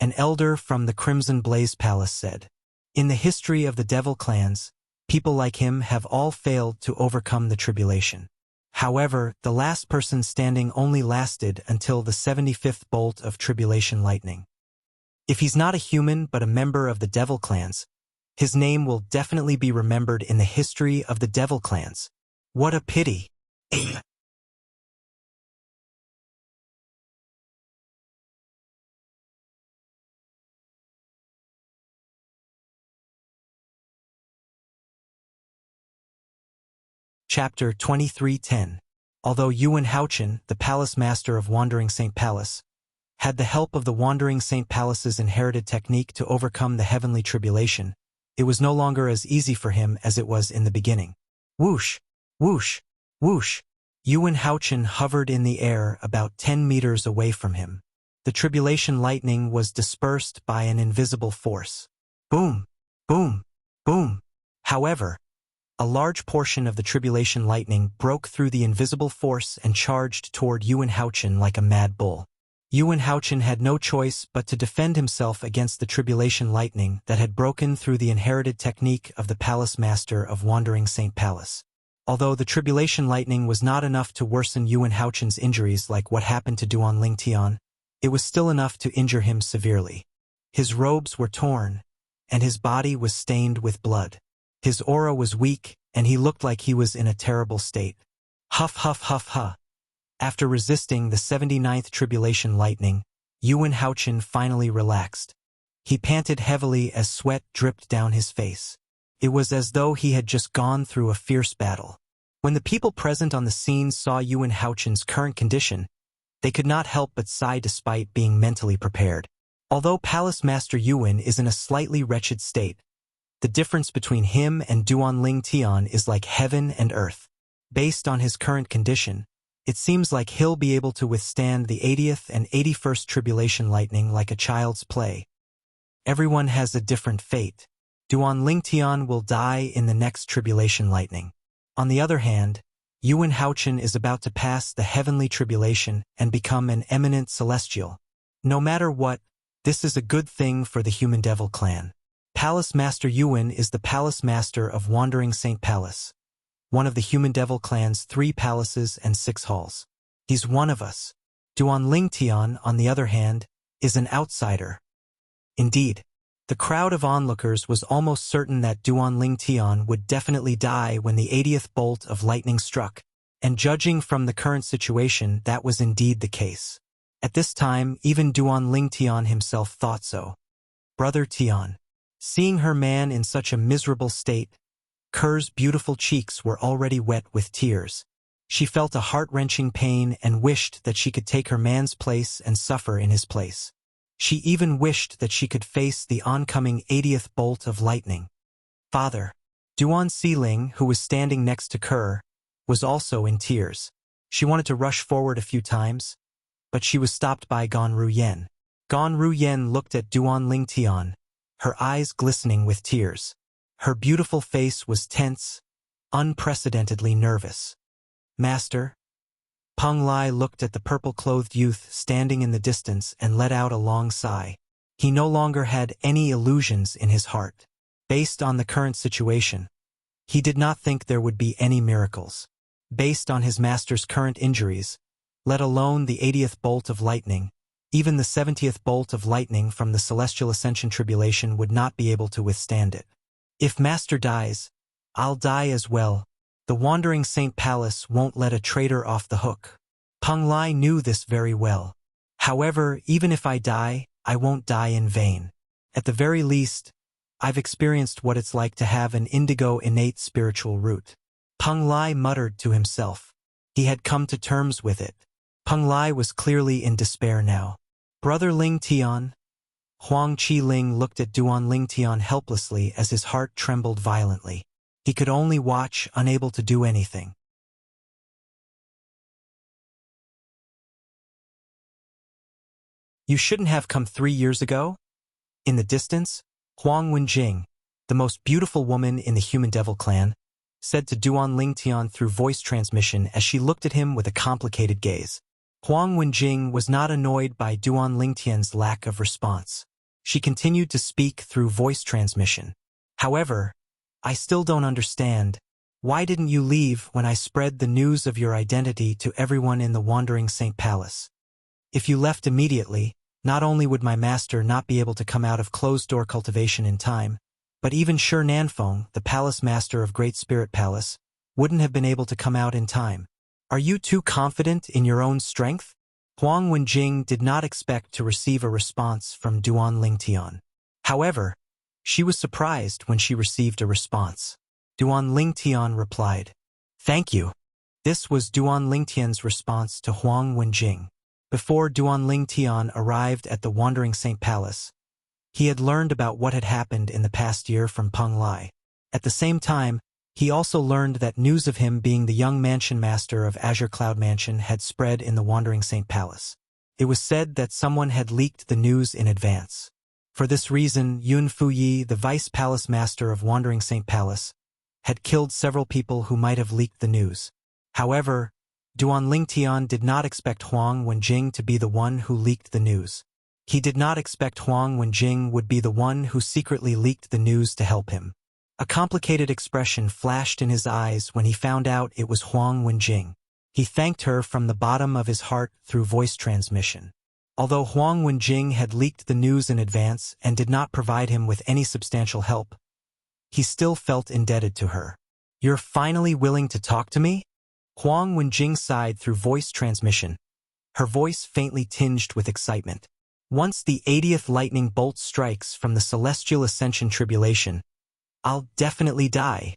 S1: An elder from the Crimson Blaze Palace said, "In the history of the devil clans, people like him have all failed to overcome the tribulation. However, the last person standing only lasted until the 75th bolt of tribulation lightning. If he's not a human but a member of the devil clans, His name will definitely be remembered in the history of the devil clans. What a pity. Chapter 23:10. Although Yuan Haochen, the palace master of Wandering Saint Palace, had the help of the Wandering Saint Palace's inherited technique to overcome the heavenly tribulation, it was no longer as easy for him as it was in the beginning. Whoosh, whoosh, whoosh. Yuan Haochen hovered in the air about 10 meters away from him. The tribulation lightning was dispersed by an invisible force. Boom, boom, boom. However, a large portion of the tribulation lightning broke through the invisible force and charged toward Yuan Haochen like a mad bull. Yuan Haochen had no choice but to defend himself against the tribulation lightning that had broken through the inherited technique of the palace master of Wandering Saint Palace. Although the tribulation lightning was not enough to worsen Yuan Haochen's injuries like what happened to Duan Lingtian, it was still enough to injure him severely. His robes were torn, and his body was stained with blood. His aura was weak, and he looked like he was in a terrible state. Huff huff huff huff. After resisting the 79th tribulation lightning, Yuan Haochen finally relaxed. He panted heavily as sweat dripped down his face. It was as though he had just gone through a fierce battle. When the people present on the scene saw Yuan Haochen's current condition, they could not help but sigh despite being mentally prepared. Although Palace Master Yuan is in a slightly wretched state, the difference between him and Duan Lingtian is like heaven and earth. Based on his current condition, it seems like he'll be able to withstand the 80th and 81st tribulation lightning like a child's play. Everyone has a different fate. Duan Lingtian will die in the next tribulation lightning. On the other hand, Yuan Haochen is about to pass the heavenly tribulation and become an eminent celestial. No matter what, this is a good thing for the Human Devil clan. Palace Master Yuan is the Palace Master of Wandering Saint Palace, one of the Human Devil clan's 3 palaces and 6 halls. He's one of us. Duan Lingtian, on the other hand, is an outsider. Indeed, the crowd of onlookers was almost certain that Duan Lingtian would definitely die when the 80th bolt of lightning struck, and judging from the current situation, that was indeed the case. At this time, even Duan Lingtian himself thought so. Brother Tian. Seeing her man in such a miserable state, Ker's beautiful cheeks were already wet with tears. She felt a heart-wrenching pain and wished that she could take her man's place and suffer in his place. She even wished that she could face the oncoming 80th bolt of lightning. Father. Duan Siling, who was standing next to Ker, was also in tears. She wanted to rush forward a few times, but she was stopped by Gan Ruyen. Gan Ruyen looked at Duan Lingtian, her eyes glistening with tears. Her beautiful face was tense, unprecedentedly nervous. Master? Peng Lai looked at the purple-clothed youth standing in the distance and let out a long sigh. He no longer had any illusions in his heart. Based on the current situation, he did not think there would be any miracles. Based on his master's current injuries, let alone the 80th bolt of lightning, even the 70th bolt of lightning from the Celestial Ascension Tribulation would not be able to withstand it. If Master dies, I'll die as well. The Wandering Saint Palace won't let a traitor off the hook. Peng Lai knew this very well. However, even if I die, I won't die in vain. At the very least, I've experienced what it's like to have an indigo innate spiritual root. Peng Lai muttered to himself. He had come to terms with it. Peng Lai was clearly in despair now. Brother Lingtian. Huang Qi-ling looked at Duan Lingtian helplessly as his heart trembled violently. He could only watch, unable to do anything. You shouldn't have come 3 years ago? In the distance, Huang Wenjing, the most beautiful woman in the Human Devil clan, said to Duan Lingtian through voice transmission as she looked at him with a complicated gaze. Huang Wenjing was not annoyed by Duan Lingtian's lack of response. She continued to speak through voice transmission. However, I still don't understand. Why didn't you leave when I spread the news of your identity to everyone in the Wandering Saint Palace? If you left immediately, not only would my master not be able to come out of closed-door cultivation in time, But even Shi Nanfeng, the palace master of Great Spirit Palace, wouldn't have been able to come out in time. Are you too confident in your own strength? Huang Wenjing did not expect to receive a response from Duan Lingtian. However, she was surprised when she received a response. Duan Lingtian replied, "Thank you." This was Duan Lingtian's response to Huang Wenjing. Before Duan Lingtian arrived at the Wandering Saint Palace, he had learned about what had happened in the past year from Peng Lai. At the same time, he also learned that news of him being the young mansion master of Azure Cloud Mansion had spread in the Wandering Saint Palace. It was said that someone had leaked the news in advance. For this reason, Yun Fuyi, the vice palace master of Wandering Saint Palace, had killed several people who might have leaked the news. However, Duan Lingtian did not expect Huang Wenjing to be the one who leaked the news. He did not expect Huang Wenjing would be the one who secretly leaked the news to help him. A complicated expression flashed in his eyes when he found out it was Huang Wenjing. He thanked her from the bottom of his heart through voice transmission. Although Huang Wenjing had leaked the news in advance and did not provide him with any substantial help, he still felt indebted to her. "You're finally willing to talk to me?" Huang Wenjing sighed through voice transmission, her voice faintly tinged with excitement. "Once the 80th lightning bolt strikes from the celestial ascension tribulation, I'll definitely die,"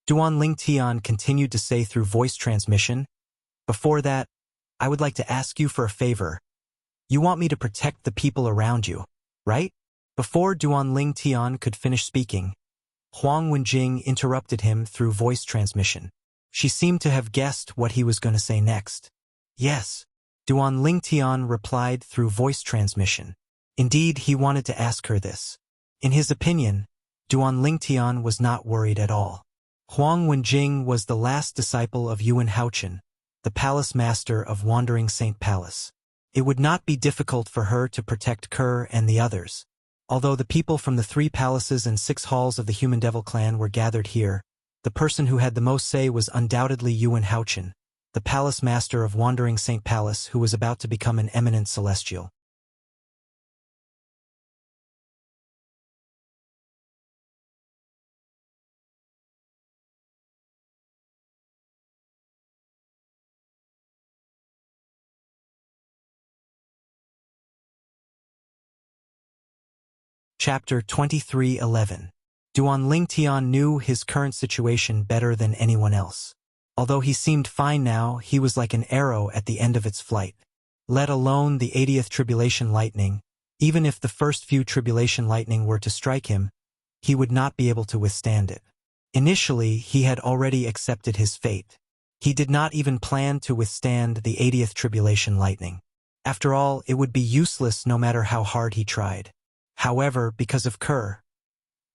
S1: Duan Lingtian continued to say through voice transmission. "Before that, I would like to ask you for a favor. You want me to protect the people around you, right?" Before Duan Lingtian could finish speaking, Huang Wenjing interrupted him through voice transmission. She seemed to have guessed what he was going to say next. "Yes," Duan Lingtian replied through voice transmission. Indeed, he wanted to ask her this. In his opinion, Duan Lingtian was not worried at all. Huang Wenjing was the last disciple of Yuan Haochen, the palace master of Wandering Saint Palace. It would not be difficult for her to protect Kerr and the others. Although the people from the 3 palaces and 6 halls of the Human Devil clan were gathered here, the person who had the most say was undoubtedly Yuan Haochen, the palace master of Wandering Saint Palace, who was about to become an eminent celestial. Chapter 23:11. Duan Lingtian knew his current situation better than anyone else. Although he seemed fine now, he was like an arrow at the end of its flight. Let alone the 80th tribulation lightning, even if the first few tribulation lightning were to strike him, he would not be able to withstand it. Initially, he had already accepted his fate. He did not even plan to withstand the 80th tribulation lightning. After all, it would be useless no matter how hard he tried. However, because of Kerr,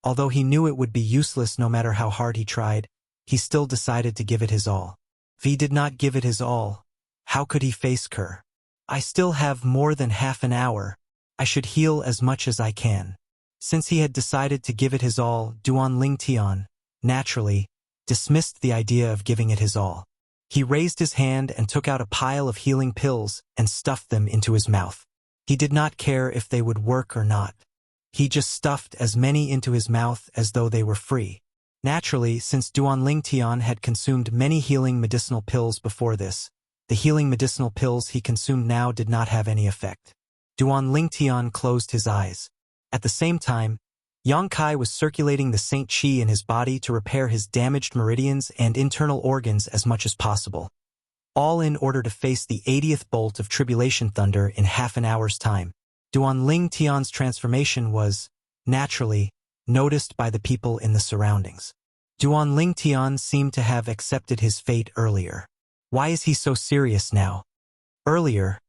S1: although he knew it would be useless no matter how hard he tried, he still decided to give it his all. If he did not give it his all, how could he face Kerr? "I still have more than half an hour. I should heal as much as I can." Since he had decided to give it his all, Duan Lingtian, naturally, dismissed the idea of giving it his all. He raised his hand and took out a pile of healing pills and stuffed them into his mouth. He did not care if they would work or not. He just stuffed as many into his mouth as though they were free. Naturally, since Duan Lingtian had consumed many healing medicinal pills before this, the healing medicinal pills he consumed now did not have any effect. Duan Lingtian closed his eyes. At the same time, Yang Kai was circulating the Saint Qi in his body to repair his damaged meridians and internal organs as much as possible, all in order to face the 80th bolt of tribulation thunder in half an hour's time. Duan Lingtian's transformation was, naturally, noticed by the people in the surroundings. Duan Lingtian seemed to have accepted his fate earlier. Why is he so serious now? Earlier,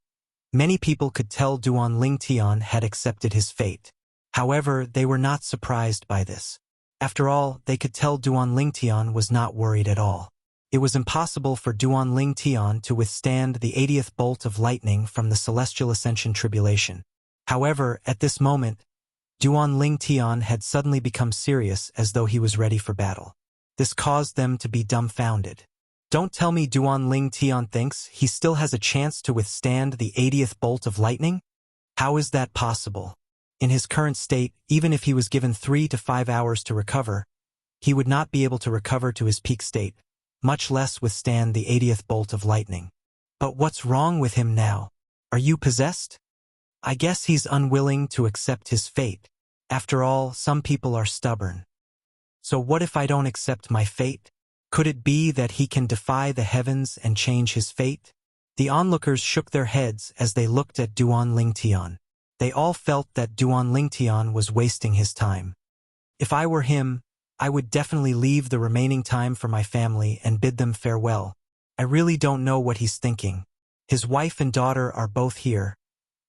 S1: many people could tell Duan Lingtian had accepted his fate. However, they were not surprised by this. After all, they could tell Duan Lingtian was not worried at all. It was impossible for Duan Lingtian to withstand the 80th bolt of lightning from the Celestial Ascension Tribulation. However, at this moment, Duan Lingtian had suddenly become serious as though he was ready for battle. This caused them to be dumbfounded. Don't tell me Duan Lingtian thinks he still has a chance to withstand the 80th bolt of lightning? How is that possible? In his current state, even if he was given 3 to 5 hours to recover, he would not be able to recover to his peak state, much less withstand the 80th bolt of lightning. But what's wrong with him now? Are you possessed? I guess he's unwilling to accept his fate. After all, some people are stubborn. So what if I don't accept my fate? Could it be that he can defy the heavens and change his fate? The onlookers shook their heads as they looked at Duan Lingtian. They all felt that Duan Lingtian was wasting his time. If I were him, I would definitely leave the remaining time for my family and bid them farewell. I really don't know what he's thinking. His wife and daughter are both here,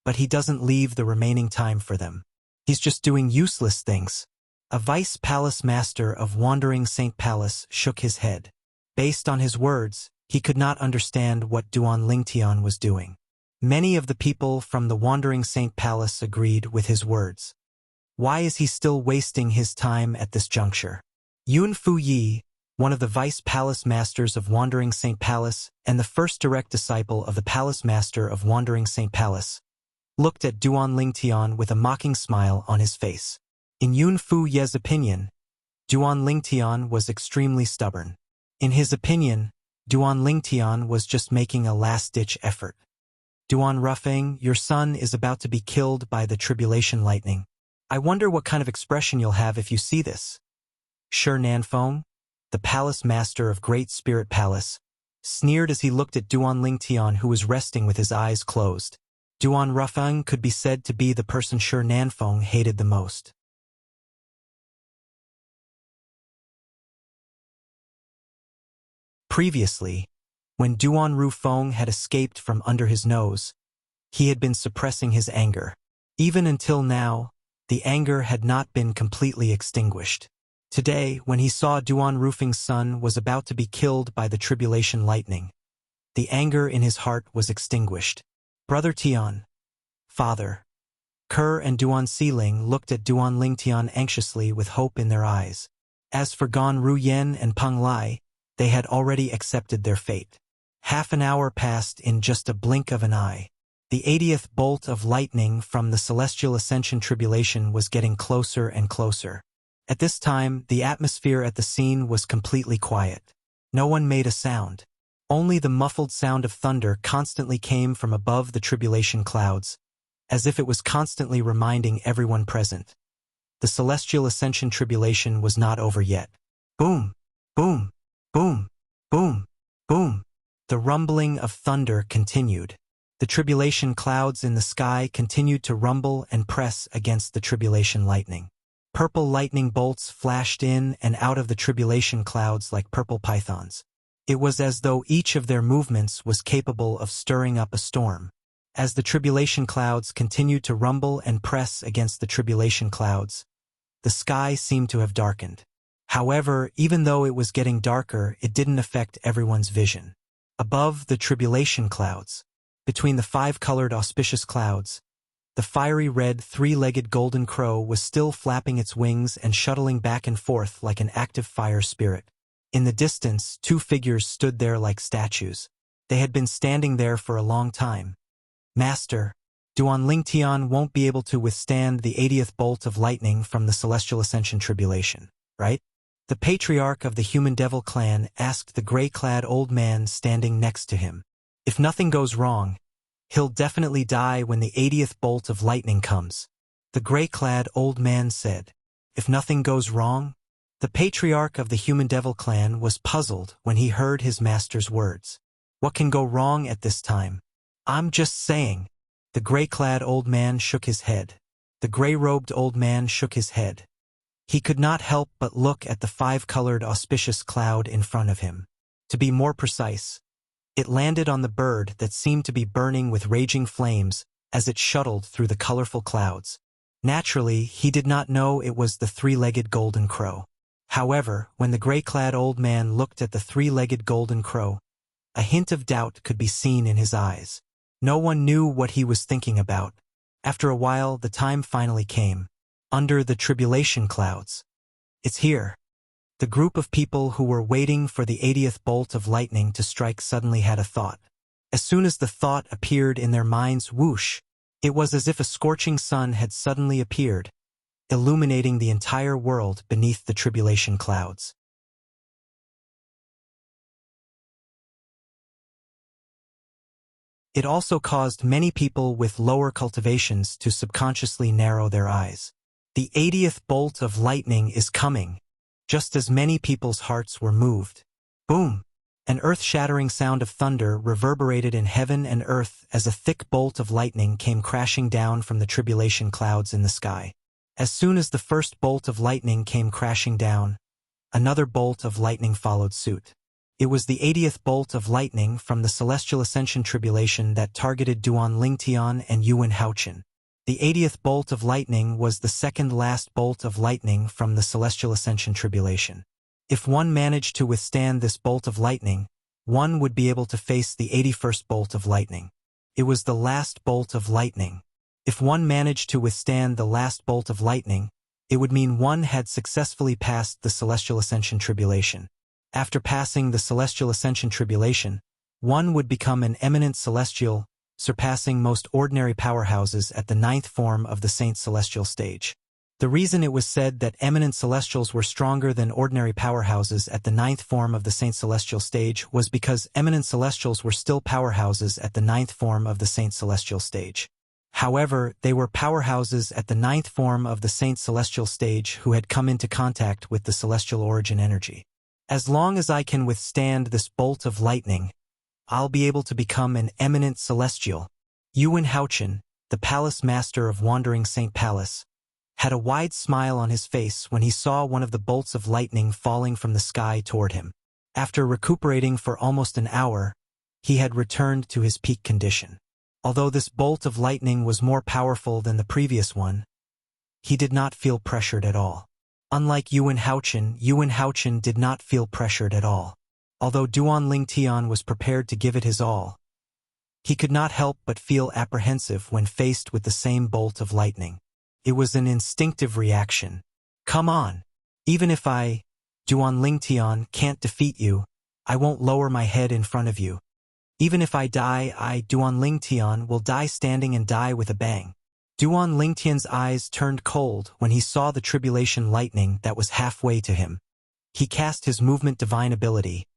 S1: but he doesn't leave the remaining time for them. He's just doing useless things. A vice palace master of Wandering Saint Palace shook his head. Based on his words, he could not understand what Duan Lingtian was doing. Many of the people from the Wandering Saint Palace agreed with his words. Why is he still wasting his time at this juncture? Yun Fu Yi, one of the vice palace masters of Wandering Saint Palace and the first direct disciple of the palace master of Wandering Saint Palace, looked at Duan Lingtian with a mocking smile on his face. In Yun Fu Ye's opinion, Duan Lingtian was extremely stubborn. In his opinion, Duan Lingtian was just making a last-ditch effort. Duan Rufeng, your son is about to be killed by the tribulation lightning. I wonder what kind of expression you'll have if you see this. Shi Nanfeng, the palace master of Great Spirit Palace, sneered as he looked at Duan Lingtian, who was resting with his eyes closed. Duan Rufeng could be said to be the person Shi Nanfeng hated the most. Previously, when Duan Rufeng had escaped from under his nose, he had been suppressing his anger. Even until now, the anger had not been completely extinguished. Today, when he saw Duan Rufeng's son was about to be killed by the tribulation lightning, the anger in his heart was extinguished. Brother Tian, father. Kerr and Duan Siling looked at Duan Lingtian anxiously with hope in their eyes. As for Gan Ruyen and Peng Lai, they had already accepted their fate. Half an hour passed in just a blink of an eye. The 80th bolt of lightning from the celestial ascension tribulation was getting closer and closer. At this time, the atmosphere at the scene was completely quiet. No one made a sound. Only the muffled sound of thunder constantly came from above the tribulation clouds, as if it was constantly reminding everyone present. The celestial ascension tribulation was not over yet. Boom! Boom! Boom! Boom! Boom! The rumbling of thunder continued. The tribulation clouds in the sky continued to rumble and press against the tribulation lightning. Purple lightning bolts flashed in and out of the tribulation clouds like purple pythons. It was as though each of their movements was capable of stirring up a storm. As the tribulation clouds continued to rumble and press against the tribulation clouds, the sky seemed to have darkened. However, even though it was getting darker, it didn't affect everyone's vision. Above the tribulation clouds, between the 5-colored auspicious clouds, the fiery red 3-legged golden crow was still flapping its wings and shuttling back and forth like an active fire spirit. In the distance, 2 figures stood there like statues. They had been standing there for a long time. Master, Duan Lingtian won't be able to withstand the 80th bolt of lightning from the celestial ascension tribulation, right? The patriarch of the human devil clan asked the gray-clad old man standing next to him. If nothing goes wrong, he'll definitely die when the 80th bolt of lightning comes. The gray-clad old man said. If nothing goes wrong? The patriarch of the human devil clan was puzzled when he heard his master's words. What can go wrong at this time? I'm just saying. The gray-clad old man shook his head. The gray-robed old man shook his head. He could not help but look at the 5-colored auspicious cloud in front of him. To be more precise, it landed on the bird that seemed to be burning with raging flames as it shuttled through the colorful clouds. Naturally, he did not know it was the 3-legged golden crow. However, when the gray-clad old man looked at the 3-legged golden crow, a hint of doubt could be seen in his eyes. No one knew what he was thinking about. After a while, the time finally came. Under the tribulation clouds. It's here. The group of people who were waiting for the 80th bolt of lightning to strike suddenly had a thought. As soon as the thought appeared in their minds, whoosh, It was as if a scorching sun had suddenly appeared, illuminating the entire world beneath the tribulation clouds. It also caused many people with lower cultivations to subconsciously narrow their eyes. The 80th bolt of lightning is coming. Just as many people's hearts were moved. Boom! An earth-shattering sound of thunder reverberated in heaven and earth as a thick bolt of lightning came crashing down from the tribulation clouds in the sky. As soon as the first bolt of lightning came crashing down, another bolt of lightning followed suit. It was the 80th bolt of lightning from the Celestial Ascension Tribulation that targeted Duan Lingtian and Yuan Haochen. The 80th bolt of lightning was the second last bolt of lightning from the Celestial Ascension Tribulation. If one managed to withstand this bolt of lightning, one would be able to face the 81st bolt of lightning. It was the last bolt of lightning. If one managed to withstand the last bolt of lightning, it would mean one had successfully passed the Celestial Ascension Tribulation. After passing the Celestial Ascension Tribulation, one would become an eminent celestial, surpassing most ordinary powerhouses at the 9th form of the Saint Celestial stage. The reason it was said that eminent celestials were stronger than ordinary powerhouses at the 9th form of the Saint Celestial stage was because eminent celestials were still powerhouses at the 9th form of the Saint Celestial stage. However, they were powerhouses at the 9th form of the Saint Celestial stage who had come into contact with the celestial origin energy. As long as I can withstand this bolt of lightning, I'll be able to become an eminent celestial. Yuan Haochen, the palace master of Wandering Saint Palace, had a wide smile on his face when he saw one of the bolts of lightning falling from the sky toward him. After recuperating for almost an hour, he had returned to his peak condition. Although this bolt of lightning was more powerful than the previous one, he did not feel pressured at all. Unlike Yuan Haochen did not feel pressured at all. Although Duan Lingtian was prepared to give it his all, he could not help but feel apprehensive when faced with the same bolt of lightning. It was an instinctive reaction. Come on. Even if I, Duan Lingtian, can't defeat you, I won't lower my head in front of you. Even if I die, I, Duan Lingtian, will die standing and die with a bang. Duan Lingtian's eyes turned cold when he saw the tribulation lightning that was halfway to him. He cast his movement divine ability,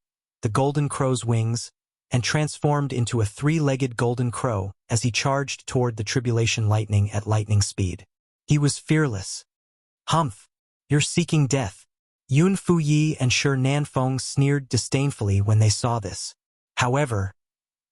S1: the golden crow's wings, and transformed into a three-legged golden crow as he charged toward the tribulation lightning at lightning speed. He was fearless. Humph! You're seeking death. Yun Fuyi and Shi Nanfeng sneered disdainfully when they saw this. However,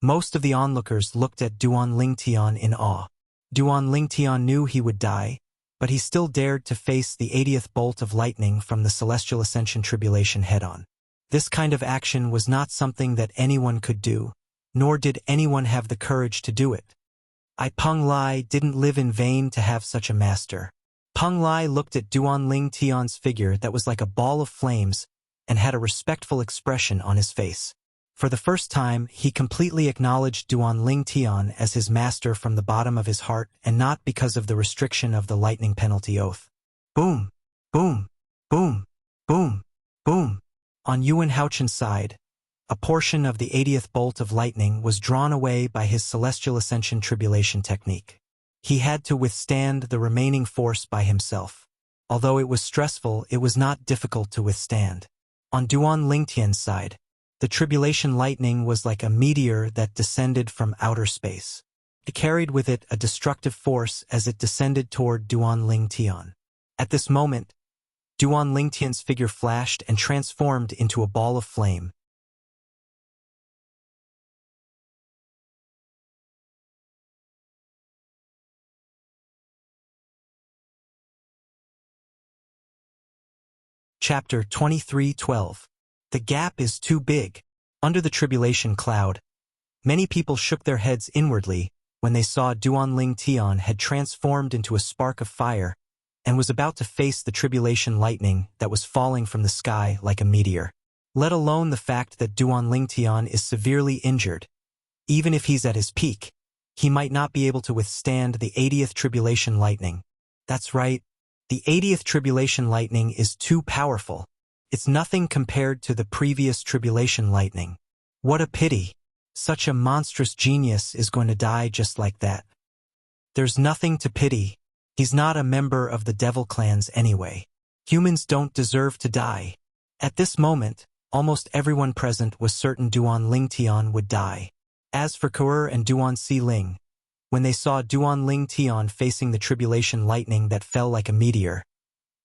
S1: most of the onlookers looked at Duan Lingtian in awe. Duan Lingtian knew he would die, but he still dared to face the 80th bolt of lightning from the Celestial Ascension Tribulation head-on. This kind of action was not something that anyone could do, nor did anyone have the courage to do it. Peng Lai didn't live in vain to have such a master. Peng Lai looked at Duan Lingtian's figure that was like a ball of flames and had a respectful expression on his face. For the first time, he completely acknowledged Duan Lingtian as his master from the bottom of his heart and not because of the restriction of the lightning penalty oath. Boom! Boom! Boom! Boom! Boom! On Yuan Haochen's side, a portion of the 80th bolt of lightning was drawn away by his Celestial Ascension Tribulation technique. He had to withstand the remaining force by himself. Although it was stressful, it was not difficult to withstand. On Duan Lingtian's side, the tribulation lightning was like a meteor that descended from outer space. It carried with it a destructive force as it descended toward Duan Lingtian. At this moment, Duan Lingtian's figure flashed and transformed into a ball of flame. Chapter 23:12. The gap is too big. Under the tribulation cloud, many people shook their heads inwardly when they saw Duan Lingtian had transformed into a spark of fire and was about to face the tribulation lightning that was falling from the sky like a meteor. Let alone the fact that Duan Lingtian is severely injured. Even if he's at his peak, he might not be able to withstand the 80th tribulation lightning. That's right, the 80th tribulation lightning is too powerful. It's nothing compared to the previous tribulation lightning. What a pity. Such a monstrous genius is going to die just like that. There's nothing to pity. He's not a member of the devil clans anyway. Humans don't deserve to die. At this moment, almost everyone present was certain Duan Lingtian would die. As for Kuer and Duan Si Ling, when they saw Duan Lingtian facing the tribulation lightning that fell like a meteor,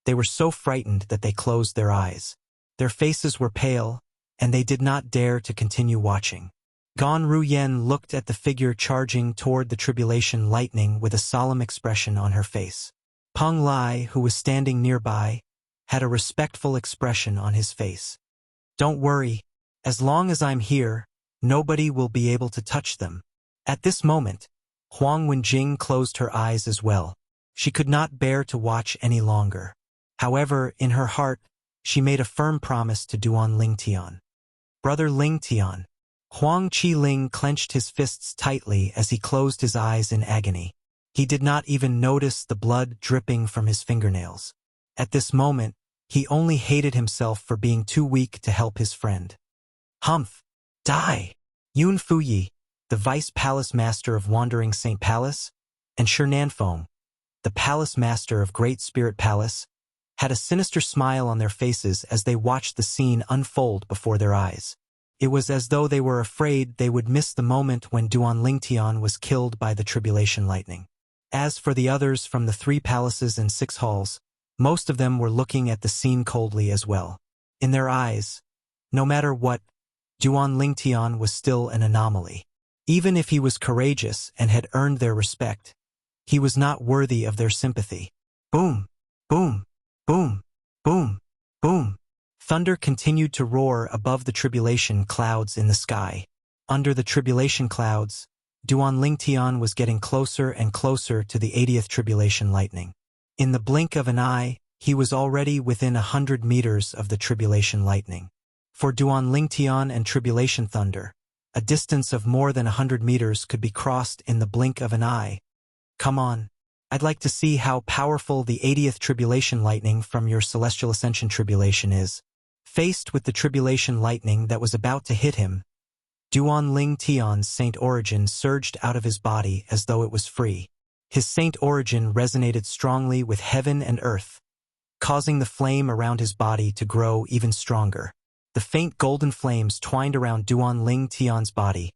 S1: they were so frightened that they closed their eyes. Their faces were pale, and they did not dare to continue watching. Gan Ruyen looked at the figure charging toward the tribulation lightning with a solemn expression on her face. Peng Lai, who was standing nearby, had a respectful expression on his face. Don't worry, as long as I'm here, nobody will be able to touch them. At this moment, Huang Wenjing closed her eyes as well. She could not bear to watch any longer. However, in her heart, she made a firm promise to Duan Lingtian. Brother Lingtian. Huang Qiling clenched his fists tightly as he closed his eyes in agony. He did not even notice the blood dripping from his fingernails. At this moment, he only hated himself for being too weak to help his friend. Humph! Die! Yun Fuyi, the Vice Palace Master of Wandering Saint Palace, and Shernanfeng, the Palace Master of Great Spirit Palace, had a sinister smile on their faces as they watched the scene unfold before their eyes. It was as though they were afraid they would miss the moment when Duan Lingtian was killed by the tribulation lightning. As for the others from the 3 palaces and 6 halls, most of them were looking at the scene coldly as well. In their eyes, no matter what, Duan Lingtian was still an anomaly. Even if he was courageous and had earned their respect, he was not worthy of their sympathy. Boom! Boom! Boom! Boom! Boom! Thunder continued to roar above the tribulation clouds in the sky. Under the tribulation clouds, Duan Lingtian was getting closer and closer to the 80th tribulation lightning. In the blink of an eye, he was already within 100 meters of the tribulation lightning. For Duan Lingtian and tribulation thunder, a distance of more than 100 meters could be crossed in the blink of an eye. Come on. I'd like to see how powerful the 80th tribulation lightning from your celestial ascension tribulation is. Faced with the tribulation lightning that was about to hit him, Duan Lingtian's saint origin surged out of his body as though it was free. His saint origin resonated strongly with heaven and earth, causing the flame around his body to grow even stronger. The faint golden flames twined around Duan Lingtian's body,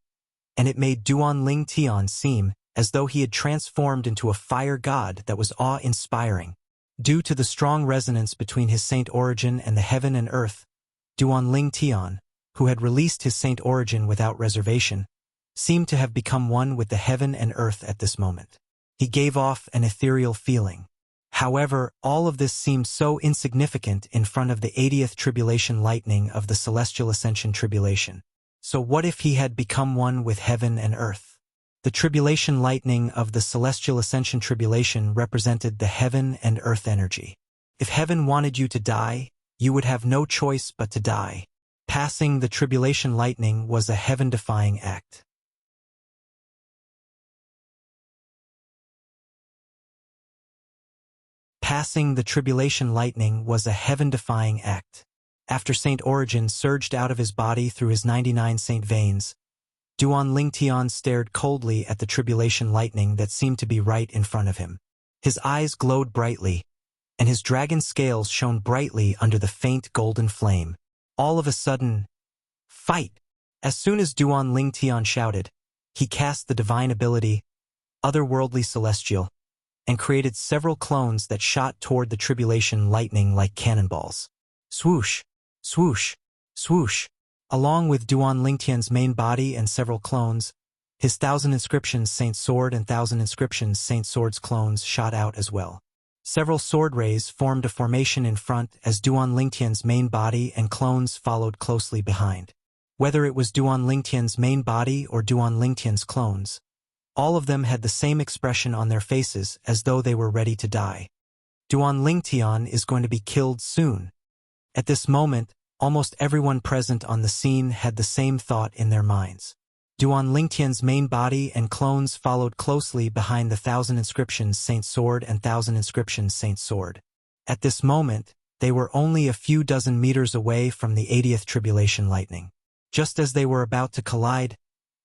S1: and it made Duan Lingtian seem as though he had transformed into a fire god that was awe-inspiring. Due to the strong resonance between his saint origin and the heaven and earth, Duan Lingtian, who had released his saint origin without reservation, seemed to have become one with the heaven and earth at this moment. He gave off an ethereal feeling. However, all of this seemed so insignificant in front of the 80th tribulation lightning of the celestial ascension tribulation. So what if he had become one with heaven and earth? The tribulation lightning of the celestial ascension tribulation represented the heaven and earth energy. If heaven wanted you to die, you would have no choice but to die. Passing the tribulation lightning was a heaven-defying act. Passing the tribulation lightning was a heaven-defying act. After Saint Origin surged out of his body through his 99 saint veins, Duan Lingtian stared coldly at the tribulation lightning that seemed to be right in front of him. His eyes glowed brightly, and his dragon scales shone brightly under the faint golden flame. All of a sudden, fight! As soon as Duan Lingtian shouted, he cast the divine ability, Otherworldly Celestial, and created several clones that shot toward the tribulation lightning like cannonballs. Swoosh! Swoosh! Swoosh! Along with Duan Lingtian's main body and several clones, his 1,000 Inscriptions Saint Sword and 1,000 Inscriptions Saint Sword's clones shot out as well. Several sword rays formed a formation in front as Duan Lingtian's main body and clones followed closely behind. Whether it was Duan Lingtian's main body or Duan Lingtian's clones, all of them had the same expression on their faces as though they were ready to die. Duan Lingtian is going to be killed soon. At this moment, almost everyone present on the scene had the same thought in their minds. Duan Lingtian's main body and clones followed closely behind the 1,000 Inscriptions Saint Sword and 1,000 Inscriptions Saint Sword. At this moment, they were only a few dozen meters away from the 80th tribulation lightning. Just as they were about to collide,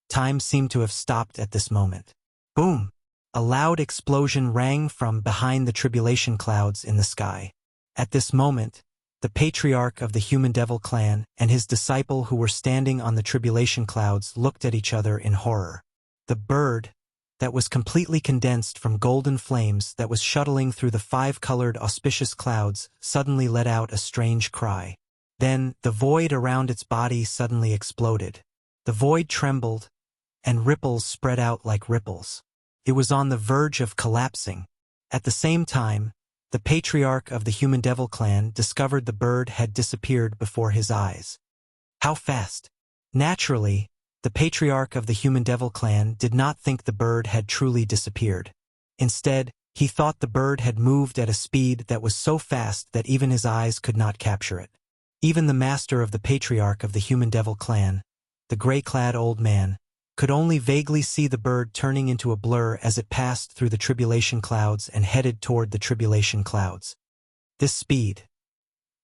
S1: time seemed to have stopped at this moment. Boom! A loud explosion rang from behind the tribulation clouds in the sky. At this moment, the patriarch of the human devil clan and his disciple who were standing on the tribulation clouds looked at each other in horror. The bird, that was completely condensed from golden flames that was shuttling through the five-colored auspicious clouds, suddenly let out a strange cry. Then, the void around its body suddenly exploded. The void trembled, and ripples spread out like ripples. It was on the verge of collapsing. At the same time, the patriarch of the human devil clan discovered the bird had disappeared before his eyes. How fast? Naturally, the patriarch of the human devil clan did not think the bird had truly disappeared. Instead, he thought the bird had moved at a speed that was so fast that even his eyes could not capture it. Even the master of the patriarch of the human devil clan, the gray-clad old man, could only vaguely see the bird turning into a blur as it passed through the tribulation clouds and headed toward the tribulation clouds. This speed.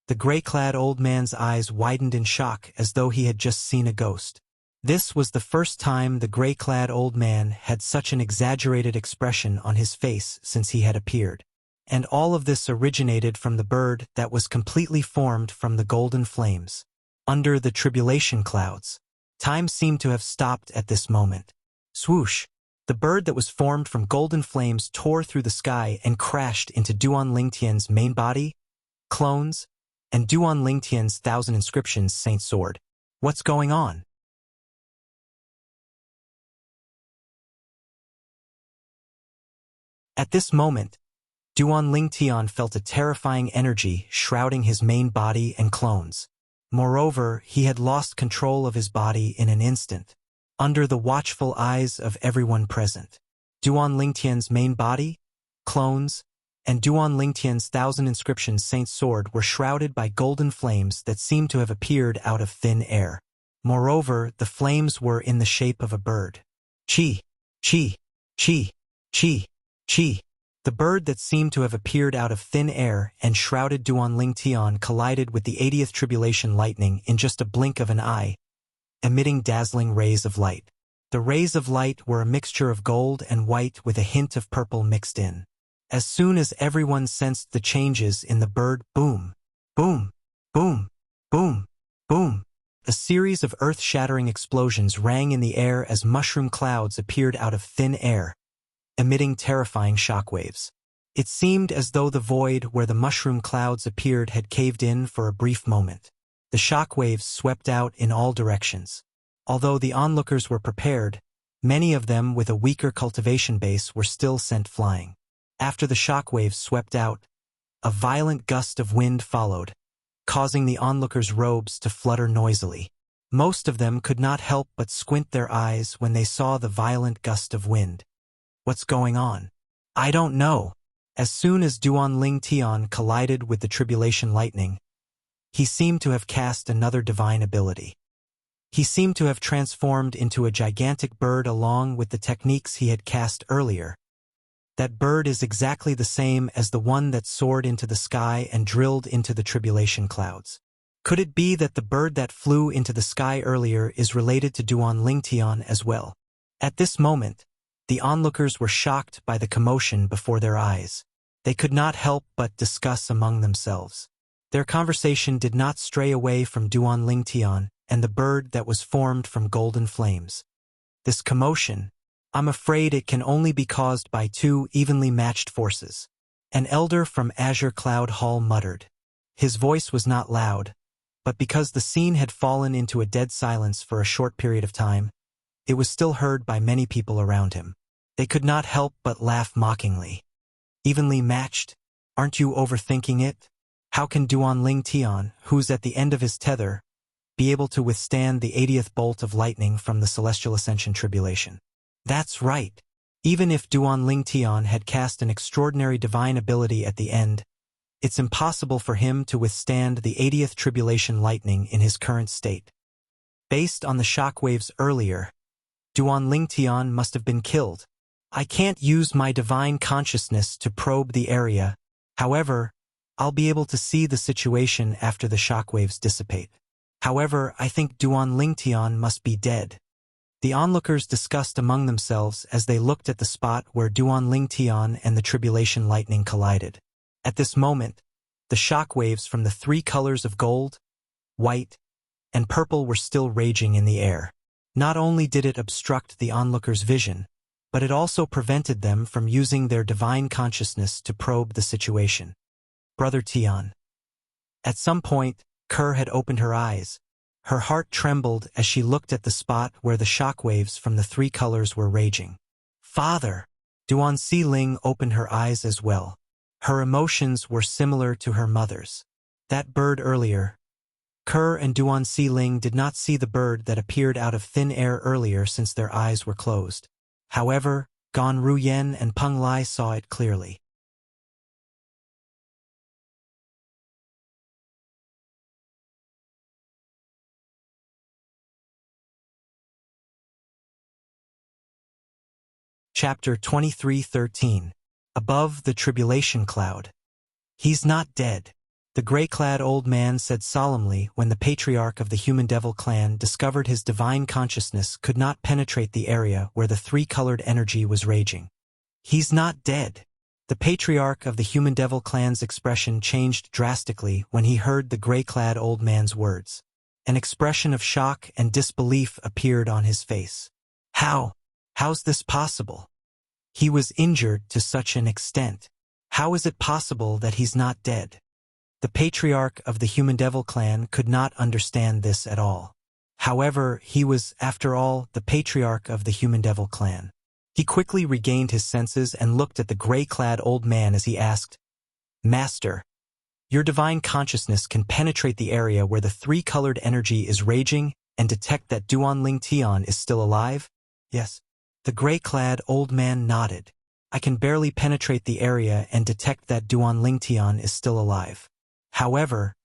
S1: The gray-clad old man's eyes widened in shock as though he had just seen a ghost. This was the first time the gray-clad old man had such an exaggerated expression on his face since he had appeared. And all of this originated from the bird that was completely formed from the golden flames. Under the tribulation clouds. Time seemed to have stopped at this moment. Swoosh! The bird that was formed from golden flames tore through the sky and crashed into Duan Lingtian's main body, clones, and Duan Lingtian's 1,000 inscriptions Saint Sword. What's going on? At this moment, Duan Lingtian felt a terrifying energy shrouding his main body and clones. Moreover, he had lost control of his body in an instant, under the watchful eyes of everyone present. Duan Lingtian's main body, clones, and Duan Lingtian's 1,000 inscriptions Saint Sword were shrouded by golden flames that seemed to have appeared out of thin air. Moreover, the flames were in the shape of a bird. Chi, chi, chi, chi, chi. The bird that seemed to have appeared out of thin air and shrouded Duan Lingtian collided with the 80th tribulation lightning in just a blink of an eye, emitting dazzling rays of light. The rays of light were a mixture of gold and white with a hint of purple mixed in. As soon as everyone sensed the changes in the bird, boom, boom, boom, boom, boom, a series of earth-shattering explosions rang in the air as mushroom clouds appeared out of thin air, emitting terrifying shockwaves. It seemed as though the void where the mushroom clouds appeared had caved in for a brief moment. The shockwaves swept out in all directions. Although the onlookers were prepared, many of them with a weaker cultivation base were still sent flying. After the shockwaves swept out, a violent gust of wind followed, causing the onlookers' robes to flutter noisily. Most of them could not help but squint their eyes when they saw the violent gust of wind. What's going on? I don't know. As soon as Duan Lingtian collided with the tribulation lightning, he seemed to have cast another divine ability. He seemed to have transformed into a gigantic bird along with the techniques he had cast earlier. That bird is exactly the same as the one that soared into the sky and drilled into the tribulation clouds. Could it be that the bird that flew into the sky earlier is related to Duan Lingtian as well? At this moment, the onlookers were shocked by the commotion before their eyes. They could not help but discuss among themselves. Their conversation did not stray away from Duan Lingtian and the bird that was formed from golden flames. This commotion, I'm afraid it can only be caused by two evenly matched forces. An elder from Azure Cloud Hall muttered. His voice was not loud, but because the scene had fallen into a dead silence for a short period of time, it was still heard by many people around him. They could not help but laugh mockingly. Evenly matched? Aren't you overthinking it? How can Duan Lingtian, who's at the end of his tether, be able to withstand the 80th bolt of lightning from the Celestial Ascension Tribulation? That's right. Even if Duan Lingtian had cast an extraordinary divine ability at the end, it's impossible for him to withstand the 80th tribulation lightning in his current state. Based on the shockwaves earlier, Duan Lingtian must have been killed. I can't use my divine consciousness to probe the area. However, I'll be able to see the situation after the shockwaves dissipate. However, I think Duan Lingtian must be dead. The onlookers discussed among themselves as they looked at the spot where Duan Ling Tian and the tribulation lightning collided. At this moment, the shock waves from the three colors of gold, white, and purple were still raging in the air. Not only did it obstruct the onlookers' vision, but it also prevented them from using their divine consciousness to probe the situation. Brother Tian. At some point, Kerr had opened her eyes. Her heart trembled as she looked at the spot where the shock waves from the three colors were raging. Father! Duan Si Ling opened her eyes as well. Her emotions were similar to her mother's. That bird earlier. Kerr and Duan Si Ling did not see the bird that appeared out of thin air earlier since their eyes were closed. However, Gan Ruyen and Peng Lai saw it clearly. Chapter 23:13. Above the Tribulation Cloud. He's not dead. The gray-clad old man said solemnly when the patriarch of the Human Devil clan discovered his divine consciousness could not penetrate the area where the three-colored energy was raging. He's not dead. The patriarch of the Human Devil clan's expression changed drastically when he heard the gray-clad old man's words. An expression of shock and disbelief appeared on his face. How's this possible? He was injured to such an extent. How is it possible that he's not dead? The patriarch of the Human Devil clan could not understand this at all. However, he was, after all, the patriarch of the Human Devil clan. He quickly regained his senses and looked at the gray-clad old man as he asked, Master, your divine consciousness can penetrate the area where the three-colored energy is raging and detect that Duan Ling Tian is still alive? Yes. The gray-clad old man nodded. I can barely penetrate the area and detect that Duan Ling Tian is still alive. However,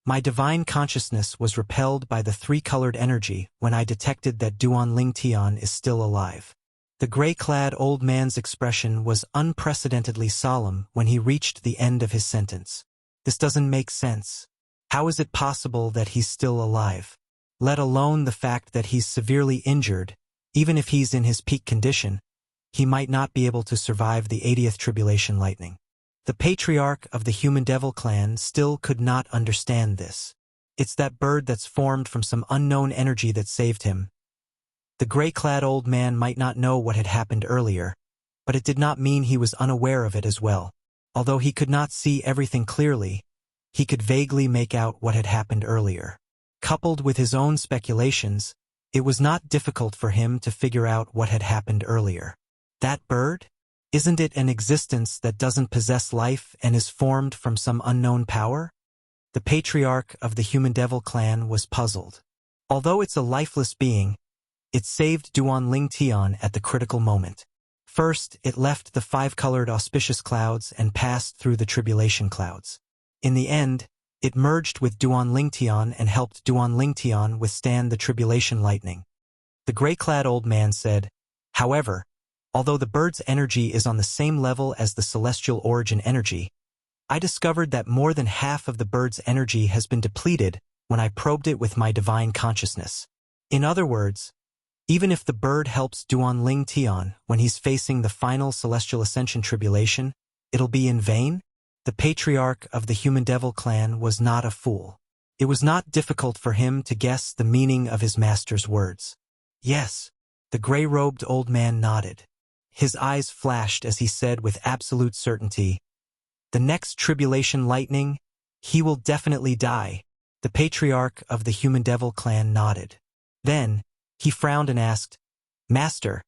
S1: my divine consciousness was repelled by the three-colored energy when I detected that Duan Ling Tian is still alive. The gray-clad old man's expression was unprecedentedly solemn when he reached the end of his sentence. This doesn't make sense. How is it possible that he's still alive? Let alone the fact that he's severely injured. Even if he's in his peak condition, he might not be able to survive the 80th tribulation lightning. The patriarch of the Human Devil clan still could not understand this. It's that bird that's formed from some unknown energy that saved him. The gray-clad old man might not know what had happened earlier, but it did not mean he was unaware of it as well. Although he could not see everything clearly, he could vaguely make out what had happened earlier. Coupled with his own speculations, it was not difficult for him to figure out what had happened earlier. That bird? Isn't it an existence that doesn't possess life and is formed from some unknown power? The patriarch of the Human Devil clan was puzzled. Although it's a lifeless being, it saved Duan Ling Tian at the critical moment. First, it left the five-colored auspicious clouds and passed through the tribulation clouds. In the end, it merged with Duan Ling Tian and helped Duan Ling Tian withstand the tribulation lightning. The gray-clad old man said, However, although the bird's energy is on the same level as the celestial origin energy, I discovered that more than half of the bird's energy has been depleted when I probed it with my divine consciousness. In other words, even if the bird helps Duan Ling Tian when he's facing the final celestial ascension tribulation, it'll be in vain? The patriarch of the Human Devil clan was not a fool. It was not difficult for him to guess the meaning of his master's words. Yes, the gray-robed old man nodded. His eyes flashed as he said with absolute certainty, The next tribulation lightning, he will definitely die. The patriarch of the Human Devil clan nodded. Then, he frowned and asked, Master,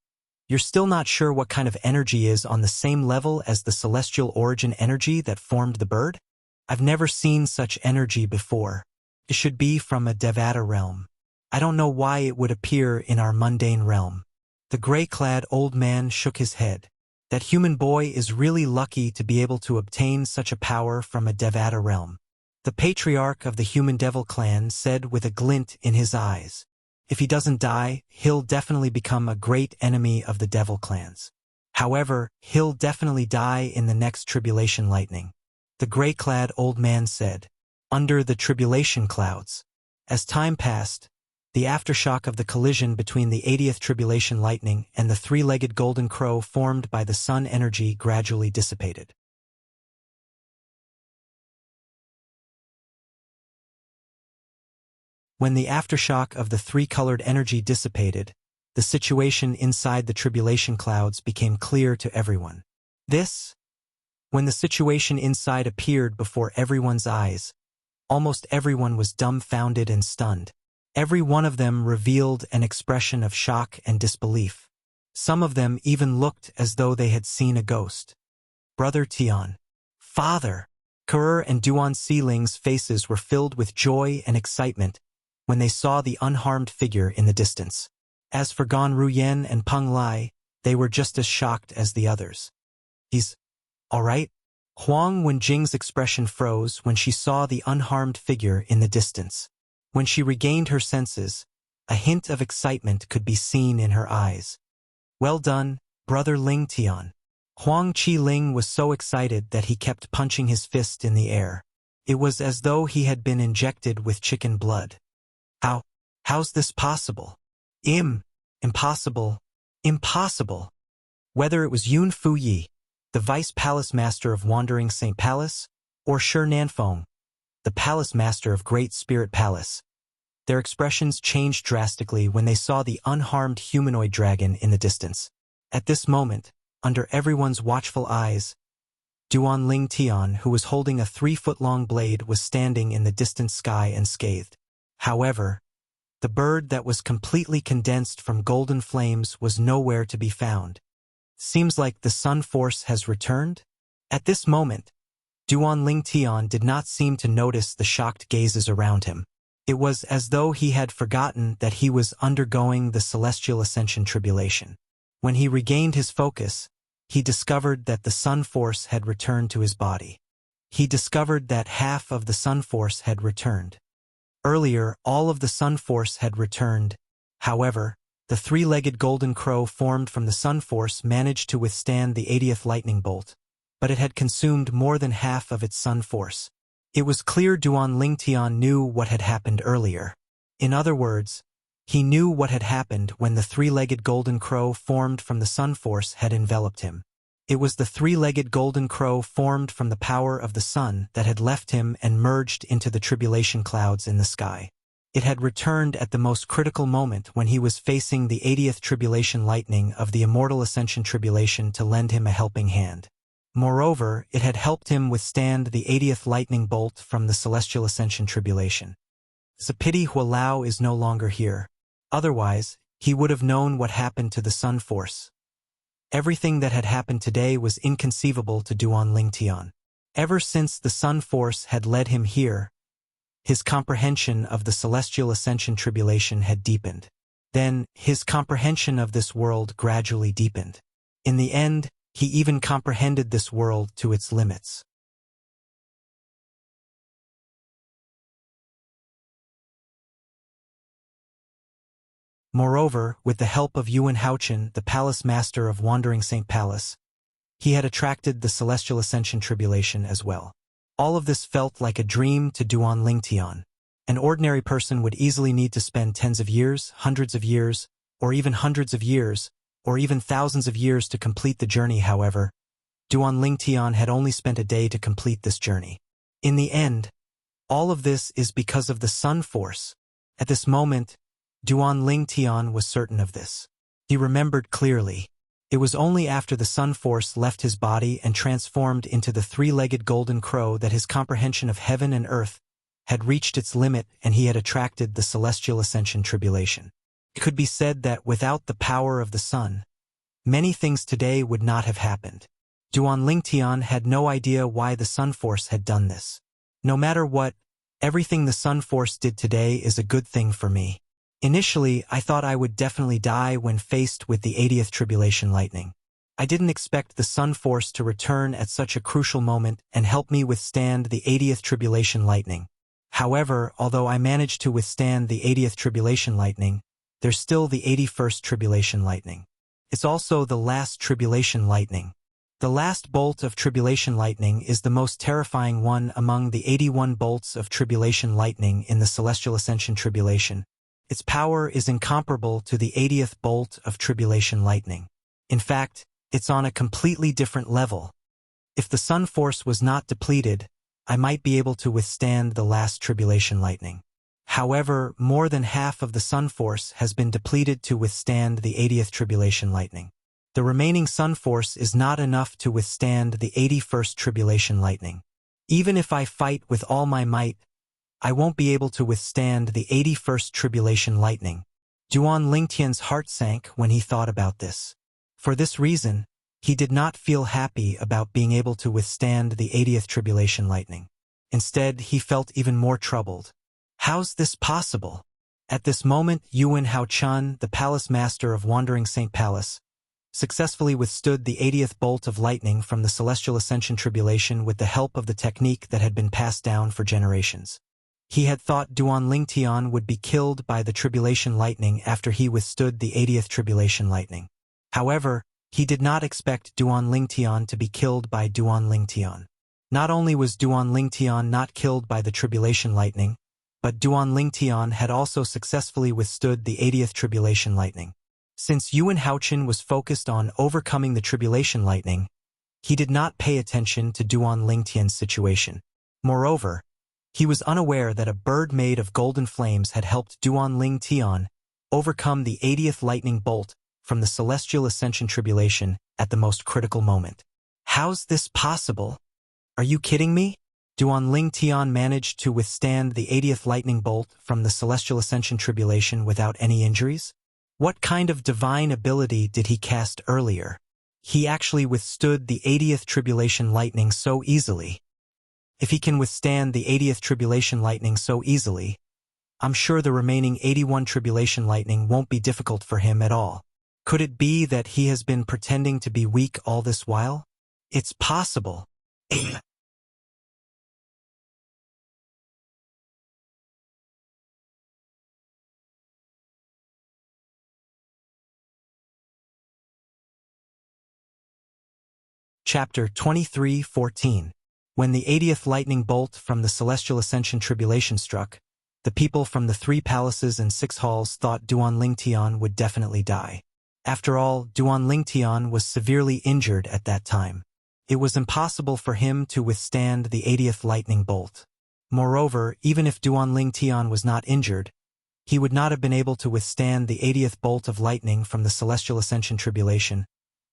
S1: you're still not sure what kind of energy is on the same level as the celestial origin energy that formed the bird? I've never seen such energy before. It should be from a Devata realm. I don't know why it would appear in our mundane realm. The gray-clad old man shook his head. That human boy is really lucky to be able to obtain such a power from a Devata realm. The patriarch of the Human Devil clan said with a glint in his eyes. If he doesn't die, he'll definitely become a great enemy of the devil clans. However, he'll definitely die in the next tribulation lightning. The gray-clad old man said, Under the tribulation clouds. As time passed, the aftershock of the collision between the 80th tribulation lightning and the three-legged golden crow formed by the sun energy gradually dissipated. When the aftershock of the three-colored energy dissipated, the situation inside the tribulation clouds became clear to everyone. When the situation inside appeared before everyone's eyes, almost everyone was dumbfounded and stunned. Every one of them revealed an expression of shock and disbelief. Some of them even looked as though they had seen a ghost. Brother Tian, Father, Kerr and Duan Seeling's faces were filled with joy and excitement when they saw the unharmed figure in the distance. As for Gan Ruyen and Peng Lai, they were just as shocked as the others. He's all right? Huang Wenjing's expression froze when she saw the unharmed figure in the distance. When she regained her senses, a hint of excitement could be seen in her eyes. Well done, Brother Ling Tian. Huang Qi-ling was so excited that he kept punching his fist in the air. It was as though he had been injected with chicken blood. How's this possible? Impossible. Whether it was Yun Fuyi, the Vice Palace Master of Wandering St. Palace, or Shi Nanfeng, the Palace Master of Great Spirit Palace, their expressions changed drastically when they saw the unharmed humanoid dragon in the distance. At this moment, under everyone's watchful eyes, Duan Ling Tian, who was holding a 3-foot-long blade, was standing in the distant sky unscathed. However, the bird that was completely condensed from golden flames was nowhere to be found. Seems like the sun force has returned? At this moment, Duan Ling Tian did not seem to notice the shocked gazes around him. It was as though he had forgotten that he was undergoing the celestial ascension tribulation. When he regained his focus, he discovered that the sun force had returned to his body. He discovered that half of the sun force had returned. Earlier, all of the sun force had returned. However, the three-legged golden crow formed from the sun force managed to withstand the 80th lightning bolt, but it had consumed more than half of its sun force. It was clear Duan Ling Tian knew what had happened earlier. In other words, he knew what had happened when the three-legged golden crow formed from the sun force had enveloped him. It was the three-legged golden crow formed from the power of the sun that had left him and merged into the tribulation clouds in the sky. It had returned at the most critical moment when he was facing the 80th tribulation lightning of the immortal ascension tribulation to lend him a helping hand. Moreover, it had helped him withstand the 80th lightning bolt from the celestial ascension tribulation. It's a pity Hualao is no longer here. Otherwise, he would have known what happened to the sun force. Everything that had happened today was inconceivable to Duan Ling Tian. Ever since the sun force had led him here, his comprehension of the celestial ascension tribulation had deepened. Then, his comprehension of this world gradually deepened. In the end, he even comprehended this world to its limits. Moreover, with the help of Yuan Haochen, the palace master of Wandering St. Palace, he had attracted the celestial ascension tribulation as well. All of this felt like a dream to Duan Ling Tian. An ordinary person would easily need to spend tens of years, hundreds of years, or even hundreds of years, or even thousands of years to complete the journey. However, Duan Ling Tian had only spent a day to complete this journey. In the end, all of this is because of the sun force. At this moment, Duan Ling Tian was certain of this. He remembered clearly. It was only after the sun force left his body and transformed into the three-legged golden crow that his comprehension of heaven and earth had reached its limit and he had attracted the celestial ascension tribulation. It could be said that without the power of the sun, many things today would not have happened. Duan Ling Tian had no idea why the sun force had done this. No matter what, everything the sun force did today is a good thing for me. Initially, I thought I would definitely die when faced with the 80th tribulation lightning. I didn't expect the sun force to return at such a crucial moment and help me withstand the 80th tribulation lightning. However, although I managed to withstand the 80th tribulation lightning, there's still the 81st tribulation lightning. It's also the last tribulation lightning. The last bolt of tribulation lightning is the most terrifying one among the 81 bolts of tribulation lightning in the celestial ascension tribulation. Its power is incomparable to the 80th bolt of tribulation lightning. In fact, it's on a completely different level. If the sun force was not depleted, I might be able to withstand the last tribulation lightning. However, more than half of the sun force has been depleted to withstand the 80th tribulation lightning. The remaining sun force is not enough to withstand the 81st tribulation lightning. Even if I fight with all my might, I won't be able to withstand the 81st tribulation lightning. Duan Lingtian's heart sank when he thought about this. For this reason, he did not feel happy about being able to withstand the 80th tribulation lightning. Instead, he felt even more troubled. How's this possible? At this moment, Yuan Haochun, the palace master of Wandering Saint Palace, successfully withstood the 80th bolt of lightning from the Celestial Ascension Tribulation with the help of the technique that had been passed down for generations. He had thought Duan Lingtian would be killed by the Tribulation Lightning after he withstood the 80th Tribulation Lightning. However, he did not expect Duan Lingtian to be killed by Duan Lingtian. Not only was Duan Lingtian not killed by the Tribulation Lightning, but Duan Lingtian had also successfully withstood the 80th Tribulation Lightning. Since Yuan Haochun was focused on overcoming the Tribulation Lightning, he did not pay attention to Duan Lingtian's situation. Moreover, he was unaware that a bird made of golden flames had helped Duan Lingtian overcome the 80th lightning bolt from the Celestial Ascension Tribulation at the most critical moment. How's this possible? Are you kidding me? Duan Lingtian managed to withstand the 80th lightning bolt from the Celestial Ascension Tribulation without any injuries? What kind of divine ability did he cast earlier? He actually withstood the 80th tribulation lightning so easily. If he can withstand the 80th tribulation lightning so easily, I'm sure the remaining 81 tribulation lightning won't be difficult for him at all. Could it be that he has been pretending to be weak all this while? It's possible. Chapter 23:14. When the 80th lightning bolt from the Celestial Ascension Tribulation struck, the people from the 3 palaces and 6 halls thought Duan Lingtian would definitely die. After all, Duan Lingtian was severely injured at that time. It was impossible for him to withstand the 80th lightning bolt. Moreover, even if Duan Lingtian was not injured, he would not have been able to withstand the 80th bolt of lightning from the Celestial Ascension Tribulation,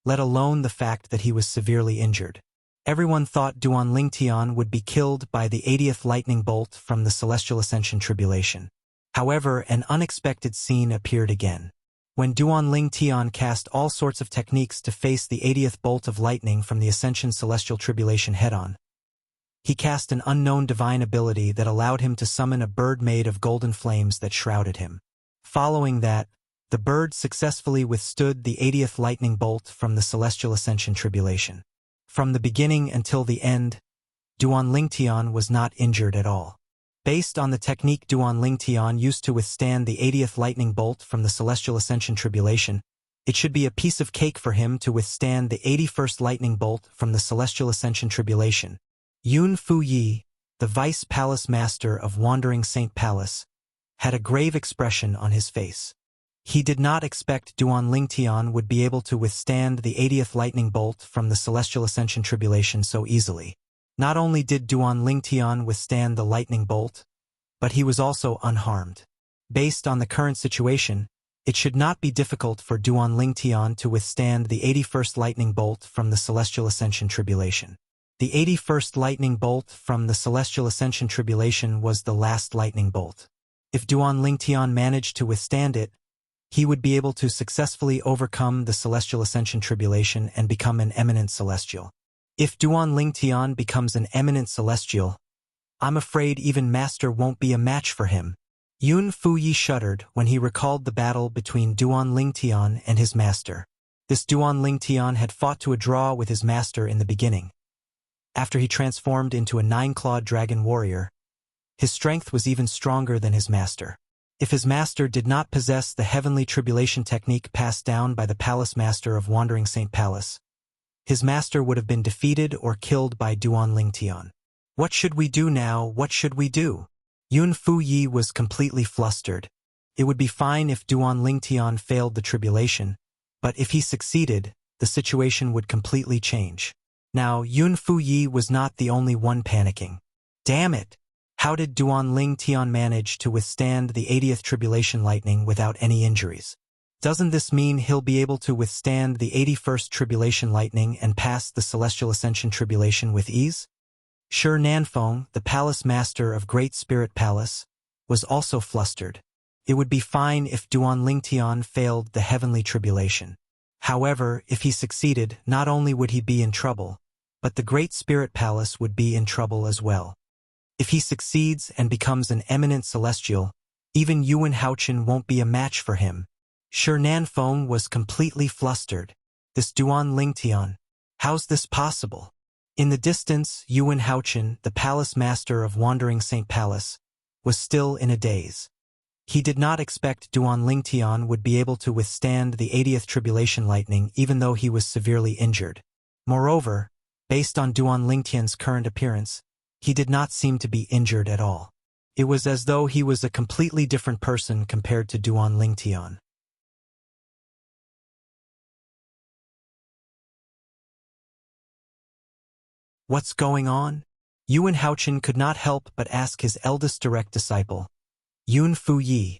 S1: let alone the fact that he was severely injured. Everyone thought Duan Lingtian would be killed by the 80th lightning bolt from the Celestial Ascension Tribulation. However, an unexpected scene appeared again. When Duan Lingtian cast all sorts of techniques to face the 80th bolt of lightning from the Ascension Celestial Tribulation head-on, he cast an unknown divine ability that allowed him to summon a bird made of golden flames that shrouded him. Following that, the bird successfully withstood the 80th lightning bolt from the Celestial Ascension Tribulation. From the beginning until the end, Duan Lingtian was not injured at all. Based on the technique Duan Lingtian used to withstand the 80th lightning bolt from the Celestial Ascension Tribulation, it should be a piece of cake for him to withstand the 81st lightning bolt from the Celestial Ascension Tribulation. Yun Fuyi, the Vice Palace Master of Wandering Saint Palace, had a grave expression on his face. He did not expect Duan Lingtian would be able to withstand the 80th lightning bolt from the Celestial Ascension Tribulation so easily. Not only did Duan Lingtian withstand the lightning bolt, but he was also unharmed. Based on the current situation, it should not be difficult for Duan Lingtian to withstand the 81st lightning bolt from the Celestial Ascension Tribulation. The 81st lightning bolt from the Celestial Ascension Tribulation was the last lightning bolt. If Duan Lingtian managed to withstand it, he would be able to successfully overcome the Celestial Ascension Tribulation and become an eminent celestial. If Duan Lingtian becomes an eminent celestial, I'm afraid even Master won't be a match for him. Yun Fuyi shuddered when he recalled the battle between Duan Lingtian and his master. This Duan Lingtian had fought to a draw with his master in the beginning. After he transformed into a 9-clawed dragon warrior, his strength was even stronger than his master. If his master did not possess the heavenly tribulation technique passed down by the palace master of Wandering Saint Palace, his master would have been defeated or killed by Duan Lingtian. What should we do now? What should we do? Yun Fuyi was completely flustered. It would be fine if Duan Lingtian failed the tribulation, but if he succeeded, the situation would completely change. Now, Yun Fuyi was not the only one panicking. Damn it! How did Duan Lingtian manage to withstand the 80th tribulation lightning without any injuries? Doesn't this mean he'll be able to withstand the 81st tribulation lightning and pass the celestial ascension tribulation with ease? Shi Nanfeng, the palace master of Great Spirit Palace, was also flustered. It would be fine if Duan Lingtian failed the heavenly tribulation. However, if he succeeded, not only would he be in trouble, but the Great Spirit Palace would be in trouble as well. If he succeeds and becomes an eminent celestial, even Yuan Haochen won't be a match for him. Shi Nanfeng was completely flustered. This Duan Lingtian, how's this possible? In the distance, Yuan Haochen, the palace master of Wandering Saint Palace, was still in a daze. He did not expect Duan Lingtian would be able to withstand the 80th tribulation lightning even though he was severely injured. Moreover, based on Duan Lingtian's current appearance, he did not seem to be injured at all. It was as though he was a completely different person compared to Duan Lingtian. What's going on? Yuan Haochen could not help but ask his eldest direct disciple, Yun Fuyi,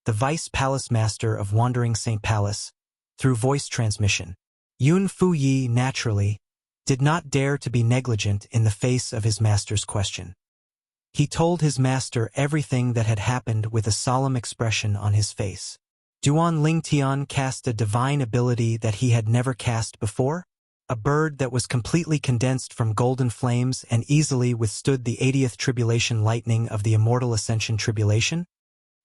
S1: the vice palace master of Wandering Saint Palace, through voice transmission. Yun Fuyi, naturally, did not dare to be negligent in the face of his master's question. He told his master everything that had happened with a solemn expression on his face. Duan Lingtian cast a divine ability that he had never cast before, a bird that was completely condensed from golden flames and easily withstood the 80th tribulation lightning of the immortal ascension tribulation?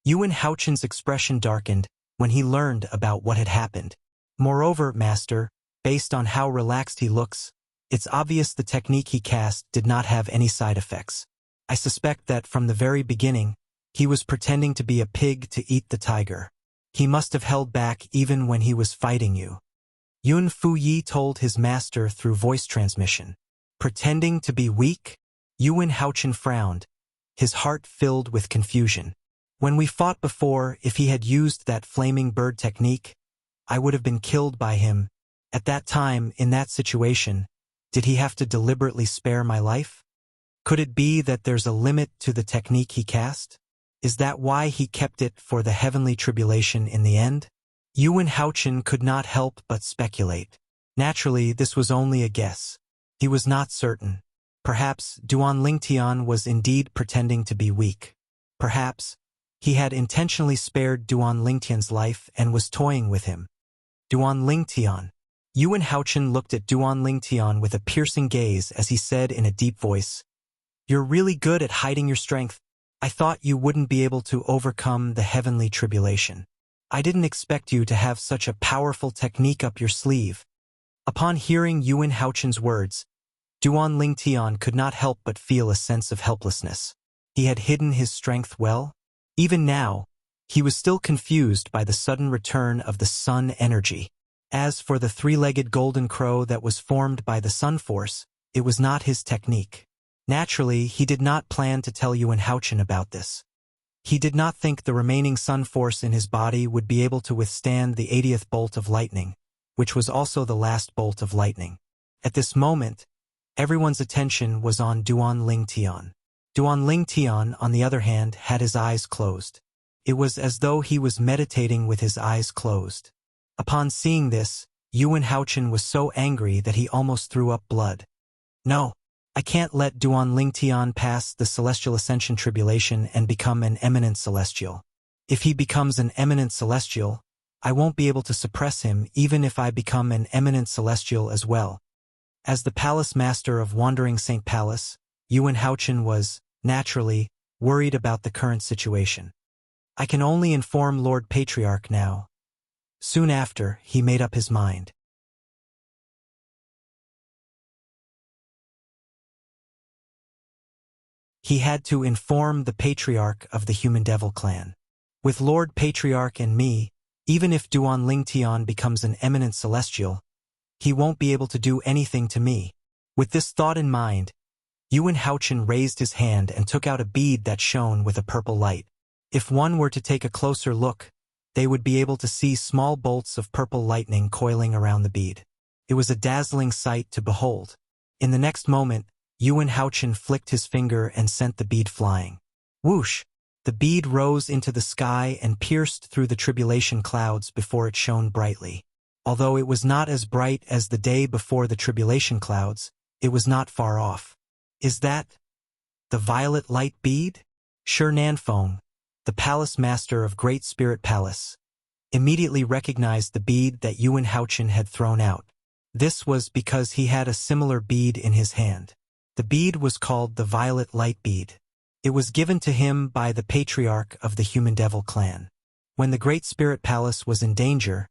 S1: Yuan Haochen's expression darkened when he learned about what had happened. Moreover, master, based on how relaxed he looks, it's obvious the technique he cast did not have any side effects. I suspect that from the very beginning, he was pretending to be a pig to eat the tiger. He must have held back even when he was fighting you. Yun Fuyi told his master through voice transmission. Pretending to be weak? Yuan Haochen frowned, his heart filled with confusion. When we fought before, if he had used that flaming bird technique, I would have been killed by him. At that time, in that situation, did he have to deliberately spare my life? Could it be that there's a limit to the technique he cast? Is that why he kept it for the heavenly tribulation in the end? Yuan Haochen could not help but speculate. Naturally, this was only a guess. He was not certain. Perhaps Duan Lingtian was indeed pretending to be weak. Perhaps he had intentionally spared Duan Lingtian's life and was toying with him. Duan Lingtian. Yuan Haochen looked at Duan Lingtian with a piercing gaze as he said in a deep voice, "You're really good at hiding your strength. I thought you wouldn't be able to overcome the heavenly tribulation. I didn't expect you to have such a powerful technique up your sleeve." Upon hearing Yuan Haochen's words, Duan Lingtian could not help but feel a sense of helplessness. He had hidden his strength well. Even now, he was still confused by the sudden return of the sun energy. As for the three-legged golden crow that was formed by the sun force, it was not his technique. Naturally, he did not plan to tell Yuan Haochen about this. He did not think the remaining sun force in his body would be able to withstand the 80th bolt of lightning, which was also the last bolt of lightning. At this moment, everyone's attention was on Duan Lingtian. Duan Lingtian, on the other hand, had his eyes closed. It was as though he was meditating with his eyes closed. Upon seeing this, Yuan Haochen was so angry that he almost threw up blood. "No, I can't let Duan Lingtian pass the celestial ascension tribulation and become an eminent celestial. If he becomes an eminent celestial, I won't be able to suppress him even if I become an eminent celestial as well." As the palace master of Wandering Saint Palace, Yuan Haochen was, naturally, worried about the current situation. "I can only inform Lord Patriarch now." Soon after, he made up his mind. He had to inform the Patriarch of the Human Devil clan. With Lord Patriarch and me, even if Duan Lingtian becomes an eminent celestial, he won't be able to do anything to me. With this thought in mind, Yuan Haochen raised his hand and took out a bead that shone with a purple light. If one were to take a closer look, they would be able to see small bolts of purple lightning coiling around the bead. It was a dazzling sight to behold. In the next moment, Yuan Haochen flicked his finger and sent the bead flying. Whoosh! The bead rose into the sky and pierced through the tribulation clouds before it shone brightly. Although it was not as bright as the day before the tribulation clouds, it was not far off. Is that the violet light bead? Shi Nanfeng, the palace master of Great Spirit Palace, immediately recognized the bead that Yuan Haochen had thrown out. This was because he had a similar bead in his hand. The bead was called the violet light bead. It was given to him by the patriarch of the Human Devil clan. When the Great Spirit Palace was in danger,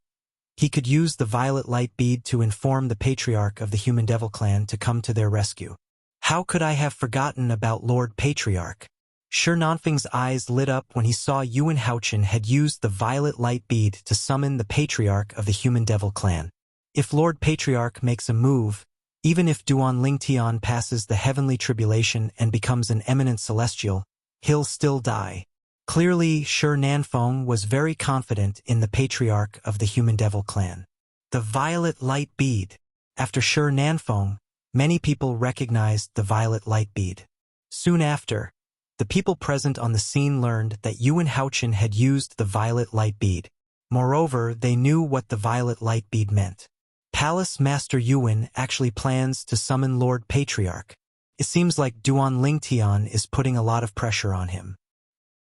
S1: he could use the violet light bead to inform the patriarch of the Human Devil clan to come to their rescue. How could I have forgotten about Lord Patriarch? Shi Nanfeng's eyes lit up when he saw Yuan Haochen had used the violet light bead to summon the patriarch of the Human Devil clan. If Lord Patriarch makes a move, even if Duan Lingtian passes the heavenly tribulation and becomes an eminent celestial, he'll still die. Clearly, Shi Nanfeng was very confident in the patriarch of the Human Devil clan. The violet light bead. After Shi Nanfeng, many people recognized the violet light bead. Soon after, the people present on the scene learned that Yuan Haochen had used the violet light bead. Moreover, they knew what the violet light bead meant. Palace Master Yuan actually plans to summon Lord Patriarch. It seems like Duan Lingtian is putting a lot of pressure on him.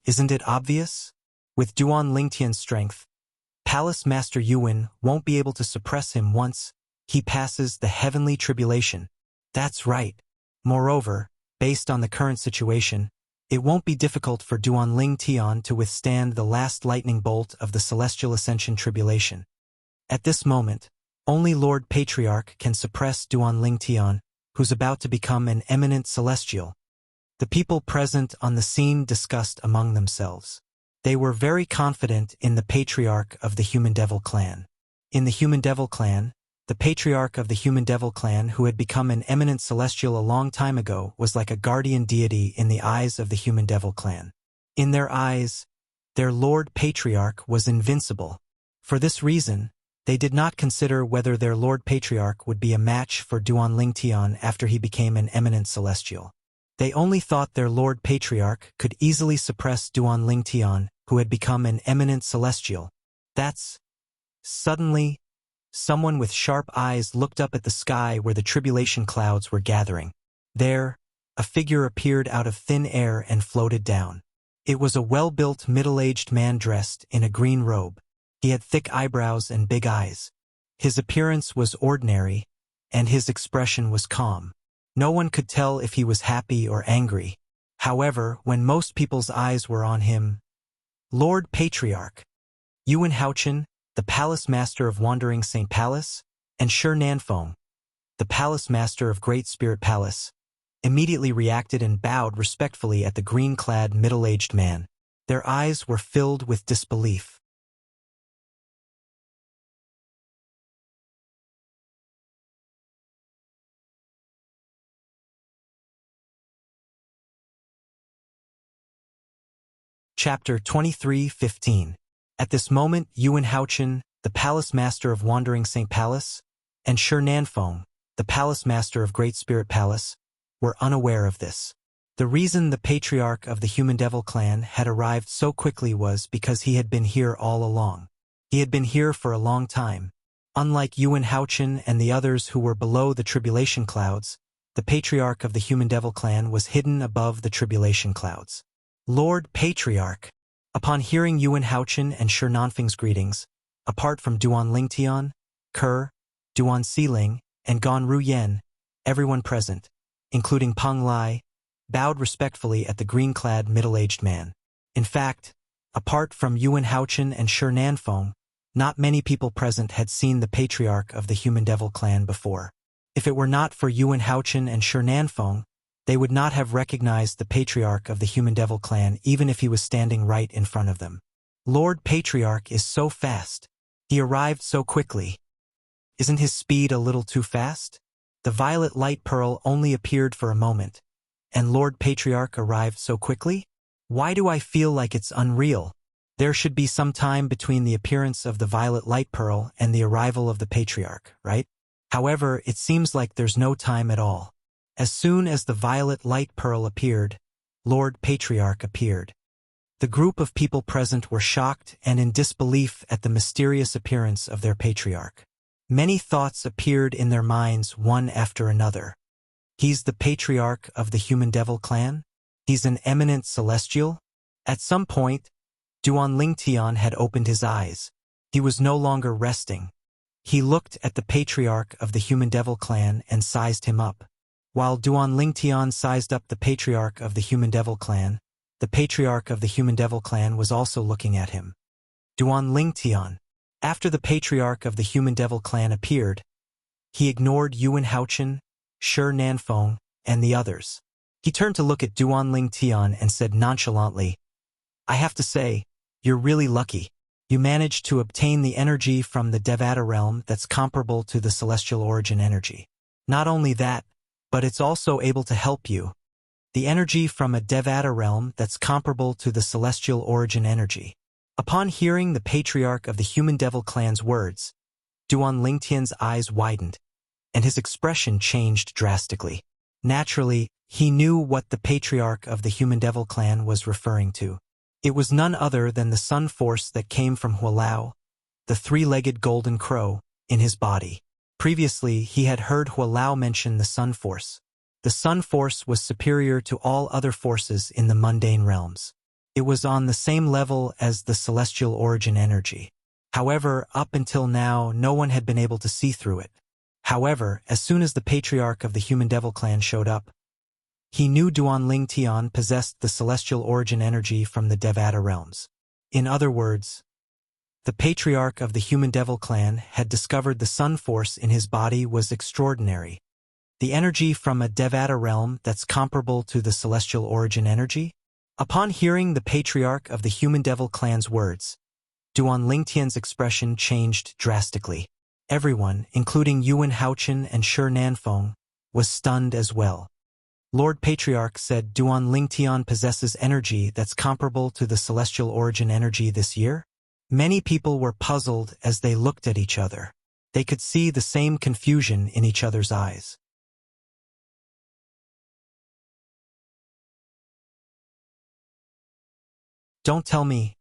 S1: Isn't it obvious? With Duan Lingtian's strength, Palace Master Yuan won't be able to suppress him once he passes the heavenly tribulation. That's right. Moreover, based on the current situation, it won't be difficult for Duan Lingtian to withstand the last lightning bolt of the Celestial Ascension tribulation. At this moment, only Lord Patriarch can suppress Duan Lingtian, who's about to become an eminent celestial. The people present on the scene discussed among themselves. They were very confident in the patriarch of the Human Devil clan. In the Human Devil clan, the patriarch of the Human Devil clan who had become an eminent celestial a long time ago was like a guardian deity in the eyes of the Human Devil clan. In their eyes, their Lord Patriarch was invincible. For this reason, they did not consider whether their Lord Patriarch would be a match for Duan Lingtian after he became an eminent celestial. They only thought their Lord Patriarch could easily suppress Duan Lingtian, who had become an eminent celestial. Suddenly, someone with sharp eyes looked up at the sky where the tribulation clouds were gathering. There, a figure appeared out of thin air and floated down. It was a well-built middle-aged man dressed in a green robe. He had thick eyebrows and big eyes. His appearance was ordinary, and his expression was calm. No one could tell if he was happy or angry. However, when most people's eyes were on him, Lord Patriarch, Yuan Haochen, the Palace Master of Wandering St. Palace, and Shi Nanfeng, the Palace Master of Great Spirit Palace, immediately reacted and bowed respectfully at the green-clad middle-aged man. Their eyes were filled with disbelief. Chapter 23:15. At this moment, Yuan Haochen, the Palace Master of Wandering St. Palace, and Shi Nanfeng, the Palace Master of Great Spirit Palace, were unaware of this. The reason the Patriarch of the Human Devil clan had arrived so quickly was because he had been here all along. He had been here for a long time. Unlike Yuan Haochen and the others who were below the tribulation clouds, the Patriarch of the Human Devil clan was hidden above the tribulation clouds. Lord Patriarch. Upon hearing Yuan Haochen and Shi Nanfeng's greetings, apart from Duan Lingtian, Ke, Duan Siling, and Gan Ruyen, everyone present, including Peng Lai, bowed respectfully at the green-clad middle-aged man. In fact, apart from Yuan Haochen and Shi Nanfeng, not many people present had seen the Patriarch of the Human Devil clan before. If it were not for Yuan Haochen and Shi Nanfeng, they would not have recognized the Patriarch of the Human Devil clan even if he was standing right in front of them. Lord Patriarch is so fast. He arrived so quickly. Isn't his speed a little too fast? The violet light pearl only appeared for a moment, and Lord Patriarch arrived so quickly? Why do I feel like it's unreal? There should be some time between the appearance of the violet light pearl and the arrival of the patriarch, right? However, it seems like there's no time at all. As soon as the violet light pearl appeared, Lord Patriarch appeared. The group of people present were shocked and in disbelief at the mysterious appearance of their patriarch. Many thoughts appeared in their minds one after another. He's the patriarch of the Human Devil clan? He's an eminent celestial? At some point, Duan Lingtian had opened his eyes. He was no longer resting. He looked at the patriarch of the Human Devil clan and sized him up. While Duan Lingtian sized up the patriarch of the Human Devil clan, the patriarch of the Human Devil clan was also looking at him. Duan Lingtian. After the patriarch of the Human Devil clan appeared, he ignored Yuan Haochen, Shi Nanfeng, and the others. He turned to look at Duan Lingtian and said nonchalantly, I have to say, you're really lucky. You managed to obtain the energy from the Devata realm that's comparable to the celestial origin energy. Not only that, but it's also able to help you. The energy from a Devata realm that's comparable to the celestial origin energy. Upon hearing the patriarch of the Human Devil clan's words, Duan Lingtian's eyes widened, and his expression changed drastically. Naturally, he knew what the patriarch of the Human Devil clan was referring to. It was none other than the sun force that came from Hualao, the three-legged golden crow, in his body. Previously, he had heard Hualao mention the sun force. The sun force was superior to all other forces in the mundane realms. It was on the same level as the celestial origin energy. However, up until now, no one had been able to see through it. However, as soon as the patriarch of the Human Devil clan showed up, he knew Duan Lingtian possessed the celestial origin energy from the Devata realms. In other words, the patriarch of the Human Devil clan had discovered the sun force in his body was extraordinary. The energy from a Devata realm that's comparable to the celestial origin energy? Upon hearing the patriarch of the Human Devil clan's words, Duan Lingtian's expression changed drastically. Everyone, including Yuan Haochen and Shi Nanfeng, was stunned as well. Lord Patriarch said Duan Lingtian possesses energy that's comparable to the celestial origin energy this year? Many people were puzzled as they looked at each other. They could see the same confusion in each other's eyes. Don't tell me.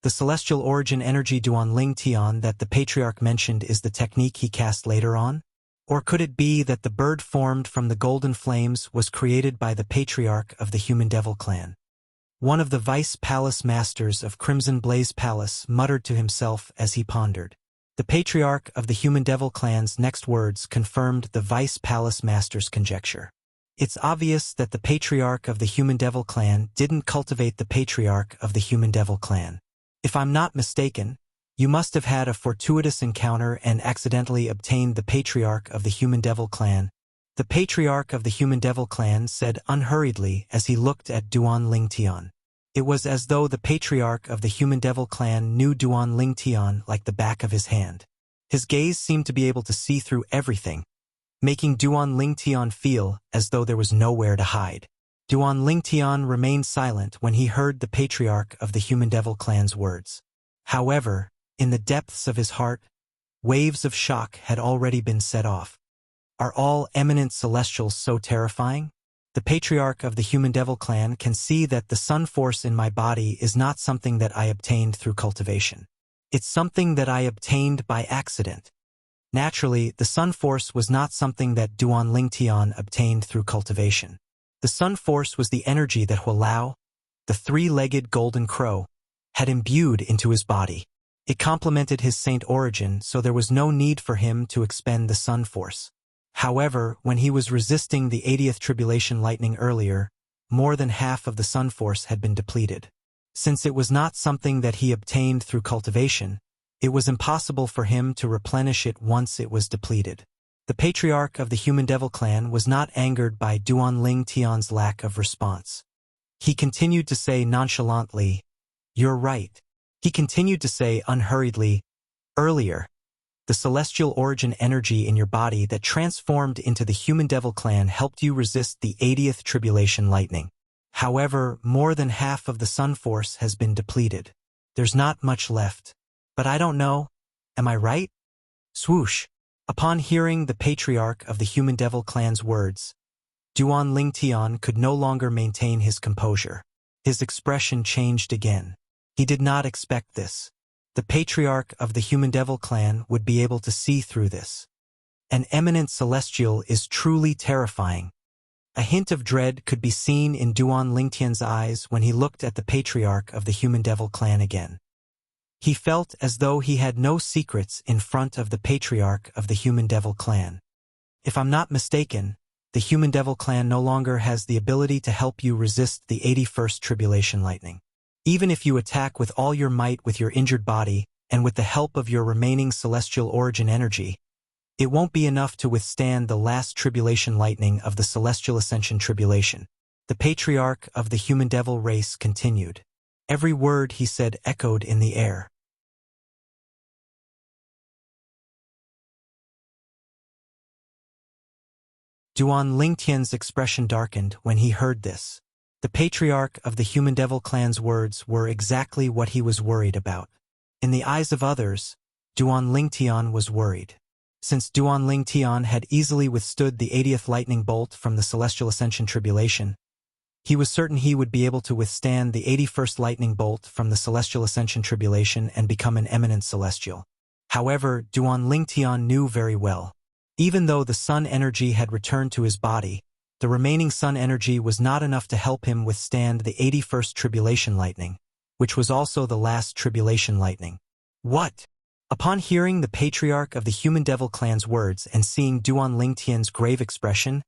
S1: The celestial origin energy Duan Lingtian that the Patriarch mentioned is the technique he cast later on? Or could it be that the bird formed from the golden flames was created by the Patriarch of the Human Devil clan? One of the Vice Palace Masters of Crimson Blaze Palace muttered to himself as he pondered. The Patriarch of the Human Devil clan's next words confirmed the Vice Palace Master's conjecture. It's obvious that the Patriarch of the Human Devil clan didn't cultivate the Patriarch of the Human Devil clan. If I'm not mistaken, you must have had a fortuitous encounter and accidentally obtained the Patriarch of the Human Devil clan. The Patriarch of the Human Devil clan said unhurriedly as he looked at Duan Lingtian. It was as though the Patriarch of the Human Devil clan knew Duan Lingtian like the back of his hand. His gaze seemed to be able to see through everything, making Duan Lingtian feel as though there was nowhere to hide. Duan Lingtian remained silent when he heard the Patriarch of the Human Devil clan's words. However, in the depths of his heart, waves of shock had already been set off. Are all eminent celestials so terrifying? The Patriarch of the Human Devil clan can see that the sun force in my body is not something that I obtained through cultivation. It's something that I obtained by accident. Naturally, the sun force was not something that Duan Lingtian obtained through cultivation. The sun force was the energy that Hualao, the three-legged golden crow, had imbued into his body. It complemented his saint origin, so there was no need for him to expend the sun force. However, when he was resisting the 80th tribulation lightning earlier, more than half of the sun force had been depleted. Since it was not something that he obtained through cultivation, it was impossible for him to replenish it once it was depleted. The Patriarch of the Human Devil clan was not angered by Duan Lingtian's lack of response. He continued to say nonchalantly, "You're right." He continued to say unhurriedly, "Earlier, the celestial origin energy in your body that transformed into the Human Devil clan helped you resist the 80th tribulation lightning. However, more than half of the sun force has been depleted. There's not much left. But I don't know. Am I right? Swoosh. Upon hearing the patriarch of the Human Devil clan's words, Duan Lingtian could no longer maintain his composure. His expression changed again. He did not expect this. The patriarch of the Human Devil clan would be able to see through this. An eminent celestial is truly terrifying. A hint of dread could be seen in Duan Lingtian's eyes when he looked at the patriarch of the Human Devil clan again. He felt as though he had no secrets in front of the patriarch of the Human Devil clan. If I'm not mistaken, the Human Devil clan no longer has the ability to help you resist the 81st Tribulation Lightning. Even if you attack with all your might with your injured body and with the help of your remaining celestial origin energy, it won't be enough to withstand the last tribulation lightning of the Celestial Ascension Tribulation. The patriarch of the Human Devil race continued. Every word he said echoed in the air. Duan Lingtian's expression darkened when he heard this. The patriarch of the Human Devil clan's words were exactly what he was worried about. In the eyes of others, Duan Lingtian was worried. Since Duan Lingtian had easily withstood the 80th lightning bolt from the Celestial Ascension Tribulation, he was certain he would be able to withstand the 81st lightning bolt from the Celestial Ascension Tribulation and become an eminent celestial. However, Duan Lingtian knew very well. Even though the sun energy had returned to his body, the remaining sun energy was not enough to help him withstand the 81st tribulation lightning, which was also the last tribulation lightning. What? Upon hearing the patriarch of the Human Devil clan's words and seeing Duan Lingtian's grave expression,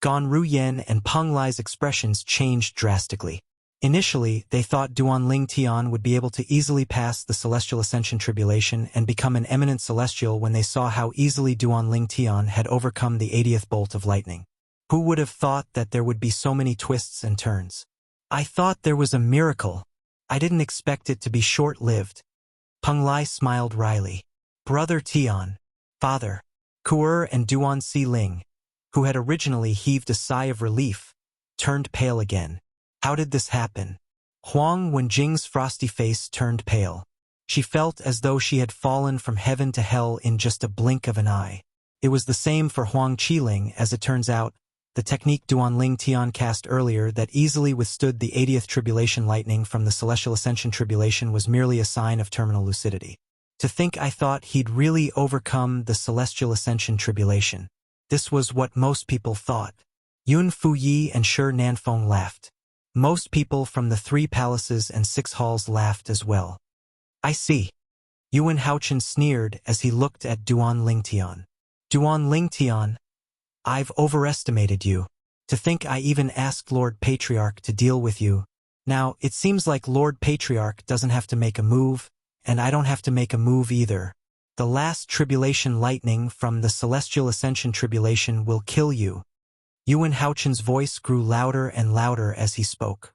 S1: Gan Ruyen and Peng Lai's expressions changed drastically. Initially, they thought Duan Lingtian would be able to easily pass the Celestial Ascension Tribulation and become an eminent celestial when they saw how easily Duan Lingtian had overcome the 80th bolt of lightning. Who would have thought that there would be so many twists and turns? I thought there was a miracle. I didn't expect it to be short-lived. Peng Lai smiled wryly. Brother Tian, Father, Kuer and Duan Si Ling, who had originally heaved a sigh of relief, turned pale again. How did this happen? Huang Wenjing's frosty face turned pale. She felt as though she had fallen from heaven to hell in just a blink of an eye. It was the same for Huang Qiling, as it turns out. The technique Duan Lingtian cast earlier that easily withstood the 80th tribulation lightning from the Celestial Ascension Tribulation was merely a sign of terminal lucidity. To think I thought he'd really overcome the Celestial Ascension Tribulation. This was what most people thought. Yun Fuyi and Shi Nanfeng laughed. Most people from the 3 palaces and 6 halls laughed as well. I see. Yuan Haochen sneered as he looked at Duan Lingtian. Duan Lingtian, I've overestimated you. To think I even asked Lord Patriarch to deal with you. Now, it seems like Lord Patriarch doesn't have to make a move, and I don't have to make a move either. The last tribulation lightning from the Celestial Ascension Tribulation will kill you. Yuan Haochen's voice grew louder and louder as he spoke.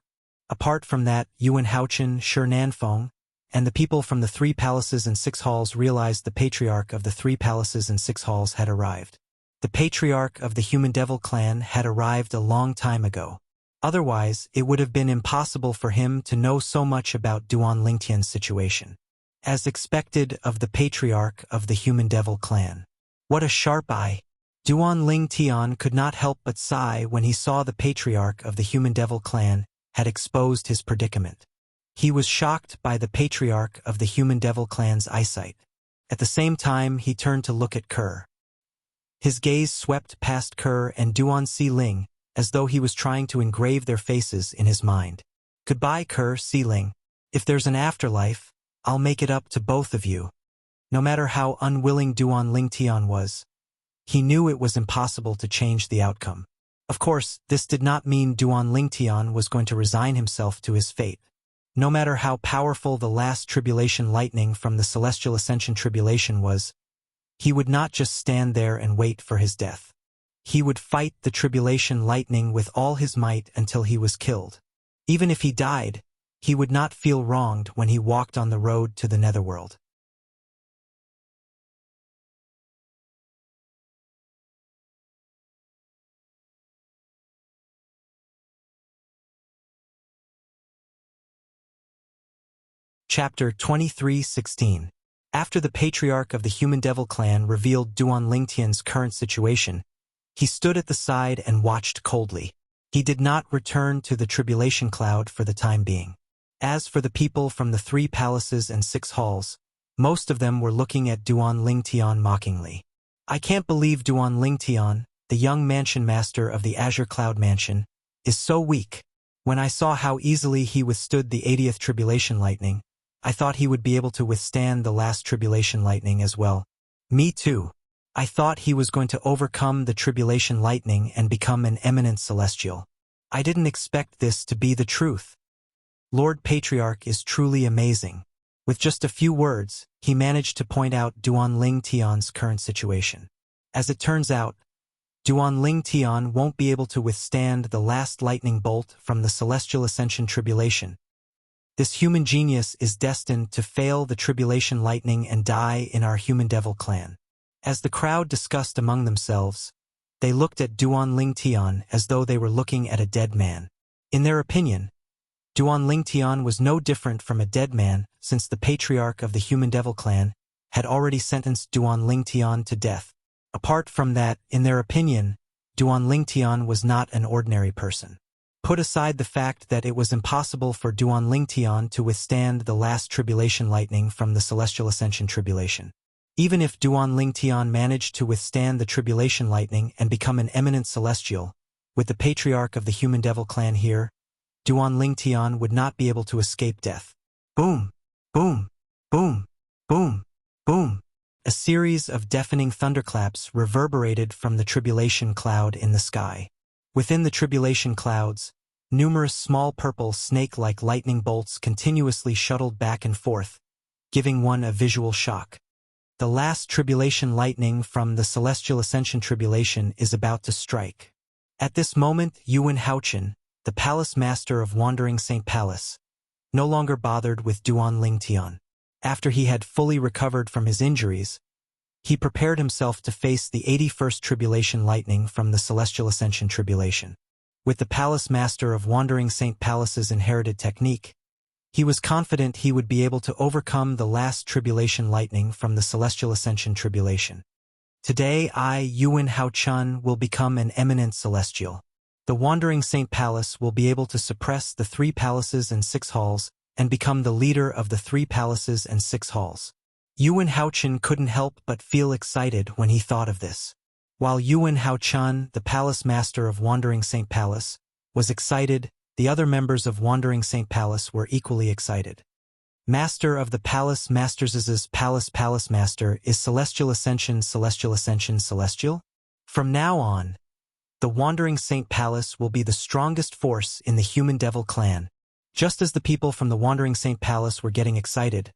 S1: Apart from that, Yuan Haochen, Shi Nanfeng, and the people from the 3 palaces and 6 halls realized the patriarch of the 3 palaces and 6 halls had arrived. The patriarch of the Human Devil clan had arrived a long time ago. Otherwise, it would have been impossible for him to know so much about Duan Lingtian's situation. As expected of the patriarch of the Human Devil clan. What a sharp eye! Duan Lingtian could not help but sigh when he saw the patriarch of the Human Devil clan had exposed his predicament. He was shocked by the patriarch of the Human Devil clan's eyesight. At the same time, he turned to look at Kerr. His gaze swept past Kerr and Duan Si Ling, as though he was trying to engrave their faces in his mind. Goodbye, Kerr, Si Ling. If there's an afterlife, I'll make it up to both of you. No matter how unwilling Duan Lingtian was, he knew it was impossible to change the outcome. Of course, this did not mean Duan Lingtian was going to resign himself to his fate. No matter how powerful the last tribulation lightning from the Celestial Ascension Tribulation was, he would not just stand there and wait for his death. He would fight the tribulation lightning with all his might until he was killed. Even if he died, he would not feel wronged when he walked on the road to the netherworld. Chapter 23:16. After the patriarch of the Human Devil clan revealed Duan Lingtian's current situation, he stood at the side and watched coldly. He did not return to the tribulation cloud for the time being. As for the people from the 3 palaces and 6 halls, most of them were looking at Duan Lingtian mockingly. I can't believe Duan Lingtian, the young mansion master of the Azure Cloud Mansion, is so weak. When I saw how easily he withstood the 80th tribulation lightning, I thought he would be able to withstand the last tribulation lightning as well. Me too. I thought he was going to overcome the tribulation lightning and become an eminent celestial. I didn't expect this to be the truth. Lord Patriarch is truly amazing. With just a few words, he managed to point out Duan Lingtian's current situation. As it turns out, Duan Lingtian won't be able to withstand the last lightning bolt from the Celestial Ascension Tribulation. This human genius is destined to fail the tribulation lightning and die in our Human Devil clan. As the crowd discussed among themselves, they looked at Duan Lingtian as though they were looking at a dead man. In their opinion, Duan Lingtian was no different from a dead man, since the patriarch of the Human Devil clan had already sentenced Duan Lingtian to death. Apart from that, in their opinion, Duan Lingtian was not an ordinary person. Put aside the fact that it was impossible for Duan Lingtian to withstand the last tribulation lightning from the Celestial Ascension Tribulation. Even if Duan Lingtian managed to withstand the tribulation lightning and become an eminent celestial, with the patriarch of the Human Devil clan here, Duan Lingtian would not be able to escape death. Boom! Boom! Boom! Boom! Boom! A series of deafening thunderclaps reverberated from the tribulation cloud in the sky. Within the tribulation clouds, numerous small purple snake-like lightning bolts continuously shuttled back and forth, giving one a visual shock. The last tribulation lightning from the Celestial Ascension Tribulation is about to strike. At this moment, Yuan Haochen, the palace master of Wandering Saint Palace, no longer bothered with Duan Lingtian. After he had fully recovered from his injuries, he prepared himself to face the 81st tribulation lightning from the Celestial Ascension Tribulation. With the palace master of Wandering Saint Palace's inherited technique, he was confident he would be able to overcome the last tribulation lightning from the Celestial Ascension Tribulation. Today I, Yuan Haochen, will become an eminent celestial. The Wandering Saint Palace will be able to suppress the 3 palaces and 6 halls and become the leader of the 3 palaces and 6 halls. Yuan Haochen couldn't help but feel excited when he thought of this. While Yuan Haochen, the palace master of Wandering Saint Palace, was excited, the other members of Wandering Saint Palace were equally excited. Master of the Palace Masters' Palace Master is Celestial Ascension Celestial? From now on, the Wandering Saint Palace will be the strongest force in the Human Devil clan. Just as the people from the Wandering Saint Palace were getting excited,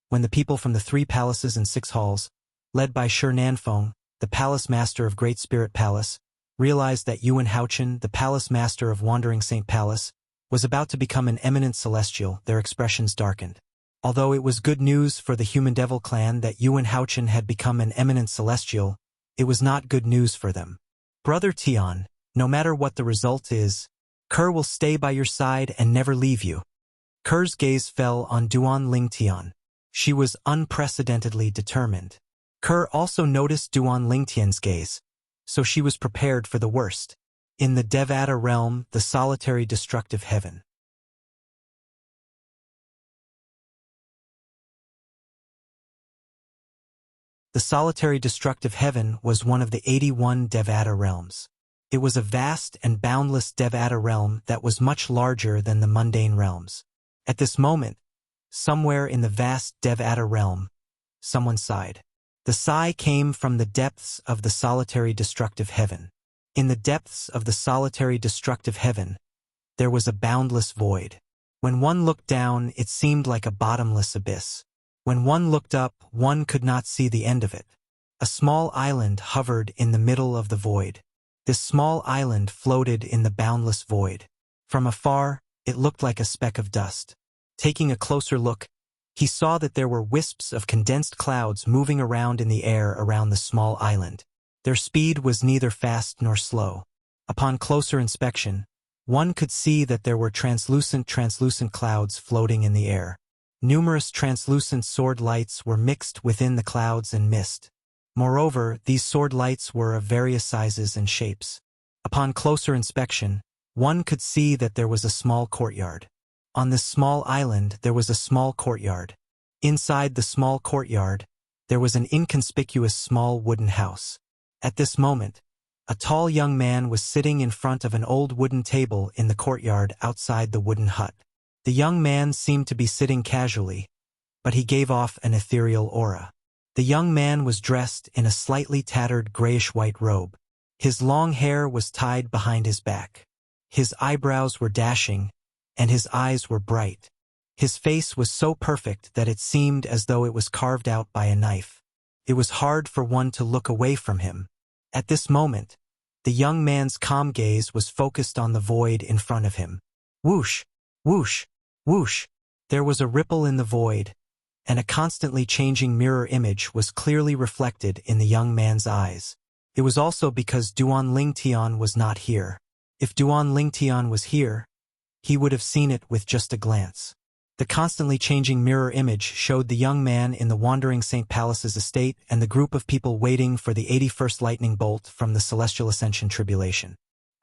S1: when the people from the 3 palaces and 6 halls, led by Shi Nanfeng, the palace master of Great Spirit Palace, realized that Yuan Haochen, the palace master of Wandering Saint Palace, was about to become an eminent celestial, their expressions darkened. Although it was good news for the Human Devil clan that Yuan Haochen had become an eminent celestial, it was not good news for them. Brother Tian, no matter what the result is, Kerr will stay by your side and never leave you. Kerr's gaze fell on Duan Lingtian. She was unprecedentedly determined. Kerr also noticed Duan Lingtian's gaze, so she was prepared for the worst. In the Devata realm, the solitary destructive heaven. The solitary destructive heaven was one of the 81 Devata realms. It was a vast and boundless Devata realm that was much larger than the mundane realms. At this moment, somewhere in the vast Devata realm, someone sighed. The sigh came from the depths of the solitary destructive heaven. In the depths of the solitary destructive heaven, there was a boundless void. When one looked down, it seemed like a bottomless abyss. When one looked up, one could not see the end of it. A small island hovered in the middle of the void. This small island floated in the boundless void. From afar, it looked like a speck of dust. Taking a closer look, he saw that there were wisps of condensed clouds moving around in the air around the small island. Their speed was neither fast nor slow. Upon closer inspection, one could see that there were translucent clouds floating in the air. Numerous translucent sword lights were mixed within the clouds and mist. Moreover, these sword lights were of various sizes and shapes. Upon closer inspection, one could see that there was a small courtyard. On this small island there was a small courtyard. Inside the small courtyard, there was an inconspicuous small wooden house. At this moment, a tall young man was sitting in front of an old wooden table in the courtyard outside the wooden hut. The young man seemed to be sitting casually, but he gave off an ethereal aura. The young man was dressed in a slightly tattered grayish-white robe. His long hair was tied behind his back. His eyebrows were dashing, and his eyes were bright. His face was so perfect that it seemed as though it was carved out by a knife. It was hard for one to look away from him. At this moment, the young man's calm gaze was focused on the void in front of him. Whoosh, whoosh, whoosh. There was a ripple in the void, and a constantly changing mirror image was clearly reflected in the young man's eyes. It was also because Duan Lingtian was not here. If Duan Lingtian was here, he would have seen it with just a glance. The constantly changing mirror image showed the young man in the wandering St. Palace's estate and the group of people waiting for the 81st lightning bolt from the celestial ascension tribulation.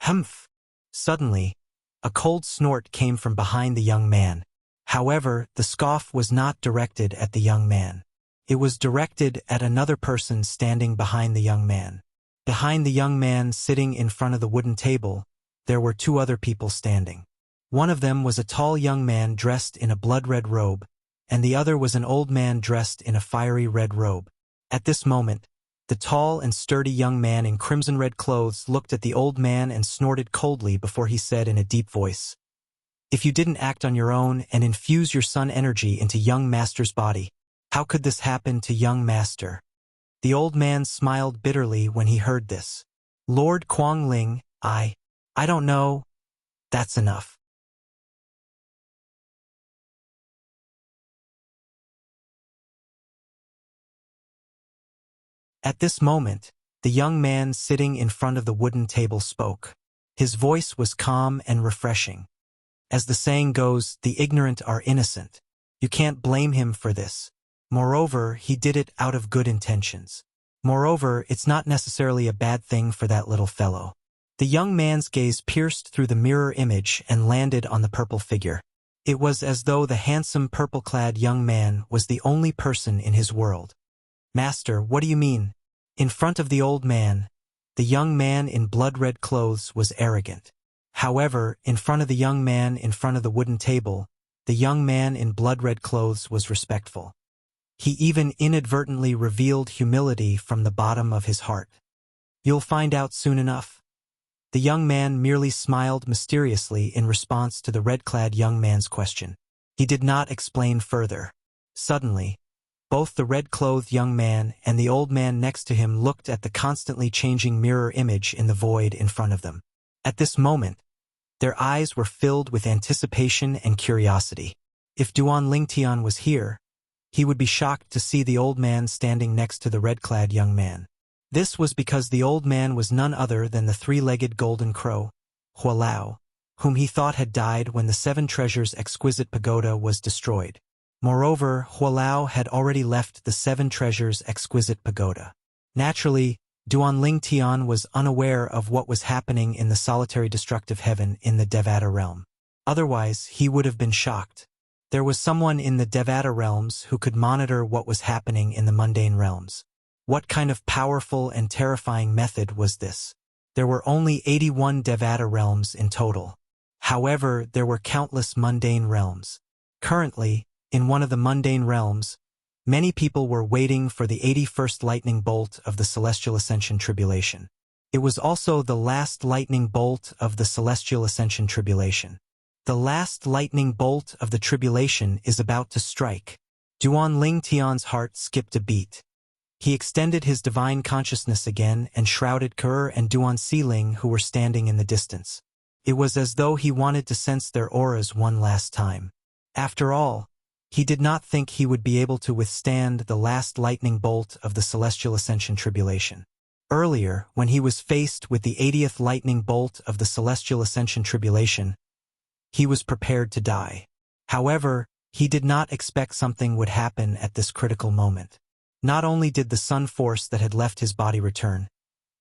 S1: Humph! Suddenly, a cold snort came from behind the young man. However, the scoff was not directed at the young man. It was directed at another person standing behind the young man. Behind the young man sitting in front of the wooden table, there were two other people standing. One of them was a tall young man dressed in a blood-red robe, and the other was an old man dressed in a fiery red robe. At this moment, the tall and sturdy young man in crimson-red clothes looked at the old man and snorted coldly before he said in a deep voice, "If you didn't act on your own and infuse your sun energy into young master's body, how could this happen to young master?" The old man smiled bitterly when he heard this. "Lord Kuang-ling, I don't know. That's enough." At this moment, the young man sitting in front of the wooden table spoke. His voice was calm and refreshing. As the saying goes, the ignorant are innocent. You can't blame him for this. Moreover, he did it out of good intentions. Moreover, it's not necessarily a bad thing for that little fellow. The young man's gaze pierced through the mirror image and landed on the purple figure. It was as though the handsome purple-clad young man was the only person in his world. "Master, what do you mean?" In front of the old man, the young man in blood-red clothes was arrogant. However, in front of the young man in front of the wooden table, the young man in blood-red clothes was respectful. He even inadvertently revealed humility from the bottom of his heart. "You'll find out soon enough." The young man merely smiled mysteriously in response to the red-clad young man's question. He did not explain further. Suddenly, both the red-clothed young man and the old man next to him looked at the constantly changing mirror image in the void in front of them. At this moment, their eyes were filled with anticipation and curiosity. If Duan Lingtian was here, he would be shocked to see the old man standing next to the red-clad young man. This was because the old man was none other than the three-legged golden crow, Hualao, whom he thought had died when the Seven Treasures' exquisite pagoda was destroyed. Moreover, Hualao had already left the Seven Treasures' exquisite pagoda. Naturally, Duan Lingtian was unaware of what was happening in the solitary destructive heaven in the Devata realm. Otherwise, he would have been shocked. There was someone in the Devata realms who could monitor what was happening in the mundane realms. What kind of powerful and terrifying method was this? There were only 81 Devata realms in total. However, there were countless mundane realms. Currently, in one of the mundane realms, many people were waiting for the 81st lightning bolt of the Celestial Ascension Tribulation. It was also the last lightning bolt of the Celestial Ascension Tribulation. The last lightning bolt of the tribulation is about to strike. Duan Lingtian's heart skipped a beat. He extended his divine consciousness again and shrouded Kerr and Duan Siling who were standing in the distance. It was as though he wanted to sense their auras one last time. After all, he did not think he would be able to withstand the last lightning bolt of the Celestial Ascension Tribulation. Earlier, when he was faced with the 80th lightning bolt of the Celestial Ascension Tribulation, he was prepared to die. However, He did not expect something would happen at this critical moment. Not only did the sun force that had left his body return,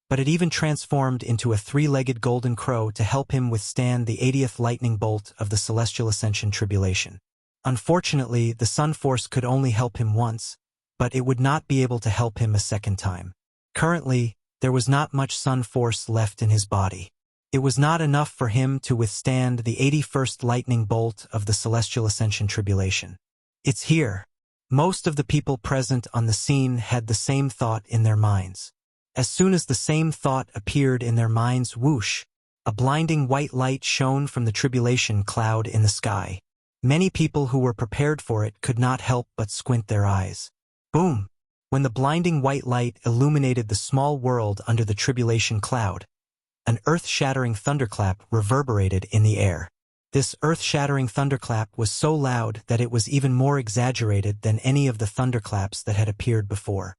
S1: but it even transformed into a three-legged golden crow to help him withstand the 80th lightning bolt of the celestial ascension tribulation. Unfortunately, the sun force could only help him once, but it would not be able to help him a second time. Currently, there was not much sun force left in his body. It was not enough for him to withstand the 81st lightning bolt of the celestial ascension tribulation. It's here. Most of the people present on the scene had the same thought in their minds. As soon as the same thought appeared in their minds, whoosh, a blinding white light shone from the tribulation cloud in the sky. Many people who were prepared for it could not help but squint their eyes. Boom! When the blinding white light illuminated the small world under the tribulation cloud, an earth-shattering thunderclap reverberated in the air. This earth-shattering thunderclap was so loud that it was even more exaggerated than any of the thunderclaps that had appeared before.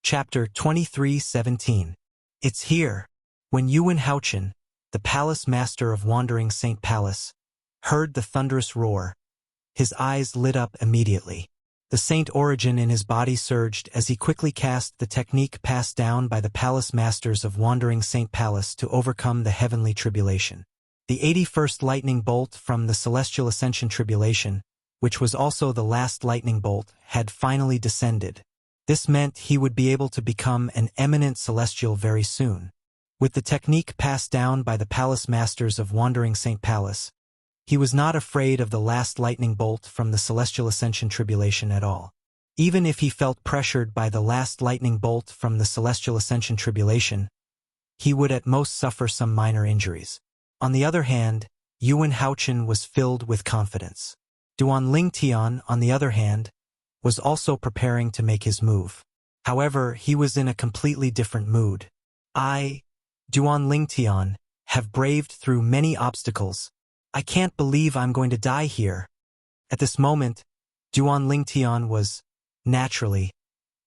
S1: Chapter 23:17. It's here. When Yuan Haochen, the palace master of Wandering Saint Palace, heard the thunderous roar, his eyes lit up immediately. The saint origin in his body surged as he quickly cast the technique passed down by the palace masters of Wandering Saint Palace to overcome the heavenly tribulation. The 81st lightning bolt from the celestial ascension tribulation, which was also the last lightning bolt, had finally descended. This meant he would be able to become an eminent celestial very soon. With the technique passed down by the palace masters of Wandering Saint Palace, he was not afraid of the last lightning bolt from the celestial ascension tribulation at all. Even if he felt pressured by the last lightning bolt from the celestial ascension tribulation, he would at most suffer some minor injuries. On the other hand, Yuan Haochen was filled with confidence. Duan Lingtian, on the other hand, was also preparing to make his move. However, he was in a completely different mood. I, Duan Lingtian, have braved through many obstacles. I can't believe I'm going to die here. At this moment, Duan Lingtian was, naturally,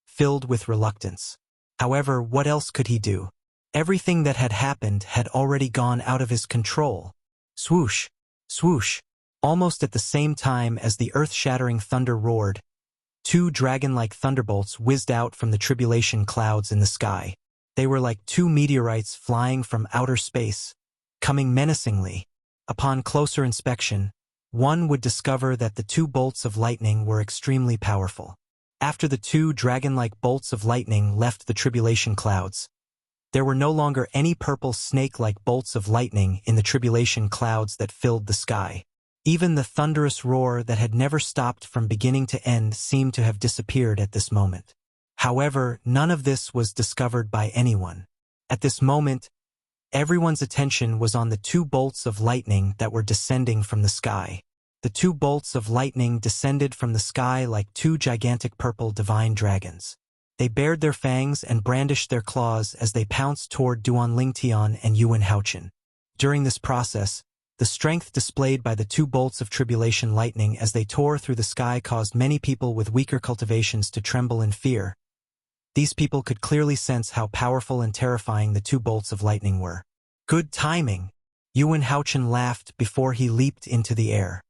S1: filled with reluctance. However, what else could he do? Everything that had happened had already gone out of his control. Swoosh, swoosh. Almost at the same time as the earth-shattering thunder roared, two dragon-like thunderbolts whizzed out from the tribulation clouds in the sky. They were like two meteorites flying from outer space, coming menacingly. Upon closer inspection, one would discover that the two bolts of lightning were extremely powerful. After the two dragon-like bolts of lightning left the tribulation clouds, there were no longer any purple snake-like bolts of lightning in the tribulation clouds that filled the sky. Even the thunderous roar that had never stopped from beginning to end seemed to have disappeared at this moment. However, none of this was discovered by anyone. At this moment, everyone's attention was on the two bolts of lightning that were descending from the sky. The two bolts of lightning descended from the sky like two gigantic purple divine dragons. They bared their fangs and brandished their claws as they pounced toward Duan Lingtian and Yuan Haochen. During this process, the strength displayed by the two bolts of tribulation lightning as they tore through the sky caused many people with weaker cultivations to tremble in fear. These people could clearly sense how powerful and terrifying the two bolts of lightning were. Good timing! Yuan Haochen laughed before he leaped into the air.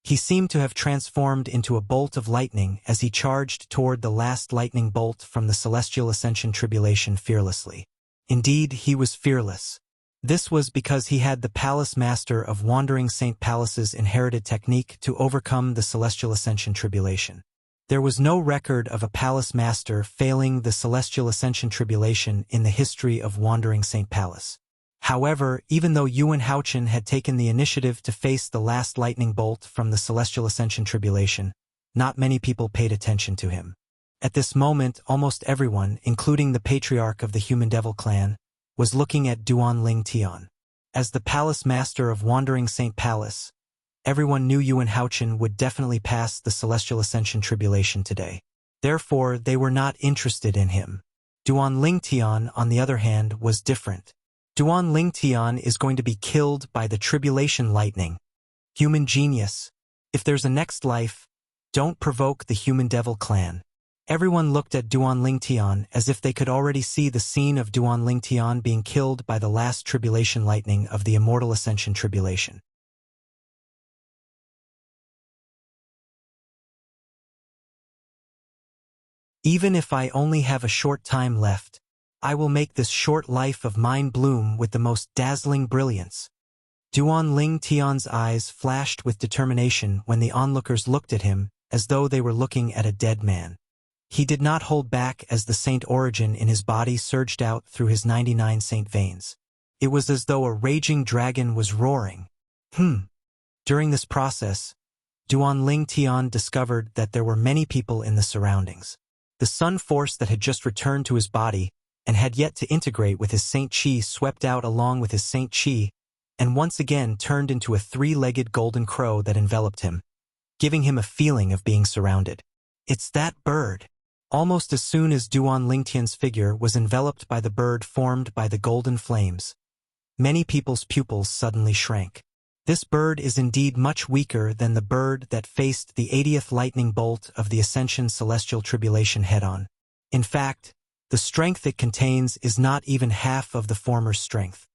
S1: He seemed to have transformed into a bolt of lightning as he charged toward the last lightning bolt from the celestial ascension tribulation fearlessly. Indeed, he was fearless. This was because he had the palace master of Wandering Saint Palace's inherited technique to overcome the celestial ascension tribulation. There was no record of a palace master failing the celestial ascension tribulation in the history of Wandering Saint Palace. However, even though Yuan Haochen had taken the initiative to face the last lightning bolt from the celestial ascension tribulation, not many people paid attention to him. At this moment, almost everyone, including the patriarch of the Human Devil clan, was looking at Duan Lingtian. As the palace master of Wandering Saint Palace, everyone knew Yuan Haochen would definitely pass the celestial ascension tribulation today. Therefore, they were not interested in him. Duan Lingtian, on the other hand, was different. Duan Lingtian is going to be killed by the tribulation lightning. Human genius. If there's a next life, don't provoke the Human Devil clan. Everyone looked at Duan Lingtian as if they could already see the scene of Duan Lingtian being killed by the last tribulation lightning of the immortal ascension tribulation. Even if I only have a short time left, I will make this short life of mine bloom with the most dazzling brilliance. Duan Lingtian's eyes flashed with determination when the onlookers looked at him as though they were looking at a dead man. He did not hold back as the saint origin in his body surged out through his 99 saint veins. It was as though a raging dragon was roaring. During this process, Duan Lingtian discovered that there were many people in the surroundings. The sun force that had just returned to his body and had yet to integrate with his saint chi swept out along with his saint chi and once again turned into a three-legged golden crow that enveloped him, giving him a feeling of being surrounded. It's that bird. Almost as soon as Duan Lingtian's figure was enveloped by the bird formed by the golden flames, many people's pupils suddenly shrank. This bird is indeed much weaker than the bird that faced the 80th lightning bolt of the Ascension Celestial Tribulation head-on. In fact, the strength it contains is not even half of the former's strength.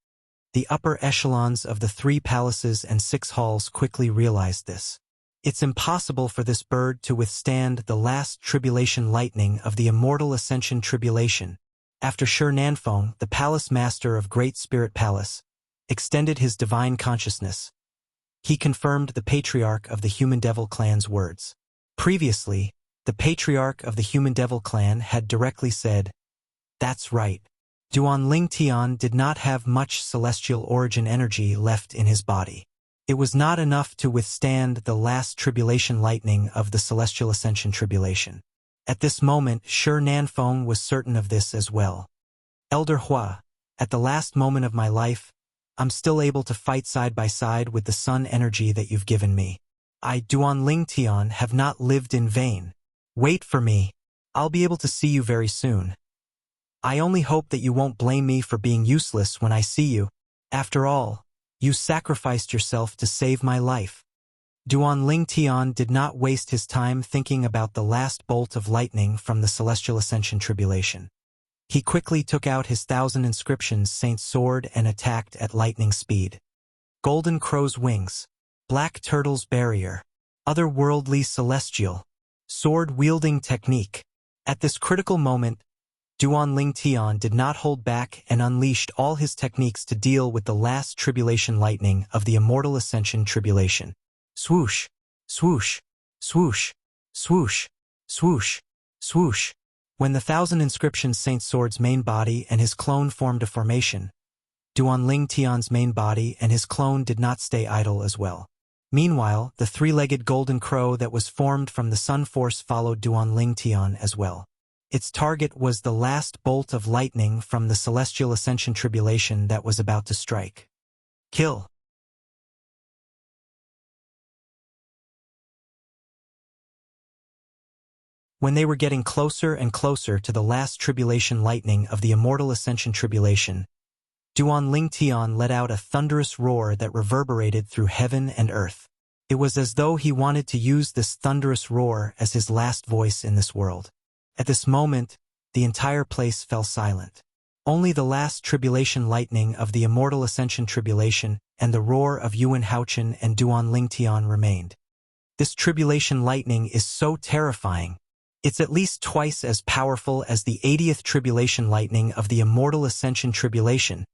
S1: The upper echelons of the 3 palaces and 6 halls quickly realized this. It's impossible for this bird to withstand the last tribulation lightning of the immortal Ascension Tribulation. After Shi Nanfeng, the palace master of Great Spirit Palace, extended his divine consciousness, he confirmed the patriarch of the Human Devil Clan's words. Previously, the patriarch of the Human Devil Clan had directly said, "That's right. Duan Lingtian did not have much celestial origin energy left in his body. It was not enough to withstand the last tribulation lightning of the Celestial Ascension Tribulation." At this moment, Shi Nanfeng was certain of this as well. "Elder Hua, at the last moment of my life, I'm still able to fight side by side with the sun energy that you've given me. I, Duan Lingtian, have not lived in vain. Wait for me. I'll be able to see you very soon. I only hope that you won't blame me for being useless when I see you. After all, you sacrificed yourself to save my life." Duan Lingtian did not waste his time thinking about the last bolt of lightning from the Celestial Ascension Tribulation. He quickly took out his 1,000 inscriptions Saint's sword and attacked at lightning speed. Golden crow's wings, black turtle's barrier, otherworldly celestial, sword-wielding technique. At this critical moment, Duan Lingtian did not hold back and unleashed all his techniques to deal with the last tribulation lightning of the immortal Ascension Tribulation. Swoosh, swoosh, swoosh, swoosh, swoosh, swoosh. When the 1,000 inscriptions Saint Sword's main body and his clone formed a formation, Duan Lingtian's main body and his clone did not stay idle as well. Meanwhile, the 3-legged golden crow that was formed from the sun force followed Duan Lingtian as well. Its target was the last bolt of lightning from the Celestial Ascension Tribulation that was about to strike. Kill. When they were getting closer and closer to the last tribulation lightning of the immortal Ascension Tribulation, Duan Lingtian let out a thunderous roar that reverberated through heaven and earth. It was as though he wanted to use this thunderous roar as his last voice in this world. At this moment, the entire place fell silent. Only the last tribulation lightning of the immortal Ascension Tribulation and the roar of Yuan Haochen and Duan Lingtian remained. This tribulation lightning is so terrifying. It's at least twice as powerful as the 80th tribulation lightning of the immortal Ascension Tribulation.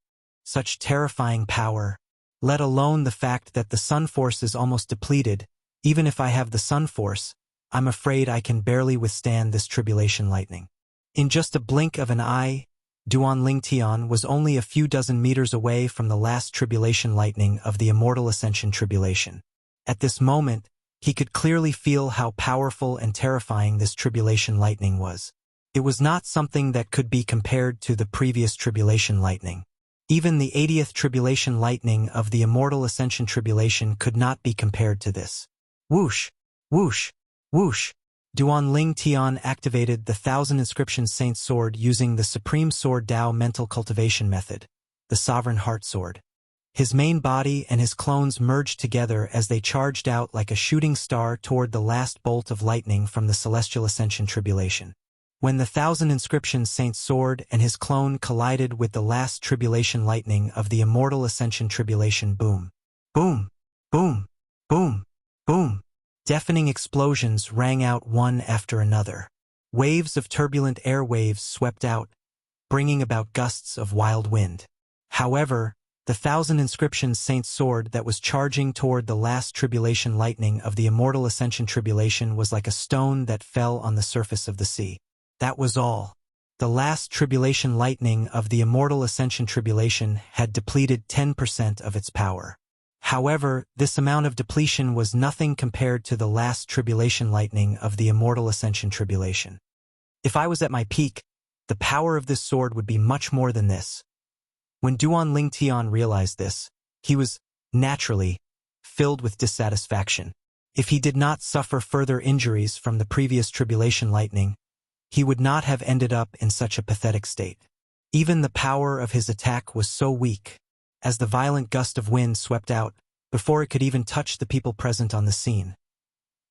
S1: Such terrifying power, let alone the fact that the sun force is almost depleted. Even if I have the sun force, I'm afraid I can barely withstand this tribulation lightning. In just a blink of an eye, Duan Lingtian was only a few dozen meters away from the last tribulation lightning of the immortal Ascension Tribulation. At this moment, he could clearly feel how powerful and terrifying this tribulation lightning was. It was not something that could be compared to the previous tribulation lightning. Even the 80th tribulation lightning of the immortal Ascension Tribulation could not be compared to this. Whoosh, whoosh, whoosh. Duan Lingtian activated the 1,000 inscriptions Saint Sword using the Supreme Sword Tao mental cultivation method, the Sovereign Heart Sword. His main body and his clones merged together as they charged out like a shooting star toward the last bolt of lightning from the Celestial Ascension Tribulation. When the 1,000 Inscriptions Saint's sword and his clone collided with the last tribulation lightning of the immortal ascension tribulation, boom, boom, boom, boom, boom. Deafening explosions rang out one after another. Waves of turbulent air waves swept out, bringing about gusts of wild wind. However, the 1,000 Inscriptions Saint's sword that was charging toward the last tribulation lightning of the immortal ascension tribulation was like a stone that fell on the surface of the sea. That was all. The last tribulation lightning of the immortal ascension tribulation had depleted 10% of its power. However, this amount of depletion was nothing compared to the last tribulation lightning of the immortal ascension tribulation. If I was at my peak, the power of this sword would be much more than this. When Duan Ling Tian realized this, he was, naturally, filled with dissatisfaction. If he did not suffer further injuries from the previous tribulation lightning, he would not have ended up in such a pathetic state. Even the power of his attack was so weak, as the violent gust of wind swept out, before it could even touch the people present on the scene.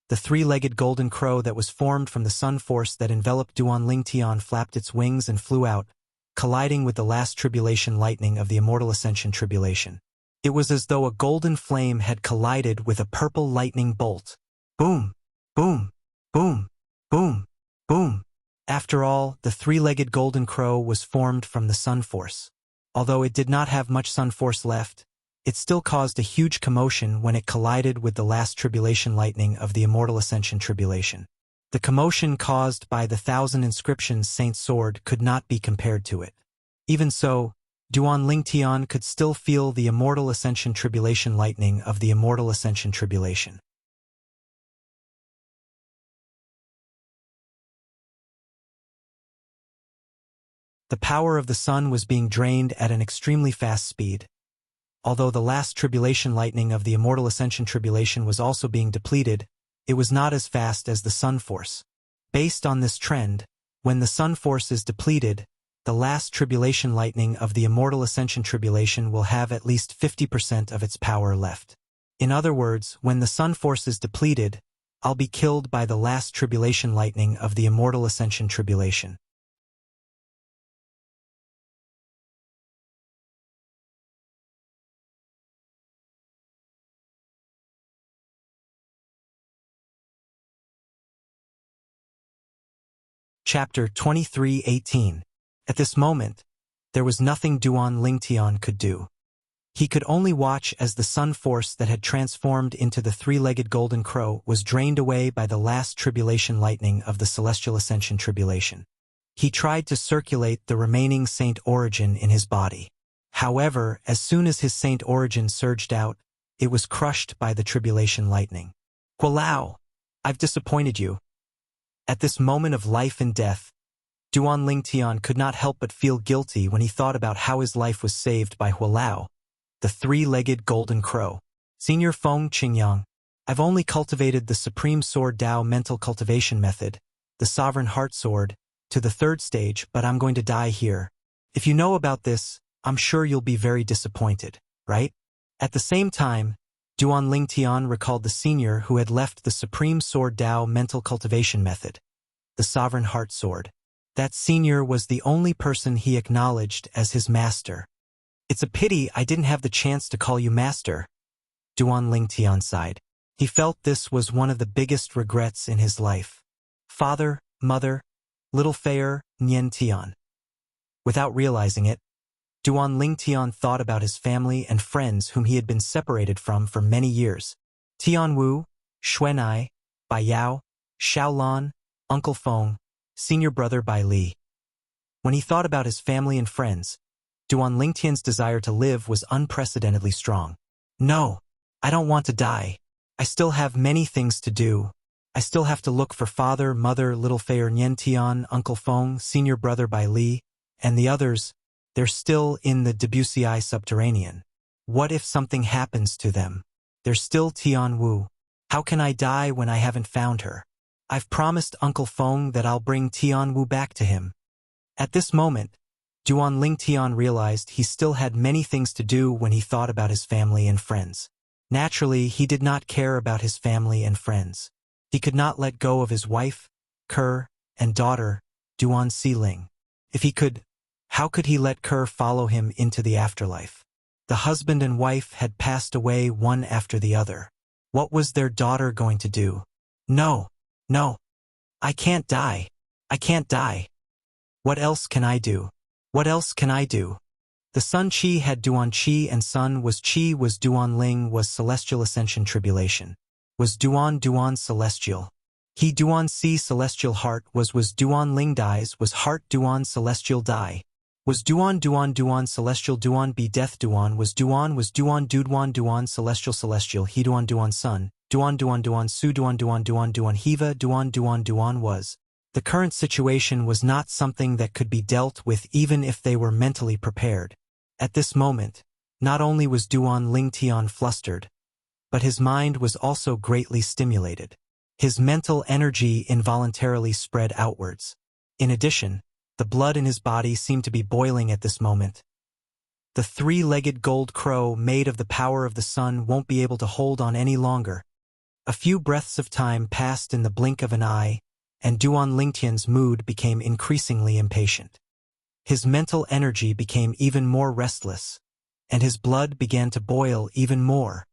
S1: The three-legged golden crow that was formed from the sun force that enveloped Duan Ling Tian flapped its wings and flew out, colliding with the last tribulation lightning of the immortal ascension tribulation. It was as though a golden flame had collided with a purple lightning bolt. Boom, boom, boom, boom, boom. After all, the three-legged golden crow was formed from the sun force. Although it did not have much sun force left, it still caused a huge commotion when it collided with the last tribulation lightning of the immortal ascension tribulation. The commotion caused by the 1,000 Inscriptions Saint's sword could not be compared to it. Even so, Duan Ling Tian could still feel the immortal ascension tribulation lightning of the immortal ascension tribulation. The power of the sun was being drained at an extremely fast speed. Although the last tribulation lightning of the immortal ascension tribulation was also being depleted, it was not as fast as the sun force. Based on this trend, when the sun force is depleted, the last tribulation lightning of the immortal ascension tribulation will have at least 50% of its power left. In other words, when the sun force is depleted, I'll be killed by the last tribulation lightning of the immortal ascension tribulation. Chapter 23:18. At this moment, there was nothing Duan Ling Tian could do. He could only watch as the sun force that had transformed into the three-legged golden crow was drained away by the last tribulation lightning of the celestial ascension tribulation. He tried to circulate the remaining saint origin in his body. However, as soon as his saint origin surged out, it was crushed by the tribulation lightning. Hualao, I've disappointed you. At this moment of life and death, Duan Ling Tian could not help but feel guilty when he thought about how his life was saved by Hualao, the three-legged golden crow. Senior Feng Qingyang, I've only cultivated the Supreme Sword Dao mental cultivation method, the Sovereign Heart Sword, to the 3rd stage, but I'm going to die here. If you know about this, I'm sure you'll be very disappointed, right? At the same time, Duan Ling Tian recalled the senior who had left the Supreme Sword Dao mental cultivation method, the Sovereign Heart Sword. That senior was the only person he acknowledged as his master. It's a pity I didn't have the chance to call you master, Duan Ling Tian sighed. He felt this was one of the biggest regrets in his life. Father, mother, little Feier, Nian Tian. Without realizing it, Duan Ling Tian thought about his family and friends whom he had been separated from for many years. Tian Wu, Xuanai, Bai Yao, Xiaolan, Uncle Feng, senior brother Bai Li. When he thought about his family and friends, Duan Ling Tian's desire to live was unprecedentedly strong. No, I don't want to die. I still have many things to do. I still have to look for father, mother, little Feier Nian Tian, Uncle Feng, senior brother Bai Li, and the others. They're still in the Debussy subterranean. What if something happens to them? There's still Tian Wu. How can I die when I haven't found her? I've promised Uncle Feng that I'll bring Tian Wu back to him. At this moment, Duan Ling Tian realized he still had many things to do when he thought about his family and friends. Naturally, he did not care about his family and friends. He could not let go of his wife, Kerr, and daughter, Duan Si Ling. If he could, how could he let Kerr follow him into the afterlife? The husband and wife had passed away one after the other. What was their daughter going to do? No, no. I can't die. I can't die. What else can I do? What else can I do? The Sun Chi had Duan Chi and Sun was Chi was Duan Ling was celestial ascension tribulation. Was Duan celestial. He Duan Si celestial heart was Duan Ling dies was heart Duan celestial die. Was Duan celestial Duan be death Duan Duan celestial he Duan Sun, Duan Su Duan Hiva Duan was. The current situation was not something that could be dealt with even if they were mentally prepared. At this moment, not only was Duan Ling Tian flustered, but his mind was also greatly stimulated. His mental energy involuntarily spread outwards. In addition, the blood in his body seemed to be boiling at this moment. The three-legged gold crow made of the power of the sun won't be able to hold on any longer. A few breaths of time passed in the blink of an eye, and Duan Lingtian's mood became increasingly impatient. His mental energy became even more restless, and his blood began to boil even more.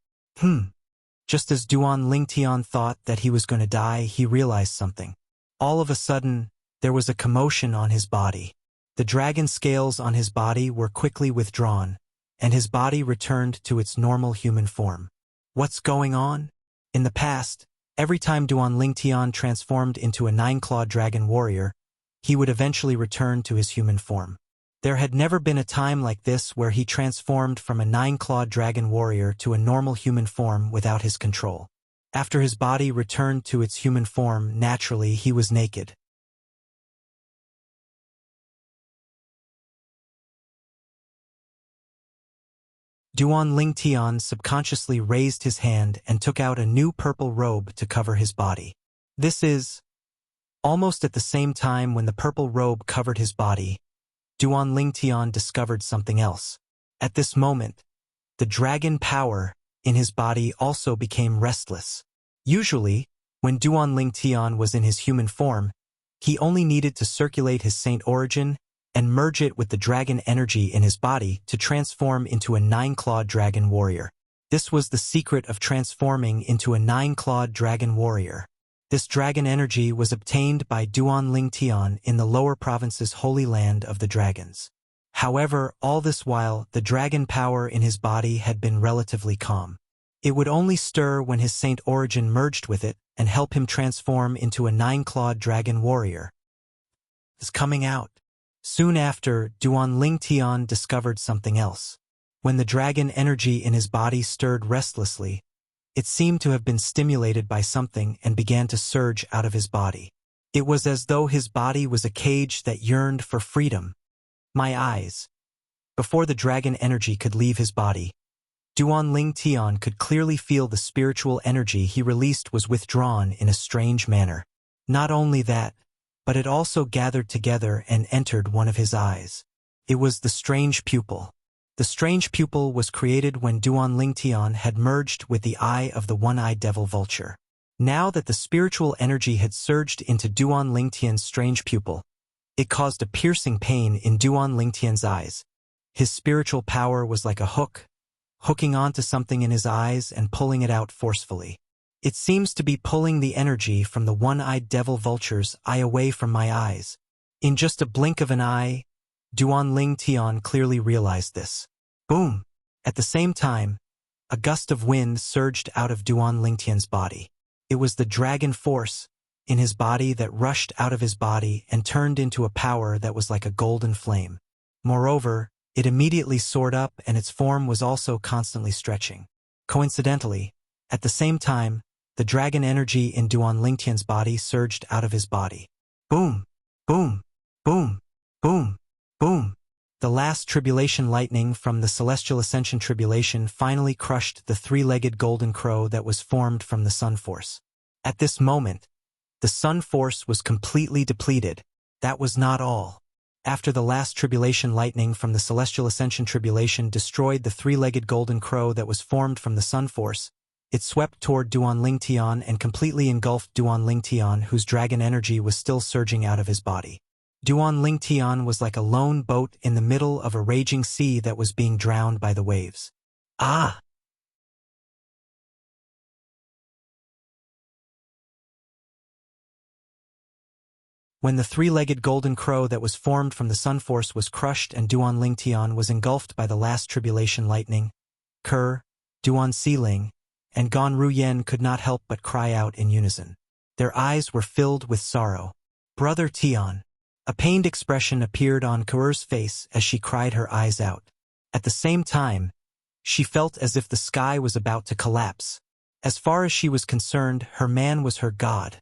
S1: Just as Duan Lingtian thought that he was going to die, he realized something. All of a sudden, there was a commotion on his body. The dragon scales on his body were quickly withdrawn, and his body returned to its normal human form. What's going on? In the past, every time Duan Lingtian transformed into a nine-clawed dragon warrior, he would eventually return to his human form. There had never been a time like this where he transformed from a nine-clawed dragon warrior to a normal human form without his control. After his body returned to its human form, naturally he was naked. Duan Lingtian subconsciously raised his hand and took out a new purple robe to cover his body. This is almost at the same time when the purple robe covered his body, Duan Lingtian discovered something else. At this moment, the dragon power in his body also became restless. Usually, when Duan Lingtian was in his human form, he only needed to circulate his saint origin and merge it with the dragon energy in his body to transform into a nine-clawed dragon warrior. This was the secret of transforming into a nine-clawed dragon warrior. This dragon energy was obtained by Duan Lingtian in the lower province's holy land of the dragons. However, all this while, the dragon power in his body had been relatively calm. It would only stir when his saint origin merged with it and help him transform into a nine-clawed dragon warrior. It's coming out. Soon after, Duan Lingtian discovered something else. When the dragon energy in his body stirred restlessly, it seemed to have been stimulated by something and began to surge out of his body. It was as though his body was a cage that yearned for freedom. My eyes. Before the dragon energy could leave his body, Duan Lingtian could clearly feel the spiritual energy he released was withdrawn in a strange manner. Not only that, but it also gathered together and entered one of his eyes. It was the strange pupil. The strange pupil was created when Duan Lingtian had merged with the eye of the one-eyed devil vulture. Now that the spiritual energy had surged into Duan Lingtian's strange pupil, it caused a piercing pain in Duan Lingtian's eyes. His spiritual power was like a hook, hooking onto something in his eyes and pulling it out forcefully. It seems to be pulling the energy from the one-eyed devil vulture's eye away from my eyes. In just a blink of an eye, Duan Lingtian clearly realized this. Boom! At the same time, a gust of wind surged out of Duan Lingtian's body. It was the dragon force in his body that rushed out of his body and turned into a power that was like a golden flame. Moreover, it immediately soared up and its form was also constantly stretching. Coincidentally, at the same time, the dragon energy in Duan Lingtian's body surged out of his body. Boom! Boom! Boom! Boom! Boom! The last tribulation lightning from the celestial ascension tribulation finally crushed the three-legged golden crow that was formed from the sun force. At this moment, the sun force was completely depleted. That was not all. After the last tribulation lightning from the celestial ascension tribulation destroyed the three-legged golden crow that was formed from the sun force, it swept toward Duan Lingtian and completely engulfed Duan Lingtian, whose dragon energy was still surging out of his body. Duan Lingtian was like a lone boat in the middle of a raging sea that was being drowned by the waves. Ah! When the three-legged golden crow that was formed from the sun force was crushed and Duan Lingtian was engulfed by the last tribulation lightning, Ker, Duan Siling, and Gon Ruyen could not help but cry out in unison. Their eyes were filled with sorrow. Brother Tian. A pained expression appeared on Ker's face as she cried her eyes out. At the same time, she felt as if the sky was about to collapse. As far as she was concerned, her man was her god.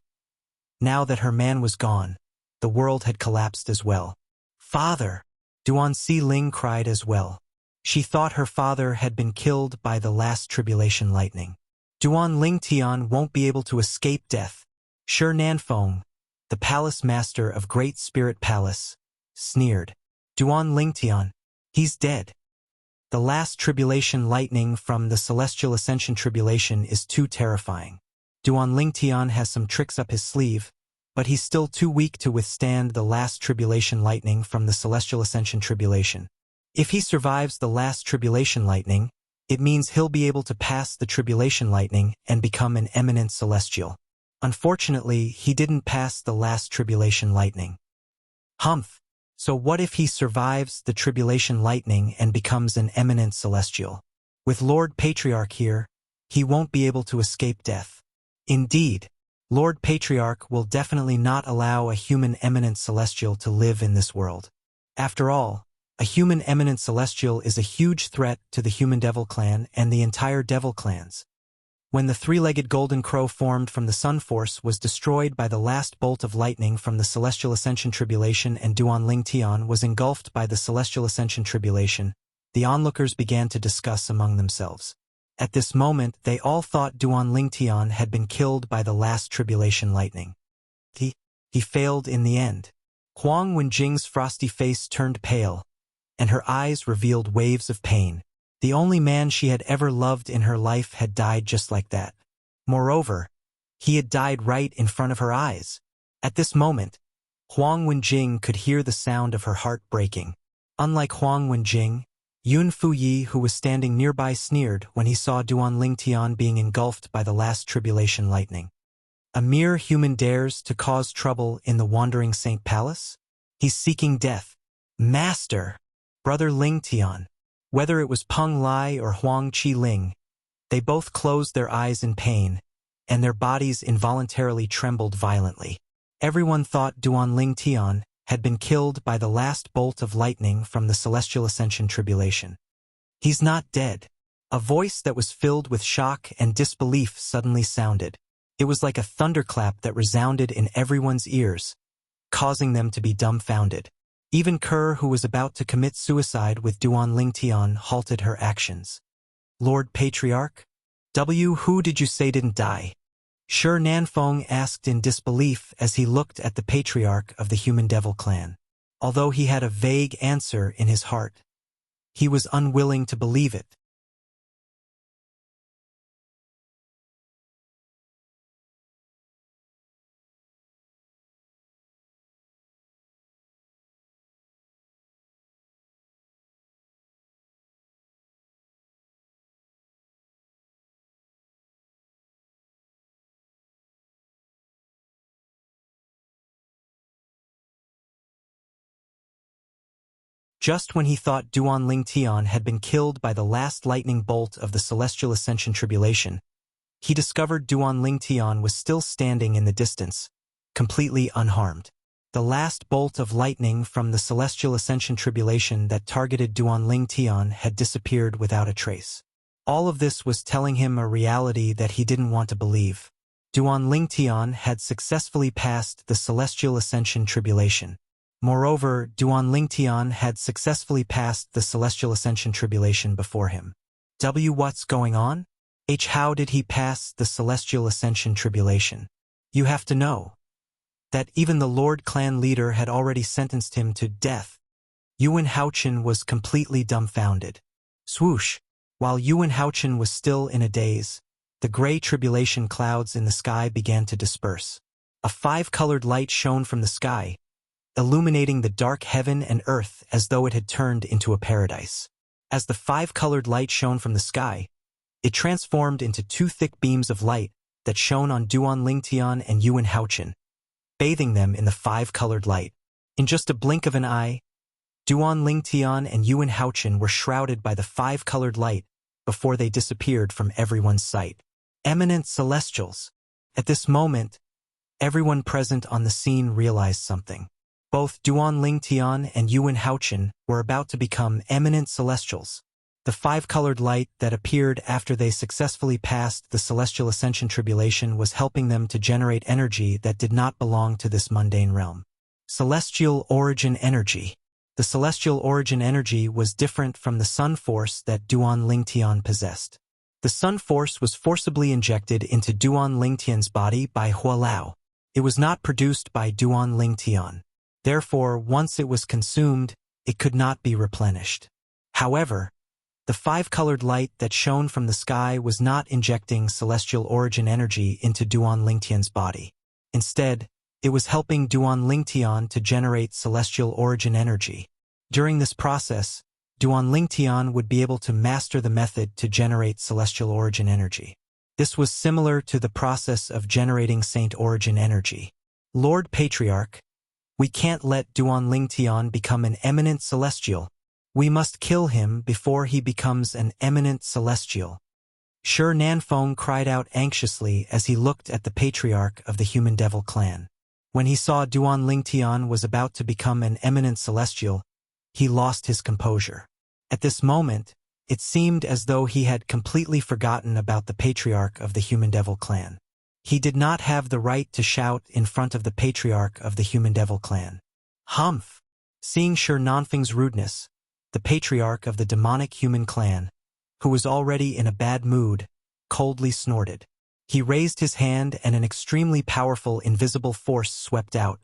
S1: Now that her man was gone, the world had collapsed as well. Father! Duan Siling cried as well. She thought her father had been killed by the last tribulation lightning. Duan Lingtian won't be able to escape death. Shi Nanfeng, the palace master of Great Spirit Palace, sneered. Duan Lingtian, he's dead. The last tribulation lightning from the Celestial Ascension Tribulation is too terrifying. Duan Lingtian has some tricks up his sleeve, but he's still too weak to withstand the last tribulation lightning from the Celestial Ascension Tribulation. If he survives the last tribulation lightning, it means he'll be able to pass the tribulation lightning and become an eminent celestial. Unfortunately, he didn't pass the last tribulation lightning. Humph! So what if he survives the tribulation lightning and becomes an eminent celestial? With Lord Patriarch here, he won't be able to escape death. Indeed, Lord Patriarch will definitely not allow a human eminent celestial to live in this world. After all, a human eminent celestial is a huge threat to the human devil clan and the entire devil clans. When the three-legged golden crow formed from the sun force was destroyed by the last bolt of lightning from the Celestial Ascension Tribulation and Duan Lingtian was engulfed by the Celestial Ascension Tribulation, the onlookers began to discuss among themselves. At this moment, they all thought Duan Lingtian had been killed by the last tribulation lightning. He failed in the end. Huang Wenjing's frosty face turned pale, and her eyes revealed waves of pain. The only man she had ever loved in her life had died just like that. Moreover, he had died right in front of her eyes. At this moment, Huang Wenjing could hear the sound of her heart breaking. Unlike Huang Wenjing, Yun Fuyi, who was standing nearby, sneered when he saw Duan Lingtian being engulfed by the last tribulation lightning. A mere human dares to cause trouble in the Wandering Saint Palace? He's seeking death. Master! Brother Lingtian. Whether it was Peng Lai or Huang Qiling, they both closed their eyes in pain, and their bodies involuntarily trembled violently. Everyone thought Duan Lingtian had been killed by the last bolt of lightning from the Celestial Ascension Tribulation. He's not dead. A voice that was filled with shock and disbelief suddenly sounded. It was like a thunderclap that resounded in everyone's ears, causing them to be dumbfounded. Even Ker, who was about to commit suicide with Duan Lingtian, halted her actions. Lord Patriarch? Who did you say didn't die? Shi Nanfeng asked in disbelief as he looked at the Patriarch of the Human Devil clan. Although he had a vague answer in his heart, he was unwilling to believe it. Just when he thought Duan Lingtian had been killed by the last lightning bolt of the Celestial Ascension Tribulation, he discovered Duan Lingtian was still standing in the distance, completely unharmed. The last bolt of lightning from the Celestial Ascension Tribulation that targeted Duan Lingtian had disappeared without a trace. All of this was telling him a reality that he didn't want to believe. Duan Lingtian had successfully passed the Celestial Ascension Tribulation. Moreover, Duan Lingtian had successfully passed the Celestial Ascension Tribulation before him. What's going on? How did he pass the Celestial Ascension Tribulation? You have to know that even the Lord Clan leader had already sentenced him to death. Yuan Haochen was completely dumbfounded. Swoosh! While Yuan Haochen was still in a daze, the gray tribulation clouds in the sky began to disperse. A five-colored light shone from the sky, illuminating the dark heaven and earth as though it had turned into a paradise. As the five-colored light shone from the sky, it transformed into two thick beams of light that shone on Duan Lingtian and Yuan Haochen, bathing them in the five-colored light. In just a blink of an eye, Duan Lingtian and Yuan Haochen were shrouded by the five-colored light before they disappeared from everyone's sight. Eminent Celestials. At this moment, everyone present on the scene realized something. Both Duan Lingtian and Yuan Haochen were about to become eminent Celestials. The five-colored light that appeared after they successfully passed the Celestial Ascension Tribulation was helping them to generate energy that did not belong to this mundane realm. Celestial Origin Energy. The Celestial Origin Energy was different from the Sun Force that Duan Lingtian possessed. The Sun Force was forcibly injected into Duan Lingtian's body by Hualao. It was not produced by Duan Lingtian. Therefore, once it was consumed, it could not be replenished. However, the five-colored light that shone from the sky was not injecting Celestial Origin Energy into Duan Lingtian's body. Instead, it was helping Duan Lingtian to generate Celestial Origin Energy. During this process, Duan Lingtian would be able to master the method to generate Celestial Origin Energy. This was similar to the process of generating Saint Origin Energy. Lord Patriarch, we can't let Duan Lingtian become an eminent celestial. We must kill him before he becomes an eminent celestial. Shi Nanfeng cried out anxiously as he looked at the patriarch of the Human Devil clan. When he saw Duan Lingtian was about to become an eminent celestial, he lost his composure. At this moment, it seemed as though he had completely forgotten about the patriarch of the Human Devil clan. He did not have the right to shout in front of the patriarch of the Human Devil clan. Humph! Seeing Shi Nanfeng's rudeness, the patriarch of the demonic human clan, who was already in a bad mood, coldly snorted. He raised his hand and an extremely powerful invisible force swept out,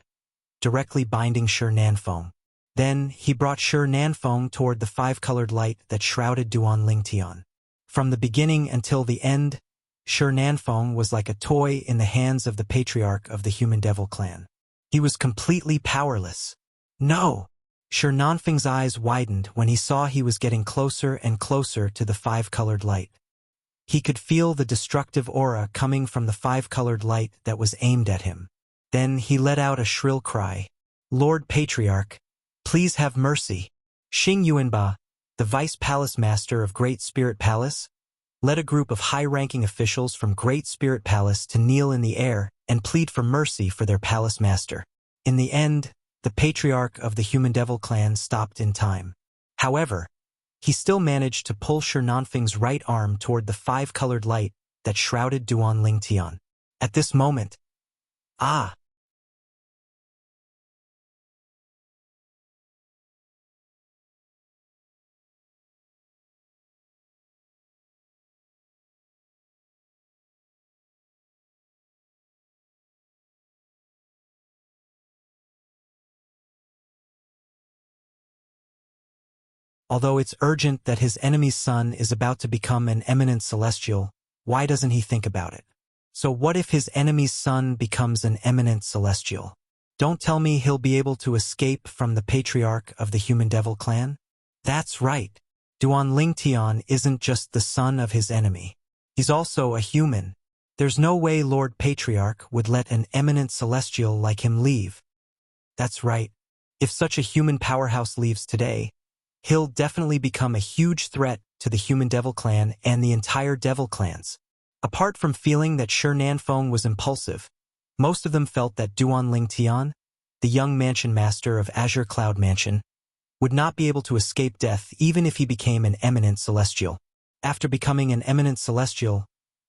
S1: directly binding Shi Nanfeng. Then he brought Shi Nanfeng toward the five-colored light that shrouded Duan Lingtian. From the beginning until the end, Shi Nanfeng was like a toy in the hands of the patriarch of the Human Devil clan. He was completely powerless. No! Shi Nanfeng's eyes widened when he saw he was getting closer and closer to the five-colored light. He could feel the destructive aura coming from the five-colored light that was aimed at him. Then he let out a shrill cry. Lord Patriarch, please have mercy. Xing Yuanba, the Vice Palace Master of Great Spirit Palace, led a group of high-ranking officials from Great Spirit Palace to kneel in the air and plead for mercy for their palace master. In the end, the patriarch of the Human Devil clan stopped in time. However, he still managed to pull Shi Nanfeng's right arm toward the five-colored light that shrouded Duan Lingtian. At this moment, ah! Although it's urgent that his enemy's son is about to become an eminent celestial, why doesn't he think about it? So what if his enemy's son becomes an eminent celestial? Don't tell me he'll be able to escape from the patriarch of the Human Devil clan? That's right. Duan Lingtian isn't just the son of his enemy. He's also a human. There's no way Lord Patriarch would let an eminent celestial like him leave. That's right. If such a human powerhouse leaves today, he'll definitely become a huge threat to the Human Devil clan and the entire Devil clans. Apart from feeling that Shi Nanfeng was impulsive, most of them felt that Duan Lingtian, the young mansion master of Azure Cloud Mansion, would not be able to escape death even if he became an eminent celestial. After becoming an eminent celestial,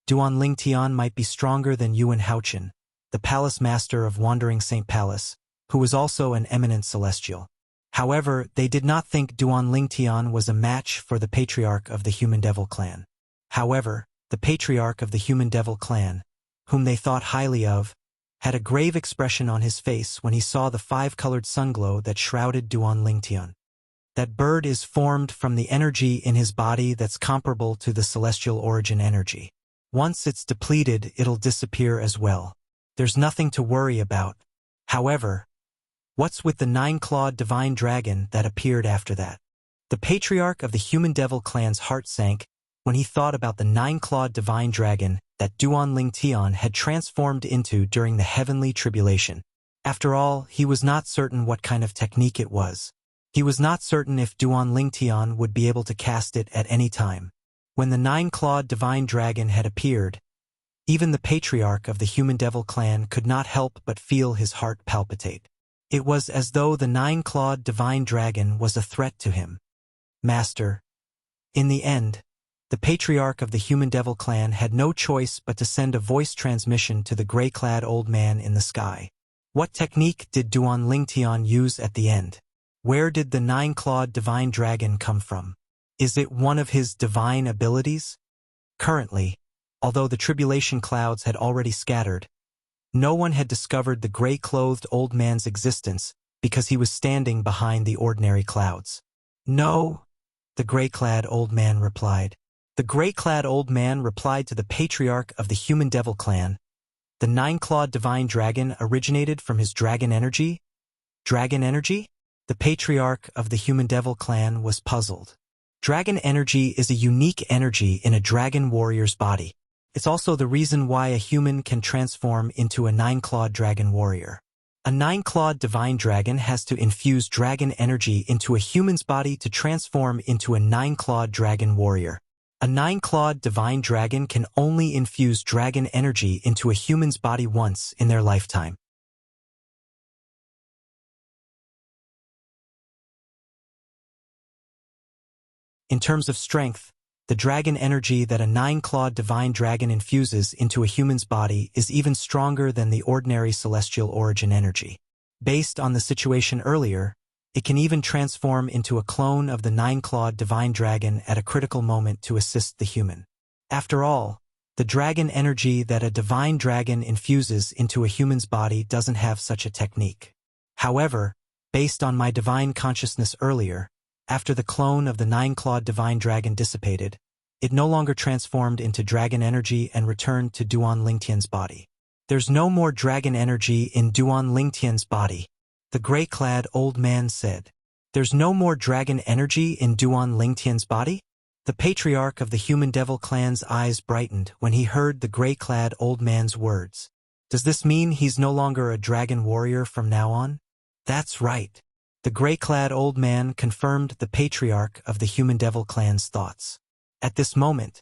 S1: Duan Lingtian might be stronger than Yuan Haochen, the palace master of Wandering Saint Palace, who was also an eminent celestial. However, they did not think Duan Lingtian was a match for the patriarch of the Human Devil clan. However, the patriarch of the Human Devil clan, whom they thought highly of, had a grave expression on his face when he saw the five-colored sunglow that shrouded Duan Lingtian. That bird is formed from the energy in his body that's comparable to the Celestial Origin Energy. Once it's depleted, it'll disappear as well. There's nothing to worry about. However, What's with the nine-clawed divine dragon that appeared after that? The patriarch of the human devil clan's heart sank when he thought about the nine-clawed divine dragon that Duan Ling Tian had transformed into during the heavenly tribulation. After all, he was not certain what kind of technique it was. He was not certain if Duan Ling Tian would be able to cast it at any time. When the nine-clawed divine dragon had appeared, even the patriarch of the human devil clan could not help but feel his heart palpitate. It was as though the nine-clawed divine dragon was a threat to him. Master. In the end, the patriarch of the human devil clan had no choice but to send a voice transmission to the gray-clad old man in the sky. What technique did Duan Ling Tian use at the end? Where did the nine-clawed divine dragon come from? Is it one of his divine abilities? Currently, although the tribulation clouds had already scattered, no one had discovered the gray-clothed old man's existence because he was standing behind the ordinary clouds. No, the gray-clad old man replied. The gray-clad old man replied to the patriarch of the human devil clan. The nine-clawed divine dragon originated from his dragon energy? Dragon energy? The patriarch of the human devil clan was puzzled. Dragon energy is a unique energy in a dragon warrior's body. It's also the reason why a human can transform into a nine-clawed dragon warrior. A nine-clawed divine dragon has to infuse dragon energy into a human's body to transform into a nine-clawed dragon warrior. A nine-clawed divine dragon can only infuse dragon energy into a human's body once in their lifetime. In terms of strength, the dragon energy that a nine-clawed divine dragon infuses into a human's body is even stronger than the ordinary celestial origin energy. Based on the situation earlier, it can even transform into a clone of the nine-clawed divine dragon at a critical moment to assist the human. After all, the dragon energy that a divine dragon infuses into a human's body doesn't have such a technique. However, based on my divine consciousness earlier, after the clone of the nine-clawed divine dragon dissipated, it no longer transformed into dragon energy and returned to Duan Lingtian's body. There's no more dragon energy in Duan Lingtian's body, the gray-clad old man said. There's no more dragon energy in Duan Lingtian's body? The patriarch of the human devil clan's eyes brightened when he heard the gray-clad old man's words. Does this mean he's no longer a dragon warrior from now on? That's right. The gray-clad old man confirmed the patriarch of the human devil clan's thoughts. At this moment,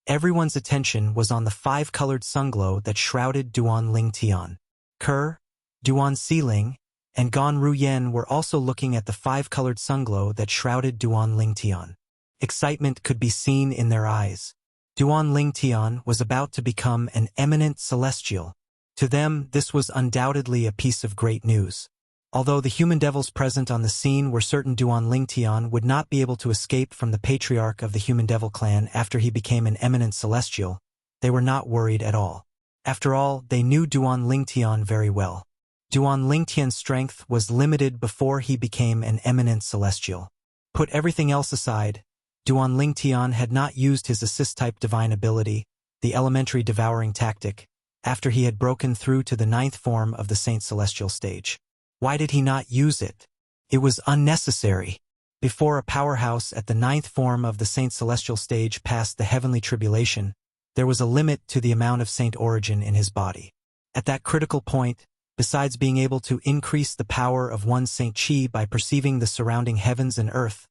S1: everyone's attention was on the five-colored sunglow that shrouded Duan Ling Tian. Kerr, Duan Siling, and Gan Ruyen were also looking at the five-colored sunglow that shrouded Duan Ling Tian. Excitement could be seen in their eyes. Duan Ling Tian was about to become an eminent celestial. To them, this was undoubtedly a piece of great news. Although the human devils present on the scene were certain Duan Ling Tian would not be able to escape from the patriarch of the human devil clan after he became an eminent celestial, they were not worried at all. After all, they knew Duan Ling Tian very well. Duan Ling Tian's strength was limited before he became an eminent celestial. Put everything else aside, Duan Ling Tian had not used his assist-type divine ability, the elementary devouring tactic, after he had broken through to the ninth form of the Saint Celestial stage. Why did he not use it? It was unnecessary. Before a powerhouse at the ninth form of the Saint Celestial stage passed the heavenly tribulation, there was a limit to the amount of saint origin in his body. At that critical point, besides being able to increase the power of one's saint chi by perceiving the surrounding heavens and earth,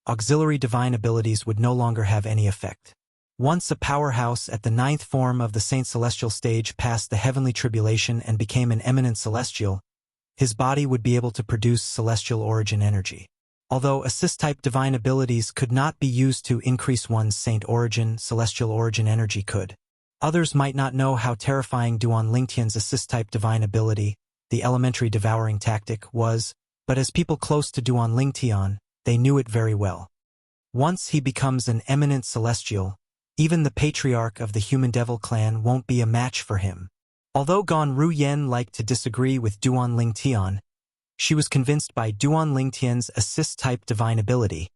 S1: auxiliary divine abilities would no longer have any effect. Once a powerhouse at the ninth form of the Saint Celestial stage passed the heavenly tribulation and became an eminent celestial, his body would be able to produce celestial origin energy. Although assist-type divine abilities could not be used to increase one's saint origin, celestial origin energy could. Others might not know how terrifying Duan Lingtian's assist-type divine ability, the elementary devouring tactic, was, but as people close to Duan Lingtian, they knew it very well. Once he becomes an eminent celestial, even the patriarch of the human devil clan won't be a match for him. Although Gan Ruyen liked to disagree with Duan Ling Tian, she was convinced by Duan Ling Tian's assist-type divine ability,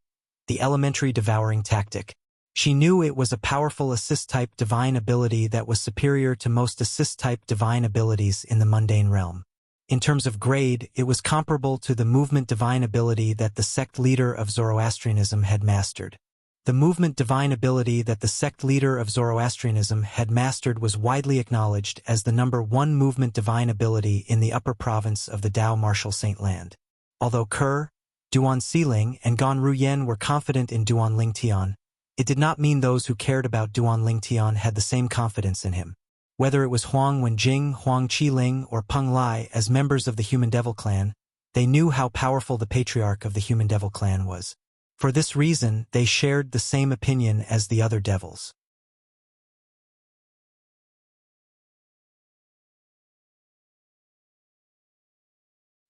S1: the elementary devouring tactic. She knew it was a powerful assist-type divine ability that was superior to most assist-type divine abilities in the mundane realm. In terms of grade, it was comparable to the movement divine ability that the sect leader of Zoroastrianism had mastered. The movement divine ability that the sect leader of Zoroastrianism had mastered was widely acknowledged as the #1 movement divine ability in the upper province of the Dao Martial Saint Land. Although Ke, Duan Xiling, and Gan Ruyen were confident in Duan Lingtian, it did not mean those who cared about Duan Lingtian had the same confidence in him. Whether it was Huang Wenjing, Huang Qiling, or Peng Lai as members of the Human Devil Clan, they knew how powerful the patriarch of the Human Devil Clan was. For this reason, they shared the same opinion as the other devils.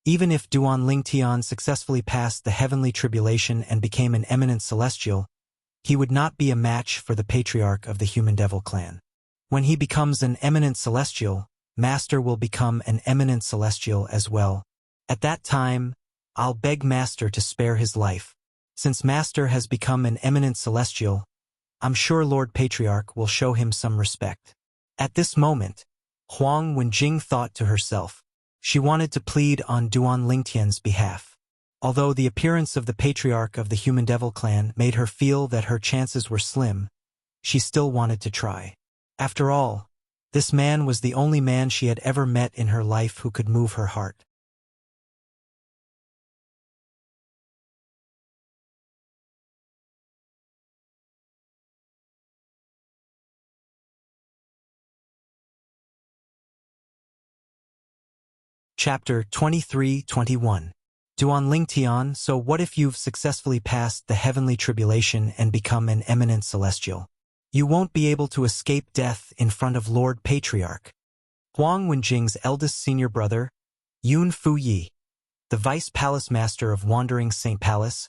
S1: Even if Duan Lingtian successfully passed the heavenly tribulation and became an eminent celestial, he would not be a match for the patriarch of the Human Devil Clan. When he becomes an eminent celestial, Master will become an eminent celestial as well. At that time, I'll beg Master to spare his life. Since Master has become an eminent celestial, I'm sure Lord Patriarch will show him some respect. At this moment, Huang Wenjing thought to herself. She wanted to plead on Duan Lingtian's behalf. Although the appearance of the patriarch of the Human Devil Clan made her feel that her chances were slim, she still wanted to try. After all, this man was the only man she had ever met in her life who could move her heart. Chapter 23-21. Duan Lingtian, so what if you've successfully passed the heavenly tribulation and become an eminent celestial? You won't be able to escape death in front of Lord Patriarch. Huang Wenjing's eldest senior brother, Yun Fuyi, the vice palace master of Wandering Saint Palace,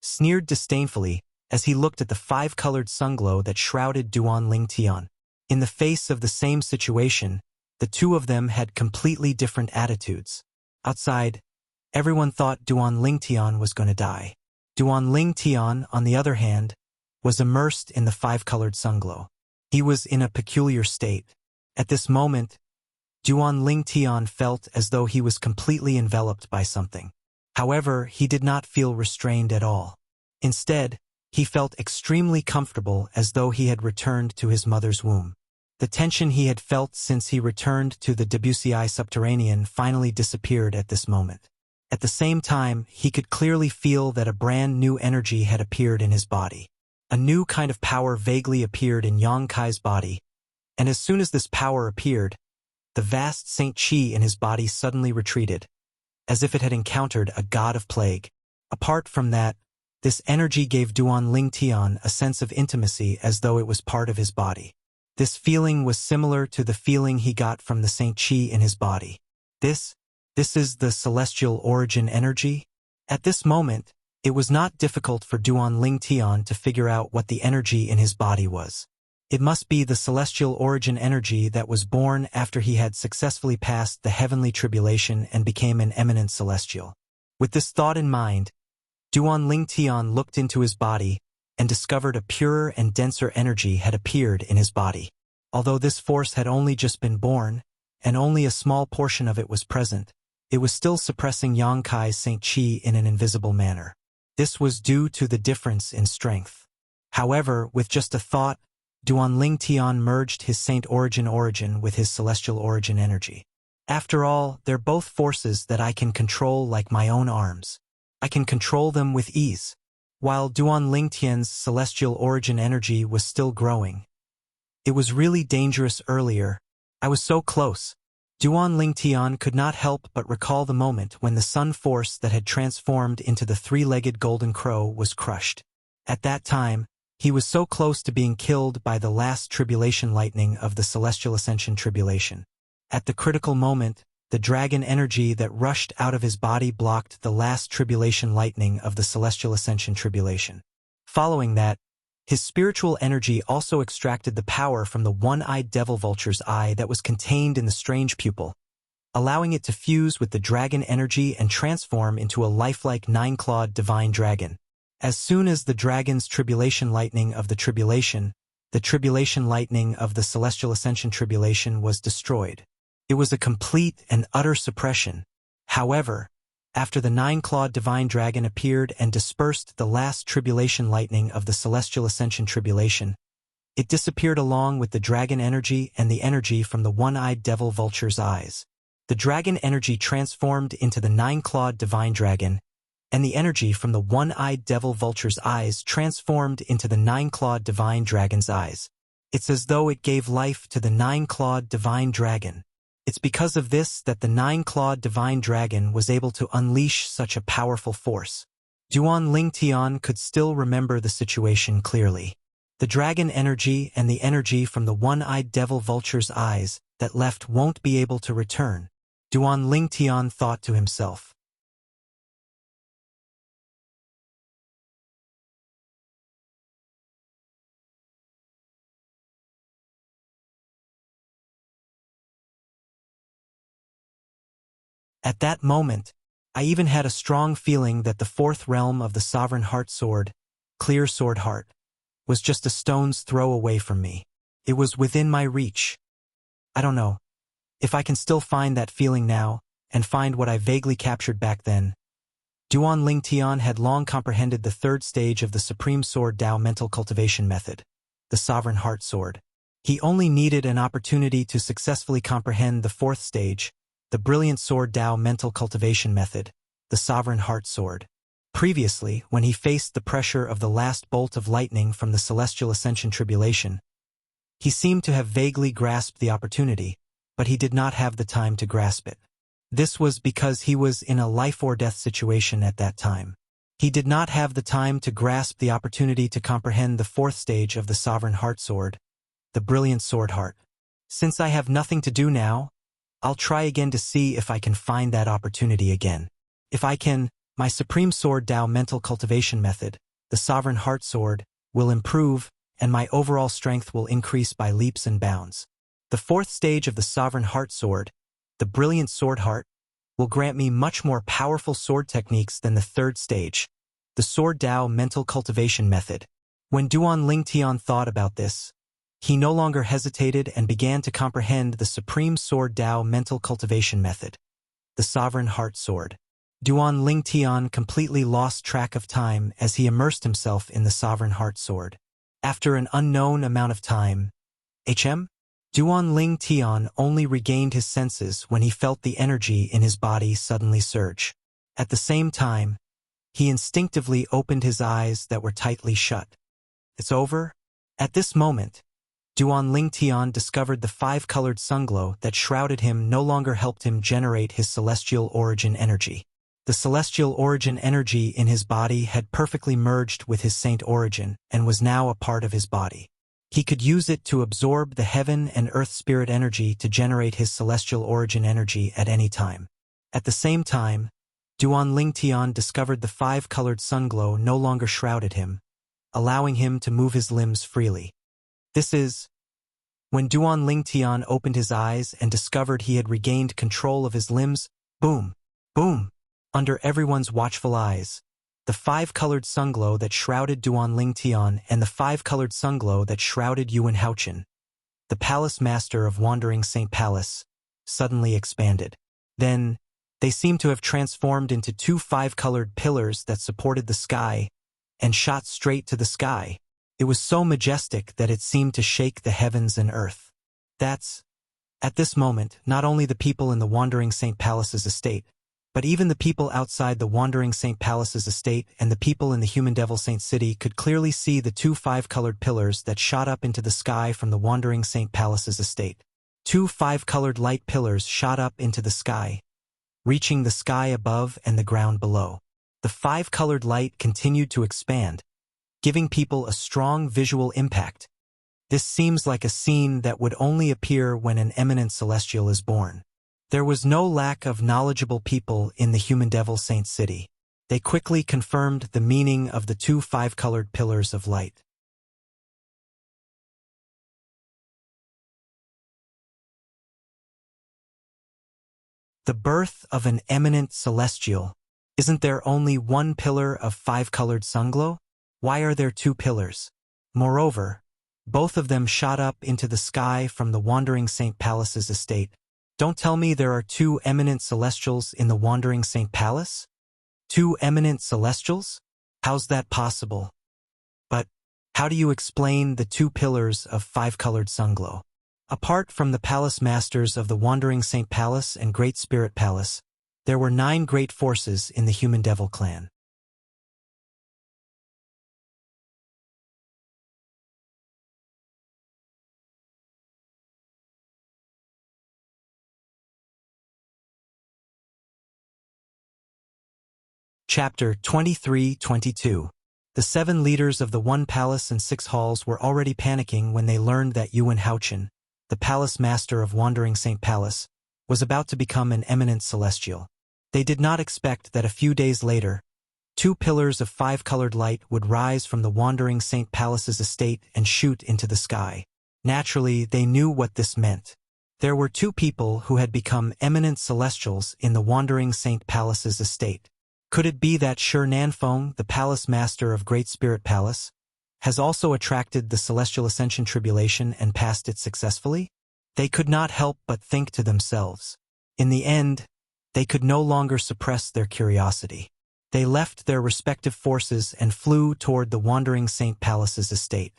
S1: sneered disdainfully as he looked at the five-colored sunglow that shrouded Duan Lingtian. In the face of the same situation, the two of them had completely different attitudes. Outside, everyone thought Duan Lingtian was going to die. Duan Lingtian, on the other hand, was immersed in the five-colored sunglow. He was in a peculiar state. At this moment, Duan Lingtian felt as though he was completely enveloped by something. However, he did not feel restrained at all. Instead, he felt extremely comfortable as though he had returned to his mother's womb. The tension he had felt since he returned to the Debussy subterranean finally disappeared at this moment. At the same time, he could clearly feel that a brand new energy had appeared in his body. A new kind of power vaguely appeared in Yang Kai's body, and as soon as this power appeared, the vast Saint Qi in his body suddenly retreated, as if it had encountered a god of plague. Apart from that, this energy gave Duan Lingtian a sense of intimacy as though it was part of his body. This feeling was similar to the feeling he got from the Saint Qi in his body. This is the celestial origin energy? At this moment, it was not difficult for Duan Lingtian to figure out what the energy in his body was. It must be the celestial origin energy that was born after he had successfully passed the heavenly tribulation and became an eminent celestial. With this thought in mind, Duan Lingtian looked into his body and discovered a purer and denser energy had appeared in his body. Although this force had only just been born, and only a small portion of it was present, it was still suppressing Yang Kai's Saint Qi in an invisible manner. This was due to the difference in strength. However, with just a thought, Duan Lingtian merged his Saint origin with his celestial origin energy. After all, they're both forces that I can control like my own arms. I can control them with ease. While Duan Lingtian's celestial origin energy was still growing, it was really dangerous earlier. I was so close. Duan Lingtian could not help but recall the moment when the sun force that had transformed into the three-legged golden crow was crushed. At that time, he was so close to being killed by the last tribulation lightning of the Celestial Ascension tribulation. At the critical moment, the dragon energy that rushed out of his body blocked the last tribulation lightning of the Celestial Ascension tribulation. Following that, his spiritual energy also extracted the power from the one-eyed devil vulture's eye that was contained in the strange pupil, allowing it to fuse with the dragon energy and transform into a lifelike nine-clawed divine dragon. As soon as the dragon's tribulation lightning of the tribulation lightning of the Celestial Ascension tribulation was destroyed. It was a complete and utter suppression, However, after the nine-clawed divine dragon appeared and dispersed the last tribulation lightning of the celestial ascension tribulation, it disappeared along with the dragon energy and the energy from the one-eyed devil vulture's eyes. The dragon energy transformed into the nine-clawed divine dragon, and the energy from the one-eyed devil vulture's eyes transformed into the nine-clawed divine dragon's eyes. It's as though it gave life to the nine-clawed divine dragon. It's because of this that the nine-clawed divine dragon was able to unleash such a powerful force. Duan Lingtian could still remember the situation clearly. The dragon energy and the energy from the one-eyed devil vulture's eyes that left won't be able to return, Duan Lingtian thought to himself. At that moment, I even had a strong feeling that the fourth realm of the sovereign heart sword, clear sword heart, was just a stone's throw away from me. It was within my reach. I don't know if I can still find that feeling now and find what I vaguely captured back then. Duan Lingtian had long comprehended the third stage of the Supreme Sword Tao mental cultivation method, the sovereign heart sword. He only needed an opportunity to successfully comprehend the fourth stage, the brilliant sword Tao mental cultivation method, the sovereign heart sword. Previously, when he faced the pressure of the last bolt of lightning from the celestial ascension tribulation, he seemed to have vaguely grasped the opportunity, but he did not have the time to grasp it. This was because he was in a life-or-death situation at that time. He did not have the time to grasp the opportunity to comprehend the fourth stage of the sovereign heart sword, the brilliant sword heart. Since I have nothing to do now, I'll try again to see if I can find that opportunity again. If I can, my Supreme Sword Tao mental cultivation method, the sovereign heart sword, will improve, and my overall strength will increase by leaps and bounds. The fourth stage of the sovereign heart sword, the brilliant sword heart, will grant me much more powerful sword techniques than the third stage, the sword Tao mental cultivation method. When Duan Lingtian thought about this, he no longer hesitated and began to comprehend the Supreme Sword Tao mental cultivation method, the sovereign heart sword. Duan Lingtian completely lost track of time as he immersed himself in the sovereign heart sword. After an unknown amount of time, Duan Lingtian only regained his senses when he felt the energy in his body suddenly surge. At the same time, he instinctively opened his eyes that were tightly shut. It's over? At this moment, Duan Lingtian discovered the five-colored sunglow that shrouded him no longer helped him generate his celestial origin energy. The celestial origin energy in his body had perfectly merged with his saint origin and was now a part of his body. He could use it to absorb the heaven and earth spirit energy to generate his celestial origin energy at any time. At the same time, Duan Lingtian discovered the five-colored sunglow no longer shrouded him, allowing him to move his limbs freely. This is when Duan Lingtian opened his eyes and discovered he had regained control of his limbs. Boom! Boom! Under everyone's watchful eyes, the five-colored sunglow that shrouded Duan Lingtian and the five-colored sunglow that shrouded Yuan Haochen, the palace master of Wandering Saint Palace, suddenly expanded. Then, they seemed to have transformed into two five-colored pillars that supported the sky and shot straight to the sky. It was so majestic that it seemed to shake the heavens and earth. At this moment, not only the people in the Wandering Saint Palace's estate, but even the people outside the Wandering Saint Palace's estate and the people in the Human Devil Saint City could clearly see the two five-colored pillars that shot up into the sky from the Wandering Saint Palace's estate. Two five-colored light pillars shot up into the sky, reaching the sky above and the ground below. The five-colored light continued to expand, giving people a strong visual impact. This seems like a scene that would only appear when an eminent celestial is born. There was no lack of knowledgeable people in the Human Devil Saint City. They quickly confirmed the meaning of the two five-colored pillars of light. The birth of an eminent celestial. Isn't there only one pillar of five-colored sunglow? Why are there two pillars? Moreover, both of them shot up into the sky from the Wandering Saint Palace's estate. Don't tell me there are two eminent celestials in the Wandering Saint Palace? Two eminent celestials? How's that possible? But how do you explain the two pillars of five-colored sunglow? Apart from the palace masters of the Wandering Saint Palace and Great Spirit Palace, there were 9 great forces in the Human Devil clan. Chapter 23-22. The 7 leaders of the 1 palace and 6 halls were already panicking when they learned that Yuan Haochen, the palace master of Wandering Saint Palace, was about to become an eminent celestial. They did not expect that a few days later, 2 pillars of 5-colored light would rise from the Wandering Saint Palace's estate and shoot into the sky. Naturally, they knew what this meant. There were 2 people who had become eminent celestials in the Wandering Saint Palace's estate. Could it be that Shi Nanfeng, the palace master of Great Spirit Palace, has also attracted the Celestial Ascension Tribulation and passed it successfully? They could not help but think to themselves. In the end, they could no longer suppress their curiosity. They left their respective forces and flew toward the Wandering Saint Palace's estate.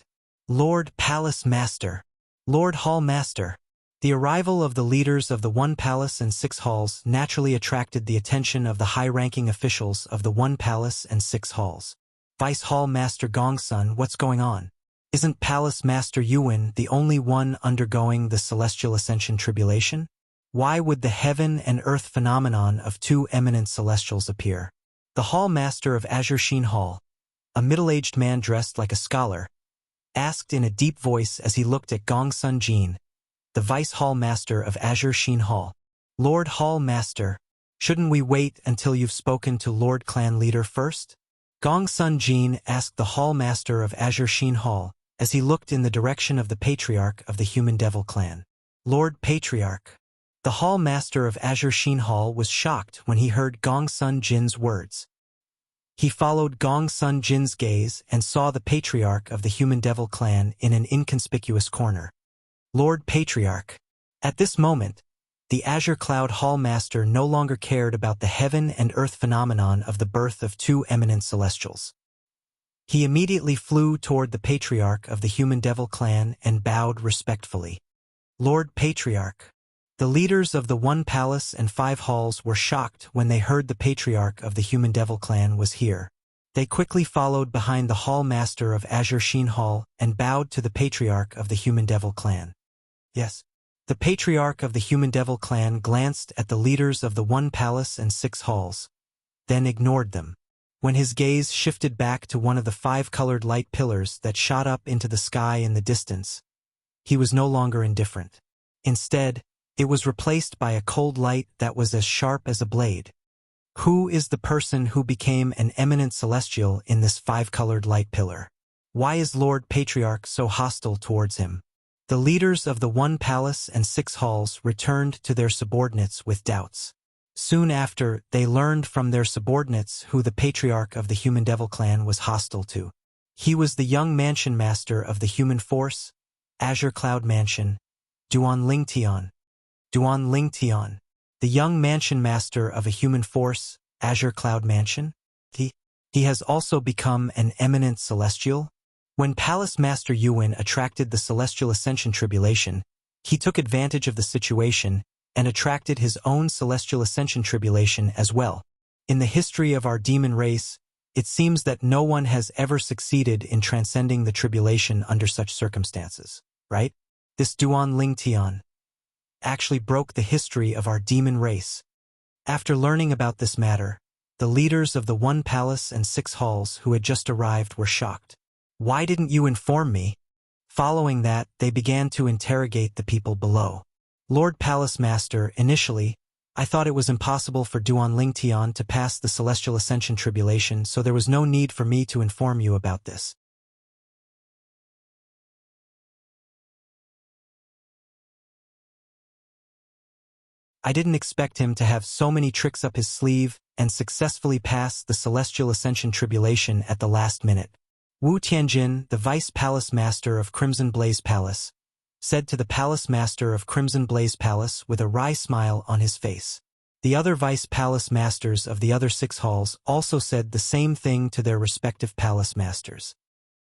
S1: Lord Palace Master, Lord Hall Master. The arrival of the leaders of the 1 palace and 6 halls naturally attracted the attention of the high-ranking officials of the 1 palace and 6 halls. Vice Hall Master Gongsun, what's going on? Isn't Palace Master Yuan the only one undergoing the Celestial Ascension Tribulation? Why would the heaven and earth phenomenon of 2 eminent celestials appear? The Hall Master of Azure Sheen Hall, a middle-aged man dressed like a scholar, asked in a deep voice as he looked at Gongsun Jin, the Vice Hall Master of Azure Sheen Hall. Lord Hall Master, shouldn't we wait until you've spoken to Lord Clan Leader first? Gongsun Jin asked the Hall Master of Azure Sheen Hall as he looked in the direction of the Patriarch of the Human Devil clan. Lord Patriarch. The Hall Master of Azure Sheen Hall was shocked when he heard Gongsun Jin's words. He followed Gongsun Jin's gaze and saw the Patriarch of the Human Devil clan in an inconspicuous corner. Lord Patriarch. At this moment, the Azure Cloud Hall Master no longer cared about the heaven and earth phenomenon of the birth of 2 eminent celestials. He immediately flew toward the Patriarch of the Human Devil clan and bowed respectfully. Lord Patriarch. The leaders of the 1 palace and 5 halls were shocked when they heard the Patriarch of the Human Devil clan was here. They quickly followed behind the Hall Master of Azure Sheen Hall and bowed to the Patriarch of the Human Devil clan. Yes. The Patriarch of the Human Devil clan glanced at the leaders of the 1 palace and 6 halls, then ignored them. When his gaze shifted back to one of the 5-colored light pillars that shot up into the sky in the distance, he was no longer indifferent. Instead, it was replaced by a cold light that was as sharp as a blade. Who is the person who became an eminent celestial in this 5-colored light pillar? Why is Lord Patriarch so hostile towards him? The leaders of the 1 palace and 6 halls returned to their subordinates with doubts. Soon after, they learned from their subordinates who the Patriarch of the Human Devil clan was hostile to. He was the young mansion master of the Human Force, Azure Cloud Mansion, Duan Lingtian. Duan Lingtian, the young mansion master of a Human Force, Azure Cloud Mansion? He has also become an eminent celestial? When Palace Master Yuan attracted the Celestial Ascension Tribulation, he took advantage of the situation and attracted his own Celestial Ascension Tribulation as well. In the history of our demon race, it seems that no one has ever succeeded in transcending the tribulation under such circumstances, right? This Duan Lingtian actually broke the history of our demon race. After learning about this matter, the leaders of the 1 palace and 6 halls who had just arrived were shocked. Why didn't you inform me? Following that, they began to interrogate the people below. Lord Palace Master, initially, I thought it was impossible for Duan Lingtian to pass the Celestial Ascension Tribulation, so there was no need for me to inform you about this. I didn't expect him to have so many tricks up his sleeve and successfully pass the Celestial Ascension Tribulation at the last minute. Wu Tianjin, the Vice Palace Master of Crimson Blaze Palace, said to the palace master of Crimson Blaze Palace with a wry smile on his face. The other vice palace masters of the other 6 halls also said the same thing to their respective palace masters.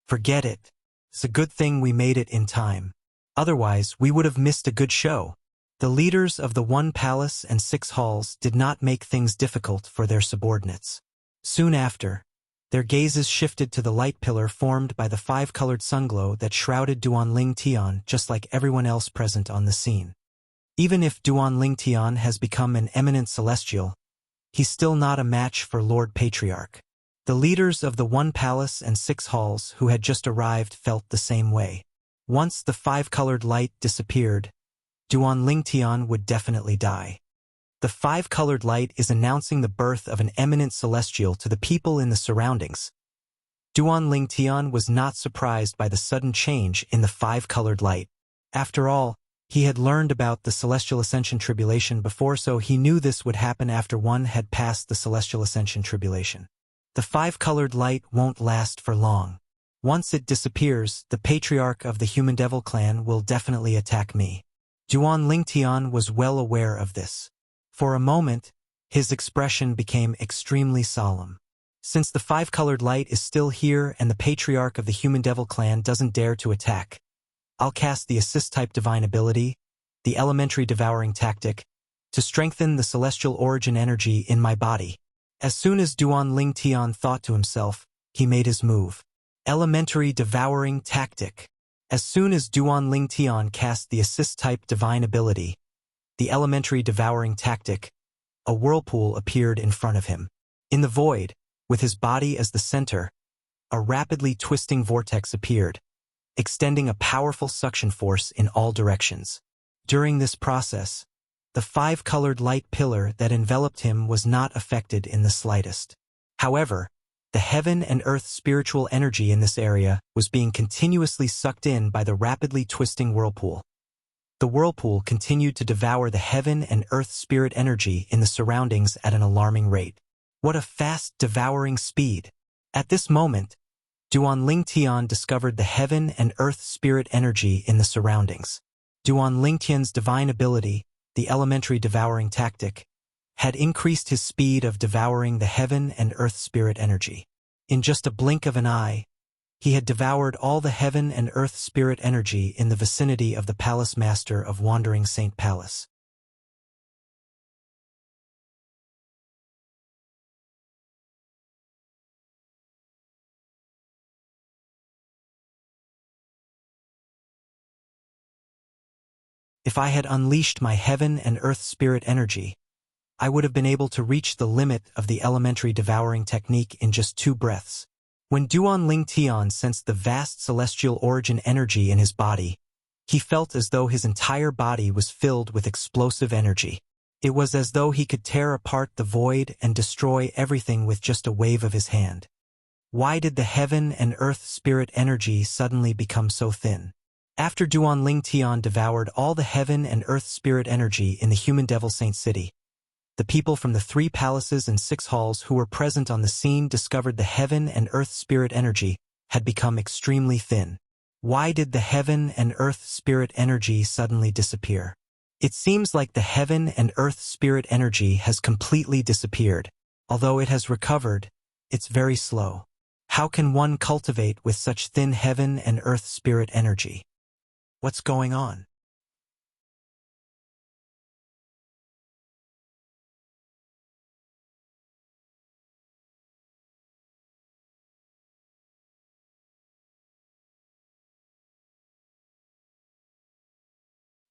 S1: Forget it. It's a good thing we made it in time. Otherwise, we would have missed a good show. The leaders of the 1 palace and 6 halls did not make things difficult for their subordinates. Soon after, their gazes shifted to the light pillar formed by the 5-colored sunglow that shrouded Duan Tian just like everyone else present on the scene. Even if Duan Tian has become an eminent celestial, he's still not a match for Lord Patriarch. The leaders of the 1 palace and 6 halls who had just arrived felt the same way. Once the 5-colored light disappeared, Duan Tian would definitely die. The 5-colored light is announcing the birth of an eminent celestial to the people in the surroundings. Duan Tian was not surprised by the sudden change in the 5-colored light. After all, he had learned about the Celestial Ascension Tribulation before, so he knew this would happen after one had passed the Celestial Ascension Tribulation. The 5-colored light won't last for long. Once it disappears, the Patriarch of the Human Devil clan will definitely attack me. Duan Tian was well aware of this. For a moment, his expression became extremely solemn. Since the 5-colored light is still here and the Patriarch of the Human Devil clan doesn't dare to attack, I'll cast the Assist-type Divine Ability, the Elementary Devouring Tactic, to strengthen the Celestial Origin energy in my body. As soon as Duan Tian thought to himself, he made his move. Elementary Devouring Tactic. As soon as Duan Tian cast the Assist-type Divine Ability, the Elementary Devouring Tactic, a whirlpool appeared in front of him. In the void, with his body as the center, a rapidly twisting vortex appeared, extending a powerful suction force in all directions. During this process, the 5-colored light pillar that enveloped him was not affected in the slightest. However, the heaven and earth spiritual energy in this area was being continuously sucked in by the rapidly twisting whirlpool. The whirlpool continued to devour the heaven and earth spirit energy in the surroundings at an alarming rate. What a fast, devouring speed! At this moment, Duan Tian discovered the heaven and earth spirit energy in the surroundings. Duan Tian's divine ability, the Elementary Devouring Tactic, had increased his speed of devouring the heaven and earth spirit energy. In just a blink of an eye, he had devoured all the heaven and earth spirit energy in the vicinity of the Palace Master of Wandering Saint Palace. If I had unleashed my heaven and earth spirit energy, I would have been able to reach the limit of the elementary devouring technique in just 2 breaths. When Duan Tian sensed the vast celestial origin energy in his body, he felt as though his entire body was filled with explosive energy. It was as though he could tear apart the void and destroy everything with just a wave of his hand. Why did the heaven and earth spirit energy suddenly become so thin? After Duan Tian devoured all the heaven and earth spirit energy in the Human Devil Saint City, the people from the 3 palaces and 6 halls who were present on the scene discovered the heaven and earth spirit energy had become extremely thin. Why did the heaven and earth spirit energy suddenly disappear? It seems like the heaven and earth spirit energy has completely disappeared. Although it has recovered, it's very slow. How can one cultivate with such thin heaven and earth spirit energy? What's going on?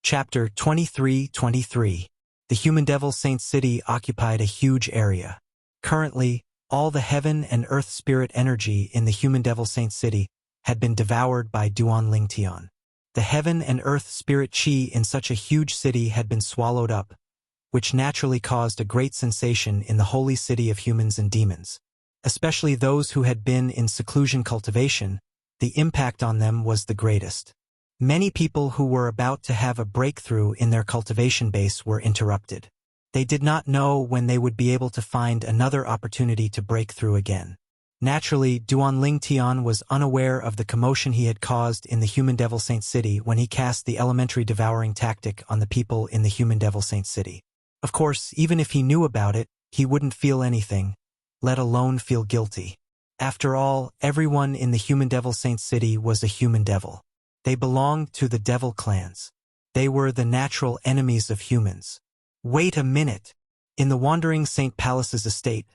S1: Chapter 23:23. The Human Devil Saint City occupied a huge area. Currently, all the heaven and earth spirit energy in the Human Devil Saint City had been devoured by Duan Tian. The heaven and earth spirit chi in such a huge city had been swallowed up, which naturally caused a great sensation in the holy city of humans and demons. Especially those who had been in seclusion cultivation, the impact on them was the greatest. Many people who were about to have a breakthrough in their cultivation base were interrupted. They did not know when they would be able to find another opportunity to break through again. Naturally, Duanling Tian was unaware of the commotion he had caused in the Human Devil Saint City when he cast the elementary devouring tactic on the people in the Human Devil Saint City. Of course, even if he knew about it, he wouldn't feel anything, let alone feel guilty. After all, everyone in the Human Devil Saint City was a human devil. They belonged to the devil clans. They were the natural enemies of humans. Wait a minute! In the Wandering Saint Palace's estate,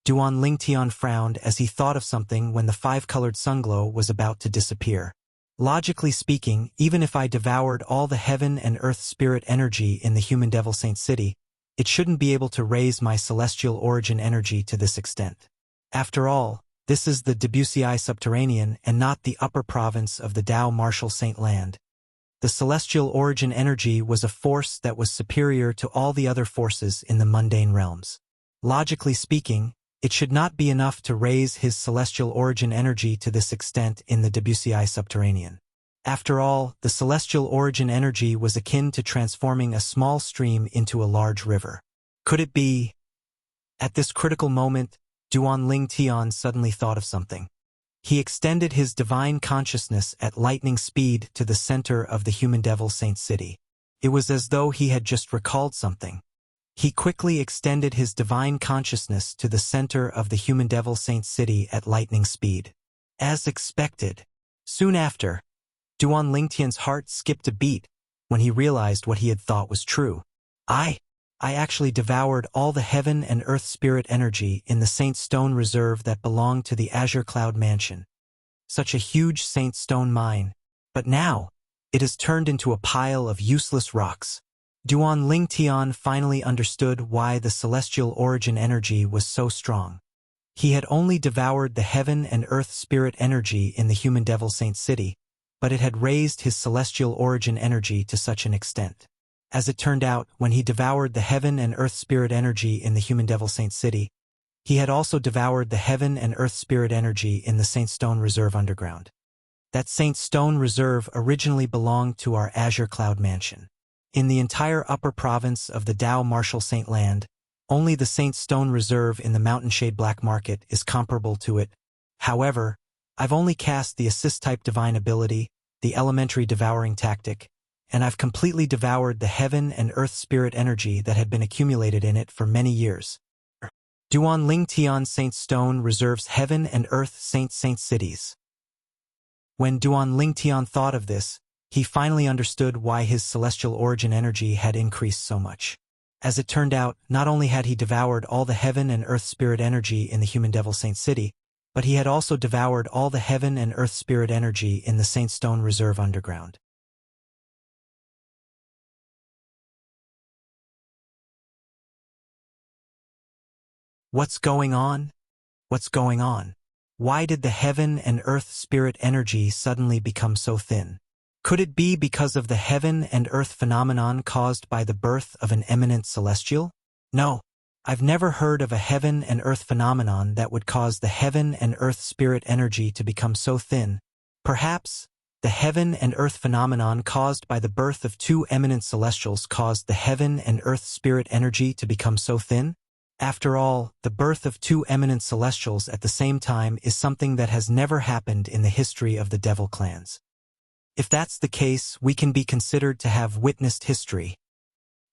S1: Duanling Tian frowned as he thought of something when the five-colored sunglow was about to disappear. Logically speaking, even if I devoured all the heaven and earth spirit energy in the Human Devil Saint City, it shouldn't be able to raise my celestial origin energy to this extent. After all, this is the Wuxia subterranean and not the upper province of the Dao Martial Saint Land. The celestial origin energy was a force that was superior to all the other forces in the mundane realms. Logically speaking, it should not be enough to raise his celestial origin energy to this extent in the Wuxia subterranean. After all, the celestial origin energy was akin to transforming a small stream into a large river. Could it be? At this critical moment, Duanling Tian suddenly thought of something. He extended his divine consciousness at lightning speed to the center of the Human Devil Saint City. It was as though he had just recalled something. He quickly extended his divine consciousness to the center of the Human Devil Saint City at lightning speed. As expected. Soon after, Duanling Tian's heart skipped a beat when he realized what he had thought was true. I actually devoured all the heaven and earth spirit energy in the Saint Stone Reserve that belonged to the Azure Cloud Mansion. Such a huge Saint Stone mine. But now, it has turned into a pile of useless rocks. Duanling Tian finally understood why the celestial origin energy was so strong. He had only devoured the heaven and earth spirit energy in the Human Devil Saint City, but it had raised his celestial origin energy to such an extent. As it turned out, when he devoured the heaven and earth spirit energy in the Human Devil Saint City, he had also devoured the heaven and earth spirit energy in the Saint Stone Reserve underground. That Saint Stone Reserve originally belonged to our Azure Cloud Mansion. In the entire upper province of the Dao Martial Saint Land, only the Saint Stone Reserve in the Mountainshade Black Market is comparable to it. However, I've only cast the assist-type divine ability, the elementary devouring tactic, and I've completely devoured the heaven and earth spirit energy that had been accumulated in it for many years. Duanling Tian Saint Stone Reserve's heaven and earth saint cities. When Duanling Tian thought of this, he finally understood why his celestial origin energy had increased so much. As it turned out, not only had he devoured all the heaven and earth spirit energy in the Human Devil Saint City, but he had also devoured all the heaven and earth spirit energy in the Saint Stone Reserve underground. What's going on? What's going on? Why did the heaven and earth spirit energy suddenly become so thin? Could it be because of the heaven and earth phenomenon caused by the birth of an eminent celestial? No, I've never heard of a heaven and earth phenomenon that would cause the heaven and earth spirit energy to become so thin. Perhaps, the heaven and earth phenomenon caused by the birth of two eminent celestials caused the heaven and earth spirit energy to become so thin? After all, the birth of two eminent celestials at the same time is something that has never happened in the history of the devil clans. If that's the case, we can be considered to have witnessed history.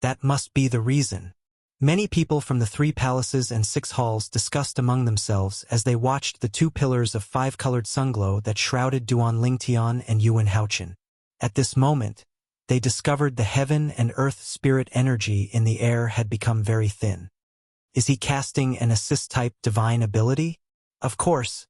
S1: That must be the reason. Many people from the 3 palaces and 6 halls discussed among themselves as they watched the 2 pillars of 5-colored sunglow that shrouded Duanling Tian and Yuan Haochen. At this moment, they discovered the heaven and earth spirit energy in the air had become very thin. Is he casting an assist-type divine ability? Of course.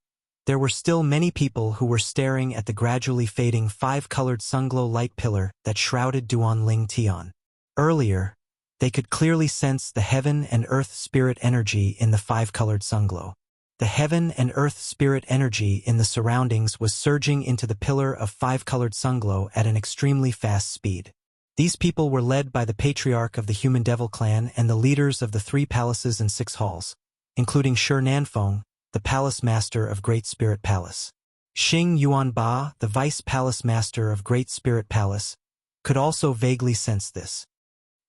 S1: There were still many people who were staring at the gradually fading 5-colored sunglow light pillar that shrouded Duanling Tian. Earlier, they could clearly sense the heaven and earth spirit energy in the 5-colored sunglow. The heaven and earth spirit energy in the surroundings was surging into the pillar of 5-colored sunglow at an extremely fast speed. These people were led by the patriarch of the Human Devil clan and the leaders of the 3 palaces and 6 halls, including Shi Nanfeng, the Palace Master of Great Spirit Palace. Xing Yuanba, the Vice Palace Master of Great Spirit Palace, could also vaguely sense this.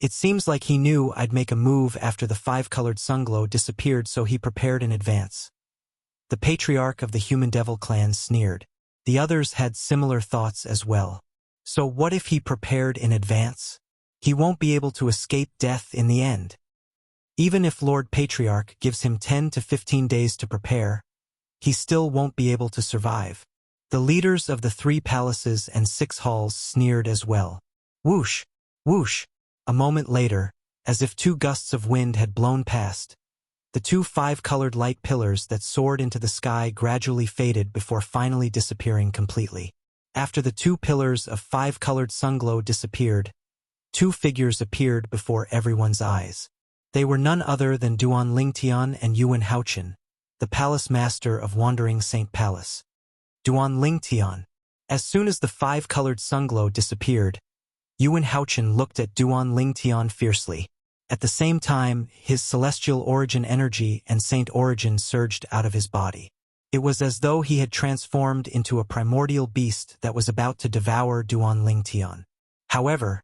S1: It seems like he knew I'd make a move after the 5-colored sunglow disappeared, so he prepared in advance. The patriarch of the human devil clan sneered. The others had similar thoughts as well. So what if he prepared in advance? He won't be able to escape death in the end. Even if Lord Patriarch gives him 10 to 15 days to prepare, he still won't be able to survive. The leaders of the 3 palaces and 6 halls sneered as well. Whoosh! Whoosh! A moment later, as if 2 gusts of wind had blown past, the 2 5-colored light pillars that soared into the sky gradually faded before finally disappearing completely. After the 2 pillars of 5-colored sunglow disappeared, 2 figures appeared before everyone's eyes. They were none other than Duan Lingtian and Yuan Haochen, the palace master of Wandering Saint Palace. Duan Lingtian. As soon as the 5-colored sunglow disappeared, Yuan Haochen looked at Duan Lingtian fiercely. At the same time, his celestial origin energy and saint origin surged out of his body. It was as though he had transformed into a primordial beast that was about to devour Duan Lingtian. However,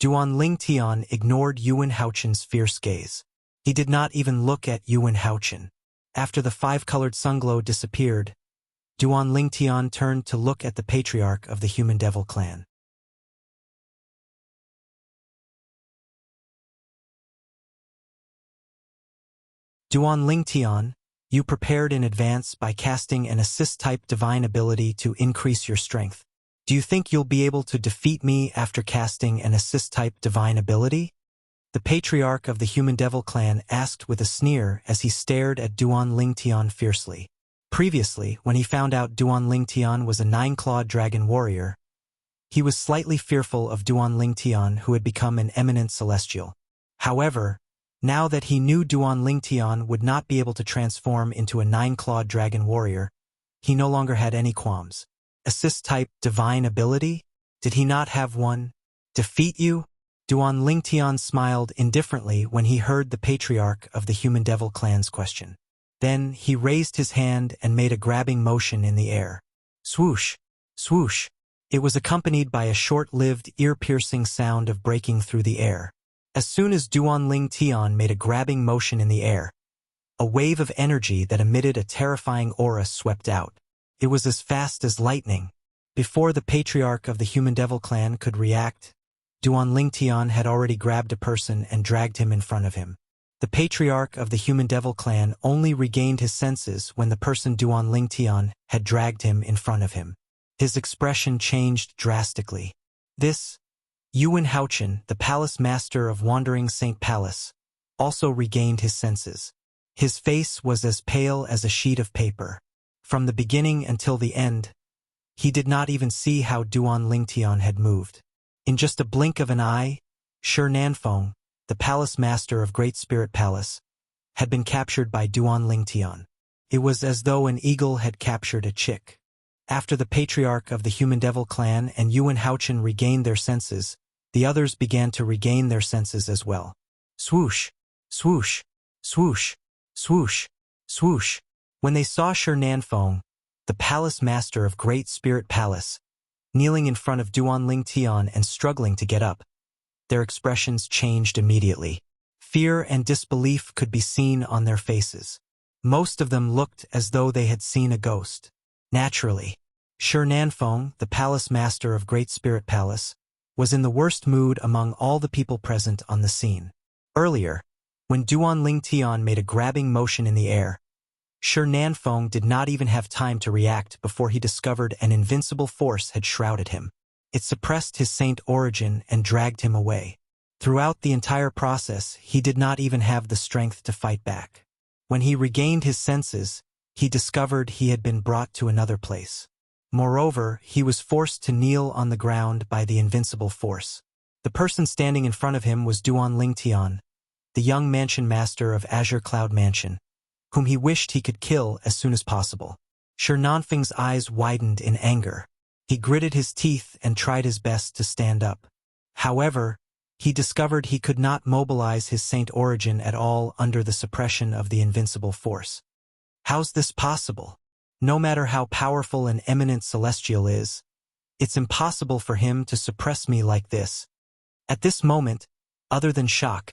S1: Duan Lingtian ignored Yuan Haochen's fierce gaze. He did not even look at Yuan Haochen. After the 5-colored sunglow disappeared, Duan Lingtian turned to look at the patriarch of the human devil clan. Duan Lingtian, you prepared in advance by casting an assist-type divine ability to increase your strength. Do you think you'll be able to defeat me after casting an assist-type divine ability? The patriarch of the human devil clan asked with a sneer as he stared at Duan Lingtian fiercely. Previously, when he found out Duan Lingtian was a 9-clawed dragon warrior, he was slightly fearful of Duan Lingtian, who had become an eminent celestial. However, now that he knew Duan Lingtian would not be able to transform into a 9-clawed dragon warrior, he no longer had any qualms. Assist-type divine ability? Did he not have one? Defeat you? Duan Lingtian smiled indifferently when he heard the patriarch of the human devil clan's question. Then he raised his hand and made a grabbing motion in the air. Swoosh! Swoosh! It was accompanied by a short-lived, ear-piercing sound of breaking through the air. As soon as Duan Lingtian made a grabbing motion in the air, a wave of energy that emitted a terrifying aura swept out. It was as fast as lightning. Before the patriarch of the human devil clan could react, Duan Lingtian had already grabbed a person and dragged him in front of him. The patriarch of the human devil clan only regained his senses when the person Duan Lingtian had dragged him in front of him. His expression changed drastically. This, Yuan Haochen, the palace master of Wandering Saint Palace, also regained his senses. His face was as pale as a sheet of paper. From the beginning until the end, he did not even see how Duan Lingtian had moved. In just a blink of an eye, Shi Nanfeng, the palace master of Great Spirit Palace, had been captured by Duan Lingtian. It was as though an eagle had captured a chick. After the patriarch of the human devil clan and Yuan Haochen regained their senses, the others began to regain their senses as well. Swoosh! Swoosh! Swoosh! Swoosh! Swoosh! When they saw Shi Nanfeng, the palace master of Great Spirit Palace, kneeling in front of Duan Lingtian and struggling to get up, their expressions changed immediately. Fear and disbelief could be seen on their faces. Most of them looked as though they had seen a ghost. Naturally, Shi Nanfeng, the palace master of Great Spirit Palace, was in the worst mood among all the people present on the scene. Earlier, when Duan Lingtian made a grabbing motion in the air, Shi Nanfeng did not even have time to react before he discovered an invincible force had shrouded him. It suppressed his saint origin and dragged him away. Throughout the entire process, he did not even have the strength to fight back. When he regained his senses, he discovered he had been brought to another place. Moreover, he was forced to kneel on the ground by the invincible force. The person standing in front of him was Duan Lingtian, the young mansion master of Azure Cloud Mansion, whom he wished he could kill as soon as possible. Shi Nanfeng's eyes widened in anger. He gritted his teeth and tried his best to stand up. However, he discovered he could not mobilize his saint origin at all under the suppression of the invincible force. How's this possible? No matter how powerful an eminent celestial is, it's impossible for him to suppress me like this. At this moment, other than shock,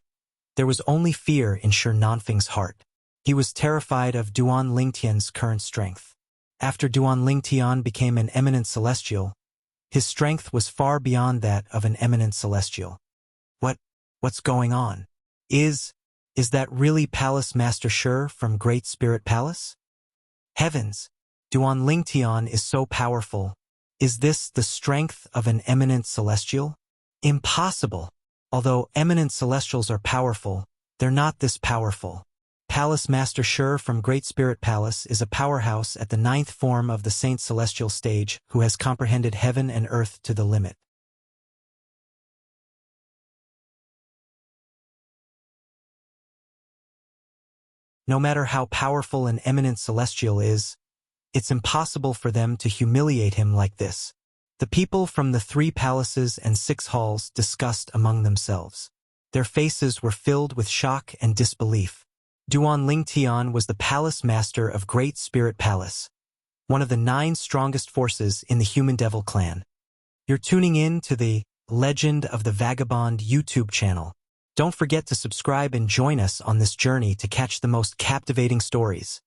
S1: there was only fear in Shi Nanfeng's heart. He was terrified of Duan Lingtian's current strength. After Duan Lingtian became an eminent celestial, his strength was far beyond that of an eminent celestial. What's going on? Is that really Palace Master Shi from Great Spirit Palace? Heavens! Duan Lingtian is so powerful. Is this the strength of an eminent celestial? Impossible! Although eminent celestials are powerful, they're not this powerful. Palace Master Shi from Great Spirit Palace is a powerhouse at the 9th form of the Saint Celestial stage who has comprehended heaven and earth to the limit. No matter how powerful an eminent celestial is, it's impossible for them to humiliate him like this. The people from the 3 palaces and 6 halls discussed among themselves. Their faces were filled with shock and disbelief. Duan Lingtian was the palace master of Great Spirit Palace, one of the 9 strongest forces in the Human Devil clan. You're tuning in to the Legend of the Vagabond YouTube channel. Don't forget to subscribe and join us on this journey to catch the most captivating stories.